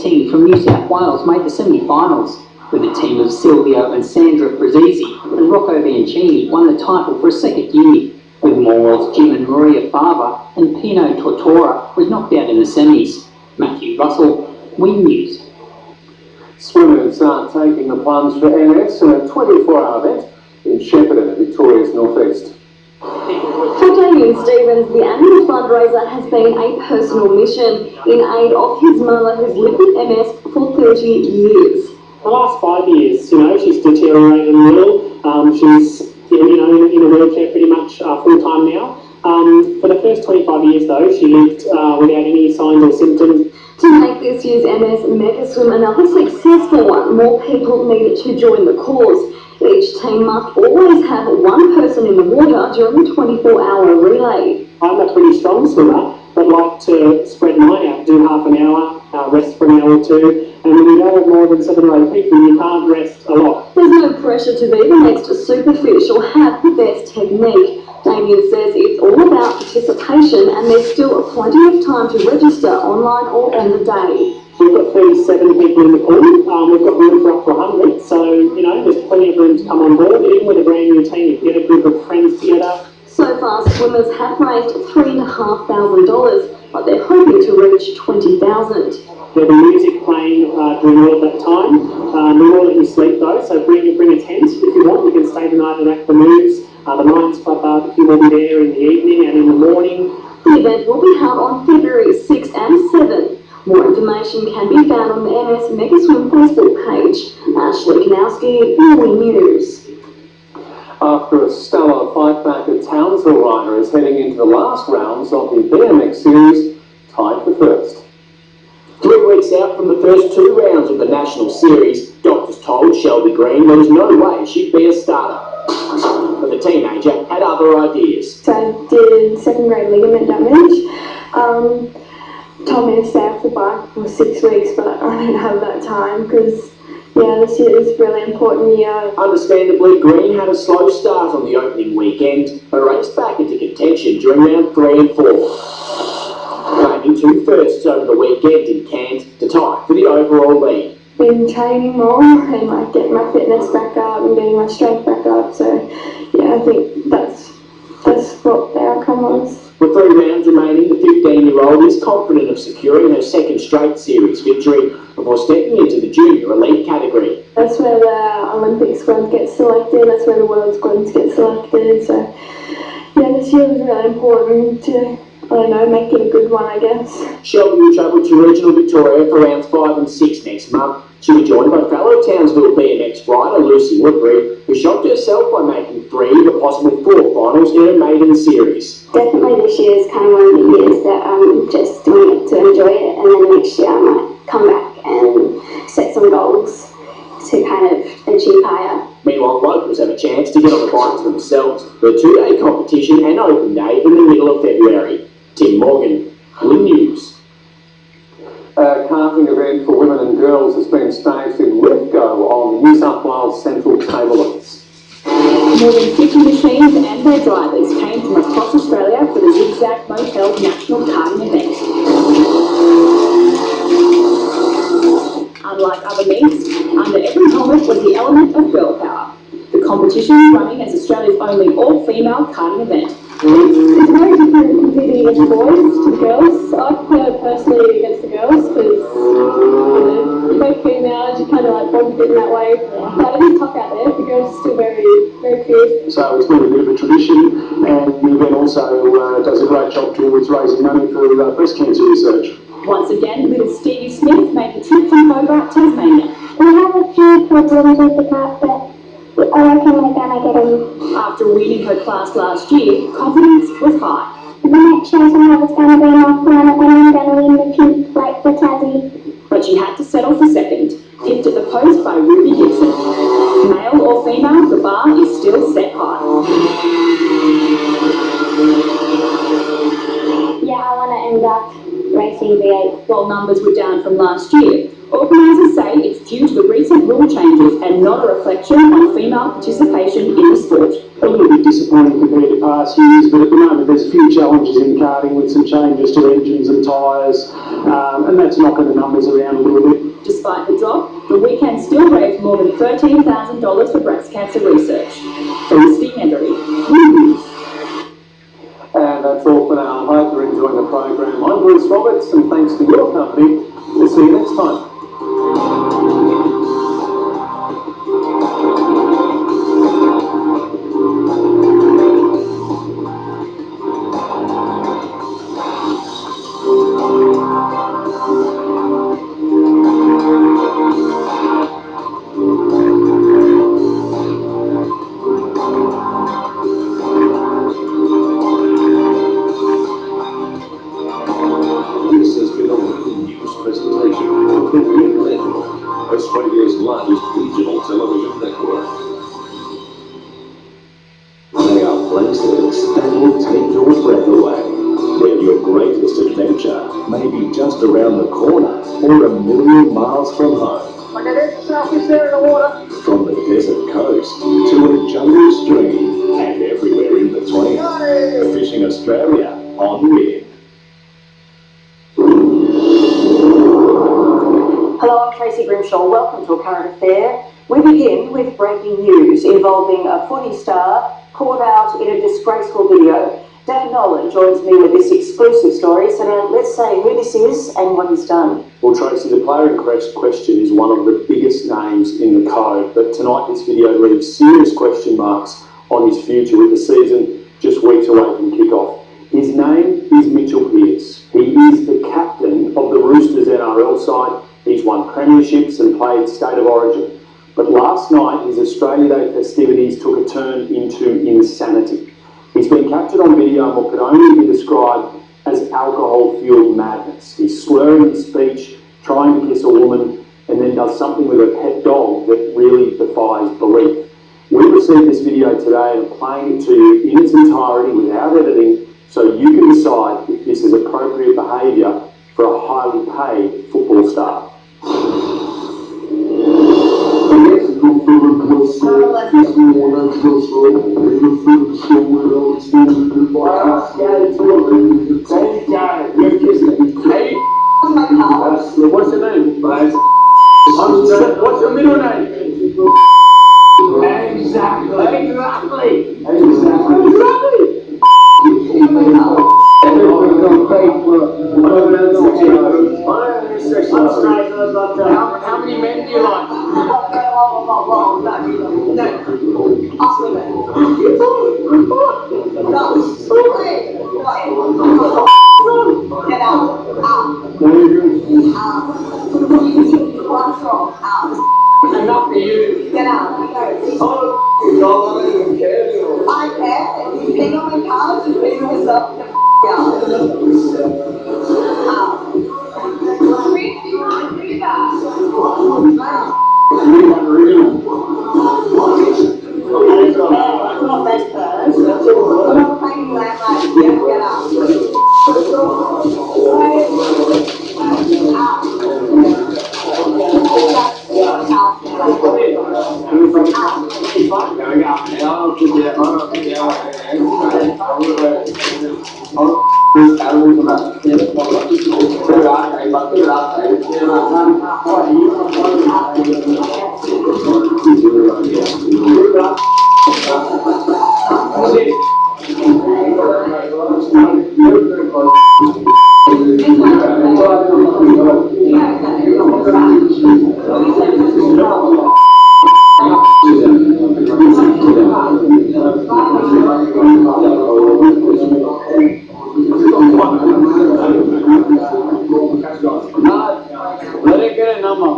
18 from New South Wales made the semi-finals, with a team of Silvio and Sandra Brazisi and Rocco Bianchini won the title for a second year, with Morwell's Jim and Maria Fava and Pino Tortora was knocked out in the semis. Matthew Russell, Win News. Swimmers are taking the plunge for MS in a 24-hour event in Shepparton in Victoria's northeast. For Damien Stevens, the annual fundraiser has been a personal mission in aid of his mother who's lived with MS for 30 years. The last 5 years, she's deteriorated a little. She's in a wheelchair pretty much full-time now. For the first 25 years, though, she lived without any signs or symptoms. To make this year's MS Mega Swim another successful one, more people needed to join the cause. Each team must always have one person in the water during the 24-hour relay. I'm a pretty strong swimmer, but like to spread mine out, do half an hour, rest for an hour or two, and when you go more than 7 or 8 people, you can't rest a lot. There's no pressure to be the next superfish or have the best technique. Damien says it's all about participation and there's still plenty of time to register online or on the day. We've got 37 people in the pool, we've got room for up to 100, so there's plenty of room to come on board. Even with a brand new team, you can get a group of friends together. So far, swimmers have raised $3,500, but they're hoping to reach $20,000. There'll be music playing during all of that time. We won't let you sleep though, so bring a tent if you want. You can stay the night and act the moves. The Lions Club barbecue will be there in the evening and in the morning. The event will be held on February 6 and 7. More information can be found on the MS Mega Swim Facebook page. Ashley Kanowski, Win News. After a stellar fight back at Townsville, Ryder is heading into the last rounds of the BMX series, tied for first. 3 weeks out from the first 2 rounds of the National Series, doctors told Shelby Green there was no way she'd be a starter. But the teenager had other ideas. So I did 2nd grade ligament damage. Told me to stay off the bike for 6 weeks, but I don't have that time because, this year is a really important year. Understandably, Green had a slow start on the opening weekend, but raced back into contention during round 3 and 4. Claiming 2 firsts over the weekend in Cairns to tie for the overall lead. Been training more and getting my fitness back up and getting my strength back up, so I think that's what the outcome was. With 3 rounds remaining, the 15-year-old is confident of securing her 2nd straight series victory before stepping into the junior elite category. That's where the Olympic squad gets selected, that's where the world squads get selected, so this year was really important to, make it a good one, I guess. Shelby will travel to regional Victoria for rounds 5 and 6 next month. She'll be joined by fellow Townsville BMX rider Lucy Woodbury, who shocked herself by making 3 of the possible 4 finals in her maiden series. Definitely this year is kind of one of the years that I'm just doing it to enjoy it, and then next year I might come back and set some goals to kind of achieve higher. Meanwhile, locals have a chance to get on the bikes themselves for a 2-day competition and open day in the middle of February. Tim Morgan, Win News. A karting event for women and girls has been staged in Lithgow on the New South Wales Central Tablelands. More than 50 machines and their drivers came from across Australia for the Zigzag Motel National Karting event. Unlike other meets, under every helmet was the element of girl power. The competition running as Australia's only all-female karting event. It's very different competing against boys to girls. I prefer personally against the girls because, you're both females, you kind of bond fit in that way. But it is tough out there. The girls are still very, very fierce. So it's been a bit of a tradition, and the event also does a great job towards raising money for breast cancer research. Once again, little Stevie Smith made the trip from Hobart, Tasmania. We have a few problems with the car, but I reckon we're going to get them. After winning her class last year, confidence was high. The next shows me how it's going to be enough run and I'm going to win the pink plate for Tassie. But she had to settle for second, picked at the post by Ruby Gibson. Male or female, the bar is still set high. I want to end up racing V8. While numbers were down from last year, organisers say it's due to the recent rule changes and not a reflection on female participation in the sport. A little bit disappointing compared to past years, but at the moment there's a few challenges in karting with some changes to engines and tyres, and that's knocking the numbers around a little bit. The weekend still raised more than $13,000 for breast cancer research. Felicity Henry. And that's all for now. I hope you're enjoying the program. I'm Bruce Roberts, and thanks for your company. We'll see you next time. This has been a local news presentation of the Big Network, Australia's largest regional television network. They are places that will take your breath away, where your greatest adventure may be just around the corner or a million miles from home. Like there's a selfish there in the water. From the desert coast to a jungle stream and everywhere in between. Fishing Australia on Wind. Hello, I'm Tracy Grimshaw. Welcome to A Current Affair. We begin with breaking news involving a footy star caught out in a disgraceful video. Dan Nolan joins me with this exclusive story, so now let's say who this is and what he's done. Well, Tracy, the player in question is one of the biggest names in the code, but tonight this video leaves serious question marks on his future with the season just weeks away from kick-off. His name is Mitchell Pearce. He is the captain of the Roosters NRL side. He's won premierships and played State of Origin. But last night, his Australia Day festivities took a turn into insanity. He's been captured on video and what could only be described as alcohol-fueled madness. He's slurring his speech, trying to kiss a woman, and then does something with a pet dog that really defies belief. We received this video today and playing it to you in its entirety without editing, so you can decide if this is appropriate behaviour for a highly paid football star. What's your name? What's your middle name? Exactly. How many men do you like? Get out. Enough for you. Get out. I care. If you ping on my card, you ping yourself the out. Let it get a number.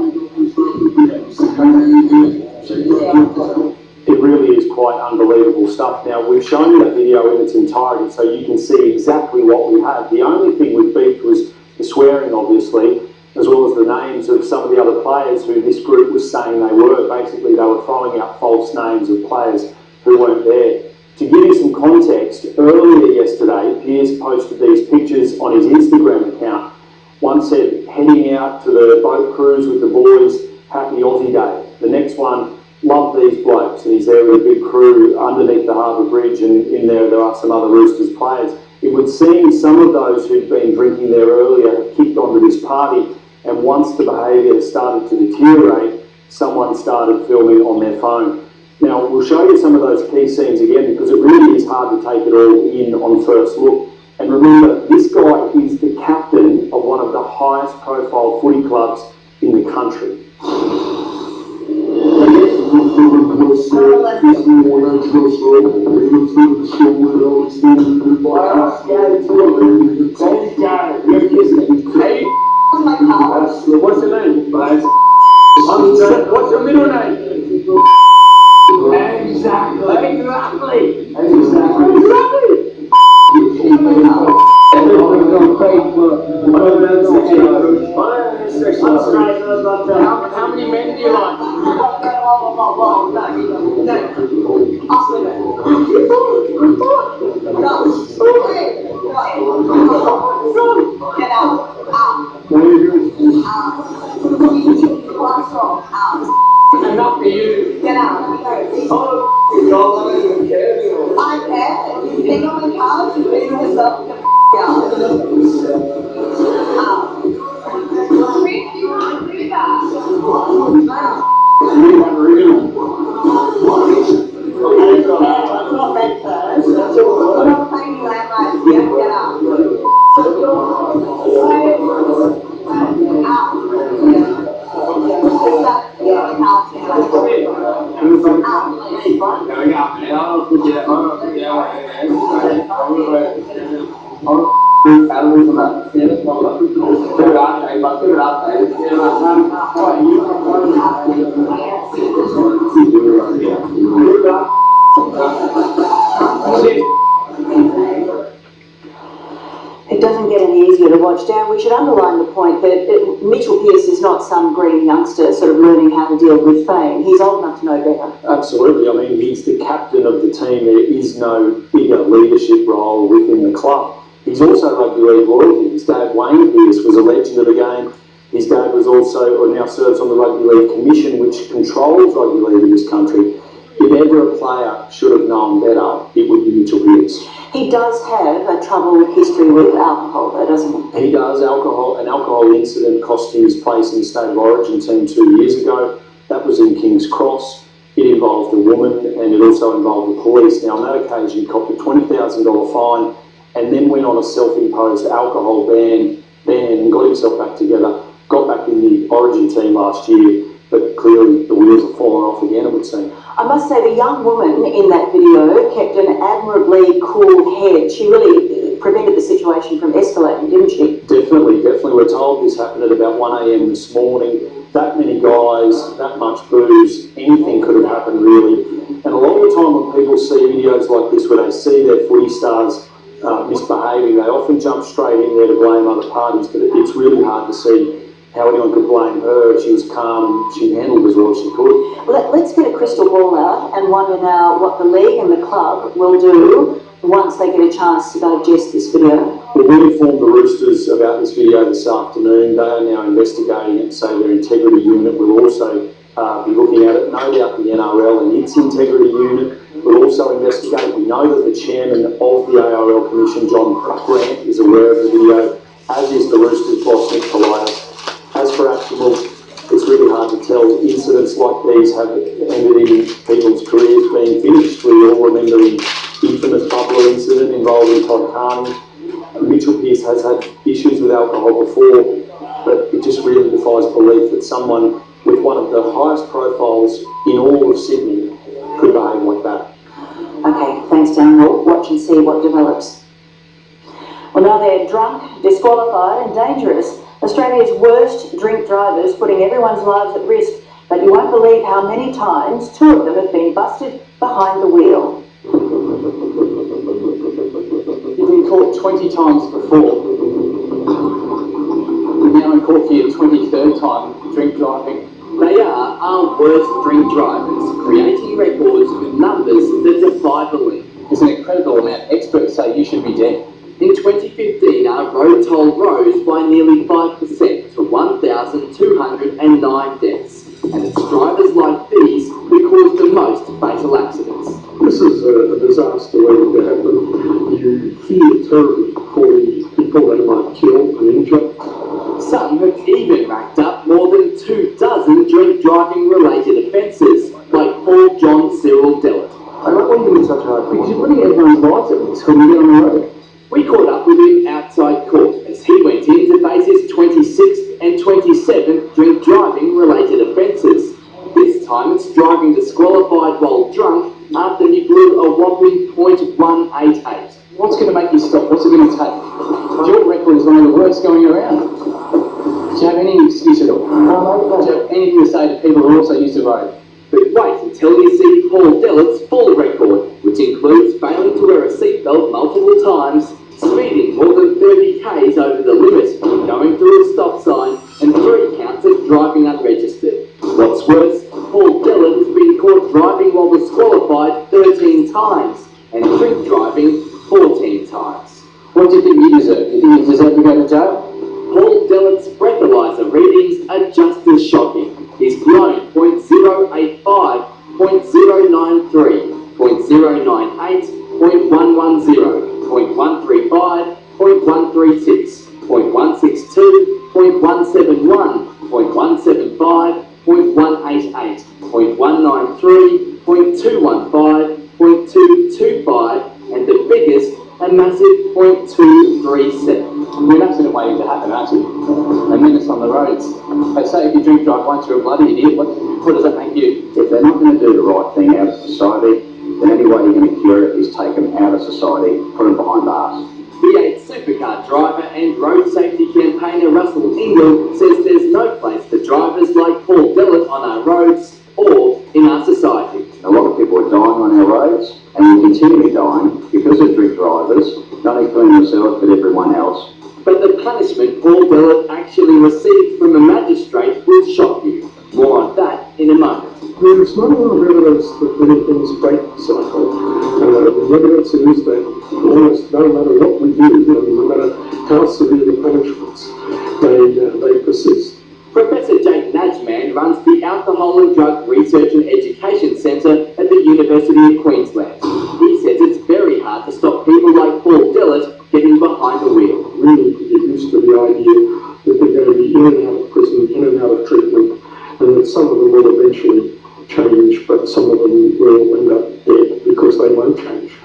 It really is quite unbelievable stuff. Now, we've shown you that video in its entirety so you can see exactly what we have. The only thing we beeped was the swearing, obviously, as well as the names of some of the other players who this group was saying they were. Basically, they were throwing out false names of players who weren't there. To give you some context, earlier yesterday, Piers posted these pictures on his Instagram account. One said, heading out to the boat cruise with the boys, happy Aussie Day. The next one, love these blokes, and he's there with a big crew underneath the Harbour Bridge, and in there are some other Roosters players. It would seem some of those who'd been drinking there earlier have kicked onto this party, and once the behaviour started to deteriorate, someone started filming on their phone. Now, we'll show you some of those key scenes again because it really is hard to take it all in on first look. And remember, this guy is the captain of one of the highest profile footy clubs in the country. What's your name? What's your middle name? Exactly. How many men do you like? Enough for you. Get out. I care. If you think on my couch, you bring yourself the out. It doesn't get any easier to watch. Dan, we should underline the point that Mitchell Pearce is not some green youngster sort of learning how to deal with fame. He's old enough to know better. Absolutely. I mean, he's the captain of the team. There is no bigger leadership role within the club. He's also rugby league royalty. His dad, Wayne Pearce, was a legend of the game. His dad was also, or now serves on the Rugby League Commission, which controls rugby league in this country. If ever a player should have known better, it would be Mitchell Pearce. He does have a troubled history with alcohol, though, doesn't he? He does. An alcohol incident cost him his place in the State of Origin team 2 years ago. That was in King's Cross. It involved a woman and it also involved the police. Now, on that occasion, he copped a $20,000 fine and then went on a self-imposed alcohol ban, then got himself back together, got back in the Origin team last year, but clearly the wheels have fallen off again, it would seem. I must say the young woman in that video kept an admirably cool head. She really prevented the situation from escalating, didn't she? Definitely. We're told this happened at about 1 a.m. this morning. That many guys, that much booze, anything could have happened really. And a lot of the time when people see videos like this where they see their footy stars misbehaving, they often jump straight in there to blame other parties, but it's really hard to see how anyone could blame her. She was calm and she handled as well as she could. Let's get a crystal ball out and wonder now what the league and the club will do once they get a chance to digest this video. Well, we informed the Roosters about this video this afternoon. They are now investigating it, so their integrity unit will also be looking at it. No doubt the NRL and its integrity unit will also investigate. We know that the chairman of the ARL Commission, John Grant, is aware of the video, as is the Roosters boss, Nick Politis. As for Actionable, it's really hard to tell. Incidents like these have ended in people's careers being finished. We all remember the infamous Buffalo incident involving Todd Carney. Mitchell Pearce has had issues with alcohol before, but it just really defies belief that someone with one of the highest profiles in all of Sydney could behave like that. Okay, thanks Dan. We'll watch and see what develops. Well, now they're drunk, disqualified and dangerous. Australia's worst drink drivers, putting everyone's lives at risk, but you won't believe how many times two of them have been busted behind the wheel. You've been caught 20 times before. Now in court for your 23rd time drink driving. They are our worst drink drivers, creating records with numbers that defy belief. There's an incredible amount. Experts say you should be dead. In 2015, our road toll rose by nearly 5% to 1,209 deaths. And it's drivers like these who cause the most fatal accidents. This is a disaster waiting to happen. You fear terribly for the people that might kill and injure. Some have even racked up more than 24 drink driving related offences, like Paul John Cyril Dellett. I like when you do such hard because you're putting everyone's lives at risk when you get on the road. We caught up with him outside court as he went in to face his 26th and 27th drink driving related offences. This time it's driving disqualified while drunk after he blew a whopping .188. What's going to make you stop? What's it going to take? Your record is one of the worst going around. Do you have any excuse at all? Do you have anything to say to people who also use the road? But wait until you see Paul Dellett's full record, which includes failing to wear a seatbelt multiple times, speeding more than 30 k's over the limit, going through a stop sign, and 3 counts of driving unregistered. What's worse, Paul Dellett has been caught driving while disqualified 13 times, and drink driving 14 times. What do you think you deserve? Do you think you deserve to go to jail? Paul Dellett's breathalyzer readings are just as shocking. He's blown .085, .093, .098, .110, .135, .136, .162, .171, .175, .188, .193, .215, .225, and the biggest, a massive .237. You're an accident waiting to happen, aren't you? A menace on the roads. They say if you drink drive once you're a bloody idiot, what does that make you? If they're not going to do the right thing out of society, then any way you're going to cure it is take them out of society, put them behind bars. V8 supercar driver and road safety campaigner Russell Ingle says there's no place for drivers like Paul Dellett on our roads or in our society. A lot of people are dying on our roads, and will continue dying because of drink drivers, not including themselves but everyone else. But the punishment Paul Dellett actually received from a magistrate will shock you. More on that in a moment. There's not a lot of evidence that many things break the cycle. The evidence is that almost no matter what we do, no matter how severe the punishments, they persist. Professor Jake Najman runs the Alcohol and Drug Research and Education Centre at the University of Queensland. He says it's very hard to stop people like Paul Dellett getting behind the wheel. We need to get used to the idea that they're going to be in and out of prison, in and out of treatment, and that some of them will eventually change, but some of them will end up dead because they won't change.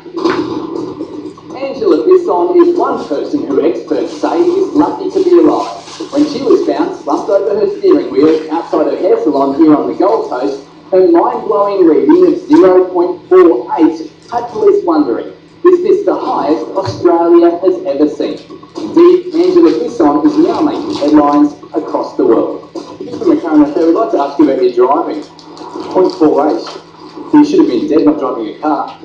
Angela Bisson is one person who experts say is lucky to be alive. When she was found slumped over her steering wheel outside her hair salon here on the Gold Coast, her mind-blowing reading of 0.48 had police wondering, is this the highest Australia has ever seen? Indeed, Angela Bisson is now making headlines across the world. Mr. McCarran, we'd like to ask you about your driving. 0.48. You should have been dead not driving a car.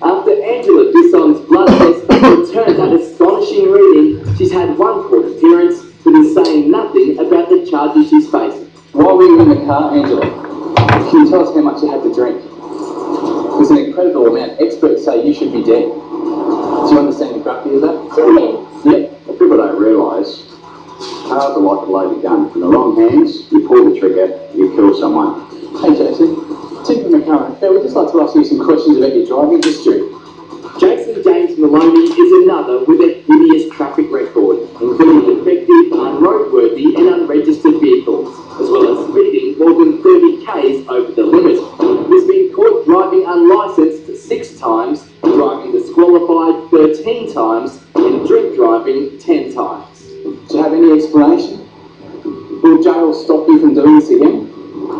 After Angela Bisson's blood test returned that astonishing reading, she's had one court appearance but is saying nothing about the charges she's facing. Why were you in the car, Angela? Can you tell us how much you had to drink? It's an incredible amount. Experts say you should be dead. Do you understand the gravity of that? Yeah. What people don't realise, cars are like a loaded gun. In the wrong hands, you pull the trigger, you kill someone. Hey Jason, Tim McCarran, we'd just like to ask you some questions about your driving history. Jason James Maloney is another with a hideous traffic record, including defective, unroadworthy and unregistered vehicles, as well as speeding more than 30 k's over the limit. He's been caught driving unlicensed 6 times, driving disqualified 13 times, and drink driving 10 times. Do you have any explanation? Will jail stop you from doing this again?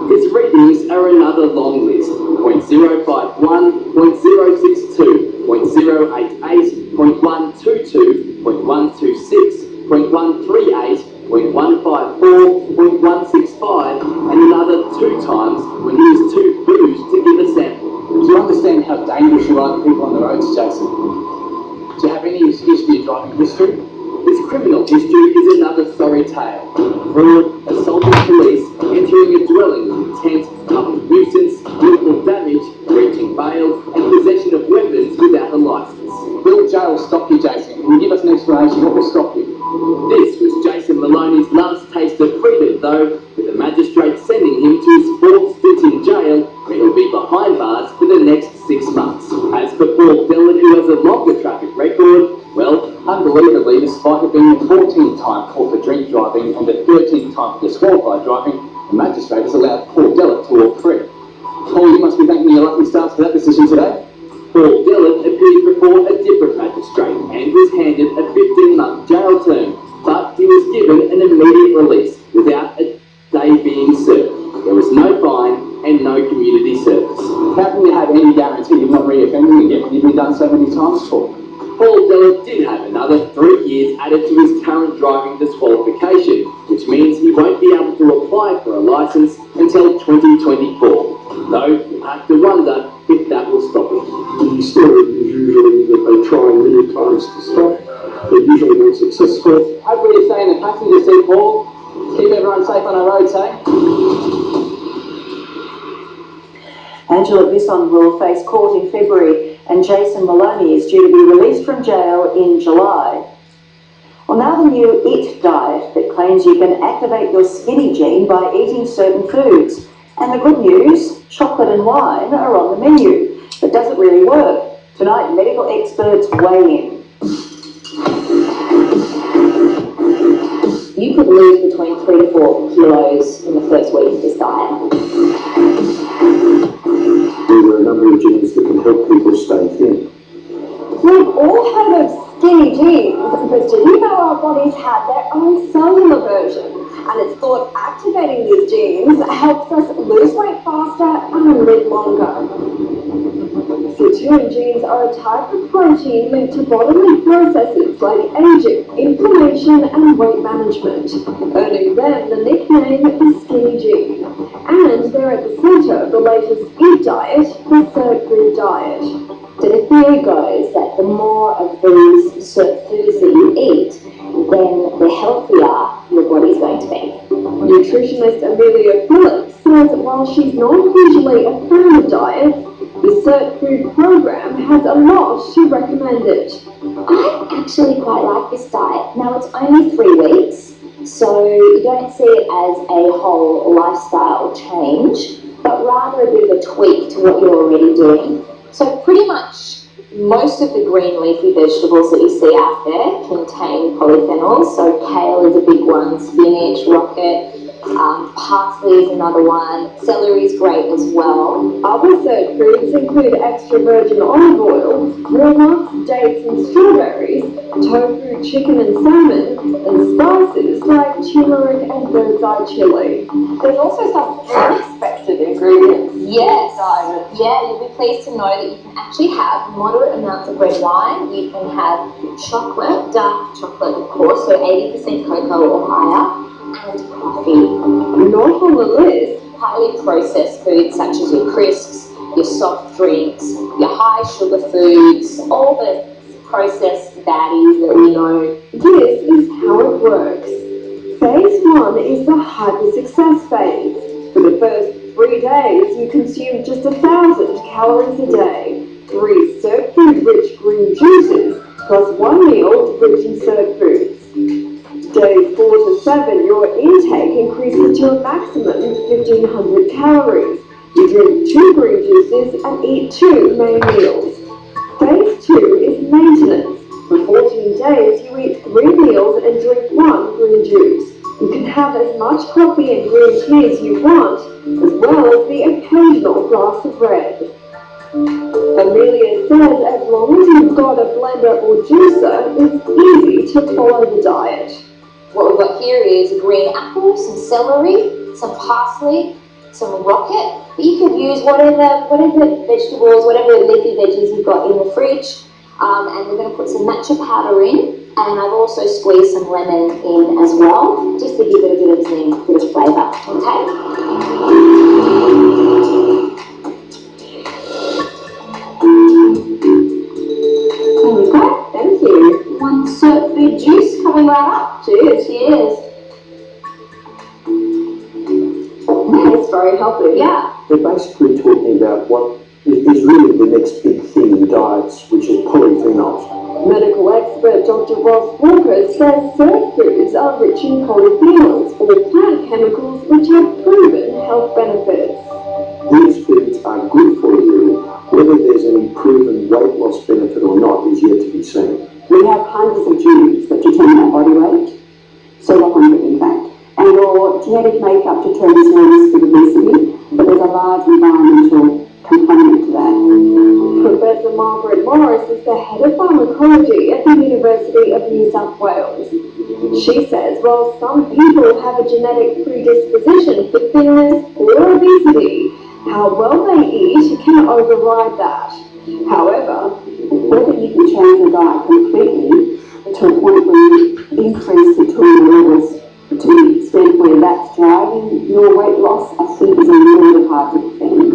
His readings are another long list. .051, .062, .088, .122, .126, .138, .154, .165, and another 2 times when he was too boozed to give a sample. Do you understand how dangerous you are to people on the roads, Jason? Do you have any excuse for your driving history? His criminal history is another sorry tale. Fraud, assaulting police, entering a dwelling with intent, public nuisance, willful damage, breaching bail, and possession of weapons without a licence. Will jail stop you, Jason? Can you give us an explanation? What will stop you? This was Jason Maloney's last taste of freedom, though, with the magistrate sending him to his 4th stint in jail, where he'll be behind bars for the next 6 months. As for Paul Dellett, who has a longer traffic record, well, unbelievably, despite it being the 14th time caught for drink driving and the 13th time for disqualified driving, the magistrate has allowed Paul Dellett to walk free. Paul, you must be thanking your lucky stars for that decision today. Paul Dillon appeared before a different magistrate and was handed a 15-month jail term, but he was given an immediate release without a day being served. There was no fine and no community service. How can you have any guarantee you're not re-offending again when you've been done so many times for? Paul Dillon did have another 3 years added to his current driving disqualification, which means he won't be able to apply for a licence until 2024. Though you have to wonder if that will stop him. The story is usually that they try many times to stop. They're usually not successful. Hopefully you're staying in the passenger seat, Paul. Keep everyone safe on our roads, eh? Angela Bisson will face court in February and Jason Maloney is due to be released from jail in July. Well, now the new IT diet that claims you can activate your skinny gene by eating certain foods. And the good news, chocolate and wine are on the menu. But does it really work? Tonight, medical experts weigh in. You could lose between 3 to 4 kilos in the first week of this diet. There are a number of genes that can help people stay thin. We've all heard of skinny jeans, but do you know our bodies have their own cellular version? And it's thought activating these genes helps us lose weight faster and live longer. Sirtuin genes are a type of protein linked to bodily processes like aging, inflammation, and weight management, earning them the nickname the skinny gene. And they're at the centre of the latest IT diet, the Cert Food diet. So the theory goes that the more of these certain foods that you eat, then the healthier your body's going to be. Nutritionist Amelia Phillips says while she's not usually a fan of diets, the Cert Food program has a lot to recommend it. I actually quite like this diet. Now it's only 3 weeks, so you don't see it as a whole lifestyle change, but rather a bit of a tweak to what you're already doing. So pretty much most of the green leafy vegetables that you see out there contain polyphenols. So kale is a big one, spinach, rocket, parsley is another one, celery is great as well. Other Cert foods include extra virgin olive oil, walnuts, dates and strawberries, tofu, chicken and salmon, and spices like turmeric and bird's eye chili. There's also some unexpected ingredients. Yes, yeah, you'll be pleased to know that you can actually have moderate amounts of red wine. You can have chocolate, dark chocolate of course, so 80% cocoa or higher, and coffee. Not on the list. Highly processed foods such as your crisps, your soft drinks, your high sugar foods, all the processed baddies that we know. This is how it works. Phase 1 is the hyper-success phase. For the first 3 days, you consume just 1,000 calories a day, 3 Cert Food rich green juices, plus 1 meal rich in Cert foods. Days 4 to 7, your intake increases to a maximum of 1,500 calories. You drink 2 green juices and eat 2 main meals. Phase 2 is maintenance. For 14 days, you eat 3 meals and drink 1 green juice. You can have as much coffee and green tea as you want, as well as the occasional glass of red. Amelia says as long as you've got a blender or juicer, it's easy to follow the diet. What we've got here is a green apple, some celery, some parsley, some rocket. But you could use whatever vegetables, whatever leafy veggies you've got in the fridge. And we're going to put some matcha powder in, and I've also squeezed some lemon in as well, just to give it a bit of zing, a bit of flavour, okay? There we go, thank you. 1 Cert Food juice coming right up. Cheers. Cheers. It's very healthy. Yeah. They're basically talking about what is really the next big thing in diets, which is polyphenols. Medical expert Dr. Ross Walker says Cert foods are rich in polyphenols, or plant chemicals which have proven health benefits. These foods are good for you. Whether there's any proven weight loss benefit or not is yet to be seen. We have hundreds of genes that determine our body weight, so the hunger impact, and your genetic makeup determines where this large environmental component to that. Professor Margaret Morris is the head of pharmacology at the University of New South Wales. She says while some people have a genetic predisposition for thinness or obesity, how well they eat can override that. However, whether you can change your diet completely to a point where you increase the tool levels to the extent where that's driving your weight loss, I think is a little hard to defend.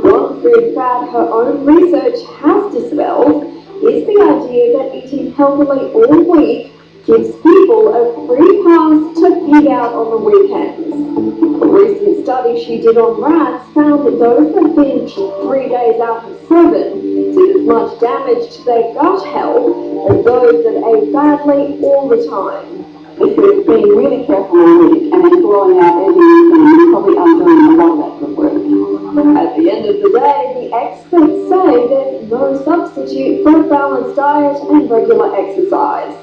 One food fad her own research has dispelled is the idea that eating healthily all week gives people a free pass to pig out on the weekends. A recent study she did on rats found that those that binged 3 days out of 7 did as much damage to their gut health as those that ate badly all the time. If you're being really careful all week and then blowing out every weekend, you're probably undoing a lot of that good work. At the end of the day, the experts say there's no substitute for a balanced diet and regular exercise.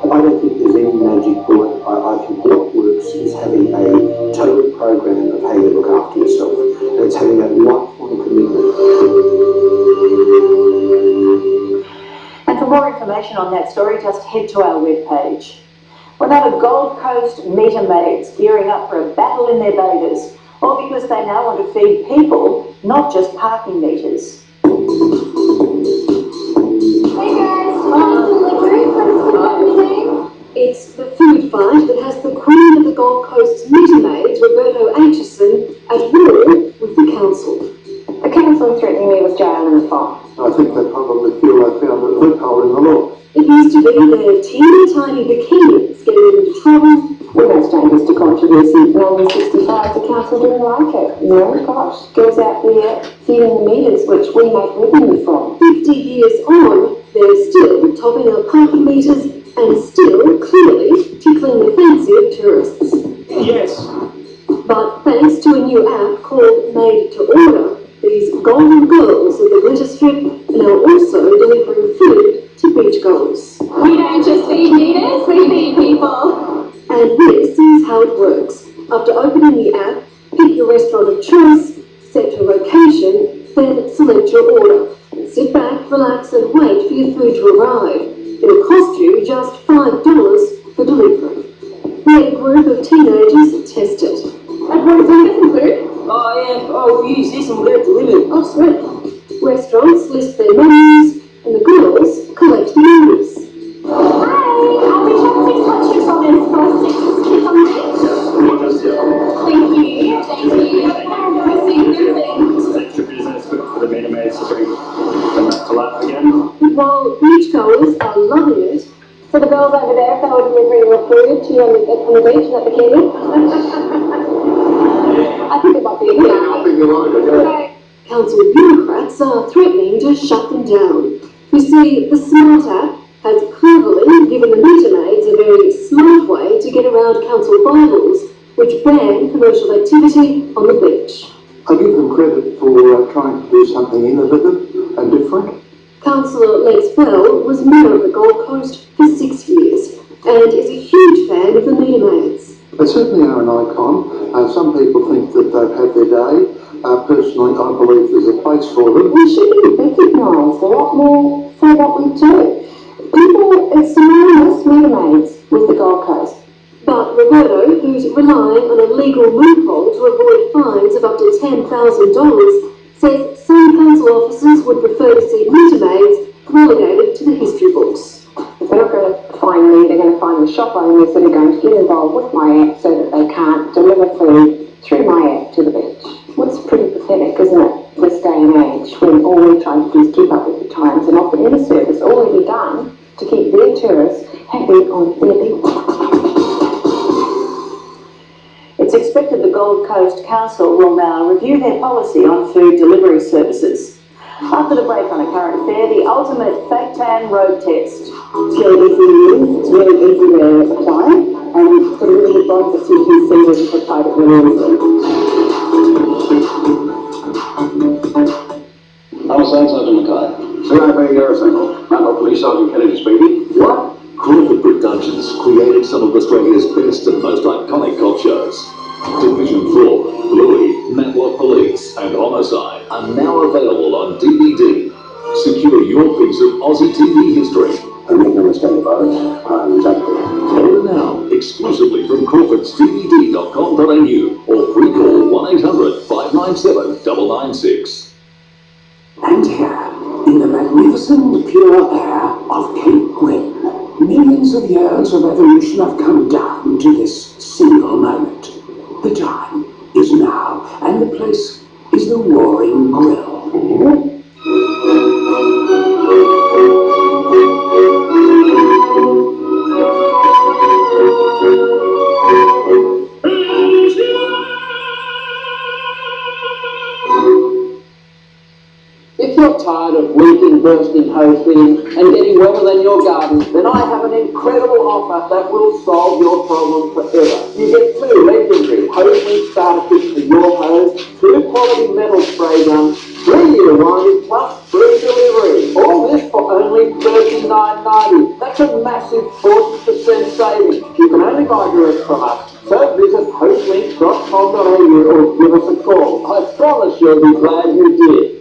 I don't think there's any magic bullet. I think what works is having a total program of how you look after yourself. And it's having that lifelong commitment. And for more information on that story, just head to our webpage. We're now the Gold Coast meter maids gearing up for a battle in their bathers, all because they now want to feed people, not just parking meters. Hey guys, it's the food fight that has the Queen of the Gold Coast meter maids, Roberto Aitchison, at war with the council. The council threatening me with jail and a fine. I think they probably feel they found a loophole in the law. It used to be their teeny tiny bikinis getting into trouble. We're no strangers to controversy. 1965, the council didn't like it. No, gosh, girls out there feeding the meters, which we make revenue from. 50 years on, they're still topping up parking meters and still clearly tickling the fancy of tourists. Yes. But thanks to a new app called Made to Order, these golden girls of the glitter strip are now also delivering food to beachgoers. We don't just feed meters, we feed people. And this is how it works. After opening the app, pick your restaurant of choice, set your location, then select your order. Sit back, relax and wait for your food to arrive. It'll cost you just $5 for delivery. We had a group of teenagers test it. And what does this include? Oh yeah, oh we use this and we'll get it delivered. Oh sweet. Restaurants list their menus and the girls collect the menus. Hi, we have 6 hot chips on this for 6 kids on the beach. Thank you. Extra business for the meter maids to bring them back to life again. While beachgoers are loving it, So the girls over there, if they were delivering your food to you on the beach in that bikini. I think it might be a good I think you're right. council bureaucrats are threatening to shut them down. You see, the Smart app has cleverly given the meter maids a very smart way to get around council bylaws, which ban commercial activity on the beach. I give them credit for trying to do something innovative and different. Councillor Les Bell was mayor of the Gold Coast for 6 years and is a huge fan of the meter maids. They certainly are an icon. Some people think that they've had their day. Personally, I believe there's a place for them. We should be recognised a lot more for what we do. People, it's synonymous meter maids with the Gold Coast. But Roberto, who's relying on a legal loophole to avoid fines of up to $10,000, says some council officers would prefer to see meter maids relegated to the history books. They're not going to find me, they're going to find the shop owners that are going to get involved with my app so that they can't deliver food through my app to the beach. Well, it's pretty pathetic, isn't it, this day and age, when all we're trying to do is keep up with the times and offer any service already done to keep their tourists happy on their beach. It's expected the Gold Coast Council will now review their policy on food delivery services. After the break on a current affair, the ultimate fake tan road test. It's really easy to use, it's really easy to apply, and it's got a really good bond that you can see when you apply it really easily. I'm Sergeant Mackay. CIB Garrison, Mounted Police Sergeant Kennedy speaking. What? Crawford Productions created some of Australia's best and most iconic cop shows. Division 4, Bluey, Matlock Police, your piece of Aussie TV history. I make no mistake about it, I'm exactly. Order now, exclusively from crawfordsdvd.com.au or free call 1800 597 996. And here, in the magnificent pure air of Cape Gwen, millions of years of evolution have come down to this single moment. The time is now, and the place is the Roaring Grill. If you're tired of leaking, bursting hose fittings and getting wetter than your garden, then I have an incredible offer that will solve your problem forever. You get 2 legendary hose leak starter kits for your hose, 2 quality metal spray guns, 3-year warranty plus free delivery. All this for only $39.90. That's a massive 40% saving. You can only buy direct from us, so visit hoselink.com.au or give us a call. I promise you'll be glad you did.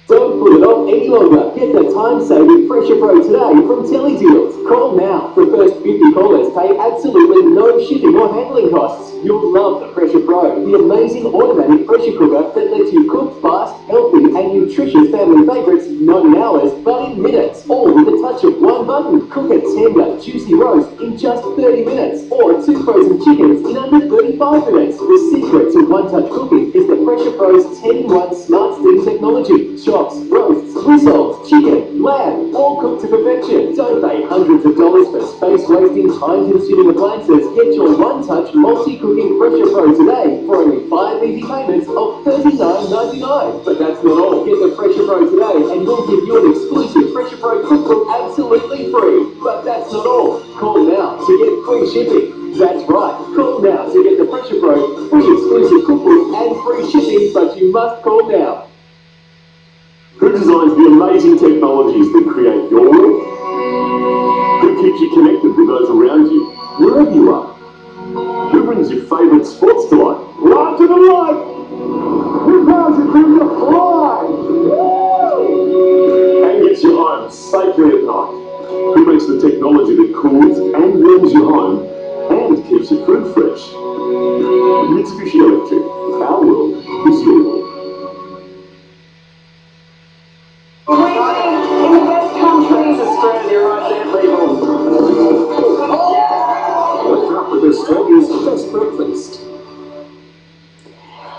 Don't put it off any longer. Get the time-saving Pressure Pro today from Teledeals. Call now. The first 50 callers pay absolutely no shipping or handling costs. You'll love the Pressure Pro, the amazing automatic pressure cooker that lets you cook fast, healthy, and nutritious family favourites not in hours, but in minutes. All with the touch of one button. Cook a tender, juicy roast in just 30 minutes, or 2 frozen chickens in under 35 minutes. The secret to one-touch cooking is the Pressure Pro's 10-in-1 Smart Steam technology. Chops, roasts, rissoles, chicken, lamb, all cooked to perfection. Don't pay hundreds of dollars for space-wasting, time-consuming appliances. Get your one-touch multi-cooking Pressure Pro today for only 5 easy payments of $39.99. But that's not all. Get the Pressure Pro today and we'll give you an exclusive Pressure Pro cookbook absolutely free. But that's not all. Call now to get free shipping. That's right. Call now to get the Pressure Pro free exclusive cookbook and free shipping, but you must call now. Who designs the amazing technologies that create your world? Who keeps you connected with those around you, wherever you are? Who brings your favourite sports to life? Right to the light! Who powers you through your fly? And gets you home safely at night? Who makes the technology that cools and warms your home and keeps your food fresh? Mitsubishi Electric. Our world is your world. In the best countries, Australia, right there, people. Wake up with Australia's best breakfast.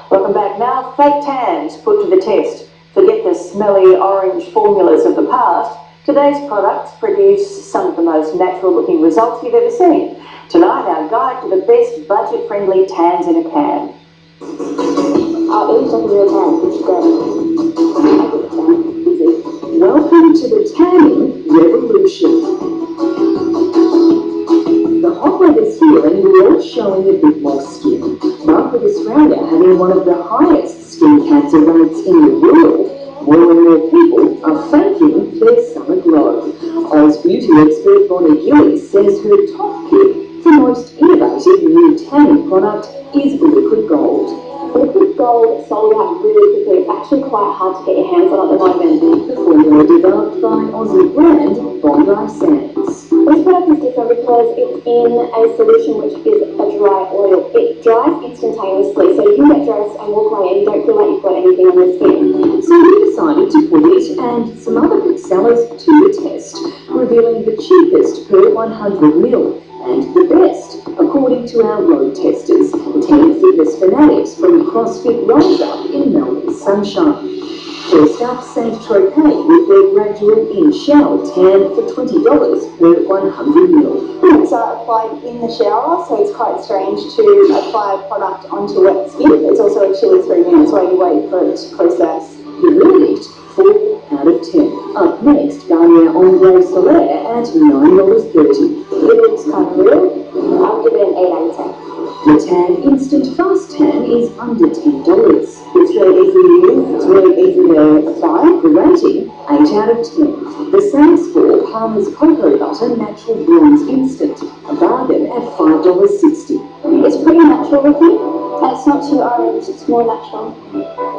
Welcome back now. Fake tans put to the test. Forget the smelly orange formulas of the past. Today's products produce some of the most natural looking results you've ever seen. Tonight, our guide to the best budget-friendly tans in a can. Welcome to the tanning revolution. The hot weather's here and we're all showing a bit more skin. But with Australia having one of the highest skin cancer rates in the world, more and more people are faking their summer glow. Oz beauty expert Bonnie Gillies says her top pick, the most innovative new tanning product, is Liquid Gold. Liquid Gold sold out really quickly. It's actually quite hard to get your hands on at the moment. The formula developed by Aussie brand Bondi Sands. This product is different because it's in a solution which is a dry oil. It dries instantaneously, so you can get dressed and walk away and you don't feel like you've got anything on your skin. So we decided to put it and some other big sellers to the test, revealing the cheapest per 100ml and the best, according to our road testers, 10 fitness fanatics from CrossFit Rise Up in Melbourne sunshine. First up, Saint-Tropez with their gradual in-shower tan for $20 per 100ml. Products are applied in the shower, so it's quite strange to apply a product onto wet skin. It's also actually 3 minutes while you wait for it to process. The verdict, 4 out of 10. Up next, Garnier Ombre Solaire at $9.30. It looks kind of real. I'll give it an 8 out of 10. The Tan Instant Fast Tan is under $10. It's very easy to use, it's really easy to apply. The rating, 8 out of 10. The Sands for Palmer's Cocoa Butter Natural Bronze Instant, a bargain at $5.60. It's pretty natural looking. It's not too orange, it's more natural.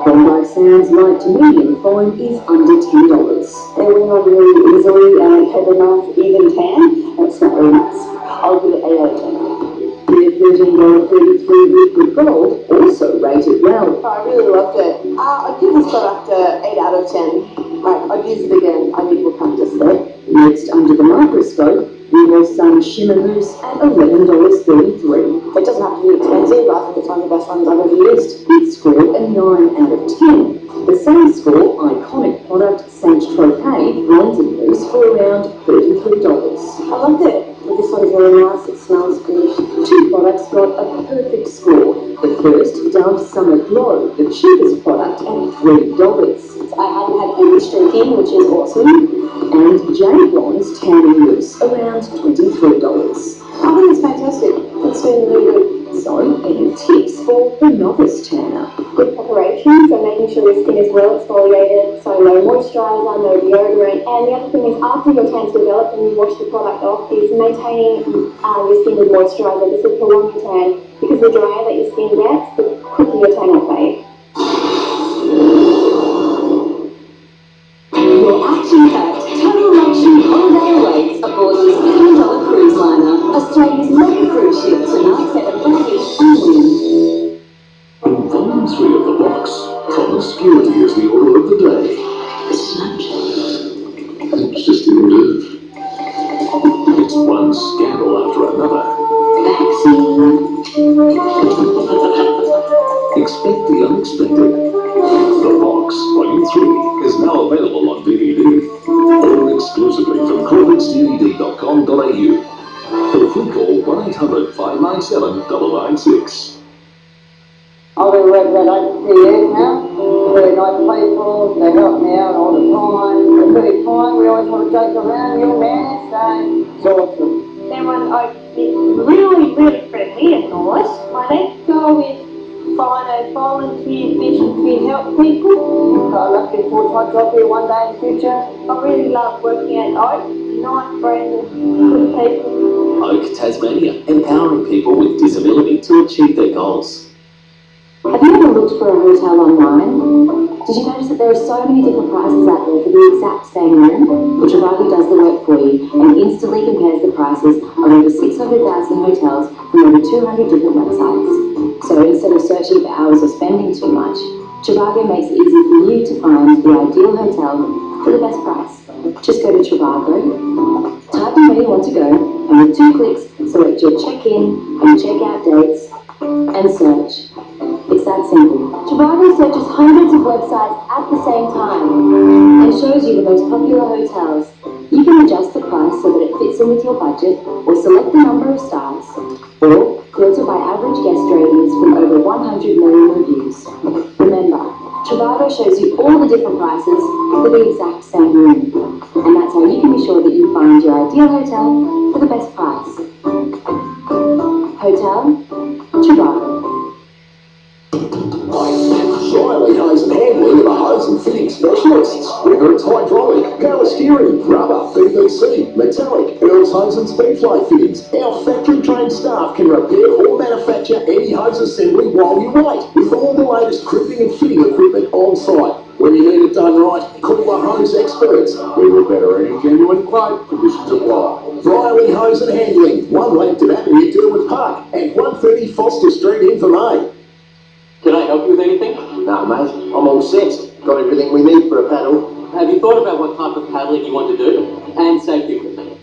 Combo Sounds light to medium foam is under $10. They went on really easily and had a nice even tan, and it's not very nice. I'll give it 8 out of 10. The $13.33 liquid gold also rated well. I really loved it. I'd give this product a 8 out of 10. I'd use it again. I think we'll practice there. Next, under the microscope, Rimmel Sun Shimmer Mousse at $11.33. It doesn't have to be expensive, but I think it's one of the best ones I've ever used. It scored a 9 out of 10. The same score, iconic product Saint Tropez Bronzing Mousse for around $33. I loved it. But this one's really nice, it smells good. Two products got a perfect score. The first, Dove Summer Glow, the cheapest product at $3. I haven't had any streaking, which is awesome. And Jade Blonde's Tanning Mousse, around $23. I think it's fantastic. It's been really good. So, any tips for the novice tanner? Good preparation, so making sure your skin is well exfoliated, so no moisturiser, no deodorant. And the other thing is, after your tan's developed and you wash the product off, is maintaining your skin with moisturiser. This will prolong your tan, because the drier that your skin gets, the quicker your tan will fade. Your action-packed, total luxury holiday awaits aboard this $10 cruise liner, Australia's mega cruise ship, tonight set at Braggie and Wynn. In Volume 3 of the box, promiscuity is the order of the day. It's just in move. It's one scandal after another. Expect the unexpected. The Box, Volume 3, is now available on DVD. Order exclusively from corvinsdvd.com.au. For a free call, 1-800-597-996. I've been working about 8 years now. Very nice people, they help me out all the time. They're pretty kind, we always want to joke around, you man, so it's awesome. Everyone is really, really friendly and nice. My next goal is find volunteer mission to help people. I'm looking forward to my job here one day in the future. I really love working at Oak. Nice, friendly, good people. Oak Tasmania, empowering people with disability to achieve their goals. Have you ever looked for a hotel online? Did you notice that there are so many different prices out there for the exact same room? Well, Trivago does the work for you and instantly compares the prices of over 600,000 hotels from over 200 different websites. So instead of searching for hours or spending too much, Trivago makes it easy for you to find the ideal hotel for the best price. Just go to Trivago, type in where you want to go, and with 2 clicks, select your check-in and check-out dates, and search. It's that simple. Trivago searches hundreds of websites at the same time and shows you the most popular hotels. You can adjust the price so that it fits in with your budget, or select the number of stars, or filter by average guest ratings from over 100 million reviews. Remember, Trivago shows you all the different prices for the exact same room, and that's how you can be sure that you find your ideal hotel for the best price. Hotel Trivago. Riley Hose and Handling are the hose and fitting specialists. Whether it's hydraulic, power steering, rubber, PVC, metallic, Earl's Hose and Speedfly fittings, our factory-trained staff can repair or manufacture any hose assembly while you wait, with all the latest crimping and fitting equipment on site. When you need it done right, call the hose experts. We will better any genuine quote, conditions apply. Riley Hose and Handling, 1 Langton Avenue, Derwent Park, and 130 Foster Street, Invermain. Can I help you with anything? No, mate, I'm all set. Got everything we need for a paddle. Have you thought about what type of paddling you want to do? And safety equipment.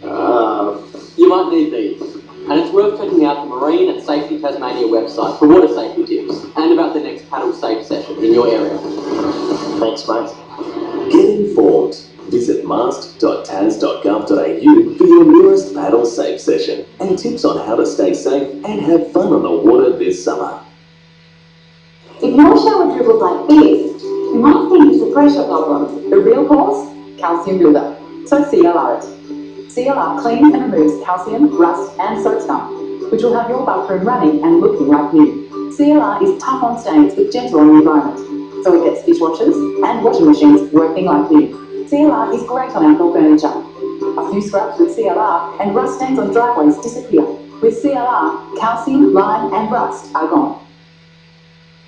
You might need these. And it's worth checking out the Marine and Safety Tasmania website for water safety tips and about the next paddle safe session in your area. Thanks, mate. Get informed. Visit mast.tas.gov.au for your newest paddle safe session and tips on how to stay safe and have fun on the water this summer. If your shower dribbles like this, you might think it's a pressure problem. The real cause? Calcium buildup. So CLR it. CLR cleans and removes calcium, rust and soap scum, which will have your bathroom running and looking like new. CLR is tough on stains but gentle on the environment, so it gets dishwashers and washing machines working like new. CLR is great on outdoor furniture. A few scrubs with CLR and rust stains on driveways disappear. With CLR, calcium, lime and rust are gone.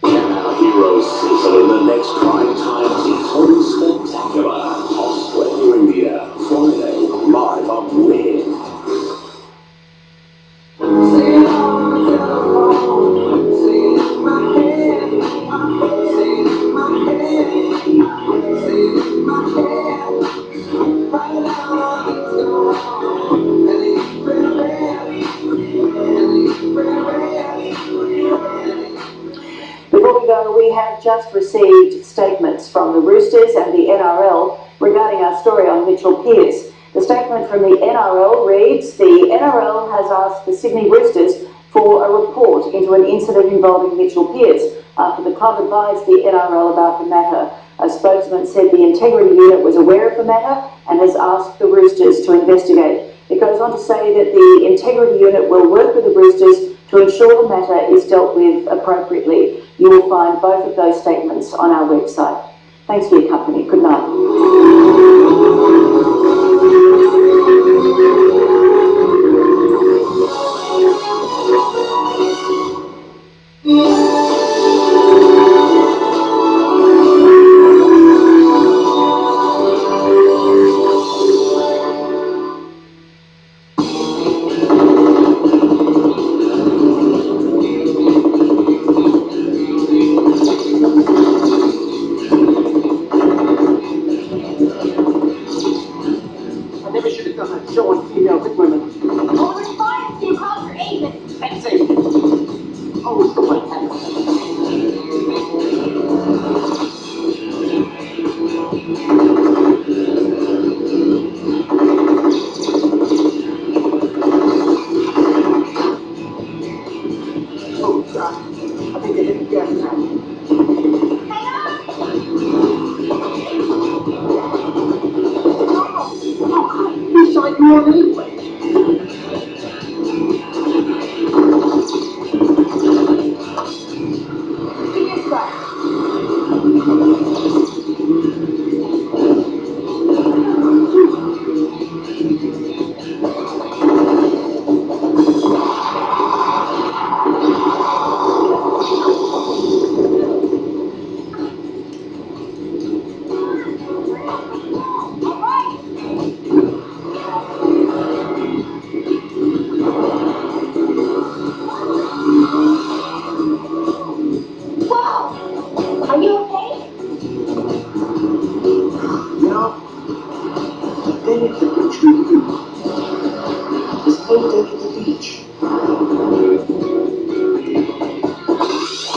Can our heroes sizzle in the next prime time T20 Spectacular? Australia, India, Friday, live on Win. Before we go, we have just received statements from the Roosters and the NRL regarding our story on Mitchell Pearce. The statement from the NRL reads, the NRL has asked the Sydney Roosters for a report into an incident involving Mitchell Pearce after the club advised the NRL about the matter. A spokesman said the integrity unit was aware of the matter and has asked the Roosters to investigate. It goes on to say that the integrity unit will work with the Roosters to ensure the matter is dealt with appropriately. You will find both of those statements on our website. Thanks for your company. Good night. I never should have done that show on female with women. Oh, we're fine. You called your agent. That's it. Always the white hat. Oh, God. I think they hit the gas now. He shot you on anyway. Wow. Are you okay? You know, the thing at the beach with you is no day at the beach.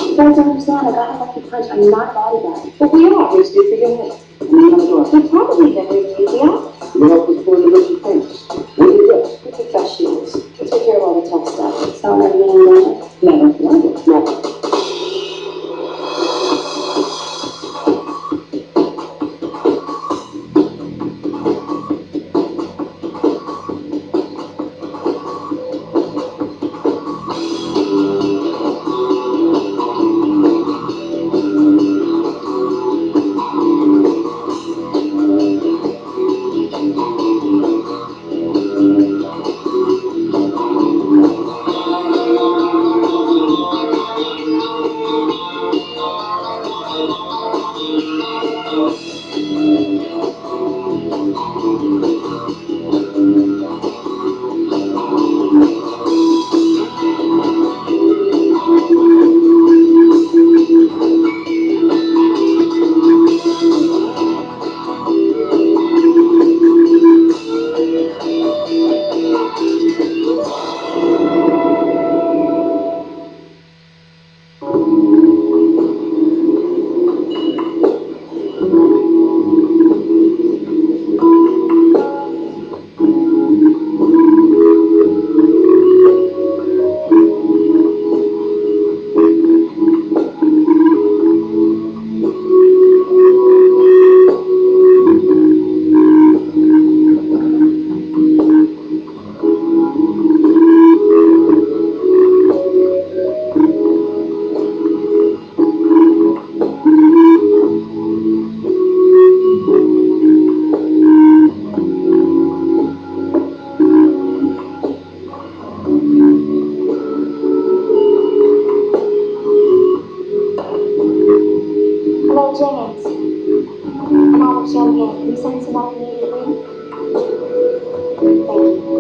You guys don't understand, I got a lucky punch. I'm not a bodyguard. But we are. Who's good for your head? And then on the door. We'll probably never even leave the office. You help us pull the lucky things. What do you do? We're professionals. We take care of all the tough stuff. So never been on Never. Never. Never. James. I'm out of champagne. Can you send some up immediately? Thank you.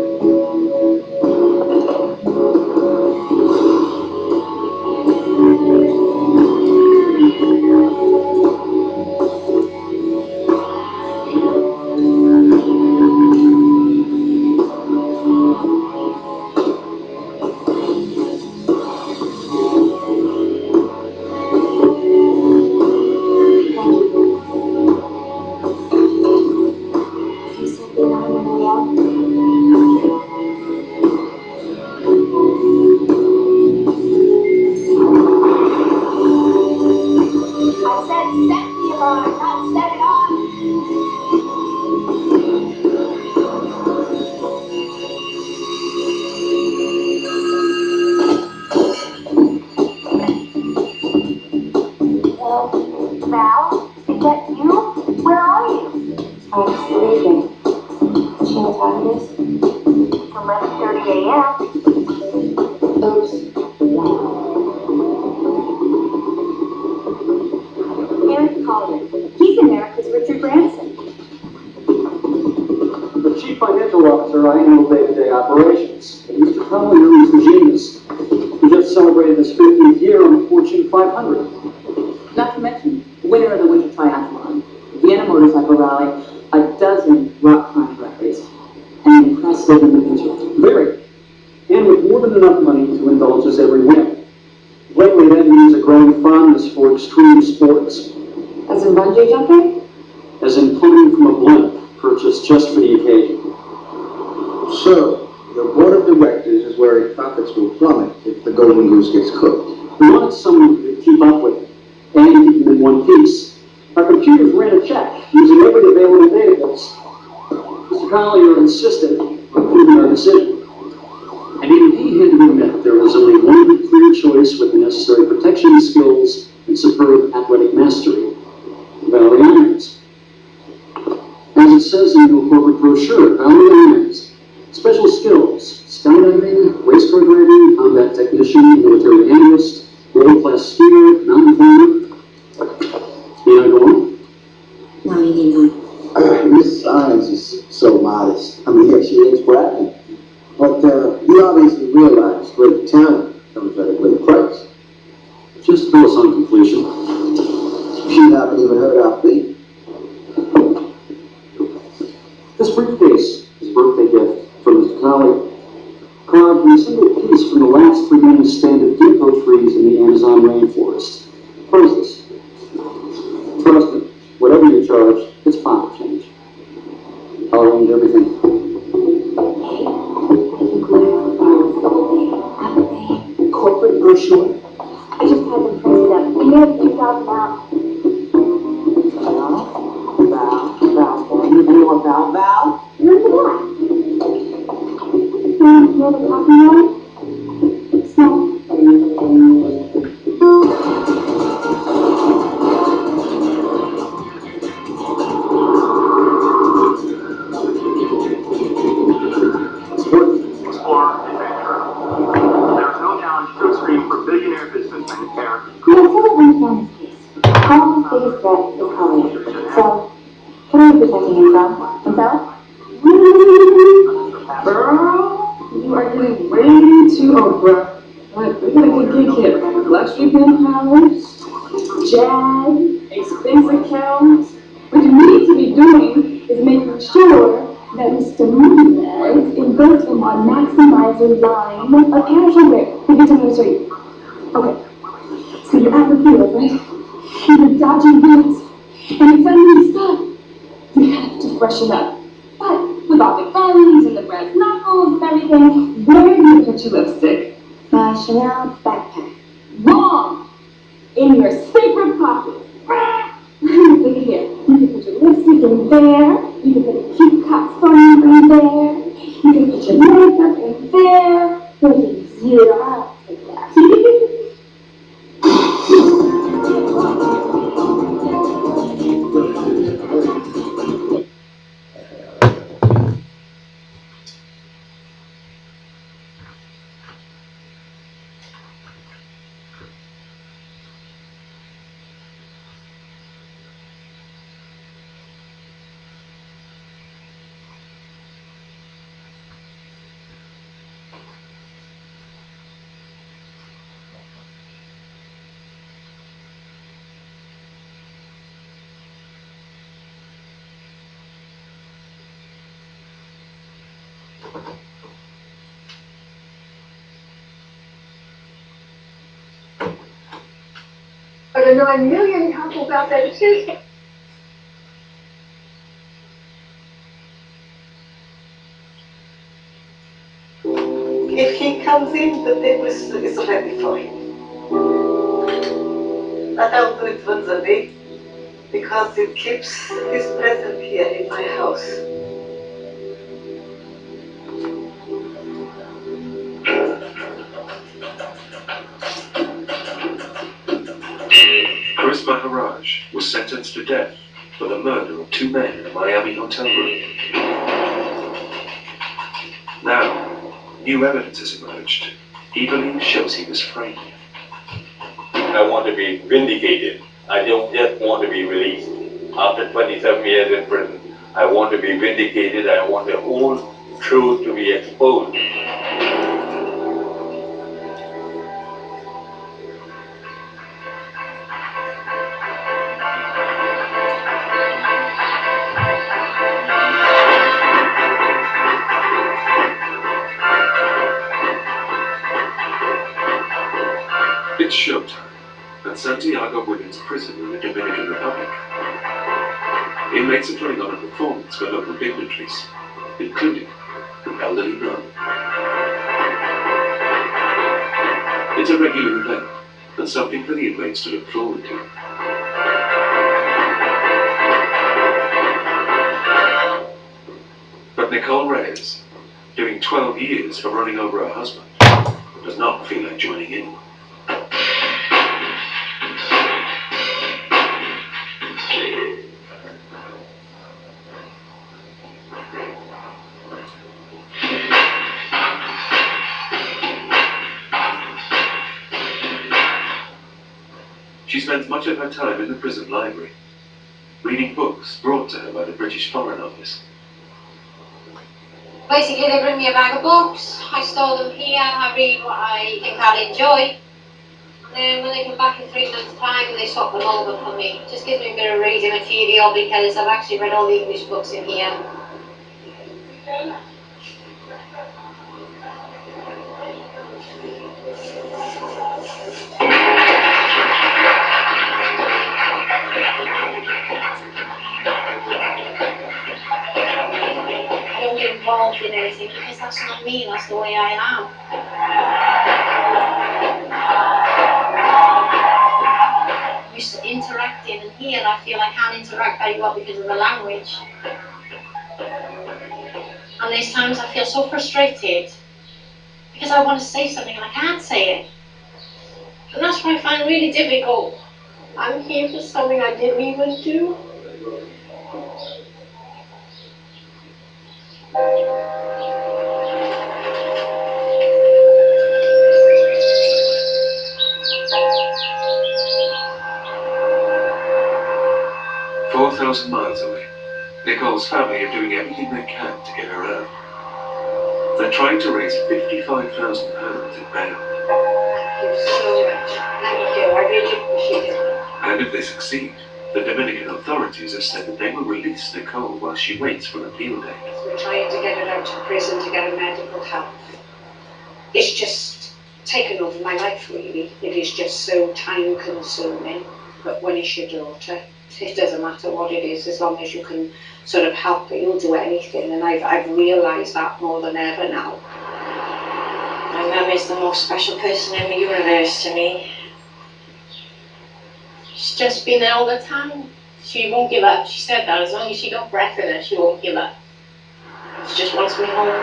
You sent the anonymous out. I said set the alarm, not set it off. Val? Is that you? Where are you? I'm sleeping. Do you know what time it is? It's 11:30 a.m. Oops. Eric Calder. He's America's Richard Branson. The chief financial officer, I handle day-to-day operations. And Mr. Collier is the genius. He just celebrated his 50th year on the Fortune 500. Not to mention, winner of the Winter Triathlon, Vienna Motorcycle Rally, a dozen rock climb records, an impressive individual. Very. And with more than enough money to indulge his every whim. Lately, that means a growing fondness for extreme sports. As in bungee jumping? As in plummeting from a blimp, purchased just for the occasion. So, your board of directors is worried profits will plummet if the golden goose gets cooked. We wanted someone who could keep up with it, and keep them in one piece. Our computers ran a check, using every available database. Mr. Collier insisted on proving our decision. And even he had to admit there was only one clear choice with the necessary protection skills and superb athletic mastery. Valerie Irons. As it says in your corporate brochure, Valerie Irons. Special skills, skydiving, race car driving, combat technician, military analyst, world-class skier, mountain climber. May I go on? No, you need not. Miss Irons is so modest. I mean, yeah, she is bragging. But you obviously realize great talent comes at a great price. Just fill us on completion. She haven't even heard our fee. This briefcase is a birthday gift from Mr. Collier. Carved from a single piece from the last remaining stand of ginkgo trees in the Amazon rainforest. Priceless. Trust me, whatever you charge, it's pocket change. I'll arrange everything. Corporate brochure. I just had them printed up. And you have 2,000 out. Val. Remember that? You know the copyright? Small. Biggest threat is Collier. So, what are you protecting him from? Himself? Girl, you are getting way too Oprah. But we got a good gig here. Luxury penthouse, jag, expensive cows. What you need to be doing is making sure that Mr. Moonbag invests in our maximizer line of casual wear. We'll get to show you. Okay. So you're out in the field, right? You're dodging bullets, and it's under stuff. You have to freshen up. But with all the guns and the brass knuckles and everything, where do you put your lipstick? My Chanel backpack. Wrong! In your sacred pocket. Look at here. You can put your lipstick in there. You can put a cute costume in there. You can put your makeup in there. Look at you. I'll take that. the 9 million couples out there to choose from. If he comes in, the table is ready for him. But I'll do it once a day because it keeps his presence here in my house. Chris Maharaj was sentenced to death for the murder of 2 men in a Miami hotel room. Now, new evidence has emerged. He believes shows he was framed. I want to be vindicated. I don't just want to be released. After 27 years in prison, I want to be vindicated. I want the whole truth to be exposed. It's showtime at Santiago Women's Prison in the Dominican Republic. Inmates are putting on a performance for local dignitaries, including an elderly nun. It's a regular event, and something for the inmates to look forward to. But Nicole Reyes, doing 12 years for running over her husband, does not feel like joining in. She spends much of her time in the prison library, reading books brought to her by the British Foreign Office. Basically, they bring me a bag of books, I store them here, I read what I think I'll enjoy, and then when they come back in 3 months' time, they swap them over for me. It just gives me a bit of reading material because I've actually read all the English books in here. 'I don't get involved in anything because that's not me, that's the way I am. I'm used to interacting, and here I feel I can't interact very well because of the language. And there's times I feel so frustrated because I want to say something and I can't say it. And that's what I find really difficult. I'm here for something I didn't even do. "4,000 miles away, Nicole's family are doing everything they can to get her out. They're trying to raise £55,000 in bail. Thank you so much. Thank you. I really appreciate it. And if they succeed, the Dominican authorities have said that they will release Nicole while she waits for an appeal date. We're trying to get her out of prison to get her medical help. It's just taken over my life, really. It is just so time consuming. But when it's your daughter, it doesn't matter what it is, as long as you can sort of help it, you'll do anything. And I've realised that more than ever now. My mum is the most special person in the universe to me. She's just been there all the time. She won't give up. She said that as long as she got breath in her, she won't give up. She just wants me home.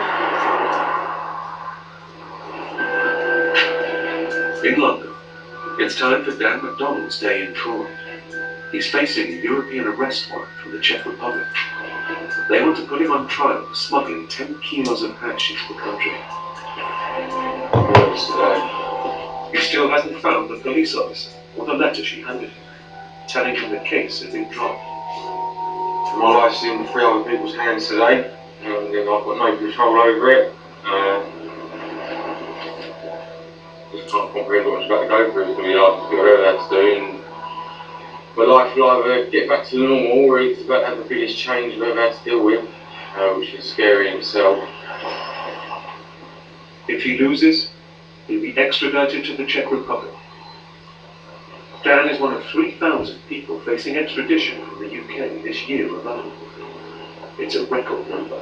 In London, it's time for Dan McDonald's day in court. He's facing a European arrest warrant from the Czech Republic. They want to put him on trial for smuggling 10 kilos of hash into the country. He still hasn't found the police officer or the letter she handed him, telling him the case had been dropped. My life's in 3 other people's hands today, and I've got no control over it. Just trying to comprehend what I'm about to go through. It's going to be hard to do whatever I have to do. And my life will either get back to normal, or it's about to have the biggest change I've ever had to deal with, which is scary in itself. If he loses, he'll be extradited to the Czech Republic. Dan is one of 3,000 people facing extradition from the UK this year alone. It's a record number.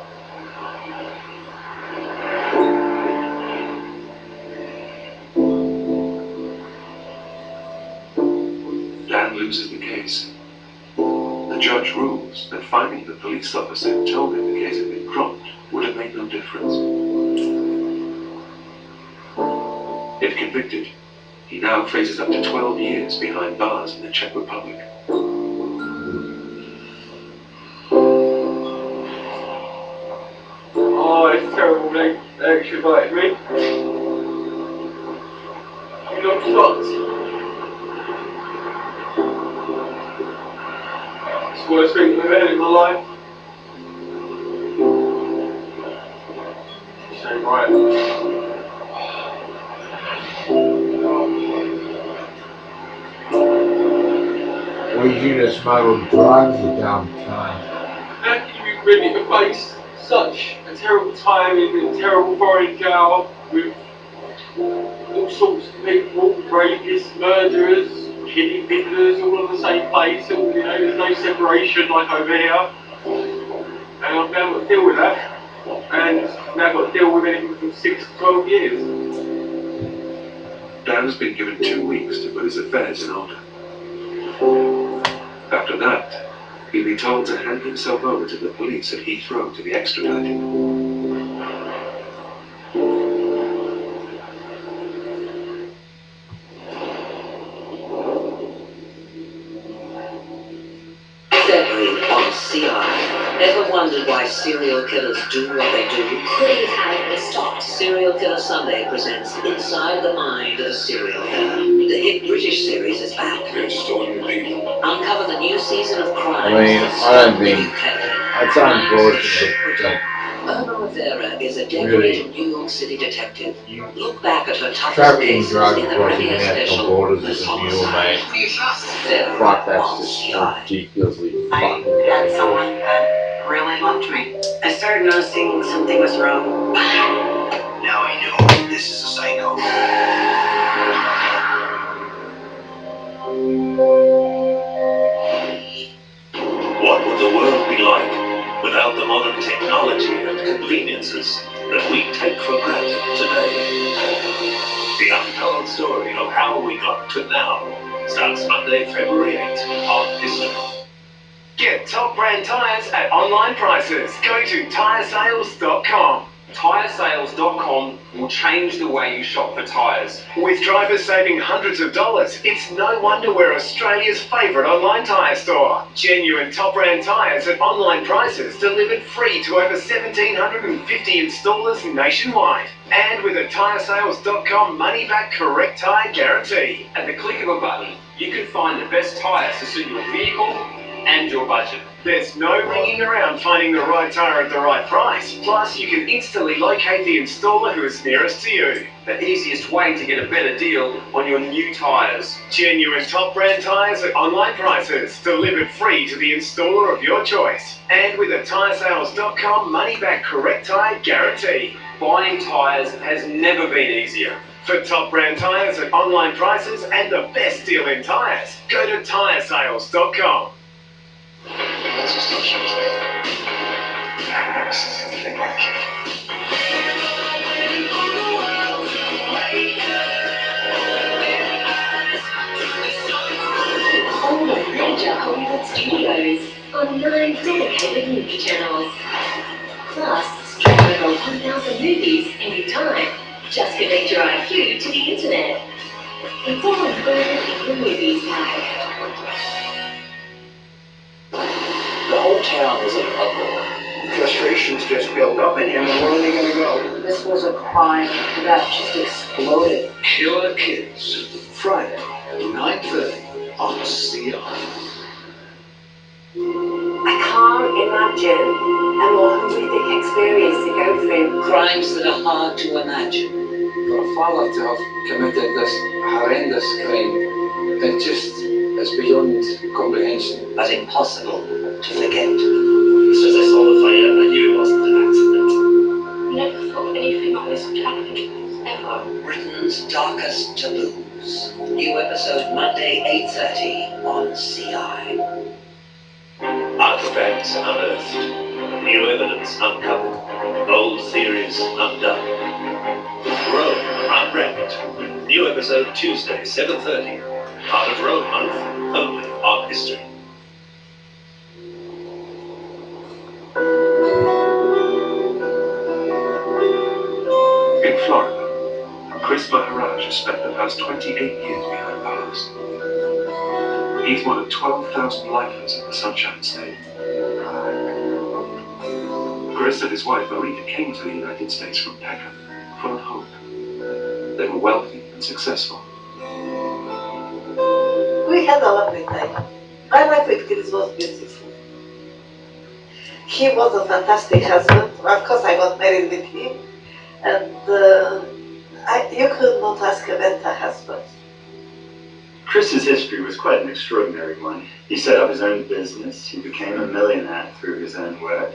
Dan loses the case. The judge rules that finding the police officer who told him the case had been dropped would have made no difference. If convicted, he now faces up to 12 years behind bars in the Czech Republic. Oh, it's terrible, they extradited me. You know, fucked. It's the worst thing I've ever had in my life. So right. We do to smuggle drugs, you dumb cunt. How can you be ready to face such a terrible time in a terrible foreign jail with all sorts of people, rapists, murderers, kidney diddlers, all in the same place, all, you know, there's no separation like over here. And I've now got to deal with that. And now I've got to deal with anything from 6 to 12 years. Dan has been given 2 weeks to put his affairs in order. After that, he'll be told to hand himself over to the police at Heathrow to be extradited. February on CI. Ever wondered why serial killers do what they do? Could he have been stopped? Serial Killer Sunday presents Inside the Mind of a Serial Killer. The hit British series is back. Uncover the new season of crime. I mean, I don't think that's unfortunate, but Irma Rivera is a really, decorated New York City detective. Look back at her toughest trafficking cases drugs in the crossing premiere national special, borders The is a mule, Homicide. mate. Fuck, that's just ridiculously fucking Had someone that really loved me. I started noticing something was wrong. Now I know this is a psycho. What would the world be like without the modern technology and conveniences that we take for granted today? The untold story of how we got to now starts Monday, February 8th on Disney. Get top brand tyres at online prices. Go to tyresales.com. Tyresales.com will change the way you shop for tyres. With drivers saving hundreds of dollars, it's no wonder we're Australia's favourite online tyre store. Genuine top brand tyres at online prices delivered free to over 1,750 installers nationwide. And with a tyresales.com money back correct tyre guarantee. At the click of a button, you can find the best tyres to suit your vehicle and your budget. There's no ringing around finding the right tyre at the right price. Plus, you can instantly locate the installer who is nearest to you. The easiest way to get a better deal on your new tyres. Genuine top brand tyres at online prices, delivered free to the installer of your choice. And with a tyresales.com money back correct tyre guarantee. Buying tyres has never been easier. For top brand tyres at online prices and the best deal in tyres, go to tyresales.com. Let's just not shoot something like All the major Hollywood studios on 9 dedicated movie channels. Plus, stream over 1,000 movies anytime. Just connect your IQ to the internet. It's all included in the movies pack. The whole town was in an uproar. Frustrations just built up in him, and where are they gonna go? This was a crime that just exploded. Killer Kids, Friday, 9:30 on CI. I can't imagine a more horrific experience to go through. Crimes that are hard to imagine. For a father to have committed this horrendous crime, it just is beyond comprehension. But impossible to forget. As soon as I saw the fire, I knew it wasn't an accident. Never thought anything like this would happen, ever. Britain's darkest taboo. News. New episode Monday, 8:30 on CI. Artifacts unearthed. New evidence uncovered. Old theories undone. Rome unwrapped. New episode Tuesday, 7:30. Part of Rome Month, only on History. In Florida, Chris Maharaj has spent the past 28 years behind bars. He's one of 12,000 lifers in the Sunshine State. Chris and his wife Marita came to the United States from Peckham, full of hope. They were wealthy and successful. We had a lovely time. My life with Chris was beautiful. He was a fantastic husband. Of course, I got married with him, and you could not ask a better husband. Chris's history was quite an extraordinary one. He set up his own business. He became a millionaire through his own work.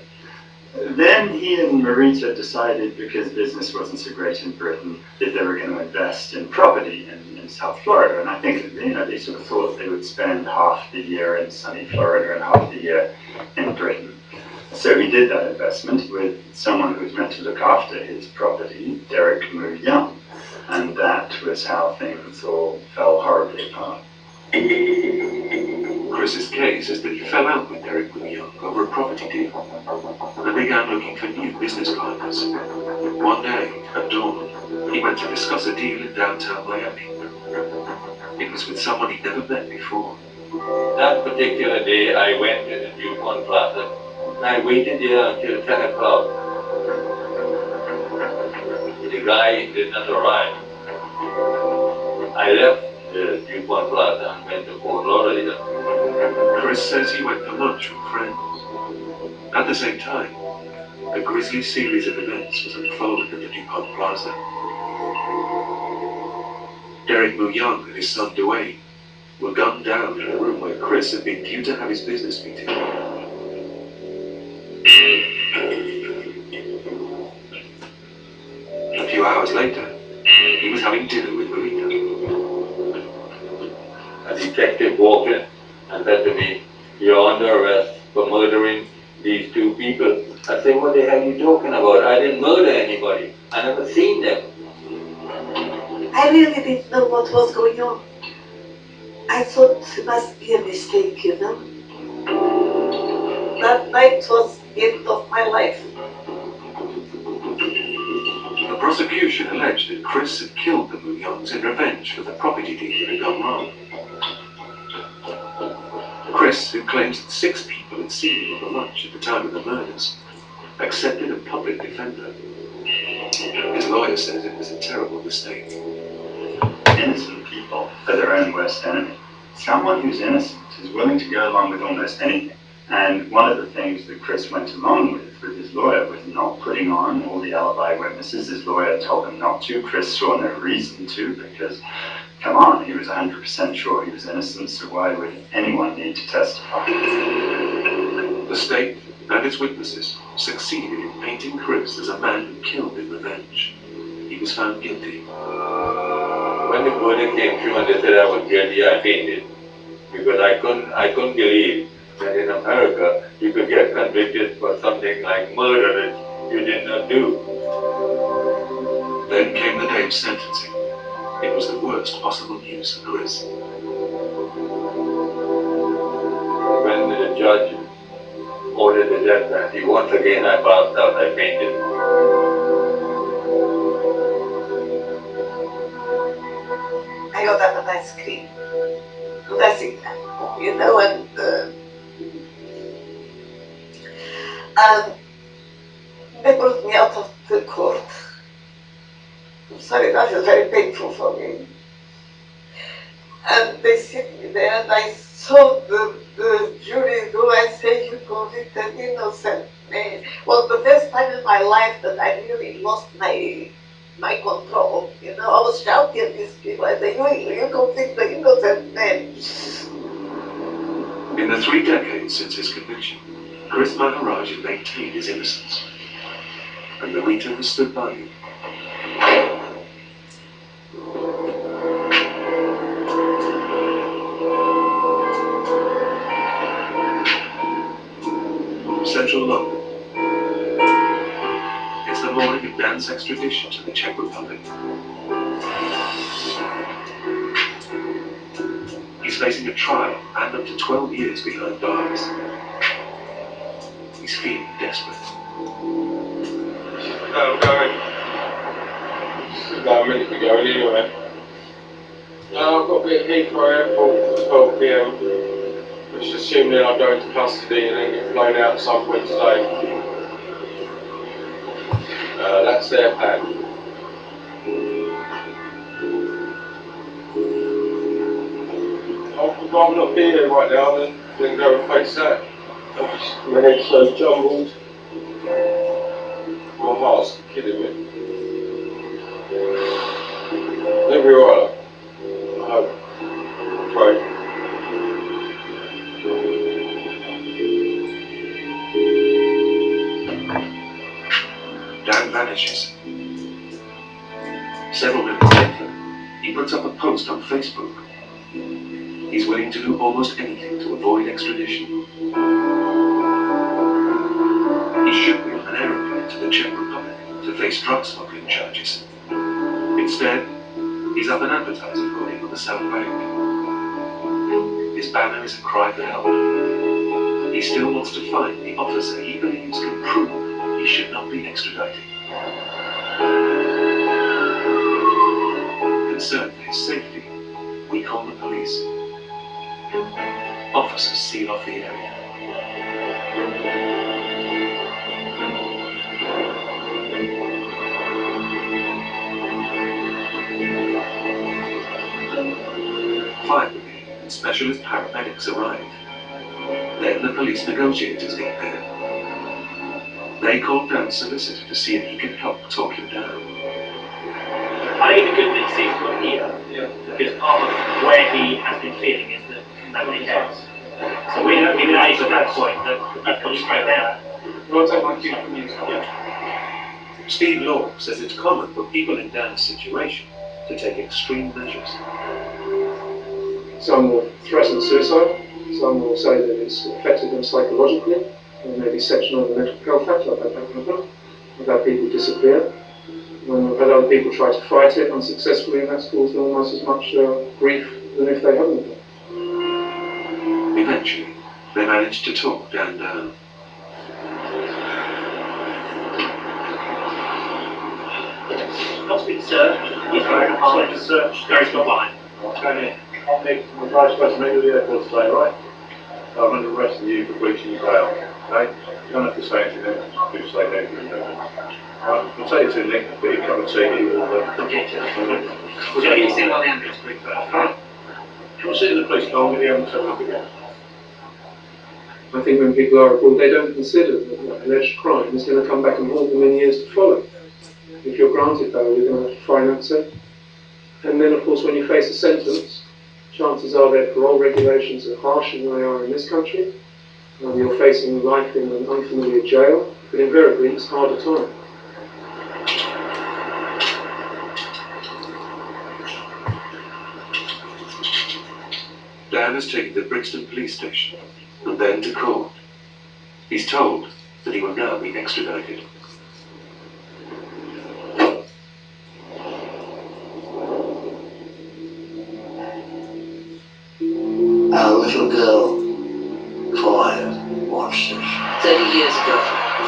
Then he and Marita decided, because business wasn't so great in Britain, that they were going to invest in property in South Florida. And I think they sort of thought they would spend half the year in sunny Florida and half the year in Britain. So he did that investment with someone who was meant to look after his property, Derek Moo Young. And that was how things all fell horribly apart. Chris's case is that he fell out with Derek Moo Young over a property deal and began looking for new business partners. One day, at dawn, he went to discuss a deal in downtown Miami. It was with someone he'd never met before. That particular day, I went to the DuPont Plaza and I waited there until 10 o'clock. The guy did not arrive. I left the DuPont Plaza and went to Fort Lauderdale. Chris says he went for lunch with friends. At the same time, a grisly series of events was unfolding at the DuPont Plaza. Derek Moo Young and his son Dwayne were gunned down in a room where Chris had been due to have his business meeting. A few hours later, he was having dinner with Marita. A detective walked in and said to me, "You're under arrest for murdering these two people." I said, "What the hell are you talking about? I didn't murder anybody. I never seen them." I really didn't know what was going on. I thought it must be a mistake, you know. That night was the end of my life. The prosecution alleged that Chris had killed the Moo Youngs in revenge for the property deal that had gone wrong. Chris, who claims that 6 people had seen him at the lunch at the time of the murders, accepted a public defender. His lawyer says it was a terrible mistake. Innocent people are their own worst enemy. Someone who's innocent is willing to go along with almost anything. And one of the things that Chris went along with his lawyer was not putting on all the alibi witnesses. His lawyer told him not to. Chris saw no reason to, because, come on, he was 100% sure he was innocent, so why would anyone need to testify? The state and its witnesses succeeded in painting Chris as a man who killed in revenge. He was found guilty. When the verdict came through and they said I was guilty, I fainted. Because I couldn't believe that in America you could get convicted for something like murder that you did not do. Then came the day of sentencing. It was the worst possible news for Chris. When the judge ordered the death penalty, once again I passed out, I fainted. I got up and I screamed. And I think, you know, and they brought me out of the court. I'm sorry, that is very painful for me. And they sit me there and I saw the jury do. I say, "You convicted innocent man." Well, the first time in my life that I really lost my control. You know, I was shouting at these people. I say, "You convict the innocent man." In the 3 decades since his conviction, Chris Maharaj had maintained his innocence. And Marita has stood by him. central London. It's the morning of Dan's extradition to the Czech Republic. He's facing a trial and up to 12 years behind bars. He's feeling desperate. I'm going. About a minute to go anyway. I've got to be at Heathrow Airport at 12 PM, which is assuming I'll go into custody and then get flown out at some point today. That's their plan. I'd rather not be here right now than go and face that. My head's so jumbled. My heart's killing me. It'll be alright. I hope. I pray. Dan vanishes. Several minutes later, he puts up a post on Facebook. He's willing to do almost anything to avoid extradition. He should be on an aeroplane to the Czech Republic to face drug smuggling charges. Instead, he's up an advertising boarding on the South Bank. His banner is a cry for help. He still wants to find the officer he believes can prove he should not be extradited. Concerned for his safety, we call the police. Officers seal off the area. Fire brigade and specialist paramedics arrive. Then the police negotiators get there. They call Dan's solicitor to see if he can help talk him down. I think the good news is we're here, because part of where he has been feeling is that nobody cares. So we're not even able at that point that he's gone straight down. You want to take my cue from you? Steve Law says it's common for people in Dan's situation to take extreme measures. Some will threaten suicide, some will say that it's affected them psychologically, and maybe section of the mental health act. I've had that happen. I've had people disappear. I've had other people try to fight it unsuccessfully, and that's caused them almost as much grief than if they hadn't done. Eventually, they managed to talk Dan down. Not been searched. He's very hard to search. Gary's got line. Okay, I'll make my vice president meet with the airport today, right? I'm going to arrest you for breaching your bail, okay? You don't have to say anything then, just say no. I'll take you to Nick, get you a cup of tea, we'll get you. We're going to get you seen on the ambulance quick first, alright? We'll sit in the police car and get the ambulance up again. I think when people are abroad, they don't consider that alleged crime is going to come back and haunt them in years to follow. If you're granted bail, you're going to have to finance it. And then, of course, when you face a sentence, chances are their parole regulations are harsher than they are in this country. You're facing life in an unfamiliar jail, but invariably it's harder time. Dan is taken to Brixton police station and then to court. He's told that he will now be extradited. Our little girl, quiet, watched us. 30 years ago,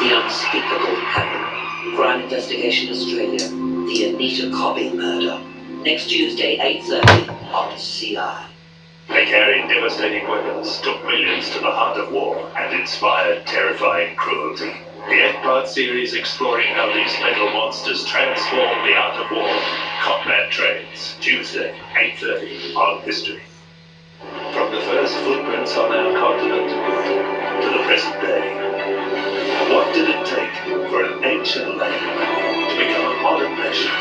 the unspeakable happened. Crime Investigation Australia, the Anita Cobby murder. Next Tuesday, 8:30 on CI. They carried devastating weapons, took millions to the heart of war, and inspired terrifying cruelty. The 8-part series exploring how these metal monsters transform the art of war. Combat Trains, Tuesday, 8:30 on History. From the first footprints on our continent to the present day, what did it take for an ancient land to become a modern nation?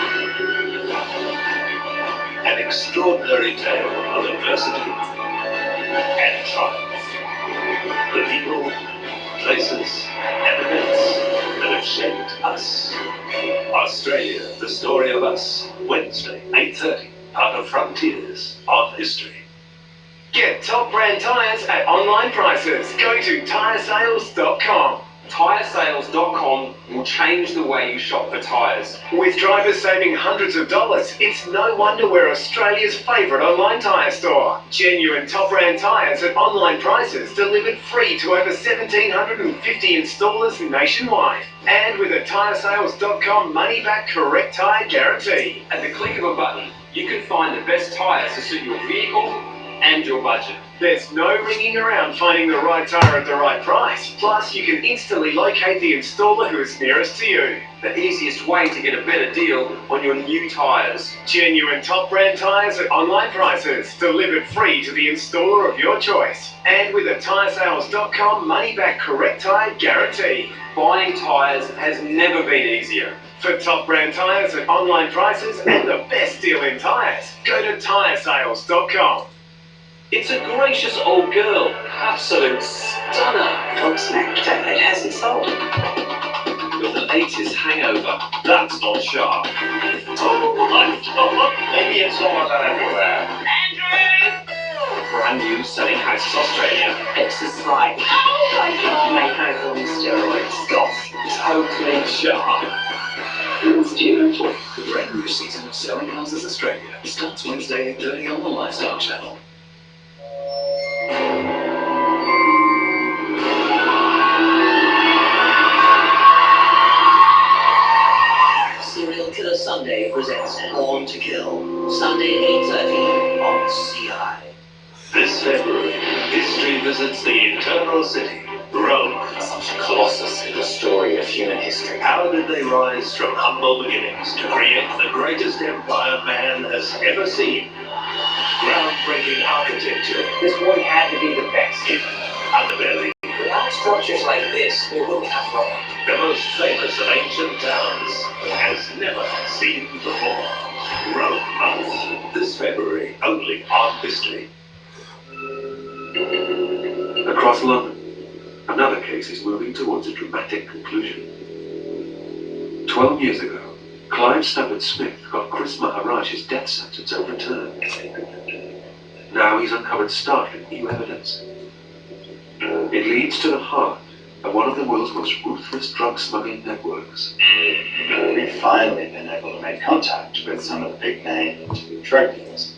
An extraordinary tale of adversity and triumph. The people, places, and events that have shaped us. Australia, the story of us. Wednesday, 8:30, part of Frontiers on History. Get top brand tyres at online prices. Go to tyresales.com. Tyresales.com will change the way you shop for tyres. With drivers saving hundreds of dollars, it's no wonder we're Australia's favourite online tyre store. Genuine top brand tyres at online prices delivered free to over 1,750 installers nationwide. And with a Tyresales.com money back correct tyre guarantee. At the click of a button, you can find the best tyres to suit your vehicle and your budget. There's no ringing around finding the right tyre at the right price. Plus, you can instantly locate the installer who is nearest to you. The easiest way to get a better deal on your new tyres. Genuine top brand tyres at online prices, delivered free to the installer of your choice. And with a Tyresales.com money back correct tyre guarantee. Buying tyres has never been easier. For top brand tyres at online prices and the best deal in tyres, go to Tyresales.com. It's a gracious old girl, absolute stunner. Gobsmacked, it hasn't sold. With an 80s hangover. That's not sharp. Oh, maybe it's not everywhere. Brand new selling houses Australia. It's a slide. Oh my god! My house on steroids. Goth, totally sharp. It's beautiful. The brand new season of Selling Houses Australia starts Wednesday at 8:30 on the Lifestyle Channel. Serial Killer Sunday presents Born to Kill. Sunday at 8:30 on CI. This February, history visits the Eternal City, Rome. Such a colossus in the story of human history. How did they rise from humble beginnings to create the greatest empire man has ever seen? Groundbreaking architecture. This one had to be the best. Hidden underbelly. Without structures like this, we wouldn't have Rome. The most famous of ancient towns has never seen before. Rome Month. This February, only on History. Across London, another case is moving towards a dramatic conclusion. 12 years ago, Clive Stafford Smith got Chris Maharaj's death sentence overturned. Now he's uncovered startling new evidence. It leads to the heart of one of the world's most ruthless drug smuggling networks. We've finally been able to make contact with some of the big name drug dealers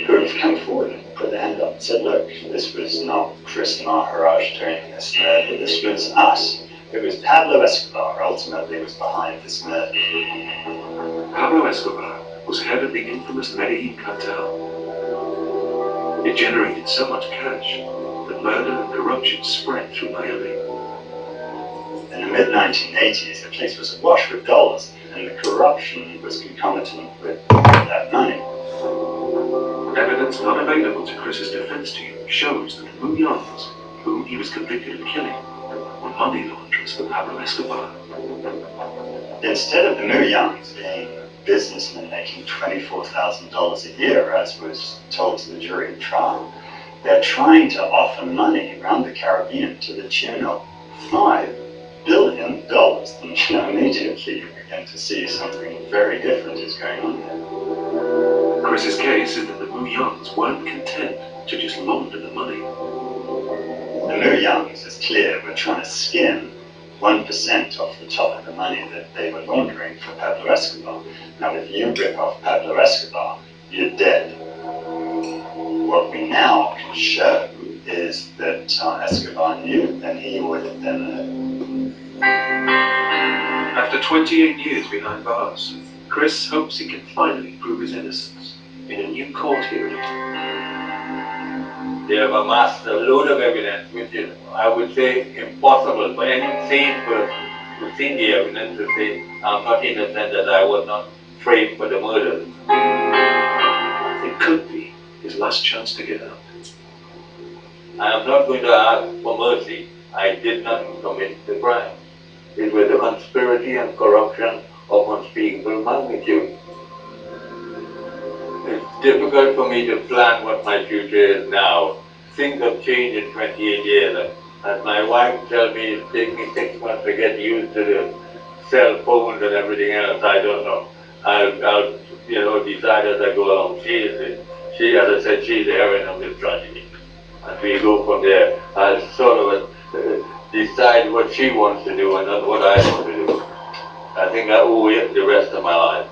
who have come forward and put their hand up and said, look, this was not Chris Maharaj doing this murder, this was us. It was Pablo Escobar ultimately was behind this murder. Pablo Escobar was head of the infamous Medellin cartel. It generated so much cash that murder and corruption spread through Miami. In the mid-1980s, the place was awash with dollars, and the corruption was concomitant with that money. Evidence unavailable to Chris's defense team shows that the Youngs, whom he was convicted of killing, were money launderers for Pablo Escobar. Instead of the Youngs being businessmen making $24,000 a year, as was told to the jury at trial, they're trying to offer money around the Caribbean to the tune of $5 billion. And immediately you begin to see something very different is going on here. Chris's case is that the Youngs weren't content to just launder the money. The Youngs, it's clear, were trying to skim 1% off the top of the money that they were laundering for Pablo Escobar. Now, if you rip off Pablo Escobar, you're dead. What we now can show is that Escobar knew, and he would have then After 28 years behind bars, Chris hopes he can finally prove his innocence in a new court hearing. They have amassed a load of evidence which is, I would say, impossible for any sane person who's seen the evidence to say, I'm not innocent, that I was not framed for the murder. It could be his last chance to get out. I am not going to ask for mercy. I did not commit the crime. It was a conspiracy and corruption of unspeakable magnitude. It's difficult for me to plan what my future is now. Things have changed in 28 years. As my wife tells me, it takes me 6 months to get used to the cell phones and everything else. I don't know. I'll decide as I go along. She, as I said, she's the heroine of this tragedy. And we go from there. I'll sort of decide what she wants to do and not what I want to do. I think I owe it the rest of my life.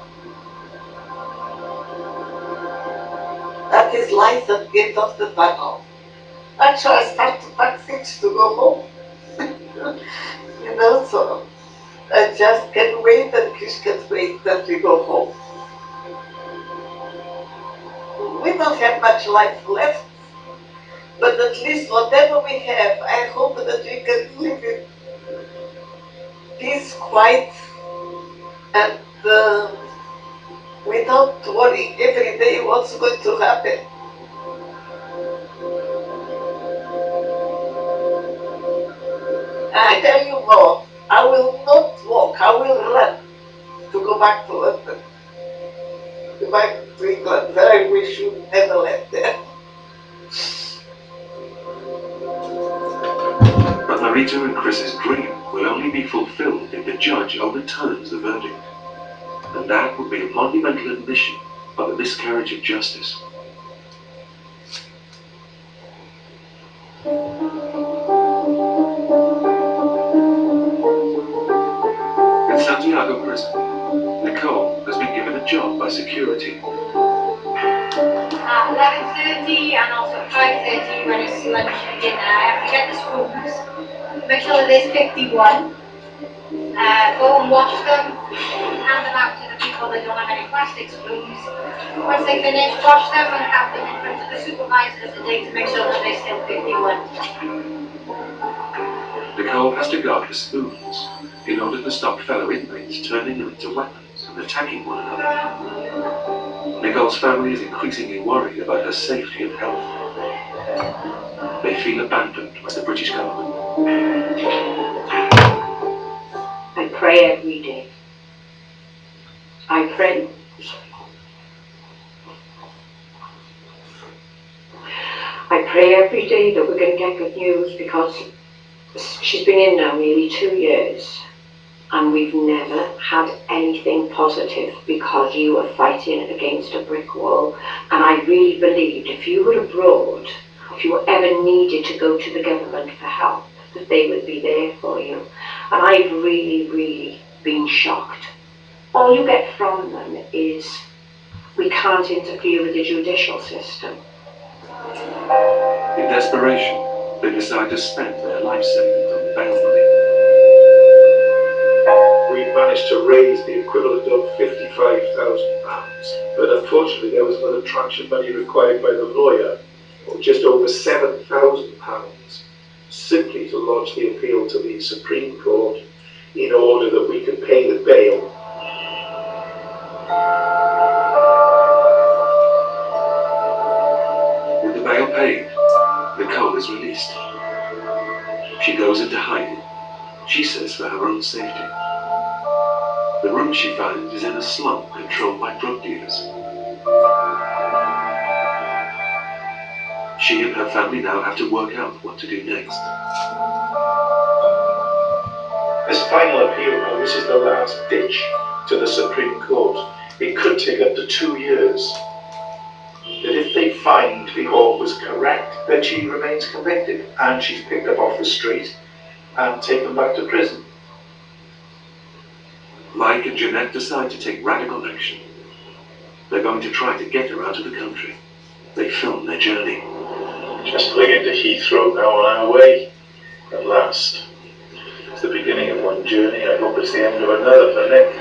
That is life at the end of the tunnel. Actually, I start to pack things to go home. You know, so I just can't wait and Chris can't wait that we go home. We don't have much life left, but at least whatever we have, I hope that we can live in peace, quiet, and without worrying every day what's going to happen. I tell you more, I will not walk, I will run to go back to London, go back to England, where I wish you never left there. But Marita and Chris's dream will only be fulfilled if the judge overturns the verdict. And that would be a monumental admission of a miscarriage of justice. In Santiago prison, Nicole has been given a job by security. At 11:30 and also 5:30 when it's lunch and dinner, I have to get the spoons, make sure that there's 51, go and wash them, hand them out to the people that don't have any plastic spoons. Once they finish, wash them and count them in front of the supervisor of the day to make sure that there's still 51. Nicole has to guard the spoons in order to stop fellow inmates turning them into weapons and attacking one another. Nicole's family is increasingly worried about her safety and health. They feel abandoned by the British government. I pray every day. I pray. I pray every day that we're going to get good news, because she's been in now nearly 2 years and we've never had anything positive, because you were fighting against a brick wall. And I really believed if you were abroad, if you ever needed to go to the government for help, that they would be there for you. And I've really, really been shocked. All you get from them is, we can't interfere with the judicial system. In desperation, they decide to spend their life savings on bail money. We managed to raise the equivalent of £55,000, but unfortunately there was another tranche of money required by the lawyer, of just over £7,000, simply to lodge the appeal to the Supreme Court in order that we could pay the bail. With the bail paid, Nicole is released. She goes into hiding, she says for her own safety. The room she finds is in a slum controlled by drug dealers. She and her family now have to work out what to do next. This final appeal now, this is the last ditch to the Supreme Court. It could take up to 2 years. That if they find the court was correct, then she remains convicted and she's picked up off the street and taken back to prison. Mike and Jeanette decide to take radical action. They're going to try to get her out of the country. They film their journey. Just pulling into Heathrow now on our way. At last. It's the beginning of one journey. I hope it's the end of another for Nick.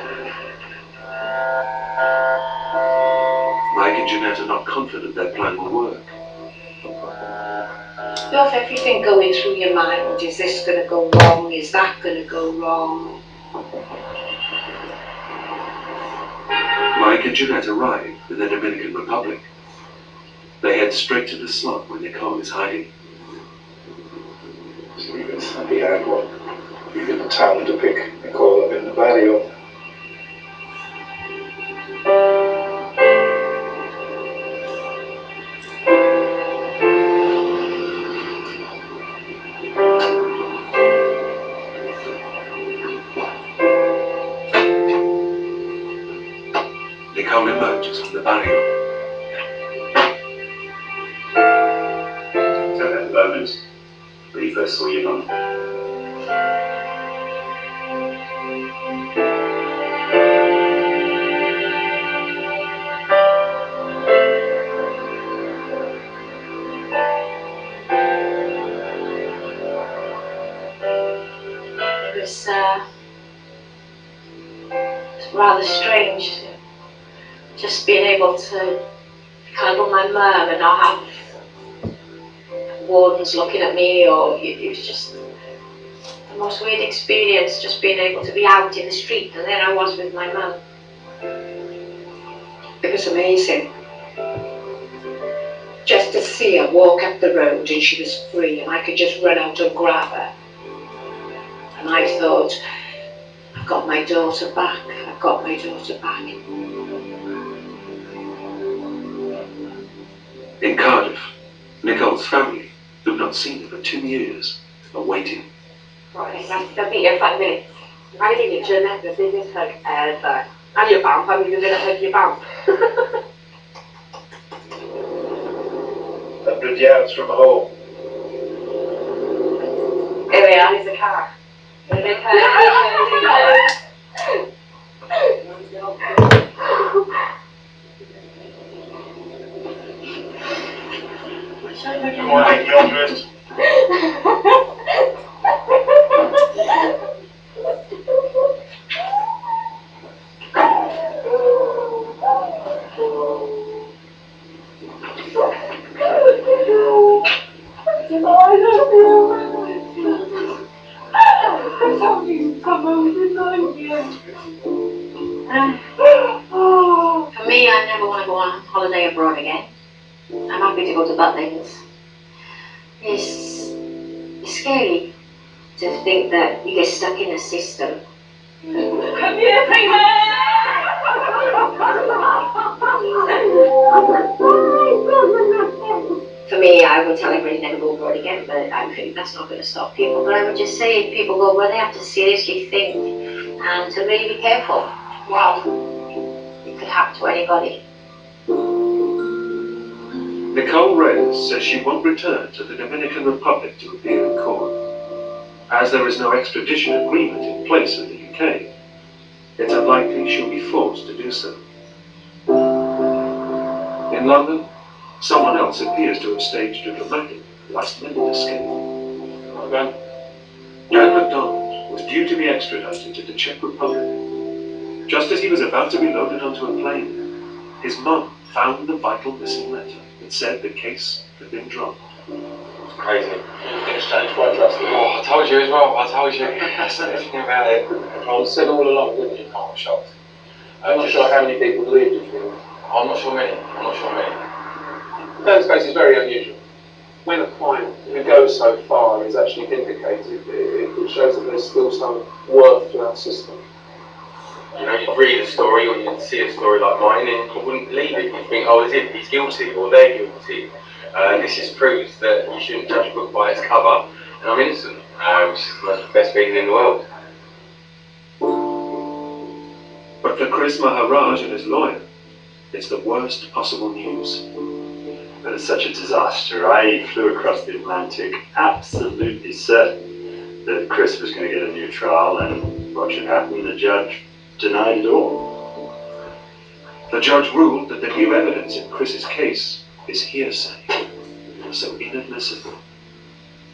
Mike and Jeanette are not confident their plan will work. Does everything going through your mind? Is this going to go wrong? Is that going to go wrong? Mike and Jeanette arrive in the Dominican Republic. They head straight to the slum where Nicole is hiding. So we've been Sunday had one. We've in the town to pick Nicole up in the barrio. Nicole emerges from the barrio. So at the moment, when you first saw your mum, was rather strange. Just being able to cuddle my mum and not have wardens looking at me, or it was just the most weird experience, just being able to be out in the street, and there I was with my mum. It was amazing. Just to see her walk up the road and she was free and I could just run out and grab her. And I thought, I've got my daughter back, I've got my daughter back. In Cardiff, Nicole's family, who've not seen her for 2 years, are waiting. Right, I'll be here in 5 minutes. I'm going to turn the biggest hug ever. And your bump, I'm going to hug your bump. 100 yards from home. Here we are, here's the car. Here's the car. Come on, take me on first. For me, I never want to go on holiday abroad again. I'm happy to go to Butlins. It's scary to think that you get stuck in a system. Come here, For me, I would tell everybody never go abroad again, but I think that's not going to stop people. But I would just say if people go abroad, they have to seriously think and to really be careful. Wow, it could happen to anybody. Nicole Reyes says she won't return to the Dominican Republic to appear in court. As there is no extradition agreement in place with the UK, it's unlikely she'll be forced to do so. In London, someone else appears to have staged a dramatic last-minute escape. Dan MacDonald was due to be extradited to the Czech Republic. Just as he was about to be loaded onto a plane, his mum found the vital missing letter that said the case had been dropped. Crazy. Exchange quite trusting. Oh, I told you as well, I told you. I said everything about it. I said all along, didn't you? Oh, I'm shocked. I'm not sure how many people believed it. I'm not sure many. Dan's case is very unusual. When a client who goes so far is actually vindicated, it shows that there's still some worth to our system. You know, you read a story or you see a story like mine and you wouldn't believe it. You think, oh, as if he's guilty or they're guilty. This just proves that you shouldn't judge a book by its cover, and I'm innocent, which is the best feeling in the world. But for Chris Maharaj and his lawyer, it's the worst possible news. But it's such a disaster. I flew across the Atlantic absolutely certain that Chris was going to get a new trial, and what should happen? The judge denied it all. The judge ruled that the new evidence in Chris's case is hearsay, so inadmissible.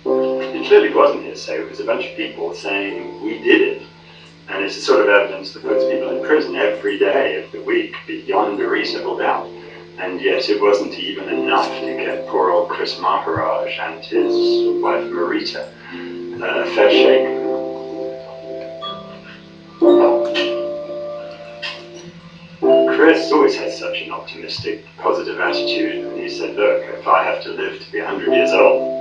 It clearly wasn't hearsay. It was a bunch of people saying, we did it. And it's the sort of evidence that puts people in prison every day of the week beyond a reasonable doubt. And yet it wasn't even enough to get poor old Chris Maharaj and his wife Marita a fair shake. Chris always had such an optimistic, positive attitude, and he said, look, if I have to live to be 100 years old,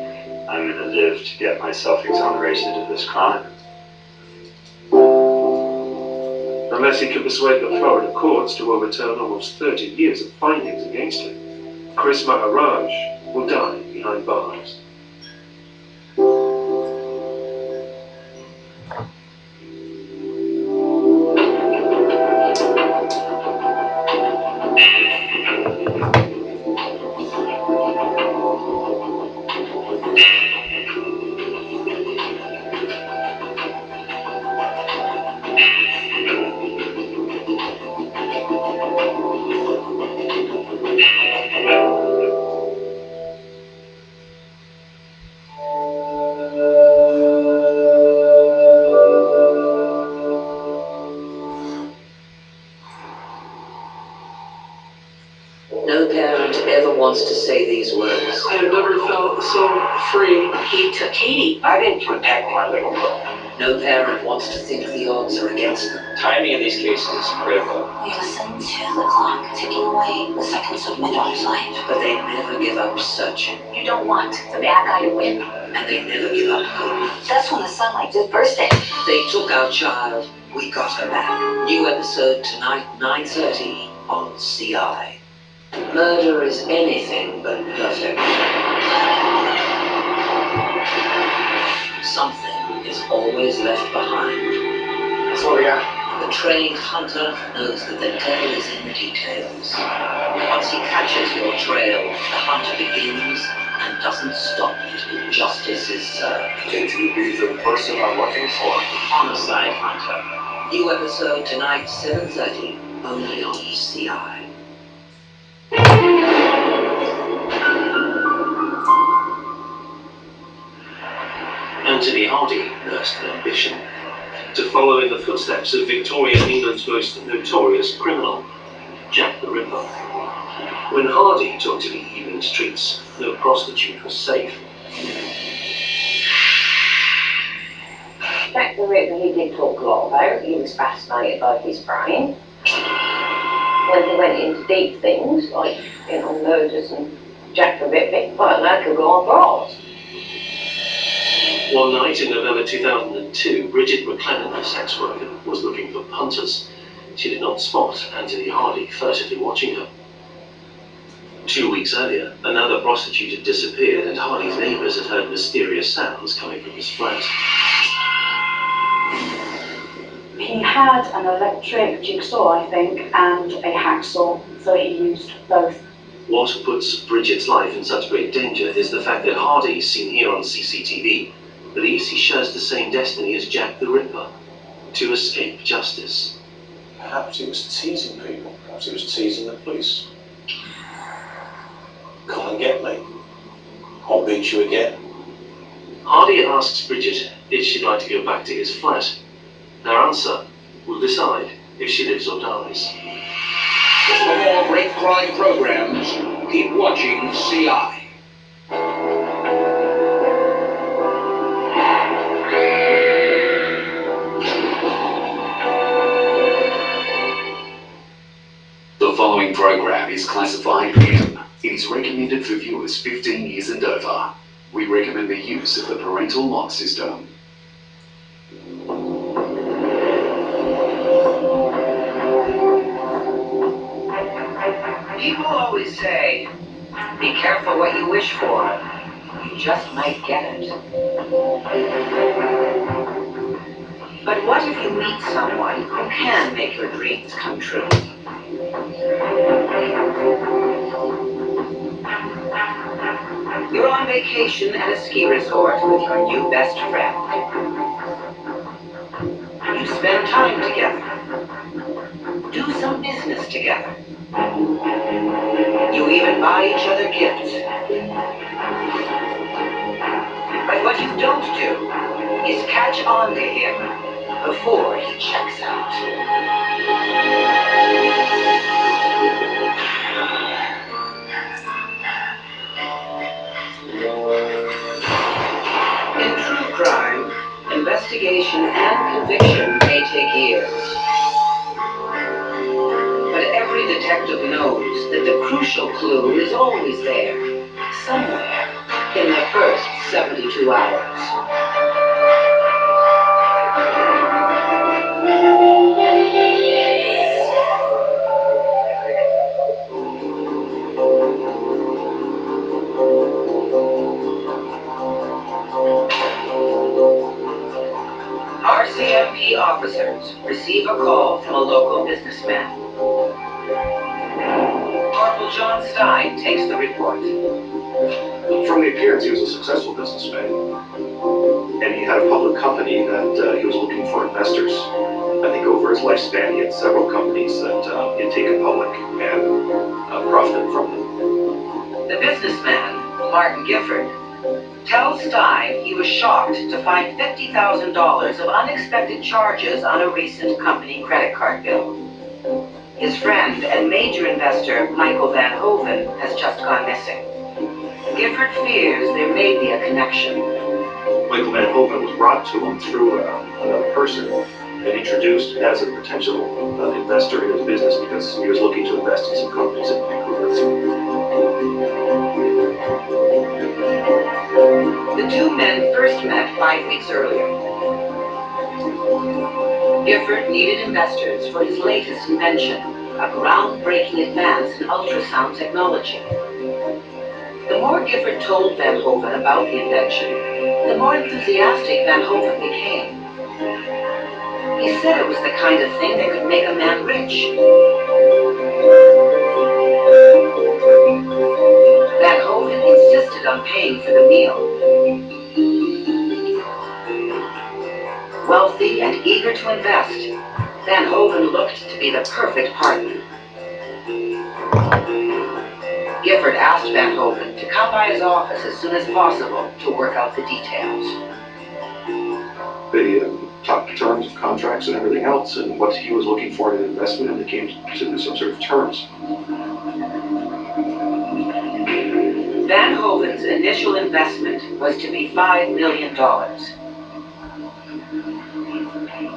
I'm going to live to get myself exonerated of this crime. Unless he can persuade the Florida courts to overturn almost 30 years of findings against him, Chris Maharaj will die behind bars. wants to say these words. I have never felt so free. He took Katie. I didn't protect my little girl. No parent wants to think the odds are against them. Timing in these cases is critical. We listen to the clock ticking away the seconds of my daughter's life. But they never give up searching. You don't want the bad guy to win. And they never give up hope. That's when the sunlight did birthday. They took our child. We got her back. New episode tonight, 9:30 on CI. Murder is anything but perfect. Something is always left behind. That's all we got. The trained hunter knows that the devil is in the details. Once he catches your trail, the hunt begins and doesn't stop till justice is served. Did you be the person I'm looking for? Homicide Hunter. New episode tonight, 7:30, only on CI. Anthony Hardy nursed an ambition to follow in the footsteps of Victorian England's most notorious criminal, Jack the Ripper. When Hardy took to the evening streets, no prostitute was safe. Jack the Ripper, he did talk a lot about. He was fascinated by his brain. When he went into deep things, like, murders and Jack the Ripper, well, that could go on for hours. One night in November 2002, Bridget McLennan, a sex worker, was looking for punters. She did not spot Anthony Hardy furtively watching her. 2 weeks earlier, another prostitute had disappeared and Hardy's neighbours had heard mysterious sounds coming from his flat. He had an electric jigsaw, I think, and a hacksaw, so he used both. What puts Bridget's life in such great danger is the fact that Hardy, seen here on CCTV, believes he shares the same destiny as Jack the Ripper, to escape justice. Perhaps he was teasing people. Perhaps he was teasing the police. Come and get me. I'll beat you again. Hardy asks Bridget if she'd like to go back to his flat. Her answer will decide if she lives or dies. For more great crime programs, keep watching CI. The following program is classified M. It is recommended for viewers 15 years and over. We recommend the use of the parental lock system. People always say, be careful what you wish for. You just might get it. But what if you meet someone who can make your dreams come true? You're on vacation at a ski resort with your new best friend. You spend time together. Do some business together. You even buy each other gifts. But what you don't do is catch on to him before he checks out. In true crime, investigation and conviction may take years. But every detective knows that the crucial clue is always there, somewhere, in the first 72 hours. RCMP officers receive a call from a local businessman. Corporal John Stein takes the report. From the appearance, he was a successful businessman. And he had a public company that he was looking for investors. I think over his lifespan, he had several companies that he had taken public and profited from them. The businessman, Martin Gifford, tells Stein he was shocked to find $50,000 of unexpected charges on a recent company credit card bill. His friend and major investor, Michael Van Hoven, has just gone missing. Gifford fears there may be a connection. Michael Van Hoven was brought to him through another person and introduced as a potential investor in his business because he was looking to invest in some companies in Vancouver. The two men first met 5 weeks earlier. Gifford needed investors for his latest invention, a groundbreaking advance in ultrasound technology. The more Gifford told Van Hoven about the invention, the more enthusiastic Van Hoven became. He said it was the kind of thing that could make a man rich. Van Hoven insisted on paying for the meal. Wealthy and eager to invest, Van Hoven looked to be the perfect partner. Gifford asked Van Hoven to come by his office as soon as possible to work out the details. They talked terms of contracts and everything else and what he was looking for in an investment, and they came to some sort of terms. Van Hoven's initial investment was to be $5 million.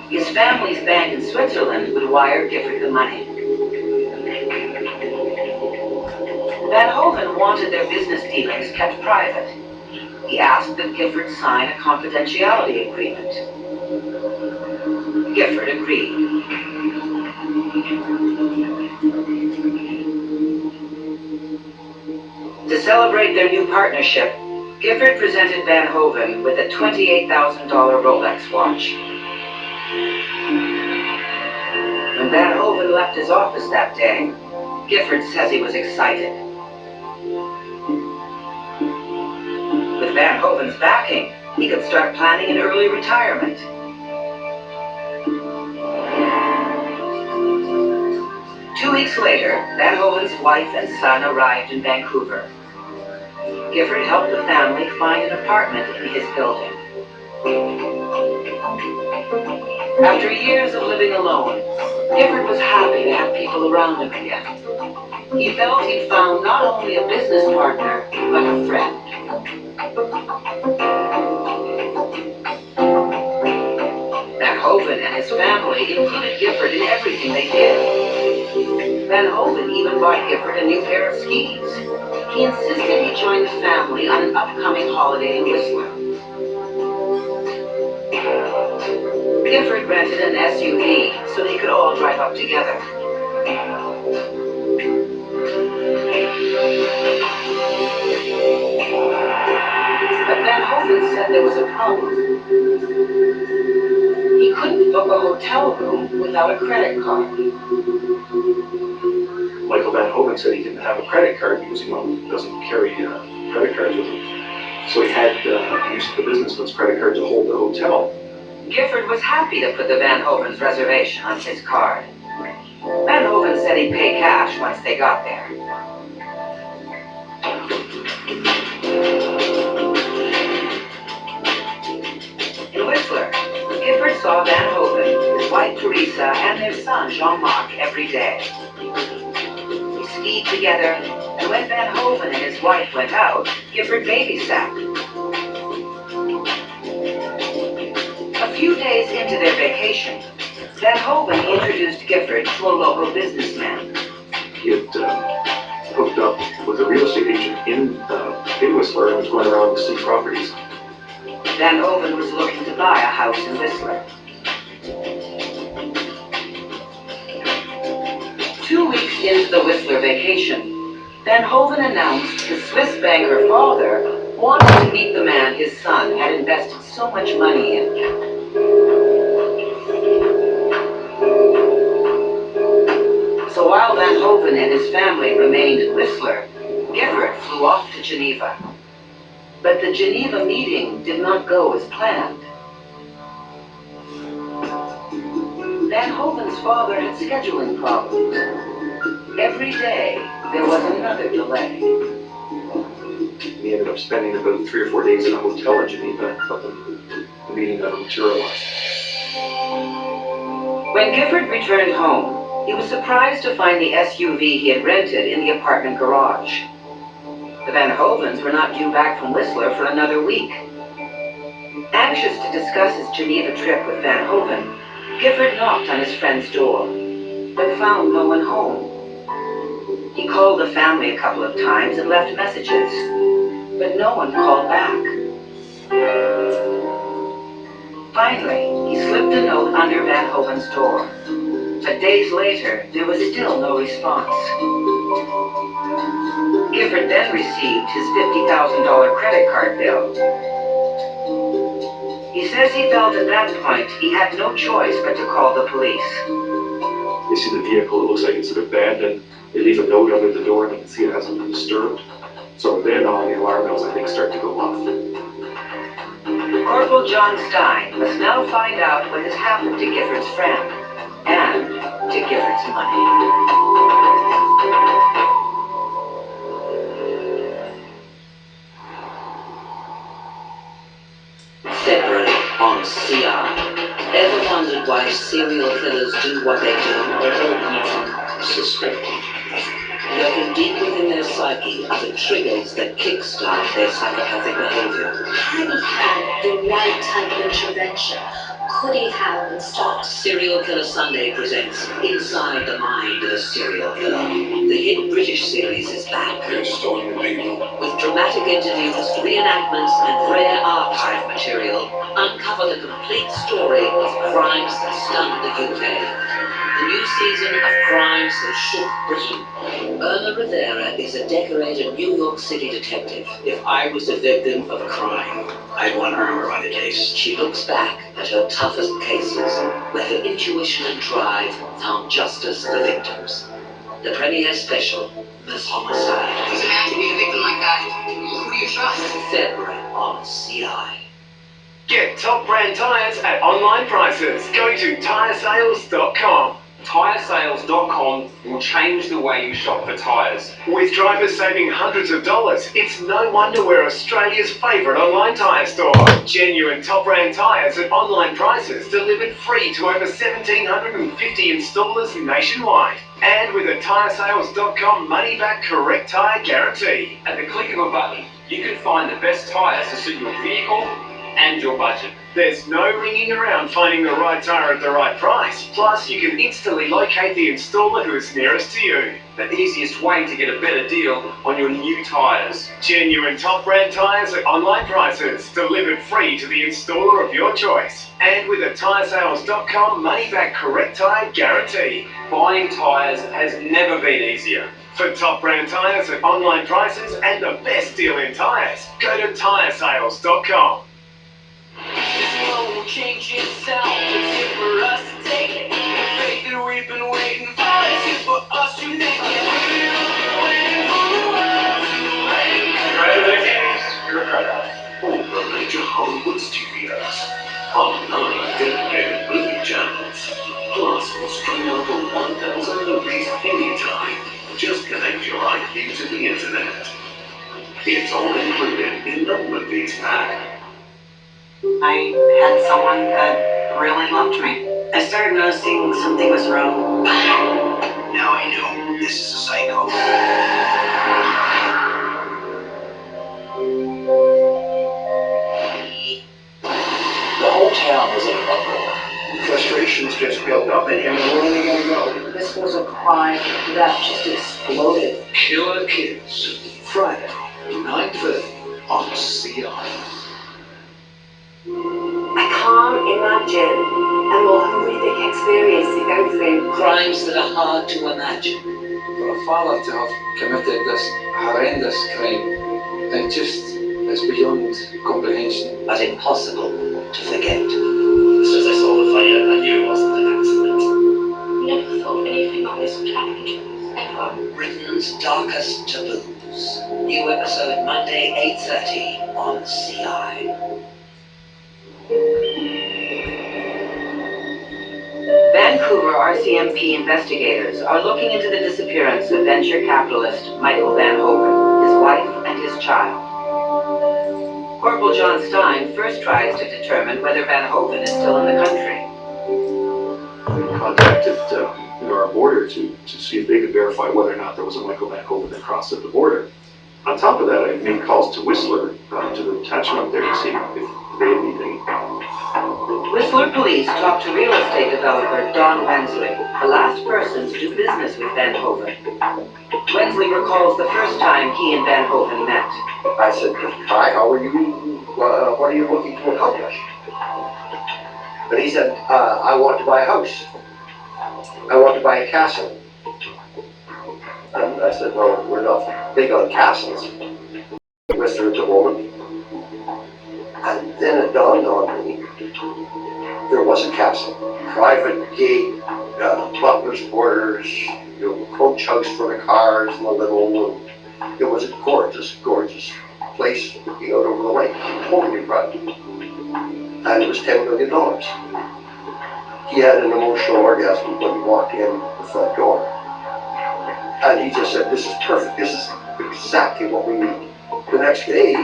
His family's bank in Switzerland would wire Gifford the money. Van Hoven wanted their business dealings kept private. He asked that Gifford sign a confidentiality agreement. Gifford agreed. To celebrate their new partnership, Gifford presented Van Hoven with a $28,000 Rolex watch. When Van Hoven left his office that day, Gifford says he was excited. With Van Hoven's backing, he could start planning an early retirement. Two weeks later, Van Hoven's wife and son arrived in Vancouver. Gifford helped the family find an apartment in his building. After years of living alone, Gifford was happy to have people around him again. He felt he'd found not only a business partner, but a friend. Van Hoven and his family included Gifford in everything they did. Van Hoven even bought Gifford a new pair of skis. He insisted he join the family on an upcoming holiday in Whistler. Gifford rented an SUV so they could all drive up together. But Van Hoven said there was a problem. He couldn't book a hotel room without a credit card. Michael Van Hoven said he didn't have a credit card because he doesn't carry credit cards with him. So he had used the businessman's credit card to hold the hotel. Gifford was happy to put the Van Hoven's reservation on his card. Van Hoven said he'd pay cash once they got there. In Whistler, Gifford saw Van Hoven, his wife Teresa, and their son Jean-Marc every day. They skied together, and when Van Hoven and his wife went out, Gifford babysat. A few days into their vacation, Van Hoven introduced Gifford to a local businessman. He had hooked up with a real estate agent in Whistler and was going around to see properties. Van Hoven was looking to buy a house in Whistler. 2 weeks into the Whistler vacation, Van Hoven announced the Swiss banker father wanted to meet the man his son had invested so much money in. So while Van Hoven and his family remained in Whistler, Gifford flew off to Geneva. But the Geneva meeting did not go as planned. Van Hoven's father had scheduling problems. Every day, there was another delay. He ended up spending about 3 or 4 days in a hotel in Geneva, but the meeting never materialized. When Gifford returned home, He was surprised to find the SUV he had rented in the apartment garage. The Van Hovens were not due back from Whistler for another week. Anxious to discuss his Geneva trip with Van Hoven, Gifford knocked on his friend's door, but found no one home. He called the family a couple of times and left messages, but no one called back. Finally, he slipped a note under Van Hoven's door. But days later, there was still no response. Gifford then received his $50,000 credit card bill. He says he felt at that point he had no choice but to call the police. They see the vehicle, it looks like it's abandoned. They leave a note under the door and they can see it hasn't been disturbed. So then all the alarm bells, I think, start to go off. Corporal John Stein must now find out what has happened to Gifford's friend and to Gifford's money. February on CI. Ever wondered why serial killers do what they do? I heard nothing suspected. Lurking deep within their psyche are the triggers that kickstart their psychopathic behavior. Had he had the right type of intervention, could he have stopped? Serial Killer Sunday presents Inside the Mind of a Serial Killer. The hit British series is back. They're stalking people. With dramatic interviews, reenactments, and rare archive material, uncover the complete story of crimes that stunned the UK. The new season of Crimes That Shook Britain. Erna Rivera is a decorated New York City detective. If I was a victim of a crime, I'd want her on the case. She looks back at her toughest cases, where her intuition and drive found justice for victims. The premiere special, Miss Homicide. Doesn't have to be a victim like that. Who do you trust? February on CI. Get top brand tyres at online prices. Go to tyresales.com. Tyresales.com will change the way you shop for tyres. With drivers saving hundreds of dollars, it's no wonder we're Australia's favourite online tyre store. Genuine top brand tyres at online prices, delivered free to over 1,750 installers nationwide. And with a tyresales.com money-back correct tyre guarantee. At the click of a button, you can find the best tyres to suit your vehicle and your budget. There's no ringing around finding the right tyre at the right price. Plus, you can instantly locate the installer who is nearest to you. The easiest way to get a better deal on your new tyres. Genuine top brand tyres at online prices, delivered free to the installer of your choice. And with a tyresales.com money-back correct tyre guarantee. Buying tyres has never been easier. For top brand tyres at online prices and the best deal in tyres, go to tyresales.com. This world will change itself. It's here for us to take it. The faith that we've been waiting for is here for us to make it. Waiting for the world to wake up. Congratulations, you're a cutout. All the major Hollywood studios. On 9 dedicated movie channels. Plus, we'll stream over 1,000 movies anytime. Just connect your IP to the internet. It's all included in the movies pack. I had someone that really loved me. I started noticing something was wrong. Now I know this is a psycho. The whole town was in an uproar. Frustrations just built up in him, and where are they gonna go? This was a crime that just exploded. Killer Kids. Friday, 9:30 on CI. I can't imagine a more horrific experience to go through. Crimes that are hard to imagine. For a father to have committed this horrendous crime, it just is beyond comprehension. But impossible to forget. As soon as I saw the fire, I knew it wasn't an accident. Never thought anything like this would happen, ever. Britain's darkest taboos. New episode Monday, 8:30 on CI. Vancouver RCMP investigators are looking into the disappearance of venture capitalist Michael Van Hoven, his wife, and his child. Corporal John Stein first tries to determine whether Van Hoven is still in the country. We contacted our our border to see if they could verify whether or not there was a Michael Van Hoven that crossed at the border. On top of that, I made calls to Whistler, to the attachment up there, to see if they had anything. Whistler police talked to real estate developer Don Wensley, the last person to do business with Van Hoven. Wensley recalls the first time he and Van Hoven met. I said, "Hi, how are you? What are you looking to accomplish?" But he said, "I want to buy a house. I want to buy a castle." And I said, "Well, we're not big on castles, Whistler, at the moment." And then it dawned on me, there was a castle. Private gate, butler's quarters, coach house for the cars and the little. It was a gorgeous, gorgeous place looking out over the lake, totally private. And it was $10 million. He had an emotional orgasm when he walked in the front door. And he just said, "This is perfect. This is exactly what we need." The next day,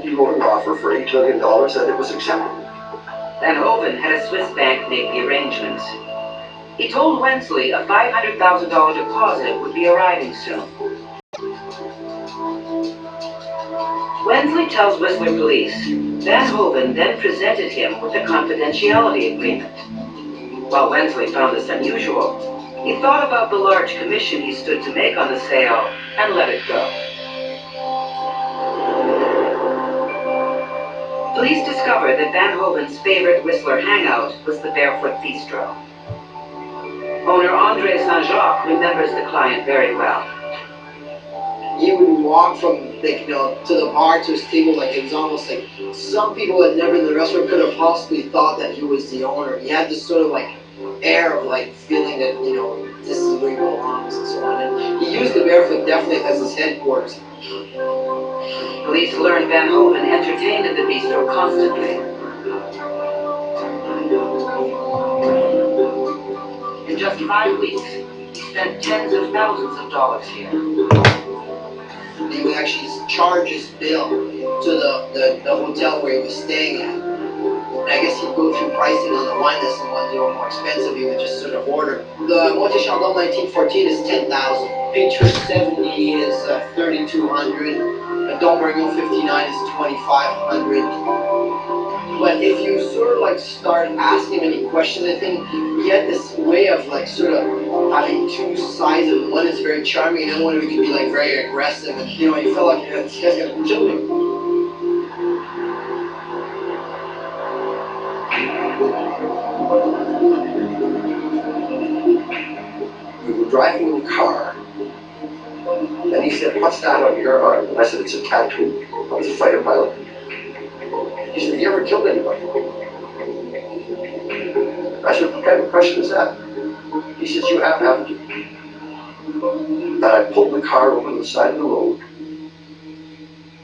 he wrote an offer for $8 million and it was accepted. Van Hoven had a Swiss bank make the arrangements. He told Wensley a $500,000 deposit would be arriving soon. Wensley tells Whistler police Van Hoven then presented him with a confidentiality agreement. While Wensley found this unusual, he thought about the large commission he stood to make on the sale and let it go. Police discovered that Van Hoven's favorite Whistler hangout was the Barefoot Bistro. Owner Andre Saint-Jacques remembers the client very well. He would walk from, like, to the bar to his table, like it was almost like some people that had never been in the restaurant could have possibly thought that he was the owner. He had this sort of like air of like feeling that, this is where he belongs and so on. And he used the Barefoot definitely as his headquarters. Police learned Van Hoven entertained at the bistro constantly. In just 5 weeks, he spent tens of thousands of dollars here. He would actually charge his bill to the hotel where he was staying at. And I guess he'd go through pricing on the wine list, and ones that were more expensive, he would just sort of order. The Monte Chandon 1914 is $10,000. Picture 70 is $3,200. Don't Bring 59 is $2,500. But if you sort of like start asking him any questions, I think he had this way of like sort of having two sides of it. One is very charming, and then one of it can be like very aggressive, and you feel like this guy's gonna kill me. We were driving in the car, and he said, "What's that on your arm?" And I said, "It's a tattoo. I was a fighter pilot." He said, "Have you ever killed anybody?" I said, "What kind of question is that?" He says, "You have, haven't you?" And I pulled the car over to the side of the road.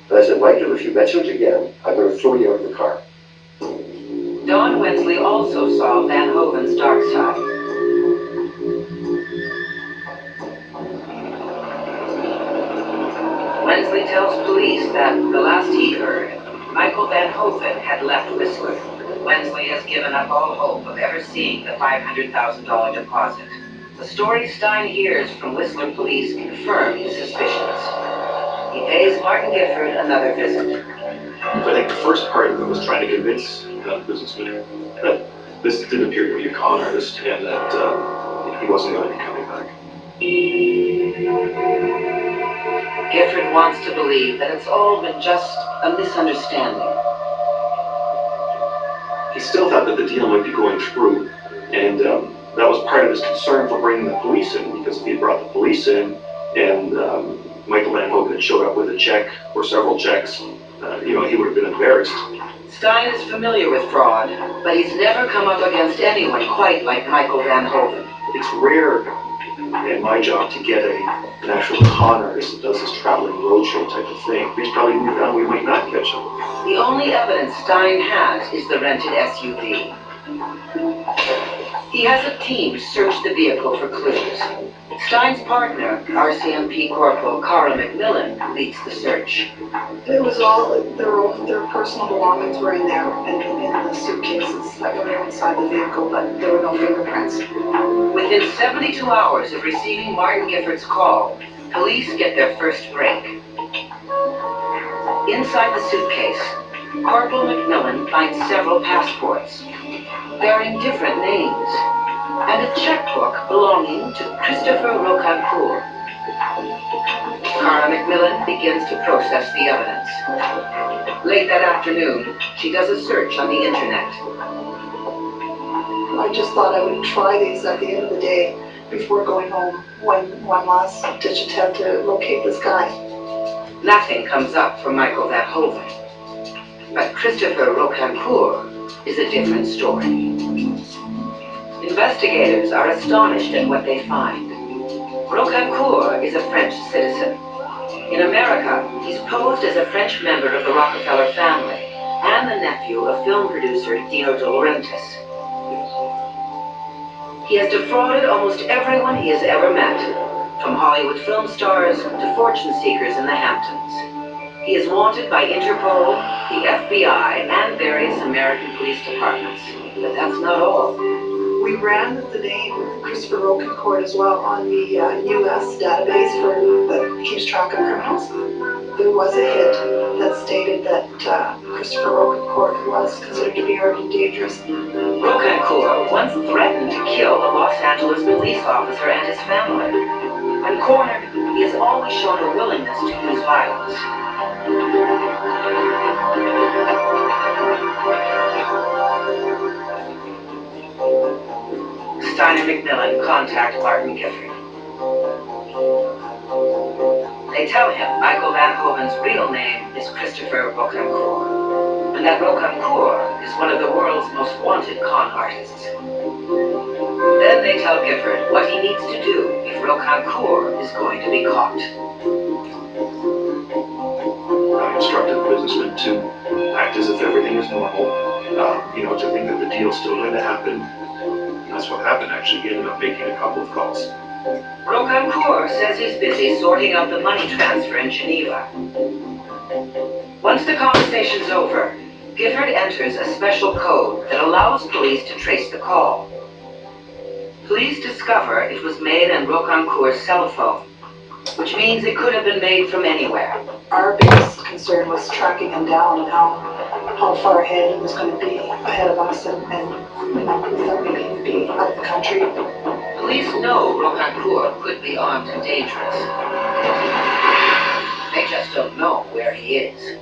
And I said, "Michael, if you mention it again, I'm going to throw you out of the car." Don Wensley also saw Van Hoven's dark side. Wensley tells police that the last he heard, Michael Van Hoven had left Whistler. Wensley has given up all hope of ever seeing the $500,000 deposit. The story Stein hears from Whistler police confirm his suspicions. He pays Martin Gifford another visit. So I think the first part of it was trying to convince the businessman that this didn't appear to be a con artist and that he wasn't going to be coming back. Gifford wants to believe that it's all been just a misunderstanding. He still thought that the deal might be going through, and that was part of his concern for bringing the police in, because if he brought the police in and Michael Van Hoven had showed up with a check or several checks, he would have been embarrassed. Stein is familiar with fraud, but he's never come up against anyone quite like Michael Van Hoven. It's rare in my job to get an actual con artist that does this traveling roadshow type of thing. He's probably moved on, we might not catch him. The only evidence Stein has is the rented SUV. He has a team search the vehicle for clues. Stein's partner, RCMP Corporal Cara McMillan, leads the search. It was all, their personal belongings were in there, and in the suitcases that were inside the vehicle, but there were no fingerprints. Within 72 hours of receiving Martin Gifford's call, police get their first break. Inside the suitcase, Corporal McMillan finds several passports, bearing different names, and a checkbook belonging to Christopher Rocancourt. Cara McMillan begins to process the evidence. Late that afternoon, she does a search on the internet. I just thought I would try these at the end of the day before going home. One last ditch attempt to locate this guy. Nothing comes up for Michael Van Hoven. But Christopher Rocancourt is a different story. Investigators are astonished at what they find. Rocancourt is a French citizen. In America, he's posed as a French member of the Rockefeller family and the nephew of film producer Dino De Laurentiis. He has defrauded almost everyone he has ever met, from Hollywood film stars to fortune seekers in the Hamptons. He is wanted by Interpol, the FBI, and various American police departments. But that's not all. We ran the name Christopher Rocancourt as well on the U.S. database that keeps track of criminals. There was a hit that stated that Christopher Rocancourt was considered to be armed and dangerous. Rocancourt once threatened to kill a Los Angeles police officer and his family. When cornered, he has always shown a willingness to use violence. Stein and McMillan contact Martin Gifford. They tell him Michael Van Hoven's real name is Christopher Rocancourt, and that Rocancourt is one of the world's most wanted con artists. Then they tell Gifford what he needs to do if Rocancourt is going to be caught. I instructed the businessman to act as if everything is normal, to think that the deal's still going to happen. That's what happened, actually. He ended up making a couple of calls. Rocancourt says he's busy sorting out the money transfer in Geneva. Once the conversation's over, Gifford enters a special code that allows police to trace the call. Police discover it was made on Rocancourt's cell phone, which means it could have been made from anywhere. Our biggest concern was tracking him down and how far ahead he was going to be ahead of us, and we thought maybe he'd be out of the country. Police know Rocancourt could be armed and dangerous. They just don't know where he is.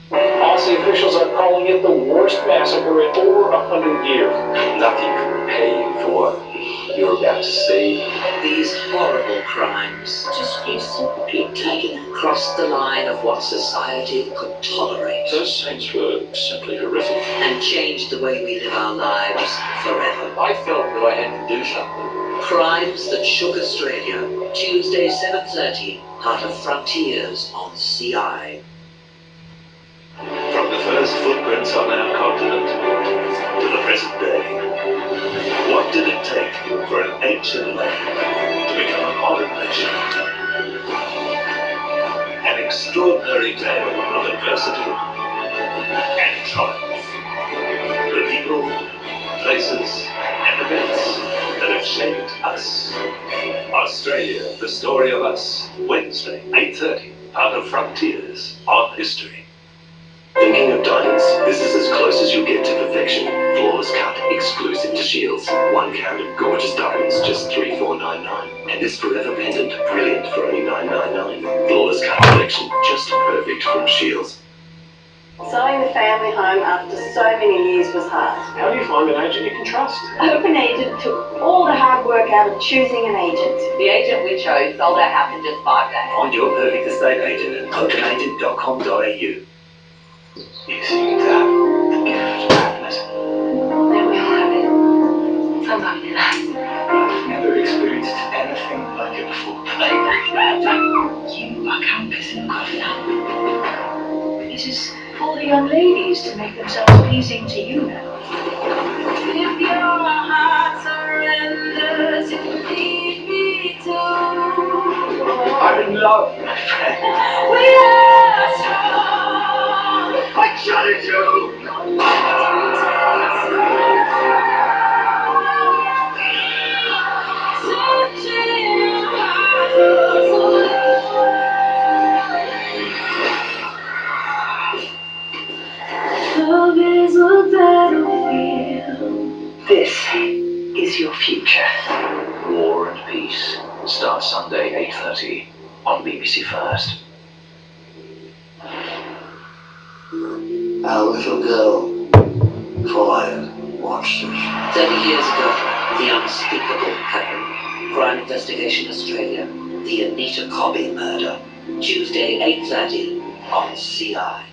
Aussie officials are calling it the worst massacre in over 100 years. Nothing can pay you for what you're about to see. These horrible crimes just recently taken across the line of what society could tolerate. Those things were simply horrific. And changed the way we live our lives forever. I felt that I had to do something. Crimes that shook Australia. Tuesday, 7:30, Heart of Frontiers on CI. From the first footprints on our continent to the present day, what did it take for an ancient land to become a modern nation? An extraordinary tale of adversity and triumph. The people, places, and events that have shaped us. Australia, the story of us. Wednesday, 8:30, Heart of Frontiers on History. Thinking of diamonds, this is as close as you'll get to perfection. Flawless cut, exclusive to Shields. 1 carat of gorgeous diamonds, just $3,499. And this forever pendant, brilliant for only $999. Flawless cut collection, just perfect from Shields. Selling the family home after so many years was hard. How do you find an agent you can trust? Open Agent took all the hard work out of choosing an agent. The agent we chose sold our house in just 5 days. Find your perfect estate agent at openagent.com.au. You seem to have the gift of madness. Then we all have it. Somebody did us. I've never experienced anything like it before. You are campus in Coffee. is for the young ladies to make themselves pleasing to you now. If your heart surrenders, you lead me to. I'm in love, my friend. We are strong. I challenge you. Love is a battlefield. This is your future. War and Peace starts Sunday 8:30 on BBC First. Our little girl, 5, watched us. 30 years ago, the unspeakable happened. Crime Investigation Australia, the Anita Cobby murder. Tuesday 8:30 on CI.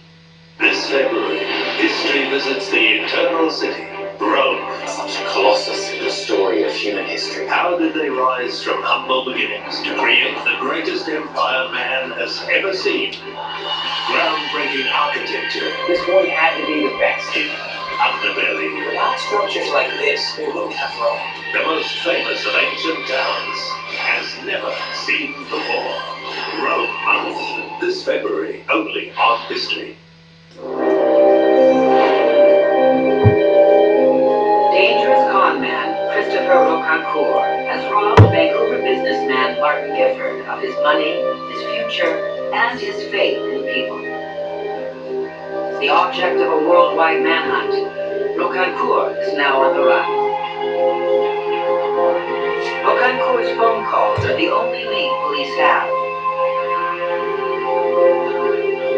This February, history visits the Eternal City, Rome. Such a colossus in the story of human history. How did they rise from humble beginnings to create the greatest empire man has ever seen? Groundbreaking architecture. This one had to be the best. Underbelly. Without structures like this, we wouldn't have Rome. The most famous of ancient towns has never seen before. Rome, this February, only on History. Dangerous con man Christopher Rocancourt has robbed Vancouver businessman Martin Gifford of his money, his future, and his faith in people. The object of a worldwide manhunt, Rocancourt is now on the run. Rocancourt's phone calls are the only lead police have.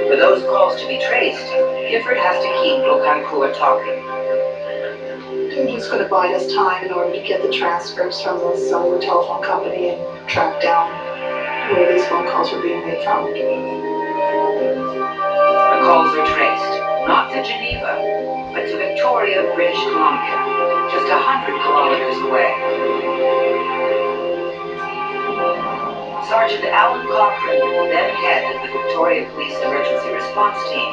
For those calls to be traced, Gifford has to keep Rocancourt talking. He's going to buy us time in order to get the transcripts from the cellular telephone company and track down where these phone calls were being made from. The calls are traced, not to Geneva, but to Victoria, British Columbia, just 100 kilometers away. Sergeant Alan Cochrane, then head of the Victoria Police Emergency Response Team,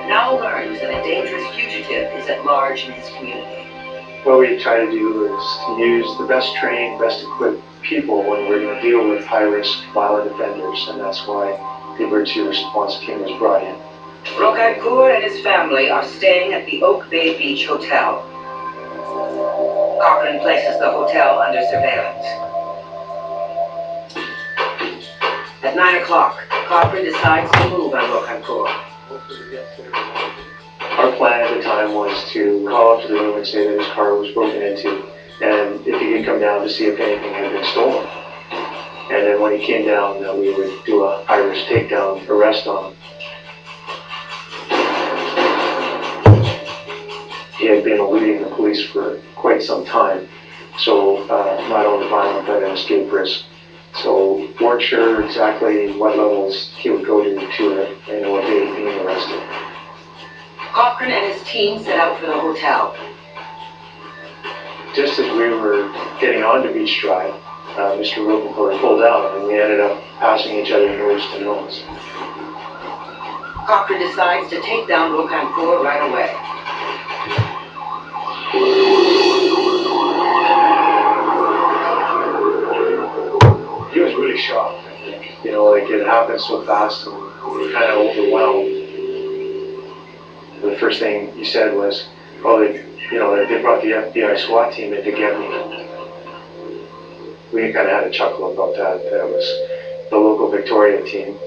now learns that a dangerous fugitive is at large in his community. What we try to do is to use the best trained, best equipped people when we're going to deal with high-risk violent offenders, and that's why the emergency response team was brought in. Rocancourt and his family are staying at the Oak Bay Beach Hotel. Cochrane places the hotel under surveillance. At 9 o'clock, Cochrane decides to move on Rocancourt. Our plan at the time was to call up to the room and say that his car was broken into, and if he could come down to see if anything had been stolen. And then when he came down, we would do a high-risk takedown arrest on him. He had been eluding the police for quite some time, so not only violent but an escape risk. So weren't sure exactly what levels he would go to evade being arrested. Cochrane and his team set out for the hotel. Just as we were getting on to Beach Drive, Mr. Rocancourt pulled out, and we ended up passing each other nose to nose. Cochrane decides to take down Rocancourt right away. He was really shocked, I think. It happened so fast and kind of overwhelmed. The first thing he said was, "Oh, they brought the FBI SWAT team in to get me." We kind of had a chuckle about that. That was the local Victoria team.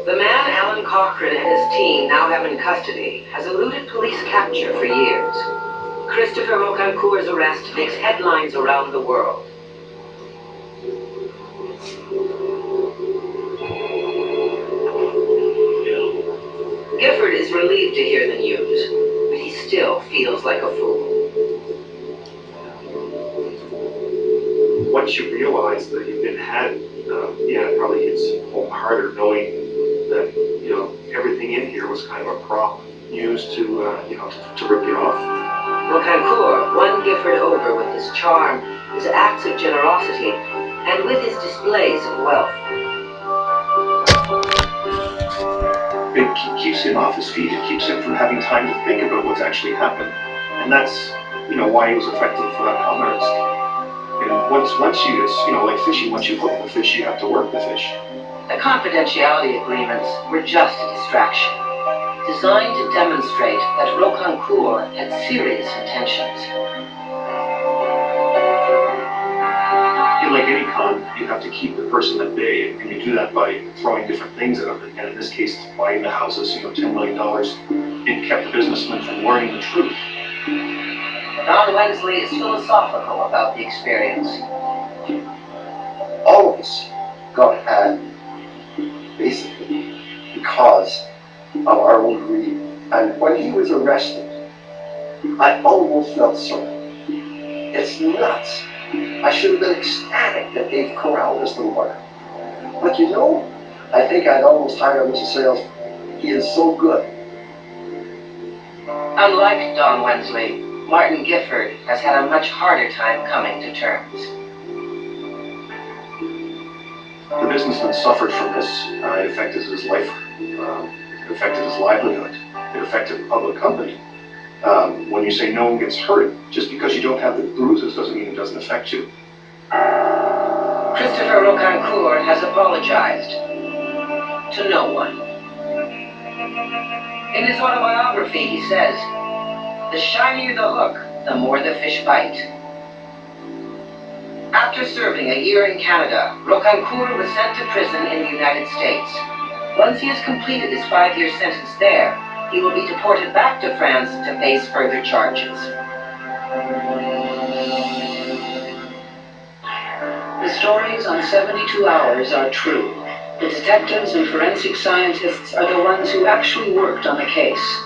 The man Alan Cochrane and his team now have in custody has eluded police capture for years. Christopher Rocancourt's arrest makes headlines around the world. Gifford is relieved to hear the news, but he still feels like a fool. Once you realize that you've been had, it probably hits home harder knowing that, everything in here was kind of a prop used to rip you off. Rocancourt won Gifford over with his charm, his acts of generosity, and with his displays of wealth. it keeps him off his feet. It keeps him from having time to think about what's actually happened. And that's, why he was effective con artist. And once you, it's, like fishing, once you hook the fish, you have to work the fish. The confidentiality agreements were just a distraction, designed to demonstrate that Rocancourt had serious intentions. Like any con, you have to keep the person at bay, and you do that by throwing different things at them. And in this case, buying the houses, $10 million, it kept the businessman from learning the truth. Don Wensley is philosophical about the experience. All of us got had, basically, because of our own greed. And when he was arrested, I almost felt sorry. It's nuts. I should have been ecstatic that they've corralled this little bugger. But I think I'd almost hire him as a salesman. He is so good. Unlike Don Wensley, Martin Gifford has had a much harder time coming to terms. The businessman suffered from this. It affected his life. It affected his livelihood. It affected the public company. When you say no one gets hurt, just because you don't have the bruises doesn't mean it doesn't affect you. Christopher Rocancourt has apologized to no one. In his autobiography, he says, "The shinier the hook, the more the fish bite." After serving a year in Canada, Rocancourt was sent to prison in the United States. Once he has completed his 5-year sentence there, he will be deported back to France to face further charges. The stories on 72 Hours are true. The detectives and forensic scientists are the ones who actually worked on the case.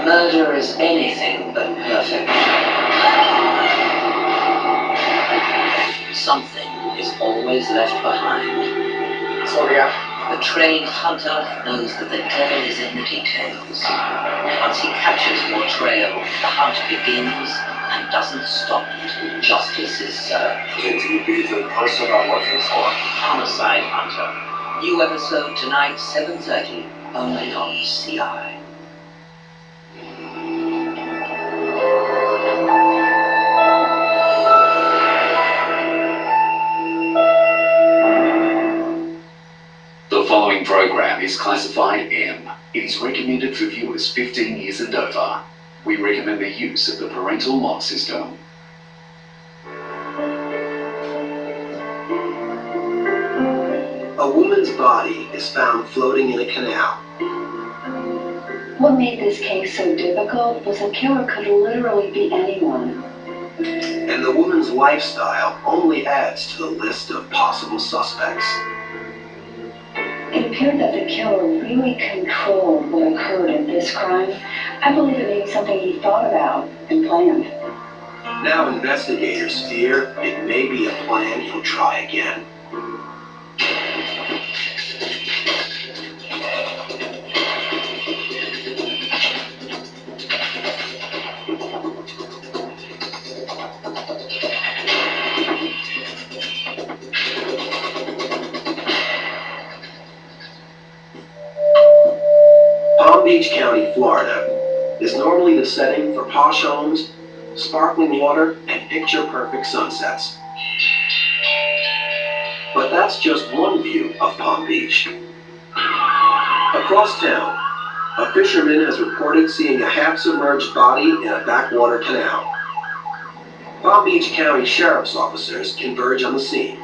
Murder is anything but perfect. Something is always left behind. So yeah. The trained hunter knows that the devil is in the details. Once he catches your trail, the hunt begins and doesn't stop. Justice is served. Did you be the person I'm looking for? Homicide Hunter. New episode tonight, 7:30, only on CI. The following program is classified M. It is recommended for viewers 15 years and over. We recommend the use of the parental lock system. A woman's body is found floating in a canal. What made this case so difficult was a killer could literally be anyone. And the woman's lifestyle only adds to the list of possible suspects. It appeared that the killer really controlled what occurred in this crime. I believe it may be something he thought about and planned. Now investigators fear it may be a plan he'll try again. Palm Beach County, Florida, is normally the setting for posh homes, sparkling water, and picture-perfect sunsets. But that's just one view of Palm Beach. Across town, a fisherman has reported seeing a half-submerged body in a backwater canal. Palm Beach County Sheriff's officers converge on the scene.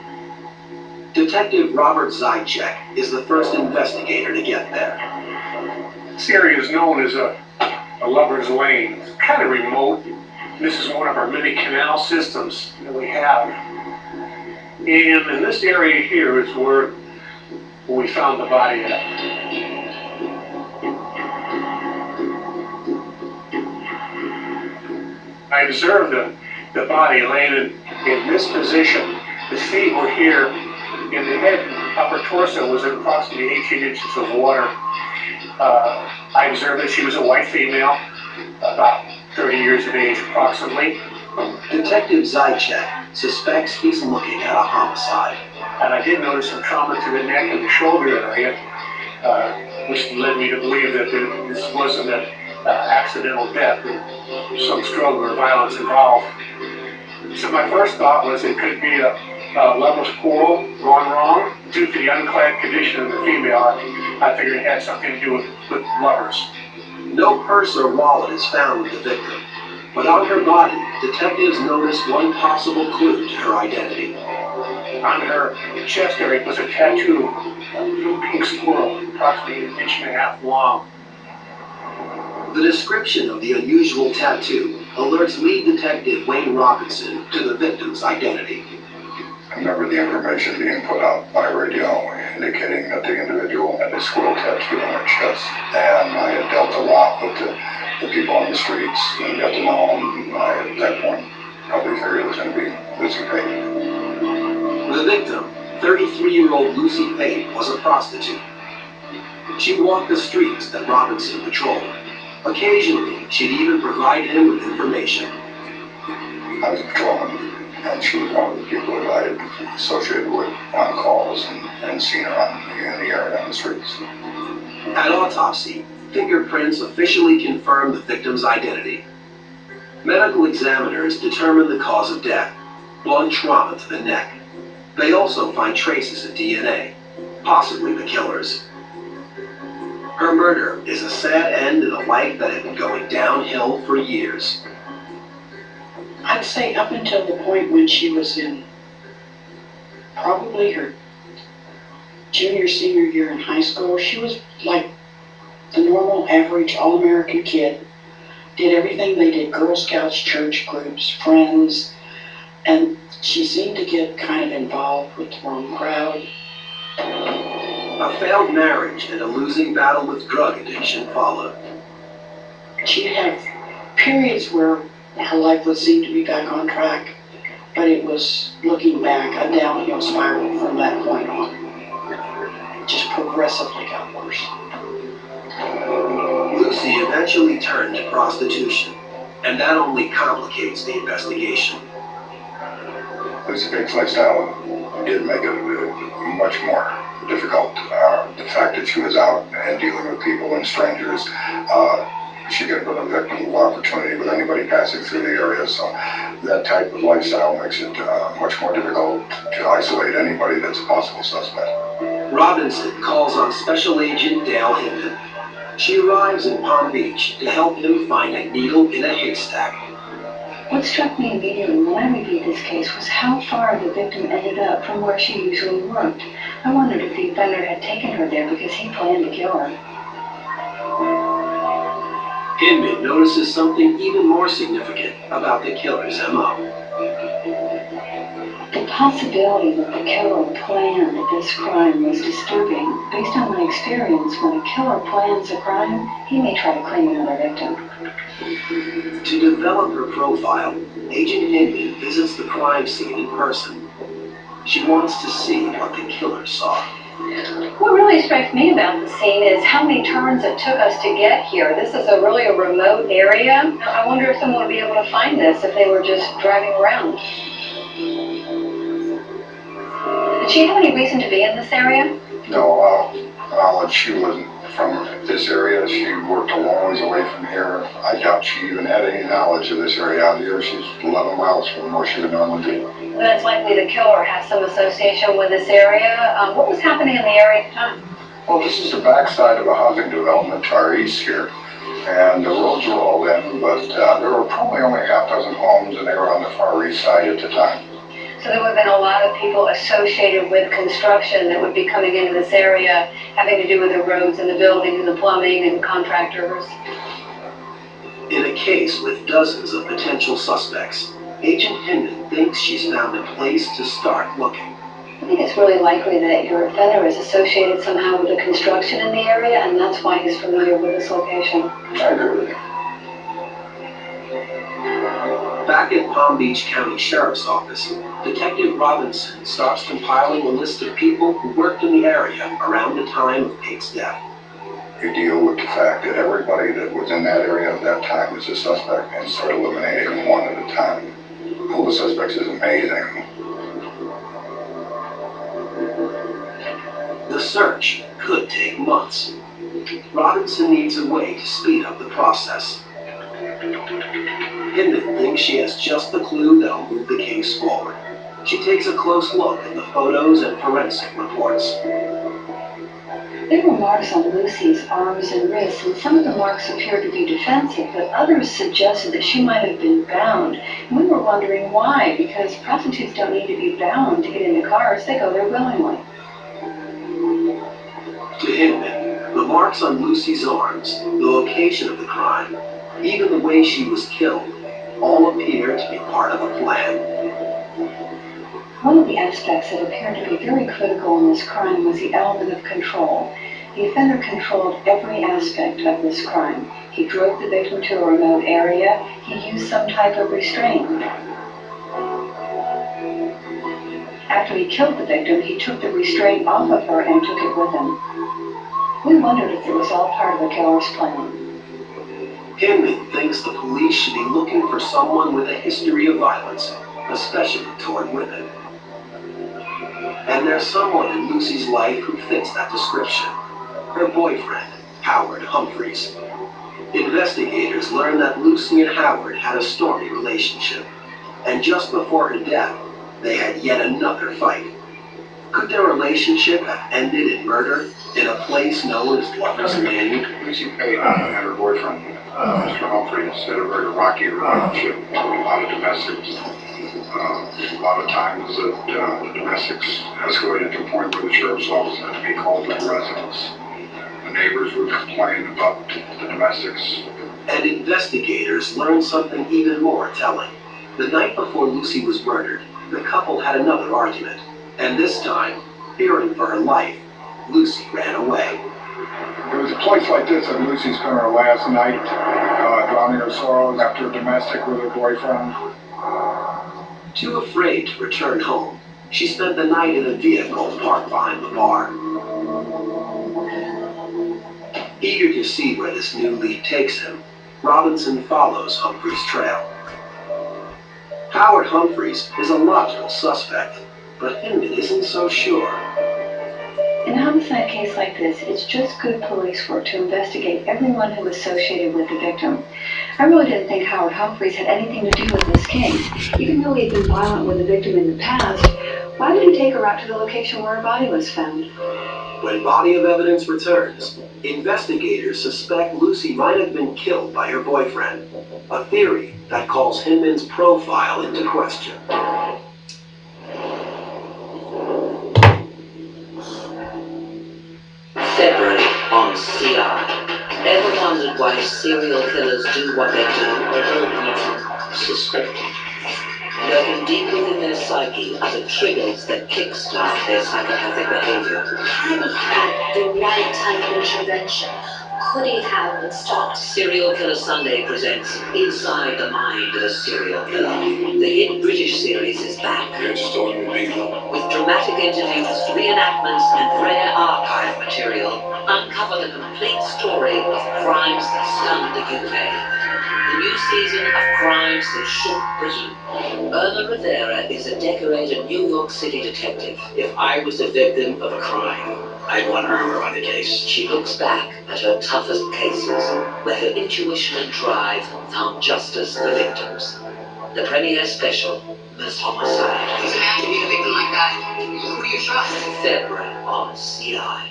Detective Robert Zaitchek is the first investigator to get there. This area is known as a lover's lane. It's kind of remote. This is one of our many canal systems that we have. And in this area here is where we found the body at. I observed the body laying in this position. His feet were here, and the head and upper torso was at approximately 18 inches of water. I observed that she was a white female, about 30 years of age approximately. Detective Zychek suspects he's looking at a homicide. And I did notice some trauma to the neck and the shoulder area, which led me to believe that this wasn't an accidental death, with some struggle or violence involved. So my first thought was it could be a lover's quarrel gone wrong. Due to the unclad condition of the female, I figured it had something to do with lovers. No purse or wallet is found with the victim, but on her body, detectives noticed one possible clue to her identity. On her chest area was a tattoo, a little pink squirrel, approximately 1.5 inches long. The description of the unusual tattoo alerts lead detective Wayne Robinson to the victim's identity. I remember the information being put out by radio indicating that the individual had a squirrel tattoo on her chest, and I had dealt a lot with the people on the streets and got to know them. I, at that point, probably figured it was going to be Lucy Pate. The victim, 33-year-old Lucy Pate, was a prostitute. She walked the streets that Robinson patrolled. Occasionally, she'd even provide him with information. I was a patrolman, and she was one of the people that I had associated with on calls and seen her in the area on the streets. At autopsy, fingerprints officially confirmed the victim's identity. Medical examiners determined the cause of death, blunt trauma to the neck. They also find traces of DNA, possibly the killer's. Her murder is a sad end in a life that had been going downhill for years. I'd say up until the point when she was in probably her junior, senior year in high school, she was like the normal, average, all-American kid. Did everything they did, Girl Scouts, church groups, friends, and she seemed to get kind of involved with the wrong crowd. A failed marriage and a losing battle with drug addiction followed. She'd have periods where her life would seem to be back on track, but it was, looking back, a downhill spiral from that point on. It just progressively got worse. Lucy eventually turned to prostitution, and that only complicates the investigation. Lucy Pate's lifestyle did make it much more difficult. The fact that she was out and dealing with people and strangers, she could have been a victim of opportunity with anybody passing through the area, so that type of lifestyle makes it much more difficult to isolate anybody that's a possible suspect. Robinson calls on Special Agent Dale Hinton. She arrives in Palm Beach to help him find a needle in a haystack. What struck me immediately when I reviewed this case was how far the victim ended up from where she usually worked. I wondered if the offender had taken her there because he planned to kill her. Hinman notices something even more significant about the killer's MO. The possibility that the killer planned this crime was disturbing. Based on my experience, when a killer plans a crime, he may try to claim another victim. To develop her profile, Agent Hinman visits the crime scene in person. She wants to see what the killer saw. What really strikes me about the scene is how many turns it took us to get here. This is really a remote area. I wonder if someone would be able to find this if they were just driving around. Did she have any reason to be in this area? No, she wasn't from this area. She worked a long ways away from here. I doubt she even had any knowledge of this area out here. She's 11 miles from where she would normally be. Then it's likely the killer has some association with this area. What was happening in the area at the time? Well, this is the backside of a housing development to our east here. And the roads were all in, but there were probably only half dozen homes, and they were on the far east side at the time. So there would have been a lot of people associated with construction that would be coming into this area, having to do with the roads and the building and the plumbing and contractors. In a case with dozens of potential suspects, Agent Hinton thinks she's found a place to start looking. I think it's really likely that your offender is associated somehow with the construction in the area, and that's why he's familiar with this location. I agree with you. Back at Palm Beach County Sheriff's Office, Detective Robinson starts compiling a list of people who worked in the area around the time of Kate's death. You deal with the fact that everybody that was in that area at that time is a suspect and start eliminating one at a time. Pool of suspects is amazing. The search could take months. Robinson needs a way to speed up the process. Hinman thinks she has just the clue that'll move the case forward. She takes a close look at the photos and forensic reports. There were marks on Lucy's arms and wrists, and some of the marks appeared to be defensive, but others suggested that she might have been bound. And we were wondering why, because prostitutes don't need to be bound to get into cars, they go there willingly. To Hinman, the marks on Lucy's arms, the location of the crime, even the way she was killed, all appear to be part of a plan. One of the aspects that appeared to be very critical in this crime was the element of control. The offender controlled every aspect of this crime. He drove the victim to a remote area. He used some type of restraint. After he killed the victim, he took the restraint off of her and took it with him. We wondered if it was all part of the killer's plan. Hinman thinks the police should be looking for someone with a history of violence, especially toward women. And there's someone in Lucy's life who fits that description. Her boyfriend, Howard Humphreys. Investigators learned that Lucy and Howard had a stormy relationship, and just before her death, they had yet another fight. Could their relationship have ended in murder in a place known as Lover's Lane? Lucy Payton and her boyfriend, Mr. Humphreys, had a very rocky relationship with a lot of domestics. A lot of times that the domestics escalated to a point where the sheriff's office had to be called to the residence. The neighbors would complain about the domestics. And investigators learned something even more telling. The night before Lucy was murdered, the couple had another argument. And this time, fearing for her life, Lucy ran away. It was a place like this that Lucy spent her last night, drowning her sorrows after a domestic with her boyfriend. Too afraid to return home, she spent the night in a vehicle parked behind the bar. Eager to see where this new lead takes him, Robinson follows Humphrey's trail. Howard Humphreys is a logical suspect, but Hinman isn't so sure. In a homicide case like this, it's just good police work to investigate everyone who was associated with the victim. I really didn't think Howard Humphreys had anything to do with this case. Even though he had been violent with the victim in the past, why would he take her out to the location where her body was found? When body of evidence returns, investigators suspect Lucy might have been killed by her boyfriend, a theory that calls Hinman's profile into question. February on CI. Ever wondered why serial killers do what they do? I heard nothing suspected. Lurking deep within their psyche are the triggers that kickstart their psychopathic behavior. Had he had the right type of intervention, could he have been stopped? Serial Killer Sunday presents Inside the Mind of a Serial Killer. The hit British series is back. You're just ordinary people. With dramatic interviews, reenactments, and rare archive material, uncover the complete story of crimes that stunned the UK. The new season of crimes that shook Britain. Irma Rivera is a decorated New York City detective. If I was the victim of a crime, I'd want Irma on the case. She looks back at her toughest cases, where her intuition and drive found justice for victims. The premiere special, Miss Homicide. Does it have to be a victim like that? Who do you trust? February on CI.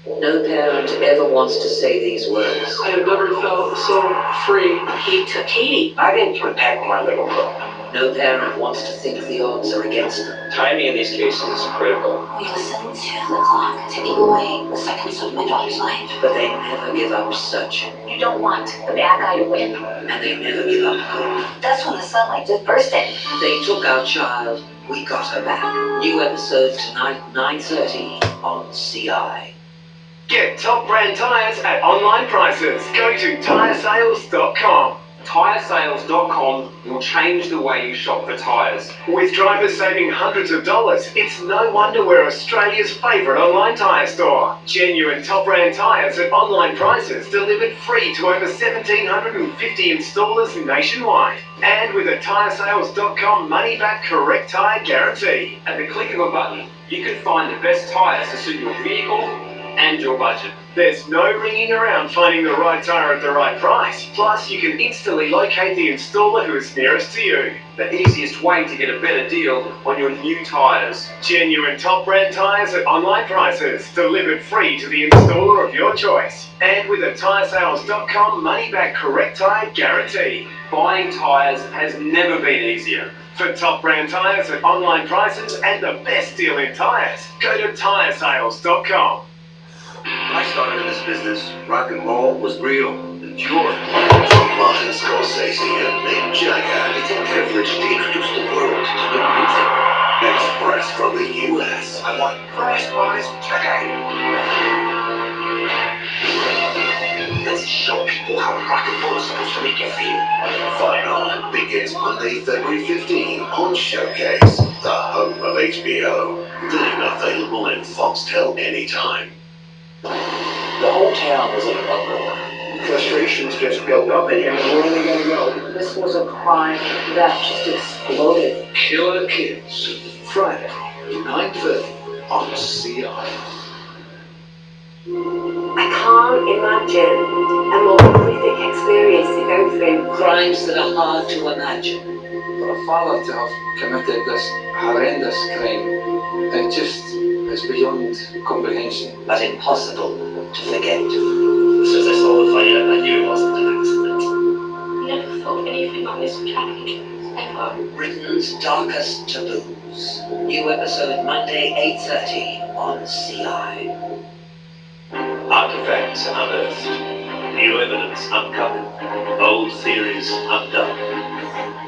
No parent ever wants to say these words. I have never felt so free. He took Katie. I didn't protect my little girl. No parent wants to think the odds are against them. Timing in these cases is critical. We listened to the clock ticking away the seconds of my daughter's life. But they never give up searching. You don't want the bad guy to win. And they never give up hope. That's when the sunlight just burst in. They took our child. We got her back. New episode tonight, 9:30 on CI. Get top brand tyres at online prices. Go to tyresales.com. Tyresales.com will change the way you shop for tyres. With drivers saving hundreds of dollars, it's no wonder we're Australia's favourite online tyre store. Genuine top brand tyres at online prices delivered free to over 1,750 installers nationwide. And with a Tyresales.com money-back correct tyre guarantee. At the click of a button, you can find the best tyres to suit your vehicle and your budget. There's no ringing around finding the right tyre at the right price. Plus, you can instantly locate the installer who is nearest to you. The easiest way to get a better deal on your new tyres. Genuine top brand tyres at online prices, delivered free to the installer of your choice. And with a Tyresales.com money-back correct tyre guarantee. Buying tyres has never been easier. For top brand tyres at online prices and the best deal in tyres, go to Tyresales.com. When I started in this business, rock and roll was real and pure. From Martin Scorsese and Nate Jagger, it's a privilege to introduce the world to new music. Express from the U.S. I want first boys today. Let's show people how rock and roll is supposed to make you feel. Final begins Monday, February 15 on Showcase, the home of HBO. Then available in Foxtel anytime. The whole town was in an uproar. Frustrations just built up in him, and where are they going to go? This was a crime that just exploded. Killer Kids, Friday, 9:30 on CI. I can't imagine a more horrific experience to go through. Crimes that are hard to imagine. For a father to have committed this horrendous crime, it just is beyond comprehension. But impossible to forget. As soon as I saw the fire, I knew it wasn't an accident. Never thought anything like this would happen, ever. Britain's darkest taboos. New episode Monday, 8:30 on CI. Artifacts unearthed. New evidence uncovered. Old theories undone.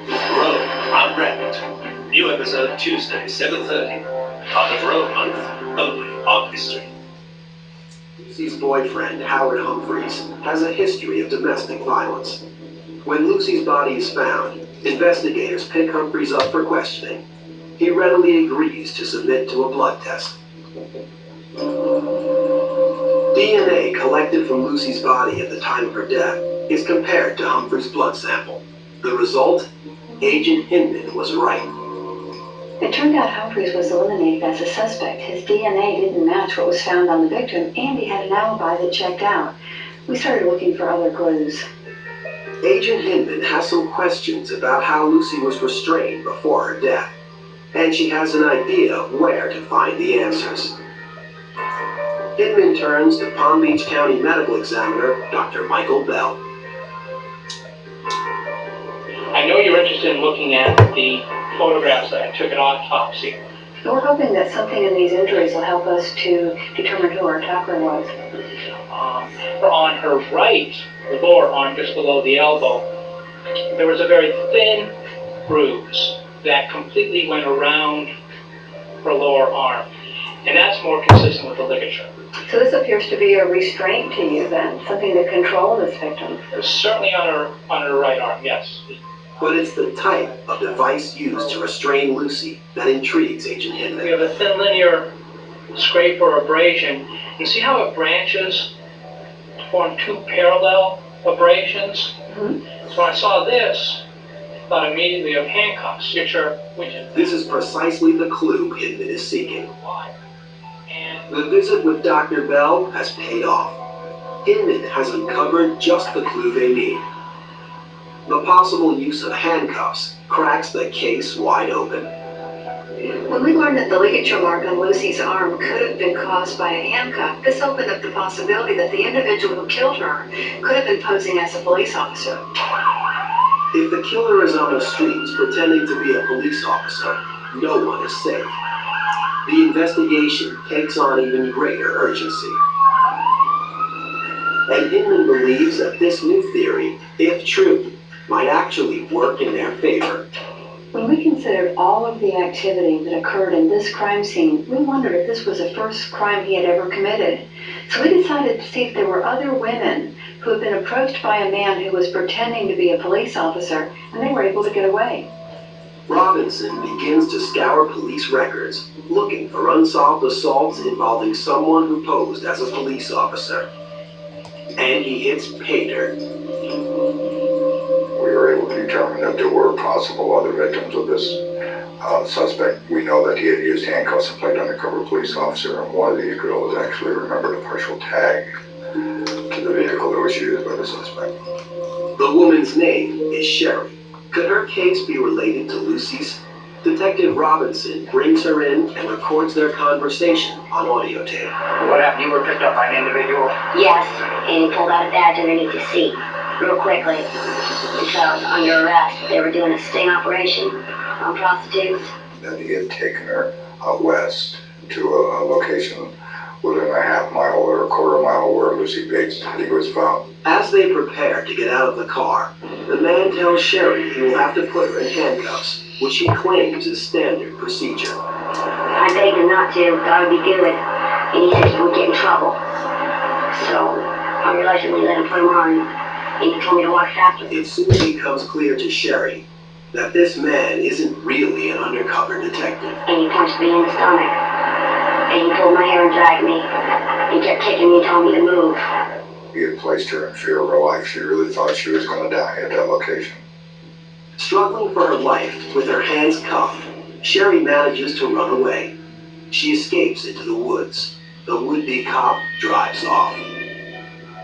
Rome Unwrapped. New episode Tuesday, 7:30. Part of Rome Month, only on History. Lucy's boyfriend, Howard Humphreys, has a history of domestic violence. When Lucy's body is found, investigators pick Humphreys up for questioning. He readily agrees to submit to a blood test. DNA collected from Lucy's body at the time of her death is compared to Humphrey's blood sample. The result? Agent Hinman was right. It turned out Humphreys was eliminated as a suspect. His DNA didn't match what was found on the victim, and he had an alibi that checked out. We started looking for other clues. Agent Hinman has some questions about how Lucy was restrained before her death, and she has an idea of where to find the answers. Hinman turns to Palm Beach County Medical Examiner, Dr. Michael Bell. I know you're interested in looking at the photographs that I took at autopsy. We're hoping that something in these injuries will help us to determine who our attacker was. On her right, the lower arm just below the elbow, there was a very thin bruise that completely went around her lower arm. And that's more consistent with the ligature. So this appears to be a restraint to you then, something to control this victim. Certainly on her right arm, yes. But it's the type of device used to restrain Lucy that intrigues Agent Hinman. We have a thin linear scrape or abrasion. You see how it branches to form two parallel abrasions? Mm-hmm. So when I saw this, I thought immediately of handcuffs, which is... This is precisely the clue Hinman is seeking. The visit with Dr. Bell has paid off. Hinman has uncovered just the clue they need. The possible use of handcuffs cracks the case wide open. When we learned that the ligature mark on Lucy's arm could have been caused by a handcuff, this opened up the possibility that the individual who killed her could have been posing as a police officer. If the killer is on the streets pretending to be a police officer, no one is safe. The investigation takes on even greater urgency. And Hinman believes that this new theory, if true, might actually work in their favor. When we considered all of the activity that occurred in this crime scene, we wondered if this was the first crime he had ever committed. So we decided to see if there were other women who had been approached by a man who was pretending to be a police officer, and they were able to get away. Robinson begins to scour police records, looking for unsolved assaults involving someone who posed as a police officer. And he hits pay dirt. We were able to determine that there were possible other victims of this suspect. We know that he had used handcuffs and played undercover police officer, and one of the girls actually remembered a partial tag to the vehicle that was used by the suspect. The woman's name is Sherry. Could her case be related to Lucy's? Detective Robinson brings her in and records their conversation on audio tape. What happened? You were picked up by an individual? Yes, and he pulled out a badge underneath his seat, real quickly. He said I was under arrest. They were doing a sting operation on prostitutes. That he had taken her out west to a location within a half mile or a quarter mile where Lucy Bates was found. As they prepare to get out of the car, the man tells Sherry he will have to put her in handcuffs, which he claims is standard procedure. I begged him not to, thought it would be good, and he said he would get in trouble. So I reluctantly let him put him on, and he told me to watch after him. It soon becomes clear to Sherry that this man isn't really an undercover detective. And he punched me in the stomach, and he pulled my hair and dragged me, and kept kicking me and telling me to move. He had placed her in fear of her life. She really thought she was going to die at that location. Struggling for her life with her hands cuffed, Sherry manages to run away. She escapes into the woods. The would-be cop drives off.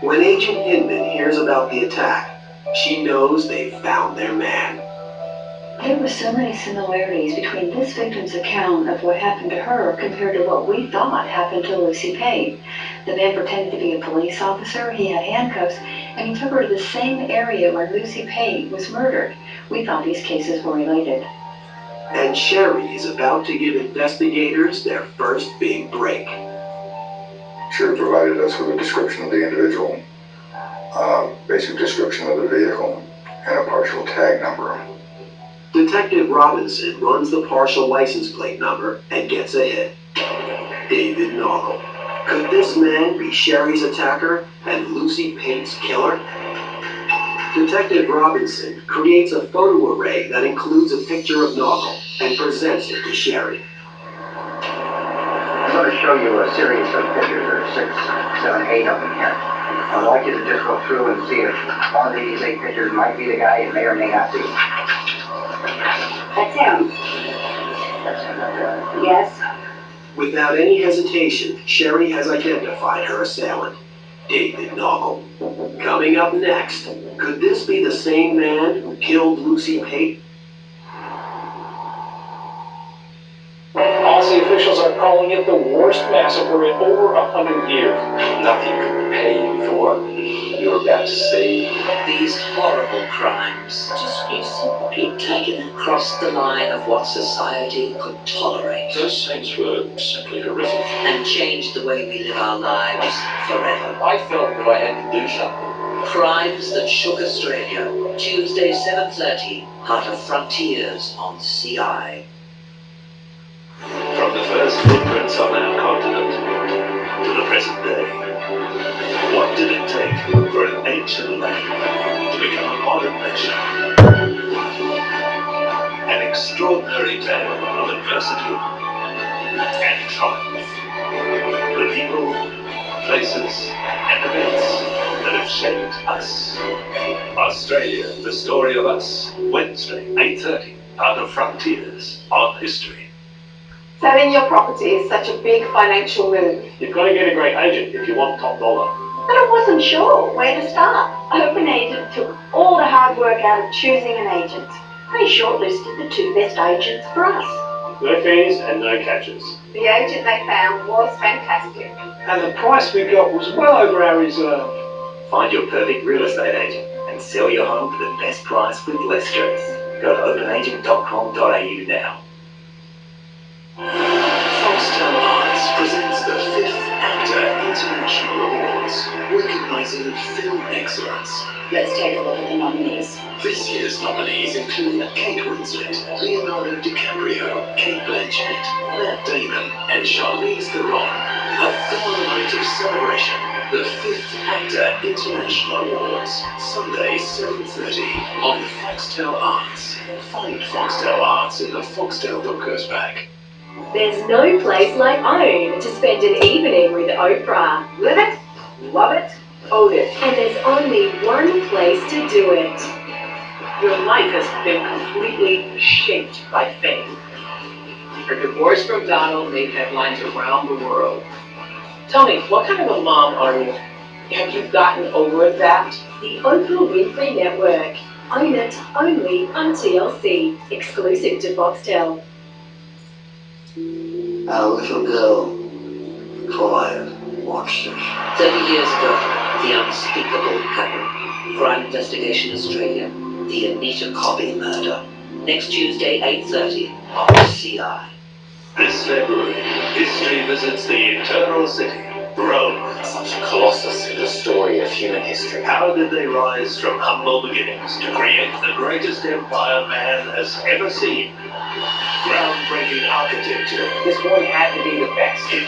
When Agent Hinman hears about the attack, she knows they've found their man. There were so many similarities between this victim's account of what happened to her compared to what we thought happened to Lucy Pate. The man pretended to be a police officer, he had handcuffs, and he took her to the same area where Lucy Pate was murdered. We thought these cases were related. And Sherry is about to give investigators their first big break. She provided us with a description of the individual, basic description of the vehicle, and a partial tag number. Detective Robinson runs the partial license plate number and gets a hit. David Noggle. Could this man be Sherry's attacker and Lucy Pate's killer? Detective Robinson creates a photo array that includes a picture of Noggle and presents it to Sherry. I'm going to show you a series of pictures. There are 6, 7, 8 of them here. I'd like you to just go through and see if one of these 8 pictures might be the guy. It may or may not be. That's him. That's him right there. Yes. Without any hesitation, Sherry has identified her assailant, David Noggle. Coming up next, could this be the same man who killed Lucy Pate? Aussie officials are calling it the worst massacre in over 100 years. Nothing could pay you for what you're about to see. These horrible crimes just recently taken across the line of what society could tolerate. Those things were simply horrific. And changed the way we live our lives forever. I felt that I had to do something. Crimes that shook Australia. Tuesday, 7:30, Heart of Frontiers on CI. From the first footprints on our continent to the present day, what did it take for an ancient land to become a modern nation? An extraordinary tale of adversity and triumph. The people, places, and events that have shaped us. Australia, the story of us. Wednesday, 8:30, Heart of Frontiers on History. Selling your property is such a big financial move. You've got to get a great agent if you want top dollar. But I wasn't sure where to start. Open Agent took all the hard work out of choosing an agent. They shortlisted the 2 best agents for us. No fees and no catches. The agent they found was fantastic. And the price we got was well over our reserve. Find your perfect real estate agent and sell your home for the best price with less stress. Go to openagent.com.au now. Foxtel Arts presents the 5th Actor International Awards, recognizing film excellence. Let's take a look at the nominees. This year's nominees include Kate Winslet, Leonardo DiCaprio, Kate Blanchett, Matt Damon, and Charlize Theron. A film night of celebration The 5th Actor International Awards, Sunday 7:30 on Foxtel Arts. Find Foxtel Arts in the Foxtel Bookers pack. There's no place like home to spend an evening with Oprah. Live it, love it, own it. And there's only one place to do it. Your life has been completely shaped by fame. Her divorce from Donald made headlines around the world. Tell me, what kind of a mom are you? Have you gotten over that? The Oprah Winfrey Network. Own it only on TLC. Exclusive to Foxtel. Our little girl, 5, watched it. 30 years ago, the unspeakable happened. Crime Investigation Australia, the Anita Cobby murder. Next Tuesday, 8:30 on CI. This February, history visits the Eternal City, Rome. Such a colossus in the story of human history. How did they rise from humble beginnings to create the greatest empire man has ever seen? Groundbreaking architecture. This one had to be the best. In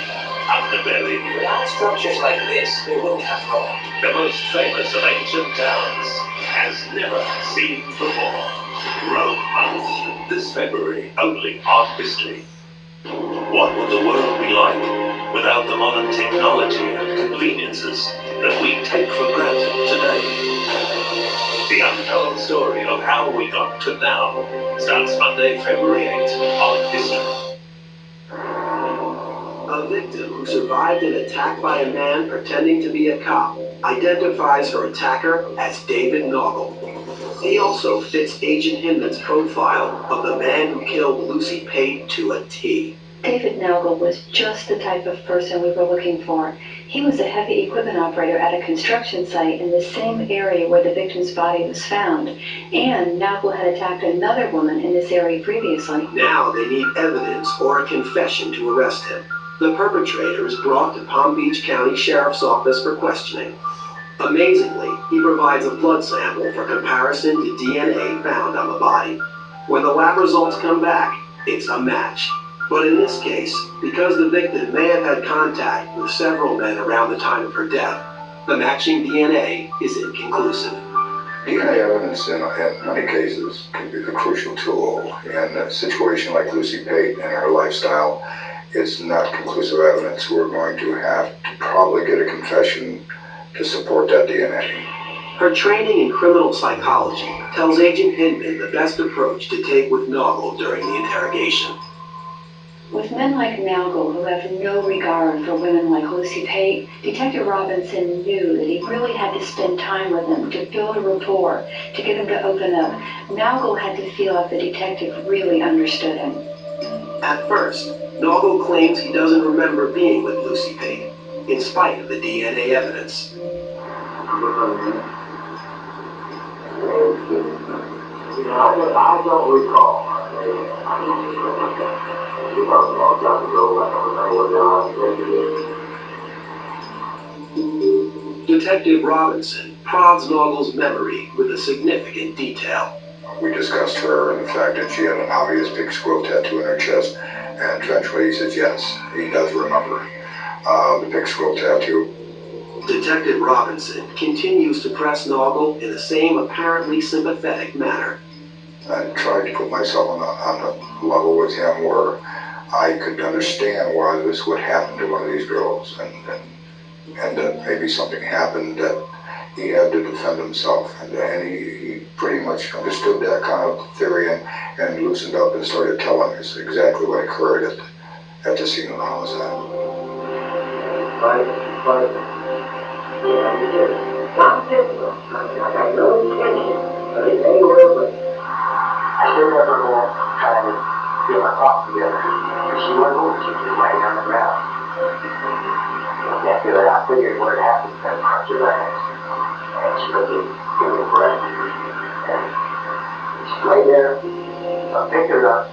underbelly. Without structures like this, we wouldn't have Rome. The most famous of ancient towns has never seen before. Rome. This February, only on History. What would the world be like without the modern technology and conveniences that we take for granted today? The untold story of how we got to now starts Monday, February 8th on History. A victim who survived an attack by a man pretending to be a cop identifies her attacker as David Naugle. He also fits Agent Hinman's profile of the man who killed Lucy Pate to a T. David Naugle was just the type of person we were looking for. He was a heavy equipment operator at a construction site in the same area where the victim's body was found. And Naugle had attacked another woman in this area previously. Now they need evidence or a confession to arrest him. The perpetrator is brought to Palm Beach County Sheriff's Office for questioning. Amazingly, he provides a blood sample for comparison to DNA found on the body. When the lab results come back, it's a match. But in this case, because the victim may have had contact with several men around the time of her death, the matching DNA is inconclusive. DNA evidence in many cases can be the crucial tool. In a situation like Lucy Pate and her lifestyle, it's not conclusive evidence. We're going to have to probably get a confession to support that DNA. Her training in criminal psychology tells Agent Hinman the best approach to take with Naugle during the interrogation. With men like Naugle, who have no regard for women like Lucy Pate, Detective Robinson knew that he really had to spend time with them to build a rapport, to get him to open up. Naugle had to feel like the detective really understood him. At first, Naugle claims he doesn't remember being with Lucy Pate, in spite of the DNA evidence. I don't recall. Detective Robinson prods Naugle's memory with a significant detail. We discussed her and the fact that she had an obvious big squirrel tattoo in her chest, and eventually he says yes, he does remember the big squirrel tattoo. Detective Robinson continues to press Naugle in the same apparently sympathetic manner. I tried to put myself on the level with him where I could understand why this would happen to one of these girls, and that maybe something happened that he had to defend himself, and he pretty much understood that kind of theory and loosened up and started telling us exactly what occurred at the scene of the homicide. I still remember trying to get my thoughts together. She wasn't moving, she was just laying on the ground. After that, I figured what had happened and crossed her legs. And she wasn't giving a breath. And she lay there. So I picked her up.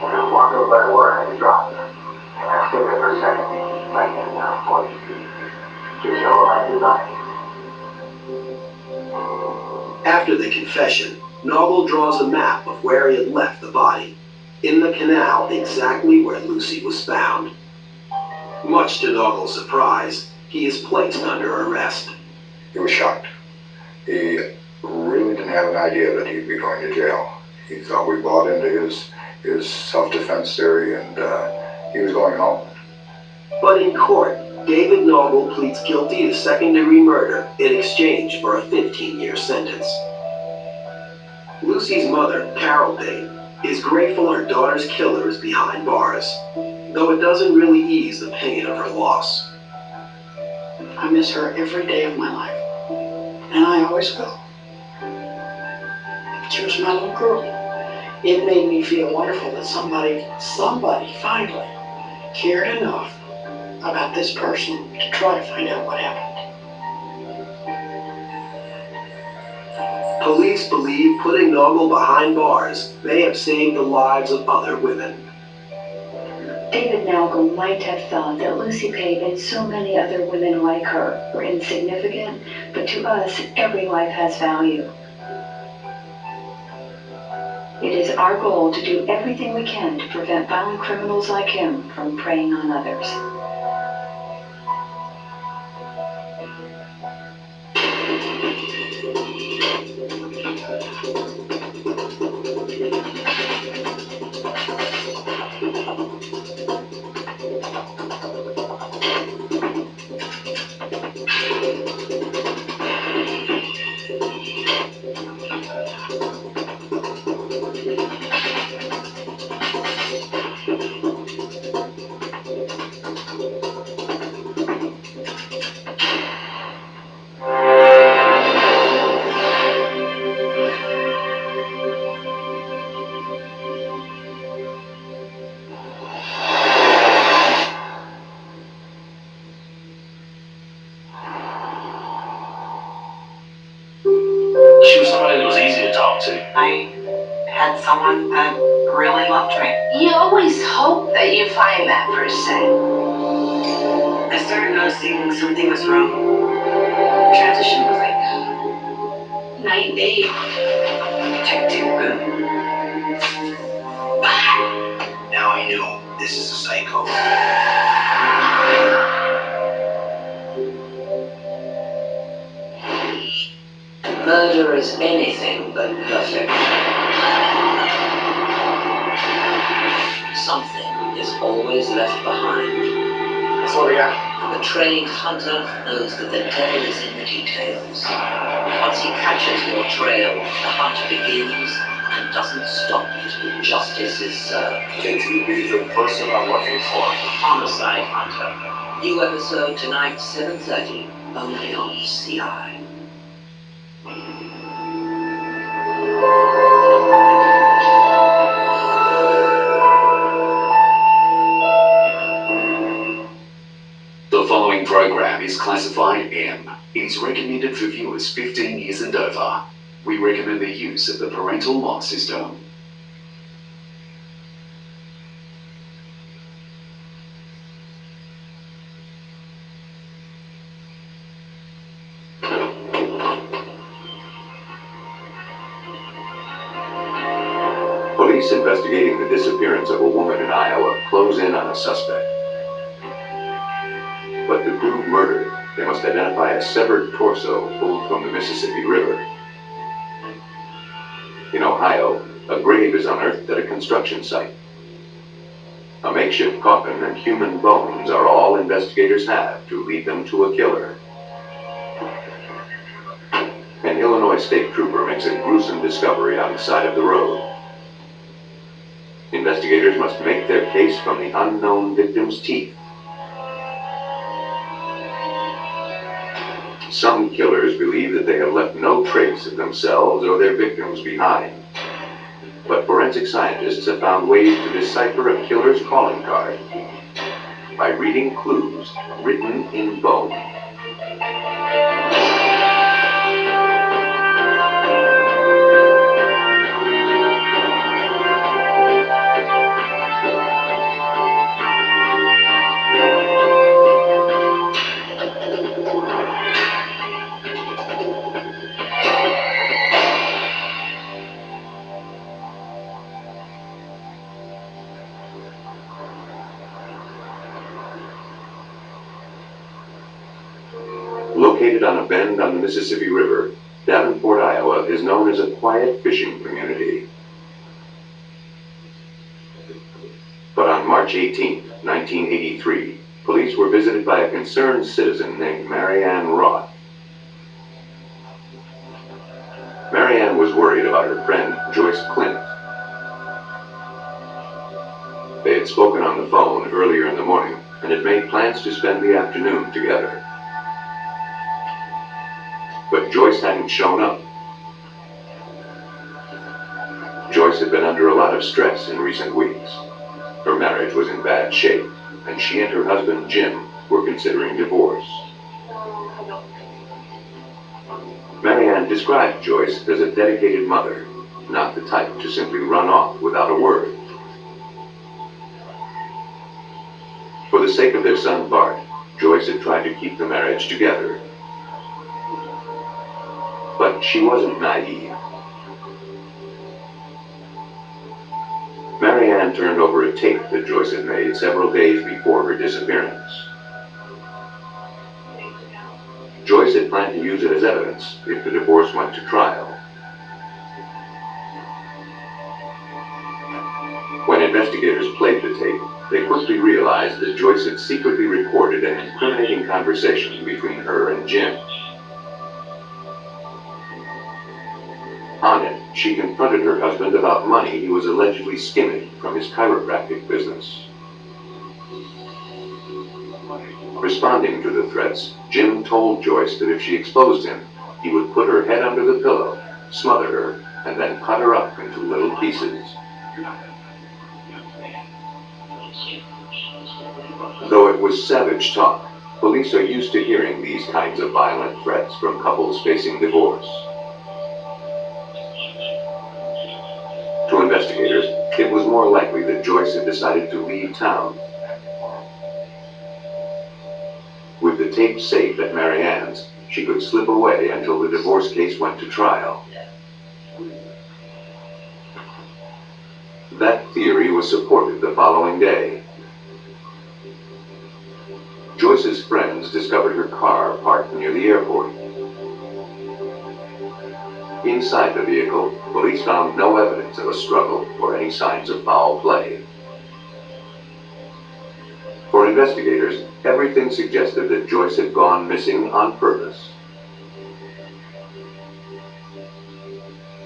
And I walked over by the water and I dropped her. And I stood there for a second, like in 40 feet. Just so I could die. After the confession, Naugle draws a map of where he had left the body, in the canal exactly where Lucy was found. Much to Naugle's surprise, he is placed under arrest. He was shocked. He really didn't have an idea that he'd be going to jail. He thought we bought into his self-defense theory, and he was going home. But in court, David Naugle pleads guilty to second-degree murder in exchange for a 15-year sentence. Lucy's mother, Carol Payne, is grateful her daughter's killer is behind bars, though it doesn't really ease the pain of her loss. I miss her every day of my life, and I always will. She was my little girl. It made me feel wonderful that somebody finally cared enough about this person to try to find out what happened. Police believe putting Naugle behind bars may have saved the lives of other women. David Naugle might have thought that Lucy Payne and so many other women like her were insignificant, but to us, every life has value. It is our goal to do everything we can to prevent violent criminals like him from preying on others. She was somebody that was easy to talk to. I had someone that really loved me. You always hope that you find that person. I started noticing something was wrong. Transition was like night and day. Hectic, but Now I know this is a psycho. Murder is anything but perfect. Something is always left behind. That's what we got. The trained hunter knows that the devil is in the details. Once he catches your trail, the hunt begins and doesn't stop till justice is served. Can you be the person I'm looking for? Homicide Hunter. New episode tonight, 7:30, only on CI. The following program is classified M. It is recommended for viewers 15 years and over. We recommend the use of the parental lock system. Police investigating the disappearance of a woman in Iowa close in on a suspect. But to prove murder, they must identify a severed torso pulled from the Mississippi River. In Ohio, a grave is unearthed at a construction site. A makeshift coffin and human bones are all investigators have to lead them to a killer. An Illinois state trooper makes a gruesome discovery on the side of the road. Investigators must make their case from the unknown victim's teeth. Some killers believe that they have left no trace of themselves or their victims behind. But forensic scientists have found ways to decipher a killer's calling card by reading clues written in bone. Located on a bend on the Mississippi River, Davenport, Iowa is known as a quiet fishing community. But on March 18, 1983, police were visited by a concerned citizen named Marianne Roth. Marianne was worried about her friend, Joyce Clint. They had spoken on the phone earlier in the morning and had made plans to spend the afternoon together. But Joyce hadn't shown up. Joyce had been under a lot of stress in recent weeks. Her marriage was in bad shape, and she and her husband, Jim, were considering divorce. Marianne described Joyce as a dedicated mother, not the type to simply run off without a word. For the sake of their son, Bart, Joyce had tried to keep the marriage together. But she wasn't naive. Marianne turned over a tape that Joyce had made several days before her disappearance. Joyce had planned to use it as evidence if the divorce went to trial. When investigators played the tape, they quickly realized that Joyce had secretly recorded an incriminating conversation between her and Jim. On it, she confronted her husband about money he was allegedly skimming from his chiropractic business. Responding to the threats, Jim told Joyce that if she exposed him, he would put her head under the pillow, smother her, and then cut her up into little pieces. Though it was savage talk, police are used to hearing these kinds of violent threats from couples facing divorce. To investigators, it was more likely that Joyce had decided to leave town. With the tape safe at Marianne's, she could slip away until the divorce case went to trial. That theory was supported the following day. Joyce's friends discovered her car parked near the airport. Inside the vehicle, police found no evidence of a struggle or any signs of foul play. For investigators, everything suggested that Joyce had gone missing on purpose.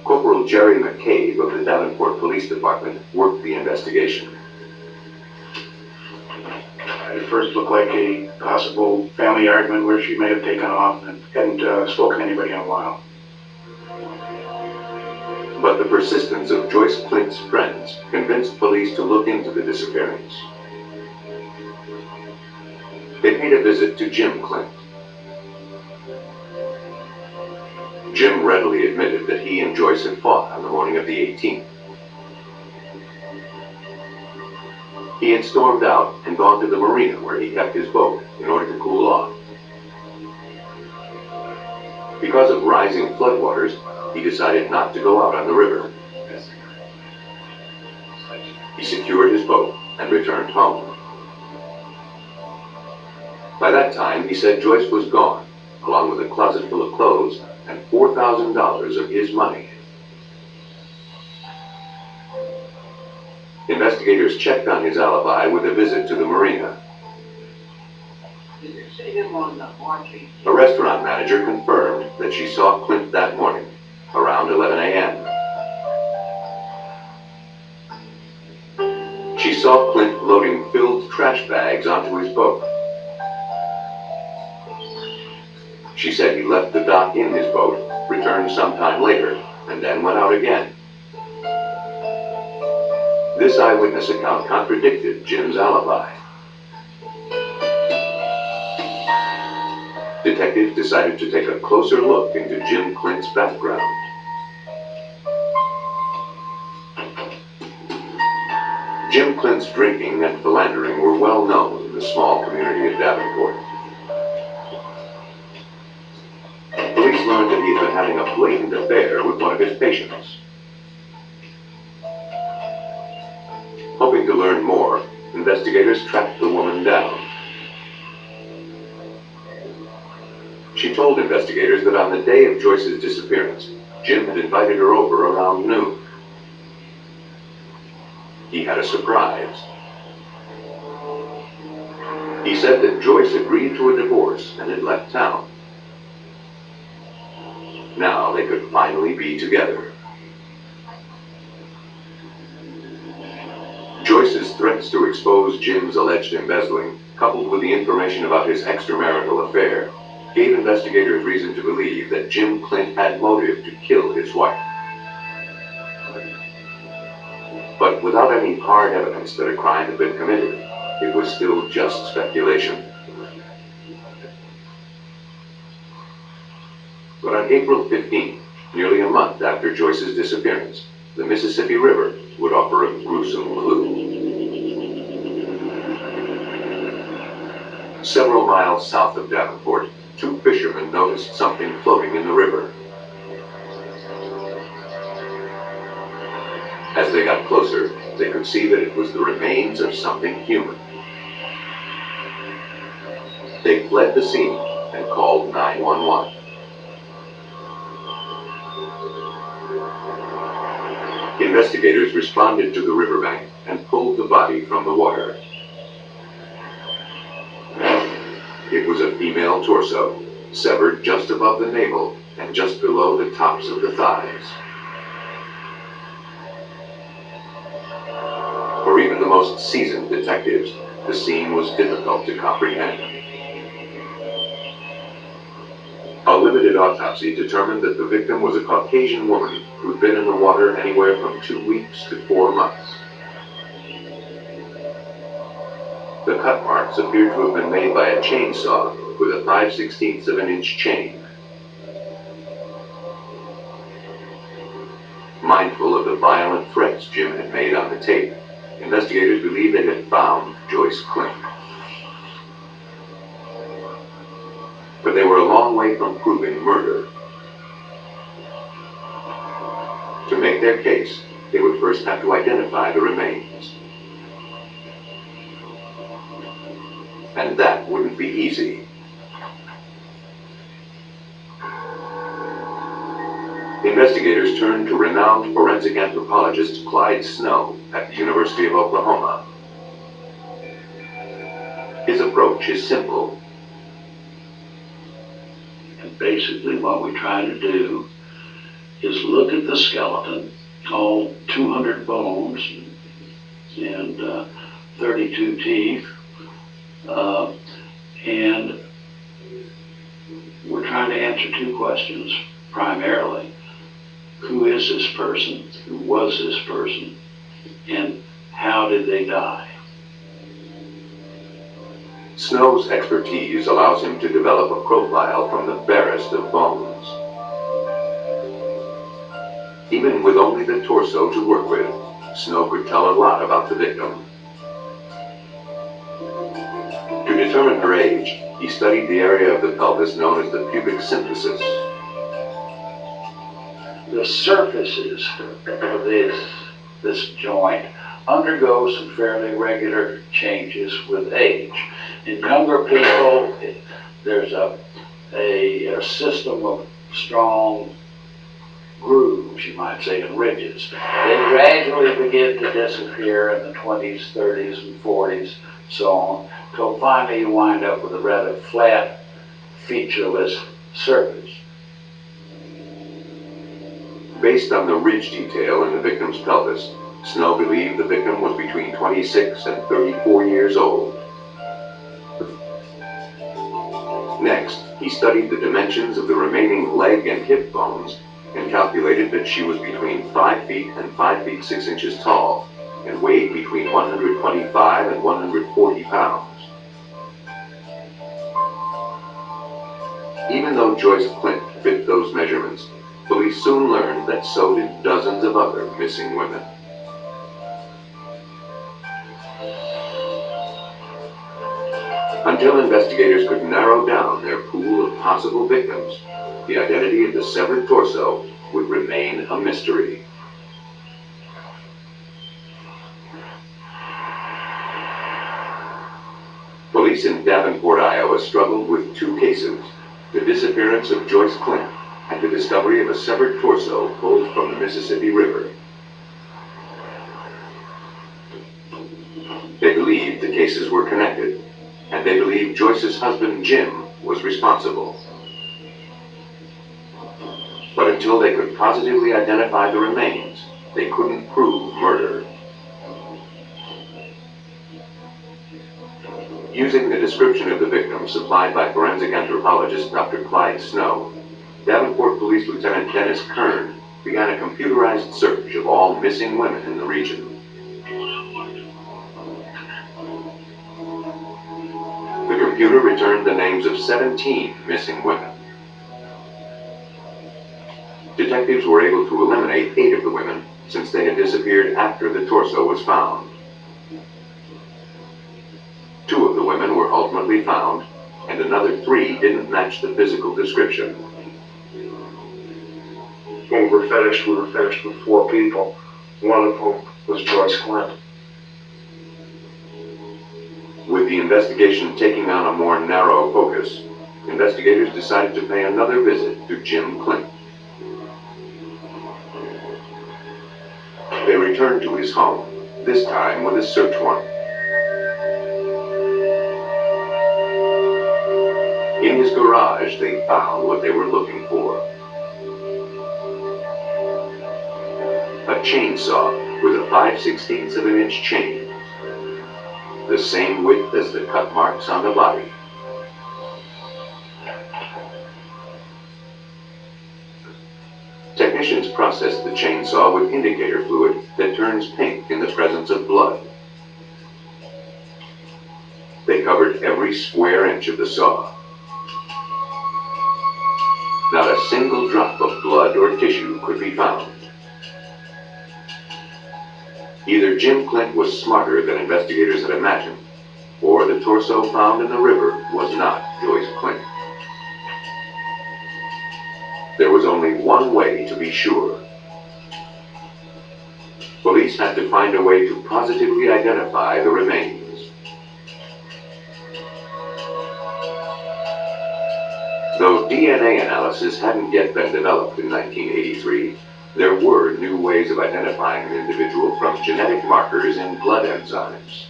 Corporal Jerry McCabe of the Davenport Police Department worked the investigation. It first looked like a possible family argument where she may have taken off and hadn't spoken to anybody in a while. But the persistence of Joyce Clint's friends convinced police to look into the disappearance. They paid a visit to Jim Clint. Jim readily admitted that he and Joyce had fought on the morning of the 18th. He had stormed out and gone to the marina where he kept his boat in order to cool off. Because of rising floodwaters, he decided not to go out on the river. He secured his boat and returned home. By that time, he said Joyce was gone, along with a closet full of clothes and $4,000 of his money. Investigators checked on his alibi with a visit to the marina. A restaurant manager confirmed that she saw Clint that morning, around 11 a.m. She saw Clint loading filled trash bags onto his boat. She said he left the dock in his boat, returned sometime later, and then went out again. This eyewitness account contradicted Jim's alibi. Detectives decided to take a closer look into Jim Clint's background. Jim Clint's drinking and philandering were well known in the small community of Davenport. Police learned that he had been having a blatant affair with one of his patients. Hoping to learn more, investigators tracked the woman down. She told investigators that on the day of Joyce's disappearance, Jim had invited her over around noon. He had a surprise. He said that Joyce agreed to a divorce and had left town. Now they could finally be together. Joyce's threats to expose Jim's alleged embezzling, coupled with the information about his extramarital affair, gave investigators reason to believe that Jim Clint had motive to kill his wife. But without any hard evidence that a crime had been committed, it was still just speculation. But on April 15th, nearly a month after Joyce's disappearance, the Mississippi River would offer a gruesome clue. Several miles south of Davenport, two fishermen noticed something floating in the river. As they got closer, they could see that it was the remains of something human. They fled the scene and called 911. Investigators responded to the riverbank and pulled the body from the water. It was a female torso, severed just above the navel and just below the tops of the thighs. For even the most seasoned detectives, the scene was difficult to comprehend. A limited autopsy determined that the victim was a Caucasian woman who'd been in the water anywhere from 2 weeks to 4 months. The cut marks appeared to have been made by a chainsaw with a 5/16 of an inch chain. Mindful of the violent threats Jim had made on the tape, investigators believed they had found Joyce Clint. But they were a long way from proving murder. To make their case, they would first have to identify the remains. And that wouldn't be easy. Investigators turned to renowned forensic anthropologist Clyde Snow at the University of Oklahoma. His approach is simple. And basically what we try to do is look at the skeleton, all 200 bones and 32 teeth, and we're trying to answer two questions primarily. Who is this person? Who was this person? And how did they die? Snow's expertise allows him to develop a profile from the barest of bones. Even with only the torso to work with, Snow could tell a lot about the victim. To determine her age, he studied the area of the pelvis known as the pubic symphysis. The surfaces of this joint undergo some fairly regular changes with age. In younger people, there's a system of strong grooves, you might say, and ridges. They gradually begin to disappear in the 20s, 30s, and 40s, so on, until finally you wind up with a rather flat, featureless surface. Based on the ridge detail in the victim's pelvis, Snow believed the victim was between 26 and 34 years old. Next, he studied the dimensions of the remaining leg and hip bones and calculated that she was between 5 feet and 5 feet 6 inches tall and weighed between 125 and 140 pounds. Even though Joyce Clint fit those measurements, police soon learned that so did dozens of other missing women. Until investigators could narrow down their pool of possible victims, the identity of the severed torso would remain a mystery. Police in Davenport, Iowa struggled with two cases, the disappearance of Joyce Clint, and the discovery of a severed torso pulled from the Mississippi River. They believed the cases were connected, and they believed Joyce's husband, Jim, was responsible. But until they could positively identify the remains, they couldn't prove murder. Using the description of the victim supplied by forensic anthropologist Dr. Clyde Snow, Davenport Police Lieutenant Dennis Kern began a computerized search of all missing women in the region. The computer returned the names of 17 missing women. Detectives were able to eliminate 8 of the women since they had disappeared after the torso was found. 2 of the women were ultimately found, and another 3 didn't match the physical description. When we were finished with 4 people, one of whom was Joyce Clint. With the investigation taking on a more narrow focus, investigators decided to pay another visit to Jim Clint. They returned to his home, this time with a search warrant. In his garage, they found what they were looking for. A chainsaw with a 5/16 of an inch chain, the same width as the cut marks on the body. Technicians processed the chainsaw with indicator fluid that turns pink in the presence of blood. They covered every square inch of the saw. Not a single drop of blood or tissue could be found. Either Jim Clint was smarter than investigators had imagined, or the torso found in the river was not Joyce Clint. There was only one way to be sure. Police had to find a way to positively identify the remains. Though DNA analysis hadn't yet been developed in 1983, there were new ways of identifying an individual from genetic markers in blood enzymes.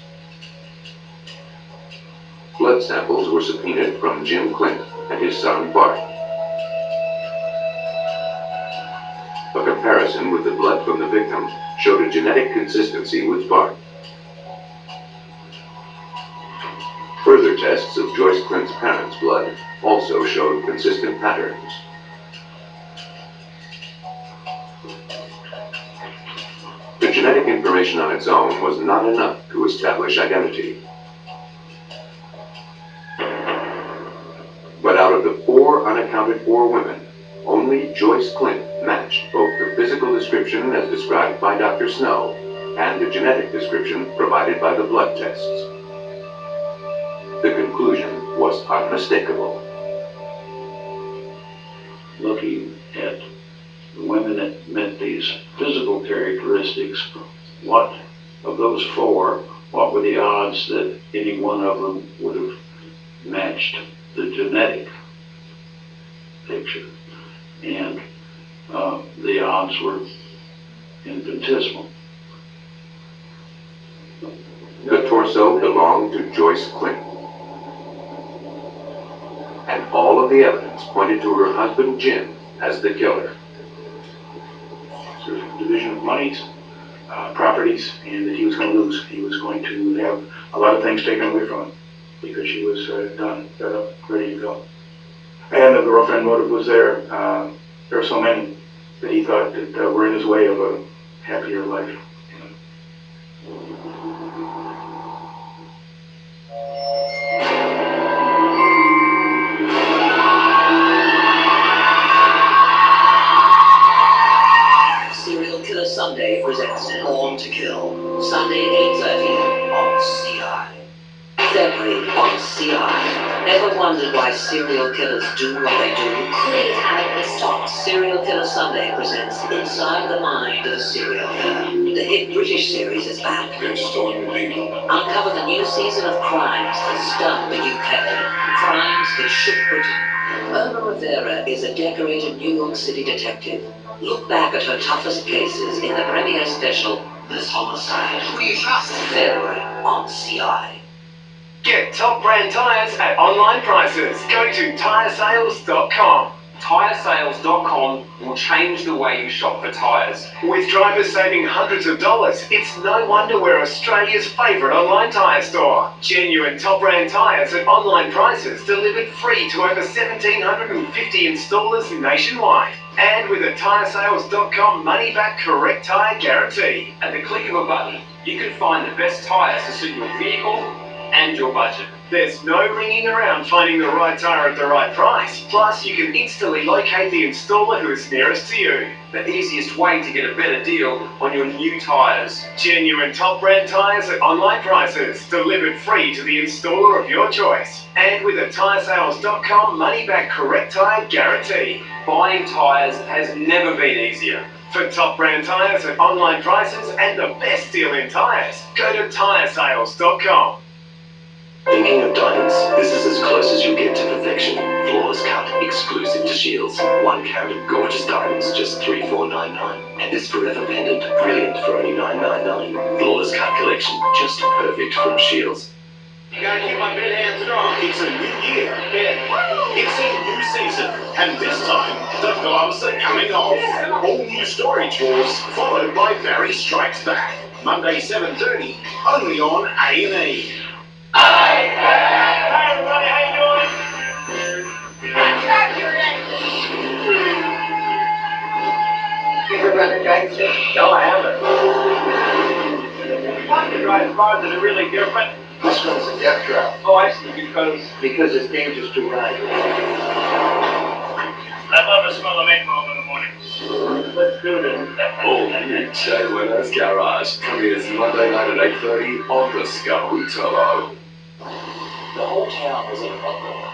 Blood samples were subpoenaed from Jim Clint and his son Bart. A comparison with the blood from the victim showed a genetic consistency with Bart. Further tests of Joyce Clint's parents' blood also showed consistent patterns. The genetic information on its own was not enough to establish identity. But out of the 4 unaccounted for women, only Joyce Clint matched both the physical description as described by Dr. Snow and the genetic description provided by the blood tests. The conclusion was unmistakable. Looking at the women that met these physical characteristics, what of those 4, what were the odds that any one of them would have matched the genetic picture? And the odds were infinitesimal. The torso belonged to Joyce Clint, and all of the evidence pointed to her husband Jim as the killer. So division of monies, properties, and that he was going to lose. He was going to have a lot of things taken away from him because she was done, got up, ready to go. And the girlfriend motive was there. There were so many that he thought that were in his way of a happier life. Serial Killer Sunday presents Born to Kill. Sunday 8:30 on CI. February on CI. Ever wondered why serial killers do what they do? Please have it stopped. Serial Killer Sunday presents Inside the Mind of a Serial Killer. The hit British series is back. They're stolen people. Uncover the new season of crimes that stunned the UK. Crimes that shook Britain. Irma Rivera is a decorated New York City detective. Look back at her toughest cases in the premiere special, This Homicide. Who do you trust? February on CI. Get top brand tyres at online prices. Go to tyresales.com. Tyresales.com will change the way you shop for tyres. With drivers saving hundreds of dollars, it's no wonder we're Australia's favourite online tyre store. Genuine top brand tyres at online prices delivered free to over 1,750 installers nationwide. And with a tyresales.com money-back correct tyre guarantee. At the click of a button, you can find the best tyres to suit your vehicle and your budget. There's no ringing around finding the right tyre at the right price. Plus, you can instantly locate the installer who is nearest to you. The easiest way to get a better deal on your new tyres. Genuine top brand tyres at online prices, delivered free to the installer of your choice. And with a tyresales.com money-back correct tyre guarantee. Buying tyres has never been easier. For top brand tyres at online prices and the best deal in tyres, go to tyresales.com. Thinking of diamonds? This is as close as you'll get to perfection. Flawless cut, exclusive to Shields. 1 carat of gorgeous diamonds, just $3,499. And this forever pendant, brilliant for only $999. Flawless cut collection, just perfect from Shields. Gotta keep my bid hand strong. It's a new year. It's a new season. And this time, the gloves are coming off. All new storage wars, followed by Barry Strikes Back. Monday, 7:30, only on A&E. Hi everybody, how you doing? You ever run a dragster? No, I haven't. Why do you drive cars that are really different? This one's a death trap. Oh, I see, because it's dangerous to ride. I love the smell of napalm in the morning. Let's do this. All new Jay Winners Garage premieres Monday night at 8:30 on Discovery Turbo. The whole town is in a uproar.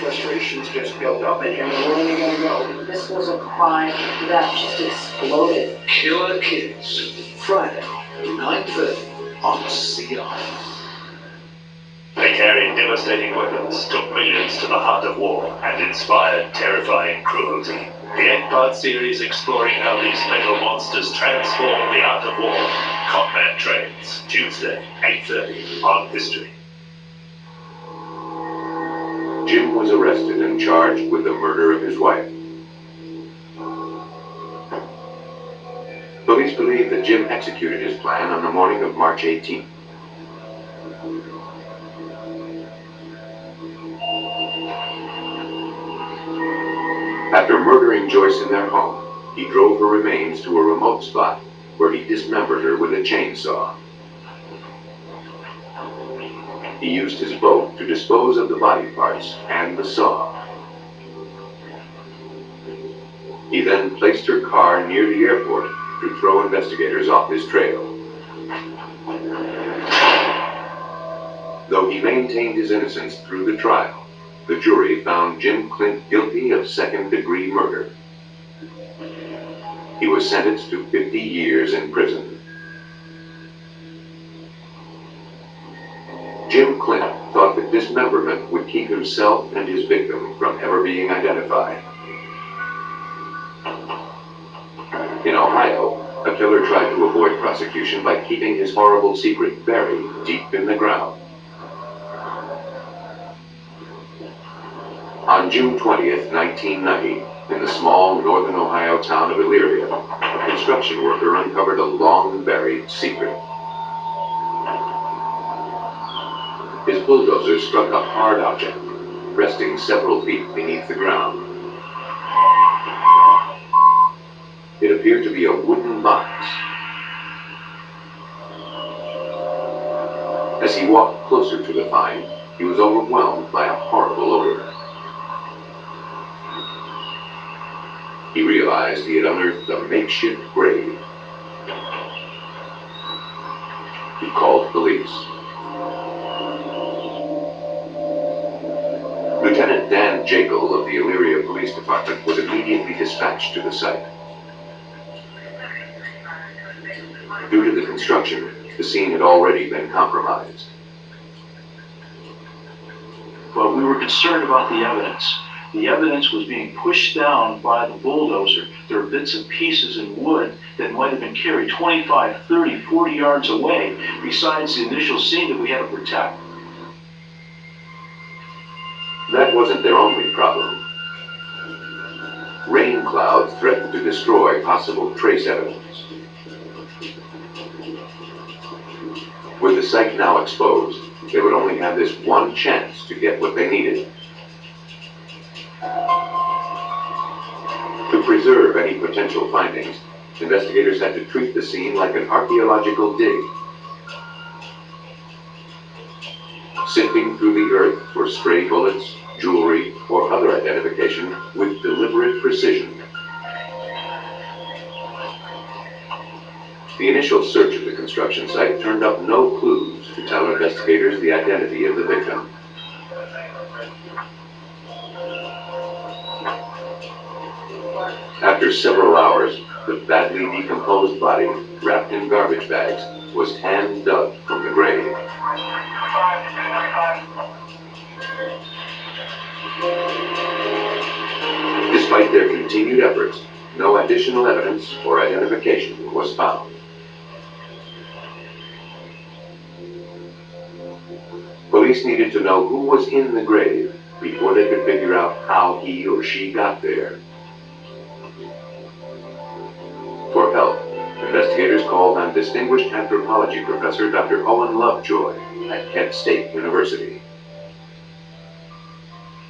Frustrations just built up, and where are they going to go? This was a crime that just exploded. Killer Kids, Friday, 9:30 on CI. They carried devastating weapons, took millions to the heart of war, and inspired terrifying cruelty. The 8-part series exploring how these metal monsters transform the art of war. Combat Trains, Tuesday, 8:30 on History. Jim was arrested and charged with the murder of his wife. Police believe that Jim executed his plan on the morning of March 18th. After murdering Joyce in their home, he drove her remains to a remote spot where he dismembered her with a chainsaw. He used his boat to dispose of the body parts and the saw. He then placed her car near the airport to throw investigators off his trail. Though he maintained his innocence through the trial, the jury found Jim Clint guilty of second-degree murder. He was sentenced to 50 years in prison. Jim Clint thought that dismemberment would keep himself and his victim from ever being identified. In Ohio, a killer tried to avoid prosecution by keeping his horrible secret buried deep in the ground. On June 20th, 1990, in the small northern Ohio town of Elyria, a construction worker uncovered a long-buried secret. His bulldozer struck a hard object, resting several feet beneath the ground. It appeared to be a wooden box. As he walked closer to the find, he was overwhelmed by a horrible odor. He realized he had unearthed a makeshift grave. He called police. Lieutenant Dan Jekyll of the Elyria Police Department was immediately dispatched to the site. Due to the construction, the scene had already been compromised. Well, we were concerned about the evidence. The evidence was being pushed down by the bulldozer. There were bits and pieces in wood that might have been carried 25, 30, 40 yards away, besides the initial scene that we had to protect. That wasn't their only problem. Rain clouds threatened to destroy possible trace evidence. With the site now exposed, they would only have this one chance to get what they needed. To preserve any potential findings, investigators had to treat the scene like an archaeological dig, sifting through the earth for stray bullets, jewelry, or other identification with deliberate precision. The initial search of the construction site turned up no clues to tell investigators the identity of the victim. After several hours, the badly decomposed body, wrapped in garbage bags, was hand-dug from the grave. Despite their continued efforts, no additional evidence or identification was found. Police needed to know who was in the grave before they could figure out how he or she got there. For help, investigators called on distinguished anthropology professor Dr. Owen Lovejoy at Kent State University.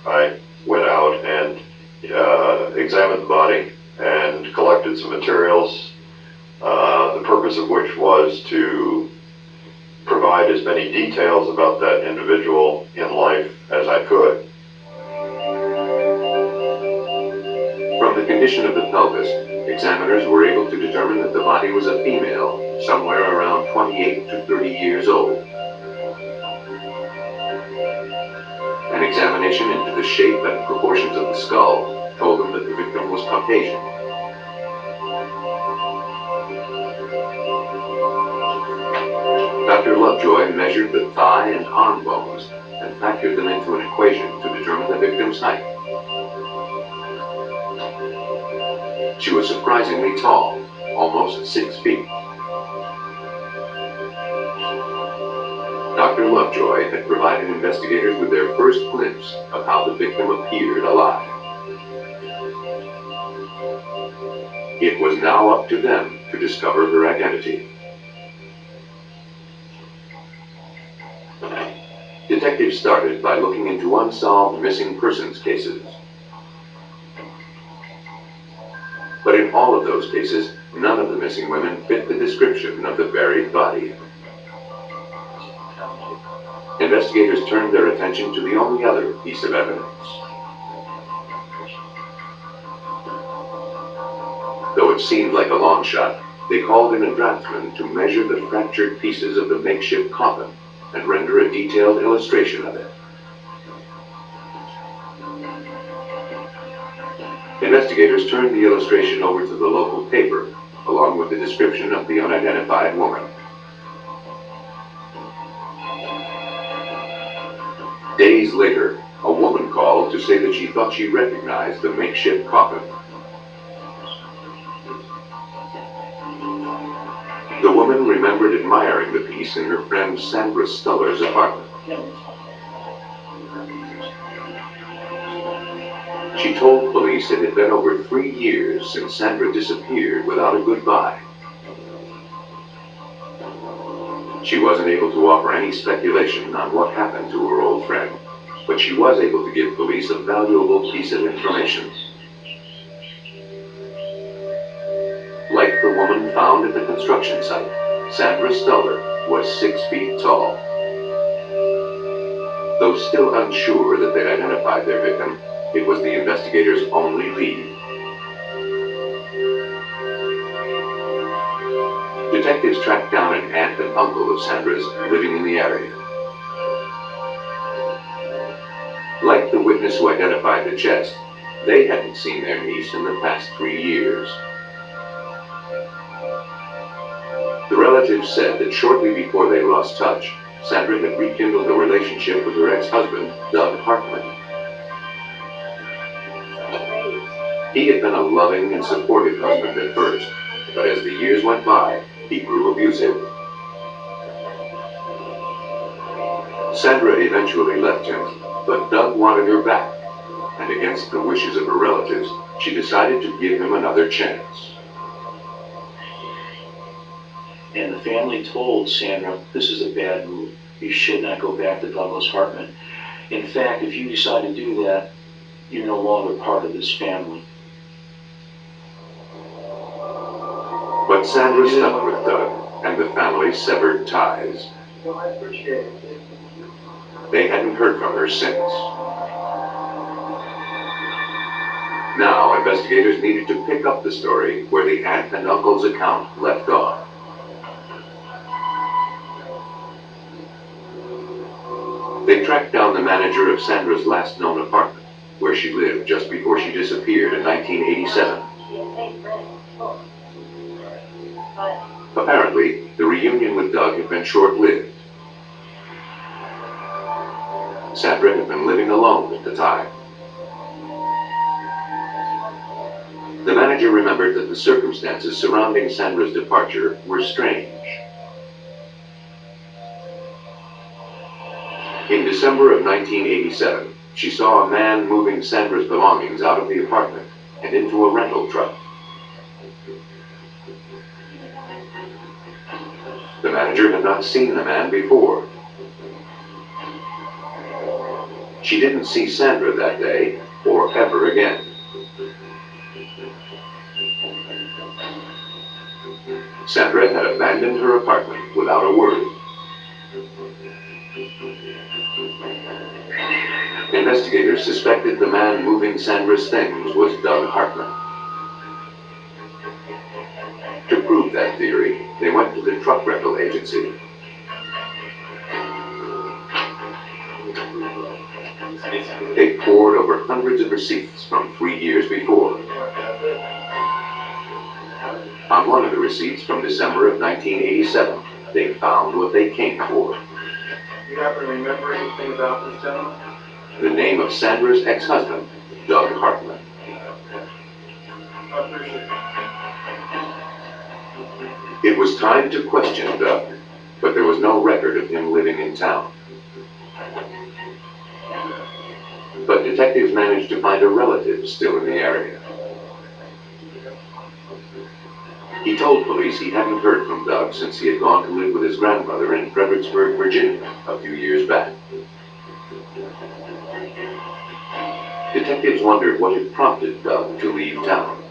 I went out and examined the body and collected some materials, the purpose of which was to provide as many details about that individual in life as I could. From the condition of the pelvis, examiners were able to determine that the body was a female, somewhere around 28 to 30 years old. An examination into the shape and proportions of the skull told them that the victim was Caucasian. Dr. Lovejoy measured the thigh and arm bones and factored them into an equation to determine the victim's height. She was surprisingly tall, almost 6 feet. Dr. Lovejoy had provided investigators with their first glimpse of how the victim appeared alive. It was now up to them to discover her identity. Detectives started by looking into unsolved missing persons cases. But in all of those cases, none of the missing women fit the description of the buried body. Investigators turned their attention to the only other piece of evidence. Though it seemed like a long shot, they called in a draftsman to measure the fractured pieces of the makeshift coffin and render a detailed illustration of it. Investigators turned the illustration over to the local paper, along with the description of the unidentified woman. Days later, a woman called to say that she thought she recognized the makeshift coffin. The woman remembered admiring the piece in her friend Sandra Stuller's apartment. She told police it had been over 3 years since Sandra disappeared without a goodbye. She wasn't able to offer any speculation on what happened to her old friend, but she was able to give police a valuable piece of information. Like the woman found at the construction site, Sandra Stuller was 6 feet tall. Though still unsure that they'd identified their victim, it was the investigators' only lead. Detectives tracked down an aunt and uncle of Sandra's living in the area. Like the witness who identified the chest, they hadn't seen their niece in the past 3 years. The relatives said that shortly before they lost touch, Sandra had rekindled a relationship with her ex-husband, Doug Hartman. He had been a loving and supportive husband at first, but as the years went by, he grew abusive. Sandra eventually left him, but Doug wanted her back, and against the wishes of her relatives, she decided to give him another chance. And the family told Sandra, this is a bad move. You should not go back to Douglas Hartman. In fact, if you decide to do that, you're no longer part of this family. But Sandra stuck with Doug, and the family severed ties. Well, I appreciate it. They hadn't heard from her since. Now, investigators needed to pick up the story where the aunt and uncle's account left off. They tracked down the manager of Sandra's last known apartment, where she lived just before she disappeared in 1987. Apparently, the reunion with Doug had been short-lived. Sandra had been living alone at the time. The manager remembered that the circumstances surrounding Sandra's departure were strange. In December of 1987, she saw a man moving Sandra's belongings out of the apartment and into a rental truck. The manager had not seen the man before. She didn't see Sandra that day, or ever again. Sandra had abandoned her apartment without a word. Investigators suspected the man moving Sandra's things was Doug Hartman. To prove that theory, they went to the truck rental agency. They pored over hundreds of receipts from 3 years before. On one of the receipts from December of 1987, they found what they came for. You happen to remember anything about this gentleman? The name of Sandra's ex-husband, Doug Hartman. I appreciate it. It was time to question Doug, but there was no record of him living in town. But detectives managed to find a relative still in the area. He told police he hadn't heard from Doug since he had gone to live with his grandmother in Fredericksburg, Virginia, a few years back. Detectives wondered what had prompted Doug to leave town.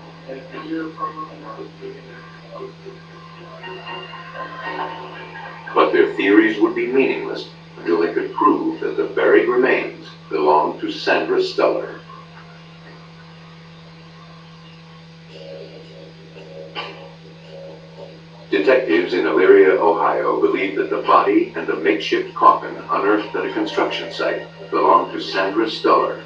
But their theories would be meaningless until they could prove that the buried remains belonged to Sandra Stuller. Detectives in Elyria, Ohio believed that the body and the makeshift coffin unearthed at a construction site belonged to Sandra Stuller.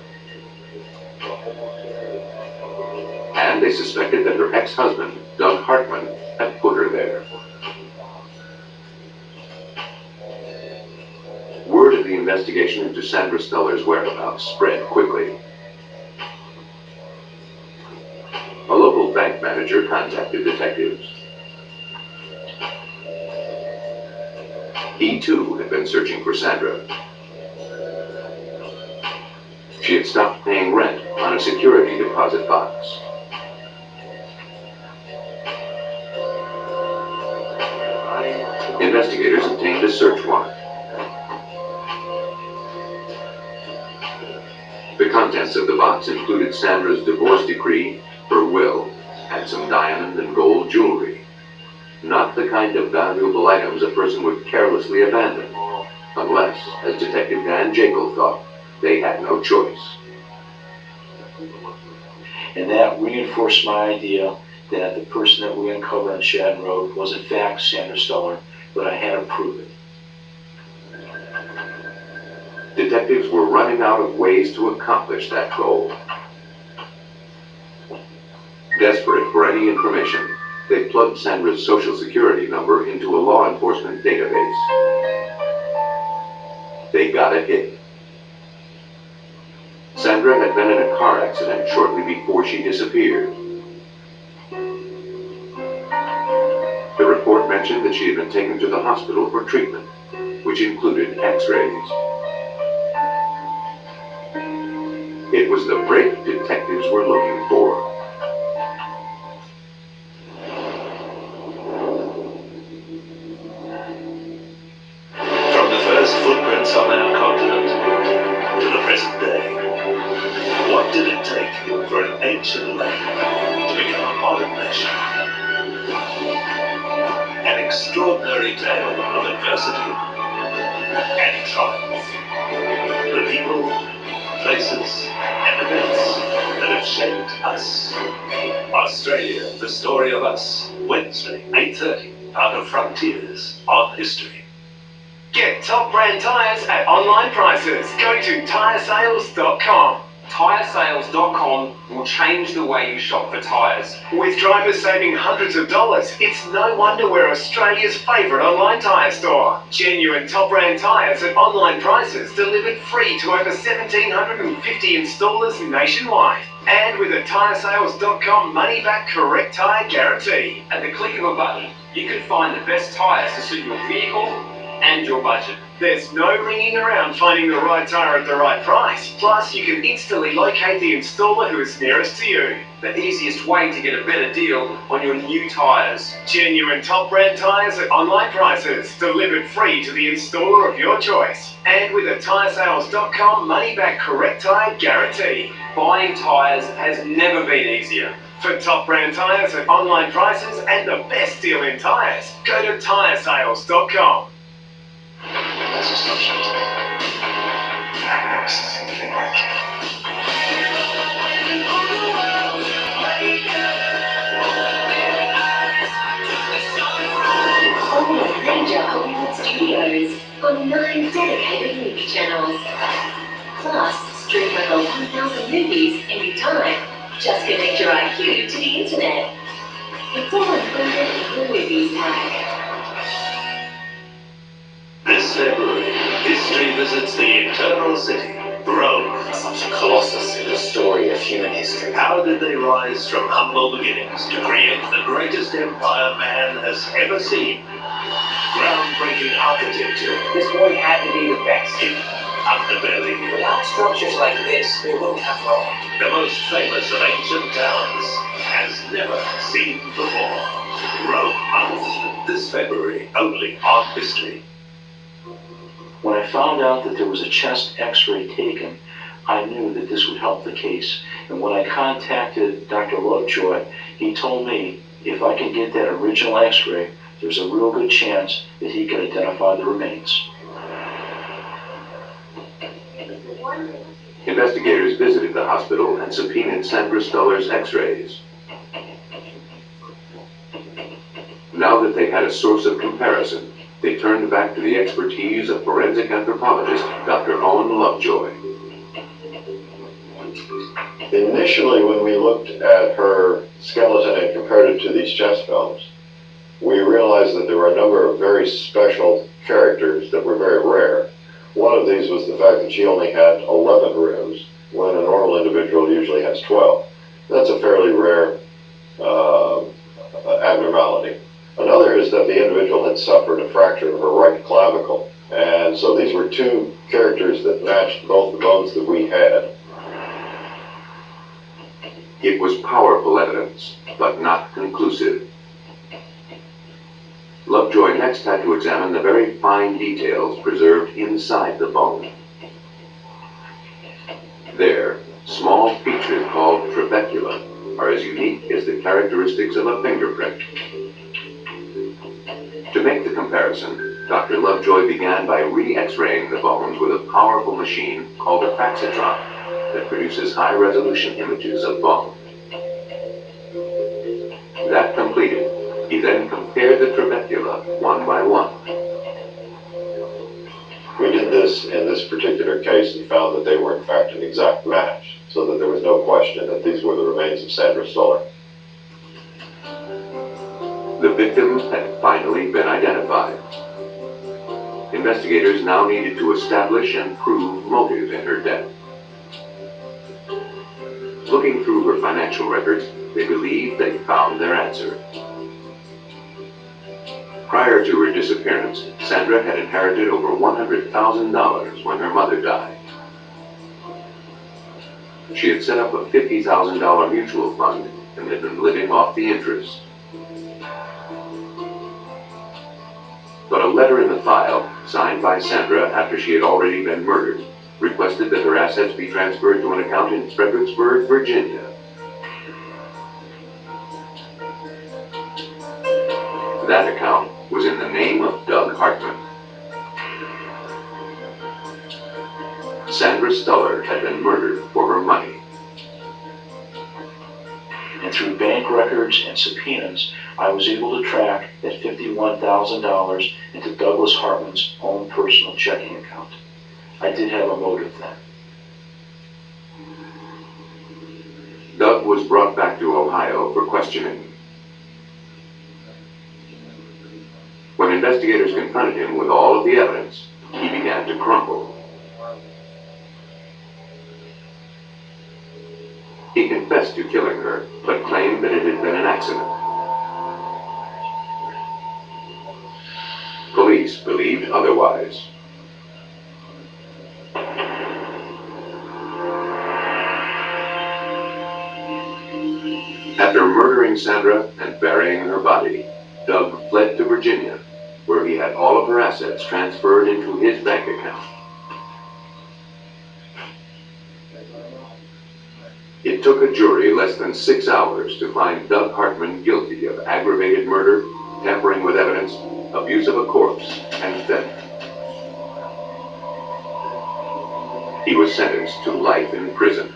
And they suspected that her ex-husband, Doug Hartman, had put her there. Word of the investigation into Sandra Stuller's whereabouts spread quickly. A local bank manager contacted detectives. He too had been searching for Sandra. She had stopped paying rent on a security deposit box. Investigators obtained a search warrant. The contents of the box included Sandra's divorce decree, her will, and some diamond and gold jewelry. Not the kind of valuable items a person would carelessly abandon, unless, as Detective Dan Jekyll thought, they had no choice. And that reinforced my idea that the person that we uncovered on Shadden Road was in fact Sandra Stuller, but I had to prove it. Detectives were running out of ways to accomplish that goal. Desperate for any information, they plugged Sandra's social security number into a law enforcement database. They got a hit. Sandra had been in a car accident shortly before she disappeared. The report mentioned that she had been taken to the hospital for treatment, which included x-rays. It was the break detectives were looking for. From the first footprints on our continent to the present day, what did it take for an ancient land to become a modern nation? An extraordinary tale of adversity and triumph. The people, places, and events that have shaped us. Australia, the story of us. Wednesday, 8:30, part of Frontiers on History. Get top brand tyres at online prices. Go to tyresales.com. Tyresales.com will change the way you shop for tyres. With drivers saving hundreds of dollars, it's no wonder we're Australia's favourite online tyre store. Genuine top brand tyres at online prices delivered free to over 1,750 installers nationwide. And with a tyresales.com money-back correct tyre guarantee. At the click of a button, you can find the best tyres to suit your vehicle and your budget. There's no ringing around finding the right tyre at the right price. Plus, you can instantly locate the installer who is nearest to you. The easiest way to get a better deal on your new tyres. Genuine top brand tyres at online prices, delivered free to the installer of your choice. And with a tyresales.com money-back correct tyre guarantee. Buying tyres has never been easier. For top brand tyres at online prices and the best deal in tyres, go to tyresales.com. That's astonishing to me. I've never seen anything like it. All at major Hollywood studios on 9 dedicated movie channels. Plus, stream over 1,000 movies anytime. Just connect your IQ to the internet. It's all included in the movies pack. This February, history visits the Eternal City, Rome. Such a colossus in the story of human history. How did they rise from humble beginnings to create the greatest empire man has ever seen? Groundbreaking architecture. This one had to be the best. Hidden underbelly. Without structures like this, we wouldn't have Rome. The most famous of ancient towns has never seen before. Rome. This February, only on History. When I found out that there was a chest x-ray taken, I knew that this would help the case. And when I contacted Dr. Lovejoy, he told me if I can get that original x-ray, there's a real good chance that he can identify the remains. Investigators visited the hospital and subpoenaed Sandra Stuller's x-rays. Now that they had a source of comparison, they turned back to the expertise of forensic anthropologist Dr. Owen Lovejoy. Initially, when we looked at her skeleton and compared it to these chest films, we realized that there were a number of very special characters that were very rare. One of these was the fact that she only had 11 ribs, when a normal individual usually has 12. That's a fairly rare abnormality. Another is that the individual had suffered a fracture of her right clavicle. And so these were two characters that matched both the bones that we had. It was powerful evidence, but not conclusive. Lovejoy next had to examine the very fine details preserved inside the bone. There, small features called trabecula are as unique as the characteristics of a fingerprint. To make the comparison, Dr. Lovejoy began by re-x-raying the bones with a powerful machine called a faxitron that produces high-resolution images of bone. That completed, he then compared the trabecula one by one. We did this in this particular case and found that they were in fact an exact match, so that there was no question that these were the remains of Sandra Stuller. The victim had finally been identified. Investigators now needed to establish and prove motive in her death. Looking through her financial records, they believed they found their answer. Prior to her disappearance, Sandra had inherited over $100,000 when her mother died. She had set up a $50,000 mutual fund and had been living off the interest. But a letter in the file, signed by Sandra after she had already been murdered, requested that her assets be transferred to an account in Fredericksburg, Virginia. That account was in the name of Doug Hartman. Sandra Stuller had been murdered for her money. And through bank records and subpoenas, I was able to track that $51,000 into Douglas Hartman's own personal checking account. I did have a motive then. Doug was brought back to Ohio for questioning. When investigators confronted him with all of the evidence, he began to crumble. He confessed to killing her, but claimed that it had been an accident. Police believed otherwise. After murdering Sandra and burying her body, Doug fled to Virginia, where he had all of her assets transferred into his bank account. It took a jury less than 6 hours to find Doug Hartman guilty of aggravated murder, tampering with evidence, abuse of a corpse, and theft. He was sentenced to life in prison.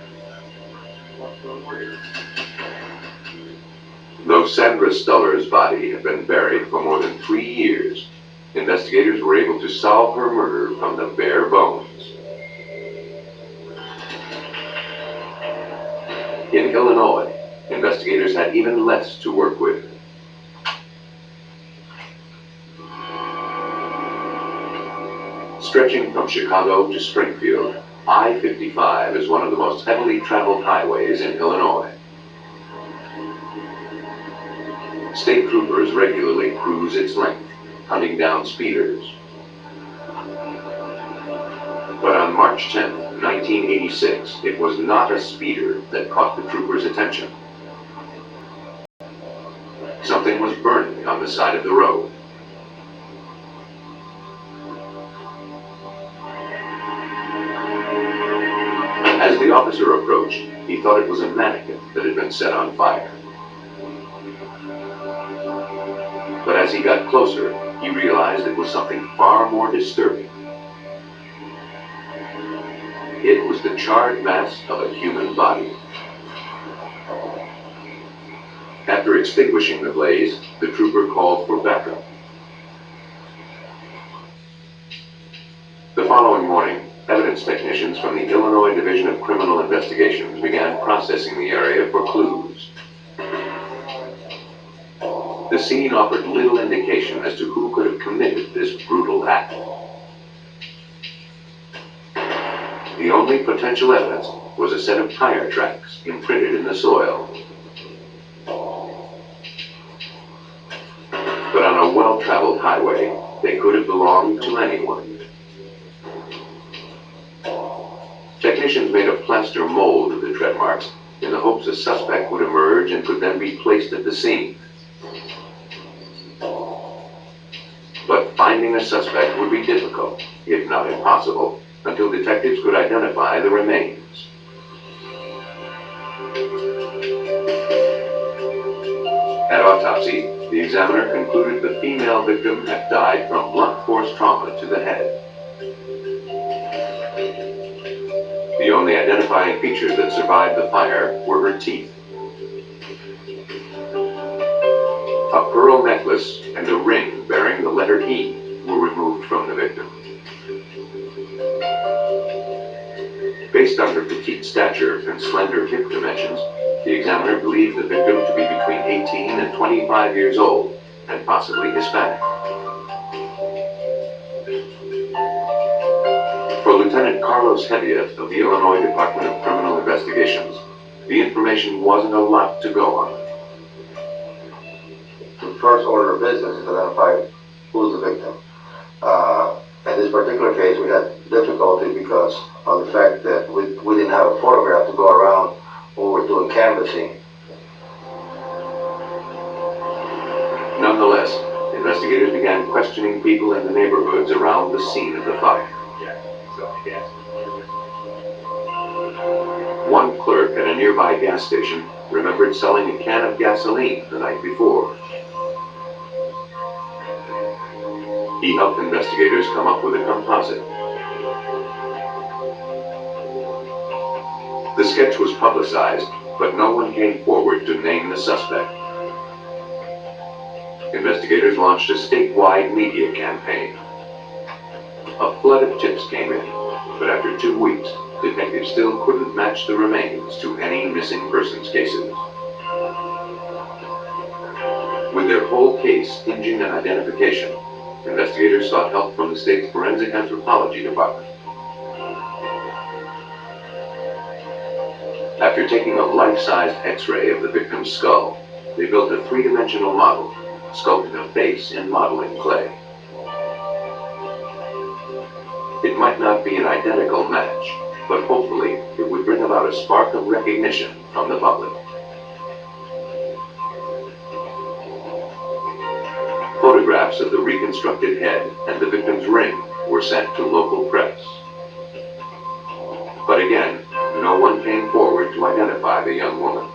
Though Sandra Stuller's body had been buried for more than 3 years, investigators were able to solve her murder from the bare bones. In Illinois, investigators had even less to work with. Stretching from Chicago to Springfield, I-55 is one of the most heavily traveled highways in Illinois. State troopers regularly cruise its length, hunting down speeders. But on March 10, 1986, it was not a speeder that caught the troopers' attention. Something was burning on the side of the road. As the officer approached, he thought it was a mannequin that had been set on fire. But as he got closer, he realized it was something far more disturbing. It was the charred mass of a human body. After extinguishing the blaze, the trooper called for backup. The following morning, evidence technicians from the Illinois Division of Criminal Investigations began processing the area for clues. The scene offered little indication as to who could have committed this brutal act. The only potential evidence was a set of tire tracks imprinted in the soil. But on a well-traveled highway, they could have belonged to anyone. Technicians made a plaster mold of the tread marks in the hopes a suspect would emerge and could then be placed at the scene. But finding a suspect would be difficult, if not impossible, until detectives could identify the remains. At autopsy, the examiner concluded the female victim had died from blunt force trauma to the head. The only identifying features that survived the fire were her teeth. A pearl necklace and a ring bearing the letter E were removed from the victim. Based on her petite stature and slender hip dimensions, the examiner believed the victim to be between 18 and 25 years old, and possibly Hispanic. For Lieutenant Carlos Heviat of the Illinois Department of Criminal Investigations, the information wasn't a lot to go on. The first order of business is to identify who's the victim. In this particular case, we had difficulty because of the fact that we didn't have a photograph to go around when we were doing canvassing. Nonetheless, investigators began questioning people in the neighborhoods around the scene of the fire. One clerk at a nearby gas station remembered selling a can of gasoline the night before. He helped investigators come up with a composite. The sketch was publicized, but no one came forward to name the suspect. Investigators launched a statewide media campaign. A flood of tips came in, but after 2 weeks, detectives still couldn't match the remains to any missing persons cases. With their whole case hinging on identification, investigators sought help from the state's Forensic Anthropology Department. After taking a life-sized X-ray of the victim's skull, they built a three-dimensional model, sculpting a face in modeling clay. It might not be an identical match, but hopefully it would bring about a spark of recognition from the public. Photographs of the reconstructed head and the victim's ring were sent to local press. But again, no one came forward to identify the young woman.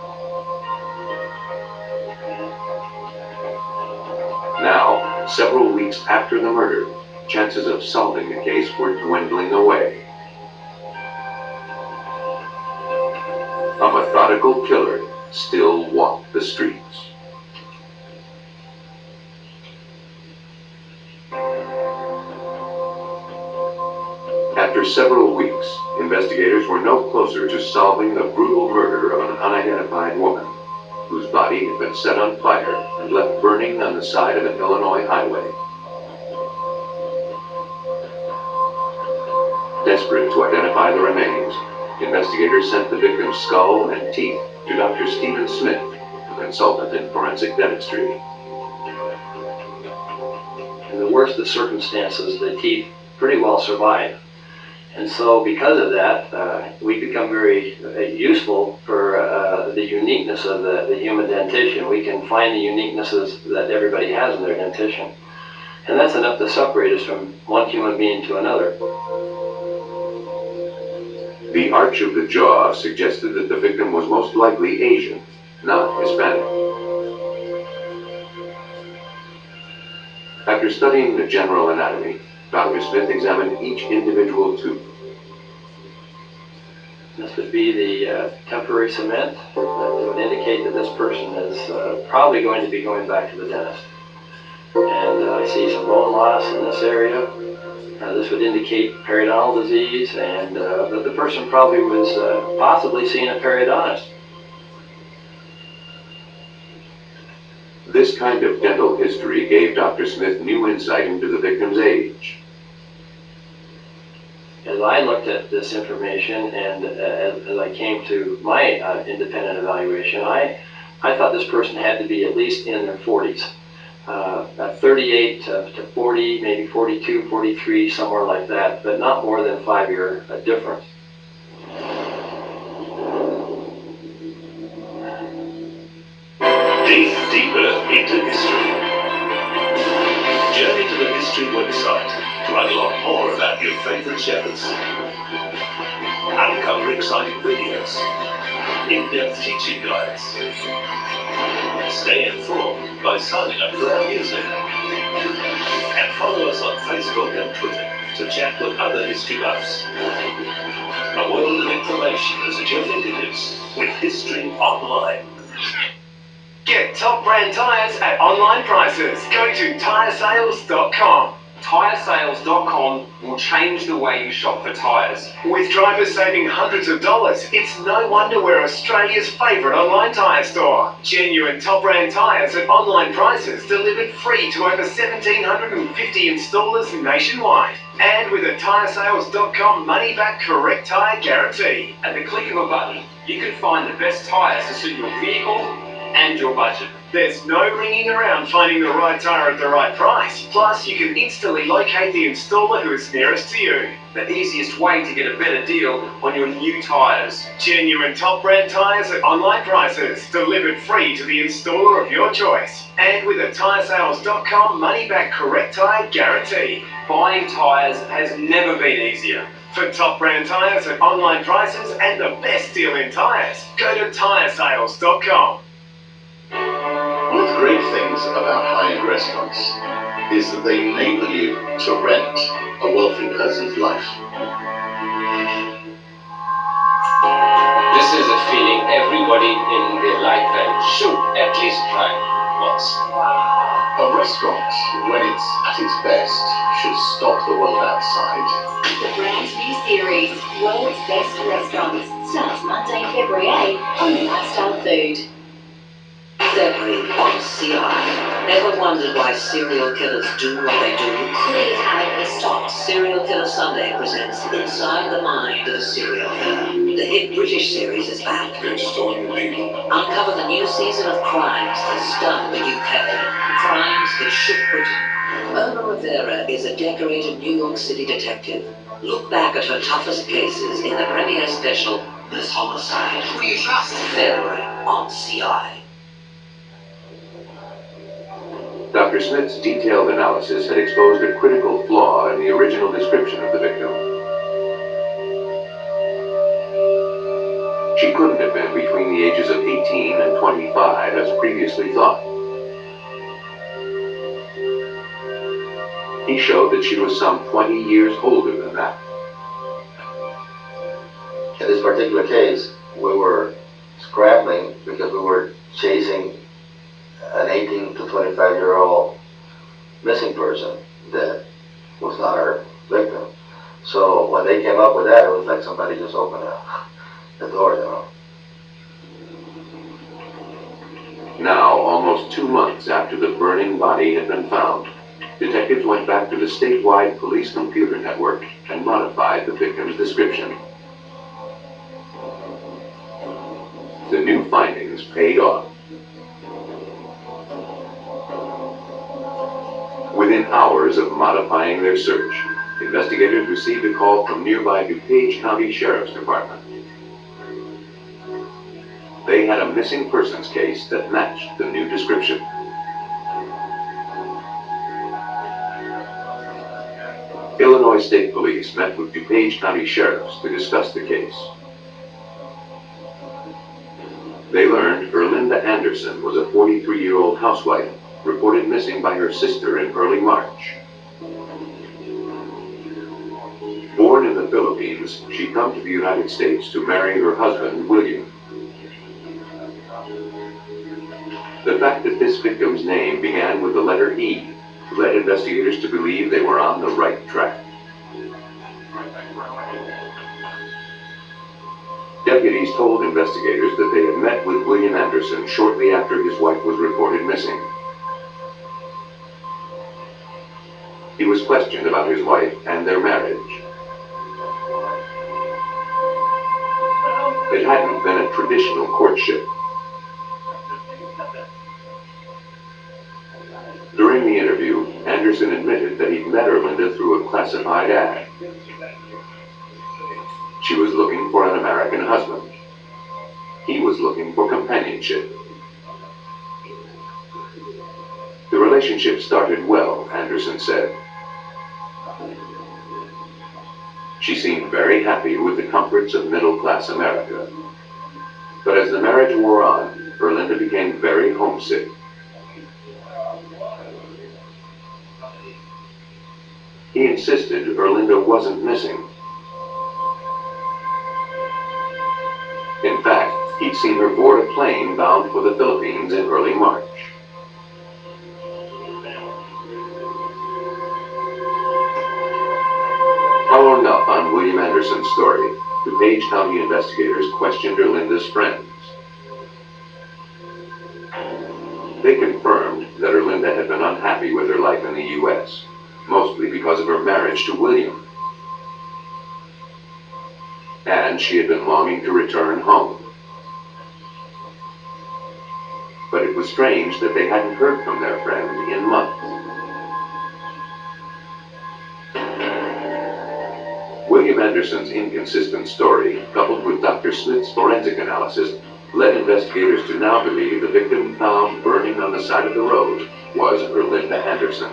Now, several weeks after the murder, chances of solving the case were dwindling away. A methodical killer still walked the streets. After several weeks, investigators were no closer to solving the brutal murder of an unidentified woman, whose body had been set on fire and left burning on the side of an Illinois highway. Desperate to identify the remains, investigators sent the victim's skull and teeth to Dr. Stephen Smith, a consultant in forensic dentistry. In the worst of circumstances, the teeth pretty well survive. And so because of that, we become very useful for the uniqueness of the human dentition. We can find the uniquenesses that everybody has in their dentition. And that's enough to separate us from one human being to another. The arch of the jaw suggested that the victim was most likely Asian, not Hispanic. After studying the general anatomy, Dr. Smith examined each individual tooth. This would be the temporary cement that would indicate that this person is probably going to be going back to the dentist. And I see some bone loss in this area. This would indicate periodontal disease, and that the person probably was possibly seeing a periodontist. This kind of dental history gave Dr. Smith new insight into the victim's age. As I looked at this information and as I came to my independent evaluation, I thought this person had to be at least in their 40s. 38 to 40, maybe 42, 43, somewhere like that, but not more than 5-year difference. Dig deeper into history. Journey to the History website to unlock more about your favorite shows. Uncover exciting videos, in-depth teaching guides. Stay informed by signing up for our newsletter. And follow us on Facebook and Twitter to chat with other history buffs. A world of information is at your fingertips with History Online. Get top brand tyres at online prices. Go to tyresales.com. TyreSales.com will change the way you shop for tyres. With drivers saving hundreds of dollars, it's no wonder we're Australia's favourite online tyre store. Genuine top brand tyres at online prices delivered free to over 1,750 installers nationwide. And with a TyreSales.com money-back correct tyre guarantee. At the click of a button, you can find the best tyres to suit your vehicle and your budget. There's no ringing around finding the right tyre at the right price. Plus, you can instantly locate the installer who is nearest to you. The easiest way to get a better deal on your new tyres. Genuine top brand tyres at online prices, delivered free to the installer of your choice. And with a TyreSales.com money-back correct tyre guarantee. Buying tyres has never been easier. For top brand tyres at online prices and the best deal in tyres, go to TyreSales.com. One of the great things about high-end restaurants is that they enable you to rent a wealthy person's life. This is a feeling everybody in their lifetime should at least try once. A restaurant, when it's at its best, should stop the world outside. The brand new series, World's Best Restaurants, starts Monday, February 8 on Lifestyle Food. February on CI. Ever wondered why serial killers do what they do? Please have me stop. Serial Killer Sunday presents Inside the Mind of a Serial Killer. The hit British series is back. They're destroying people. Uncover the new season of crimes that stunned the UK. Crimes that shook Britain. Mona Rivera is a decorated New York City detective. Look back at her toughest cases in the premiere special, This Homicide. Who do you trust? February on CI. Dr. Smith's detailed analysis had exposed a critical flaw in the original description of the victim. She couldn't have been between the ages of 18 and 25 as previously thought. He showed that she was some 20 years older than that. In this particular case, we were scrambling because we were chasing an 18 to 25-year-old missing person that was not our victim. So when they came up with that, it was like somebody just opened the door, you know. Now, almost 2 months after the burning body had been found, detectives went back to the statewide police computer network and modified the victim's description. The new findings paid off. Within hours of modifying their search, investigators received a call from nearby DuPage County Sheriff's Department. They had a missing persons case that matched the new description. Illinois State Police met with DuPage County Sheriffs to discuss the case. They learned Erlinda Anderson was a 43-year-old housewife reported missing by her sister in early March. Born in the Philippines, she'd come to the United States to marry her husband, William. The fact that this victim's name began with the letter E led investigators to believe they were on the right track. Deputies told investigators that they had met with William Anderson shortly after his wife was reported missing. He was questioned about his wife and their marriage. It hadn't been a traditional courtship. During the interview, Anderson admitted that he'd met Erlinda through a classified ad. She was looking for an American husband. He was looking for companionship. The relationship started well, Anderson said. She seemed very happy with the comforts of middle-class America. But as the marriage wore on, Erlinda became very homesick. He insisted Erlinda wasn't missing. In fact, he'd seen her board a plane bound for the Philippines in early March. William Anderson's story, DuPage County investigators questioned Erlinda's friends. They confirmed that Erlinda had been unhappy with her life in the U.S., mostly because of her marriage to William. And she had been longing to return home. But it was strange that they hadn't heard from their friend in months. William Anderson's inconsistent story, coupled with Dr. Smith's forensic analysis, led investigators to now believe the victim found burning on the side of the road was Erlinda Anderson.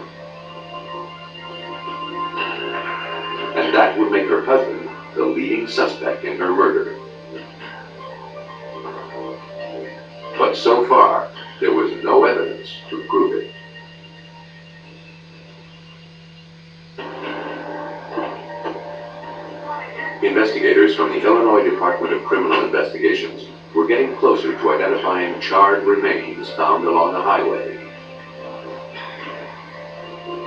And that would make her husband the leading suspect in her murder. But so far, there was no evidence to prove it. Investigators from the Illinois Department of Criminal Investigations were getting closer to identifying charred remains found along a highway.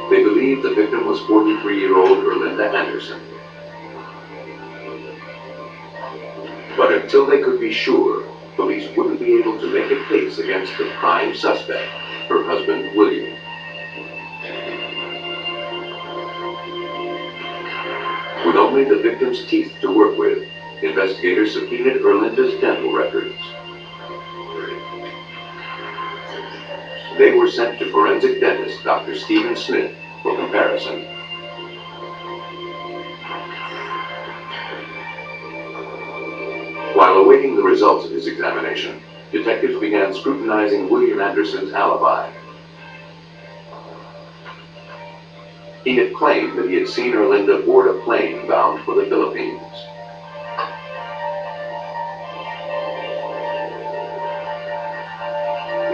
They believed the victim was 43-year-old Erlinda Anderson. But until they could be sure, police wouldn't be able to make a case against the prime suspect, her husband, William. With only the victim's teeth to work with, investigators subpoenaed Erlinda's dental records. They were sent to forensic dentist Dr. Stephen Smith for comparison. While awaiting the results of his examination, detectives began scrutinizing William Anderson's alibi. He had claimed that he had seen Erlinda board a plane bound for the Philippines.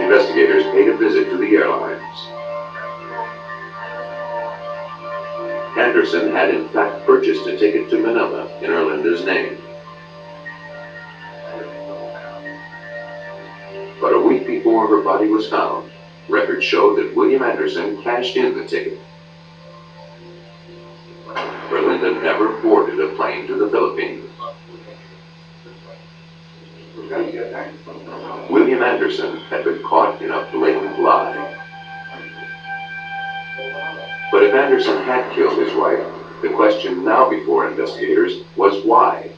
Investigators paid a visit to the airlines. Anderson had in fact purchased a ticket to Manila in Erlinda's name. But a week before her body was found, records showed that William Anderson cashed in the ticket. Erlinda never boarded a plane to the Philippines. William Anderson had been caught in a blatant lie. But if Anderson had killed his wife, the question now before investigators was why?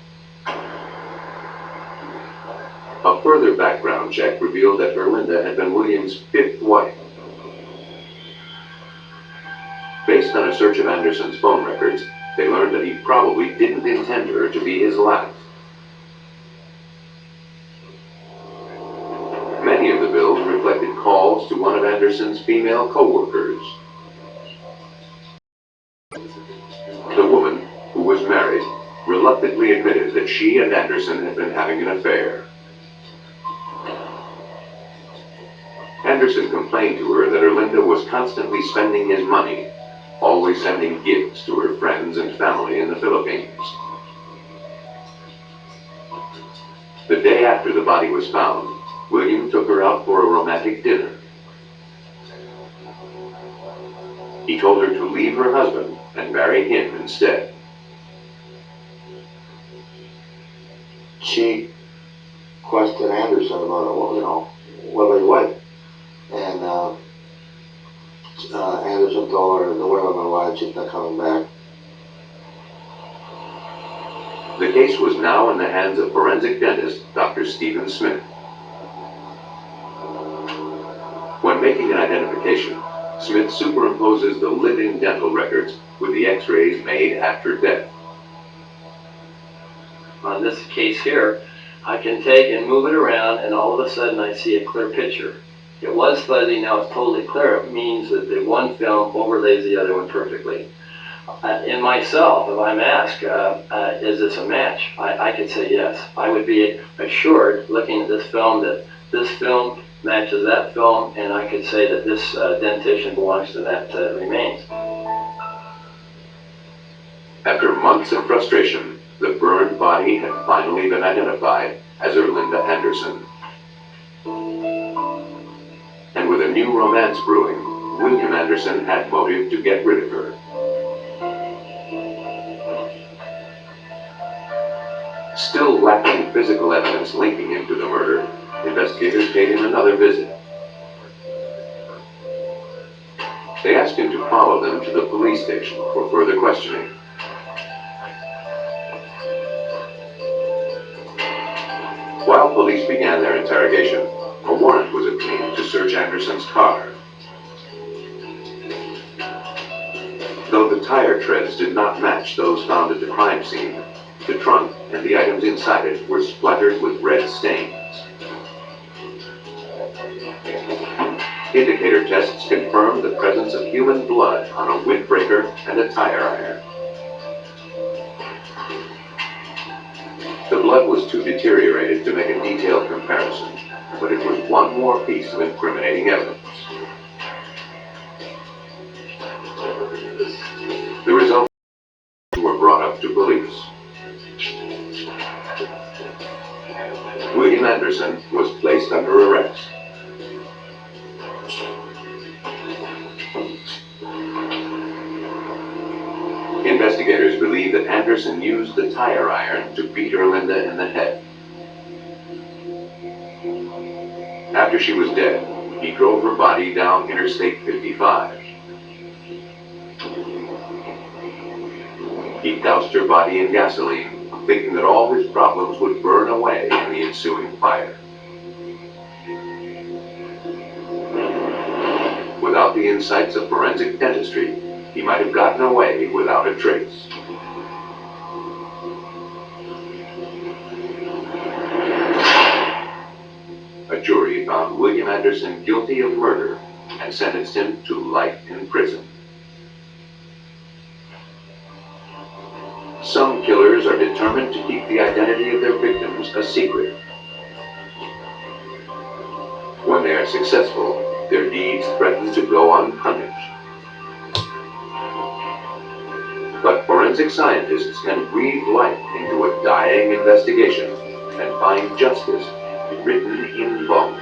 A further background check revealed that Erlinda had been William's fifth wife. Based on a search of Anderson's phone records, they learned that he probably didn't intend her to be his last. Many of the bills reflected calls to one of Anderson's female co-workers. The woman, who was married, reluctantly admitted that she and Anderson had been having an affair. Anderson complained to her that Erlinda was constantly spending his money, always sending gifts to her friends and family in the Philippines. The day after the body was found, William took her out for a romantic dinner. He told her to leave her husband and marry him instead. She questioned Anderson about, what his wife. And Anderson told her, "Don't worry about my wife, she's not coming back." The case was now in the hands of forensic dentist Dr. Stephen Smith. When making an identification, Smith superimposes the living dental records with the x-rays made after death. On this case here, I can take and move it around, and all of a sudden I see a clear picture. It was fuzzy, now it's totally clear. It means that the one film overlays the other one perfectly. In myself, if I'm asked, is this a match? I could say yes. I would be assured, looking at this film, that this film matches that film, and I could say that this dentition belongs to that remains. After months of frustration, the burned body had finally been identified as Erlinda Anderson. And with a new romance brewing, William Anderson had motive to get rid of her. Still lacking physical evidence linking him to the murder, investigators paid him another visit. They asked him to follow them to the police station for further questioning. While police began their interrogation, a warrant was obtained to search Anderson's car. Though the tire treads did not match those found at the crime scene, the trunk and the items inside it were splattered with red stains. Indicator tests confirmed the presence of human blood on a windbreaker and a tire iron. The blood was too deteriorated to make a detailed comparison, but it was one more piece of incriminating evidence. The results were brought up to police. William Anderson was placed under arrest. Investigators believe that Anderson used the tire iron to beat Erlinda in the head. After she was dead, he drove her body down Interstate 55. He doused her body in gasoline, thinking that all his problems would burn away in the ensuing fire. Without the insights of forensic dentistry, he might have gotten away without a trace. A jury found William Anderson guilty of murder and sentenced him to life in prison. Some killers are determined to keep the identity of their victims a secret. When they are successful, their deeds threaten to go unpunished. But forensic scientists can breathe life into a dying investigation and find justice written in bone.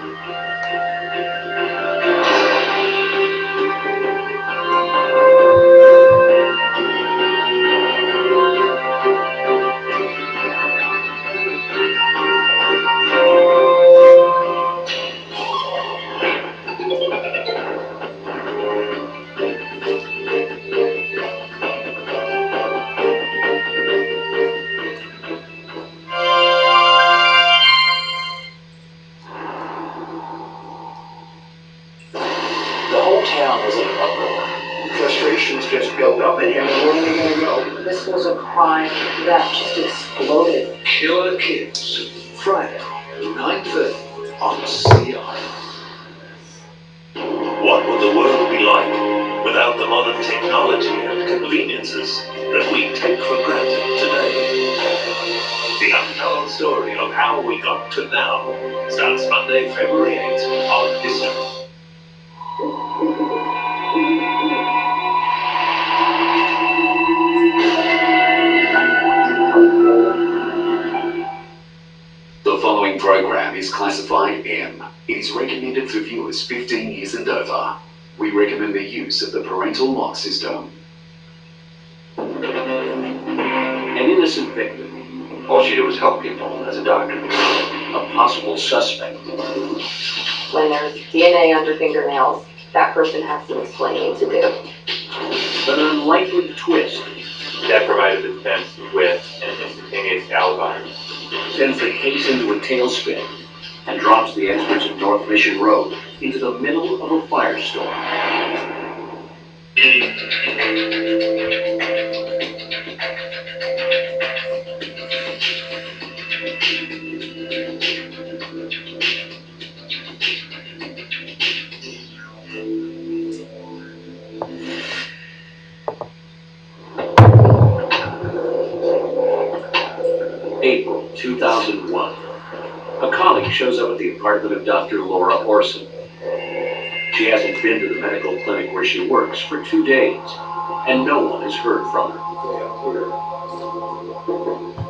Frustrations just built up in him, and where are we gonna go? This was a crime that just exploded. Killer Kids, Friday, 9:30 on CI. What would the world be like without the modern technology and conveniences that we take for granted today? The untold story of how we got to now starts Monday, February 8th on History. The following program is classified M. It is recommended for viewers 15 years and over. We recommend the use of the parental lock system. An innocent victim. All she did was help people as a doctor. A possible suspect. When there's DNA under fingernails, that person has some explaining to do. But an unlikely twist. That provided the defense with an instantaneous alibi. Sends the case into a tailspin and drops the experts at North Mission Road into the middle of a firestorm. April 2001. A colleague shows up at the apartment of Dr. Laura Orson. She hasn't been to the medical clinic where she works for 2 days, and no one has heard from her.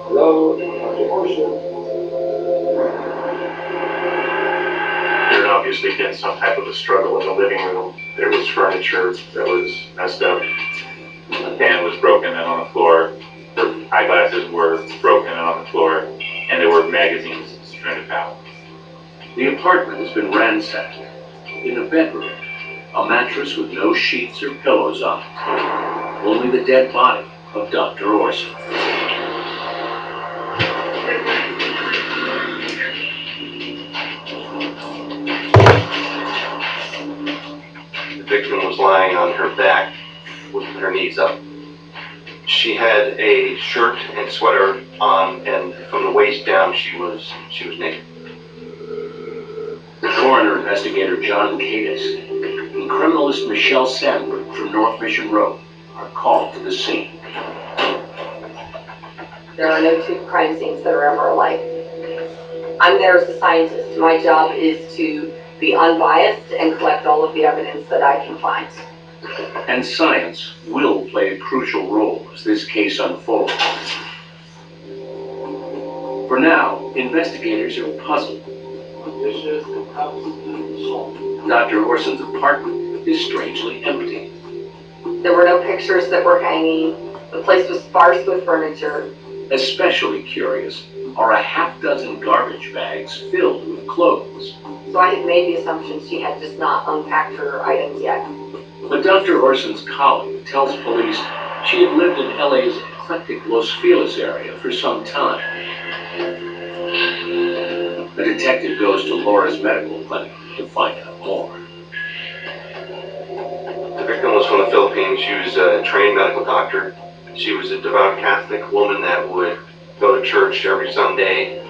Hello, Dr. Orson. There had obviously been some type of a struggle in the living room. There was furniture that was messed up. A pan was broken and on the floor. Her eyeglasses were broken and on the floor. and there were magazines strewn about. The apartment has been ransacked. In a bedroom, a mattress with no sheets or pillows on it. Only the dead body of Dr. Orson. The victim was lying on her back with her knees up. She had a shirt and sweater on, and from the waist down, she was naked. The coroner investigator John Cadis and criminalist Michelle Sandberg from North Mission Road are called to the scene. There are no two crime scenes that are ever alike. I'm there as a scientist. My job is to be unbiased and collect all of the evidence that I can find. And science will play a crucial role as this case unfolds. For now, investigators are puzzled. Dr. Orson's apartment is strangely empty. There were no pictures that were hanging. The place was sparse with furniture. Especially curious are a half dozen garbage bags filled with clothes. So I had made the assumption she had just not unpacked her items yet. But Dr. Orson's colleague tells police she had lived in LA's eclectic Los Feliz area for some time. A detective goes to Laura's medical clinic to find out more. The victim was from the Philippines. She was a trained medical doctor. She was a devout Catholic woman that would go to church every Sunday.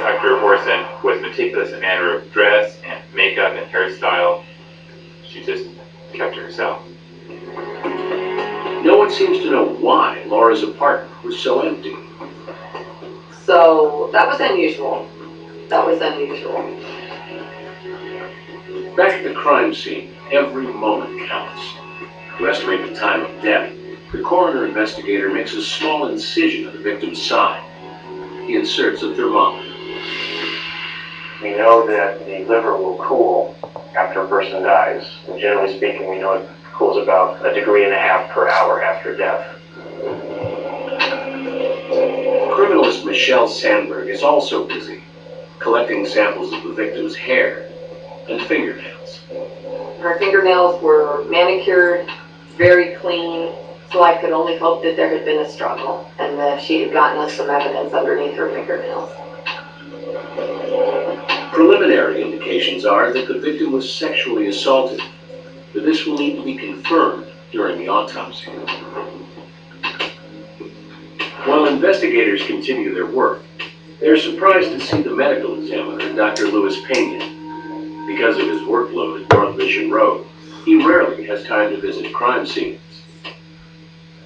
Dr. Orson was meticulous in manner of dress and makeup and hairstyle. She just kept to herself. No one seems to know why Laura's apartment was so empty. So that was unusual. That was unusual. Back at the crime scene, every moment counts. To estimate the time of death, the coroner investigator makes a small incision of the victim's side. He inserts a thermometer. We know that the liver will cool after a person dies. And generally speaking, we know it cools about 1.5 degrees per hour after death. Criminalist Michelle Sandberg is also busy collecting samples of the victim's hair and fingernails. Her fingernails were manicured, very clean, so I could only hope that there had been a struggle and that she had gotten us some evidence underneath her fingernails. Preliminary indications are that the victim was sexually assaulted, but this will need to be confirmed during the autopsy. While investigators continue their work, they're surprised to see the medical examiner, Dr. Louis Pena. Because of his workload at North Mission Road, he rarely has time to visit crime scenes.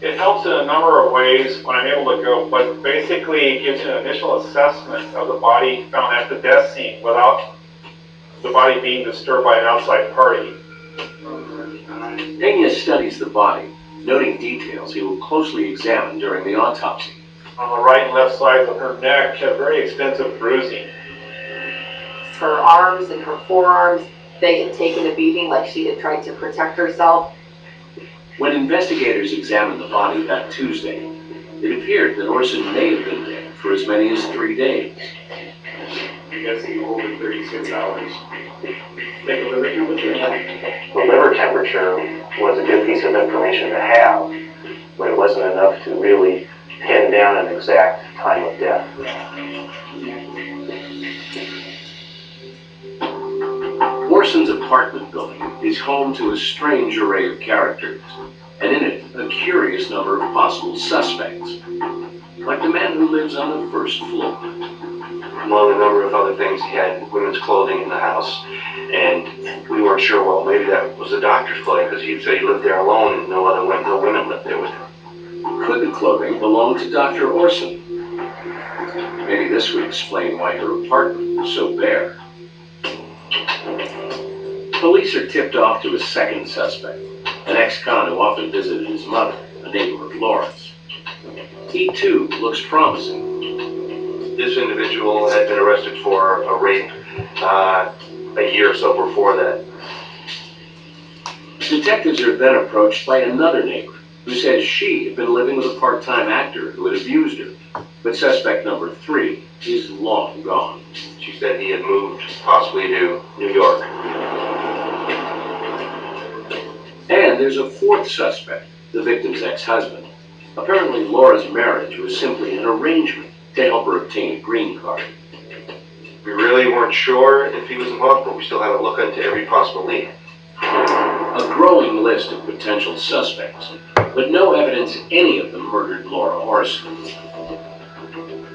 It helps in a number of ways when I'm able to go, but basically it gives you an initial assessment of the body found at the death scene without the body being disturbed by an outside party. Pena studies the body, noting details he will closely examine during the autopsy. On the right and left sides of her neck had very extensive bruising. Her arms and her forearms, they had taken a beating like she had tried to protect herself. When investigators examined the body that Tuesday, it appeared that Orson may have been dead for as many as 3 days. I'm guessing over 36 hours. Take a liver temperature. The liver temperature was a good piece of information to have, but it wasn't enough to really pin down an exact time of death. Orson's apartment building is home to a strange array of characters, and in it, a curious number of possible suspects, like the man who lives on the first floor. Among a number of other things, he had women's clothing in the house, and we weren't sure, well, maybe that was the doctor's clothing, because he'd say he lived there alone and no women lived there with him. Could the clothing belong to Dr. Orson? Maybe this would explain why her apartment was so bare. Police are tipped off to a second suspect, an ex-con who often visited his mother, a neighbor of Laura's. He too looks promising. This individual had been arrested for a rape a year or so before that. Detectives are then approached by another neighbor, who says she had been living with a part-time actor who had abused her. But suspect number 3 is long gone. She said he had moved possibly to New York. And there's a 4th suspect, the victim's ex-husband. Apparently Laura's marriage was simply an arrangement to help her obtain a green card. We really weren't sure if he was involved, but we still had to look into every possible lead. A growing list of potential suspects, but no evidence any of them murdered Laura Orson.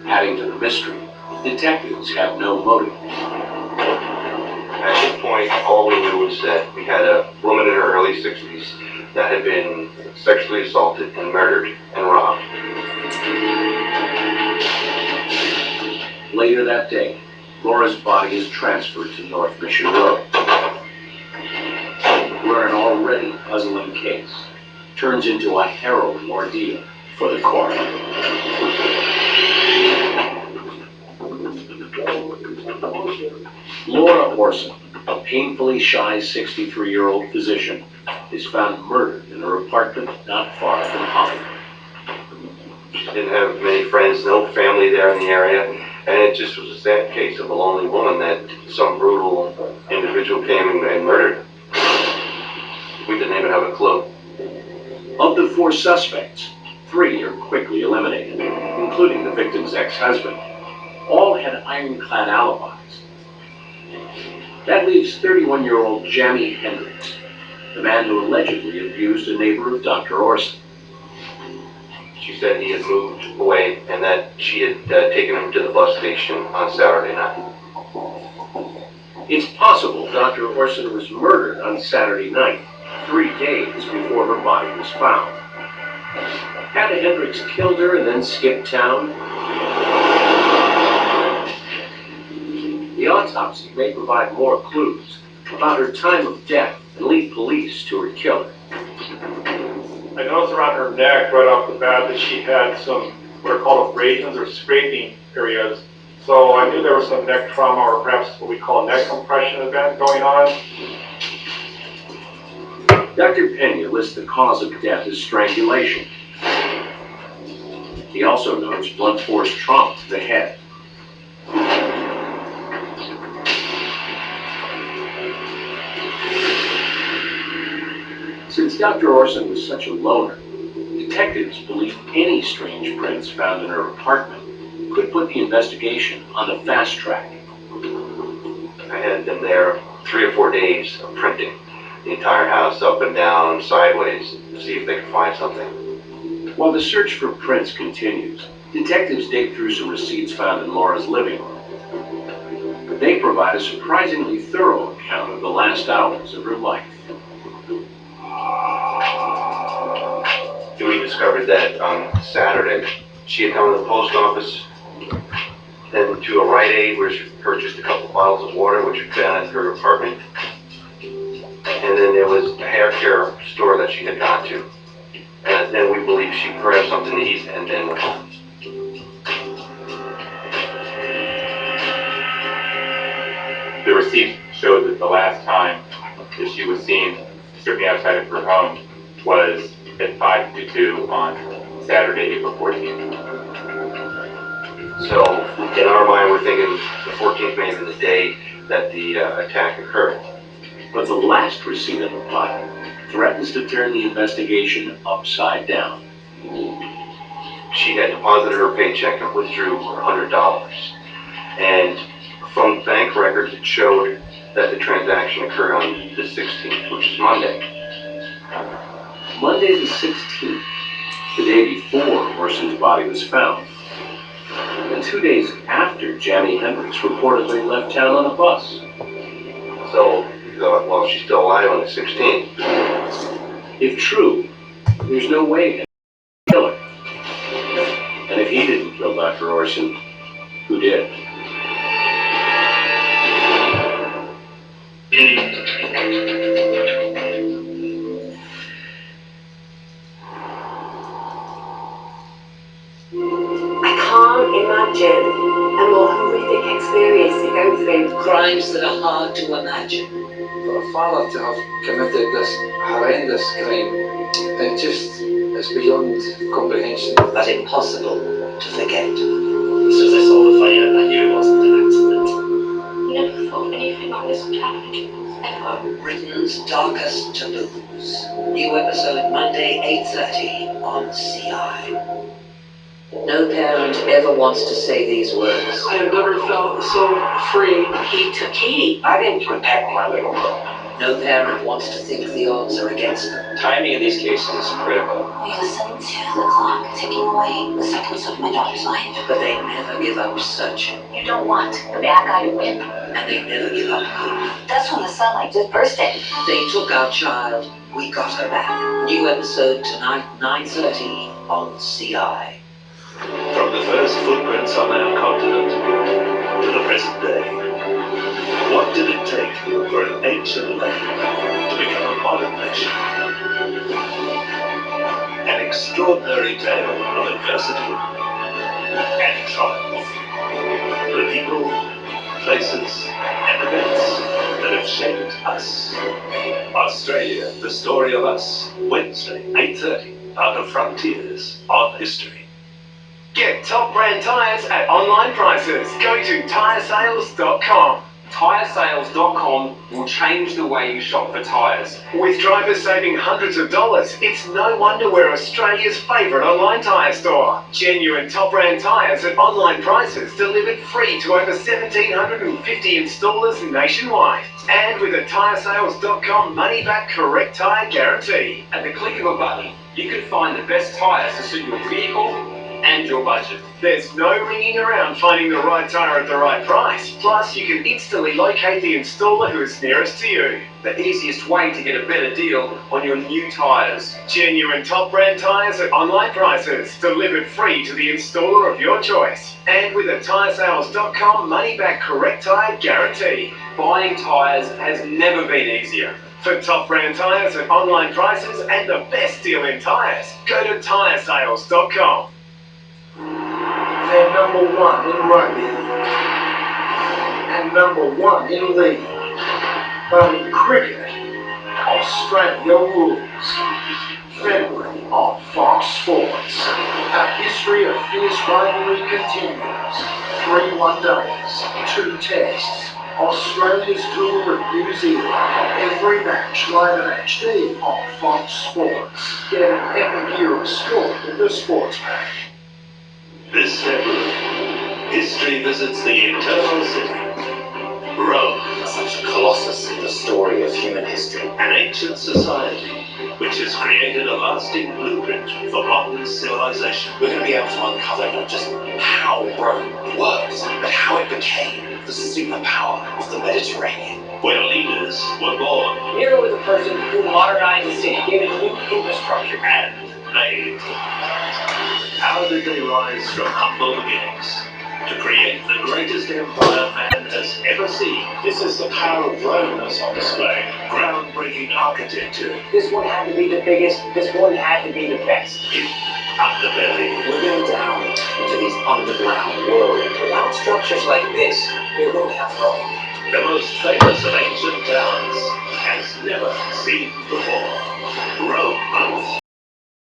Adding to the mystery, detectives have no motive. At this point, all we knew was that we had a woman in her early 60s that had been sexually assaulted and murdered and robbed. Later that day, Laura's body is transferred to North Mission Road, where an already puzzling case turns into a harrowing ordeal for the coroner. Laura Orson, a painfully shy 63-year-old physician, is found murdered in her apartment not far from Hollywood. She didn't have many friends, no family there in the area, and it just was a sad case of a lonely woman that some brutal individual came and murdered. We didn't even have a clue. Of the 4 suspects, 3 are quickly eliminated, including the victim's ex-husband. All had ironclad alibis. That leaves 31-year-old Jamie Hendricks, the man who allegedly abused a neighbor of Dr. Orson. She said he had moved away and that she had taken him to the bus station on Saturday night. It's possible Dr. Orson was murdered on Saturday night, 3 days before her body was found. Had Hendricks killed her and then skipped town? The autopsy may provide more clues about her time of death and lead police to her killer. I noticed around her neck right off the bat that she had some what are called abrasions or scraping areas. So I knew there was some neck trauma or perhaps what we call a neck compression event going on. Dr. Pena lists the cause of death as strangulation. He also notes blunt force trauma to the head. Since Dr. Orson was such a loner, detectives believe any strange prints found in her apartment could put the investigation on the fast track. I had them there 3 or 4 days of printing the entire house up and down, sideways, to see if they could find something. While the search for prints continues, detectives dig through some receipts found in Laura's living room. They provide a surprisingly thorough account of the last hours of her life. We discovered that on Saturday, she had come to the post office, then to a Rite Aid where she purchased a couple bottles of water, which had been at her apartment. And then there was a hair care store that she had gone to. And then we believe she grabbed something to eat and then went home. The receipt showed that the last time that she was seen stripping outside of her home was at 5:52 on Saturday, April 14th. So in our mind, we're thinking the 14th may have been the day that the attack occurred. But the last receipt of the file threatens to turn the investigation upside down. She had deposited her paycheck and withdrew $100. And from bank records, it showed that the transaction occurred on the 16th, which is Monday. Monday the 16th, the day before Orson's body was found, and 2 days after Jamie Hendricks reportedly left town on a bus. So we thought, well, she's still alive on the 16th. If true, there's no way Hendricks could kill her. And if he didn't kill Dr. Orson, who did? I can't imagine a more horrific experience to go through. Crimes that are hard to imagine. For a father to have committed this horrendous crime, it It's beyond comprehension. but impossible to forget. As soon as I saw the fire, I knew it wasn't an accident. We never thought anything like this would happen to us, ever. Britain's darkest taboos. New episode Monday, 8:30 on CI. No parent ever wants to say these words. I have never felt so free. He took Katie. I didn't protect my little girl. No parent wants to think the odds are against them. Timing in these cases is critical. We listen to the clock ticking away the seconds of my daughter's life. But they never give up searching. You don't want the bad guy to win. And they never give up hope. That's when the sunlight just bursted. They took our child, we got her back. New episode tonight, 9:30 on CI. From the first footprints on our continent to the present day, what did it take for an ancient land to become a modern nation? An extraordinary tale of adversity and triumph. The people, places, and events that have shaped us. Australia, the story of us. Wednesday, 8:30, part of Frontiers on History. Get top brand tyres at online prices. Go to tyresales.com. Tyresales.com will change the way you shop for tyres. With drivers saving hundreds of dollars, it's no wonder we're Australia's favourite online tyre store. Genuine top brand tyres at online prices delivered free to over 1,750 installers nationwide. And with a tyresales.com money back correct tyre guarantee. At the click of a button, you can find the best tyres to suit your vehicle and your budget. There's no ringing around finding the right tyre at the right price. Plus, you can instantly locate the installer who is nearest to you. The easiest way to get a better deal on your new tyres. Genuine top brand tyres at online prices, delivered free to the installer of your choice. And with a tyresales.com money back correct tyre guarantee. Buying tyres has never been easier. For top brand tyres at online prices and the best deal in tyres, go to tyresales.com. They're number one in rugby and number one in league. But in cricket, Australia rules. February on Fox Sports. A history of fierce rivalry continues. 3 one-days, 2 tests. Australia's tour with New Zealand. Every match live in HD on Fox Sports. Get an epic year of sport with the Sports Pack. This February, history visits the Eternal City, Rome. Such a colossus in the story of human history. An ancient society which has created a lasting blueprint for modern civilization. We're going to be able to uncover not just how Rome worked, but how it became the superpower of the Mediterranean. Where leaders were born. Here was a person who modernized the city, gave it new infrastructure. And made. How did they rise from humble beginnings to create the greatest empire man has ever seen? This is the power of Rome that's on display. Groundbreaking architecture. This one had to be the biggest, this one had to be the best. Underbelly. We're going down into these underground worlds. Without structures like this, we wouldn't have Rome. The most famous of ancient towns has never seen before. Rome.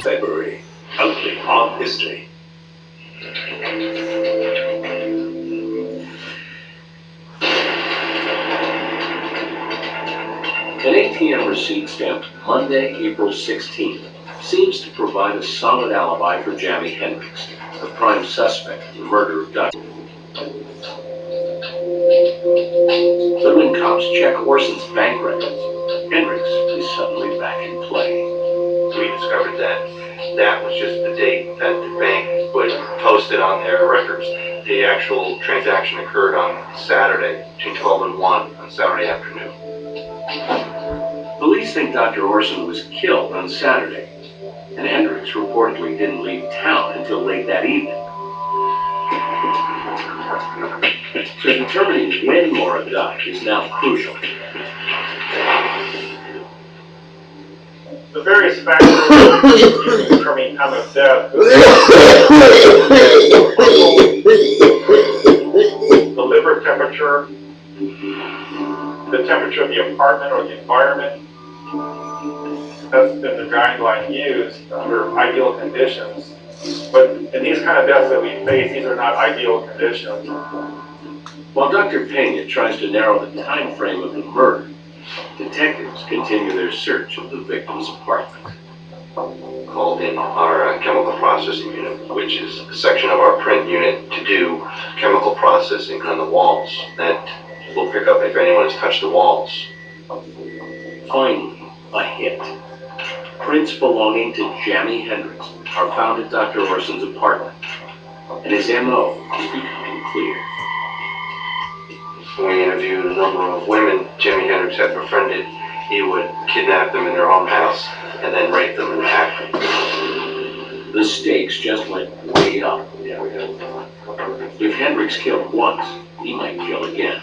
February. Only on History. An ATM receipt stamped Monday, April 16th seems to provide a solid alibi for Jamie Hendricks, the prime suspect in the murder of Doug. But when cops check Orson's bank records, Hendricks is suddenly back in play. We discovered that that was just the date that the bank would post it on their records. The actual transaction occurred on Saturday, between 12 and 1 on Saturday afternoon. Police think Dr. Orson was killed on Saturday, and Hendricks reportedly didn't leave town until late that evening. So determining when Laura died is now crucial. The various factors determining time of death. The liver temperature, the temperature of the apartment or the environment, that's been the guideline used under ideal conditions. But in these kind of deaths that we face, these are not ideal conditions. While Dr. Pena tries to narrow the time frame of the murder, detectives continue their search of the victim's apartment. Called in our chemical processing unit, which is a section of our print unit to do chemical processing on the walls that will pick up if anyone has touched the walls. Finally, a hit. Prints belonging to Jami Hendricks are found at Dr. Orson's apartment, and his M.O. is becoming clear. When we interviewed a number of women Jimi Hendrix had befriended, he would kidnap them in their own house and then rape them and attack them. The stakes just went way up. If Hendricks killed once, he might kill again.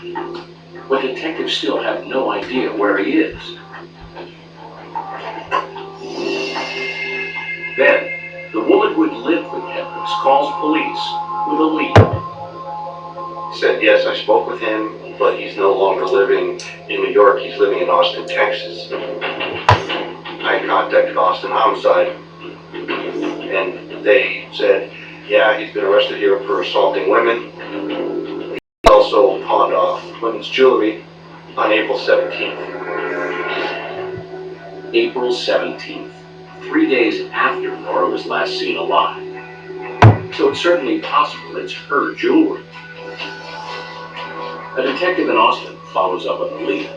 But detectives still have no idea where he is. Then, the woman who had lived with Hendricks calls police with a lead. He said, yes, I spoke with him, but he's no longer living in New York. He's living in Austin, Texas. I contacted Austin Homicide, and they said, yeah, he's been arrested here for assaulting women. He also pawned off women's jewelry on April 17th. April 17th, 3 days after Nora was last seen alive. So it's certainly possible it's her jewelry. A detective in Austin follows up on the lead.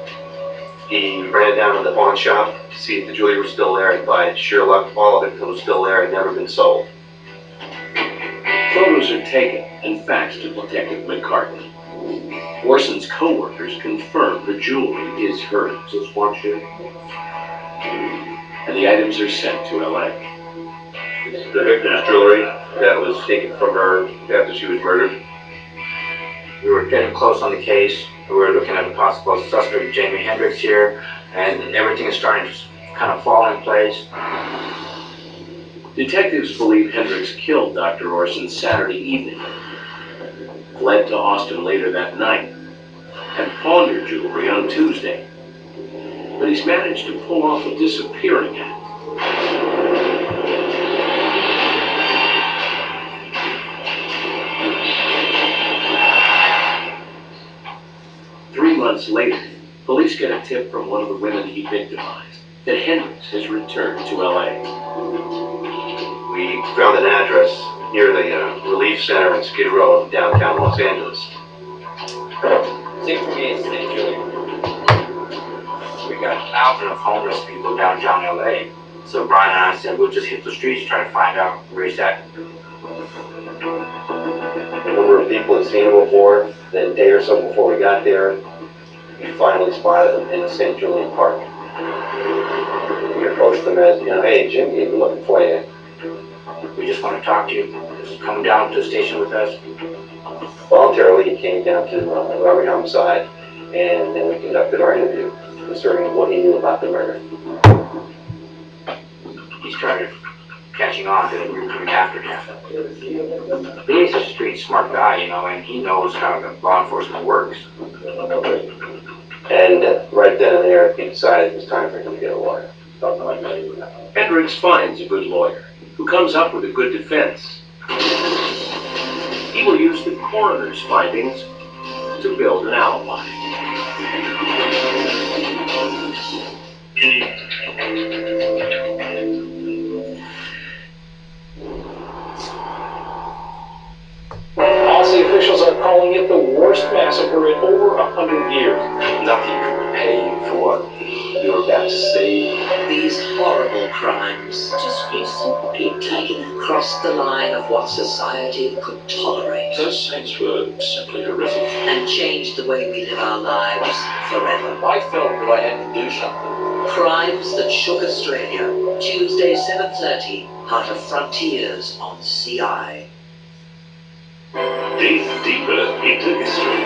He ran down to the pawn shop to see if the jewelry was still there, and by sheer luck, all of it was still there and never been sold. Photos are taken and faxed to Detective McCartney. Orson's co-workers confirm the jewelry is hers. And the items are sent to LA. It's the victim's jewelry that was taken from her after she was murdered. We were getting close on the case. We were looking at a possible suspect, Jimi Hendrix here, and everything is starting to kind of fall in place. Detectives believe Hendricks killed Dr. Orson Saturday evening, fled to Austin later that night, and pawned her jewelry on Tuesday. But he's managed to pull off a disappearing act. Months later, police get a tip from one of the women he victimized that Hendricks has returned to LA. We found an address near the Relief Center in Skid Row in downtown Los Angeles. Same for me, it's St. Julian. We got thousands of homeless people downtown LA. So Brian and I said we'll just hit the streets, try to find out where he's at. A number of people had seen him before. Then a day or so before we got there, we finally spotted him in the St. Julian Park. We approached them as, hey, Jim, we've been looking for you. We just want to talk to you. Just come down to the station with us. Voluntarily, he came down to Robert Homicide, and then we conducted our interview concerning what he knew about the murder. He started catching on to that we were coming after him. He's a street smart guy, and he knows how the law enforcement works. And right then and there, he decided it was time for him to get a lawyer. Hendricks finds a good lawyer who comes up with a good defense. He will use the coroner's findings to build an alibi. Aussie officials are calling it the worst massacre in over 100 years. Nothing could repay you for what you're about to see. These horrible crimes just recently crossed the line of what society could tolerate. Those things were simply horrific. And changed the way we live our lives forever. I felt that I had to do something. Crimes that shook Australia. Tuesday, 7:30, Heart of Frontiers on CI. Dig deeper into history.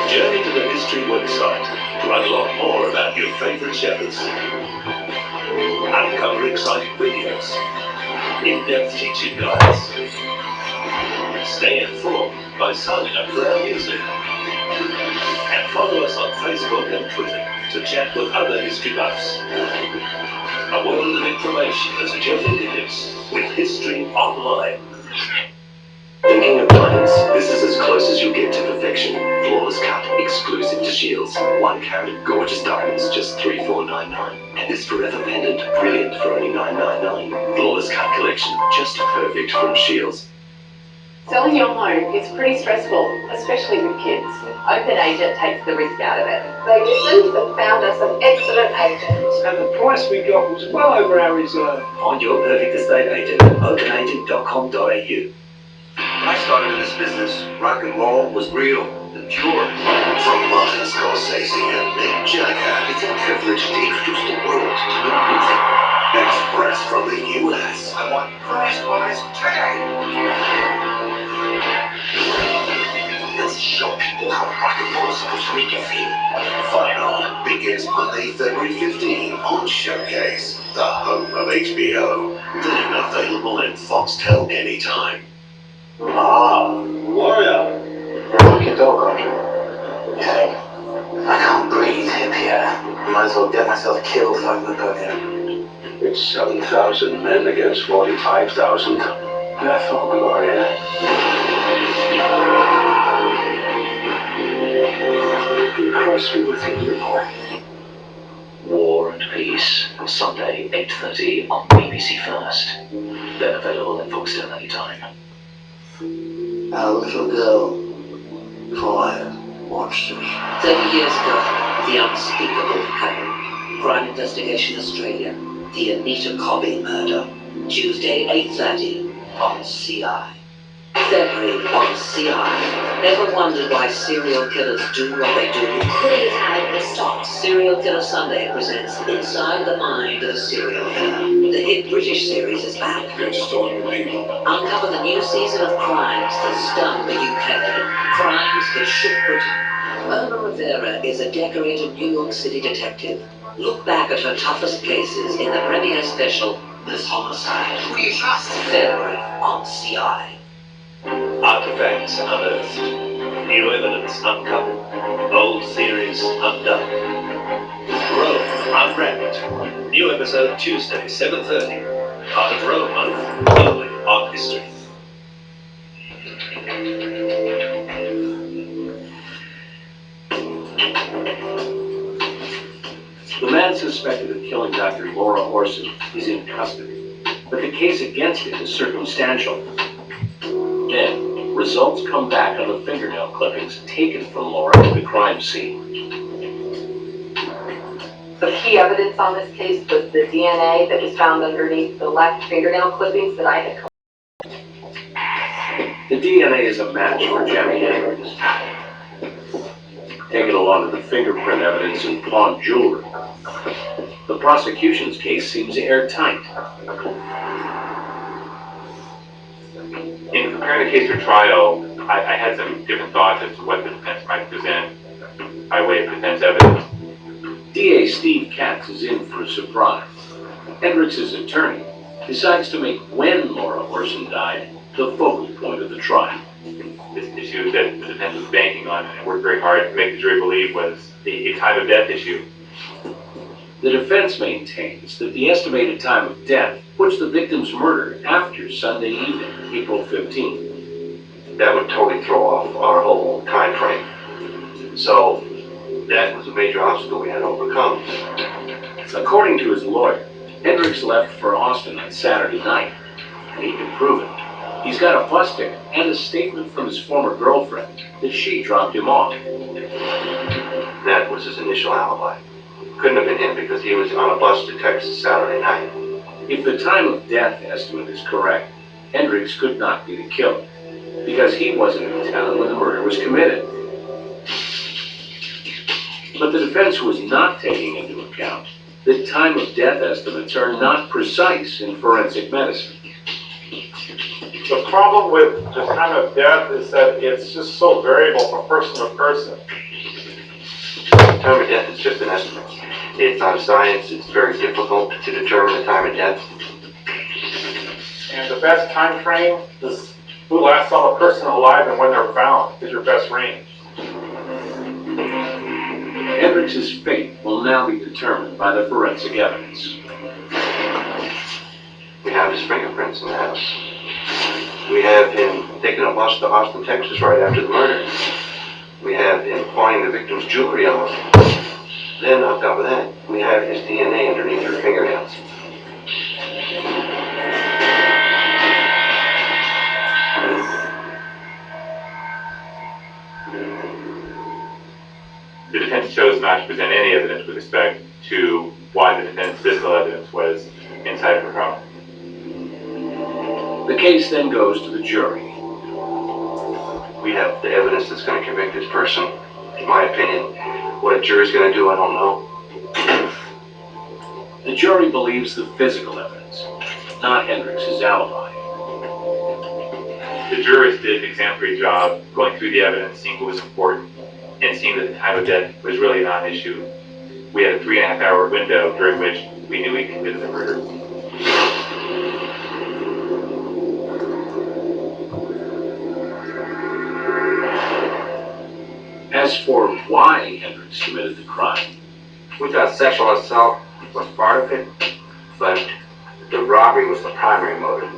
Journey to the History website to unlock more about your favorite shepherds. Uncover exciting videos, in-depth teaching guides. Stay informed by signing up for our newsletter. And follow us on Facebook and Twitter to chat with other history buffs. A world of information at your fingertips with History Online. Thinking of diamonds? This is as close as you'll get to perfection. Flawless cut, exclusive to Shields. 1 carat gorgeous diamonds, just $3,499. And this forever pendant, brilliant for only $999. Flawless cut collection, just perfect from Shields. Selling your home is pretty stressful, especially with kids. Open Agent takes the risk out of it. They listened and found us an excellent agent. And the price we got was well over our reserve. Find your perfect estate agent at openagent.com.au. When I started in this business, rock and roll was real and pure. From Martin Scorsese and Mick Jagger, it's a privilege to introduce the world to new music. Express from the US. I want first prize today. Let's show people how rock and roll is supposed to make you feel. Final begins Monday, February 15 on Showcase, the home of HBO. Then available in Foxtel anytime. Ah, warrior. Rocky dog, aren't you? Yeah. I can't breathe hip here. Might as well get myself killed if I can go here. It's 7,000 men against 45,000. Death or glory. Cross me with you, War and Peace, Sunday 8:30 on BBC First. Then available in Foxtel anytime. Our little girl, 5, watched us. 30 years ago, the unspeakable happened. Crime Investigation Australia, the Anita Cobby murder. Tuesday, 8:30 on CI. February on CI. Ever wondered why serial killers do what they do? Please have the stop. Serial Killer Sunday presents Inside the Mind of a Serial Killer. The hit British series is back. Good story, people. Uncover the new season of crimes that stunned the UK. Crimes that shook Britain. Irma Rivera is a decorated New York City detective. Look back at her toughest cases in the premiere special, This Homicide. Who do you trust? February on CI. Artifacts unearthed. New evidence uncovered. Old theories undone. Rome Unwrapped. New episode Tuesday, 7:30. Part of Rome Month, only on History. The man suspected of killing Dr. Laura Orson is in custody, but the case against him is circumstantial. Then, results come back on the fingernail clippings taken from Laura at the crime scene. The key evidence on this case was the DNA that was found underneath the left fingernail clippings that I had collected. The DNA is a match for Jamie Hendricks. Taken along with the fingerprint evidence and pawned jewelry. The prosecution's case seems airtight. In preparing the case for trial, I had some different thoughts as to what the defense might present by way of defense evidence. DA Steve Katz is in for a surprise. Hendricks' attorney decides to make when Laura Orson died the focal point of the trial. This issue that the defense was banking on and worked very hard to make the jury believe was a time of death issue. The defense maintains that the estimated time of death puts the victim's murder after Sunday evening, April 15th. That would totally throw off our whole time frame. So that was a major obstacle we had to overcome. According to his lawyer, Hendricks left for Austin on Saturday night, and he can prove it. He's got a bus ticket and a statement from his former girlfriend that she dropped him off. That was his initial alibi. Couldn't have been him because he was on a bus to Texas Saturday night. If the time of death estimate is correct, Hendricks could not be the killer, because he wasn't in town when the murder was committed. But the defense was not taking into account that time of death estimates are not precise in forensic medicine. The problem with the time of death is that it's just so variable from person to person. Time of death is just an estimate. It's not a science. It's very difficult to determine the time of death. And the best time frame is who last saw a person alive and when they're found is your best range. Hendricks' fate will now be determined by the forensic evidence. We have his fingerprints in the house. We have him taking a bus to Austin, Texas right after the murder. We have him pawning the victim's jewelry off. Then on top of that, we have his DNA underneath her fingernails. The defense chose not to present any evidence with respect to why the defendant's physical evidence was inside her home. The case then goes to the jury. We have the evidence that's going to convict this person. In my opinion, what a jury's going to do, I don't know. The jury believes the physical evidence, not Hendricks' alibi. The jurors did an exemplary job going through the evidence, seeing what was important, and seeing that the time of death was really not an issue. We had a 3.5-hour window during which we knew he committed the murder. As for why Hendricks committed the crime, We thought sexual assault was part of it, but the robbery was the primary motive.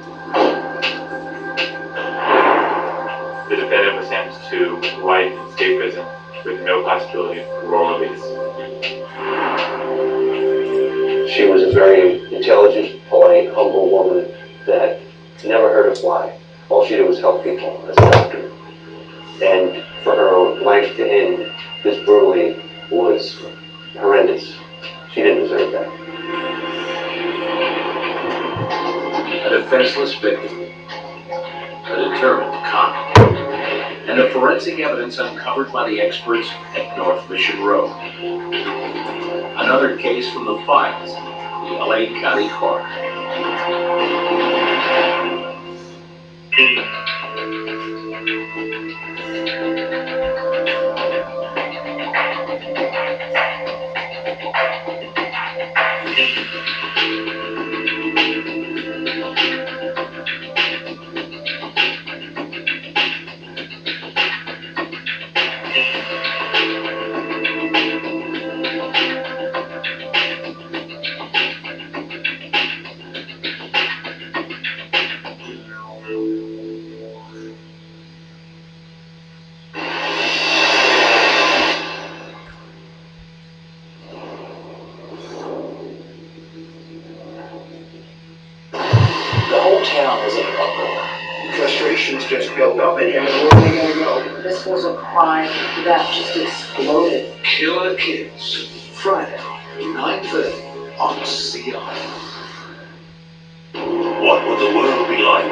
The defendant was sentenced to life in state prison with no possibility of parole release. She was a very intelligent, polite, humble woman that never hurt a fly. All she did was help people as a doctor. And for her life to end this brutally was horrendous. She didn't deserve that. a defenseless victim, a determined cop, and the forensic evidence uncovered by the experts at North Mission Road. Another case from the files of the LA County Coroner. Town was in an uproar. Frustrations just built up in him, and where are they gonna go? This was a crime that just exploded. Killer Kids, Friday, 9:30 on CI. What would the world be like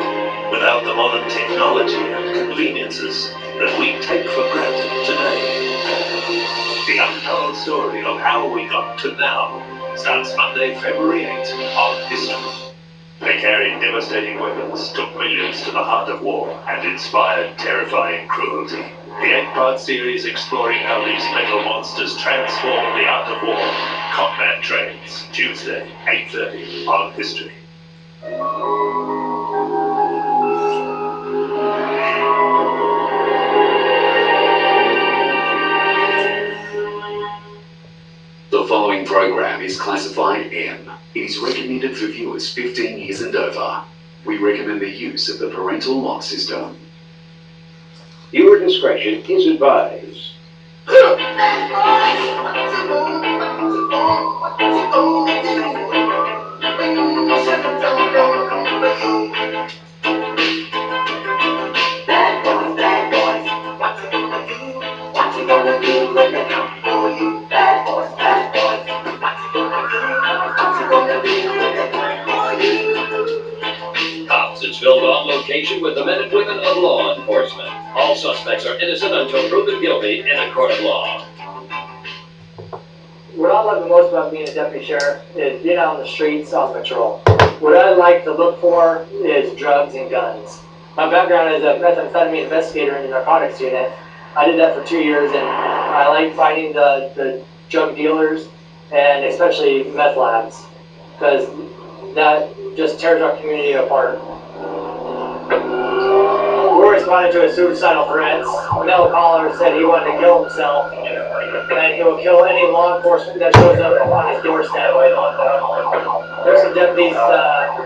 without the modern technology and conveniences that we take for granted today? The untold story of how we got to now starts Monday, February 8th on History. They carried devastating weapons, took millions to the heart of war, and inspired terrifying cruelty. The 8-part series exploring how these metal monsters transform the art of war. Combat Trains, Tuesday, 8:30 on History. The following program is classified M. It is recommended for viewers 15 years and over. We recommend the use of the parental lock system. Viewer discretion is advised. Filmed on location with the men and women of law enforcement. All suspects are innocent until proven guilty in a court of law. What I love the most about being a deputy sheriff is being out on the streets on patrol. What I like to look for is drugs and guns. My background is a methamphetamine investigator in the narcotics unit. I did that for 2 years, and I like finding the drug dealers and especially meth labs, because that just tears our community apart. We're responding to a suicidal threat. A male caller said he wanted to kill himself. and he will kill any law enforcement that shows up on his doorstep. There's some deputies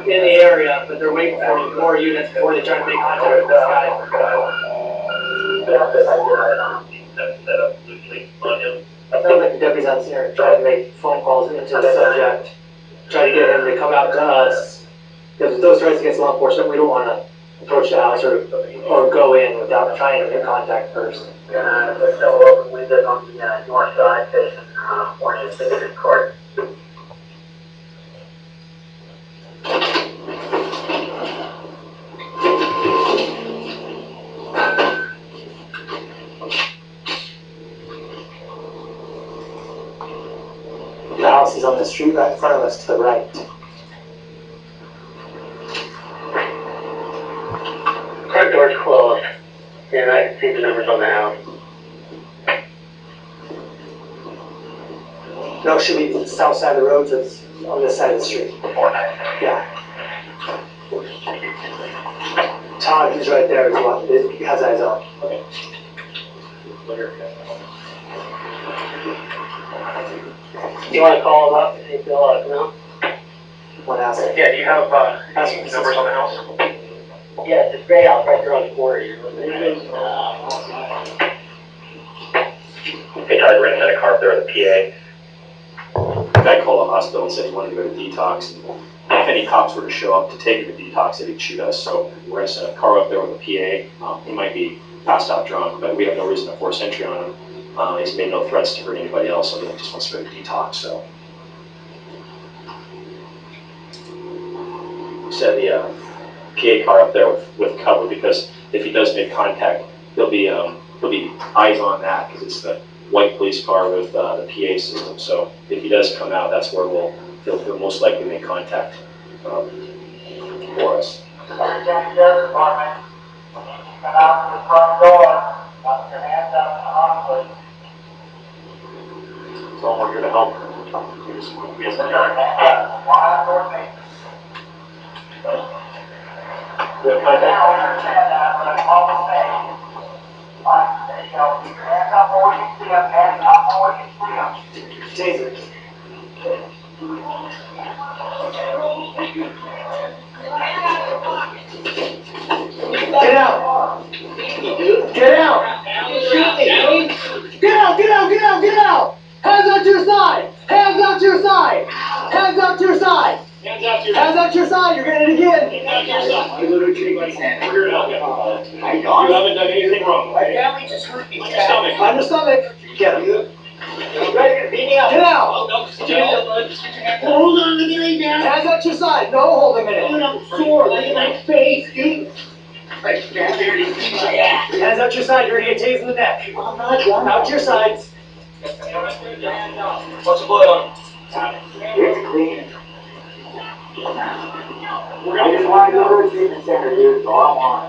in the area, but they're waiting for more units before they try to make contact with this guy. Sounds like the deputies out there trying to make phone calls into the subject, try to get him to come out to us. Because with those threats against law enforcement, we don't want to approach the house or go in without trying to make contact first. We're still open. We live on the north side facing Orange District Court. The house is on the street right in front of us to the right. Front door's closed, and I can see the numbers on the house. No, it should be the south side of the road, so it's on this side of the street. Yeah. Todd, he's right there as well. He has eyes on. Okay. You want to call him up and he'll let us know? One ask. Yeah, do you have any numbers on the house? Yeah, it's a gray house right there on the corner. Hey, Todd, we're inside a car up there with a PA. The guy called the hospital and said he wanted to go to detox. And if any cops were to show up to take him to detox, they'd shoot us. So we're going to send a car up there with a PA. He might be passed out drunk, but we have no reason to force entry on him. He's made no threats to hurt anybody else, so he just wants to go to detox. So send the PA car up there with cover, because if he does make contact, there'll be eyes on that, because it's the white police car with the PA system. So if he does come out, that's where he'll most likely make contact for us. So we're here to help. We have Taser. Get out! Get out! Get out! Get out! Get out! Get out! Hands out to your side! Hands out to your side! Hands out to your side! Hands out to your side! You're getting it again! Hands out to your side! You little treatment center. We're here to help you. You haven't done anything wrong. My family just hurt me. On your stomach. On your stomach. Get him. Get out! Hold on, let me lay down. Hands out to your side. No, hold a minute. Dude, I'm sore. Look at my face, dude. Hands out to your side. You're gonna get tased in the neck. I'm not done. Out to your sides. What's the blood on? It's clean. I just want to go to a treatment center, dude. That's all I want.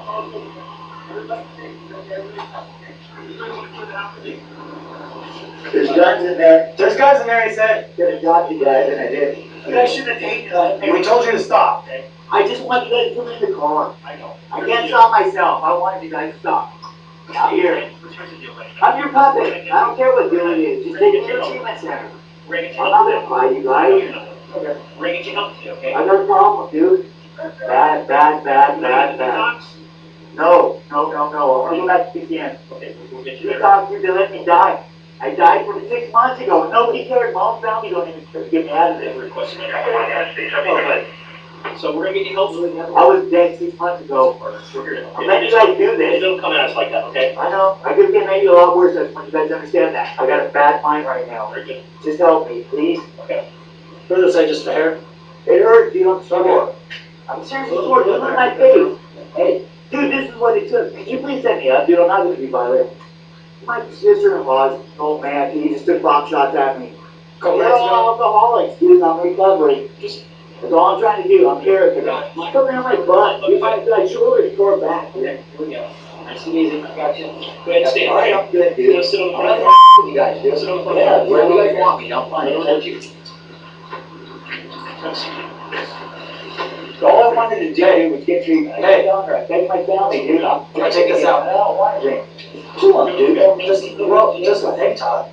There's guns in there. There's guns in there, he said. Could have got you guys, and I did. You guys should have taken us. We told you to stop. I just want you guys to put me in the car. I know. I can't stop myself. I wanted you guys to stop. Out here. I'm your puppet. I don't care what deal it is. Just take me to the treatment center. I'm not gonna fight you guys. Okay. Bring it to help you, okay? I got a problem, dude. Bad. No. I want to go back to PCN. Okay, we'll get you there. You doctors, they let me die. I died from 6 months ago. Nobody cared. My own family don't even care to get me out of there. So we're gonna get you help. I was dead 6 months ago. I'm letting you guys do this. Don't come at us like that, okay? I know. I could get maybe a lot worse. I just want you guys to understand that. I got a bad mind right now. Very good. Just help me, please. Okay. Further say just the hair. It hurts, dude. I'm sore. I'm seriously sore. Look at my face. Hey, dude, this is what it took. Could you please set me up, dude? I'm not gonna be violent. My sister-in-law's an old man. He just took bomb shots at me. We're all alcoholics, dude. I'm recovering. That's all I'm trying to do. I'm here. Just come around my butt. You might like shoulder to your back. Here we go. Nice and easy. Gotcha. Go ahead and stand. All right, I'm good, dude. Sit on the front. You guys do. Sit on the front. Yeah, wherever you guys want me. I'm fine. I told you. All I wanted to do was get you. Hey, take my family, dude. I'm take this out. I don't want to drink. Come on, dude. Just hey, Todd.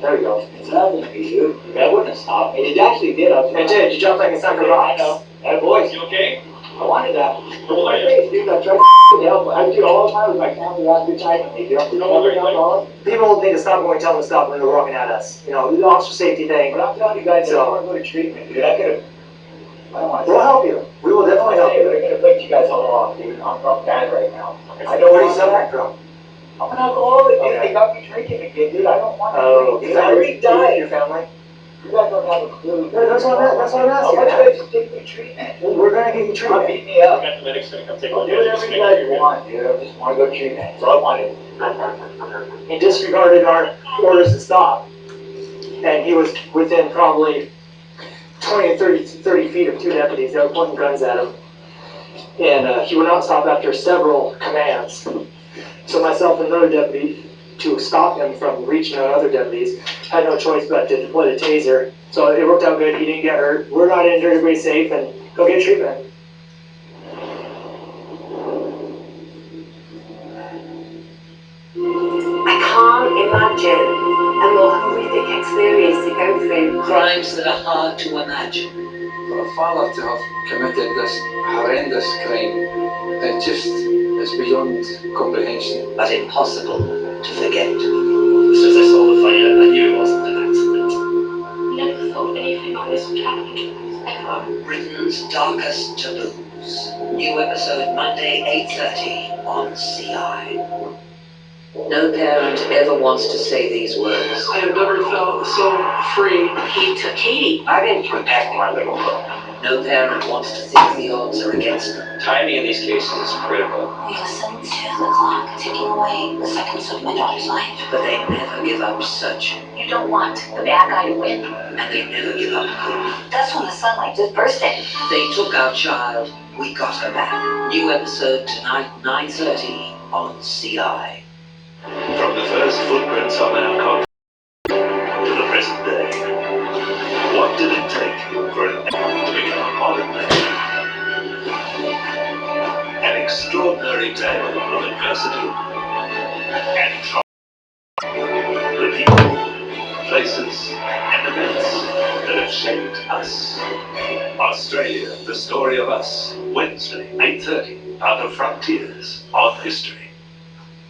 There we go. It's nothing to you. That wouldn't have stopped me. It actually did. It did. You jumped like a sack of rocks. I know. That voice. You okay? I wanted that. How old are My you? face, dude. I tried to help. I do all the time with my family. That's good time with me. You know what we're down on? People need to stop when we tell them to stop when they're walking at us. You know, the officer safety thing. But I'm telling you guys, I don't want to go to treatment, dude. I could have. I don't want to. We'll help you. We will definitely help you. They're going to put you guys all off, dude. I'm bad right now. I know what he's suffering from. I'm an alcoholic, dude. They got me drinking again, dude. I don't want to drink. Is that already died. your family? You guys don't have a clue. That's what I'm asking. How much guys just take me treatment? We're gonna get you treatment. Beat me up. The medic's gonna come take I'll a do whatever you guys want, dude. I just want to go treatment. That's all I wanted. He disregarded our orders to stop. And he was within probably 20 to 30 feet of two deputies that were pointing guns at him. And he would not stop after several commands. So myself and another deputy, to stop him from reaching out other deputies, had no choice but to deploy the taser. So it worked out good. He didn't get hurt. We're not injured. Everybody's safe, and go get treatment. I can't imagine a more horrific experience to go through. Crimes that are hard to imagine. For a father to have committed this horrendous crime, it just is beyond comprehension. But impossible to forget. As soon as I saw the fire, I knew it wasn't an accident. Never thought anything like this would happen to us, ever. Britain's darkest taboos. New episode Monday, 8:30 on CI. No parent ever wants to say these words. I have never felt so free. He took Katie. I didn't protect my little girl. No parent wants to think the odds are against them. Timing in these cases is critical. We listen to the clock ticking away the seconds of my daughter's life. But they never give up searching. You don't want the bad guy to win. And they never give up hope. That's when the sunlight just bursted. They took our child, we got her back. New episode tonight, 9:30 on CI. From the first footprints on our continent to the present day, what did it take for an act to become a modern man? An extraordinary tale of adversity and triumph. The people, places, and events that have shaped us. Australia, the story of us. Wednesday, 8:30, part of Frontiers on History.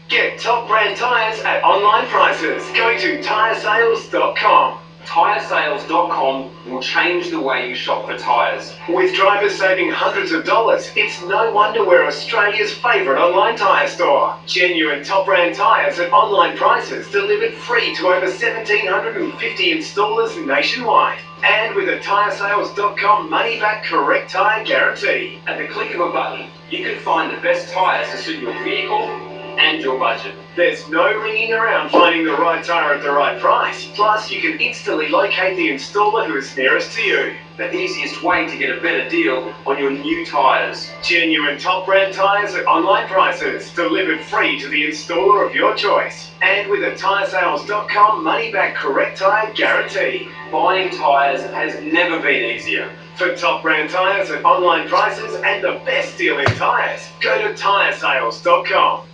Get top brand tyres at online prices. Go to tyresales.com. Tyresales.com will change the way you shop for tyres. With drivers saving hundreds of dollars, it's no wonder we're Australia's favourite online tyre store. Genuine top brand tyres at online prices delivered free to over 1,750 installers nationwide. And with a tyresales.com money-back correct tyre guarantee. At the click of a button, you can find the best tyres to suit your vehicle and your budget. There's no ringing around finding the right tyre at the right price. Plus, you can instantly locate the installer who is nearest to you. The easiest way to get a better deal on your new tyres. Genuine top brand tyres at online prices, delivered free to the installer of your choice. And with a tyresales.com money-back correct tyre guarantee. Buying tyres has never been easier. For top brand tyres at online prices and the best deal in tyres, go to tyresales.com.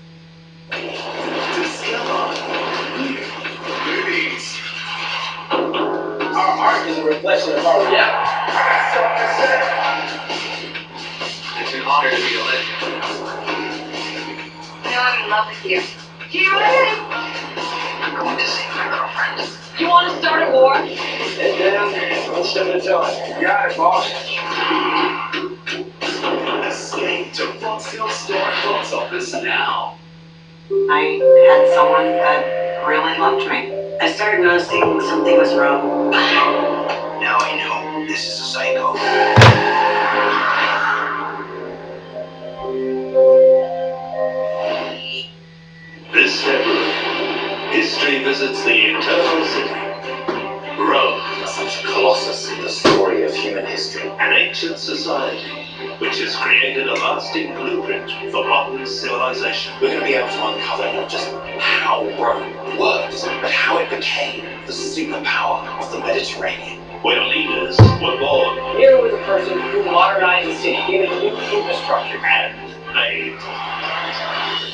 Discover new movies. Our art is a reflection of our reality. It's an honor to be a legend. No, I'm in love with you. Kieran! I'm going to save my girlfriend. You want to start a war? Head down, one step at a time. Got it, boss. Escape to Fox Hill Store box office now. I had someone that really loved me. I started noticing something was wrong. Now I know this is a psycho. This February, history visits the Eternal City. Rome, Such a colossus in the story of human history. an ancient society which has created a lasting blueprint for modern civilization. We're going to be able to uncover not just how Rome worked, but how it became the superpower of the Mediterranean. Where leaders were born. Here was a person who modernized the city, gave it new infrastructure. And made.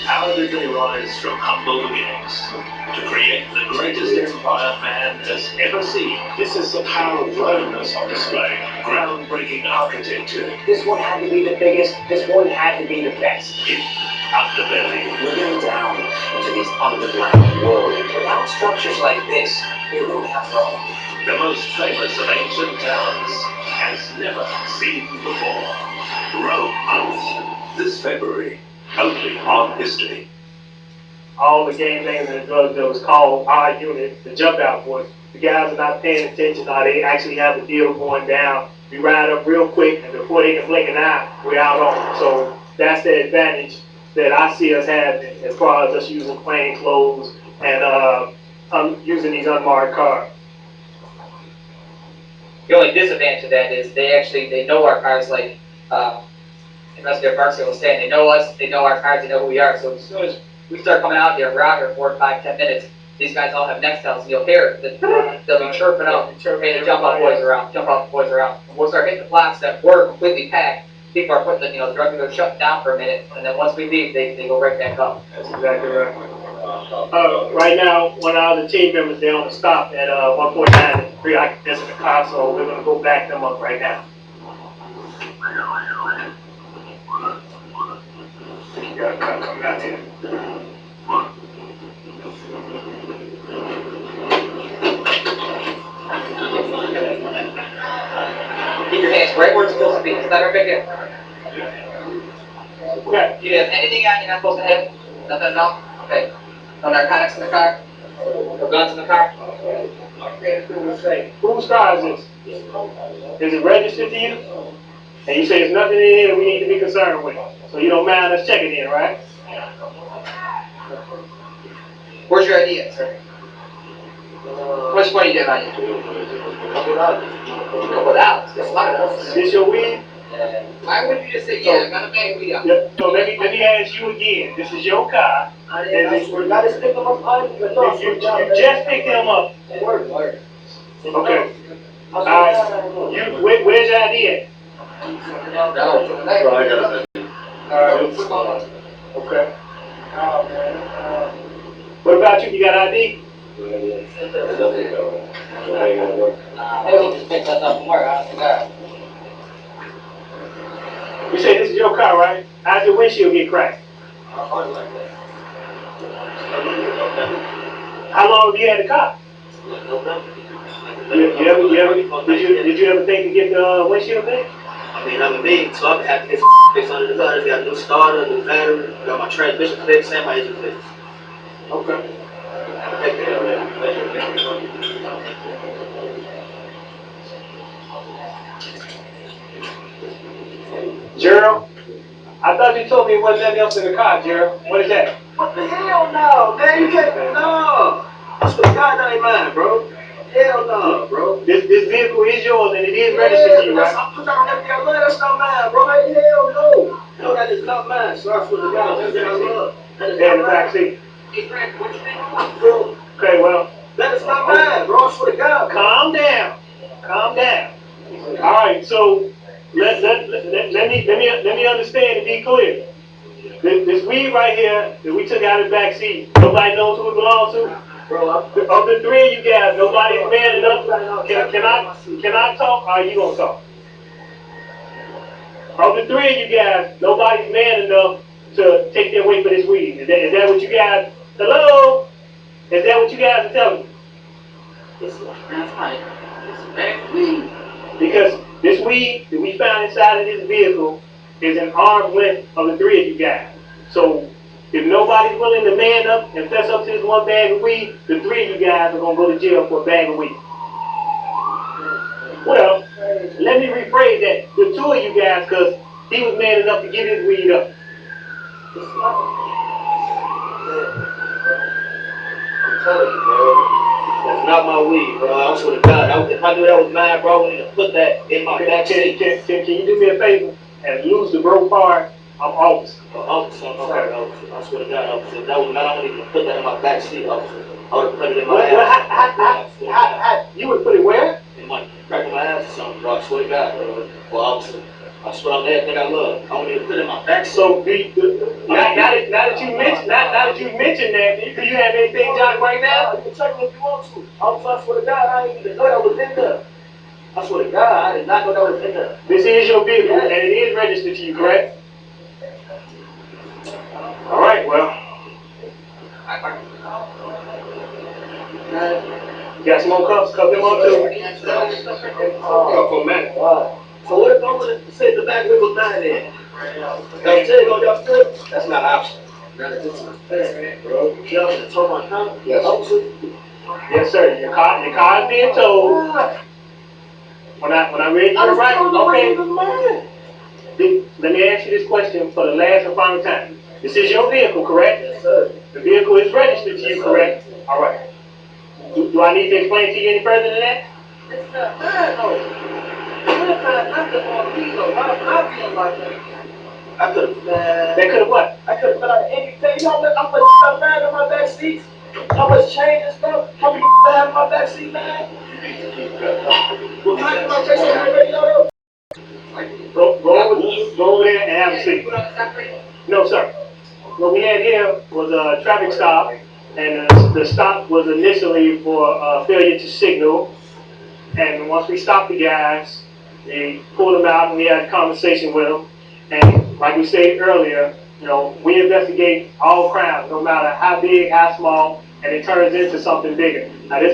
How How did they rise from humble beginnings to create the greatest empire man has ever seen? This is the power of Rome that's on display. Groundbreaking architecture. This one had to be the biggest. This one had to be the best. Underbelly. We're going down into these underground worlds. Without structures like this, we won't have Rome. The most famous of ancient towns has never seen before. Rome. This February, only on History. All the gangbangers and the drugs that was called our unit, the jump out force. The guys are not paying attention. They actually have the deal going down. We ride up real quick, and before they can blink an eye, we're out on them. So that's the advantage that I see us having as far as us using plain clothes and using these unmarked cars. The only disadvantage of that is they know our cars, like Investigator Barksdale was saying, they know us, they know our cars, they know who we are. So as soon as we start coming out here, we're out here 4, 5, 10 minutes, these guys all have Nextels, and you'll hear it. They'll be chirping out, hey, the jump out boys are out, jump out boys are out. And we'll start hitting the plots that were completely packed. People are putting the drug dealers shut down for a minute, and then once we leave, they go right back up. That's exactly right. Right now, one of the team members, they're on the stop at 149 and 3 occupants in the car, so we're going to go back them up right now. You got a car coming out here. Keep your hands right where it's supposed to be. It's not right back here. Okay. Do you have anything on you're not supposed to have? Nothing at all? Okay. No narcotics in the car? No guns in the car? Whose car is this? Is it registered to you? And you say there's nothing in here that we need to be concerned with. So you don't mind us checking in, right? Where's your ID at, sir? How much money do you have on you? $2,000. That's a lot of dollars. Is this your weed? Why wouldn't you just say, yeah, I got a bag of weed out? Yep. So let me ask you again. This is your car. You just picked him up. Okay. All right. Where's your ID at? Okay. What about you? You got ID? Hey, we just picked us up from work. You say this is your car, right? How'd your windshield get cracked? How long have you had the car? Did you ever think to get the windshield thing? I mean, I'm a big, so I have to get fixed under the car. I just got a new starter, a new battery, got my transmission fixed, and my engine fixed. Okay. Gerald, I thought you told me it wasn't nothing else in the car, Gerald. What is that? What the hell no, man? You can't, no. I swear to God, that ain't mine, bro. Hell no, bro. This vehicle is yours and it is registered to you, right? I put that on everything I love. That's not mine, bro. Hell no. No, that is not mine. So I swear to God, everything I love. That is in the not back mine. seat. Hey, Frank, what you think, bro? Okay, well. That is not mine, bro. I swear to God. Calm down. Calm down. All right, so let me understand and be clear. This weed right here that we took out of the back seat, nobody knows who it belongs to? Bro, of the three of you guys, nobody's man enough. Can I talk or are you gonna talk? Of the three of you guys, nobody's man enough to take their weight for this weed. Is that what you guys, hello? Is that what you guys are telling me? That's right. It's a bag of weed. Because this weed that we found inside of this vehicle is an arm's length of the three of you guys. So if nobody's willing to man up and fess up to this one bag of weed, the three of you guys are going to go to jail for a bag of weed. Well, let me rephrase that. The two of you guys, because he was man enough to give his weed up. I'm telling you, bro. That's not my weed, bro. I swear to God. If I knew that was mine, bro, I would have put that in my back seat. Can you do me a favor and lose the bro part? I'm officer. Officer, I'm sorry, officer. I swear to God, officer. If that was mine, I wouldn't even put that in my back seat, officer. I would have put it in my ass. You would put it where? In my crack of my ass or something, bro. I swear to God, bro. Well, officer. I swear on everything I love. I won't even put it in my back seat. So now that that you mentioned that, do you have anything, John, right now? You can check me if you want to. I swear to God, I didn't even know that was in there. I swear to God, I did not know that was in there. This is your vehicle, and it is registered to you, correct? All right, well. You got some more cups? Cup them up too. Cup for man. So what if I'm going to say the back wheel was mine then? That's it, on your strip? That's not an option. Bro, you got to tow my car? Yes. Yes, sir. Your car is being towed. When I read you right, okay. Let me ask you this question for the last and final time. This is your vehicle, correct? Yes, sir. The vehicle is registered to you, correct? All right. Do I need to explain to you any further than that? It's not bad, though. You're not nothing on me, though. I feel like that. I could have, man. That could have what? I could have been like anything. You know how much stuff I had in my back seats? How much change and stuff? How much I have in my back seat, man? Well, can I get my face on the radio? Go over there and have a seat. No, sir. What we had here was a traffic stop, and the stop was initially for failure to signal. And once we stopped the guys, we pulled them out and we had a conversation with them. And like we said earlier, you know, we investigate all crimes, no matter how big, how small, and it turns into something bigger. Now this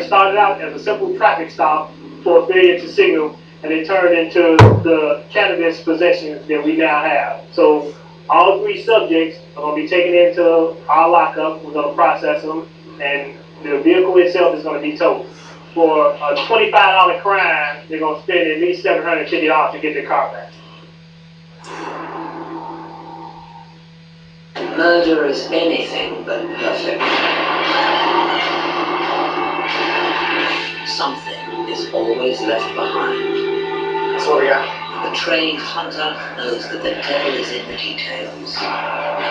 started out as a simple traffic stop for failure to signal, and it turned into the cannabis possessions that we now have. So all three subjects are going to be taken into our lockup. We're going to process them, and the vehicle itself is going to be towed. For a $25 crime, they're going to spend at least $750 to get their car back. Murder is anything but perfect. Something is always left behind. That's what we got. The trained hunter knows that the devil is in the details.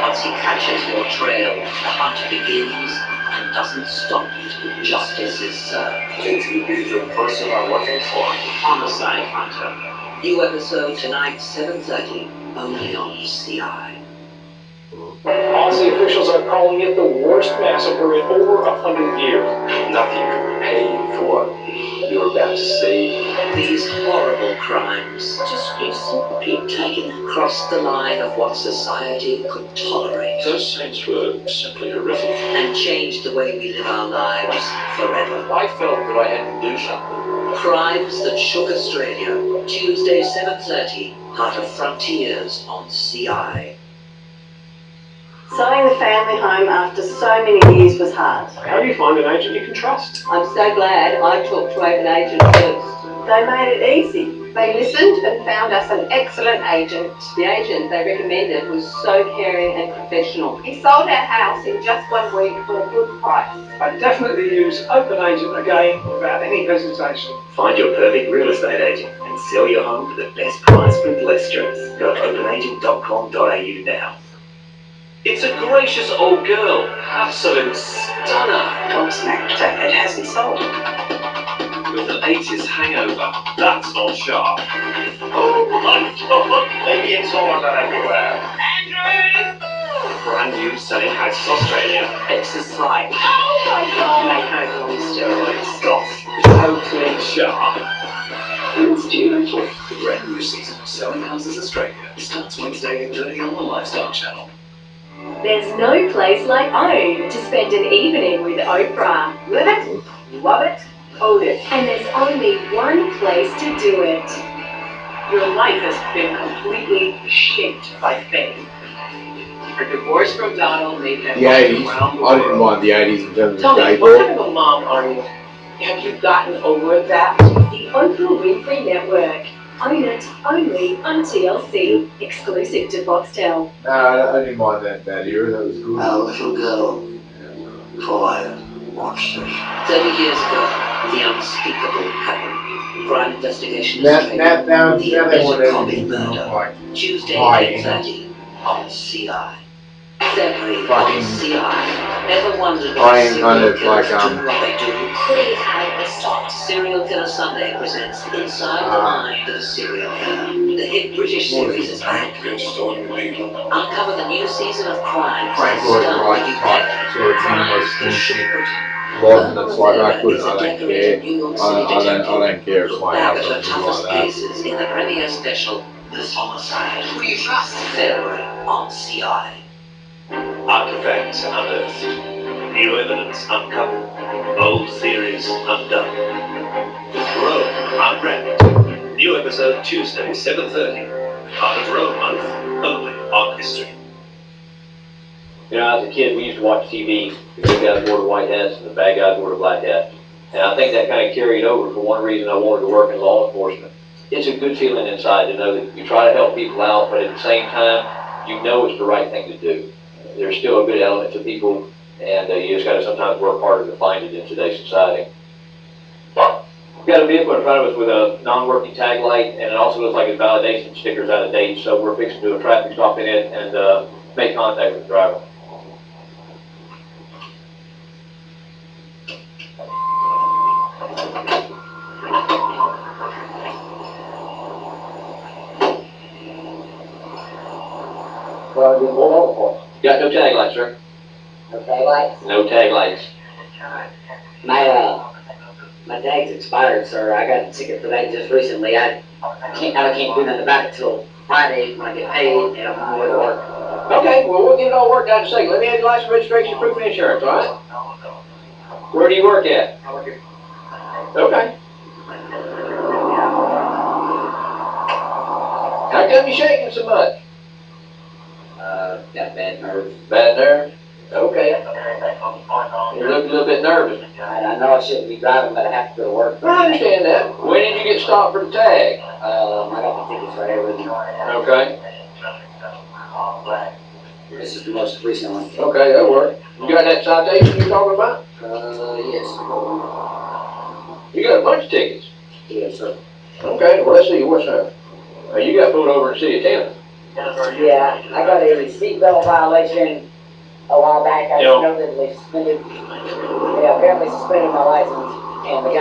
Once he catches your trail, the hunt begins and doesn't stop. Justice is served. Think you be the person I'm looking for? Homicide Hunter. New episode tonight, 7:30, only on CI. Aussie officials are calling it the worst massacre in over 100 years. Nothing could pay for what you're about to see. These horrible crimes just recently crossed the line of what society could tolerate. Those scenes were simply horrific. And changed the way we live our lives forever. I felt that I had to do something. Crimes that shook Australia. Tuesday, 7:30, Heart of Frontiers on CI. Selling the family home after so many years was hard. How do you find an agent you can trust? I'm so glad I talked to an agent first. They made it easy. They listened and found us an excellent agent. The agent they recommended was so caring and professional. He sold our house in just 1 week for a good price. I definitely use Open Agent again without any hesitation. Find your perfect real estate agent and sell your home for the best price with less stress. Go to openagent.com.au now. It's a gracious old girl. Absolute stunner. Gobsmacked that it hasn't sold. With an 80s hangover. That's not sharp. Oh my god. Maybe it's all that everywhere. Andrew! Brand new selling houses Australia. Exercise. Oh my god! Makeover on steroids. Goth. Totally sharp. It's beautiful. The brand new season of Selling Houses Australia starts Wednesday at 8:30 on the Lifestyle Channel. There's no place like home to spend an evening with Oprah. Live it, love it, own it. And there's only one place to do it. Your life has been completely shaped by fame. Your divorce from Donald made him The 80s. around the I didn't world. mind the 80s in terms of Tell me, gay what ball. kind of a mom are you? Have you gotten over that? The Oprah Winfrey Network. Own it only on TLC. Exclusive to Foxtel. No, I didn't mind that era. That was good. Our little girl, quiet, watched this. 30 years ago, the unspeakable happened. Crime investigation Now the they want copy murder. like Tuesday, high 8:30 on CI. Separate fucking on CI. Ever wondered I what am kind of like do what they do? Please have a stop. Serial Killer Sunday presents Inside the Mind of a Serial Killer. The hit British series is back. Uncover the new season of crime. Frank Lloyd Wright type sort of humor, sneaky. Rather than it's like I couldn't, I don't care. I don't care if my house doesn't look like that. Cases in the premiere special, This Homicide. Who do you trust? February on CI. Artifacts unearthed. New evidence uncovered. Old theories undone. Rome Unwrapped. New episode Tuesday, 7:30. Part of Rome Month, only on History. You know, as a kid, we used to watch TV. The good guys wore the white hats and the bad guys wore the black hats. And I think that kind of carried over for one reason I wanted to work in law enforcement. It's a good feeling inside to know that you try to help people out, but at the same time, you know it's the right thing to do. There's still a good element to people, and you just got to sometimes work harder to find it in today's society. We've got a vehicle in front of us with a non-working tag light, and it also looks like its validation sticker's out of date, so we're fixing to do a traffic stop in it and make contact with the driver. Got no tag lights, sir. No tag lights? No tag lights. My tag's expired, sir. I got a ticket for that just recently. I can't do nothing about it till Friday when I get paid, and I'm on my way to work. Okay, well, we'll get it all worked out in a second. Let me have your license, registration, proof, and insurance, all right? Where do you work at? I work here. Okay. How come you shaking so much? Got bad nerves. Bad nerves? Okay. You look a little bit nervous. I know I shouldn't be driving, but I have to go to work. I understand that. When did you get stopped for the tag? I got the tickets right here with me. Okay. This is the most recent one. Okay, that'll work. You got that citation you're talking about? Yes. You got a bunch of tickets? Yes, sir. Okay, well, let's see. What's that? You got pulled over in the city of Tampa. Yeah, I got a seatbelt violation a while back. I didn't know that they suspended. They apparently suspended my license, and the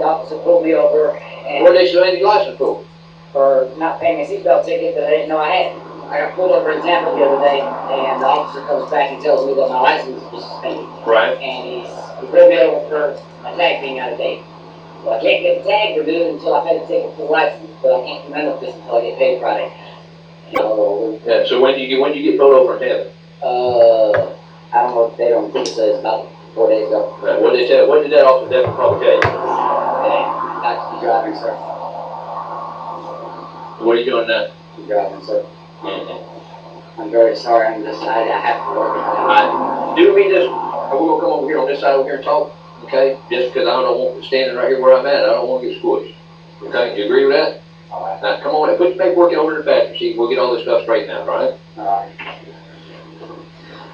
officer pulled me over. And what did they suspend your license for? For not paying a seatbelt ticket that I didn't know I had. I got pulled over in Tampa the other day, and the officer comes back and tells me that my license was suspended. Right. And he pulled me over for my tag being out of date. Well, I can't get the tag renewed until I pay the ticket for the license, but I can't come up this until I get paid Friday. Yeah, so when did you get pulled over in Tampa? I don't know if they don't think it says about 4 days ago. Right. What did that officer definitely probably tell you? Not to be driving, sir. What are you doing now? Keep driving, sir. I'm very sorry. I have to work. Alright, do me this. We're gonna come over here on this side over here and talk, okay? Just because I don't want standing right here where I'm at, I don't want to get squished. Okay, you agree with that? Alright. Now come on, put your paperwork over in the passenger seat. We'll get all this stuff straightened out, right? Alright.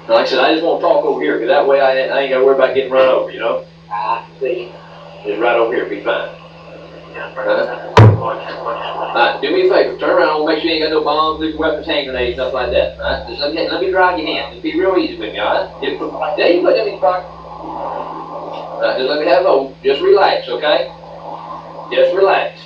Like I said, I just want to talk over here, because that way I ain't got to worry about getting run over, you know? See. Just right over here, be fine. Alright, do me a favor, turn around and make sure you ain't got no bombs, leave weapons, hand grenades, stuff like that. Alright, just let me drive your hand. Just be real easy with me, alright? Yeah, you put them in your pocket. Alright, just let me have those. Just relax, okay? Just relax.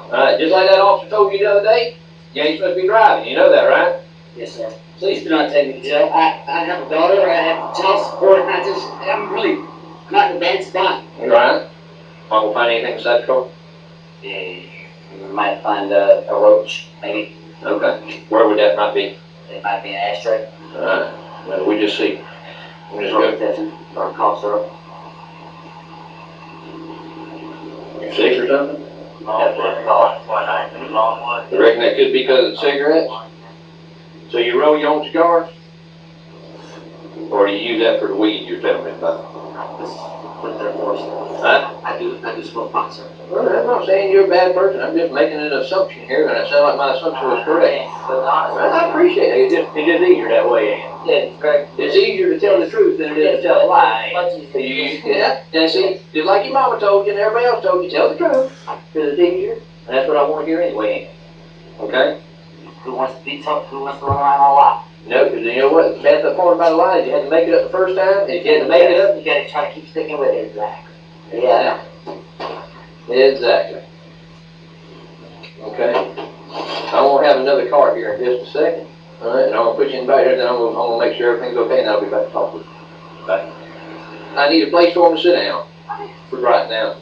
Alright, just like that officer told you the other day, you ain't supposed to be driving, you know that, right? Yes, sir. Please do not take me to jail. I have a daughter, I have child support, and I'm really not in a bad spot. Right. I will find anything beside the car? Yeah, you might find a roach, maybe. Okay. Where would that might be? It might be an ashtray. Alright. Well, we just see. We just go. Or a cough syrup. You sick or something? You reckon that could be because of the cigarettes? So you roll your own cigars? Or do you use that for the weed you're telling me about? Put it there for us. Huh? I do smoke pot, sir. Well, I'm not saying you're a bad person. I'm just making an assumption here, and it sounds like my assumption was correct. I appreciate it. It's just easier that way, ain't it? Yeah, it's great. It's easier to tell the truth than it is to tell a lie. Yeah, and see, just like your mama told you and everybody else told you, tell the truth, because it's easier. And that's what I want to hear anyway, ain't it? Okay? Who wants to be tough? Who wants to run around all lot? No, because you know what? That's the part about a lie is you had to make it up the first time, and if you had to make it up, you got to try to keep sticking with it. Exactly. Yeah. Exactly. Okay? I'm gonna have another car here in just a second. All right, and I'm gonna put you in back here, then I'm gonna make sure everything's okay, and I'll be back to talk with you. Bye. I need a place for him to sit down for right now.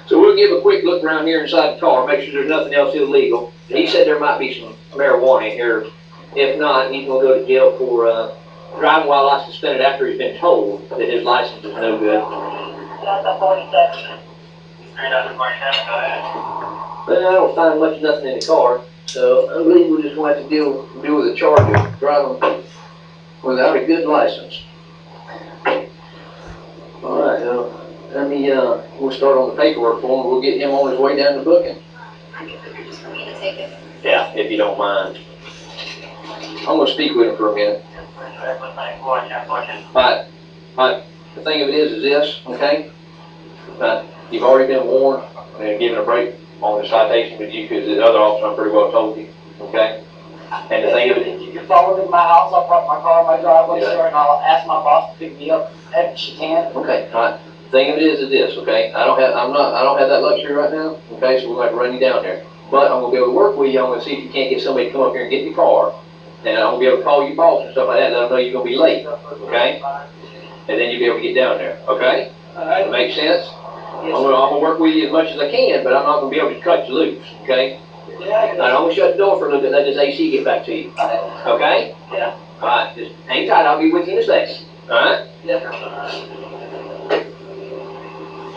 So we'll give a quick look around here inside the car, make sure there's nothing else illegal. He said there might be some marijuana in here. If not, he's gonna go to jail for driving while license suspended after he's been told that his license is no good. But I don't find much nothing in the car, so I believe we're just going to have to deal with the charge of driving without a good license. All right, let me, we'll start on the paperwork form. We'll get him on his way down to booking. Yeah, if you don't mind. I'm going to speak with him for a minute. All right. The thing of it is this, okay? You've already been warned and given a break on the citation with you because the other officer I'm pretty well told you, okay? And the thing of it is, you can follow me to my house. I'll park my car in my driveway, sir, and I'll ask my boss to pick me up if she can. Okay, all right. The thing of it is this, okay? I don't have that luxury right now, okay? So we're going to have to run you down there. But I'm going to be able to work with you. I'm going to see if you can't get somebody to come up here and get your car. And I'm going to be able to call your boss and stuff like that, let them know you're going to be late, okay? And then you'll be able to get down there, okay? All right. Make sense? Yes. I'm going to work with you as much as I can, but I'm not going to be able to cut you loose, okay? Yeah. I'm going to shut the door for a little bit, let this AC get back to you, okay? Yeah. All right, just hang tight, I'll be with you in a second, all right? Yeah.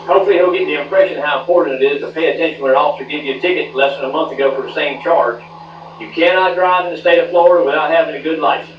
Hopefully he'll get the impression how important it is to pay attention when an officer gives you a ticket less than a month ago for the same charge. You cannot drive in the state of Florida without having a good license.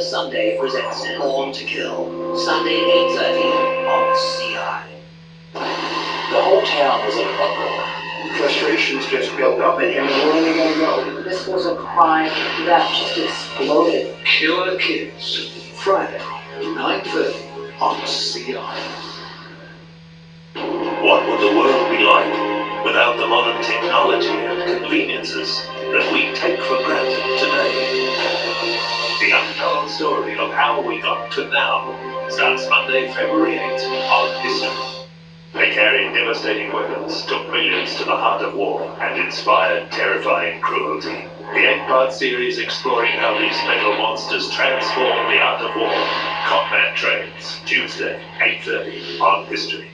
Sunday presents Born to Kill. Sunday, 8:30 on CI. The whole town was in an uproar. Frustrations just built up in him, and where are they going to go? This was a crime that just exploded. Killer Kids. Friday, 9:30 on CI. What would the world be like without the modern technology and conveniences that we take for granted today? The untold story of how we got to now starts Monday, February 8th on History. They carried devastating weapons, took millions to the heart of war, and inspired terrifying cruelty. The 8-part series exploring how these metal monsters transform the art of war. Combat Trains, Tuesday, 8:30 on History.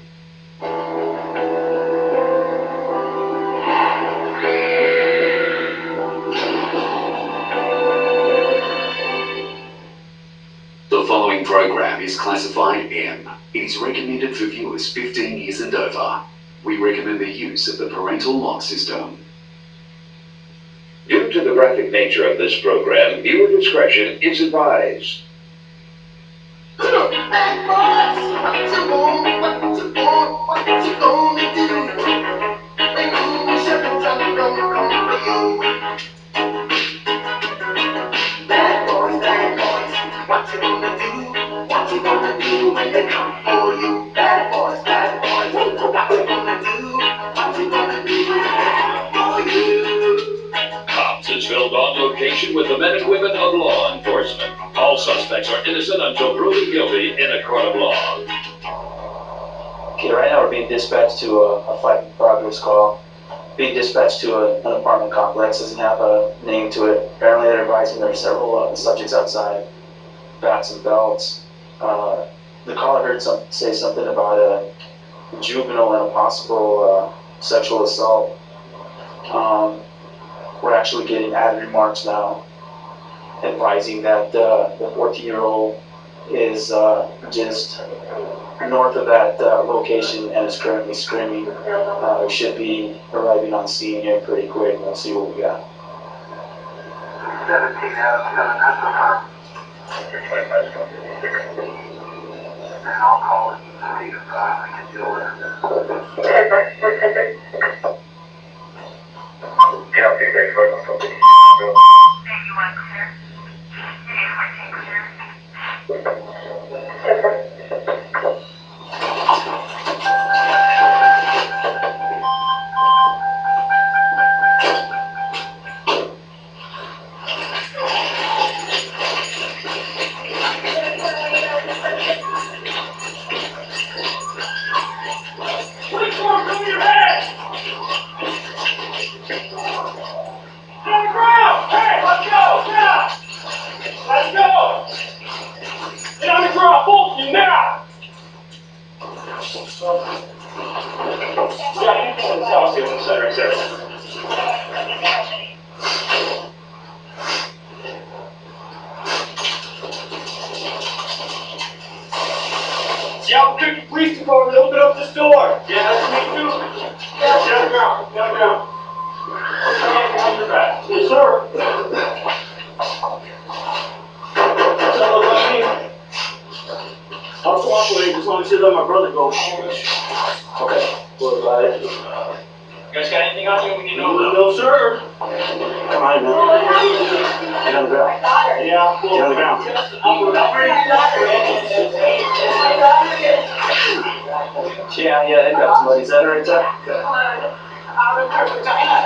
The following program is classified M. It is recommended for viewers 15 years and over. We recommend the use of the parental lock system. Due to the graphic nature of this program, viewer discretion is advised. What you gonna do? What you gonna do when they come for you? Bad boys, what you gonna do? What you gonna do when they come for you? Cops is filmed on location with the men and women of law enforcement. All suspects are innocent until proven guilty in a court of law. Okay, right now we're being dispatched to a fight in progress call. Being dispatched to an apartment complex, doesn't have a name to it. Apparently they're advising there are several subjects outside, bats and belts. The caller heard say something about a juvenile and a possible sexual assault. We're actually getting added remarks now advising that the 14-year-old is just north of that location and is currently screaming. We should be arriving on scene here pretty quick. We'll see what we got. 17 Adam 7, that's the time. And I'll call it to see if I can deal with it. Yeah, okay, great. Thank you, one clear. 14 clear. Seattle County Police Department, open up this door. Yeah, that's me too. Get on the ground, get on the ground. On your back. Yes, sir. Tell them about me. I'll cooperate as long as you let my brother go. Okay. What about it? You guys got anything on you we need to know about? No, sir. Come on, man. Get on the ground. Yeah. Get on the ground. Yeah, they've got somebody. Is that right there?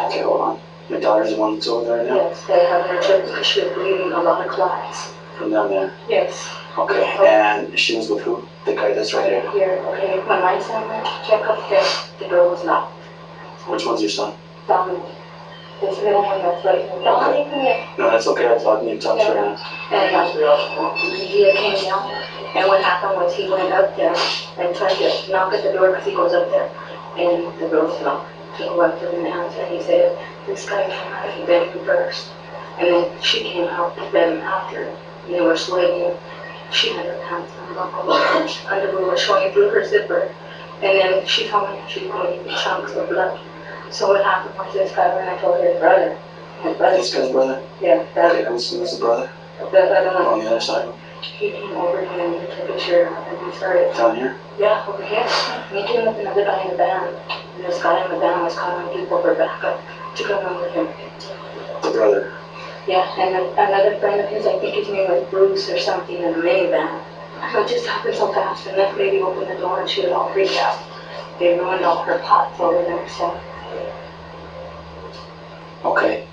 Okay, hold on. Your daughter's the one that's over there now? Yes, they have her checked because she was bleeding a lot of clots. From down there? Yes. Okay, and she was with who? The guy that's right here? Here, okay. When my son went to check upstairs, the door was locked. Which one's your son? Dominic. This little one that's right here. Dominic, come here. No, that's okay. I thought you talked right now. And he came down, and what happened was he went up there and tried to knock at the door because he goes up there, and the door was locked. He went up to the answer, and he said, this guy came out of the bedroom first, and then she came out the bedroom after, and they were sweating. She had her pants on, underwear was showing through her zipper, and then she told me she was bleeding chunks of blood. So what happened was this guy, when I told her his brother. This guy's brother? Yeah. Okay, who's the brother? The other one. On the other side? He came over here and he took his shirt off and he started. Down here? Yeah, over here. And he came with another guy in the van. And this guy in the van was calling people for backup to come in with him. The brother? Yeah, and then another friend of his, I think his name was Bruce or something, in a minivan. It just happened so fast, and that lady opened the door and she was all freaked out. They ruined all her pots over there, so. Okay.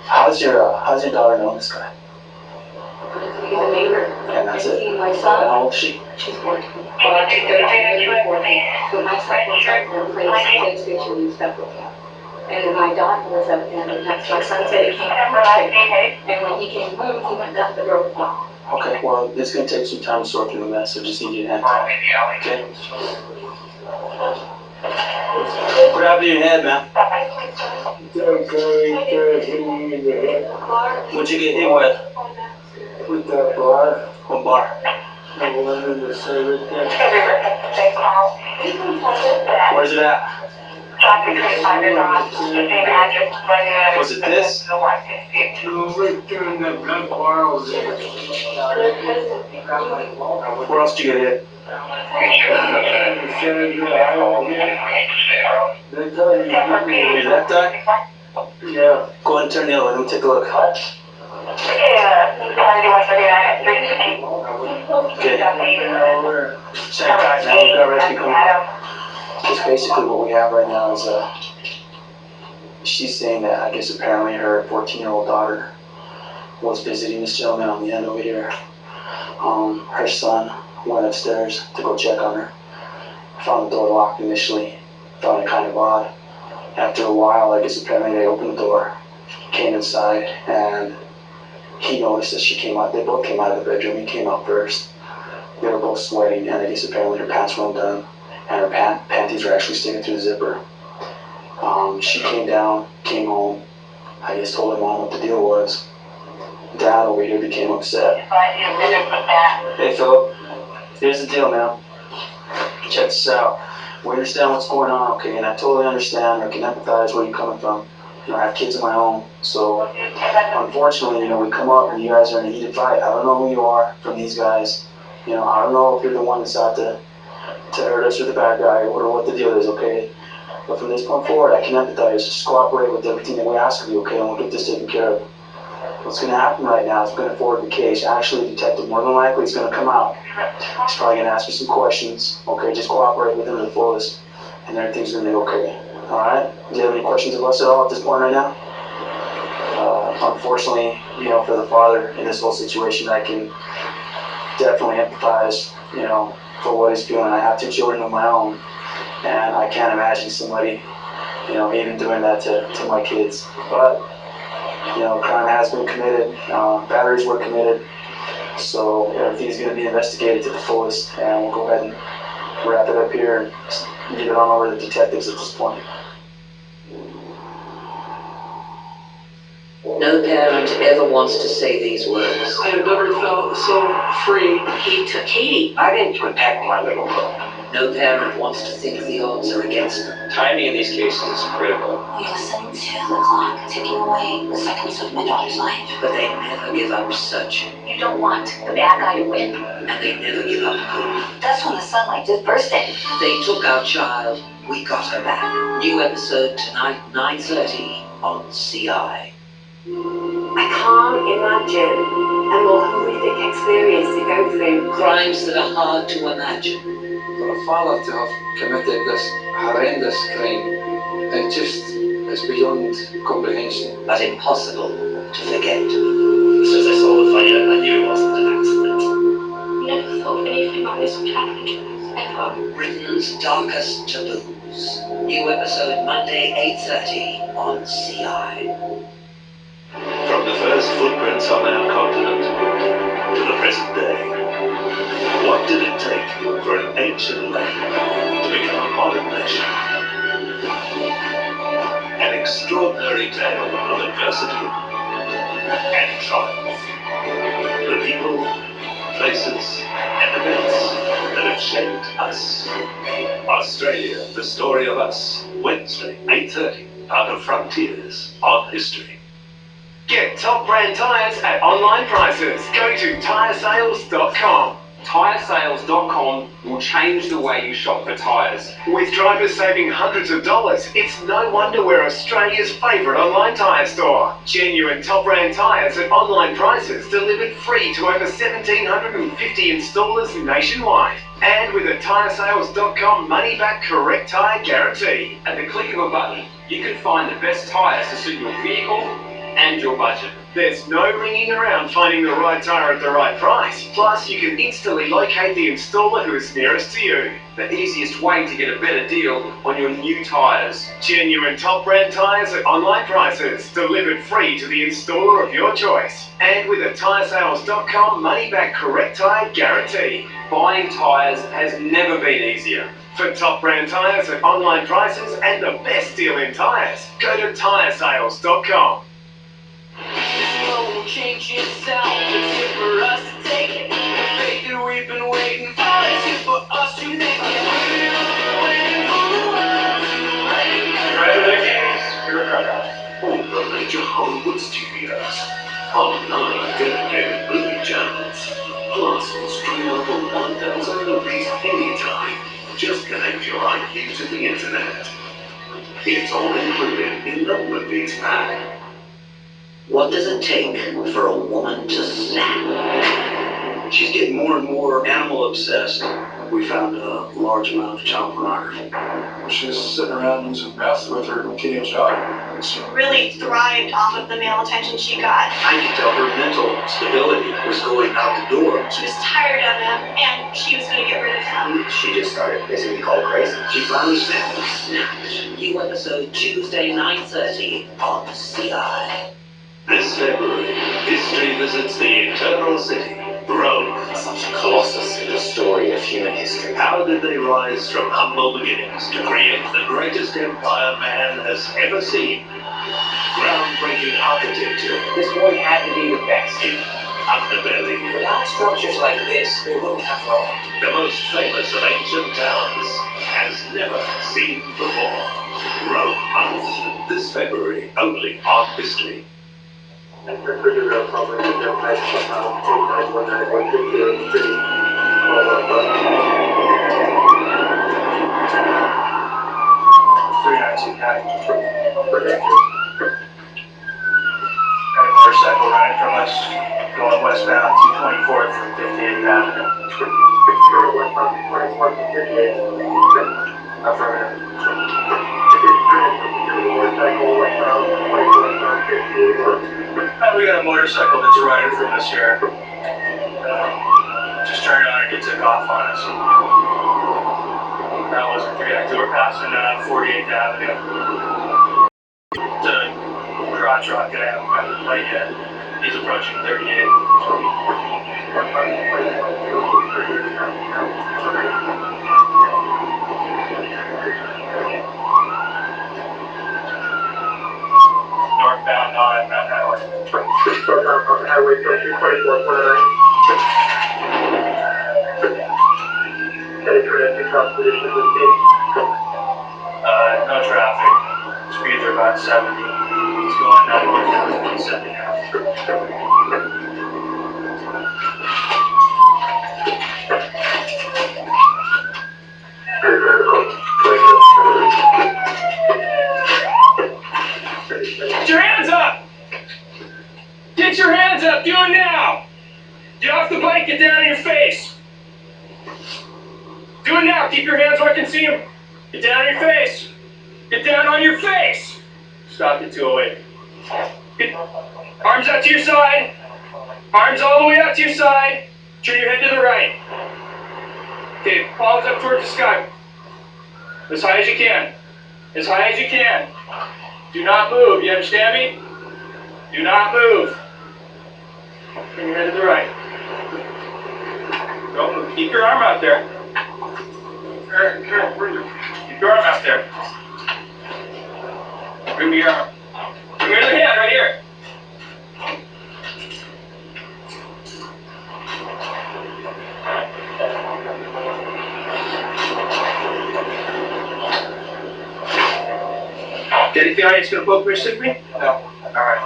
How's your daughter know this guy? He's a neighbor. And that's it? My son. And how old is she? She's 14. Well, she's 13, but my son was up there and played PlayStation and stuff with him. And then my daughter was up there, and that's my son said he came home sick. And when he came home, he went down the door with mom. Okay, well, it's going to take some time to sort through the mess, so just need you to handle it. Okay? What happened to your head, man? What'd you get hit with? With that bar. What bar? The one in the side right there. Where's it at? Was it this? No, right there in that black bar over there. Where else did you get hit? Your left eye? Yeah. Go ahead and turn the other way. Let me take a look. Okay. Same guys, now we've got rescue coming up. Because basically what we have right now is she's saying that I guess apparently her 14-year-old daughter was visiting this gentleman on the end over here. Her son went upstairs to go check on her. Found the door locked initially. Found it kind of odd. After a while, I guess apparently they opened the door, came inside, and he noticed that she came out. They both came out of the bedroom. He came out first. They were both sweating, and I guess apparently her pants were undone, and her panties were actually sticking through the zipper. She came down, came home. I just told her mom what the deal was. Dad over here became upset. Hey Philip, here's the deal, man. Check this out. We understand what's going on, okay? And I totally understand or can empathize where you're coming from. You know, I have kids of my own, so unfortunately, you know, we come up and you guys are in a heated fight. I don't know who you are from these guys. You know, I don't know if you're the one that's out to hurt us or the bad guy or what the deal is, okay? But from this point forward, I can empathize. Just cooperate with everything that we ask of you, okay? And we'll get this taken care of. What's going to happen right now is we're going to forward the case. Actually, the detective, more than likely, is going to come out. He's probably going to ask you some questions, okay? Just cooperate with him to the fullest, and everything's going to be okay. All right? Do you have any questions of us at all at this point right now? Unfortunately, you know, for the father in this whole situation, I can definitely empathize, you know, for what he's feeling. I have 2 children of my own, and I can't imagine somebody, you know, even doing that to my kids. But, you know, crime has been committed, batteries were committed, so everything's going to be investigated to the fullest, and we'll go ahead and wrap it up here and give it on over to the detectives at this point. No parent ever wants to say these words. I have never felt so free. He took Katie. I didn't protect my little girl. No parent wants to think the odds are against them. Timing in these cases is critical. We listen to the clock ticking away the seconds of my daughter's life. But they never give up searching. You don't want the bad guy to win. And they never give up hope. That's when the sunlight is bursting. They took our child. We got her back. New episode tonight, 9:30 on CI. I can't imagine a more horrific experience to go through. Crimes that are hard to imagine. For a father to have committed this horrendous crime, it just is beyond comprehension. But impossible to forget. As soon as I saw the fire, I knew it wasn't an accident. Never thought anything like this would happen to us, ever. Britain's darkest taboos. New episode Monday, 8:30 on CI. From the first footprints on our continent to the present day, what did it take for an ancient land to become a modern nation? An extraordinary tale of adversity and triumph. The people, places, and events that have shaped us. Australia, the story of us. Wednesday, 8:30, part of Frontiers on History. Get top brand tyres at online prices. Go to tyresales.com. Tyresales.com will change the way you shop for tyres. With drivers saving hundreds of dollars, it's no wonder we're Australia's favourite online tyre store. Genuine top brand tyres at online prices delivered free to over 1,750 installers nationwide. And with a tyresales.com money back correct tyre guarantee. At the click of a button, you can find the best tyres to suit your vehicle and your budget. There's no ringing around finding the right tyre at the right price. Plus, you can instantly locate the installer who is nearest to you. The easiest way to get a better deal on your new tyres. Genuine top brand tyres at online prices, delivered free to the installer of your choice. And with a tyresales.com money back correct tyre guarantee. Buying tyres has never been easier. For top brand tyres at online prices and the best deal in tyres, go to tyresales.com. Will change itself. It's here for us to take it. The faith that we've been waiting for is here for us to make it. Congratulations, you're a cutout. All the major Hollywood studios. On 9 dedicated movie channels. Plus, stream over 1,000 movies anytime. Just connect your IQ to the internet. It's all included in the movies pack. What does it take for a woman to snap? She's getting more and more animal obsessed. We found a large amount of child pornography. She's sitting around using meth with her teenage daughter. She really thrived off of the male attention she got. I could tell her mental stability was going out the door. She was tired of him, and she was going to get rid of him. She just started basically called crazy. She finally snapped. New episode Tuesday, 9:30 on CI. This February, history visits the Eternal City, Rome. Some colossus in the story of human history. How did they rise from humble beginnings to create the greatest empire man has ever seen? Groundbreaking architecture. This one had to be the best. Underbelly. Without structures like this, we wouldn't have Rome. The most famous of ancient towns has never seen before. Rome. This February, only on History. Motorcycle running from us, going westbound 224th from 58th Avenue. Affirmative. We got a motorcycle that's running from us here. Just turned on and it took off on us. That wasn't reactive. We're passing 48th Avenue. The crotch rocket, I haven't got the plate yet. He's approaching 38. Northbound on Mountain Highway. Highway 2449. Headed toward entry cross position with D. No traffic. Speeds are about 70. He's going northbound on 2nd Ave. Get your hands up! Get your hands up! Do it now! Get off the bike, get down on your face! Do it now! Keep your hands where I can see them! Get down on your face! Get down on your face! Stop at 208. Get arms out to your side! Arms all the way out to your side! Turn your head to the right. Okay, palms up towards the sky. As high as you can. As high as you can. Do not move, you understand me? Do not move. Turn your head to the right. Don't move. Keep your arm out there. Keep your arm out there. Bring me your arm. Bring me your other hand right here. Got anything on you that's going to poke me or stick me? No. Alright.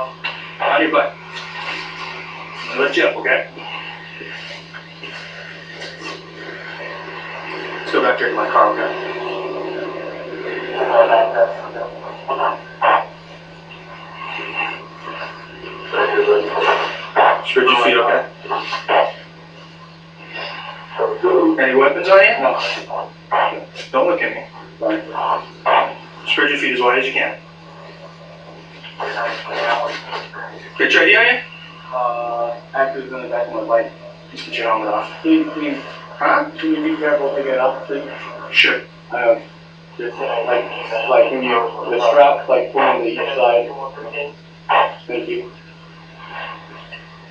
On your butt. I'm going to lift you up, okay? Let's go back there to my car, okay? Spread your feet, okay? Any weapons on you? No. Don't look at me. Fine. Spread your feet as wide as you can. Got your ID on you? Actors in the back of my bike. Just get your helmet off. Please. Huh? Can you be careful picking it up, please? Sure. Just like when you, the strap, like pulling to each side. Thank you.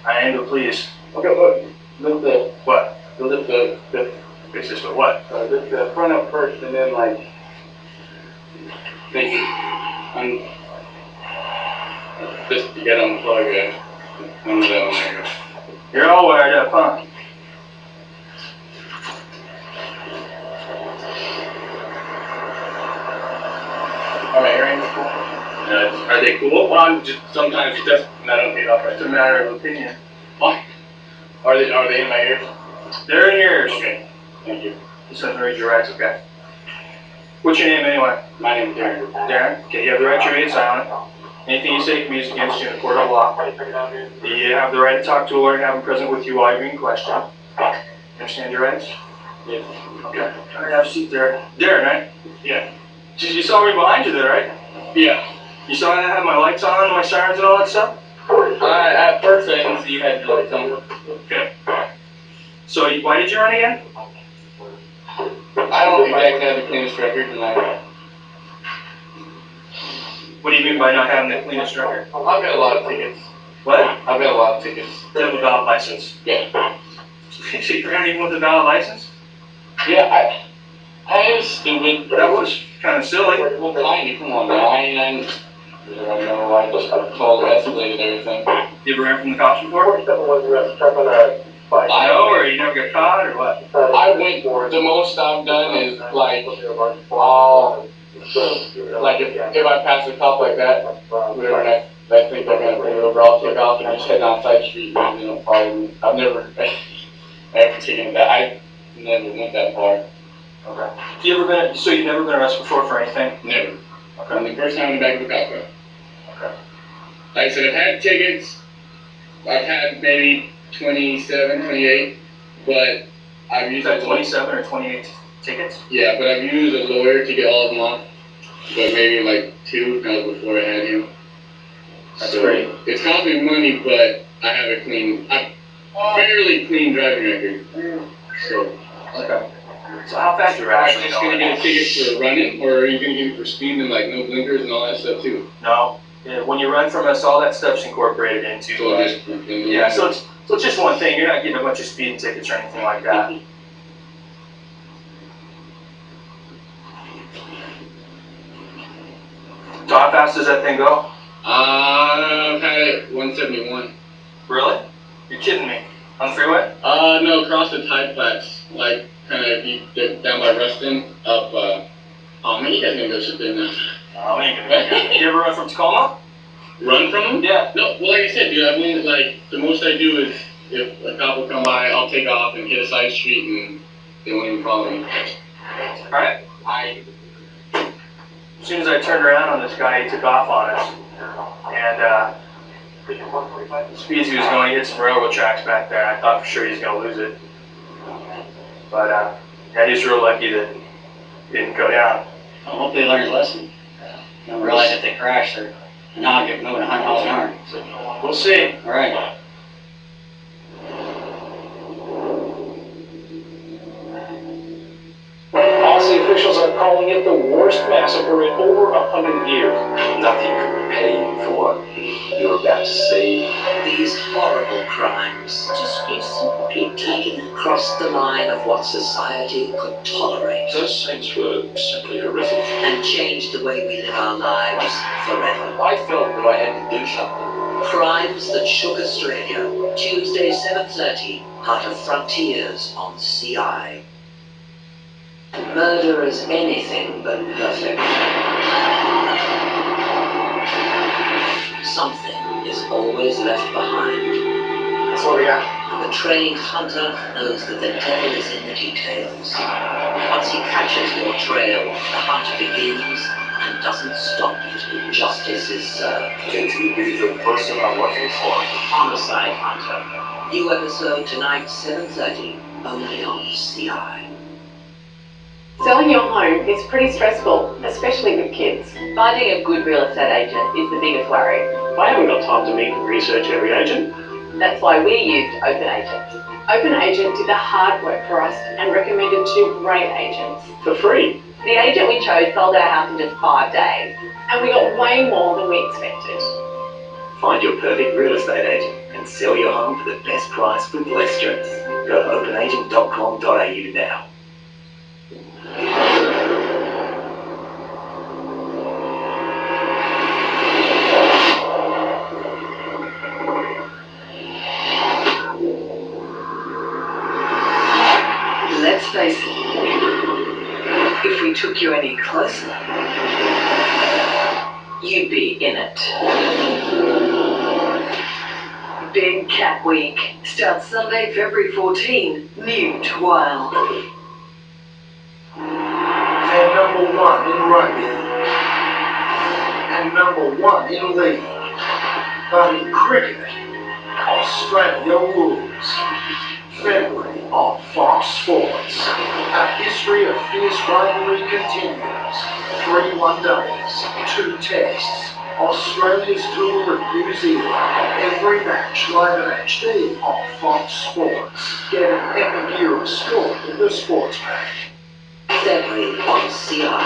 I angle, please. Okay, look. Lift the. What? Lift the. Fix this, but what? Lift the front up first and then like. Thank you. Just to get on the plug in. You're all wired up, huh? Are my earrings cool? Are they cool? Well, sometimes it does. I don't take off right. It's a matter of opinion. Why? Are they in my ears? They're in your ears. Okay. Thank you. This one's very direct, okay? What's your name anyway? My name is Darren. Darren? Okay, you have the right to remain silent. Anything you say can be used against you in a court of law. You have the right to talk to a lawyer and have him present with you while you're being questioned. You understand your rights? Yes. Okay. All right, have a seat there. Darren, right? Yeah. You saw me behind you there, right? Yeah. You saw I had my lights on, my sirens and all that stuff? At first I didn't see you had your lights on. Okay. So why did you run again? I don't exactly have the cleanest record tonight. What do you mean by not having the cleanest record? I've got a lot of tickets. What? I've got a lot of tickets. You have a valid license. Yeah. So you ran even with a valid license? Yeah, I was stupid. That was kind of silly. Well, kinda, come on now. I don't know, I just called, escalated everything. You ever ran from the cops before? I know, or you never got caught, or what? I went, the most I've done is like, like if I pass a cop like that, whatever, and I think they're gonna pull me over, I'll take off and just head down side street and, you know, follow me. I've never ever taken that, I never went that far. Okay. So you've never been arrested before for anything? Never. Okay. And the first time in the back of a cop car. Okay. Like I said, I've had tickets, I've had maybe 27, 28, but I've used... 27 or 28 tickets? Yeah, but I've used a lawyer to get all of them off, but maybe like 2, that was before I had him. That's great. It's cost me money, but I have a fairly clean driving record. So... Okay. So how fast you're Am I actually just going to get a ticket for running, or are you going to get me for speeding and like no blinkers and all that stuff too? No. Yeah, when you run from us, all that stuff's incorporated into... So it's just one thing. You're not getting a bunch of speeding tickets or anything like that. So how fast does that thing go? I've had it 171. Really? You're kidding me. On the freeway? No, across the tide flats, like kind of if you get down by Ruston, up, oh man, you guys gonna go sit there now. Oh, we ain't gonna go. You ever run from Tacoma? Run from them? Yeah. No, well, like I said, dude, I've only, like, the most I do is if a cop will come by, I'll take off and hit a side street and they won't even follow me. Alright. As soon as I turned around on this guy, he took off on us. And, the speeds he was going, he hit some railroad tracks back there. I thought for sure he was going to lose it. But, yeah, he was real lucky that he didn't go down. I hope they learned a lesson. Don't realize if they crash, they're not moving 100 miles an hour. So, we'll see. All right. Aussie officials are calling it the worst massacre in over 100 years. Nothing can pay you for what you're about to see. These horrible crimes just recently taken across the line of what society could tolerate. Those things were simply horrific. And changed the way we live our lives forever. I felt that I had to do something. Crimes that shook Australia. Tuesday, 7:30, Heart of Frontiers on CI. Murder is anything but perfect. Something is always left behind. That's what we got. The trained hunter knows that the devil is in the details. Once he catches your trail, the hunt begins and doesn't stop till justice is served. Can you be the person I'm looking for? Homicide Hunter. New episode tonight, 7:30, only on CI. Selling your home is pretty stressful, especially with kids. Finding a good real estate agent is the biggest worry. I haven't got time to meet and research every agent. That's why we used Open Agent. Open Agent did the hard work for us and recommended 2 great agents. For free. The agent we chose sold our house in just 5 days. And we got way more than we expected. Find your perfect real estate agent and sell your home for the best price with less stress. Go to openagent.com.au now. Let's face it, if we took you any closer, you'd be in it. Big Cat Week starts Sunday, February 14, new to Wild. And number 1 in rugby. And number 1 in league. But in cricket, Australia rules. February on Fox Sports. A history of fierce rivalry continues. 3 one-days, 2 tests. Australia's tour of New Zealand. Every match live in HD on Fox Sports. Get an epic year of sport with the Sports Pack. February on CI.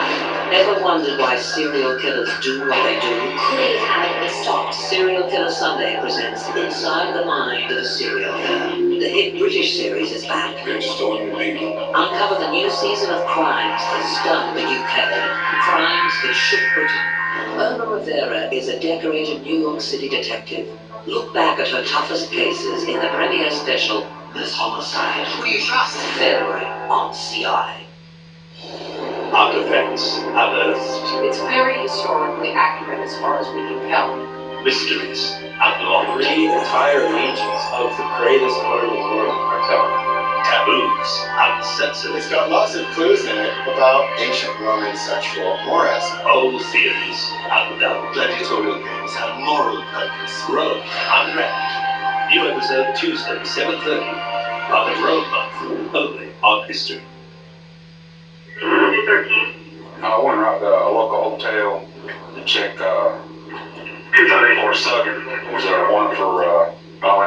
Ever wondered why serial killers do what they do? Please have it stopped. Serial Killer Sunday presents Inside the Mind of a Serial Killer. The hit British series is back. They're just doing the big. Uncover the new season of crimes that stunned the UK. Crimes that shook Britain. Irma Rivera is a decorated New York City detective. Look back at her toughest cases in the premiere special, This Homicide. Who do you trust? February on CI. Artifacts unearthed. It's very historically accurate as far as we can tell. Mysteries unlocked. The entire regions of the greatest part of the world are covered. Taboos uncensored. It's got lots of clues in it about ancient Roman sexual mores. Old theories undone. Gladiatorial games have moral purpose. Rome unwrapped. New episode Tuesday, 7:30. Part of Rome Month. Only on History. 213. I went right to a local hotel to check for Southern. Was one for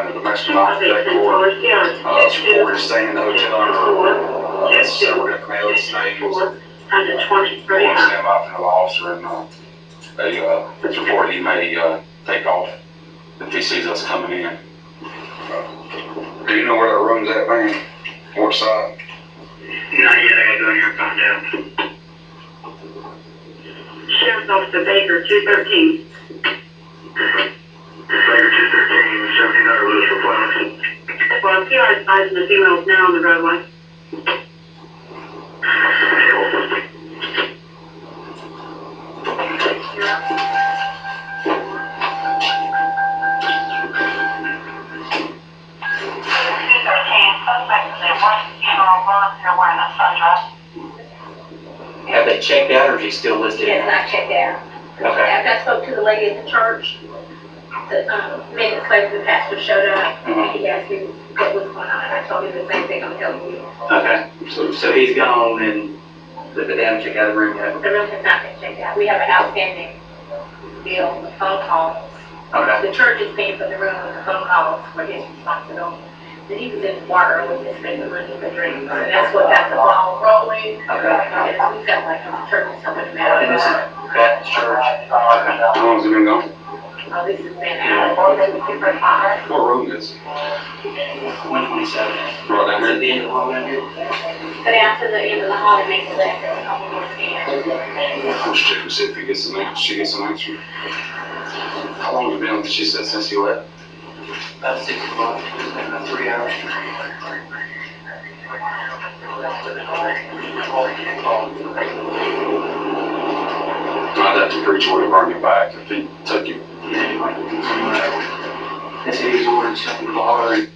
in the domestic object court. We're staying in the hotel for several different other stays. I want to stand by for another officer, and it's reported he may take off if he sees us coming in. Do you know where that room's at, man? What side? Not yet, I gotta go in here and find out. Sheriff's Officer Baker, 213. Baker 213, 79 Lewis requirements. Well, PR's advising the female is now on the roadway. Have they checked out, or is he still listed? Yes, I checked out. Okay. After I spoke to the lady at the church, the minutes later the pastor showed up, and he asked me what was going on, and I told him the same thing I'm telling you. Okay. So he's gone, and they haven't checked out the room yet? The room has not been checked out. We have an outstanding bill, a phone call. Okay. The church is paying for the room, with the phone calls for his responsibility. That he was in the bar with his spending money for drinks, and that's what got the ball rolling. Okay. And we felt like the church was helping him out. And this is Baptist Church? How long has it been gone? Oh, this has been out. What room is it? 127. Right down Is it here? the end of the hall down here? But after the end of the hall, it makes a left and come over again. Let's check and see if he gets some answer. She gets some answer. How long have you been with she said since you left? About 6 o'clock, about 3 hours. I'd have to preach would have brought you back if he took you. They said he was ordering something to bar, and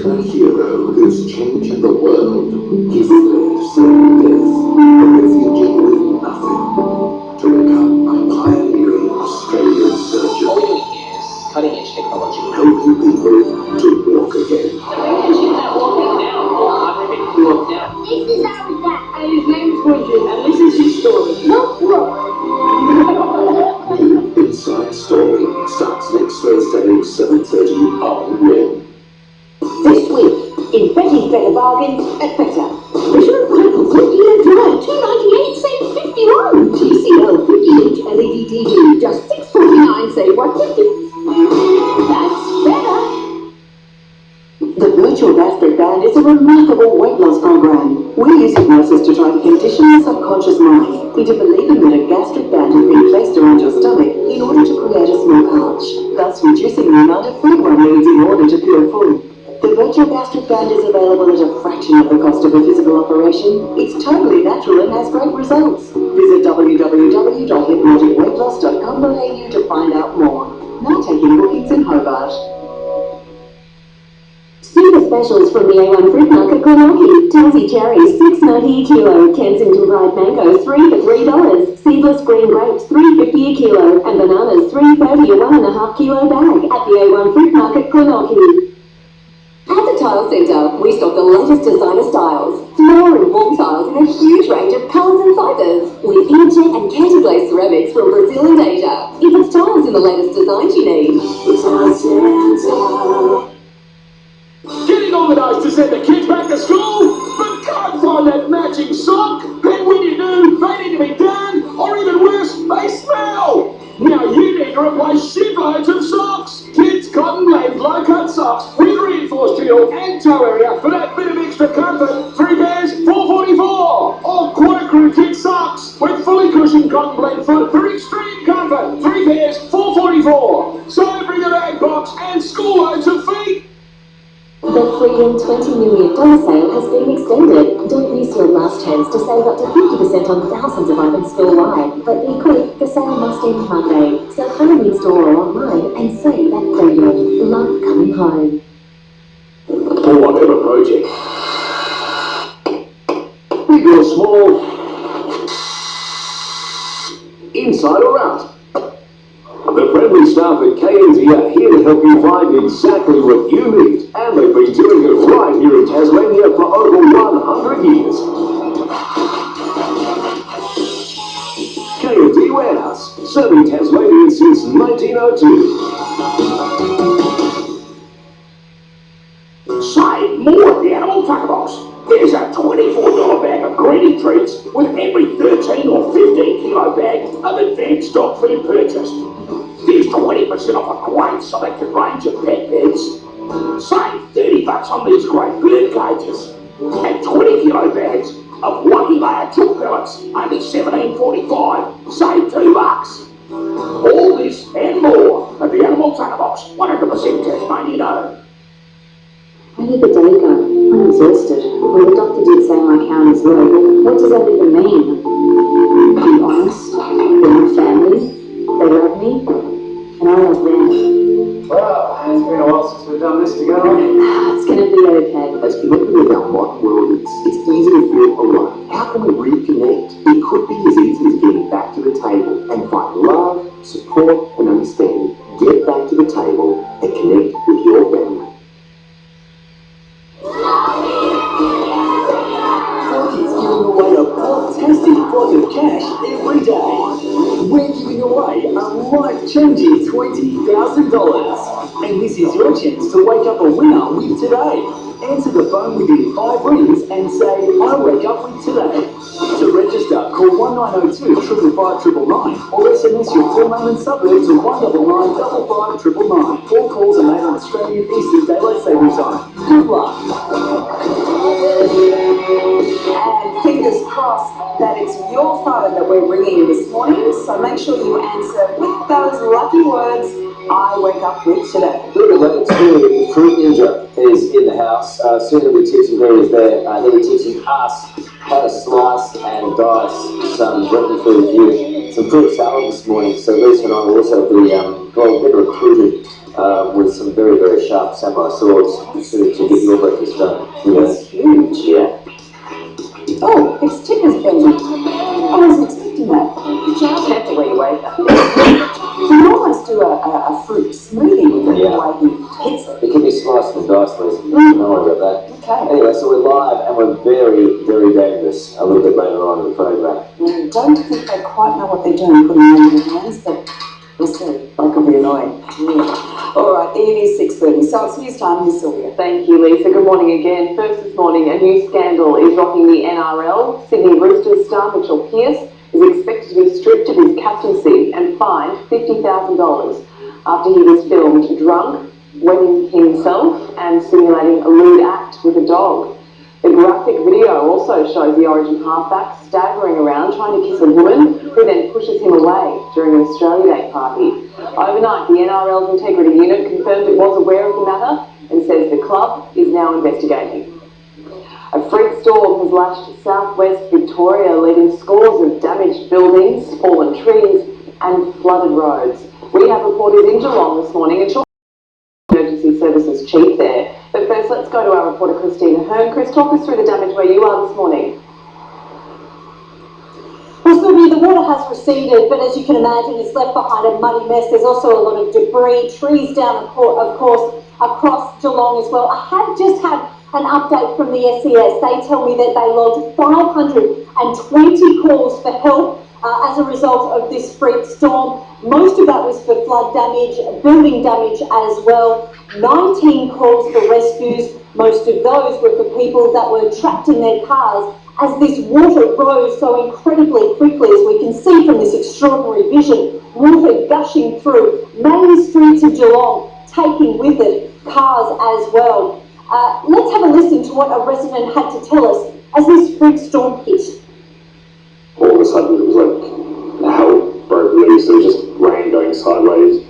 A hero who's changing the world. He fled certain death, a refugee with nothing, to become a pioneering Australian surgeon. All we use cutting-edge technology. Helping people to walk again. She's not walking now. 150 kilos down. This is our dad. And his name's Bridget, and this is his story. Not wrong. New Inside Story starts next Thursday, 7:30 on Win. This week, in Betty's Better Bargains at Better. Reserve code for 50-year drive, $2.98, save 51. TCL 50-inch LED TV, just $6.49, save $1.50. That's better. The virtual gastric band is a remarkable weight loss program. We use hypnosis to try to condition the subconscious mind into believing that a gastric band has been placed around your stomach in order to create a small pouch, thus reducing the amount of food one needs in order to feel full. The virtual gastric band is available at a fraction of the cost of a physical operation. It's totally natural and has great results. Visit www.hypnoticweightloss.com.au to find out more. Now taking bookings in Hobart. Super specials from the A1 Fruit Market Glenorchy. Tansy cherries, $6.90 a kilo. Kensington dried mangoes, 3 for $3. Seedless green grapes, $3.50 a kilo. And bananas, $3.30 a 1.5 kilo bag at the A1 Fruit Market Glenorchy. At the Tile Centre, we stock the latest designer styles, floor and wall tiles in a huge range of colours and sizes, with inkjet and candy-glazed ceramics from Brazil and Asia. If it's tiles in the latest designs you need, it's Tile Centre. Getting organised to send the kids back to school, but can't find that matching sock? And when you do, they need to be done, or even worse, they smell! Now you need to replace shitloads of socks! Kids cotton blend low-cut socks with reinforced heel and toe area for that bit of extra comfort. 3 pairs, $4.44. Or Quarter Crew Kids socks with fully cushioned cotton blend foot for extreme comfort. 3 pairs, $4.44. So bring a bag box and school loads of feet. The Freedom $20 million sale has been extended. Don't miss your last chance to save up to 50% on thousands of items store-wide. But be quick, the sale must end Monday. So come in store or online and save that freedom. Love coming home. For whatever project, big or small, inside or out, the friendly staff at KNZ are here to help you find exactly what you need, and they've been doing it right here in Tasmania for over 100 years. KNZ Warehouse, serving Tasmanians since 1902. Save more at the Animal Tackle Box. There's a $24 bag of greedy treats with every 13 or 15 kilo bag of advanced dog food purchased. There's 20% off a great selected range of pet beds. Save $30 on these great bird cages. And 20 kilo bags of Lucky Layer chook pellets, only $17.45. Save $2. All this and more at the Animal Tackle Box, 100% Tasmanian owned. Where did the day go? I'm exhausted. Well, the doctor did say my count is low, but what does that even mean? Be honest, they're my family, they love me, and I love them. Well, it's been a while since we've done this together. It's gonna be okay. As connected with our modern world is, it's easy to feel alone. How can we reconnect? It could be as easy as getting back to the table and find love, support, and understanding. Get back to the table and connect with your family. Forty's giving away a fantastic pot of cash every day. We're giving away a life-changing $20,000. And this is your chance to wake up a winner with today. Answer the phone within 5 rings and say, I wake up with today. To register, call 1902 555 999 or SMS your full name and suburb to 199 555 999. All calls are made on Australian Eastern Daylight Saving Time. Good luck. And fingers crossed that it's your phone that we're ringing this morning, so make sure you answer with those lucky words, I wake up with today. Look at that, it's Fruit Ninja is in the house. Soon he'll be teaching her is there. He'll be teaching us how to slice and dice some healthy food here. Some fruit salad this morning, so Lisa and I will also be been recruited with some very, very sharp samurai swords to get your about that. Okay. Anyway, so we're live and we're very, very dangerous a little bit later on in the program. Don't think they quite know what they're doing putting them in their hands, but we'll see. They could be annoying. All right, it is 6:30, so it's news time. Here's Sylvia. Thank you, Lisa. Good morning again. First this morning, a new scandal is rocking the NRL. Sydney Roosters star Mitchell Pearce is expected to be stripped of his captaincy and fined $50,000 after he was filmed drunk, wetting himself and simulating a lewd act with a dog. The graphic video also shows the Origin halfback staggering around trying to kiss a woman who then pushes him away during an Australia Day party. Overnight, the NRL's Integrity Unit confirmed it was aware of the matter and says the club is now investigating. A freak storm has lashed southwest Victoria, leaving scores of damaged buildings, fallen trees and flooded roads. We have reporters in Geelong this morning and Emergency Services Chief there. But first, let's go to our reporter Christine Hearn. Chris, talk us through the damage where you are this morning. Well, Sylvia, the water has receded, but as you can imagine, it's left behind a muddy mess. There's also a lot of debris, trees down, of course, across Geelong as well. I have just had an update from the SES. They tell me that they logged 520 calls for help as a result of this freak storm. Most of that was for flood damage, building damage as well. 19 calls for rescues. Most of those were for people that were trapped in their cars as this water rose so incredibly quickly, as we can see from this extraordinary vision. Water gushing through main streets of Geelong, taking with it cars as well. Let's have a listen to what a resident had to tell us as this freak storm hit. All of a sudden it was like hell broke loose. There was just rain going sideways.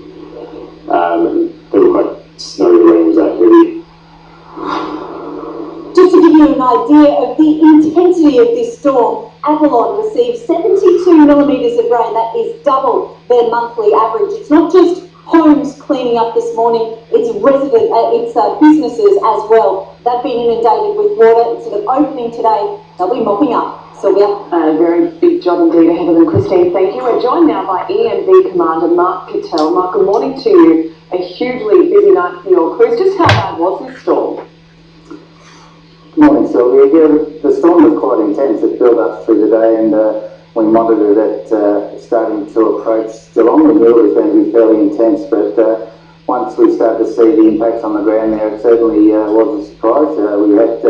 And it looked like snow. The rain was that heavy. Just to give you an idea of the intensity of this storm, Avalon received 72 millimetres of rain. That is double their monthly average. It's not just homes cleaning up this morning, it's businesses as well. They've been inundated with water. Instead of opening today, they'll be mopping up. Sylvia. A very big job indeed ahead of them, Christine. Thank you. We're joined now by EMV Commander Mark Cattell. Mark, good morning to you. A hugely busy night for your crews. Just how bad was this storm? Good morning, Sylvia. Yeah, the storm was quite intense. It built up through the day and we monitored it starting to approach Geelong. We knew it was going to be fairly intense, but once we started to see the impacts on the ground there, it certainly was a surprise. We had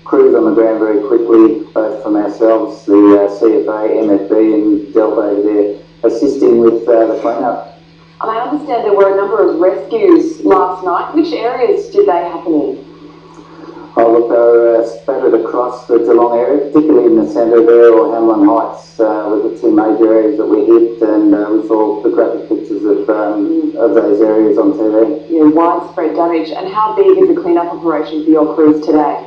crews on the ground very quickly, both from ourselves, the CFA, MFB and Delta over there, assisting with the clean-up. And I understand there were a number of rescues last night. Which areas did they happen in? Oh, look, they were spattered across the Geelong area, particularly in the centre there, or Hamlin Heights, were the two major areas that we hit, and we saw the graphic pictures of those areas on TV. Yeah, widespread damage. And how big is the clean-up operation for your crews today?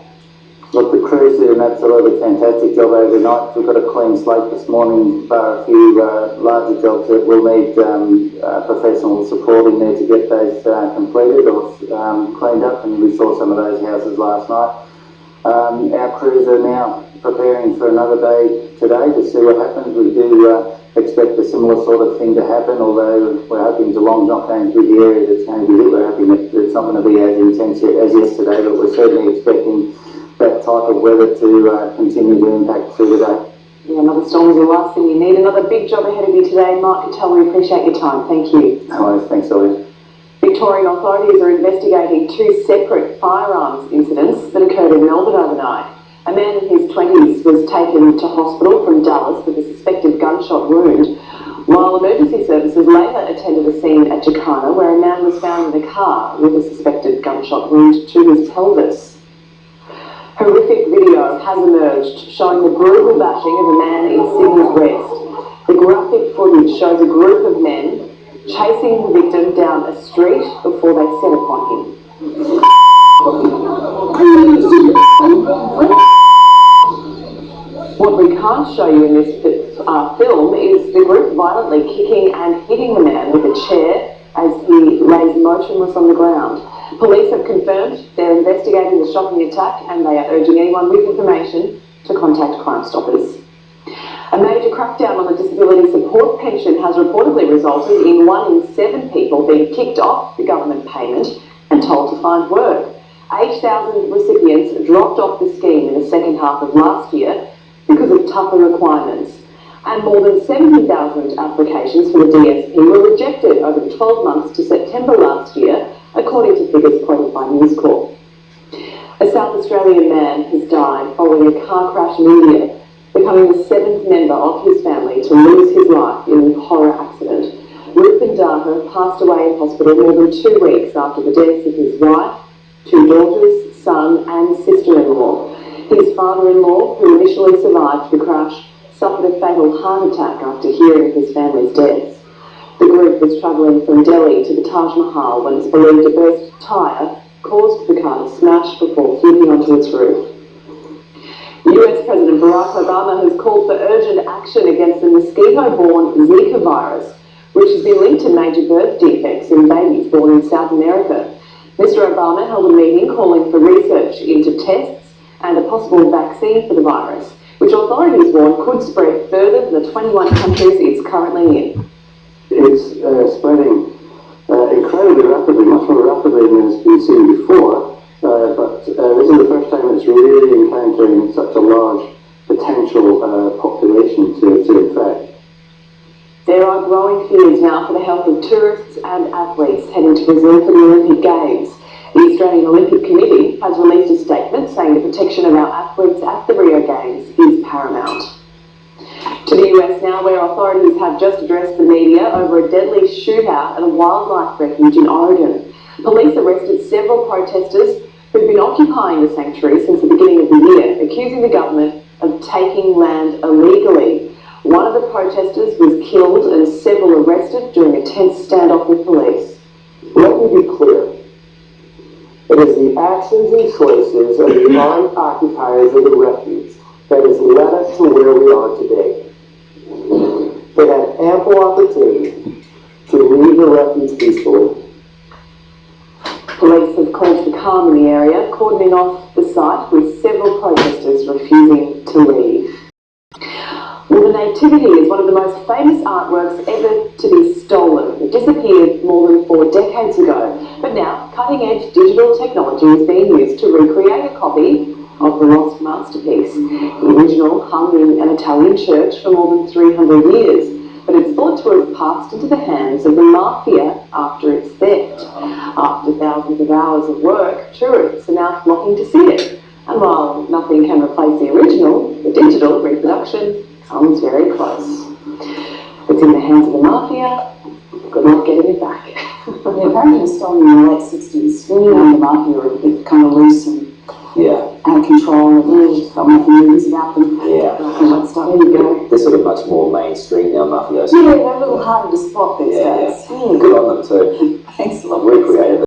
Look, the crews did an absolutely fantastic job overnight. We've got a clean slate this morning, bar a few larger jobs that will need professional support in there to get those completed or cleaned up, and we saw some of those houses last night. Our crews are now preparing for another day today to see what happens. We do expect a similar sort of thing to happen, although we're hoping Geelong's not going to be the area that's going to be hit. We're hoping that it's not going to be as intense as yesterday, but we're certainly expecting that type of weather to continue to impact through the day. Yeah, another storm is the last thing you need. Another big job ahead of you today. Mark Cattell, we appreciate your time. Thank you. No worries. Thanks, Sylvia. Victorian authorities are investigating two separate firearms incidents that occurred in Melbourne overnight. A man in his 20s was taken to hospital from Dallas with a suspected gunshot wound, while emergency services later attended a scene at Jacana where a man was found in a car with a suspected gunshot wound to his pelvis. Horrific video has emerged showing the brutal bashing of a man in Sydney's West. The graphic footage shows a group of men chasing the victim down a street before they set upon him. What we can't show you in this film is the group violently kicking and hitting the man with a chair as he lays motionless on the ground. Police have confirmed they're investigating the shocking attack and they are urging anyone with information to contact Crime Stoppers. A major crackdown on the disability support pension has reportedly resulted in 1 in 7 people being kicked off the government payment and told to find work. 8,000 recipients dropped off the scheme in the second half of last year because of tougher requirements. And more than 70,000 applications for the DSP were rejected over the 12 months to September last year, according to figures quoted by News Corp. A South Australian man has died following a car crash in India, becoming the 7th member of his family to lose his life in a horror accident. Rupin Data passed away in hospital more than 2 weeks after the deaths of his wife, 2 daughters, son and sister-in-law. His father-in-law, who initially survived the crash, suffered a fatal heart attack after hearing of his family's deaths. The group was travelling from Delhi to the Taj Mahal when it's believed a burst tyre caused the car to smash before flipping onto its roof. US President Barack Obama has called for urgent action against the mosquito-borne Zika virus, which has been linked to major birth defects in babies born in South America. Mr. Obama held a meeting calling for research into tests and a possible vaccine for the virus, which authorities warn could spread further than the 21 countries it's currently in. It's spreading incredibly rapidly, much more rapidly than has been seen before, but this is the first time it's really encountering such a large potential population to infect. There are growing fears now for the health of tourists and athletes heading to Brazil for the Olympic Games. The Australian Olympic Committee has released a statement saying the protection of our athletes at the Rio Games is paramount. To the US now, where authorities have just addressed the media over a deadly shootout at a wildlife refuge in Oregon. Police arrested several protesters who've been occupying the sanctuary since the beginning of the year, accusing the government of taking land illegally. One of the protesters was killed and several arrested during a tense standoff with police. Let me be clear. It is the actions and choices of the non-occupiers of the refuge that has led us to where we are today. They had ample opportunity to leave the refuge peacefully. Police have called for calm in the area, cordoning off the site with several protesters refusing to leave. Well, the Nativity is one of the most famous artworks ever to be stolen. It disappeared more than 4 decades ago, but now cutting-edge digital technology is being used to recreate a copy of the lost masterpiece. The original hung in an Italian church for more than 300 years, but it's thought to have passed into the hands of the mafia after its theft. After thousands of hours of work, tourists are now flocking to see it. And while nothing can replace the original, the digital reproduction comes very close. It's in the hands of the mafia. Good luck getting it back. Yeah, apparently it was stolen in the late 60s. The mafia were a bit kind of loose and out of control, and felt making movies about them. Yeah. There you go. They're sort of much more mainstream now, mafiosi. Yeah, they're a little harder to spot these days. Yeah. Good on them too. Thanks a lot. Recreated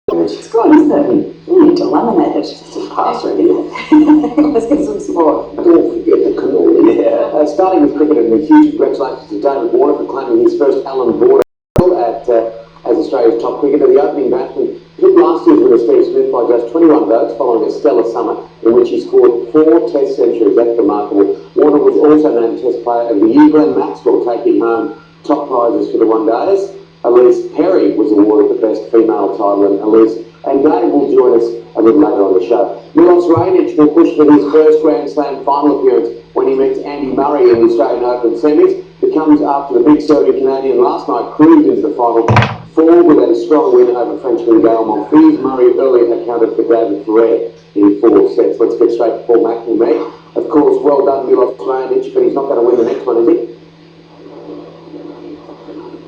the image. It's good, isn't it? You need to laminate it. Just pass through here. Let's get some support. Don't forget the cannoli. Yeah. Starting with cricket, and a huge congratulations to David Warner for claiming his first Allen Border as Australia's top cricketer. The opening batsman took last year's winner Steve Smith by just 21 votes following a stellar summer in which he scored 4 Test centuries. That's remarkable. Warner was also named Test Player of the Year. Glenn Maxwell taking home top prizes for the one-dayers. Elise Perry was awarded the best female title, and Dave will join us a little later on the show. Milos Raonic will push for his first Grand Slam final appearance when he meets Andy Murray in the Australian Open semis. It comes after the big Serbian Canadian last night cruised into the final 4 with a strong win over Frenchman Gael Monfils. Murray earlier had counted for David Ferrer in 4 sets. Let's get straight to Paul McNamee. Of course, well done Milos Raonic, but he's not going to win the next one, is he?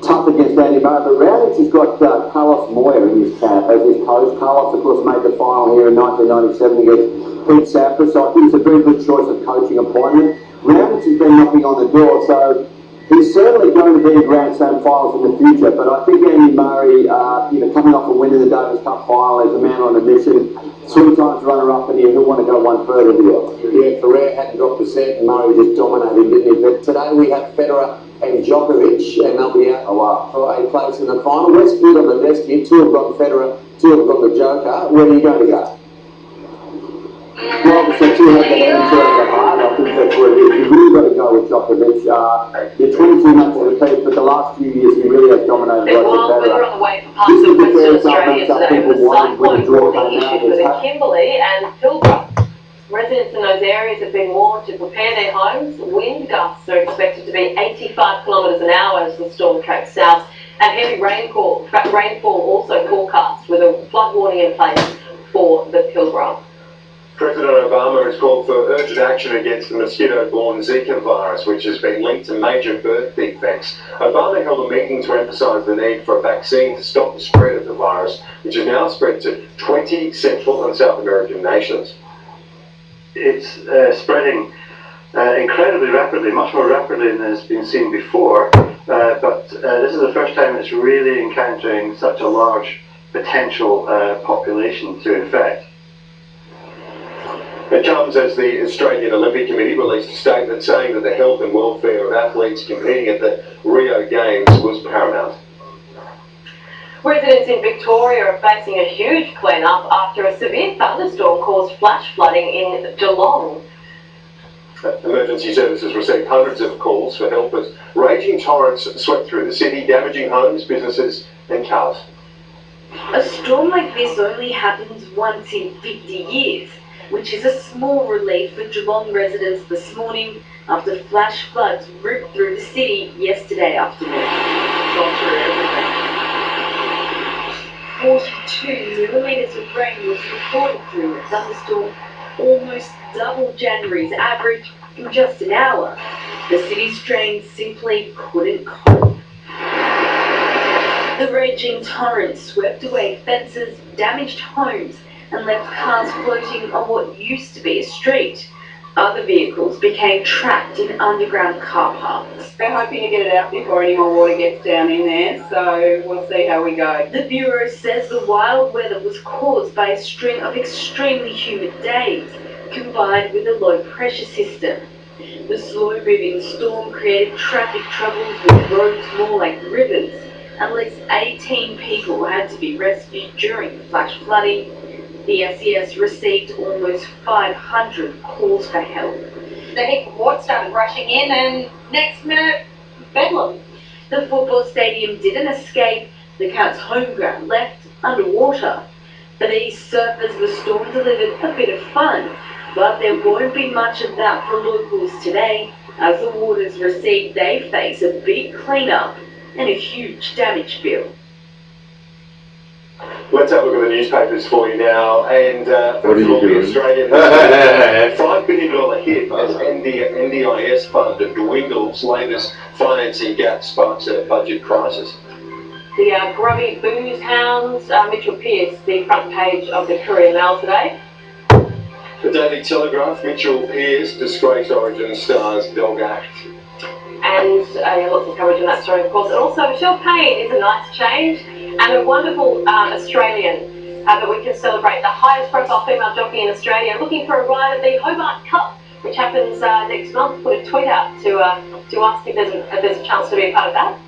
Tough against Andy Murray, but Raonic has got Carlos Moya in his camp as his coach. Carlos, of course, made the final here in 1997 against Pete Sampras, so I think it's a very good choice of coaching appointment. Raonic has been knocking on the door, so he's certainly going to be in Grand Slam finals in the future, but I think Andy Murray, coming off a win in the Davis Cup final, is a man on a mission. 3 times runner-up, and he'll want to go one further here. Yeah, Ferrer hadn't dropped a set, and Murray just dominated, didn't he? But today we have Federer and Djokovic, and they'll be out for a place in the final. We're split on the desk here. 2 have gone Federer, 2 have gone the Joker. Where are you going to go? Well, so 2 have the hand, 2 have the heart. I think that's where You've really got to go with Djokovic. The 22 matches apiece, but the last few years he really has dominated. Well, weather on the way for parts of Western Australia today with cyclone warning issued for the Kimberley and Pilbara. Residents in those areas have been warned to prepare their homes. Wind gusts are expected to be 85 kilometres an hour as the storm tracks south, and heavy rainfall also forecast with a flood warning in place for the Pilbara. President Obama has called for urgent action against the mosquito-borne Zika virus, which has been linked to major birth defects. Obama held a meeting to emphasise the need for a vaccine to stop the spread of the virus, which has now spread to 20 Central and South American nations. It's spreading incredibly rapidly, much more rapidly than has been seen before, but this is the first time it's really encountering such a large potential population to infect. It comes as the Australian Olympic Committee released a statement saying that the health and welfare of athletes competing at the Rio Games was paramount. Residents in Victoria are facing a huge clean-up after a severe thunderstorm caused flash flooding in Geelong. Emergency services received hundreds of calls for help as raging torrents swept through the city, damaging homes, businesses and cars. A storm like this only happens once in 50 years, which is a small relief for Geelong residents this morning after flash floods ripped through the city yesterday afternoon. Gone through everything. 42 millimetres of rain was recorded during the thunderstorm, almost double January's average in just an hour. The city's drains simply couldn't cope. The raging torrent swept away fences, damaged homes, and left cars floating on what used to be a street. Other vehicles became trapped in underground car parks. They're hoping to get it out before any more water gets down in there, so we'll see how we go. The Bureau says the wild weather was caused by a string of extremely humid days, combined with a low pressure system. The slow-moving storm created traffic troubles with roads more like rivers. At least 18 people had to be rescued during the flash flooding. The SES received almost 500 calls for help. The heap of water started rushing in and next minute, bedlam. The football stadium didn't escape. The Cats' home ground left underwater. For these surfers, the storm delivered a bit of fun, but there won't be much of that for locals today. As the waters recede, they face a big cleanup and a huge damage bill. Let's have a look at the newspapers for you now, and first of all, the Australian $5 billion hit as NDIS fund dwindles, Labor's financing gap sparks a budget crisis. The grubby booze hounds, Mitchell Pearce, the front page of the Courier Mail today. The Daily Telegraph, Mitchell Pearce, disgrace Origin stars Dog Act. And lots of coverage on that story, of course. And also, Michelle Payne is a nice change and a wonderful Australian that we can celebrate. The highest profile female jockey in Australia, looking for a ride at the Hobart Cup, which happens next month. Put a tweet out to ask if there's a chance to be a part of that.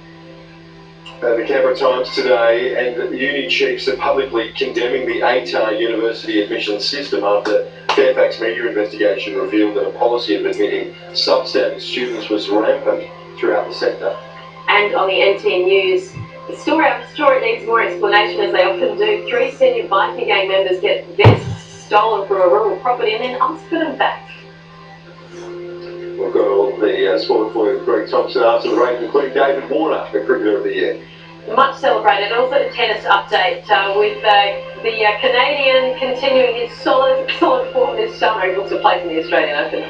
The Canberra Times today, and uni chiefs are publicly condemning the ATAR university admissions system after Fairfax media investigation revealed that a policy of admitting substandard students was rampant throughout the sector. And on the NT News, the story needs more explanation, as they often do. 3 senior bikie gang members get vests stolen from a rural property and then ask for them back. We've got all the sport for you. Greg Thompson after the rain, including David Warner, the Cricketer of the Year. Much celebrated. Also the tennis update with the Canadian continuing his solid form this summer. He looks a place in the Australian Open.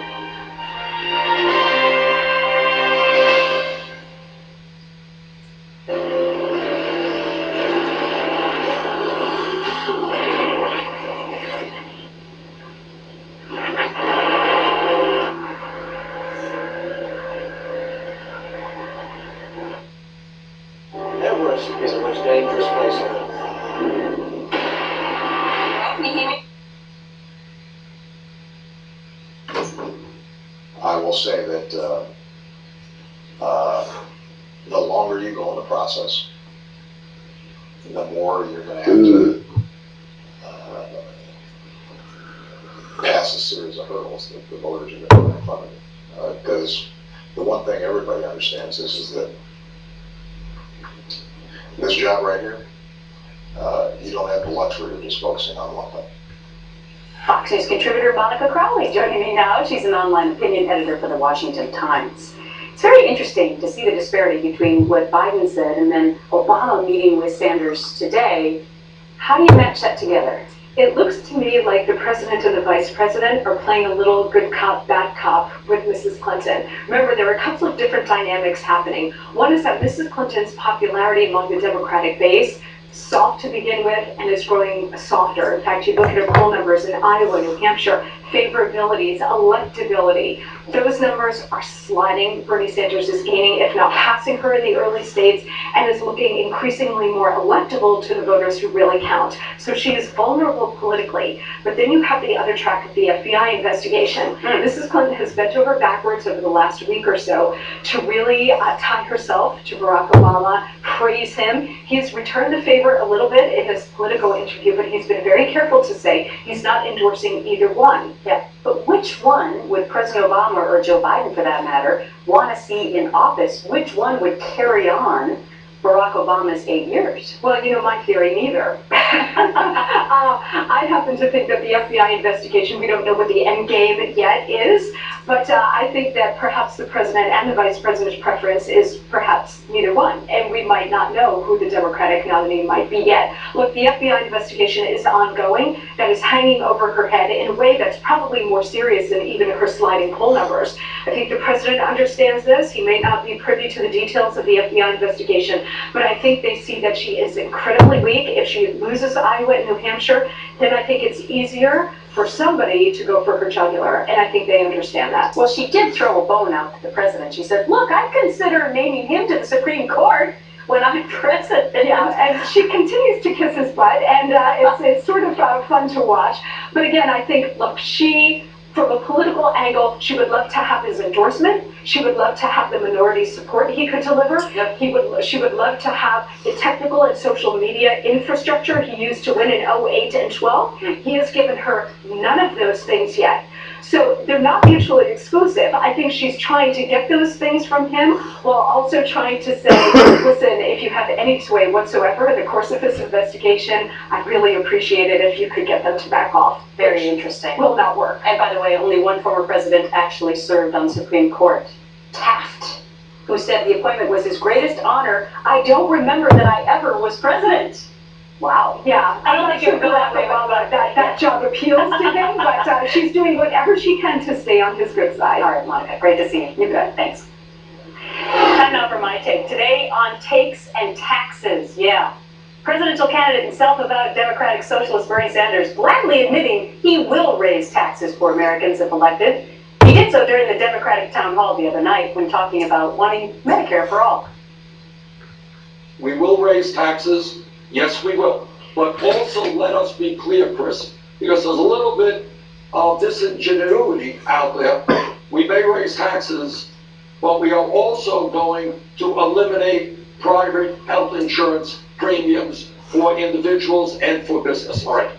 Is the most dangerous place on earth. Can you hear me? I will say that the longer you go in the process, the more you're going to have to pass a series of hurdles that the voters are going to put in front of you. Because the one thing everybody understands is that this job right here, you don't have the luxury of just focusing on one thing. Fox News contributor Monica Crowley joining me now. She's an online opinion editor for the Washington Times. It's very interesting to see the disparity between what Biden said and then Obama meeting with Sanders today. How do you match that together? It looks to me like the president and the vice president are playing a little good cop, bad cop with Mrs. Clinton. Remember, there were a couple of different dynamics happening. One is that Mrs. Clinton's popularity among the Democratic base, soft to begin with, and is growing softer. In fact, you look at her poll numbers in Iowa, New Hampshire, favorabilities, electability. Those numbers are sliding. Bernie Sanders is gaining, if not passing her in the early states, and is looking increasingly more electable to the voters who really count. So she is vulnerable politically. But then you have the other track of the FBI investigation. Mrs. Clinton has bent over backwards over the last week or so to really tie herself to Barack Obama, praise him. He's returned the favor a little bit in this political interview, but he's been very careful to say he's not endorsing either one. Yeah, but which one would President Obama, or Joe Biden for that matter, want to see in office? Which one would carry on Barack Obama's 8 years? Well, you know my theory, neither. I happen to think that the FBI investigation, we don't know what the end game yet is, but I think that perhaps the president and the vice president's preference is perhaps neither one, and we might not know who the Democratic nominee might be yet. Look, the FBI investigation is ongoing. That is hanging over her head in a way that's probably more serious than even her sliding poll numbers. I think the president understands this. He may not be privy to the details of the FBI investigation, but I think they see that she is incredibly weak. If she loses Iowa and New Hampshire, then I think it's easier for somebody to go for her jugular, and I think they understand that. Well, she did throw a bone out to the president. She said, look, I consider naming him to the Supreme Court when I'm president. Yeah, and she continues to kiss his butt, and it's sort of fun to watch. But again, I think, look, from a political angle, she would love to have his endorsement. She would love to have the minority support he could deliver. She would love to have the technical and social media infrastructure he used to win in 2008 and 12. He has given her none of those things yet. So they're not mutually exclusive. I think she's trying to get those things from him while also trying to say, listen, if you have any sway whatsoever in the course of this investigation, I'd really appreciate it if you could get them to back off. Very interesting. Will not work. And by the way, only one former president actually served on Supreme Court. Taft, who said the appointment was his greatest honor. I don't remember that I ever was president. Wow. Yeah, I don't think it would go that way. That job appeals to him, but she's doing whatever she can to stay on his good side. All right, Monica, great to see you. You bet, thanks. Time now for my take. Today on takes and taxes. Yeah. Presidential candidate and self-avowed Democratic Socialist Bernie Sanders gladly admitting he will raise taxes for Americans if elected. He did so during the Democratic town hall the other night when talking about wanting Medicare for all. We will raise taxes. Yes, we will. But also let us be clear, Chris, because there's a little bit of disingenuity out there. We may raise taxes, but we are also going to eliminate private health insurance premiums for individuals and for business. All right.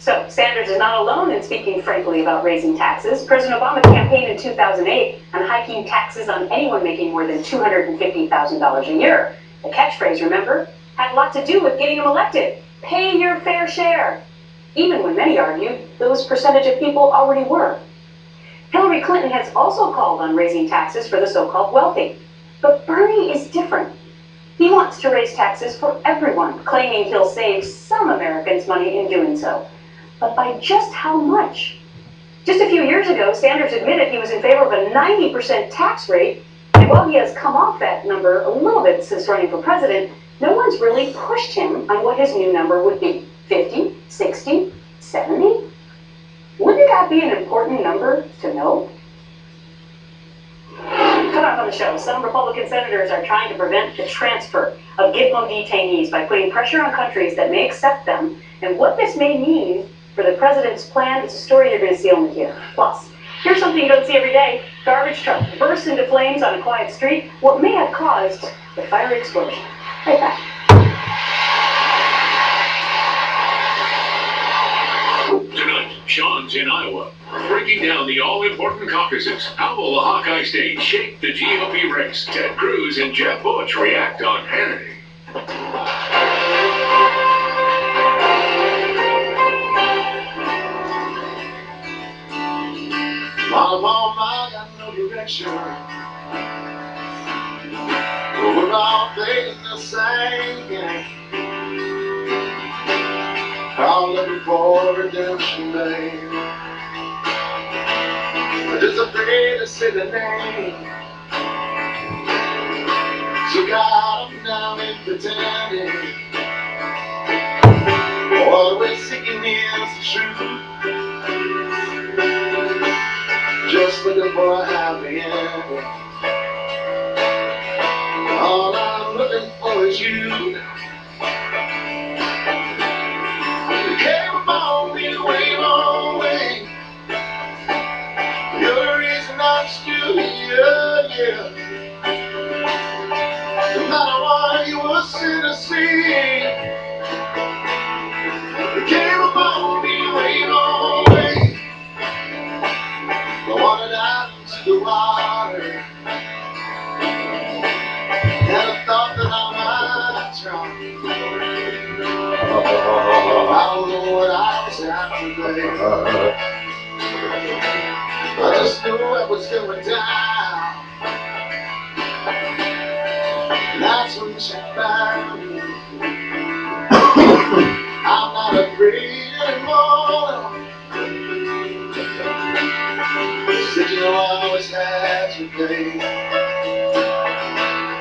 So Sanders is not alone in speaking frankly about raising taxes. President Obama campaigned in 2008 on hiking taxes on anyone making more than $250,000 a year. The catchphrase, remember, had a lot to do with getting him elected. Pay your fair share. Even when many argued those percentage of people already were. Hillary Clinton has also called on raising taxes for the so-called wealthy. But Bernie is different. He wants to raise taxes for everyone, claiming he'll save some Americans money in doing so. But by just how much? Just a few years ago, Sanders admitted he was in favor of a 90% tax rate, and while he has come off that number a little bit since running for president, no one's really pushed him on what his new number would be. 50, 60, 70? Wouldn't that be an important number to know? Coming up on the show, some Republican senators are trying to prevent the transfer of Gitmo detainees by putting pressure on countries that may accept them, and what this may mean for the president's plan. It's a story you're going to see only here. Plus, here's something you don't see every day. Garbage truck bursts into flames on a quiet street. What may have caused the fiery explosion? Right back. Tonight, Sean's in Iowa. Breaking down the all-important caucuses. How will the Hawkeye State shape the GOP race? Ted Cruz and Jeb Bush react on Hannity. Mama, I got no direction. But we're all playing the same game. I'm looking for redemption, babe. I'm just afraid to say the name. So God, I'm down in pretending. What we're seeking is the truth. Just looking for a happy ending. All I'm looking for is you. You came upon me way long way. You're the reason I'm still here, yeah. No matter what you were sent to see. You came upon me way long way. I wanted out into the water. And I thought that I might drown. I don't know what I was after, babe. I just knew it was going down. And that's when she found me. I'm not afraid anymore. Said you know I always had you, babe.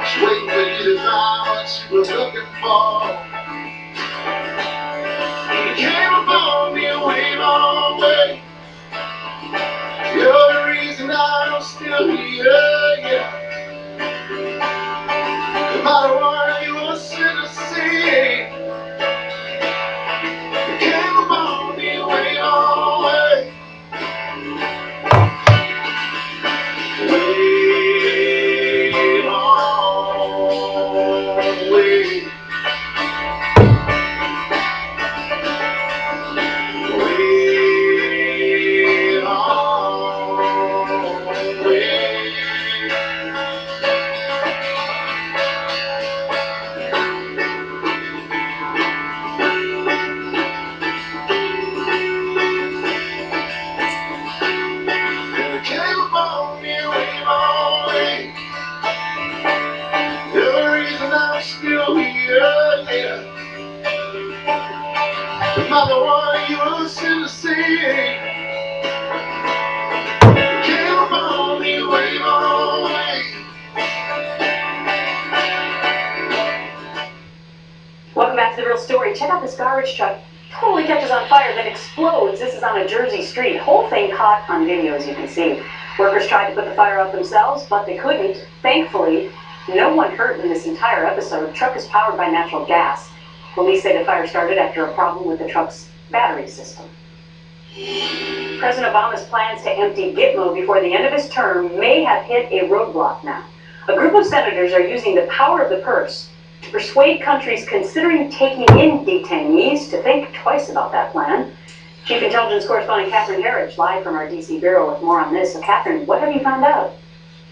Just waiting for you to find what you were looking for. You came upon me a way long way. You're the reason I'm still here, yeah. No matter what you were sent to see. You came upon me a way long way. Way long way. Way long way. You came upon me a way long way. You're the reason I'm still here, yeah. No matter what you were sent to see. You came upon me a way long way. Welcome back to The Real Story. Check out this garbage truck. Totally catches on fire, then explodes. This is on a Jersey street. Whole thing caught on video, as you can see. Workers tried to put the fire out themselves, but they couldn't. Thankfully, no one hurt in this entire episode. The truck is powered by natural gas. Police say the fire started after a problem with the truck's battery system. President Obama's plans to empty Gitmo before the end of his term may have hit a roadblock now. A group of senators are using the power of the purse to persuade countries considering taking in detainees to think twice about that plan. Chief Intelligence Correspondent Catherine Herridge, live from our D.C. Bureau with more on this. So Catherine, what have you found out?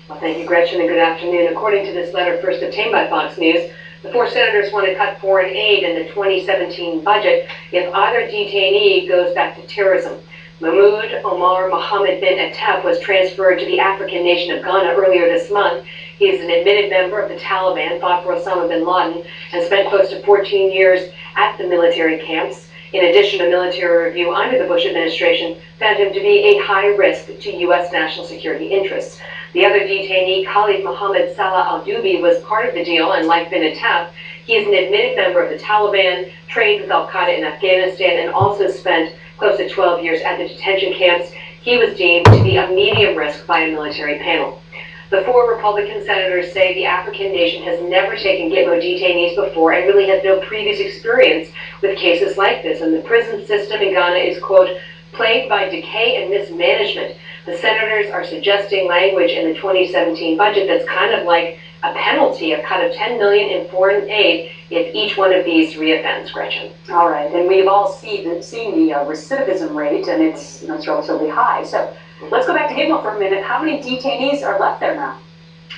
Well, thank you, Gretchen, and good afternoon. According to this letter first obtained by Fox News, the four senators want to cut foreign aid in the 2017 budget if either detainee goes back to terrorism. Mahmoud Omar Mohammed bin Attaf was transferred to the African nation of Ghana earlier this month. He is an admitted member of the Taliban, fought for Osama bin Laden, and spent close to 14 years at the military camps. In addition, a military review under the Bush administration found him to be a high risk to U.S. national security interests. The other detainee, Khalid Mohammed Salah al-Dubi, was part of the deal, and like bin Attaf, he is an admitted member of the Taliban, trained with al-Qaeda in Afghanistan, and also spent close to 12 years at the detention camps. He was deemed to be a medium risk by a military panel. The four Republican senators say the African nation has never taken Gitmo detainees before and really has no previous experience with cases like this. And the prison system in Ghana is, quote, plagued by decay and mismanagement. The senators are suggesting language in the 2017 budget that's kind of like a penalty, a cut of $10 million in foreign aid if each one of these reoffends, Gretchen. All right, and we've all seen the recidivism rate, and it's relatively high. So let's go back to Gimel for a minute. How many detainees are left there now?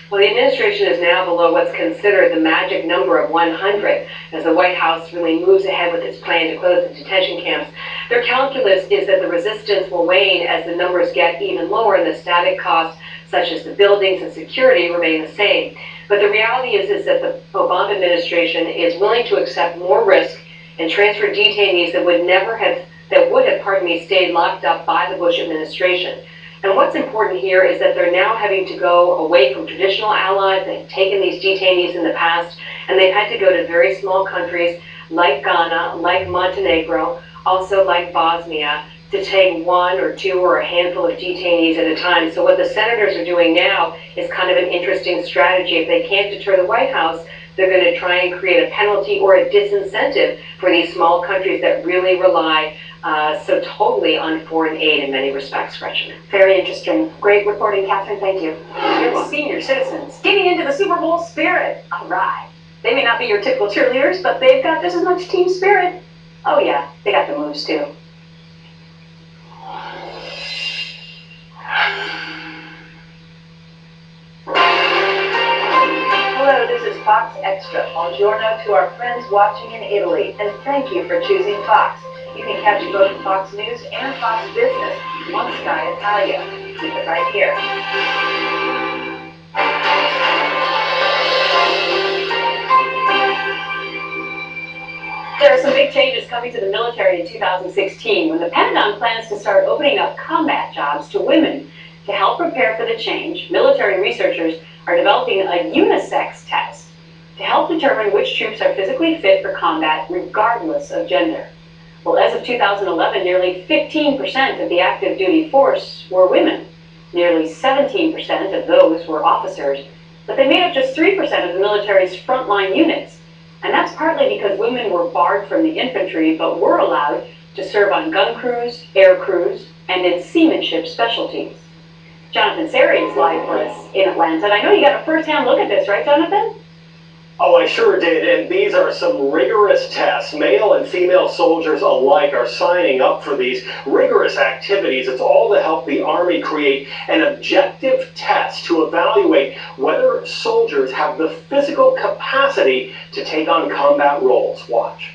Well, the administration is now below what's considered the magic number of 100 as the White House really moves ahead with its plan to close the detention camps. Their calculus is that the resistance will wane as the numbers get even lower and the static costs, such as the buildings and security, remain the same. But the reality is that the Obama administration is willing to accept more risk and transfer detainees that would have stayed locked up by the Bush administration. And what's important here is that they're now having to go away from traditional allies. They've taken these detainees in the past, and they've had to go to very small countries like Ghana, like Montenegro, also like Bosnia, to take one or two or a handful of detainees at a time. So what the senators are doing now is kind of an interesting strategy. If they can't deter the White House, they're going to try and create a penalty or a disincentive for these small countries that really rely so totally on foreign aid in many respects, Gretchen. Very interesting. Great reporting, Catherine. Thank you. Your senior citizens getting into the Super Bowl spirit. All right. They may not be your typical cheerleaders, but they've got just as much team spirit. Oh yeah, they got the moves too. Hello, this is Fox Extra. Buongiorno to our friends watching in Italy, and thank you for choosing Fox. You can catch both Fox News and Fox Business on Sky Italia. Keep it right here. There are some big changes coming to the military in 2016 when the Pentagon plans to start opening up combat jobs to women. To help prepare for the change, military researchers are developing a unisex test to help determine which troops are physically fit for combat regardless of gender. Well, as of 2011, nearly 15% of the active duty force were women. Nearly 17% of those were officers, but they made up just 3% of the military's frontline units. And that's partly because women were barred from the infantry, but were allowed to serve on gun crews, air crews, and in seamanship specialties. Jonathan Seri is live for us in Atlanta, and I know you got a first-hand look at this, right, Jonathan? Oh, I sure did, and these are some rigorous tests. Male and female soldiers alike are signing up for these rigorous activities. It's all to help the Army create an objective test to evaluate whether soldiers have the physical capacity to take on combat roles. Watch.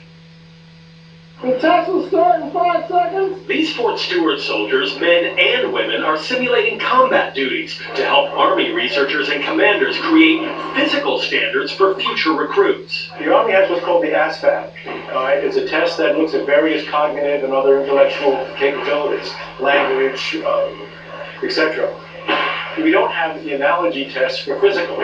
The test will start in 5 seconds. These Fort Stewart soldiers, men and women, are simulating combat duties to help Army researchers and commanders create physical standards for future recruits. The Army has what's called the ASVAB. It's a test that looks at various cognitive and other intellectual capabilities, language, etc. We don't have the analogy test for physical.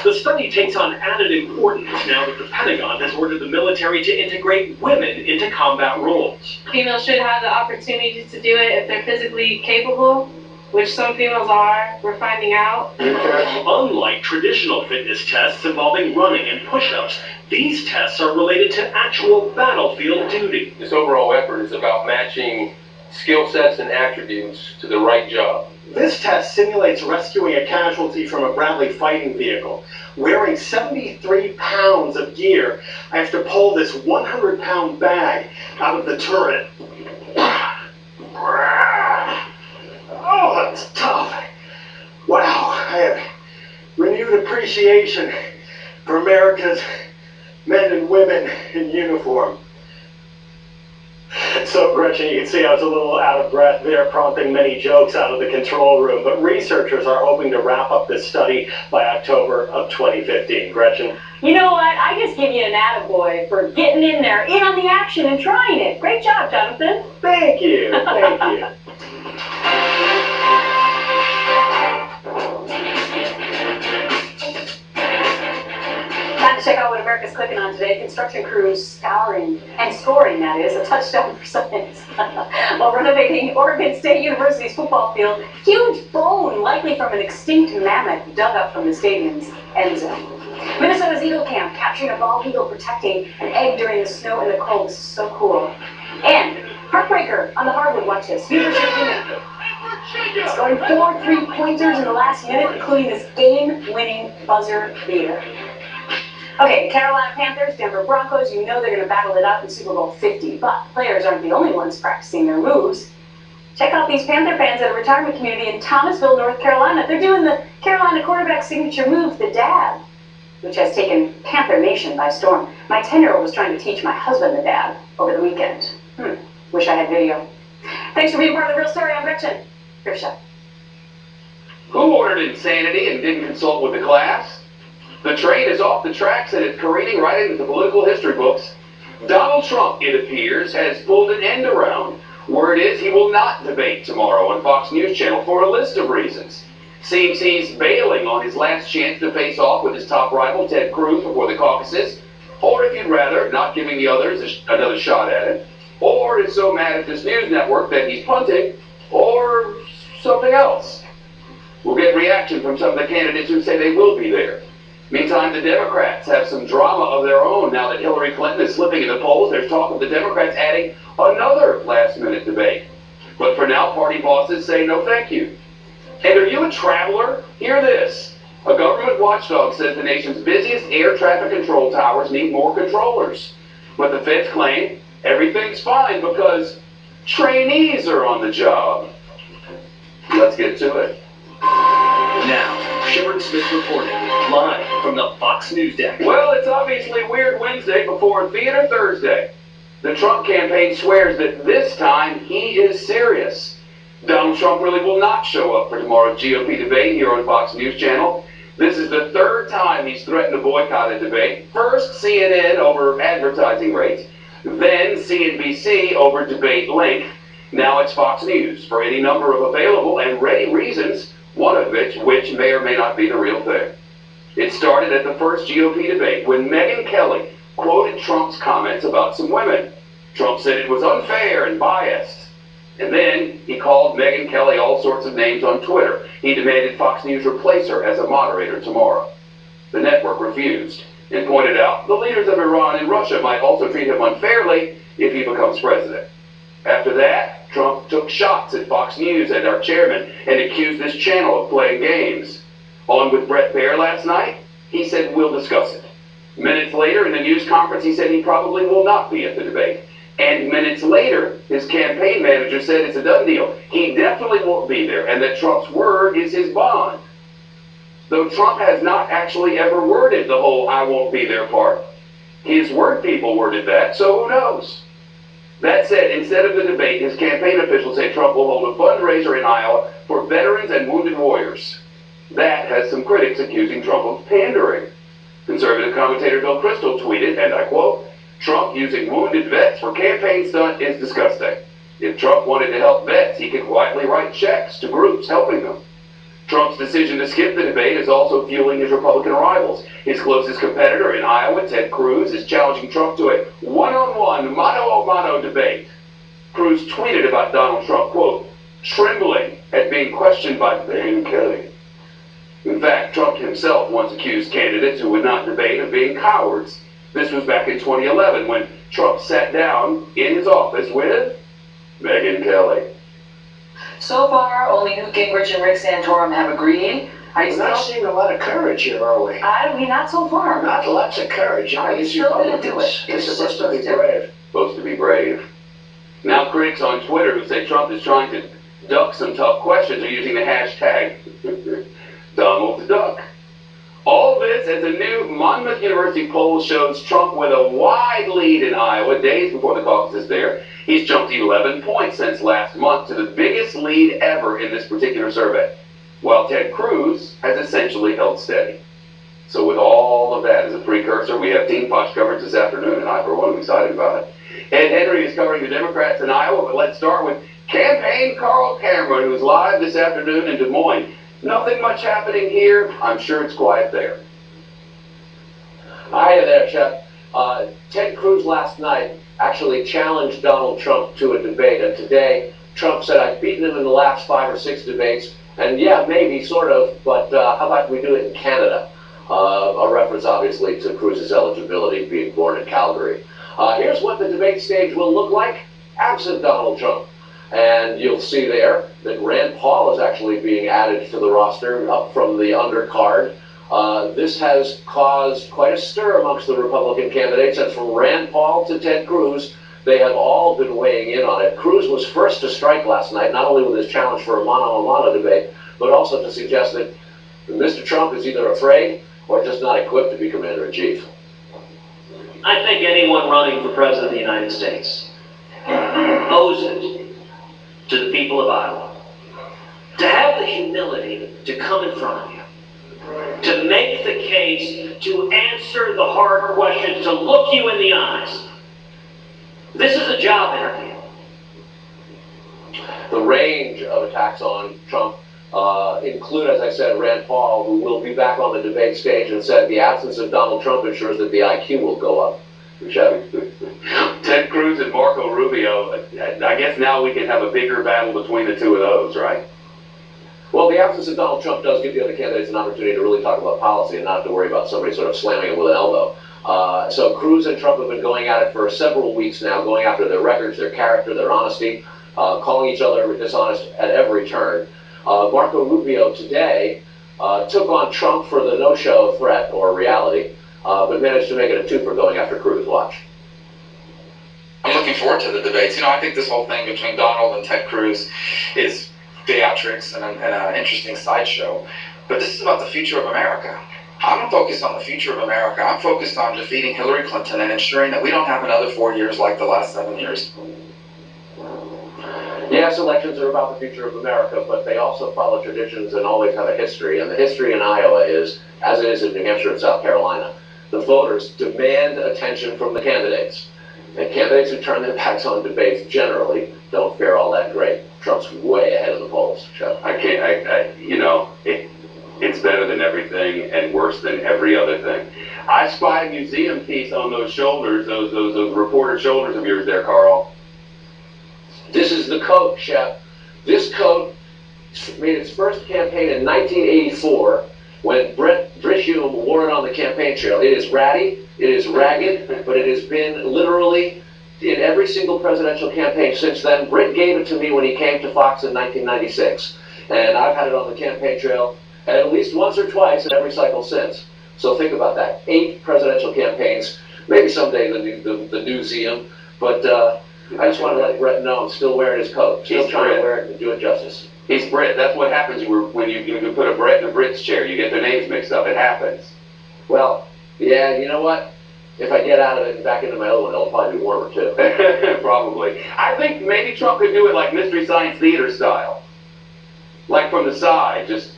The study takes on added importance now that the Pentagon has ordered the military to integrate women into combat roles. Females should have the opportunity to do it if they're physically capable, which some females are, we're finding out. Unlike traditional fitness tests involving running and push-ups, these tests are related to actual battlefield duty. This overall effort is about matching skill sets and attributes to the right job. This test simulates rescuing a casualty from a Bradley fighting vehicle. Wearing 73 pounds of gear, I have to pull this 100-pound bag out of the turret. Oh, that's tough. Wow, I have renewed appreciation for America's men and women in uniform. So, Gretchen, you can see I was a little out of breath there, prompting many jokes out of the control room, but researchers are hoping to wrap up this study by October of 2015. Gretchen? You know what? I just give you an attaboy for getting in there, in on the action and trying it. Great job, Jonathan. Thank you. Thank you. Time to check out what America's clicking on today. Construction crews scoring that is, a touchdown for science. While renovating Oregon State University's football field, huge bone, likely from an extinct mammoth, dug up from the stadium's end zone. Minnesota's Eagle Camp capturing a bald eagle protecting an egg during the snow and the cold. This is so cool. And heartbreaker on the hardwood. Watch this. University of Virginia. Scoring 4 3-pointers in the last minute, including this game-winning buzzer beater. Okay, Carolina Panthers, Denver Broncos, you know they're going to battle it out in Super Bowl 50, but players aren't the only ones practicing their moves. Check out these Panther fans at a retirement community in Thomasville, North Carolina. They're doing the Carolina quarterback signature move, the dab, which has taken Panther Nation by storm. My 10-year-old was trying to teach my husband the dab over the weekend. Wish I had video. Thanks for being part of The Real Story. I'm Gretchen. Grisha. Who ordered insanity and didn't consult with the class? The train is off the tracks and it's careening right into the political history books. Donald Trump, it appears, has pulled an end around. Word is he will not debate tomorrow on Fox News Channel for a list of reasons. Seems he's bailing on his last chance to face off with his top rival, Ted Cruz, before the caucuses. Or if you'd rather, not giving the others another shot at it. Or is so mad at this news network that he's punting. Or something else. We'll get reaction from some of the candidates who say they will be there. Meantime, the Democrats have some drama of their own. Now that Hillary Clinton is slipping in the polls, there's talk of the Democrats adding another last-minute debate. But for now, party bosses say no thank you. And are you a traveler? Hear this. A government watchdog says the nation's busiest air traffic control towers need more controllers. But the feds claim everything's fine because trainees are on the job. Let's get to it. Now, Shepard Smith reporting live from the Fox News deck. Well, it's obviously Weird Wednesday before Theater Thursday. The Trump campaign swears that this time he is serious. Donald Trump really will not show up for tomorrow's GOP debate here on Fox News Channel. This is the third time he's threatened to boycott a debate. First, CNN over advertising rates, then CNBC over debate length. Now it's Fox News for any number of available and ready reasons, one of which may or may not be the real thing. It started at the first GOP debate when Megyn Kelly quoted Trump's comments about some women. Trump said it was unfair and biased. And then he called Megyn Kelly all sorts of names on Twitter. He demanded Fox News replace her as a moderator tomorrow. The network refused and pointed out the leaders of Iran and Russia might also treat him unfairly if he becomes president. After that, Trump took shots at Fox News and our chairman and accused this channel of playing games. On with Bret Baier last night, he said we'll discuss it. Minutes later in the news conference, he said he probably will not be at the debate. And minutes later, his campaign manager said it's a done deal. He definitely won't be there, and that Trump's word is his bond. Though Trump has not actually ever worded the whole I won't be there part. His word people worded that, so who knows? That said, instead of the debate, his campaign officials say Trump will hold a fundraiser in Iowa for veterans and wounded warriors. That has some critics accusing Trump of pandering. Conservative commentator Bill Kristol tweeted, and I quote, Trump using wounded vets for campaign stunt is disgusting. If Trump wanted to help vets, he could quietly write checks to groups helping them. Trump's decision to skip the debate is also fueling his Republican rivals. His closest competitor in Iowa, Ted Cruz, is challenging Trump to a one-on-one, mano-a-mano debate. Cruz tweeted about Donald Trump, quote, trembling at being questioned by Megyn Kelly. In fact, Trump himself once accused candidates who would not debate of being cowards. This was back in 2011 when Trump sat down in his office with Megyn Kelly. So far, only Newt Gingrich and Rick Santorum have agreed. We're not seeing a lot of courage here, are we? Not so far. Not lots of courage. Are you still going to do it? They're supposed to be brave. Supposed to be brave. Now critics on Twitter who say Trump is trying to duck some tough questions are using the hashtag Donald Duck. All this as a new Monmouth University poll shows Trump with a wide lead in Iowa days before the caucus is there. He's jumped 11 points since last month to the biggest lead ever in this particular survey, while Ted Cruz has essentially held steady. So with all of that as a precursor, we have Team Fox coverage this afternoon, and I, for one, am excited about it. Ed Henry is covering the Democrats in Iowa, but let's start with campaign Carl Cameron, who's live this afternoon in Des Moines. Nothing much happening here. I'm sure it's quiet there. Hi there, Chuck. Ted Cruz last night actually challenged Donald Trump to a debate, and today Trump said, I've beaten him in the last 5 or 6 debates, and yeah, maybe, sort of, but how about we do it in Canada? A reference, obviously, to Cruz's eligibility, being born in Calgary. Here's what the debate stage will look like absent Donald Trump. And you'll see there that Rand Paul is actually being added to the roster up from the undercard. This has caused quite a stir amongst the Republican candidates, and from Rand Paul to Ted Cruz, they have all been weighing in on it. Cruz was first to strike last night, not only with his challenge for a mano-a-mano debate, but also to suggest that Mr. Trump is either afraid or just not equipped to be commander-in-chief. I think anyone running for president of the United States owes it to the people of Iowa to have the humility to come in front of you, to make the case, to answer the hard questions, to look you in the eyes. This is a job interview. The range of attacks on Trump include, as I said, Rand Paul, who will be back on the debate stage and said the absence of Donald Trump ensures that the IQ will go up. Ted Cruz and Marco Rubio, I guess now we can have a bigger battle between the two of those, right? Well, the absence of Donald Trump does give the other candidates an opportunity to really talk about policy and not have to worry about somebody sort of slamming them with an elbow. So Cruz and Trump have been going at it for several weeks now, going after their records, their character, their honesty, calling each other dishonest at every turn. Marco Rubio today took on Trump for the no-show threat or reality, but managed to make it a two for going after Cruz. Watch. I'm looking forward to the debates. You know, I think this whole thing between Donald and Ted Cruz is theatrics and an interesting sideshow. But this is about the future of America. I'm not focused on the future of America. I'm focused on defeating Hillary Clinton and ensuring that we don't have another 4 years like the last 7 years. Yes, elections are about the future of America, but they also follow traditions and always have a history. And the history in Iowa is, as it is in New Hampshire and South Carolina, the voters demand attention from the candidates. And candidates who turn their backs on debates generally don't fare all that great. Trump's way ahead of the polls, Jeff. It's better than everything and worse than every other thing. I spy a museum piece on those shoulders, those reporter shoulders of yours there, Carl. This is the coat, Shep. This coat made its first campaign in 1984 when Brett Hume wore it on the campaign trail. It is ratty, it is ragged, but it has been literally in every single presidential campaign since then. Britt gave it to me when he came to Fox in 1996, and I've had it on the campaign trail at least once or twice in every cycle since. So think about that. 8 presidential campaigns, maybe someday the museum, but I just want to let Brett know I'm still wearing his coat, still trying to wear it and do it justice. He's Britt. That's what happens when you put a Brett in a Britt's chair. You get their names mixed up. It happens. Well, yeah, you know what? If I get out of it and back into my other one, it'll probably be warmer too. Probably. I think maybe Trump could do it like Mystery Science Theater style. Like from the side, just...